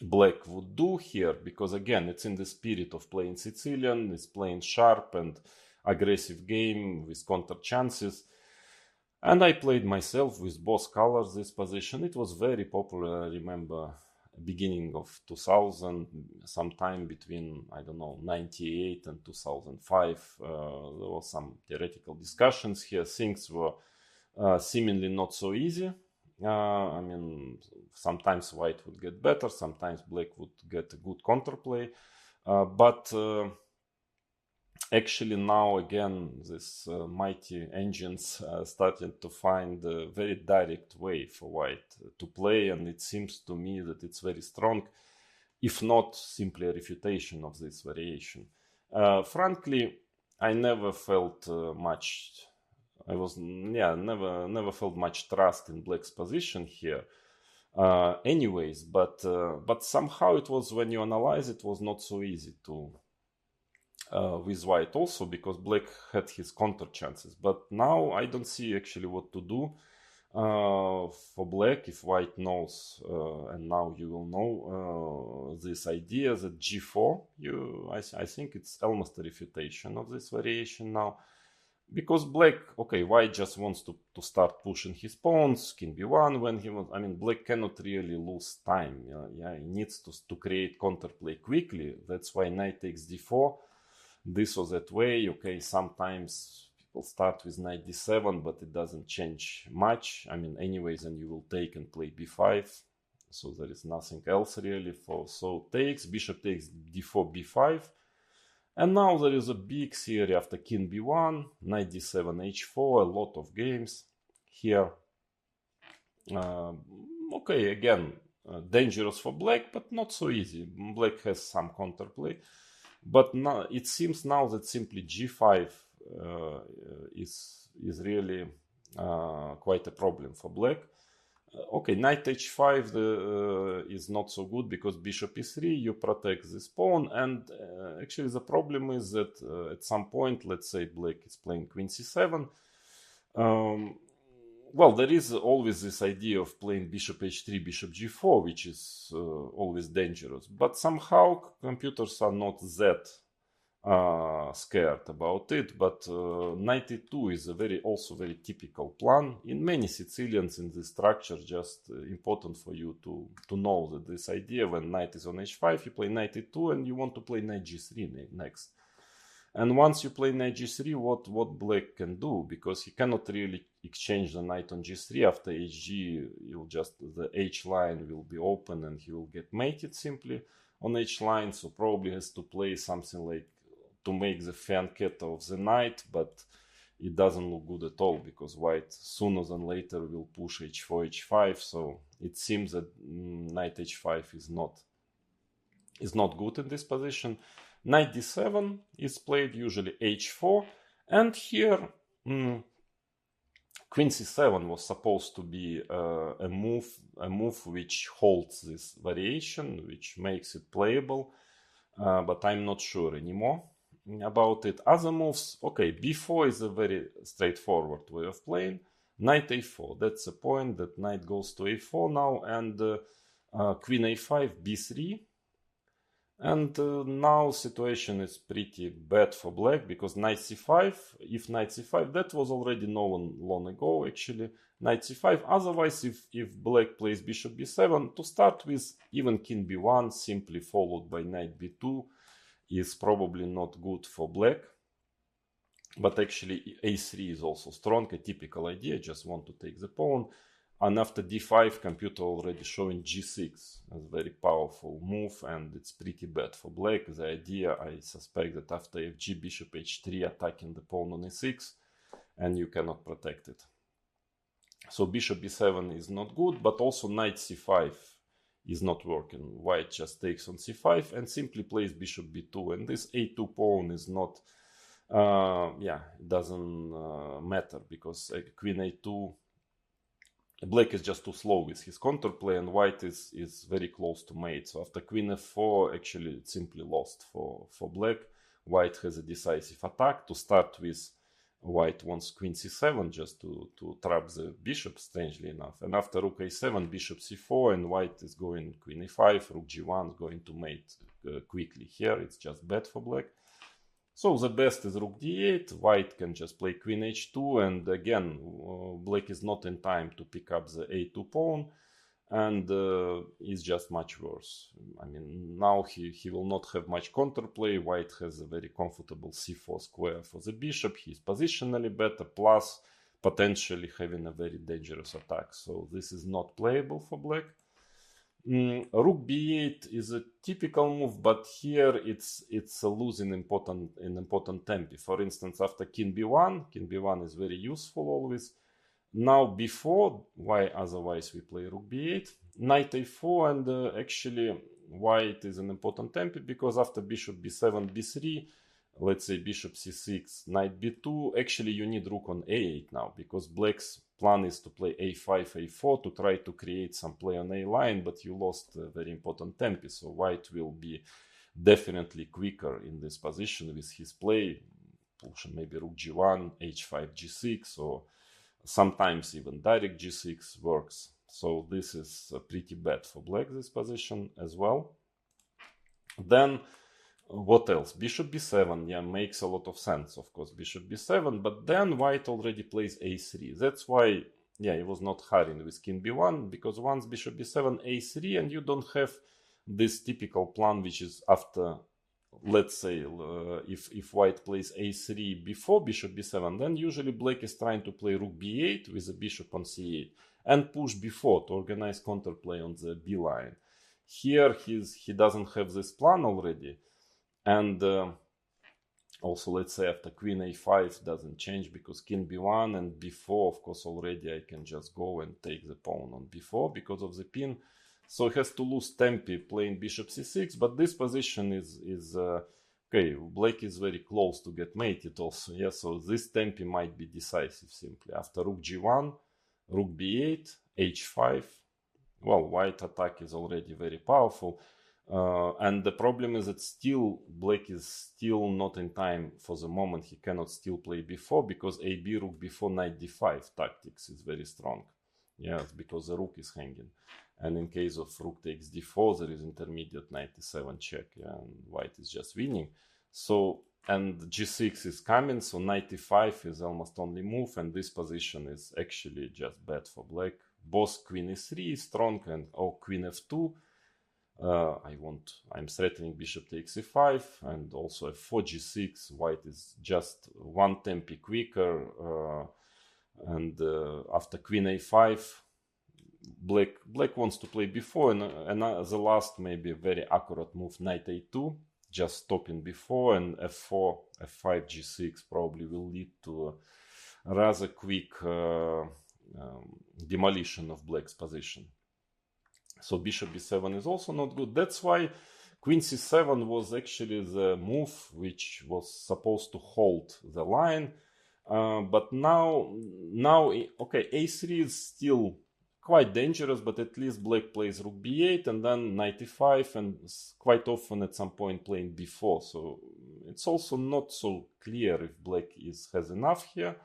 black would do here, because again, it's in the spirit of playing Sicilian, it's playing sharp and aggressive game with counter chances. And I played myself with both colors this position. It was very popular, I remember, beginning of 2000, sometime between, I don't know, 98 and 2005. There were some theoretical discussions here. Things were seemingly not so easy. I mean, sometimes white would get better, sometimes black would get a good counterplay. But actually now again, this mighty engines starting to find a very direct way for white to play, and it seems to me that it's very strong, if not simply a refutation of this variation. Frankly, I never felt never felt much trust in black's position here. Anyways, but somehow it was, when you analyze it, was not so easy to with white also, because black had his counter chances. But now I don't see actually what to do for black if white knows, and now you will know this idea that g4, I think it's almost a refutation of this variation now. Because black, okay, white just wants to start pushing his pawns, king b1 when he wants. I mean, black cannot really lose time. Yeah, he needs to create counterplay quickly. That's why knight takes d4. This or that way. Okay, sometimes people start with knight d7, but it doesn't change much. I mean, anyways, then you will take and play b5. So there is nothing else really for. So takes, bishop takes d4, b5. And now there is a big theory after king b1, knight d7, h4, a lot of games here. Okay, again, dangerous for black, but not so easy. Black has some counterplay. But now, it seems now that simply g5 is really quite a problem for black. Okay, knight h5 is not so good, because bishop e3, you protect this pawn, and actually the problem is that at some point, let's say black is playing queen c7, well, there is always this idea of playing bishop h3, bishop g4, which is always dangerous. But somehow computers are not that scared about it. But knight e2 is a also very typical plan. In many Sicilians in this structure, just important for you to know that this idea when knight is on h5, you play knight e2 and you want to play knight g3 next. And once you play knight g3, what black can do, because he cannot really exchange the knight on g3 after hg, the h line will be open and he will get mated simply on h line. So probably has to play something like to make the fianchetto of the knight, but it doesn't look good at all because white sooner than later will push h4, h5. So it seems that knight h5 is not good in this position. Knight d7 is played, usually h4, and here queen c7 was supposed to be a move which holds this variation, which makes it playable, but I'm not sure anymore about it. Other moves, okay, b4 is a very straightforward way of playing. Knight a4, that's the point, that knight goes to a4 now, and queen a5, b3. And now situation is pretty bad for black, because knight c5, if knight c5, that was already known long ago actually, knight c5. Otherwise, if black plays bishop b7, to start with, even king b1 simply followed by knight b2 is probably not good for black. But actually a3 is also strong, a typical idea, just want to take the pawn. And after d5, computer already showing g6 as a very powerful move, and it's pretty bad for black. The idea, I suspect, that after fg, bishop h3, attacking the pawn on e6, and you cannot protect it. So bishop b7 is not good, but also knight c5 is not working. White just takes on c5 and simply plays bishop b2, and this a2 pawn is not, it doesn't matter, because queen a2, black is just too slow with his counterplay, and white is very close to mate. So after queen f4, actually it's simply lost for black. White has a decisive attack. To start with, white wants queen c7 just to trap the bishop, strangely enough. And after rook a7, bishop c4, and white is going queen e5, rook g1 is going to mate quickly here. It's just bad for black. So the best is rook d8, white can just play queen h2, and again, black is not in time to pick up the a2 pawn, and is just much worse. I mean, now he will not have much counterplay. White has a very comfortable c4 square for the bishop. He's positionally better, plus potentially having a very dangerous attack. So this is not playable for black. Rook b8 is a typical move, but here it's losing important tempi. For instance, after king b1 is very useful always. Now b4, why otherwise we play rook b8, knight a4, and actually white is an important tempi, because after bishop b7, b3, let's say bishop c6, knight b2, actually you need rook on a8 now, because black's plan is to play a5, a4 to try to create some play on a line, but you lost a very important tempi, so white will be definitely quicker in this position with his play, pushing maybe rook g1, h5, g6, or sometimes even direct g6 works. So this is pretty bad for black, this position as well. Then what else? Bishop b7, makes a lot of sense, of course, bishop b7, but then white already plays a3. That's why, he was not hurrying with king b1, because once bishop b7, a3, and you don't have this typical plan, which is after, let's say, if white plays a3 before bishop b7, then usually black is trying to play rook b8 with a bishop on c8, and push b4 to organize counterplay on the b line. Here he doesn't have this plan already. And also, let's say after queen a5 doesn't change, because king b1 and b4, of course, already I can just go and take the pawn on b4 because of the pin. So he has to lose tempi playing bishop c6, but this position is okay, black is very close to get mated also. So this tempi might be decisive simply. After rook g1, rook b8, h5, well, white attack is already very powerful. And the problem is that still black is still not in time for the moment. He cannot still play b4 because AB rook before knight d5 tactics is very strong. Yes, because the rook is hanging. And in case of rook takes d4, there is intermediate knight e7 check, yeah, and white is just winning. So, and g6 is coming, so knight e5 is almost only move, and this position is actually just bad for black. Both queen e3 is strong, and queen f2. I'm threatening bishop takes e5, and also f4, g6. White is just one tempi quicker, and after queen a5, black wants to play b4, and the last maybe very accurate move, knight a2, just stopping b4, and f4, f5, g6 probably will lead to a rather quick demolition of black's position. So bishop b7 is also not good. That's why queen c7 was actually the move which was supposed to hold the line. But now, okay, a3 is still quite dangerous, but at least black plays rook b8 and then knight e5, and quite often at some point playing b4. So it's also not so clear if black has enough here.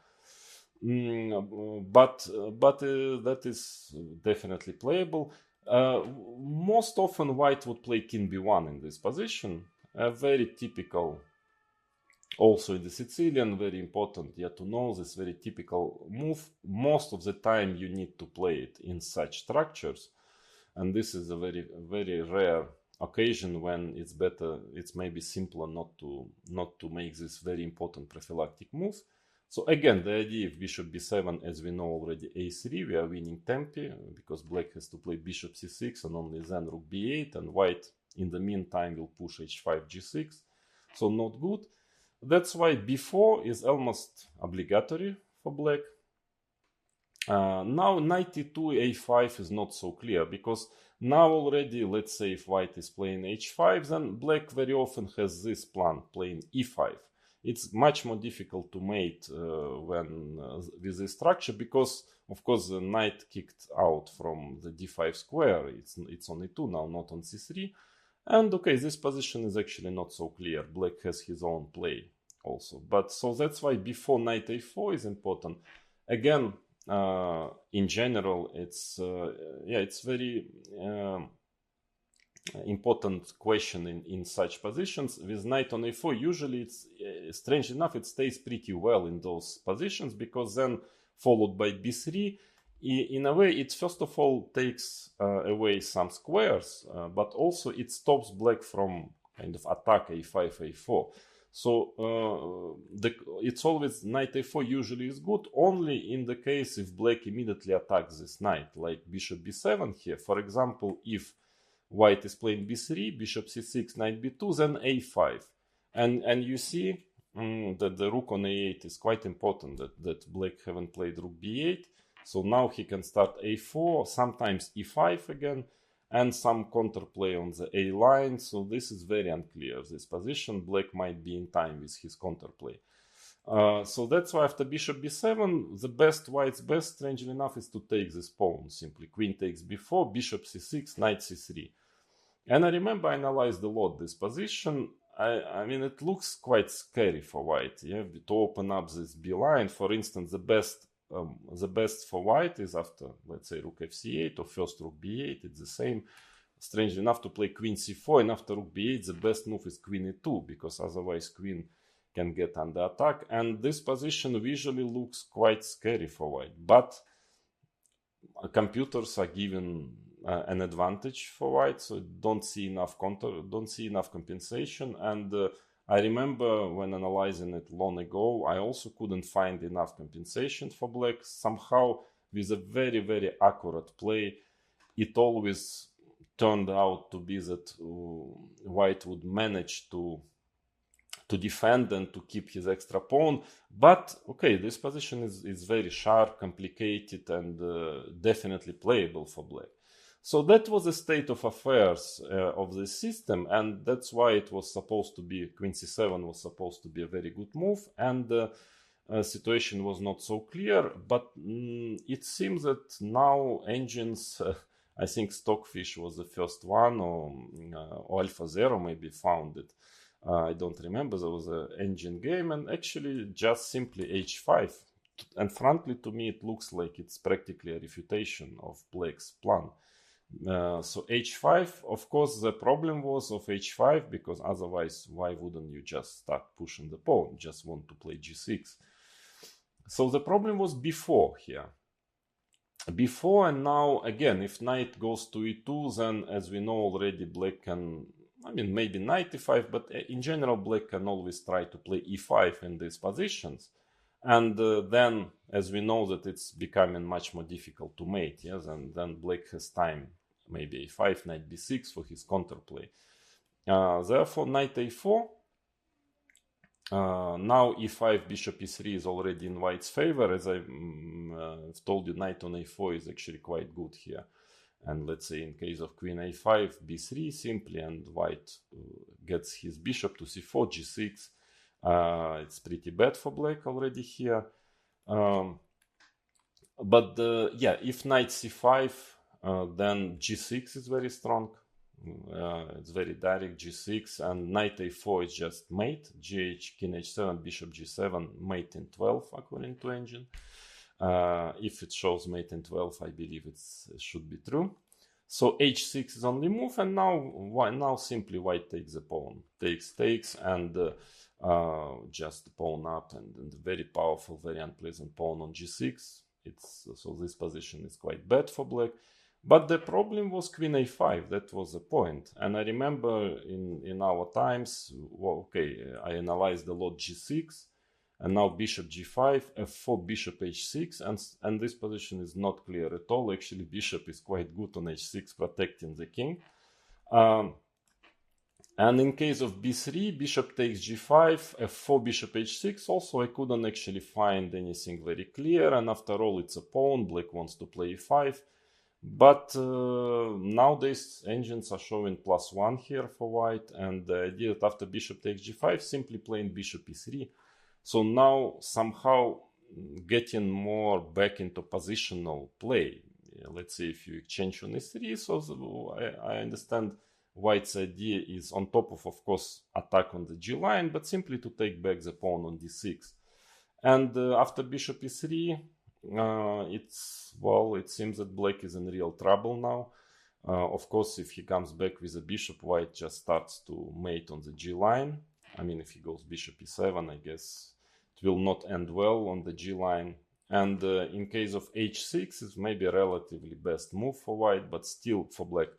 But that is definitely playable. Most often white would play king b1 in this position, a very typical, also in the Sicilian, very important yet to know this very typical move. Most of the time you need to play it in such structures, and this is a very, very rare occasion when it's better, it's maybe simpler not to make this very important prophylactic move. So again, the idea of bishop b7, as we know already, a3, we are winning tempi, because black has to play bishop c6 and only then rook b8, and white in the meantime will push h5, g6, so not good. That's why b4 is almost obligatory for black. Now knight e2, a5 is not so clear, because now already, let's say if white is playing h5, then black very often has this plan, playing e5. It's much more difficult to mate with this structure, because of course the knight kicked out from the d5 square. It's on e2 now, not on c3. And okay, this position is actually not so clear. Black has his own play also. But so that's why before knight a4 is important. Again, in general, it's very important question in such positions. With knight on a4, usually it's strange enough, it stays pretty well in those positions, because then followed by b3, in a way it first of all takes away some squares, but also it stops black from kind of attack a5, a4. So it's always knight a4 usually is good only in the case if black immediately attacks this knight, like bishop b7 here. For example, if white is playing b3, bishop c6, knight b2, then a5. And you see that the rook on a8 is quite important, that black haven't played rook b8. So now he can start a4, sometimes e5 again, and some counterplay on the a line. So this is very unclear, this position. Black might be in time with his counterplay. So that's why after bishop b7, white's best, strangely enough, is to take this pawn. Simply queen takes b4, bishop c6, knight c3. And I remember I analyzed a lot this position. I mean, it looks quite scary for white, yeah, to open up this b line. For instance, the best for white is after, let's say, rook fc8 or first rook b8. It's the same. Strangely enough, to play queen c4, and after rook b8, the best move is queen e2, because otherwise queen can get under attack. And this position visually looks quite scary for white. But computers are given an advantage for white, so don't see enough compensation. And I remember when analyzing it long ago, I also couldn't find enough compensation for black. Somehow, with a very, very accurate play, it always turned out to be that white would manage to defend and to keep his extra pawn. But okay, this position is very sharp, complicated, and definitely playable for black. So that was the state of affairs of the system, and that's why it was supposed to be, queen c7 was supposed to be a very good move, and the situation was not so clear. But it seems that now engines I think Stockfish was the first one, or Alpha Zero maybe found it. I don't remember. There was an engine game, and actually just simply H5. And frankly, to me, it looks like it's practically a refutation of Blake's plan. So H5, of course, the problem was of H5, because otherwise, why wouldn't you just start pushing the pawn? Just want to play G6. So the problem was before here. Before, and now again, if knight goes to E2, then as we know already, Black can, I mean, maybe knight E5, but in general, Black can always try to play E5 in these positions. And then, as we know, that it's becoming much more difficult to mate, yes, and then Black has time, maybe A5, knight B6 for his counterplay. Therefore, knight A4. Now E5, bishop E3 is already in white's favor. As I've told you, knight on A4 is actually quite good here. And let's say in case of queen A5, B3 simply, and white gets his bishop to C4, G6. It's pretty bad for Black already here. But yeah, if knight C5, then G6 is very strong. It's very direct, G6, and knight A4 is just mate, GH, king H7, bishop G7, mate in 12 according to engine. If it shows mate in 12, I believe it should be true. So H6 is only move, and now simply white takes the pawn, takes, and just pawn up, and very powerful, very unpleasant pawn on G6. So this position is quite bad for Black. But the problem was queen A5, that was the point. And I remember in our times, well, okay, I analyzed a lot G6, and now bishop G5, F4, bishop H6, and this position is not clear at all. Actually, bishop is quite good on H6, protecting the king. And in case of B3, bishop takes G5, F4, bishop H6. Also, I couldn't actually find anything very clear, and after all, it's a pawn. Black wants to play E5. But nowadays engines are showing +1 here for white, and the idea that after bishop takes G5, simply playing bishop E3. So now somehow getting more back into positional play. Let's say if you exchange on E3, so I understand white's idea is on top of course, attack on the G line, but simply to take back the pawn on D6. And after bishop E3, it seems that Black is in real trouble now. Of course, if he comes back with a bishop, white just starts to mate on the G line. I mean, if he goes bishop E7, I guess it will not end well on the G line. And in case of H6, it's maybe a relatively best move for white, but still for Black.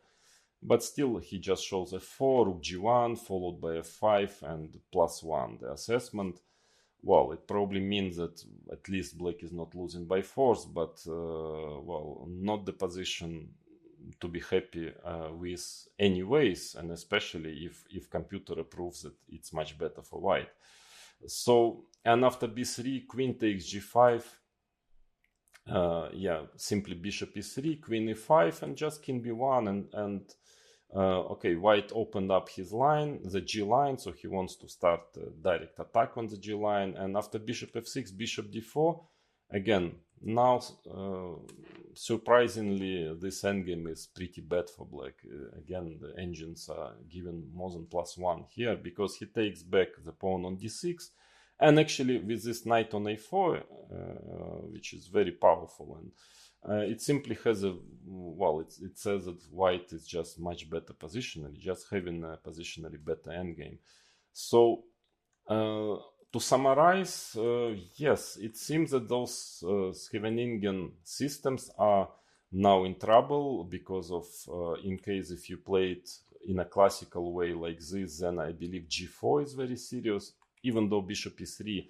But still, he just shows F4, rook G1, followed by F5 and +1. The assessment, well, it probably means that at least Black is not losing by force, but, well, not the position to be happy with anyways, and especially if computer approves that it's much better for white. So, and after B3, queen takes G5, yeah, simply bishop E3, queen E5, and just king B1, and okay, white opened up his line, the G line, so he wants to start direct attack on the G line, and after bishop F6, bishop D4, again, now surprisingly this endgame is pretty bad for Black. Again, the engines are given more than +1 here, because he takes back the pawn on D6, and actually with this knight on A4, which is very powerful, and it simply has a, well, it says that white is just much better positionally, just having a positionally better endgame. So to summarize, yes, it seems that those Scheveningen systems are now in trouble because of, in case if you play it in a classical way like this, then I believe G4 is very serious, even though bishop E3,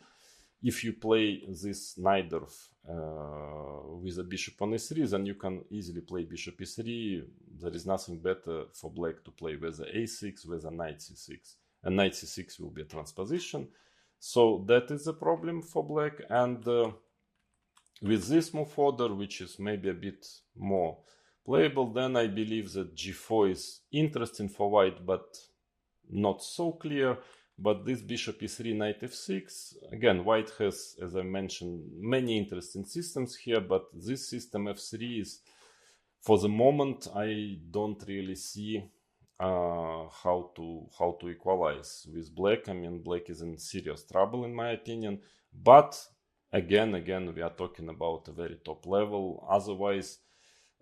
if you play this Najdorf with a bishop on E3, then you can easily play bishop E3. There is nothing better for Black to play with a A6, with a knight C6. And knight C6 will be a transposition. So that is the problem for Black. And with this move order, which is maybe a bit more playable, then I believe that G4 is interesting for white, but not so clear. But this bishop E3, knight F6, again, white has, as I mentioned, many interesting systems here, but this system F3 is For the moment, I don't really see how to equalize with black. I mean, black is in serious trouble in my opinion. But again, we are talking about a very top level. Otherwise,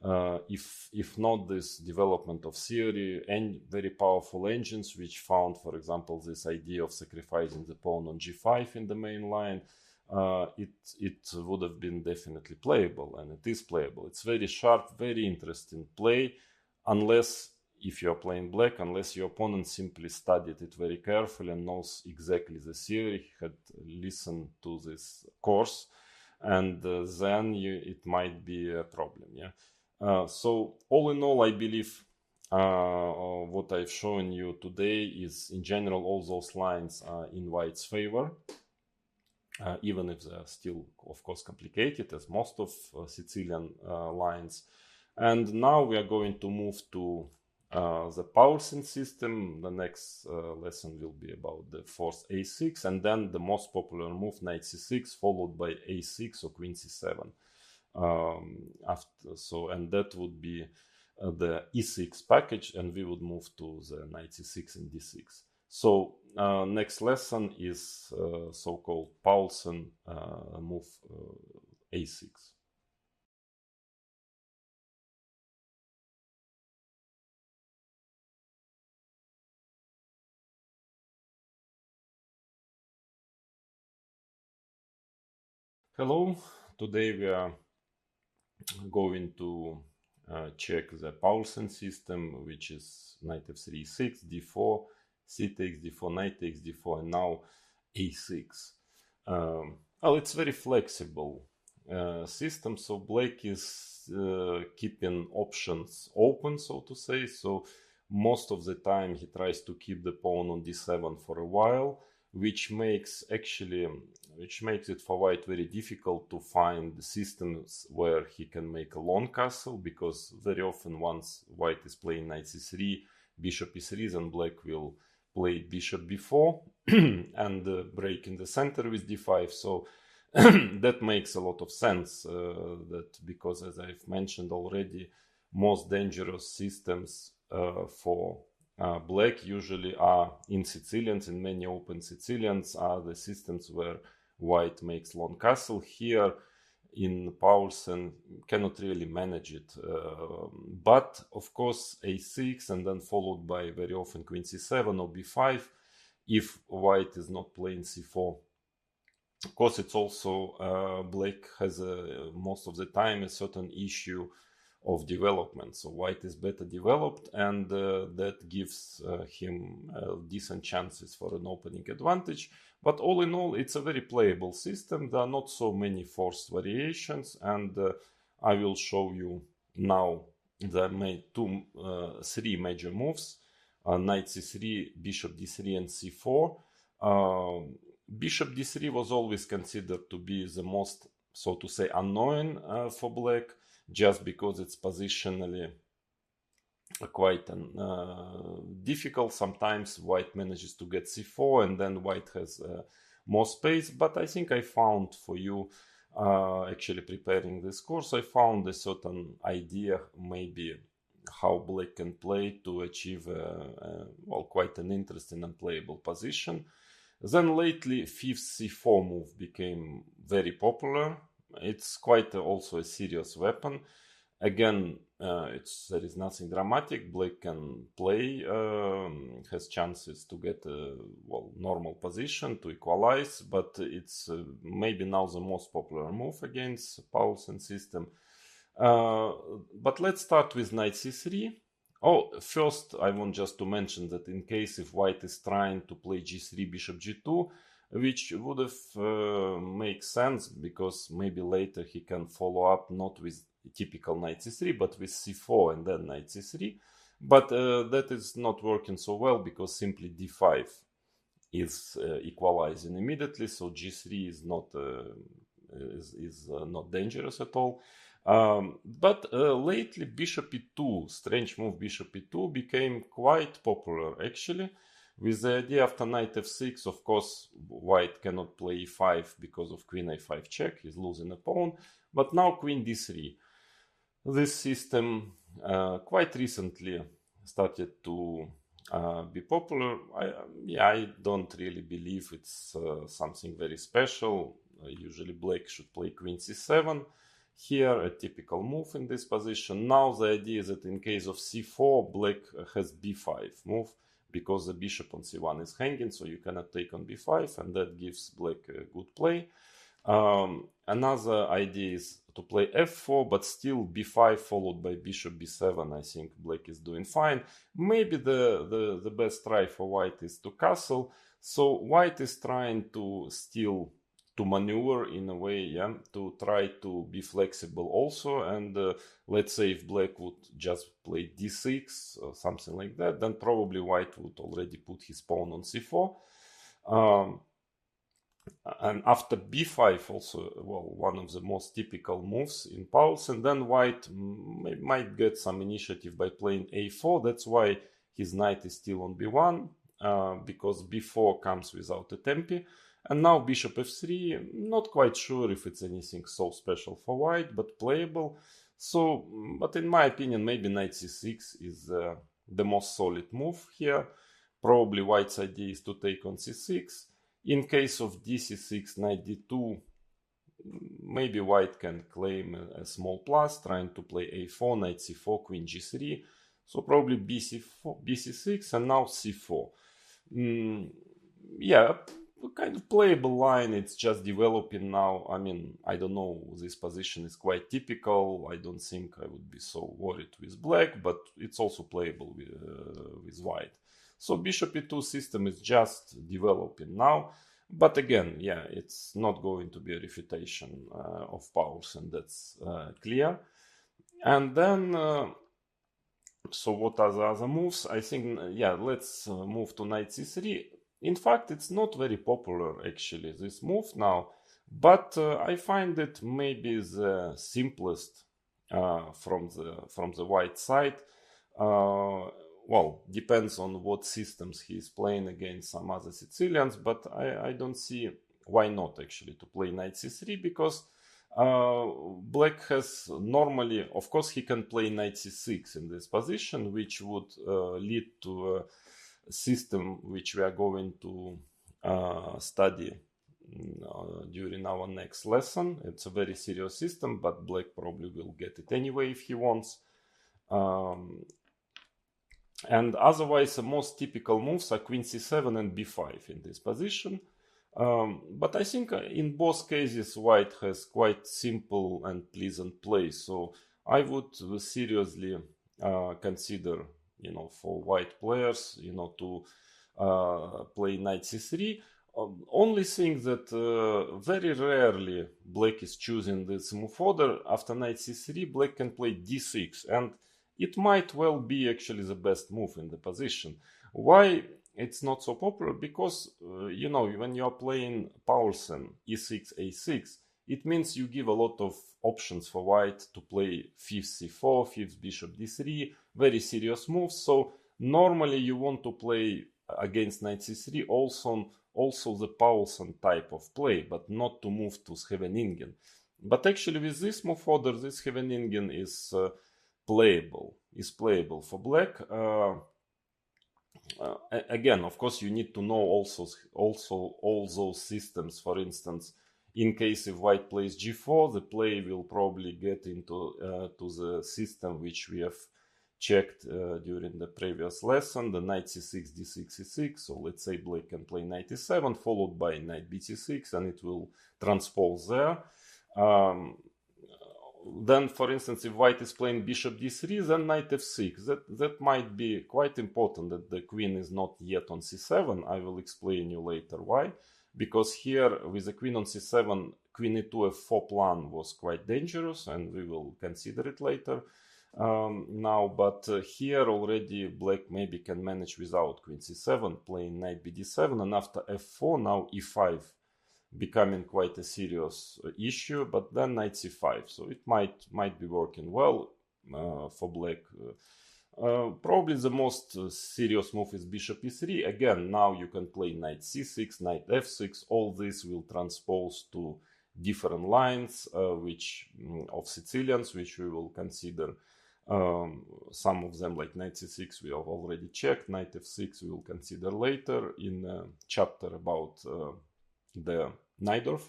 if not this development of theory and very powerful engines which found, for example, this idea of sacrificing the pawn on g5 in the main line, it would have been definitely playable, and it is playable. It's very sharp, very interesting play, unless if you are playing black, unless your opponent simply studied it very carefully and knows exactly the theory, he had listened to this course, and then it might be a problem. So all in all, I believe what I've shown you today is, in general, all those lines are in white's favor. Even if they're still, of course, complicated, as most of Sicilian lines. And now we are going to move to the Paulsen system. The next lesson will be about the force a6, and then the most popular move, knight c6, followed by a6 or queen c7. And that would be the e6 package, and we would move to the knight c6 and d6. So next lesson is so-called Paulsen move a6. Hello, today we are going to check the Paulsen system, which is knight f3, 6, d4, c takes d4, knight takes d4, and now a6. Well, it's very flexible system, so black is keeping options open, so to say. So most of the time he tries to keep the pawn on d7 for a while, which makes it for white very difficult to find systems where he can make a long castle, because very often once white is playing knight c3, bishop e3, then black will play bishop b4 and break in the center with d5. So that makes a lot of sense, that because, as I've mentioned already, most dangerous systems for black usually are in Sicilians, in many open Sicilians, are the systems where white makes long castle. Here in Paulsen cannot really manage it, but of course a6 and then followed by very often queen c7 or b5 if white is not playing c4. Of course, it's also black has most of the time a certain issue of development, so white is better developed, and that gives him decent chances for an opening advantage. But all in all, it's a very playable system. There are not so many forced variations, and I will show you now the three major moves: knight c3, bishop d3, and c4. Bishop d3 was always considered to be the most, so to say, annoying for black, just because it's positionally quite difficult. Sometimes white manages to get c4 and then white has more space. But I think I found for you, actually preparing this course, I found a certain idea maybe how black can play to achieve well, quite an interesting and playable position. Then lately, fifth c4 move became very popular. It's quite also a serious weapon. Again, there is nothing dramatic. Black can play, has chances to get a normal position to equalize, but it's maybe now the most popular move against Paulsen system. But let's start with knight c3. Oh, first I want just to mention that in case if white is trying to play g3, bishop g2, which would have make sense, because maybe later he can follow up not with typical knight c3 but with c4 and then knight c3, but that is not working so well, because simply d5 is equalizing immediately, so g3 is not dangerous at all. But lately bishop e2, strange move bishop e2, became quite popular actually, with the idea after knight f6. Of course, white cannot play e5 because of queen a5 check, he's losing a pawn, but now queen d3. this system quite recently started to be popular. I don't really believe it's something very special. Usually black should play queen c7. Here, a typical move in this position. Now the idea is that in case of c4, black has b5 move, because the bishop on c1 is hanging, so you cannot take on b5, and that gives black a good play. Another idea is to play f4, but still b5 followed by bishop b7. I think black is doing fine. Maybe the best try for white is to castle. So white is trying to still to maneuver in a way, yeah, to try to be flexible also. And let's say if black would just play d6 or something like that, then probably white would already put his pawn on c4. And after b5 also, well, one of the most typical moves in Pauls, and then white might get some initiative by playing a4. That's why his knight is still on b1, because b4 comes without a tempi. And now bishop f3, not quite sure if it's anything so special for white, but playable. So, but in my opinion, maybe knight c6 is the most solid move here. Probably white's idea is to take on c6. In case of dc6, knight d2, maybe white can claim a small plus, trying to play a4, knight c4, queen g3. So probably bc6 and now c4. Yeah, a kind of playable line. It's just developing now. I mean, I don't know, this position is quite typical. I don't think I would be so worried with black, but it's also playable with white. So bishop e2 system is just developing now. But again, yeah, it's not going to be a refutation of powers, and that's clear. And then, so what are the other moves? I think, yeah, let's move to knight c3. In fact, it's not very popular, actually, this move now. But I find it maybe the simplest from the white side. Well, depends on what systems he is playing against some other Sicilians, but I don't see why not actually to play knight c3, because black has normally, of course, he can play knight c6 in this position, which would lead to a system which we are going to study during our next lesson. It's a very serious system, but black probably will get it anyway if he wants. And otherwise, the most typical moves are queen c7 and b5 in this position. But I think in both cases, white has quite simple and pleasant play. So I would seriously consider, for white players, to play knight c3. Only thing that very rarely black is choosing this move order. After knight c3, black can play d6, and it might well be actually the best move in the position. Why it's not so popular? Because, when you are playing Paulsen, e6, a6, it means you give a lot of options for white to play fifth c4, fifth bishop d3, very serious moves. So normally you want to play against knight c3 also the Paulsen type of play, but not to move to Scheveningen. But actually with this move order, this Scheveningen is playable for black. Again, of course, you need to know also all those systems. For instance, in case if white plays g4, the play will probably get into to the system which we have checked during the previous lesson, the knight c6, d6, e6. So let's say black can play knight e7 followed by knight bc6, and it will transpose there. Then, for instance, if white is playing bishop d3, then knight f6. That might be quite important, that the queen is not yet on c7. I will explain you later why. Because here, with the queen on c7, queen e2 f4 plan was quite dangerous, and we will consider it later now. But here already black maybe can manage without queen c7, playing knight bd7, and after f4, now e5. Becoming quite a serious issue, but then knight c5, so it might be working well for black. Probably the most serious move is bishop e3. Again, now you can play knight c6, knight f6. All this will transpose to different lines which of Sicilians, which we will consider. Some of them, like Nc3, we have already checked. Nf3 we will consider later in a chapter about the Najdorf.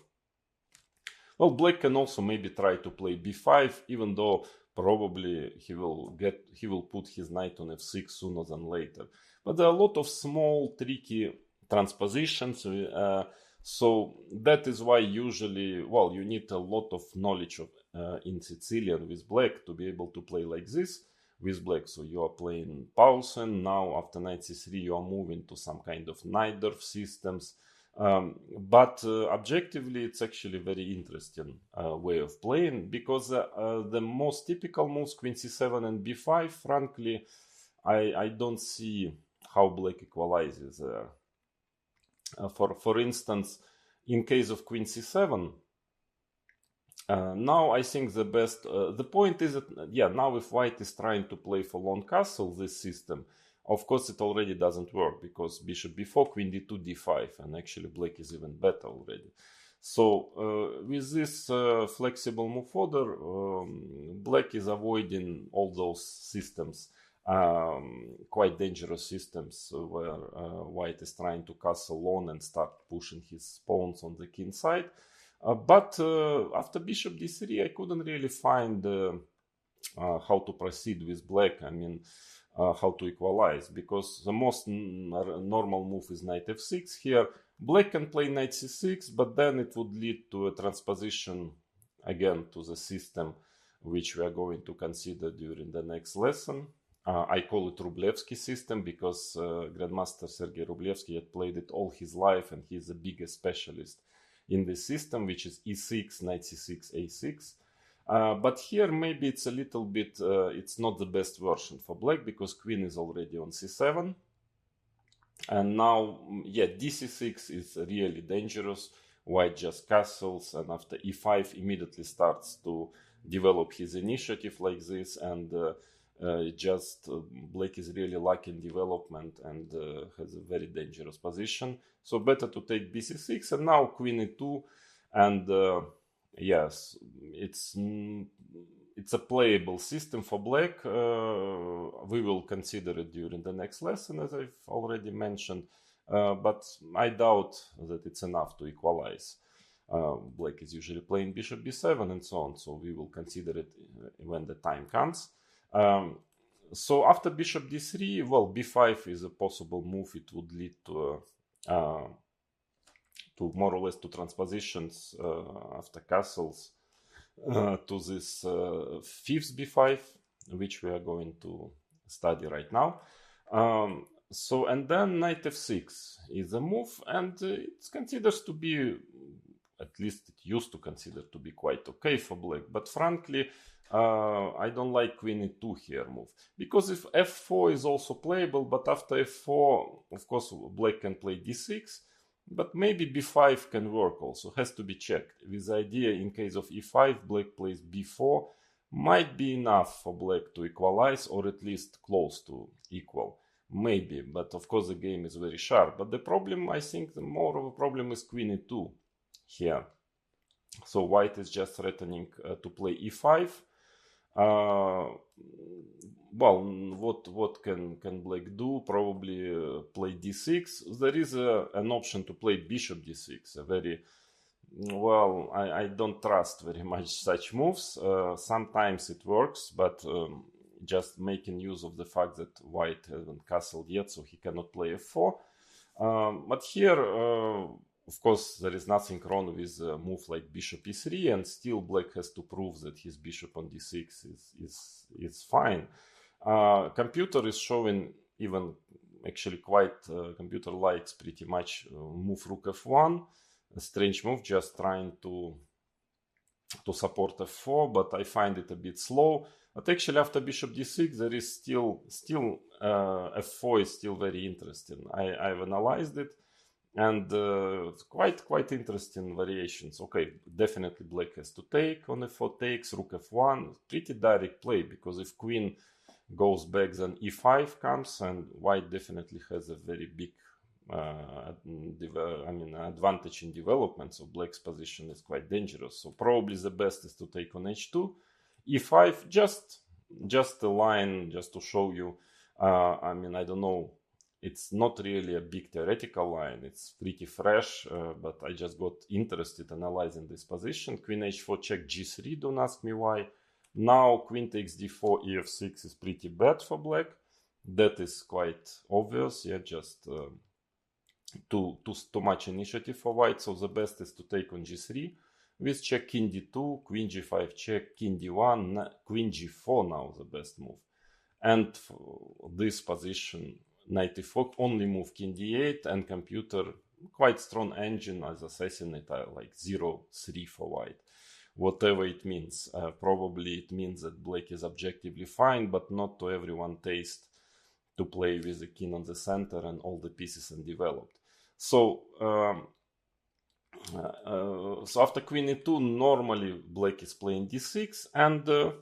Well, black can also maybe try to play b5, even though probably he will put his knight on f6 sooner than later. But there are a lot of small tricky transpositions, so that is why usually, well, you need a lot of knowledge of in Sicilian with black to be able to play like this with black. So you are playing Pausen. Now after knight c3 you are moving to some kind of Najdorf systems. But objectively it's actually very interesting way of playing, because the most typical moves, queen c7 and b5, frankly, I don't see how black equalizes. For instance, in case of queen c7, now I think the best, the point is that, yeah, now if white is trying to play for long castle, this system, of course it already doesn't work, because bishop b4, queen d2, d5, and actually black is even better already. So with this flexible move order, black is avoiding all those systems, quite dangerous systems where white is trying to castle on and start pushing his pawns on the king side. But after bishop d3, I couldn't really find how to proceed with black. I mean, how to equalize, because the most normal move is knight f6 here. Black can play knight c6, but then it would lead to a transposition again to the system which we are going to consider during the next lesson. I call it Rublevsky system because Grandmaster Sergei Rublevsky had played it all his life, and he's the biggest specialist in this system, which is e6, knight c6, a6. But here maybe it's a little bit, it's not the best version for black, because queen is already on c7. And now, yeah, dc6 is really dangerous. White just castles, and after e5 immediately starts to develop his initiative like this, and black is really lacking development and has a very dangerous position. So better to take bc6, and now queen e2, and yes, it's a playable system for black. We will consider it during the next lesson, as I've already mentioned, but I doubt that it's enough to equalize. Black is usually playing bishop b7 and so on, so we will consider it when the time comes. So after bishop d3, well, b5 is a possible move. It would lead to more or less to transpositions after castles to this fifth b5, which we are going to study right now. So, and then knight f6 is a move, and it's considered to be, at least it used to consider to be quite okay for black. But frankly, I don't like queen e2 here move, because if f4 is also playable, but after f4, of course, black can play d6, but maybe b5 can work also, has to be checked. With the idea, in case of e5, black plays b4, might be enough for black to equalize, or at least close to equal. Maybe, but of course the game is very sharp. But the problem, I think, the more of a problem is queen e2 here. So white is just threatening to play e5. Well, what can black do? Probably play d6. There is an option to play bishop d6. A very, well, I don't trust very much such moves. Sometimes it works, but just making use of the fact that white hasn't castled yet, so he cannot play f4. But here, of course, there is nothing wrong with a move like bishop e3, and still black has to prove that his bishop on d6 is fine. Computer is showing even actually quite, computer likes pretty much move rook f1, a strange move, just trying to support f4, but I find it a bit slow. But actually after bishop d6 there is still f4 is still very interesting. I've analyzed it, and quite interesting variations. Okay, definitely black has to take on f4 takes, rook f1, pretty direct play, because if queen goes back then e5 comes, and white definitely has a very big advantage in development, so black's position is quite dangerous. So probably the best is to take on h2, e5, just a line just to show you. I don't know, it's not really a big theoretical line, it's pretty fresh, but I just got interested analyzing this position. Queen h4 check g3, don't ask me why. Now queen takes d4, ef6 is pretty bad for black. That is quite obvious, yeah, just too much initiative for white. So the best is to take on g3 with check king d2, queen g5 check, king d1, queen g4 now the best move. And for this position, knight e4, only move king d8, and computer, quite strong engine as assassinate, like 0-3 for white. Whatever it means. Probably it means that black is objectively fine, but not to everyone's taste to play with the king on the center and all the pieces undeveloped. So, so after queen e2, normally black is playing d6, and it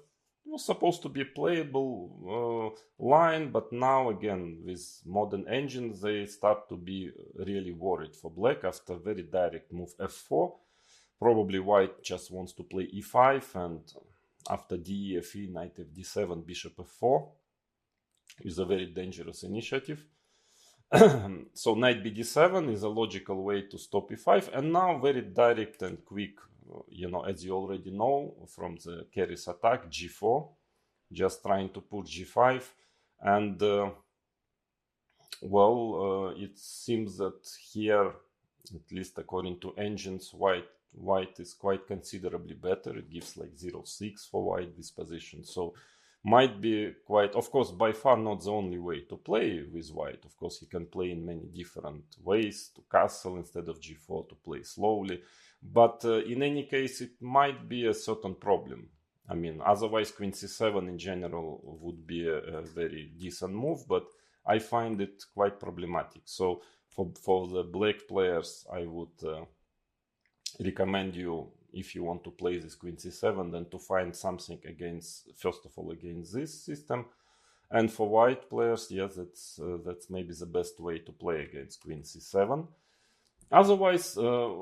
was supposed to be a playable line, but now again with modern engines they start to be really worried for black after very direct move f4. Probably white just wants to play e5, and after d, fe, knight fd7, bishop f4 is a very dangerous initiative. So knight bd7 is a logical way to stop e5, and now very direct and quick, as you already know from the Keres attack, g4, just trying to put g5, and it seems that here, at least according to engines, white is quite considerably better. It gives like 0-6 for white this position, so might be quite, of course, by far not the only way to play with white. Of course, he can play in many different ways, to castle instead of g4, to play slowly, but in any case it might be a certain problem. Otherwise queen c7 in general would be a very decent move, but I find it quite problematic. So for the black players, I would recommend you, if you want to play this queen c7, then to find something first of all against this system. And for white players, yes, that's maybe the best way to play against queen c7. Otherwise,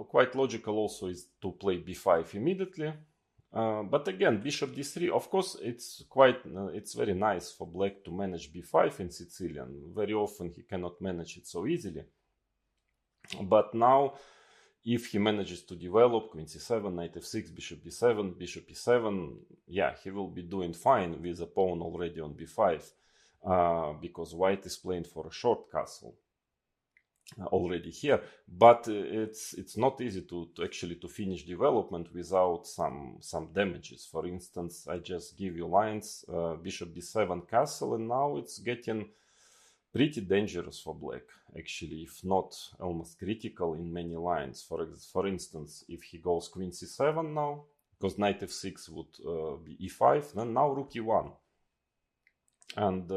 quite logical also is to play b5 immediately. But again, bishop d3, of course, it's very nice for black to manage b5 in Sicilian. Very often he cannot manage it so easily. But now, if he manages to develop queen c7, knight f6, bishop b7, bishop e7, yeah, he will be doing fine with a pawn already on b5, because white is playing for a short castle already here. But it's not easy to actually finish development without some damages. For instance, I just give you lines, bishop d7 castle, and now it's getting pretty dangerous for black, actually, if not almost critical in many lines. For instance, if he goes queen c7 now, because knight f6 would be e5, then now rook e1. And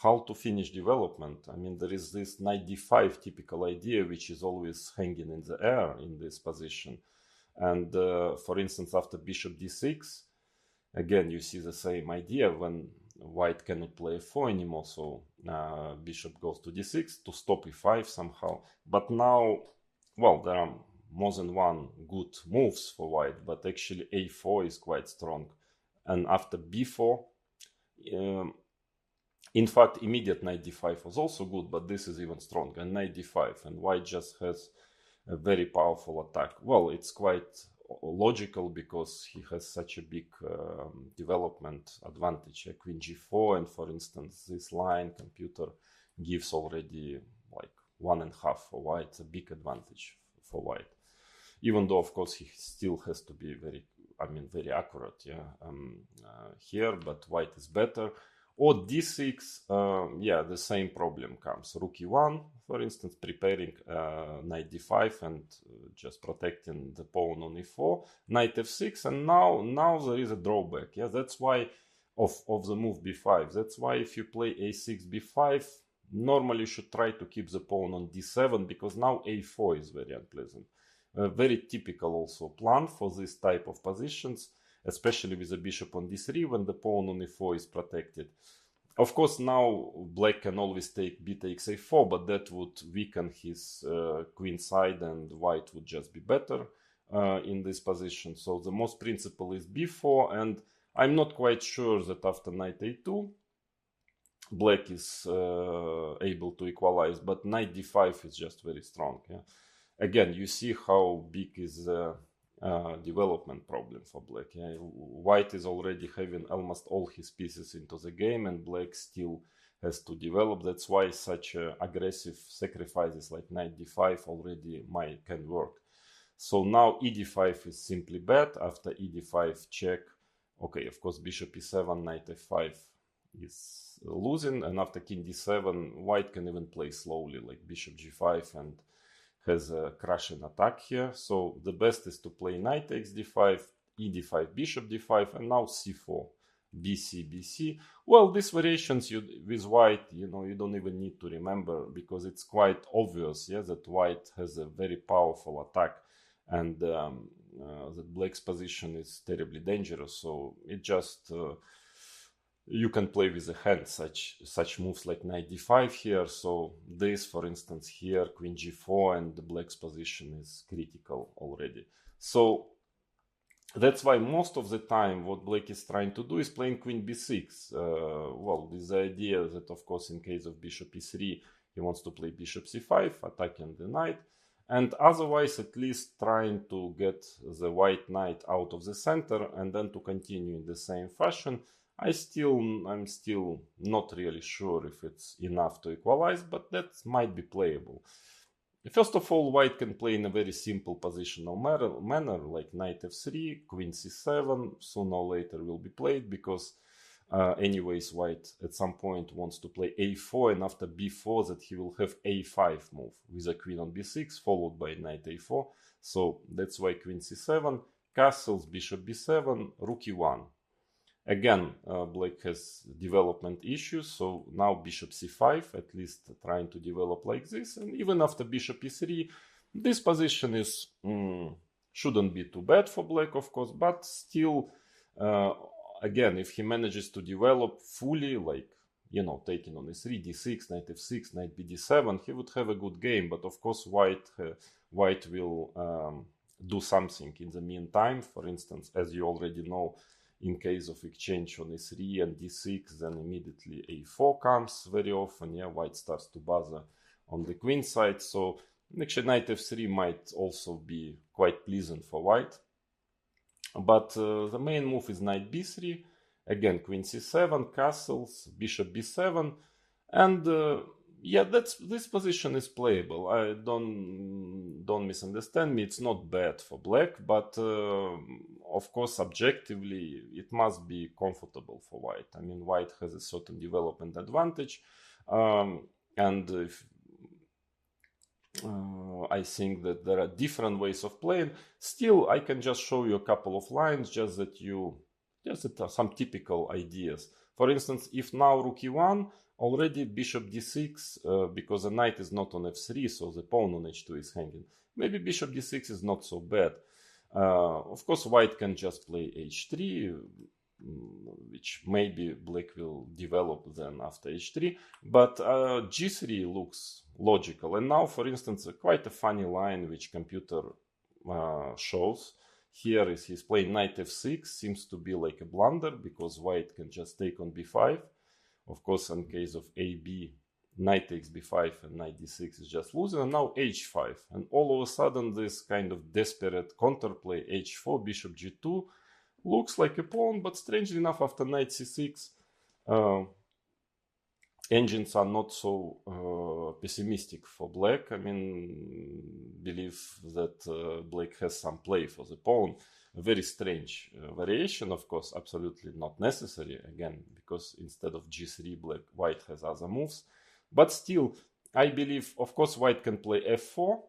how to finish development? There is this knight d5 typical idea, which is always hanging in the air in this position. And for instance, after bishop d6, again, you see the same idea when white cannot play f4 anymore, so bishop goes to d6 to stop e5 somehow. But now, well, there are more than one good moves for white, but actually a4 is quite strong. And after b4, in fact, immediate knight d5 was also good, but this is even stronger, and knight d5, and white just has a very powerful attack. Well, it's quite logical because he has such a big development advantage. Queen g4, and for instance, this line computer gives already like 1.5 for white. It's a big advantage for white, even though of course he still has to be very accurate, here, but white is better. Or d6, yeah, the same problem comes. Rook e1, for instance, preparing knight d5 and just protecting the pawn on e4. Knight f6, and now there is a drawback. Yeah, that's why of the move b5. That's why if you play a6, b5, normally you should try to keep the pawn on d7, because now a4 is very unpleasant. Very typical also plan for this type of positions, especially with the bishop on d3 when the pawn on e4 is protected. Of course, now black can always take b takes a4, but that would weaken his queen side, and white would just be better in this position. So the most principle is b4, and I'm not quite sure that after knight a2 black is able to equalize, but knight d5 is just very strong. Yeah? Again, you see how big is development problem for black. Yeah? White is already having almost all his pieces into the game, and black still has to develop. That's why such aggressive sacrifices like knight d5 already can work. So now e d5 is simply bad. After e d5 check, okay, of course bishop e7, knight f5 is losing, and after king d7 white can even play slowly like bishop g5 and has a crushing attack here. So the best is to play knight takes d5, e d5, bishop d5, and now c4, bc, bc. Well, these variations with white, you don't even need to remember, because it's quite obvious, yeah, that white has a very powerful attack, and that black's position is terribly dangerous. So it just you can play with a hand such moves like knight d5 here. So this, for instance, here queen g4, and the black's position is critical already. So that's why most of the time what black is trying to do is playing queen b6. Well, with the idea that, of course, in case of bishop e3, he wants to play bishop c5, attacking the knight, and otherwise at least trying to get the white knight out of the center and then to continue in the same fashion. I'm still not really sure if it's enough to equalize, but that might be playable. First of all, white can play in a very simple positional manner like knight f3, queen c7, sooner or later will be played, because anyways white at some point wants to play a4, and after b4 that he will have a5 move with a queen on b6 followed by knight a4. So that's why queen c7, castles, bishop b7, rook e1. Again, black has development issues, so now bishop c5, at least trying to develop like this, and even after bishop e3, this position is shouldn't be too bad for black, of course, but still, again, if he manages to develop fully, like, taking on e3, d6, knight f6, knight bd7, he would have a good game, but of course white will do something in the meantime. For instance, as you already know, in case of exchange on e3 and d6, then immediately a4 comes very often. Yeah, white starts to bother on the queen side. So actually knight f3 might also be quite pleasant for white. But the main move is knight b3. Again, queen c7, castles, bishop b7. And yeah, this position is playable. I don't misunderstand me. It's not bad for black, but of course, objectively, it must be comfortable for white. I mean, white has a certain development advantage, and if, I think that there are different ways of playing. Still, I can just show you a couple of lines, just some typical ideas. For instance, if now rook e1, already bishop d6, because the knight is not on f3, so the pawn on h2 is hanging. Maybe bishop d6 is not so bad. Of course, white can just play h3, which maybe black will develop then after h3. But g3 looks logical. And now, for instance, quite a funny line which computer shows. Here is he's playing knight f6, seems to be like a blunder, because white can just take on b5. Of course, in case of AB, knight takes b5 and knight d6 is just losing, and now h5. And all of a sudden, this kind of desperate counterplay h4, bishop g2, looks like a pawn, but strangely enough, after knight c6, engines are not so pessimistic for black. I mean, believe that black has some play for the pawn. A very strange variation, of course, absolutely not necessary, again, because instead of g3, white has other moves. But still, I believe, of course, white can play f4.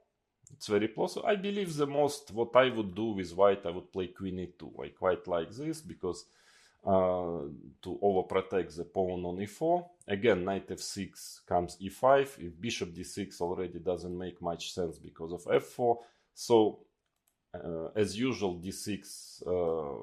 It's very plausible. I believe what I would do with white, I would play queen e2. I quite like this, because to overprotect the pawn on e4. Again, knight f6 comes e5. If bishop d6 already doesn't make much sense because of f4. So as usual, d6,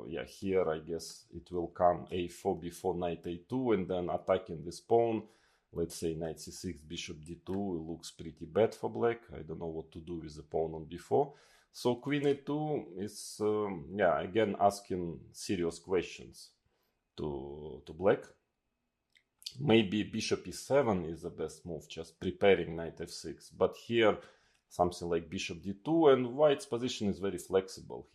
yeah, here I guess it will come a4 before knight a2, and then attacking this pawn. Let's say knight c6, bishop d2, it looks pretty bad for black. I don't know what to do with the pawn on b4. So queen a2 is, yeah, again asking serious questions to black. Maybe bishop e7 is the best move, just preparing knight f6. But here, something like bishop d2, and white's position is very flexible.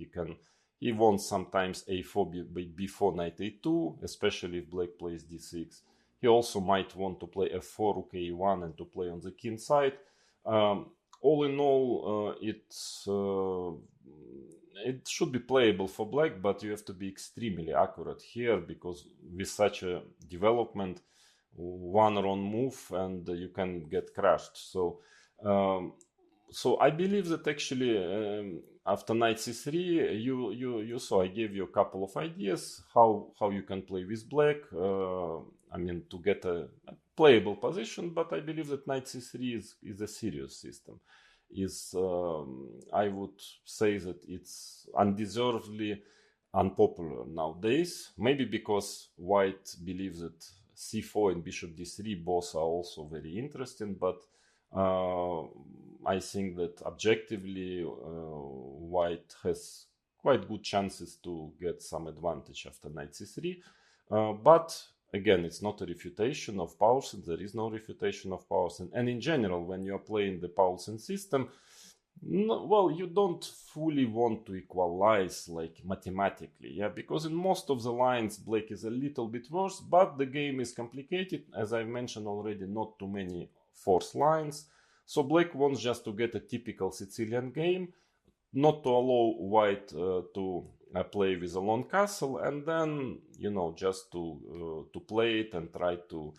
He wants sometimes a4 before knight a2, especially if black plays d6. He also might want to play f4, rook a1, and to play on the king side. All in all, it should be playable for black, but you have to be extremely accurate here, because with such a development, one wrong move and you can get crushed. So I believe that actually after knight c3, you saw I gave you a couple of ideas how you can play with black. I mean, to get a playable position, but I believe that knight c3 is a serious system. I would say that it's undeservedly unpopular nowadays. Maybe because white believes that c4 and bishop d3 both are also very interesting, but I think that objectively white has quite good chances to get some advantage after knight c3. But again, it's not a refutation of Paulsen. There is no refutation of Paulsen. And in general, when you are playing the Paulsen system, well, you don't fully want to equalize like mathematically, yeah, because in most of the lines black is a little bit worse, but the game is complicated. As I mentioned already, not too many forced lines. So black wants just to get a typical Sicilian game, not to allow white to play with a long castle, and then, you know, just to play it and try to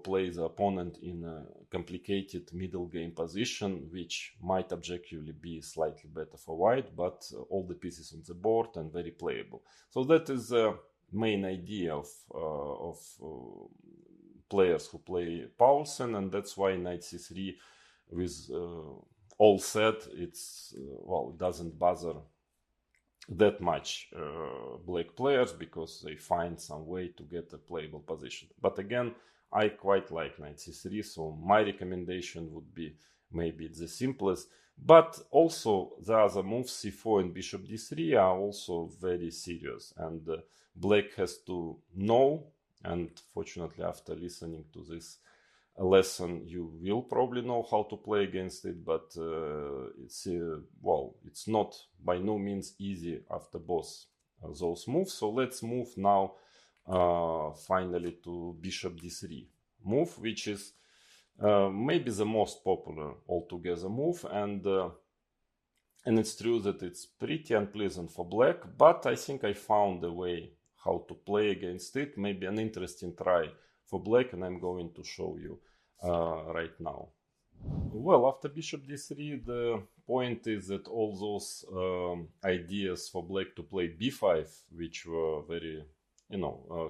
play the opponent in a complicated middle game position, which might objectively be slightly better for white, but all the pieces on the board and very playable. So that is the main idea of players who play Paulsen, and that's why knight c3 with all set, it's well, it doesn't bother that much black players, because they find some way to get a playable position. But again, I quite like knight c3, so my recommendation would be maybe the simplest. But also the other moves, c4 and bishop d3, are also very serious, and black has to know, and fortunately after listening to this lesson you will probably know how to play against it, but it's not by no means easy after both those moves. So let's move now finally to bishop d3 move, which is maybe the most popular altogether move, and it's true that it's pretty unpleasant for black, but I think I found a way how to play against it, maybe an interesting try for black, and I'm going to show you right now. Well, after bishop d3, the point is that all those ideas for black to play b5, which were very,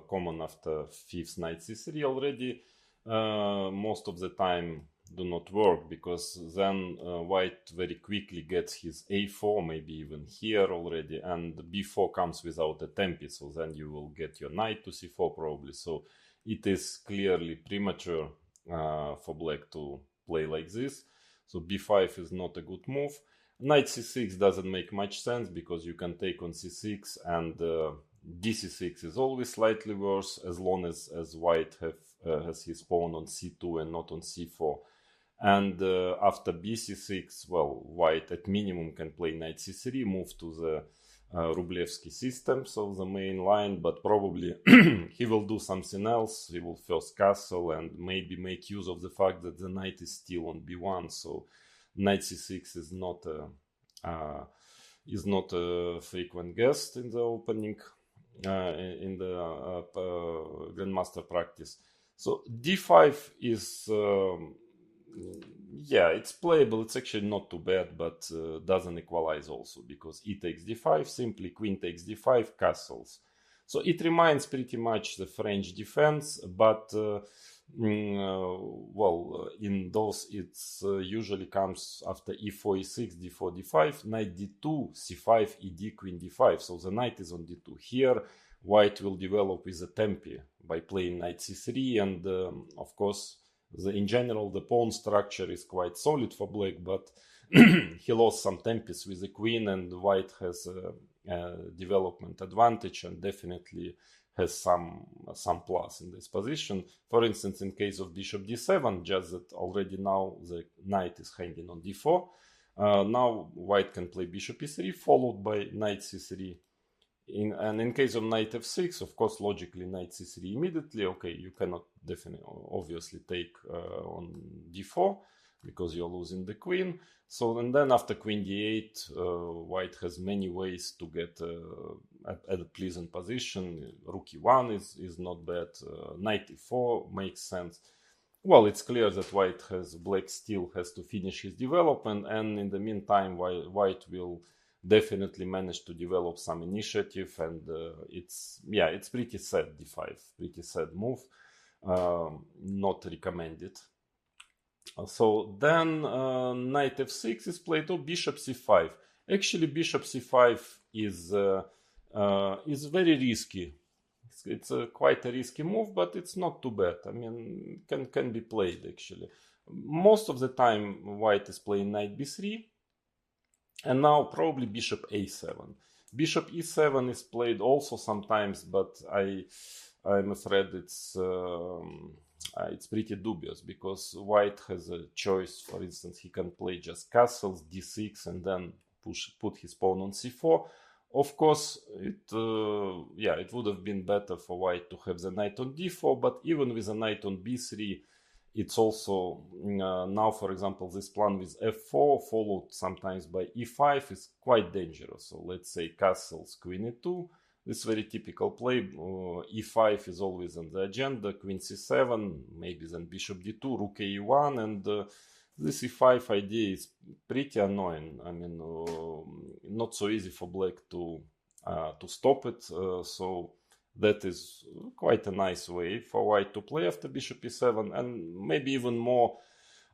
common after fifth knight c3 already, most of the time do not work, because then white very quickly gets his a4, maybe even here already, and b4 comes without a tempi, so then you will get your knight to c4 probably. So it is clearly premature for black to play like this. So b5 is not a good move. Knight c6 doesn't make much sense, because you can take on c6, and dc6 is always slightly worse, as long as white has his pawn on c2 and not on c4. And after bc6, well, white at minimum can play knight c3, move to the Rublevsky system, so the main line, but probably he will do something else. He will first castle and maybe make use of the fact that the knight is still on b1, so knight c6 is not a frequent guest in the opening, in the Grandmaster practice. So d5 is it's playable. It's actually not too bad, but doesn't equalize also, because e takes d5, simply queen takes d5, castles. So it reminds pretty much the French defense, but well, in those, it's usually comes after e4, e6, d4, d5, knight d2, c5, ed, queen d5. So the knight is on d2. Here, white will develop with a tempi by playing knight c3, and of course, in general, the pawn structure is quite solid for black, but he lost some tempis with the queen, and white has a development advantage and definitely has some plus in this position. For instance, in case of bishop d7, just that already now the knight is hanging on d4. Now white can play bishop e3 followed by knight c3. And in case of knight f6, of course, logically knight c3 immediately. Okay, you cannot definitely, obviously, take on d4 because you're losing the queen. So, and then after queen d8, white has many ways to get at a pleasant position. Rook e1 is not bad. Knight e4 makes sense. Well, it's clear that black still has to finish his development, and in the meantime, white will definitely manage to develop some initiative, and it's pretty sad d5, pretty sad move, not recommended. So then knight f6 is played, or bishop c5. Actually, bishop c5 is very risky. It's quite a risky move, but it's not too bad. I mean, can be played actually. Most of the time, white is playing knight b3, and now probably bishop a7. Bishop e7 is played also sometimes, but I'm afraid it's pretty dubious, because white has a choice. For instance, he can play just castles, d6, and then put his pawn on c4. Of course, it would have been better for white to have the knight on d4, but even with a knight on b3, it's also now, for example, this plan with f4 followed sometimes by e5 is quite dangerous. So let's say castles, queen e2. This very typical play. E5 is always on the agenda. Queen c7, maybe then bishop d2, rook e1, and this e5 idea is pretty annoying. I mean, not so easy for black to stop it. So that is quite a nice way for white to play after bishop e7, and maybe even more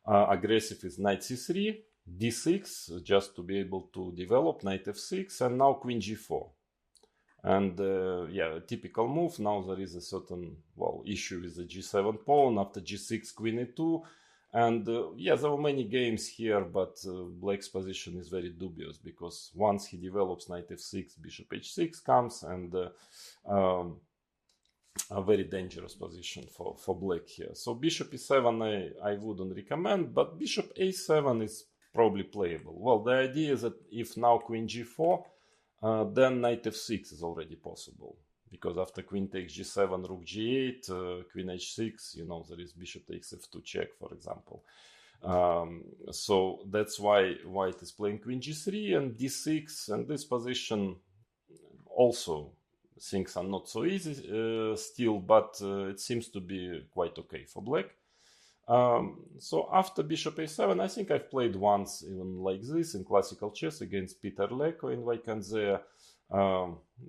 aggressive is knight c3, d6, just to be able to develop knight f6, and now queen g4. And a typical move. Now there is a certain issue with the g7 pawn after g6, queen e2, and there were many games here, but black's position is very dubious, because once he develops knight f6, bishop h6 comes, and a very dangerous position for black here. So bishop e7 I wouldn't recommend, but bishop a7 is probably playable. Well, the idea is that if now queen g4, then knight f6 is already possible, because after queen takes g7, rook g8, queen h6, there is bishop takes f2 check, for example. So that's why white is playing queen g3 and d6, and this position also things are not so easy still, but it seems to be quite okay for black. So after bishop a7, I think I've played once even like this in classical chess against Peter Leko in Vaikanzea.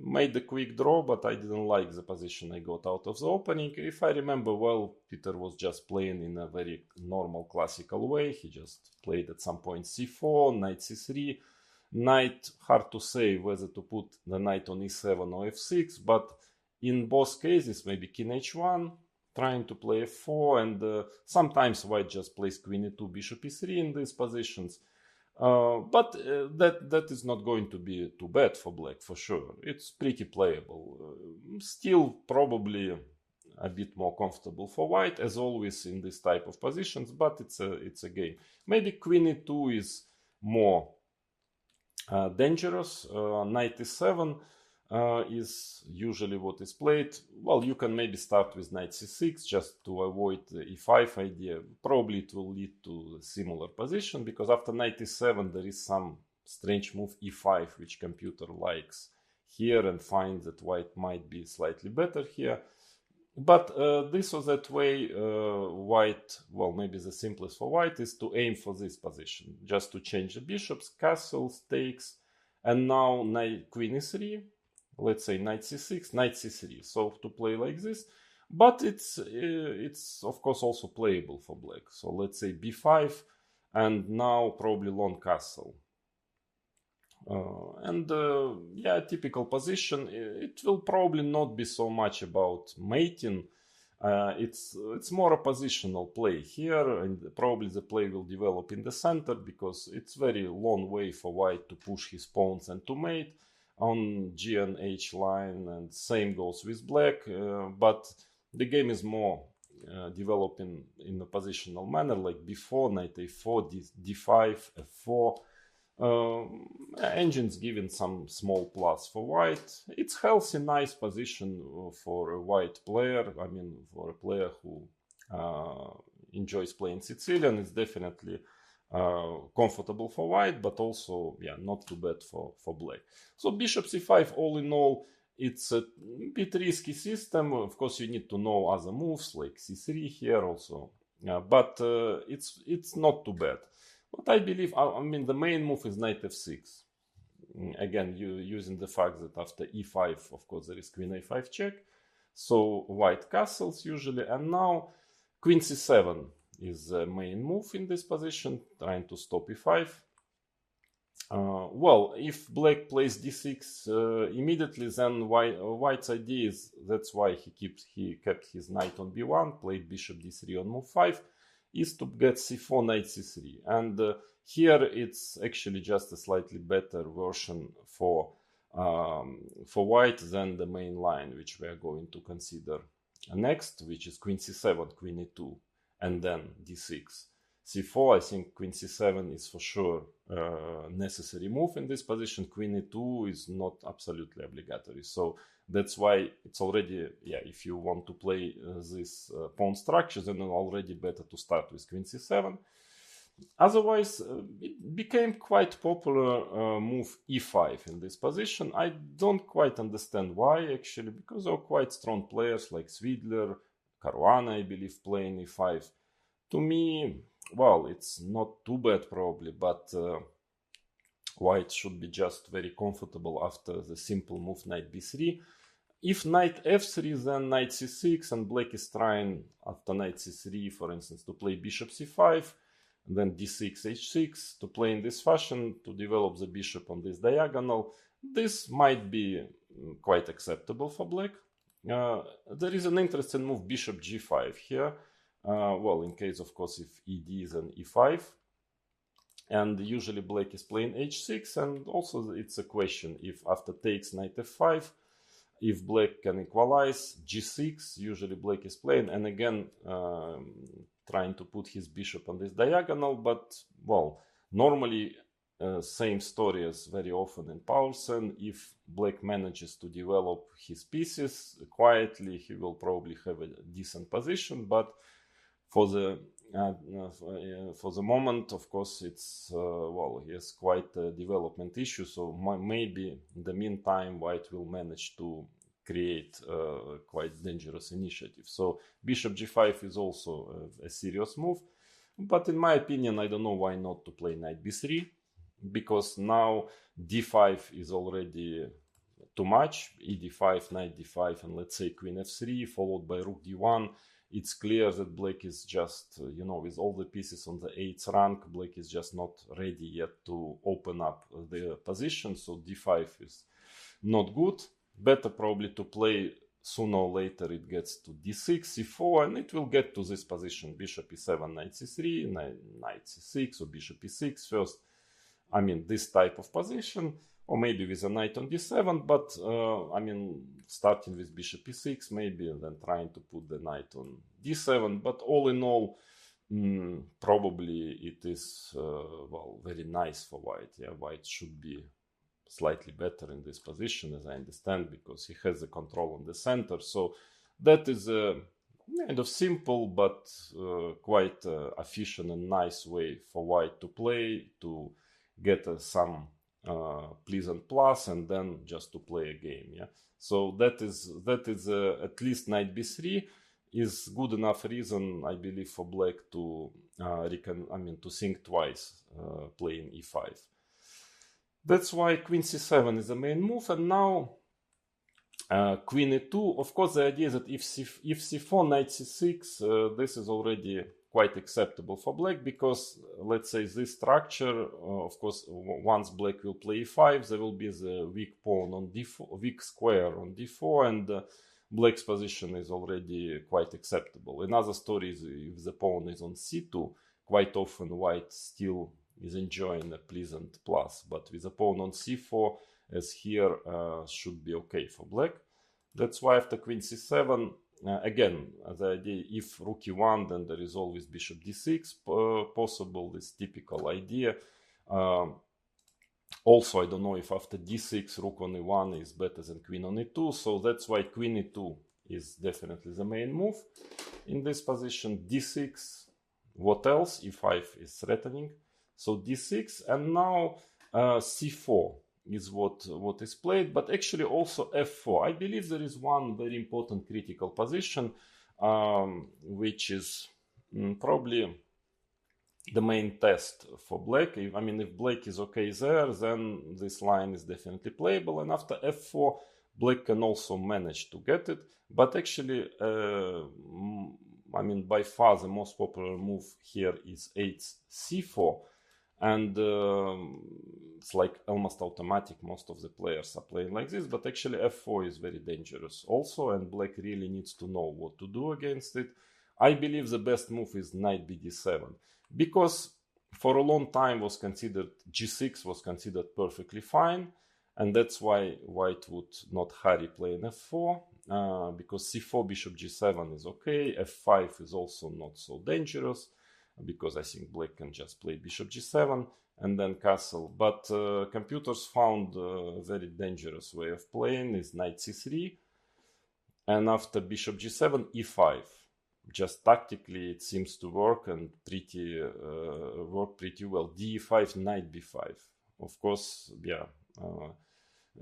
Made a quick draw, but I didn't like the position I got out of the opening. If I remember well, Peter was just playing in a very normal classical way. He just played at some point c4, knight c3, knight, hard to say whether to put the knight on e7 or f6, but in both cases, maybe king h1, trying to play f4, and sometimes white just plays queen e2, bishop e3 in these positions. But that is not going to be too bad for black, for sure. It's pretty playable. Still probably a bit more comfortable for white, as always in this type of positions, but it's a game. Maybe queen e2 is more dangerous. Knight e7 is usually what is played. Well, you can maybe start with knight c6 just to avoid the e5 idea. Probably it will lead to a similar position, because after knight e7 there is some strange move e5 which computer likes here and finds that white might be slightly better here. But this or that way, white, well, maybe the simplest for white is to aim for this position, just to change the bishops, castles, takes, and now knight queen e3. Let's say knight c6, knight c3. So to play like this, but it's of course also playable for black. So let's say b5, and now probably long castle. Yeah, typical position. It will probably not be so much about mating. It's more a positional play here, and probably the play will develop in the center because it's very long way for white to push his pawns and to mate on G and H line, and same goes with black. But the game is more developing in a positional manner, like b4, knight a4, d5, f4. Engine's giving some small plus for white. It's healthy, nice position for a white player. I mean, for a player who enjoys playing Sicilian, it's definitely comfortable for white, but also, yeah, not too bad for black. So bishop c5, all in all, it's a bit risky system. Of course, you need to know other moves like c3 here also, but it's not too bad. But I believe, I mean, the main move is knight f6. Again, using the fact that after e5, of course, there is queen a5 check. So white castles usually. And now queen c7 is the main move in this position, trying to stop e5. Well, if black plays d6 immediately, then white's idea is, that's why he kept his knight on b1, played bishop d3 on move 5, is to get c4, knight c3. And here it's actually just a slightly better version for white than the main line, which we are going to consider next, which is queen c7, queen e2, and then d6. c4, I think queen c7 is for sure necessary move in this position. Queen e2 is not absolutely obligatory. So that's why it's already, yeah, if you want to play this pawn structure, then it's already better to start with queen c7. Otherwise, it became quite popular move e5 in this position. I don't quite understand why, actually, because there are quite strong players like Svidler, Caruana, I believe, playing e5. To me, well, it's not too bad probably, but white should be just very comfortable after the simple move knight b3. If knight f3, then knight c6, and black is trying after knight c3, for instance, to play bishop c5, and then d6, h6, to play in this fashion, to develop the bishop on this diagonal. This might be quite acceptable for black. There is an interesting move, bishop g5 here. Well, in case, of course, if ed is an e5, and usually black is playing h6, and also it's a question if after takes knight f5, if black can equalize g6, usually black is playing, and again trying to put his bishop on this diagonal. But, well, normally same story as very often in Paulsen. If black manages to develop his pieces quietly, he will probably have a decent position, but for the moment, of course, it's well, he has quite a development issue. So maybe in the meantime, white will manage to create quite dangerous initiative. So bishop g5 is also a serious move. But in my opinion, I don't know why not to play knight b3, because now d5 is already too much. ed5, knight d5, and let's say queen f3, followed by rook d1. It's clear that black is just, you know, with all the pieces on the 8th rank, black is just not ready yet to open up the position. So d5 is not good. Better probably to play sooner or later it gets to d6, c4, and it will get to this position. Bishop e7, knight c3, knight c6, or bishop e6 first. I mean, this type of position, or maybe with a knight on d7, but I mean, starting with bishop e6 maybe, and then trying to put the knight on d7. But all in all, probably it is, well, very nice for white. Yeah, white should be slightly better in this position, as I understand, because he has the control on the center. So that is a kind of simple but quite efficient and nice way for white to play, to get some pleasant plus, and then just to play a game. Yeah, so that is at least knight b3 is good enough reason, I believe, for black to to think twice playing e5. That's why queen c7 is the main move. And now Queen e2. Of course, the idea is that if c4, knight c6, this is already quite acceptable for black, because let's say this structure, of course, once black will play e5, there will be the weak pawn on d4, weak square on d4, and black's position is already quite acceptable. Another story is if the pawn is on c2, quite often white still is enjoying a pleasant plus, but with the pawn on c4, as here, should be okay for black. That's why after queen c7, again, the idea, if rook e1, then there is always bishop d6 possible, this typical idea. Also, I don't know if after d6, rook on e1 is better than queen on e2, so that's why queen e2 is definitely the main move. In this position, d6, what else? e5 is threatening, so d6, and now c4 is what is played, but actually also f4. I believe there is one very important critical position, which is probably the main test for black. If black is okay there, then this line is definitely playable, and after f4, black can also manage to get it, but actually, by far the most popular move here is h4, and it's like almost automatic. Most of the players are playing like this, but actually f4 is very dangerous also, and black really needs to know what to do against it. I believe the best move is knight bd7, because for a long time g6 was considered perfectly fine, and that's why white would not hurry playing f4, because c4 bishop g7 is okay, f5 is also not so dangerous, because I think black can just play bishop g7 and then castle. But computers found a very dangerous way of playing is knight c3, and after bishop g7, e5. Just tactically it seems to work and work pretty well. d5, knight b5. Of course,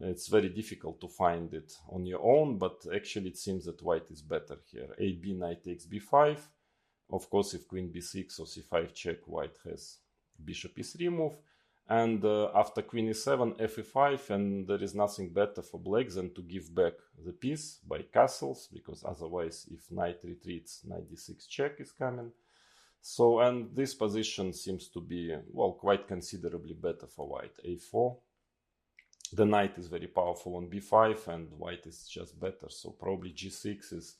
it's very difficult to find it on your own, but actually it seems that white is better here. ab, knight takes b5. Of course, if queen b6 or c5 check, white has bishop e3 move. And after queen e7, f5, and there is nothing better for black than to give back the piece by castles, because otherwise, if knight retreats, knight d6 check is coming. So, and this position seems to be, well, quite considerably better for white. a4. The knight is very powerful on b5, and white is just better. So probably g6 is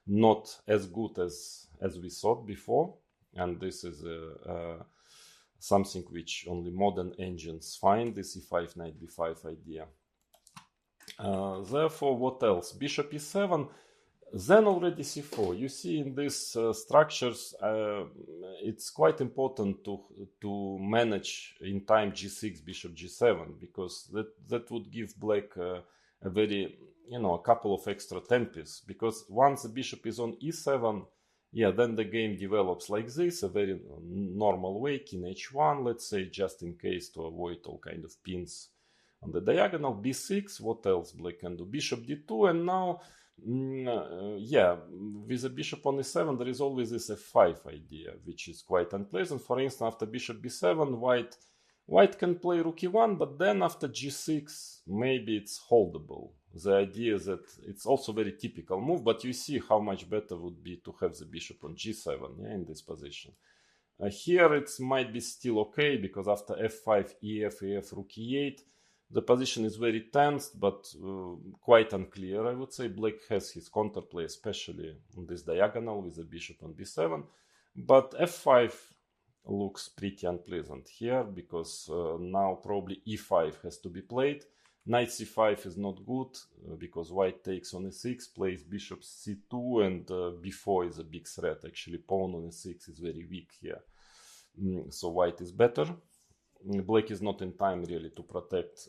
not as good as we thought before, and this is something which only modern engines find, this e5 knight b5 idea. Therefore, what else? Bishop e7, then already c4. You see, in these structures, it's quite important to manage in time g6, bishop g7, because that would give black a very, a couple of extra tempers, because once the bishop is on e7, then the game develops like this, a very normal way, king h1, let's say, just in case, to avoid all kind of pins on the diagonal. b6, what else black can do? Bishop d2, and now, with the bishop on e7, there is always this f5 idea, which is quite unpleasant. For instance, after bishop b7, white can play rook e1, but then after g6, maybe it's holdable. The idea is that it's also very typical move, but you see how much better would be to have the bishop on g7 in this position. Here it might be still okay, because after f5, ef, rook e8, the position is very tensed, but quite unclear, I would say. Black has his counterplay, especially on this diagonal with the bishop on b7, but f5 looks pretty unpleasant here, because now probably e5 has to be played. Knight c5 is not good, because white takes on e6, plays bishop c2, and b4 is a big threat. Actually, pawn on e6 is very weak here. So white is better. Black is not in time really to protect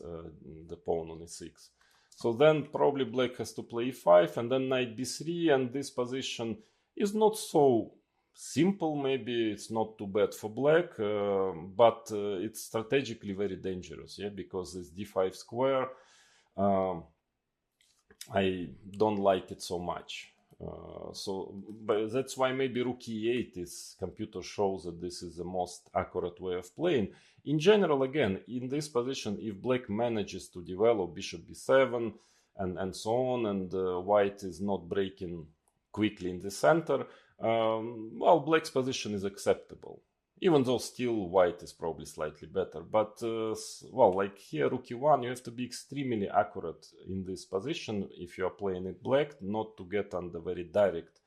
the pawn on e6. So then probably black has to play e5, and then knight b3, and this position is not so simple. Maybe it's not too bad for black, but it's strategically very dangerous, because this d5 square, I don't like it so much. But that's why maybe rook e8 is, computer shows that this is the most accurate way of playing. In general, again, in this position, if black manages to develop bishop b7, and so on, and white is not breaking quickly in the center, well, black's position is acceptable. Even though still white is probably slightly better. But, well, like here, rook e1, you have to be extremely accurate in this position if you are playing it black, not to get under very direct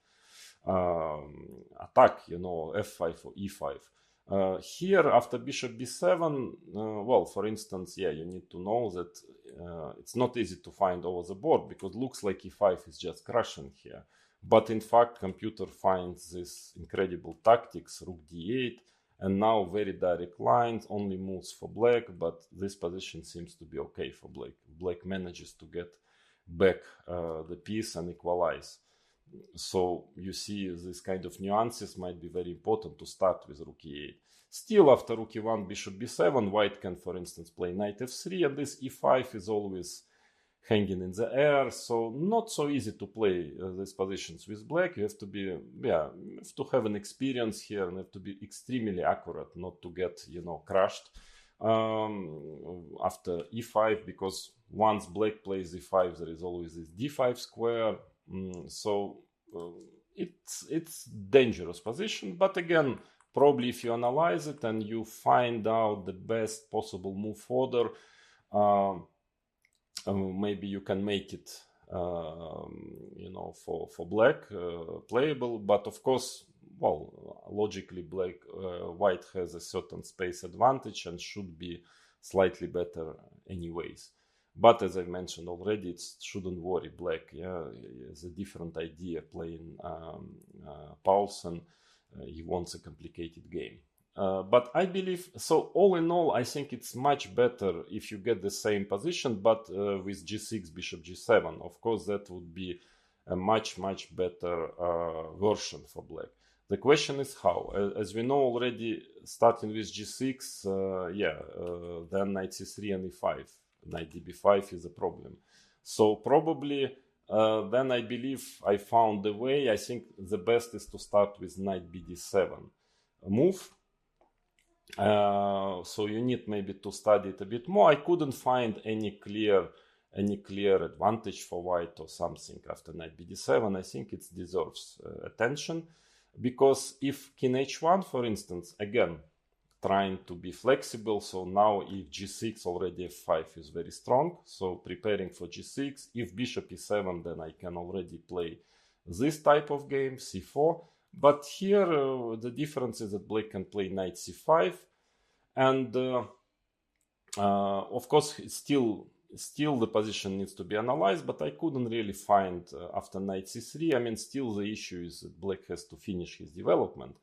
attack, you know, f5 or e5. Here, after bishop b7, well, for instance, yeah, you need to know that it's not easy to find over the board, because looks like e5 is just crushing here. But in fact, computer finds this incredible tactics, rook d8, and now very direct lines, only moves for black, but this position seems to be okay for black. Black manages to get back the piece and equalize. So you see this kind of nuances might be very important to start with rook e8. Still, after rook e1, bishop b7, white can, for instance, play knight f3, and this e5 is always hanging in the air, so not so easy to play these positions with black. You have to be, yeah, you have to have an experience here and have to be extremely accurate, not to get, you know, crushed after e5, because once black plays e5, there is always this d5 square. So it's dangerous position, but again, probably if you analyze it and you find out the best possible move order, maybe you can make it, you know, for black playable. But of course, well, logically, white has a certain space advantage and should be slightly better anyways. But as I mentioned already, it shouldn't worry black. Yeah, it's a different idea playing Paulsen. He wants a complicated game. But I believe, so all in all, I think it's much better if you get the same position, but with g6, bishop g7. Of course, that would be a much better version for black. The question is how. As we know already, starting with g6, then knight c3 and e5. Knight db5 is a problem. So probably then I believe I found the way. I think the best is to start with knight bd7 move. So you need maybe to study it a bit more. I couldn't find any clear advantage for white or something after knight bd7. I think it deserves attention, because if king h1, for instance, again, trying to be flexible. So now if g6, already f5 is very strong. So preparing for g6. If bishop e7, then I can already play this type of game, c4. But here the difference is that black can play knight c5. And of course, still the position needs to be analyzed, but I couldn't really find after knight c3. I mean, still the issue is that black has to finish his development.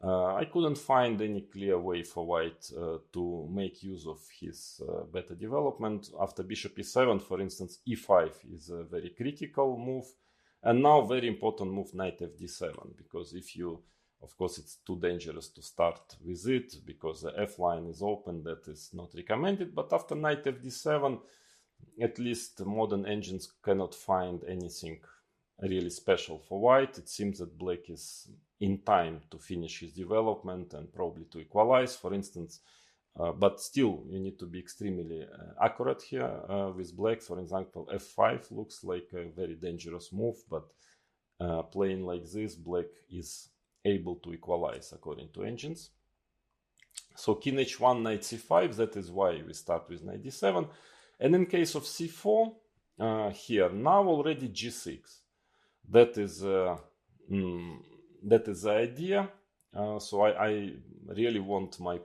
I couldn't find any clear way for white to make use of his better development. After bishop e7, for instance, e5 is a very critical move. And now very important move, knight fd7, because if you, of course, it's too dangerous to start with it, because the f line is open, that is not recommended. But after knight fd7, at least modern engines cannot find anything really special for white. It seems that black is in time to finish his development and probably to equalize, for instance. But still, you need to be extremely accurate here with black. For example, f5 looks like a very dangerous move, but playing like this, black is able to equalize according to engines. So king h1, knight c5, that is why we start with knight d7. And in case of c4, here, now already g6. That is the idea. So I really want my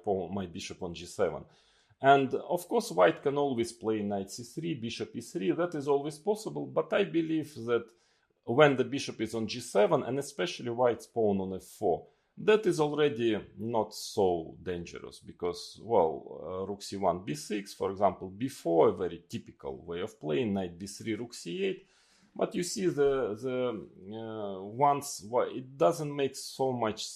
bishop on g7. And of course, white can always play knight c3, bishop e3. That is always possible. But I believe that when the bishop is on g7, and especially white's pawn on f4, that is already not so dangerous, because, well, rook c1, b6, for example, b4, a very typical way of playing, knight b3, rook c8. But you see once it doesn't make so much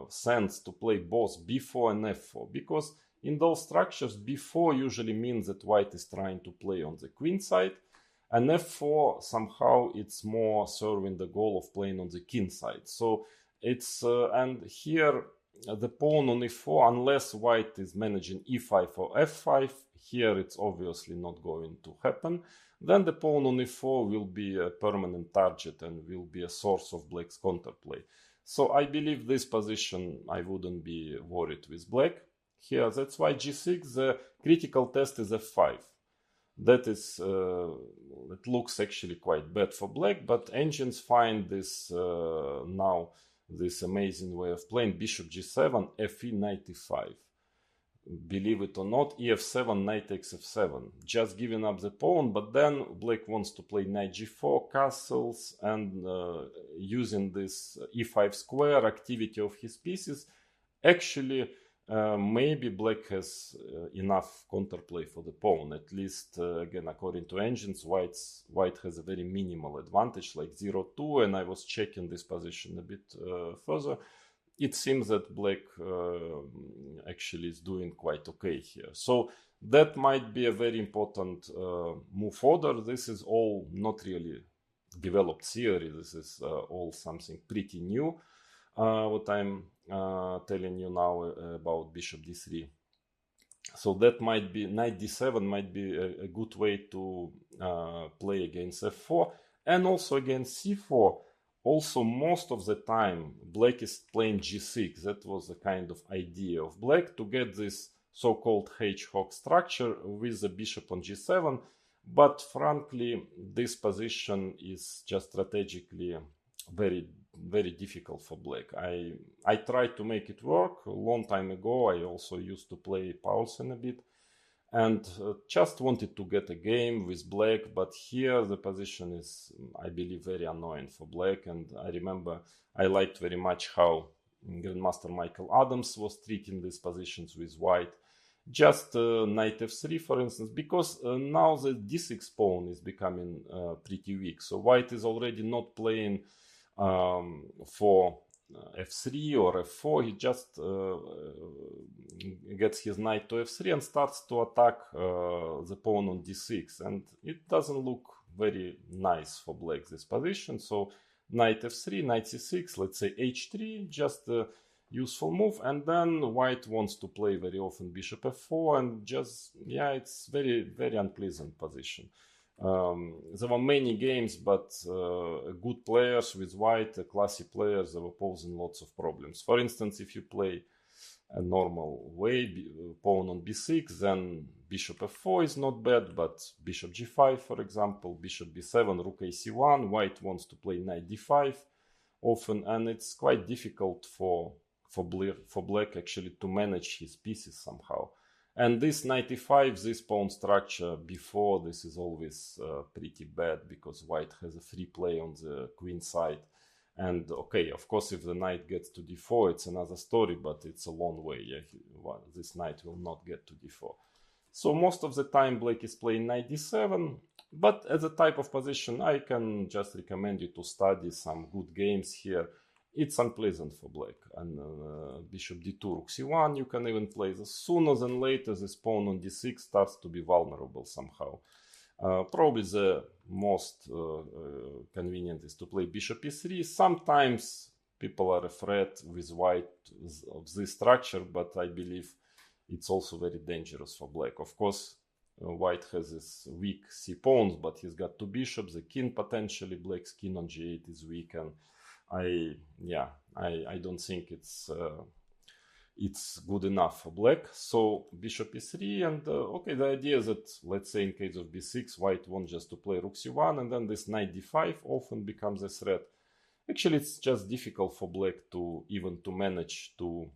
sense to play both b4 and f4, because in those structures b4 usually means that white is trying to play on the queen side, and f4 somehow it's more serving the goal of playing on the king side. So it's and here the pawn on e4, unless white is managing e5 or f5, here it's obviously not going to happen, then the pawn on e4 will be a permanent target and will be a source of black's counterplay. So I believe this position I wouldn't be worried with black. Here, that's why g6, the critical test is f5. That is, it looks actually quite bad for black, but engines find this now, this amazing way of playing bishop g7, fe knight e5. Believe it or not, ef7, knight takes f7, just giving up the pawn, but then black wants to play knight g4, castles, and using this e5 square activity of his pieces, actually maybe black has enough counterplay for the pawn. At least, again, according to engines, white has a very minimal advantage, like 0-2, and I was checking this position a bit further. It seems that black actually is doing quite okay here. So that might be a very important move further. This is all not really developed theory. This is all something pretty new. What I'm telling you now about bishop d3. So that might be, knight d7 might be a good way to play against f4 and also against c4. Also, most of the time, black is playing g6. That was the kind of idea of black, to get this so-called hedgehog structure with the bishop on g7. But frankly, this position is just strategically very, very difficult for black. I tried to make it work a long time ago. I also used to play Paulsen a bit, and just wanted to get a game with black, but here the position is, I believe, very annoying for black. And I remember I liked very much how Grandmaster Michael Adams was treating these positions with white. Just knight f3, for instance, because now the d6 pawn is becoming pretty weak. So white is already not playing for f3 or f4. He just gets his knight to f3 and starts to attack the pawn on d6, and it doesn't look very nice for black, this position. So knight f3, knight c6, let's say h3, just a useful move. And then white wants to play very often bishop f4, and just, yeah, it's very, very unpleasant position. There were many games, but good players with white, classy players, they were posing lots of problems. For instance, if you play a normal way, pawn on b6, then bishop f4 is not bad, but bishop g5, for example, bishop b7, rook ac1, white wants to play knight d5 often, and it's quite difficult for black actually to manage his pieces somehow. And this knight e5, this pawn structure before, this is always pretty bad, because white has a free play on the queen side. And okay, of course, if the knight gets to d4, it's another story, but it's a long way. Yeah, this knight will not get to d4. So most of the time, black is playing knight d7, but as a type of position, I can just recommend you to study some good games here. It's unpleasant for black. And bishop d2, rook c1, you can even play this. Sooner than later, this pawn on d6 starts to be vulnerable somehow. Probably the most convenient is to play bishop e3. Sometimes people are afraid with white of this structure, but I believe it's also very dangerous for black. Of course, white has this weak c pawns, but he's got two bishops, the king potentially, black's king on g8 is weak, and I don't think it's good enough for black. So bishop e3, and okay, the idea is that, let's say in case of b6, white wants just to play rook c1, and then this knight d5 often becomes a threat. Actually, it's just difficult for black to even to manage to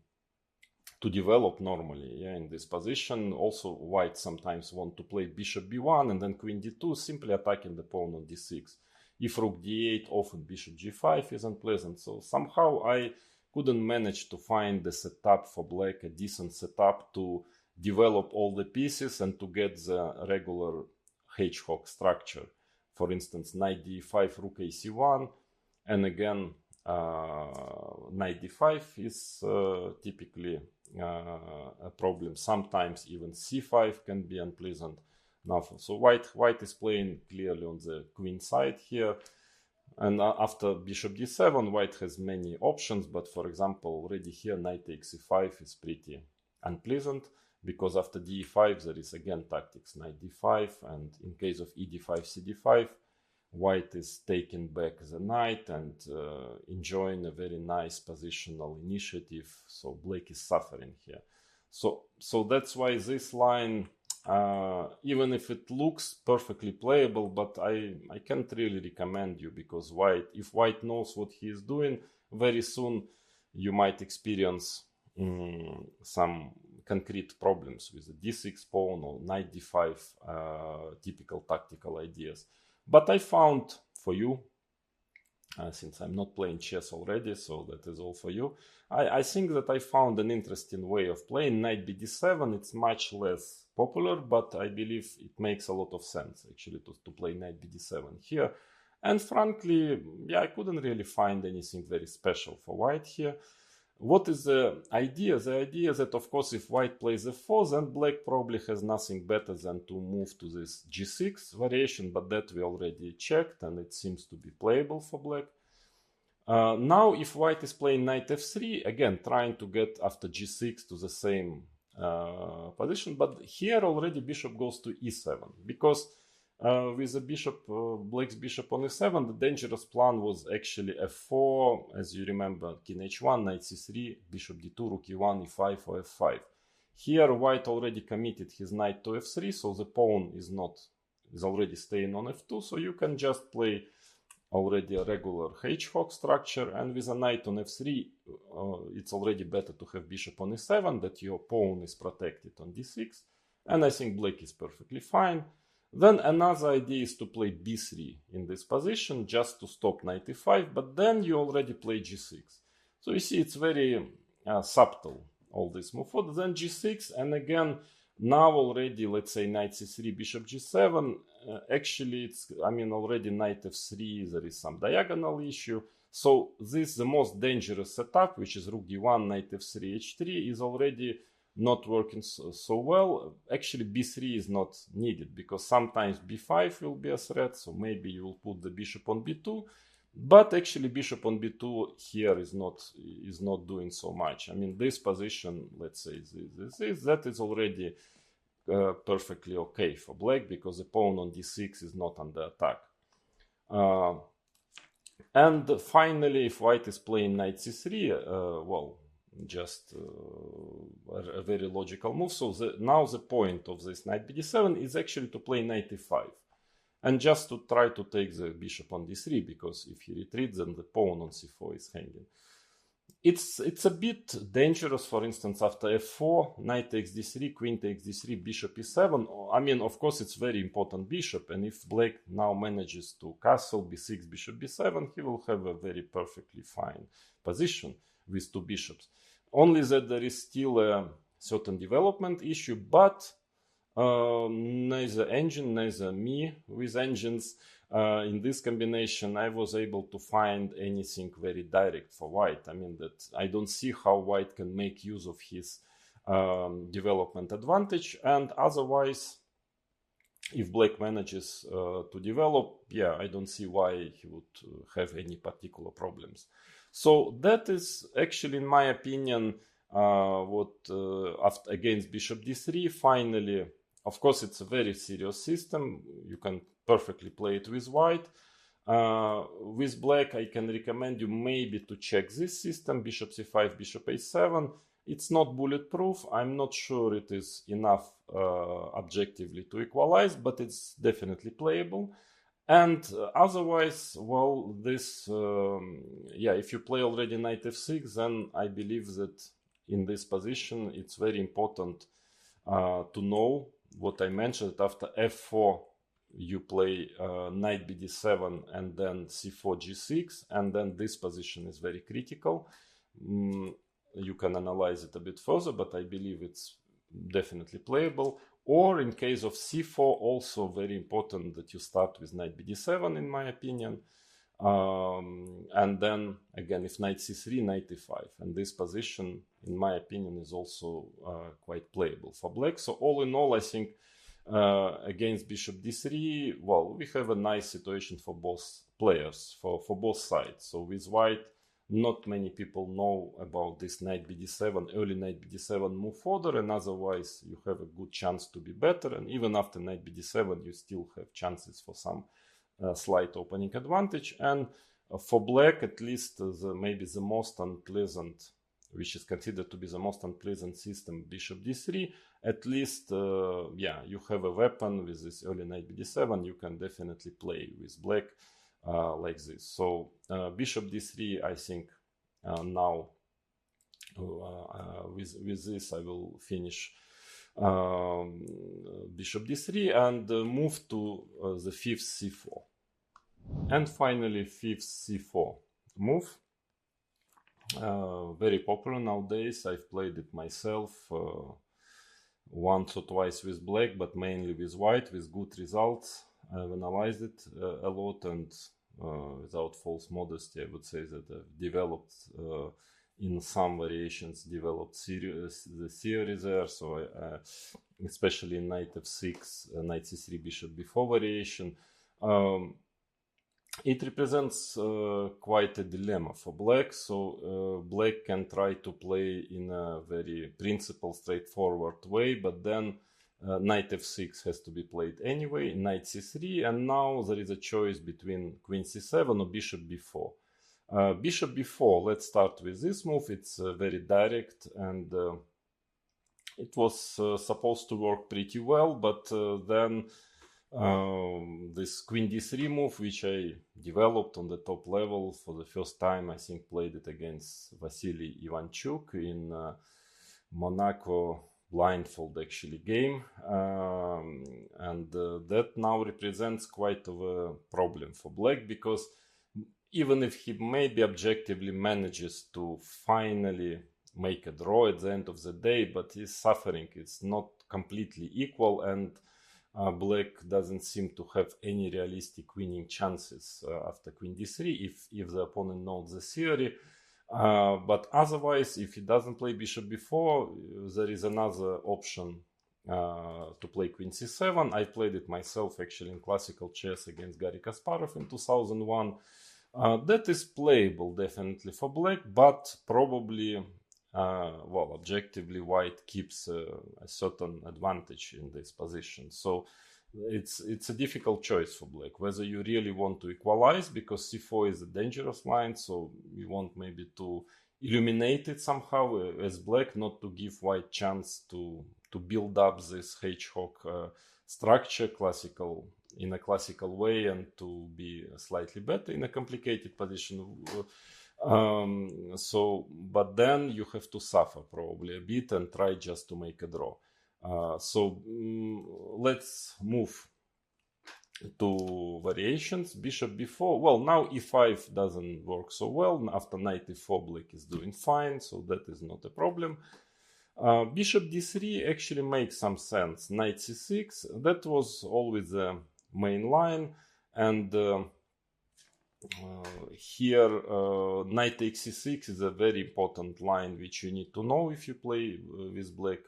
develop normally, yeah, in this position. Also, white sometimes want to play bishop b1 and then queen d2, simply attacking the pawn on d6. If rook d8, often bishop g5 is unpleasant. So somehow I couldn't manage to find the setup for black, a decent setup to develop all the pieces and to get the regular hedgehog structure. For instance, knight d5, rook ac1, and again knight d5 is typically a problem. Sometimes even c5 can be unpleasant. Now, so white is playing clearly on the queen side here. And after bishop d7, white has many options, but for example, already here knight takes e5 is pretty unpleasant, because after d5 there is again tactics knight d5, and in case of ed5 cd5, white is taking back the knight and enjoying a very nice positional initiative, so black is suffering here. So that's why this line, even if it looks perfectly playable, but I can't really recommend you, because if white knows what he is doing, very soon you might experience some concrete problems with the d6 pawn or knight d5, typical tactical ideas. But I found for you, since I'm not playing chess already, so that is all for you. I think that I found an interesting way of playing knight bd7. It's much less popular, but I believe it makes a lot of sense actually to play knight bd7 here. And frankly, yeah, I couldn't really find anything very special for white here. What is the idea? The idea is that, of course, if white plays f4, then black probably has nothing better than to move to this g6 variation, but that we already checked, and it seems to be playable for black. Now, if white is playing knight f3, again, trying to get after g6 to the same position, but here already bishop goes to e7, because with the bishop, black's bishop on e7, the dangerous plan was actually f4, as you remember, king h1, knight c3, bishop d2, rook e1, e5, or f5. Here white already committed his knight to f3, so the pawn is already staying on f2, so you can just play already a regular hedgehog structure, and with a knight on f3, it's already better to have bishop on e7, that your pawn is protected on d6, and I think black is perfectly fine. Then another idea is to play b3 in this position, just to stop knight e5, but then you already play g6. So you see, it's very subtle, all this move forward. Then g6, and again, now already, let's say knight c3, bishop g7, actually it's, already knight f3, there is some diagonal issue. So this, the most dangerous setup, which is rook d1, knight f3, h3, is already not working so well. Actually, b3 is not needed, because sometimes b5 will be a threat, so maybe you will put the bishop on b2, but actually bishop on b2 here is not doing so much. This position, let's say that is already perfectly okay for black, because the pawn on d6 is not under attack. And finally, if white is playing knight c3, well, just a very logical move. So now the point of this knight bd7 is actually to play knight e5, and just to try to take the bishop on d3, because if he retreats, then the pawn on c4 is hanging. It's a bit dangerous, for instance, after f4, knight takes d3, queen takes d3, bishop e7. Of course, it's very important bishop, and if black now manages to castle b6, bishop b7, he will have a very perfectly fine position with two bishops. Only that there is still a certain development issue, but neither engine, neither me with engines, in this combination, I was able to find anything very direct for white. That I don't see how white can make use of his development advantage, and otherwise, if black manages to develop, yeah, I don't see why he would have any particular problems. So that is actually, in my opinion, what against bishop d3, finally, of course, it's a very serious system. You can perfectly play it with white. With black, I can recommend you maybe to check this system, bishop c5, bishop a7. It's not bulletproof. I'm not sure it is enough objectively to equalize, but it's definitely playable. And otherwise, well, this, if you play already knight f6, then I believe that in this position, it's very important to know what I mentioned, that after f4, you play knight bd7 and then c4, g6, and then this position is very critical. You can analyze it a bit further, but I believe it's definitely playable. Or in case of c4, also very important that you start with knight bd7, in my opinion. And then again, if knight c3, knight e5, and this position, in my opinion, is also quite playable for black. So all in all, I think against bishop d3, well, we have a nice situation for both players, for both sides. So with white, not many people know about this knight bd7, early knight bd7 move order, and otherwise you have a good chance to be better, and even after knight bd7 you still have chances for some slight opening advantage. And for black, at least maybe the most unpleasant, which is considered to be the most unpleasant system, bishop d3, at least, you have a weapon with this early knight bd7, you can definitely play with black like this. So bishop d3, I think now with this I will finish bishop d3 and move to the fifth c4. And finally, fifth c4 move. Very popular nowadays. I've played it myself once or twice with black, but mainly with white, with good results. I've analyzed it a lot, and without false modesty, I would say that I've developed in some variations, developed the theory there. So especially in knight f6, knight c3, bishop b4 variation. It represents quite a dilemma for black. So black can try to play in a very principled, straightforward way, but then knight f6 has to be played anyway, knight c3, and now there is a choice between queen c7 or bishop b4. Bishop b4, let's start with this move. It's very direct, and it was supposed to work pretty well, but then this queen d3 move, which I developed on the top level for the first time, I think played it against Vasily Ivanchuk in Monaco blindfold actually game, and that now represents quite of a problem for black, because even if he maybe objectively manages to finally make a draw at the end of the day, but he's suffering. It's not completely equal, and black doesn't seem to have any realistic winning chances after queen d3 if the opponent knows the theory. But otherwise, if he doesn't play bishop b4, there is another option to play queen c7. I played it myself actually in classical chess against Garry Kasparov in 2001. That is playable definitely for black, but probably objectively white keeps a certain advantage in this position. So it's a difficult choice for black, whether you really want to equalize, because c4 is a dangerous line, so you want maybe to illuminate it somehow as black, not to give white chance to build up this hedgehog structure in a classical way, and to be slightly better in a complicated position. But then you have to suffer probably a bit and try just to make a draw. Let's move to variations. Bishop b4. Well, now e5 doesn't work so well. After knight e4, black is doing fine, so that is not a problem. Bishop d3 actually makes some sense. Knight c6, that was always the main line, and here knight takes c6 is a very important line which you need to know if you play with black.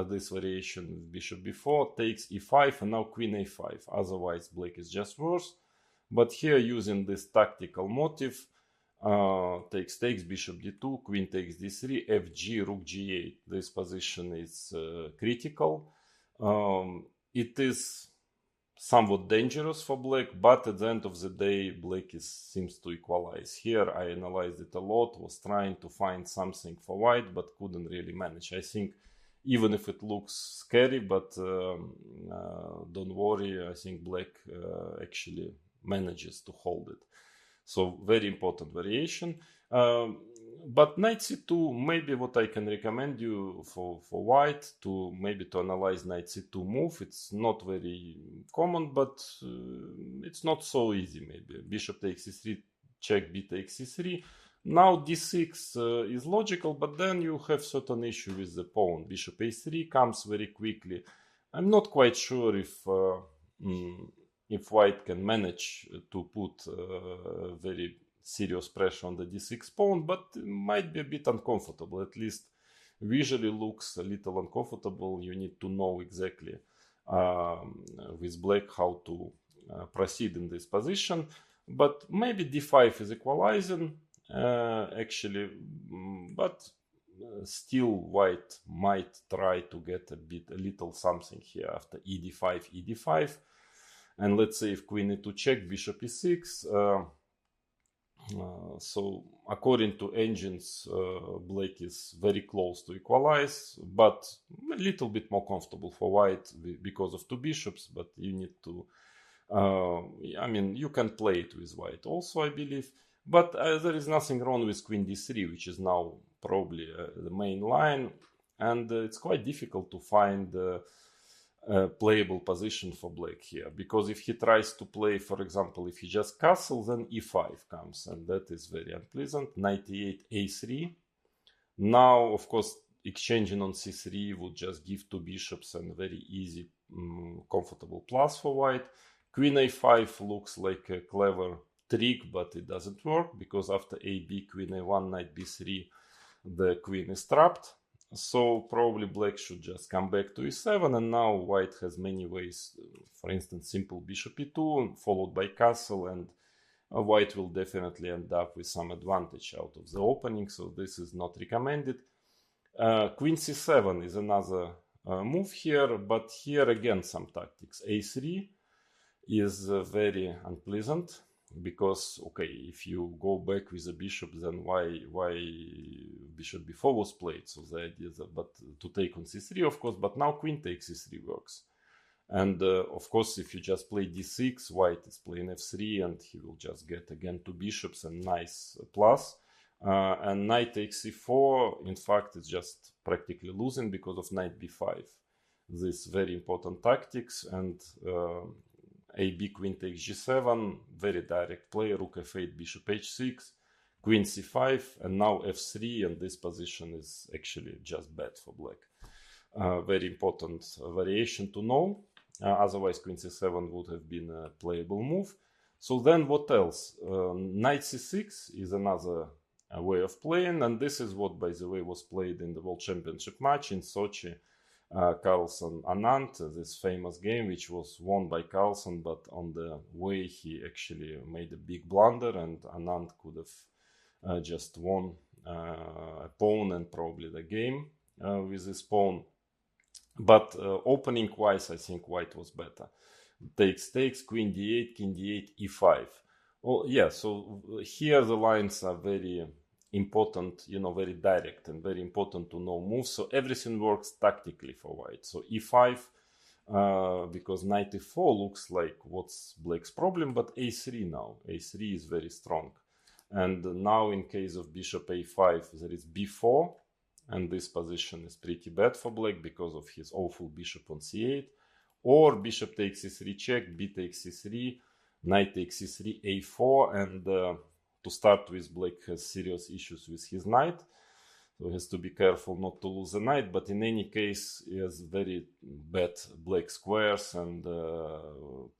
This variation with bishop b4 takes e5, and now queen a5, otherwise black is just worse. But here, using this tactical motive, takes bishop d2, queen takes d3, fg, rook g8. This position is critical. It is somewhat dangerous for black, but at the end of the day, black seems to equalize. Here I analyzed it a lot, was trying to find something for white, but couldn't really manage. I think even if it looks scary, but don't worry, I think black actually manages to hold it. So very important variation. But knight c2, maybe what I can recommend you for white, to analyze knight c2 move. It's not very common, but it's not so easy maybe. Bishop takes c3, check, b takes c3. Now d6 is logical, but then you have certain issue with the pawn. Bishop a3 comes very quickly. I'm not quite sure if white can manage to put very serious pressure on the d6 pawn, but it might be a bit uncomfortable. At least visually looks a little uncomfortable. You need to know exactly with black how to proceed in this position. But maybe d5 is equalizing actually, but still white might try to get a little something here after ed5, and let's say if queen e2 check, bishop e6. So according to engines, black is very close to equalize, but a little bit more comfortable for white because of two bishops. But you need to, I mean, you can play it with white also, I believe. But there is nothing wrong with queen d3, which is now probably the main line, and it's quite difficult to find a playable position for black here, because if he tries to play, for example, if he just castle, then e5 comes, and that is very unpleasant. Knight e8, a3. Now, of course, exchanging on c3 would just give two bishops and very easy, comfortable plus for white. Queen a5 looks like a clever trick, but it doesn't work, because after ab, queen a1, knight b3, the queen is trapped. So probably black should just come back to e7, and now white has many ways. For instance, simple bishop e2 followed by castle, and white will definitely end up with some advantage out of the opening, so this is not recommended. Queen c7 is another move here, but here again some tactics. a3 is very unpleasant, because okay, if you go back with a bishop, then why bishop b4 was played? So the idea is that, but to take on c3, of course, but now queen takes c3 works. And of course, if you just play d6, white is playing f3, and he will just get again two bishops and nice plus. And knight takes c4, in fact, it's just practically losing because of knight b5. This very important tactics, and ab, queen takes g7, very direct play, rook f8, bishop h6, queen c5, and now f3, and this position is actually just bad for black. Very important variation to know, otherwise queen c7 would have been a playable move. So then what else? Knight c6 is another way of playing, and this is what, by the way, was played in the World Championship match in Sochi. Carlsen Anand, this famous game, which was won by Carlsen, but on the way he actually made a big blunder, and Anand could have just won a pawn and probably the game with his pawn. But opening wise, I think white was better. Takes, queen d8, king d8, e5. Oh yeah, so here the lines are very important, very direct, and very important to know moves. So everything works tactically for white. So e5, because knight e4 looks like what's black's problem, but a3 now. a3 is very strong. And now in case of bishop a5, there is b4, and this position is pretty bad for black because of his awful bishop on c8. Or bishop takes c3 check, b takes c3, knight takes c3, a4, and to start with, black has serious issues with his knight, so he has to be careful not to lose the knight. But in any case, he has very bad black squares and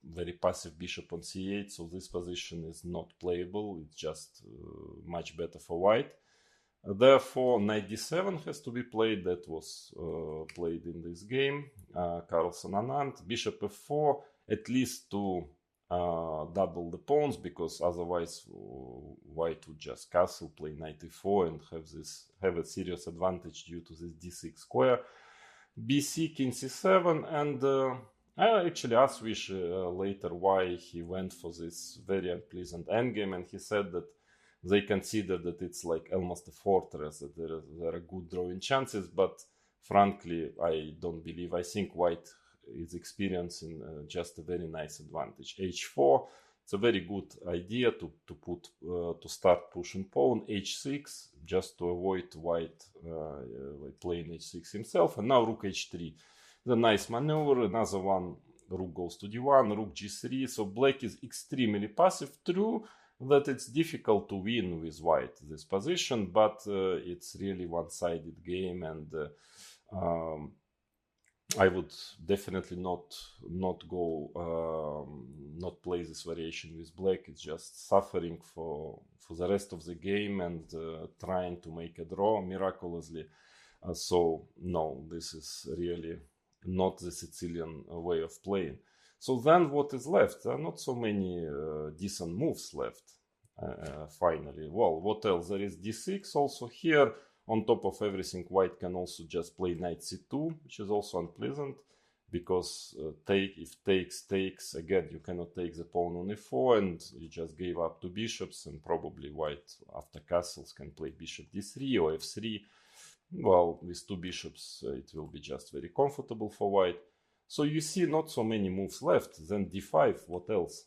very passive bishop on c8, so this position is not playable. It's just much better for white. Therefore, knight d7 has to be played. That was played in this game. Carlsen Anand, bishop f4, at least to double the pawns, because otherwise white would just castle, play knight e4, and have a serious advantage due to this d6 square. bc, king c7, and I actually asked Wish later why he went for this very unpleasant endgame, and he said that they consider that it's like almost a fortress, that there are good drawing chances, but frankly, I don't believe. I think white is experiencing just a very nice advantage. h4, it's a very good idea to start pushing pawn. h6, just to avoid white playing h6 himself, and now rook h3. The nice maneuver, another one, rook goes to d1, rook g3, so black is extremely passive. True that it's difficult to win with white this position, but it's really one-sided game, and I would definitely not play this variation with black. It's just suffering for the rest of the game, and trying to make a draw miraculously. So no, this is really not the Sicilian way of playing. So then what is left? There are not so many decent moves left, finally. Well, what else? There is d6 also here. On top of everything, white can also just play knight c2, which is also unpleasant, because if takes, again, you cannot take the pawn on e4, and you just gave up to bishops, and probably white, after castles, can play bishop d3 or f3. Well, with two bishops, it will be just very comfortable for white. So you see not so many moves left. Then d5, what else?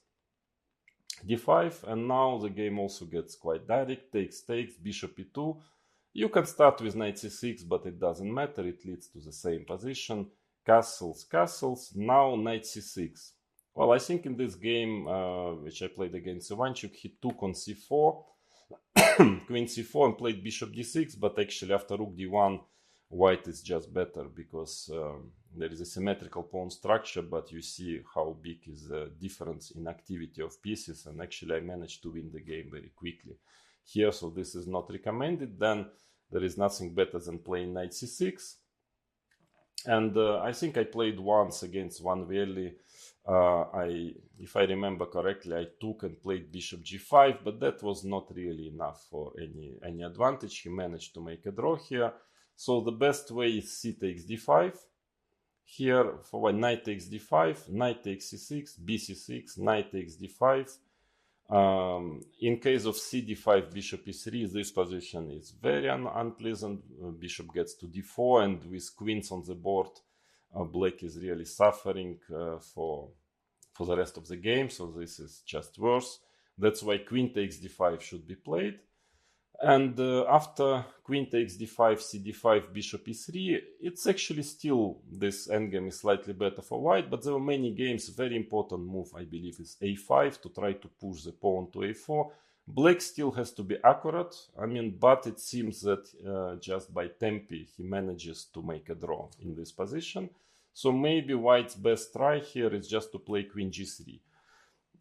d5, and now the game also gets quite direct. Takes, bishop e2. You can start with knight c6, but it doesn't matter. It leads to the same position. Castles. Now knight c6. Well, I think in this game, which I played against Ivanchuk, he took on c4, queen c4, and played bishop d6, but actually after rook d1, white is just better, because there is a symmetrical pawn structure, but you see how big is the difference in activity of pieces, and actually I managed to win the game very quickly here, so this is not recommended. Then there is nothing better than playing knight c6, and I think I played once against Van Veli. If I remember correctly, I took and played bishop g5, but that was not really enough for any advantage. He managed to make a draw here. So the best way is c takes d5. Here, for when knight takes d5, knight takes c6, bc6, knight takes d5. In case of cd5, bishop e3, this position is very unpleasant. Bishop gets to d4, and with queens on the board, black is really suffering for the rest of the game, so this is just worse. That's why queen takes d5 should be played. And after queen takes d5, cd5, bishop e3, it's actually still, this endgame is slightly better for white, but there were many games. Very important move, I believe, is a5 to try to push the pawn to a4. Black still has to be accurate, but it seems that just by tempi he manages to make a draw in this position. So maybe white's best try here is just to play queen g3.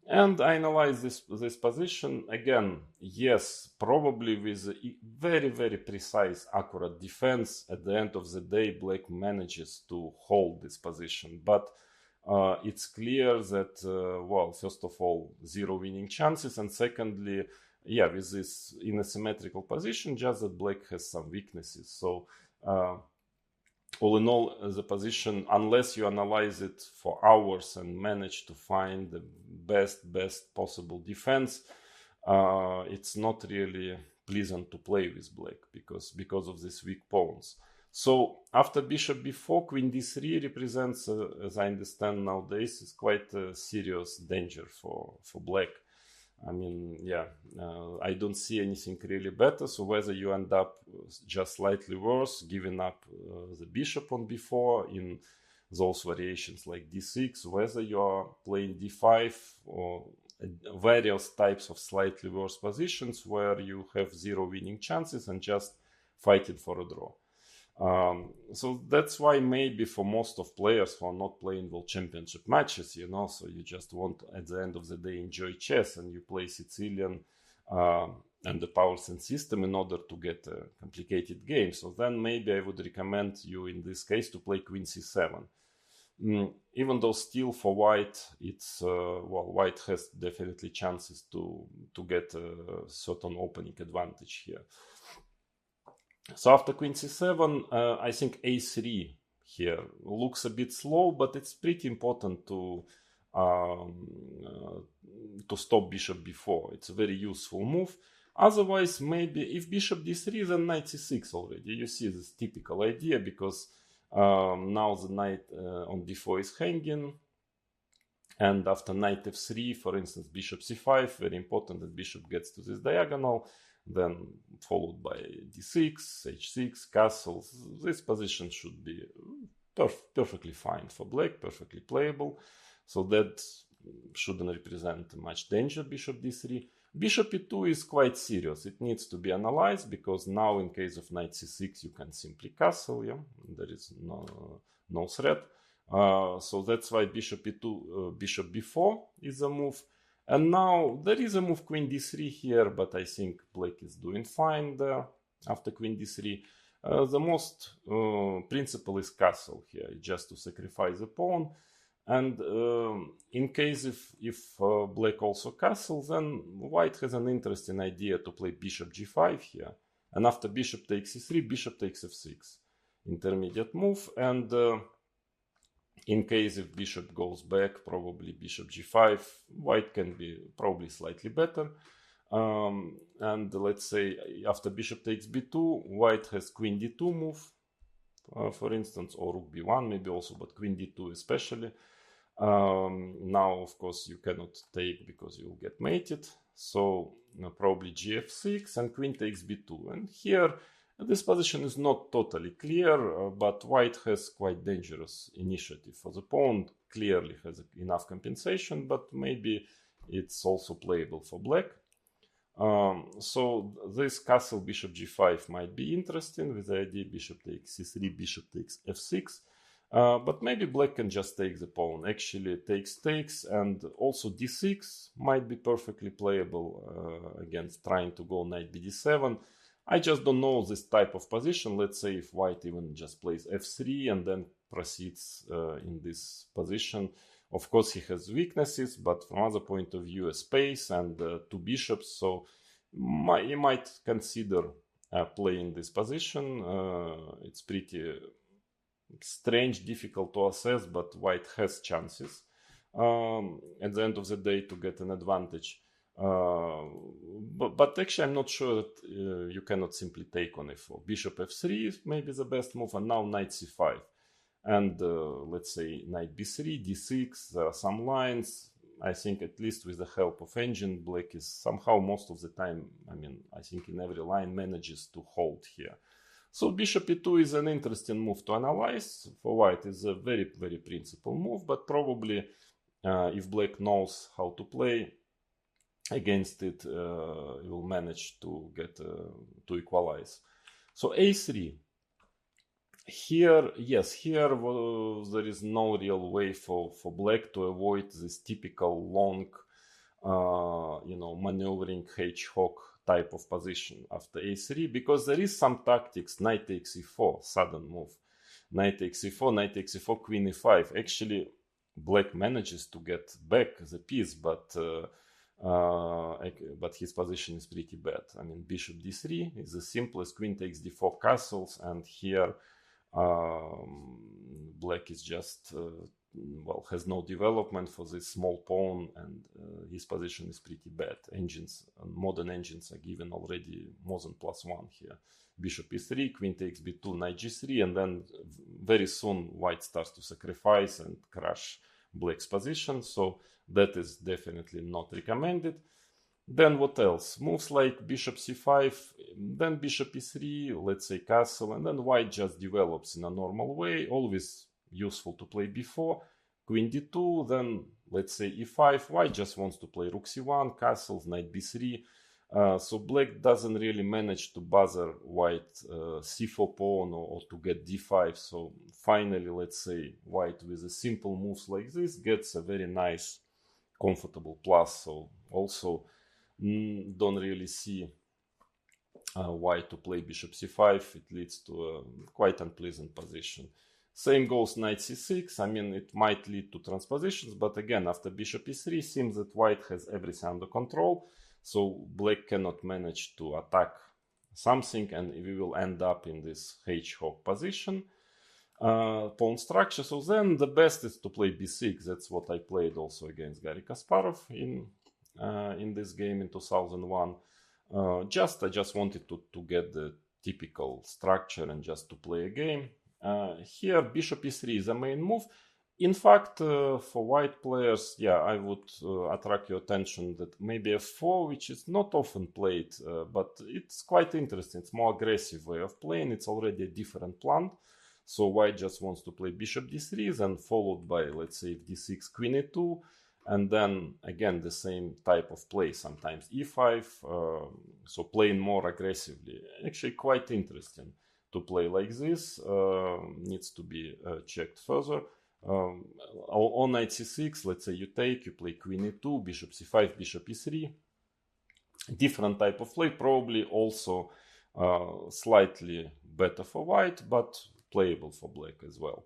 And I analyze this position again. Yes, probably with a very, very precise, accurate defense. At the end of the day, black manages to hold this position. But it's clear that, well, first of all, zero winning chances. And secondly, yeah, with this in a symmetrical position, just that black has some weaknesses. So all in all, the position, unless you analyze it for hours and manage to find the best possible defense, it's not really pleasant to play with black because of these weak pawns. So after bishop b4, queen d3 represents, as I understand nowadays, is quite a serious danger for black. I don't see anything really better. So whether you end up just slightly worse, giving up the bishop on b4 in those variations like d6, whether you are playing d5 or various types of slightly worse positions where you have zero winning chances and just fighting for a draw. So that's why maybe for most of players who are not playing world championship matches, so you just want at the end of the day enjoy chess, and you play Sicilian and the Paulsen system in order to get a complicated game. So then maybe I would recommend you in this case to play queen c7. Even though still for white, it's white has definitely chances to get a certain opening advantage here. So after queen c7, I think a3 here looks a bit slow, but it's pretty important to stop bishop b4. It's a very useful move. Otherwise, maybe if bishop d3, then knight c6 already. You see this typical idea, because now the knight on d4 is hanging, and after knight f3, for instance, bishop c5, very important that bishop gets to this diagonal, then followed by d6, h6, castles. This position should be perfectly fine for black, perfectly playable. So that shouldn't represent much danger, bishop d3. Bishop e2 is quite serious. It needs to be analyzed, because now in case of knight c6, you can simply castle, there is no threat. So that's why bishop e2, bishop b4 is a move. And now there is a move queen d3 here, but I think black is doing fine there after queen d3. The most principle is castle here, just to sacrifice the pawn. And in case if black also castles, then white has an interesting idea to play bishop g5 here. And after bishop takes e3, bishop takes f6. Intermediate move. And in case if bishop goes back, probably bishop g5, white can be probably slightly better. And let's say after bishop takes b2, white has queen d2 move, for instance, or rook b1 maybe also, but queen d2 especially. Now, of course, you cannot take because you will get mated. So probably gf6 and queen takes b2. And here, this position is not totally clear, but white has quite dangerous initiative. For the pawn, clearly has enough compensation, but maybe it's also playable for black. So this castle bishop g5 might be interesting with the idea bishop takes c3, bishop takes f6. But maybe black can just take the pawn. Actually, takes, and also d6 might be perfectly playable against trying to go knight bd7. I just don't know this type of position. Let's say if white even just plays f3 and then proceeds in this position. Of course, he has weaknesses, but from other point of view, a space and two bishops. So you might consider playing this position. It's pretty strange, difficult to assess, but white has chances at the end of the day to get an advantage. But actually, I'm not sure that you cannot simply take on f4. Bishop f3 is maybe the best move, and now knight c5. And let's say knight b3, d6, there are some lines. I think at least with the help of engine, black is somehow most of the time, I think in every line manages to hold here. So bishop e2 is an interesting move to analyze. For white is a very, very principal move, but probably if black knows how to play against it, he will manage to get to equalize. So a3. Here, yes, here there is no real way for black to avoid this typical long, maneuvering hedgehog type of position after a3, because there is some tactics. Knight takes e4, sudden move. Knight takes e4, knight takes e4, queen e5. Actually, black manages to get back the piece, but his position is pretty bad. Bishop d3 is the simplest. Queen takes d4 castles, and here black is just has no development for this small pawn, and his position is pretty bad. Modern engines are given already more than +1 here. Bishop e3, queen takes b2, knight g3, and then very soon white starts to sacrifice and crush black's position. So that is definitely not recommended. Then what else? Moves like bishop c5, then bishop e3, let's say castle, and then white just develops in a normal way. Always useful to play b4, queen d2, then let's say e5. White just wants to play rook c1, castles, knight b3. So black doesn't really manage to bother white c4 pawn or to get d5. So finally, let's say white with a simple moves like this gets a very nice, comfortable plus. So also don't really see white to play bishop c5. It leads to a quite unpleasant position. Same goes knight c6. It might lead to transpositions, but again, after bishop e3, seems that white has everything under control. So black cannot manage to attack something, and we will end up in this hedgehog position. Pawn structure. So then the best is to play b6. That's what I played also against Garry Kasparov in this game in 2001. I just wanted to get the typical structure and just to play a game. Here bishop e3 is the main move. In fact, for white players, I would attract your attention that maybe f4, which is not often played, but it's quite interesting. It's more aggressive way of playing. It's already a different plan. So white just wants to play bishop d3, then followed by, let's say, d6, queen e2, and then again the same type of play, sometimes e5, so playing more aggressively. Actually quite interesting to play like this, needs to be checked further. On knight c6, let's say you play queen e2, bishop c5, bishop e3. Different type of play, probably also Slightly better for white, but playable for black as well.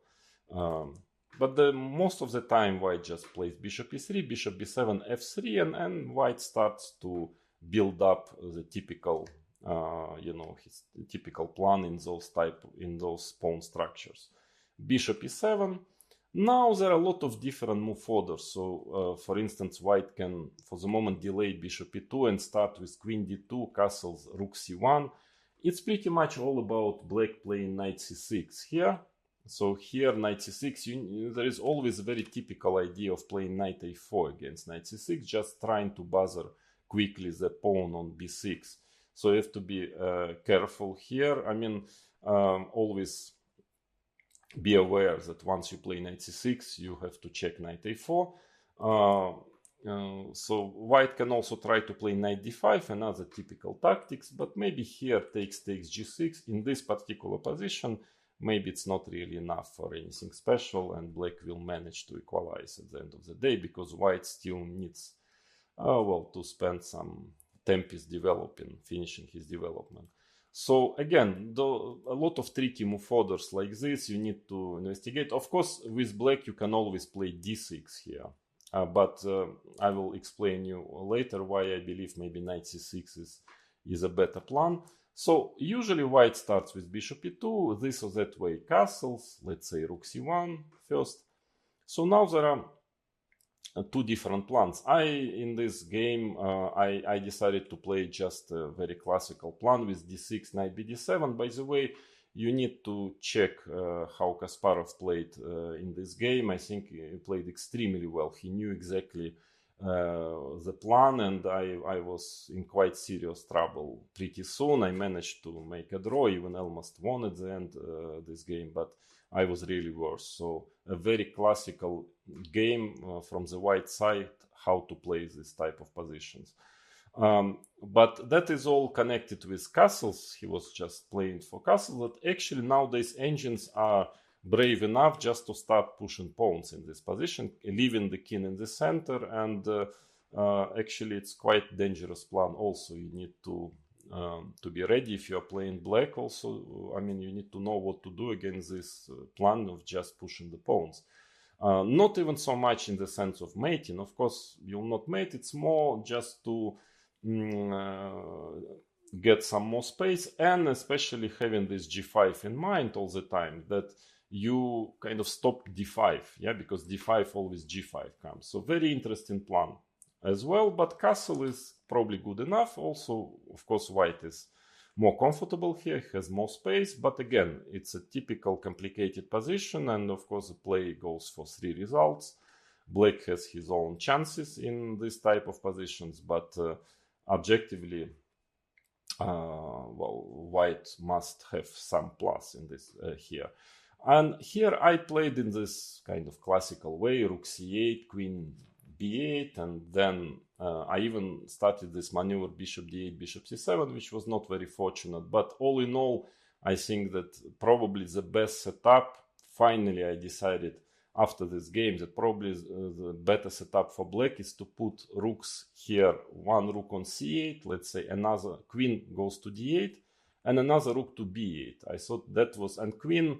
But most of the time white just plays bishop e3, bishop b7, f3, and white starts to build up the typical, his typical plan in those pawn structures. Bishop e7. Now there are a lot of different move orders. So, for instance, white can, for the moment, delay bishop e2 and start with queen d2, castles, rook c1. It's pretty much all about black playing knight c6 here. So here, knight c6, there is always a very typical idea of playing knight a4 against knight c6, just trying to buzzer quickly the pawn on b6. So you have to be careful here. I mean, always be aware that once you play knight c6, you have to check knight a4. So white can also try to play knight d5 and other typical tactics, but maybe here takes g6. In this particular position, maybe it's not really enough for anything special, and black will manage to equalize at the end of the day, because white still needs, to spend some tempis finishing his development. So again, a lot of tricky move orders like this you need to investigate. Of course, with black you can always play d6 here, but I will explain you later why I believe maybe knight c6 is a better plan. So usually white starts with bishop e2, this or that way castles, let's say rook c1 first. So now there are two different plans. In this game, I decided to play just a very classical plan with d6, knight bd7. By the way, you need to check how Kasparov played in this game. I think he played extremely well. He knew exactly the plan, and I was in quite serious trouble pretty soon. I managed to make a draw, even almost won at the end this game, but I was really worse. So a very classical game from the white side, how to play this type of positions. But that is all connected with castles. He was just playing for castles. But actually nowadays engines are brave enough just to start pushing pawns in this position, leaving the king in the center, and actually it's quite dangerous plan also. You need to be ready if you are playing black also. I mean, you need to know what to do against this plan of just pushing the pawns. Not even so much in the sense of mating. Of course, you'll not mate. It's more just to get some more space, and especially having this g5 in mind all the time, that you kind of stop d5, because d5 always g5 comes. So very interesting plan as well, but castle is probably good enough. Also, of course, white is more comfortable here, has more space, but again, it's a typical complicated position, and of course the play goes for 3 results. Black has his own chances in this type of positions, but objectively, white must have some plus in this here. And here I played in this kind of classical way, rook c8, queen b8, and then I even started this maneuver bishop d8, bishop c7, which was not very fortunate. But all in all, I think that probably the best setup, finally I decided after this game that probably the better setup for black is to put rooks here, one rook on c8, let's say another queen goes to d8, and another rook to b8. I thought that was, and queen,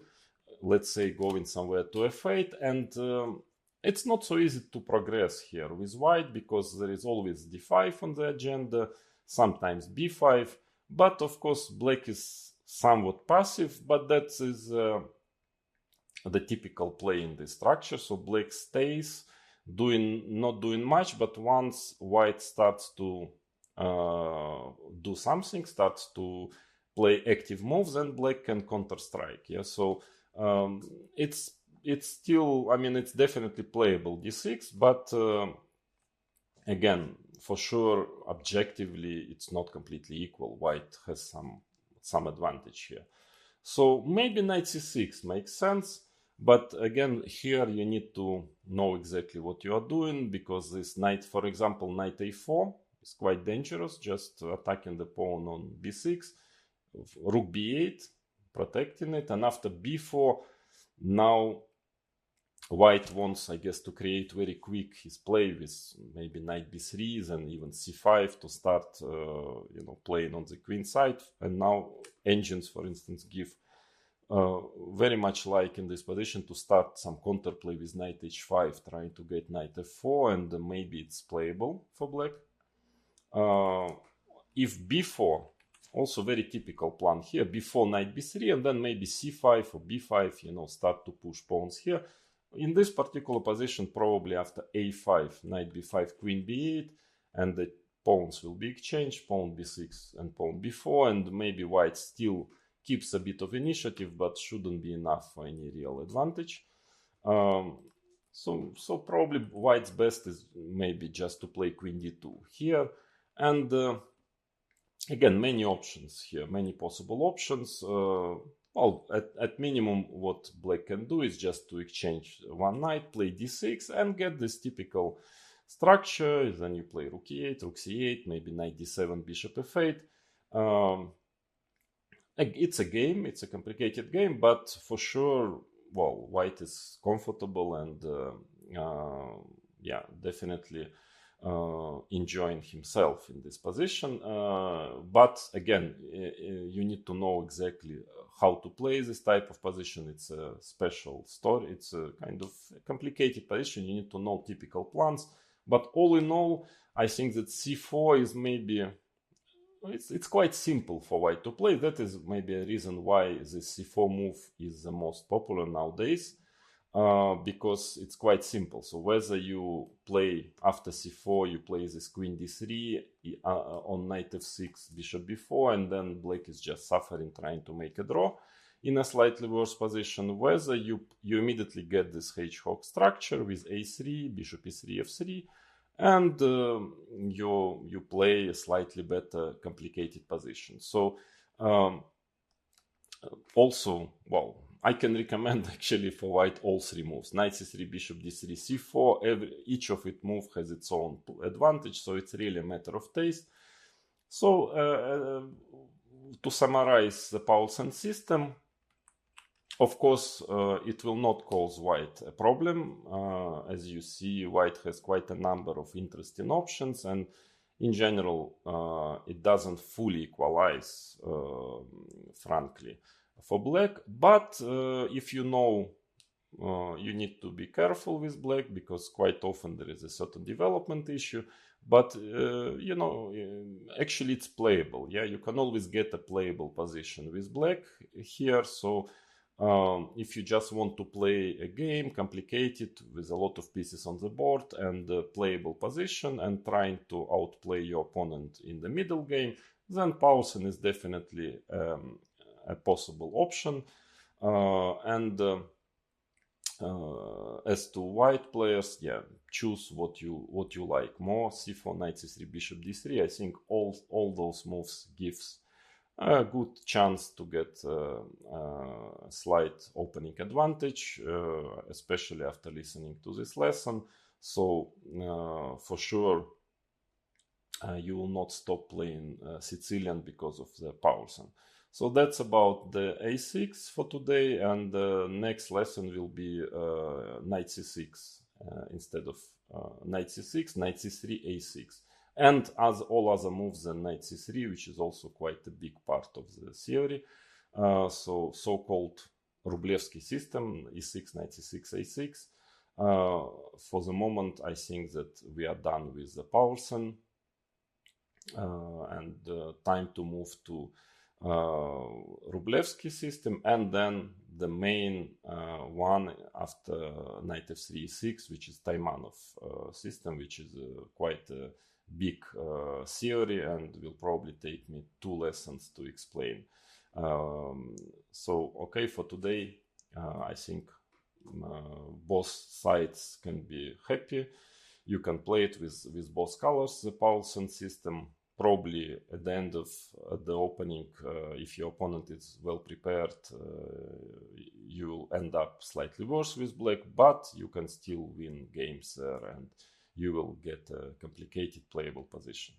let's say, going somewhere to f8, and it's not so easy to progress here with white, because there is always d5 on the agenda, sometimes b5, but of course black is somewhat passive, but that is the typical play in this structure. So black stays not doing much, but once white starts to do something, starts to play active moves, then black can counter strike. So it's still, I mean, it's definitely playable d6, but again, for sure, objectively, it's not completely equal. White has some advantage here. So maybe knight c6 makes sense, but again, here you need to know exactly what you are doing, because this knight, for example, knight a4 is quite dangerous, just attacking the pawn on b6, rook b8, protecting it, and after b4, now white wants, I guess, to create very quick his play with maybe knight b3 and even c5 to start, playing on the queen side. And now engines, for instance, give very much like in this position to start some counterplay with knight h5, trying to get knight f4, and maybe it's playable for black. If b4, also very typical plan here, b4, knight b3, and then maybe c5 or b5, start to push pawns here. In this particular position, probably after a5, knight b5, queen b8, and the pawns will be exchanged, pawn b6 and pawn b4, and maybe white still keeps a bit of initiative, but shouldn't be enough for any real advantage. So probably white's best is maybe just to play queen d2 here. And again, many options here, many possible options. Well, at minimum, what black can do is just to exchange one knight, play d6, and get this typical structure. Then you play rook e8, rook c8, maybe knight d7, bishop f8. It's a game, it's a complicated game, but for sure, well, white is comfortable and, definitely enjoying himself in this position. But again, you need to know exactly how to play this type of position. It's a special story. It's a kind of complicated position. You need to know typical plans. But all in all, I think that c4 is maybe... It's quite simple for white to play. That is maybe a reason why this c4 move is the most popular nowadays. Because it's quite simple. So whether you play after c4, you play this queen d3 on knight f6, bishop b4, and then black is just suffering trying to make a draw in a slightly worse position, whether you immediately get this hedgehog structure with a3, bishop e3, f3, and you play a slightly better complicated position. So also, well, I can recommend actually for white all three moves: knight c3, bishop d3, c4. Each of it move has its own advantage, so it's really a matter of taste. So to summarize the Paulsen system, of course, it will not cause white a problem. As you see, white has quite a number of interesting options, and in general, it doesn't fully equalize, frankly, for black. But if you know, you need to be careful with black, because quite often there is a certain development issue. But, actually it's playable. Yeah, you can always get a playable position with black here. So if you just want to play a game, complicated, with a lot of pieces on the board and a playable position, and trying to outplay your opponent in the middle game, then Paulsen is definitely a possible option. As to white players, choose what you like more: c4, knight c3, bishop d3. I think all those moves gives a good chance to get a slight opening advantage, especially after listening to this lesson. So for sure, you will not stop playing Sicilian because of the Paulsen. So that's about the a6 for today, and the next lesson will be knight c6 instead of knight c6, knight c3, a6. And as all other moves than knight c3, which is also quite a big part of the theory. So-called Rublevsky system, e6, knight c6, a6. For the moment, I think that we are done with the Paulsen, and time to move to Rublevsky system, and then the main one after knight f3, e6, which is Taimanov system, which is quite a big theory, and will probably take me 2 lessons to explain. So okay, for today, I think both sides can be happy. You can play it with both colors, the Paulsen system. Probably at the end of the opening, if your opponent is well prepared, you'll end up slightly worse with black, but you can still win games there, and you will get a complicated playable position.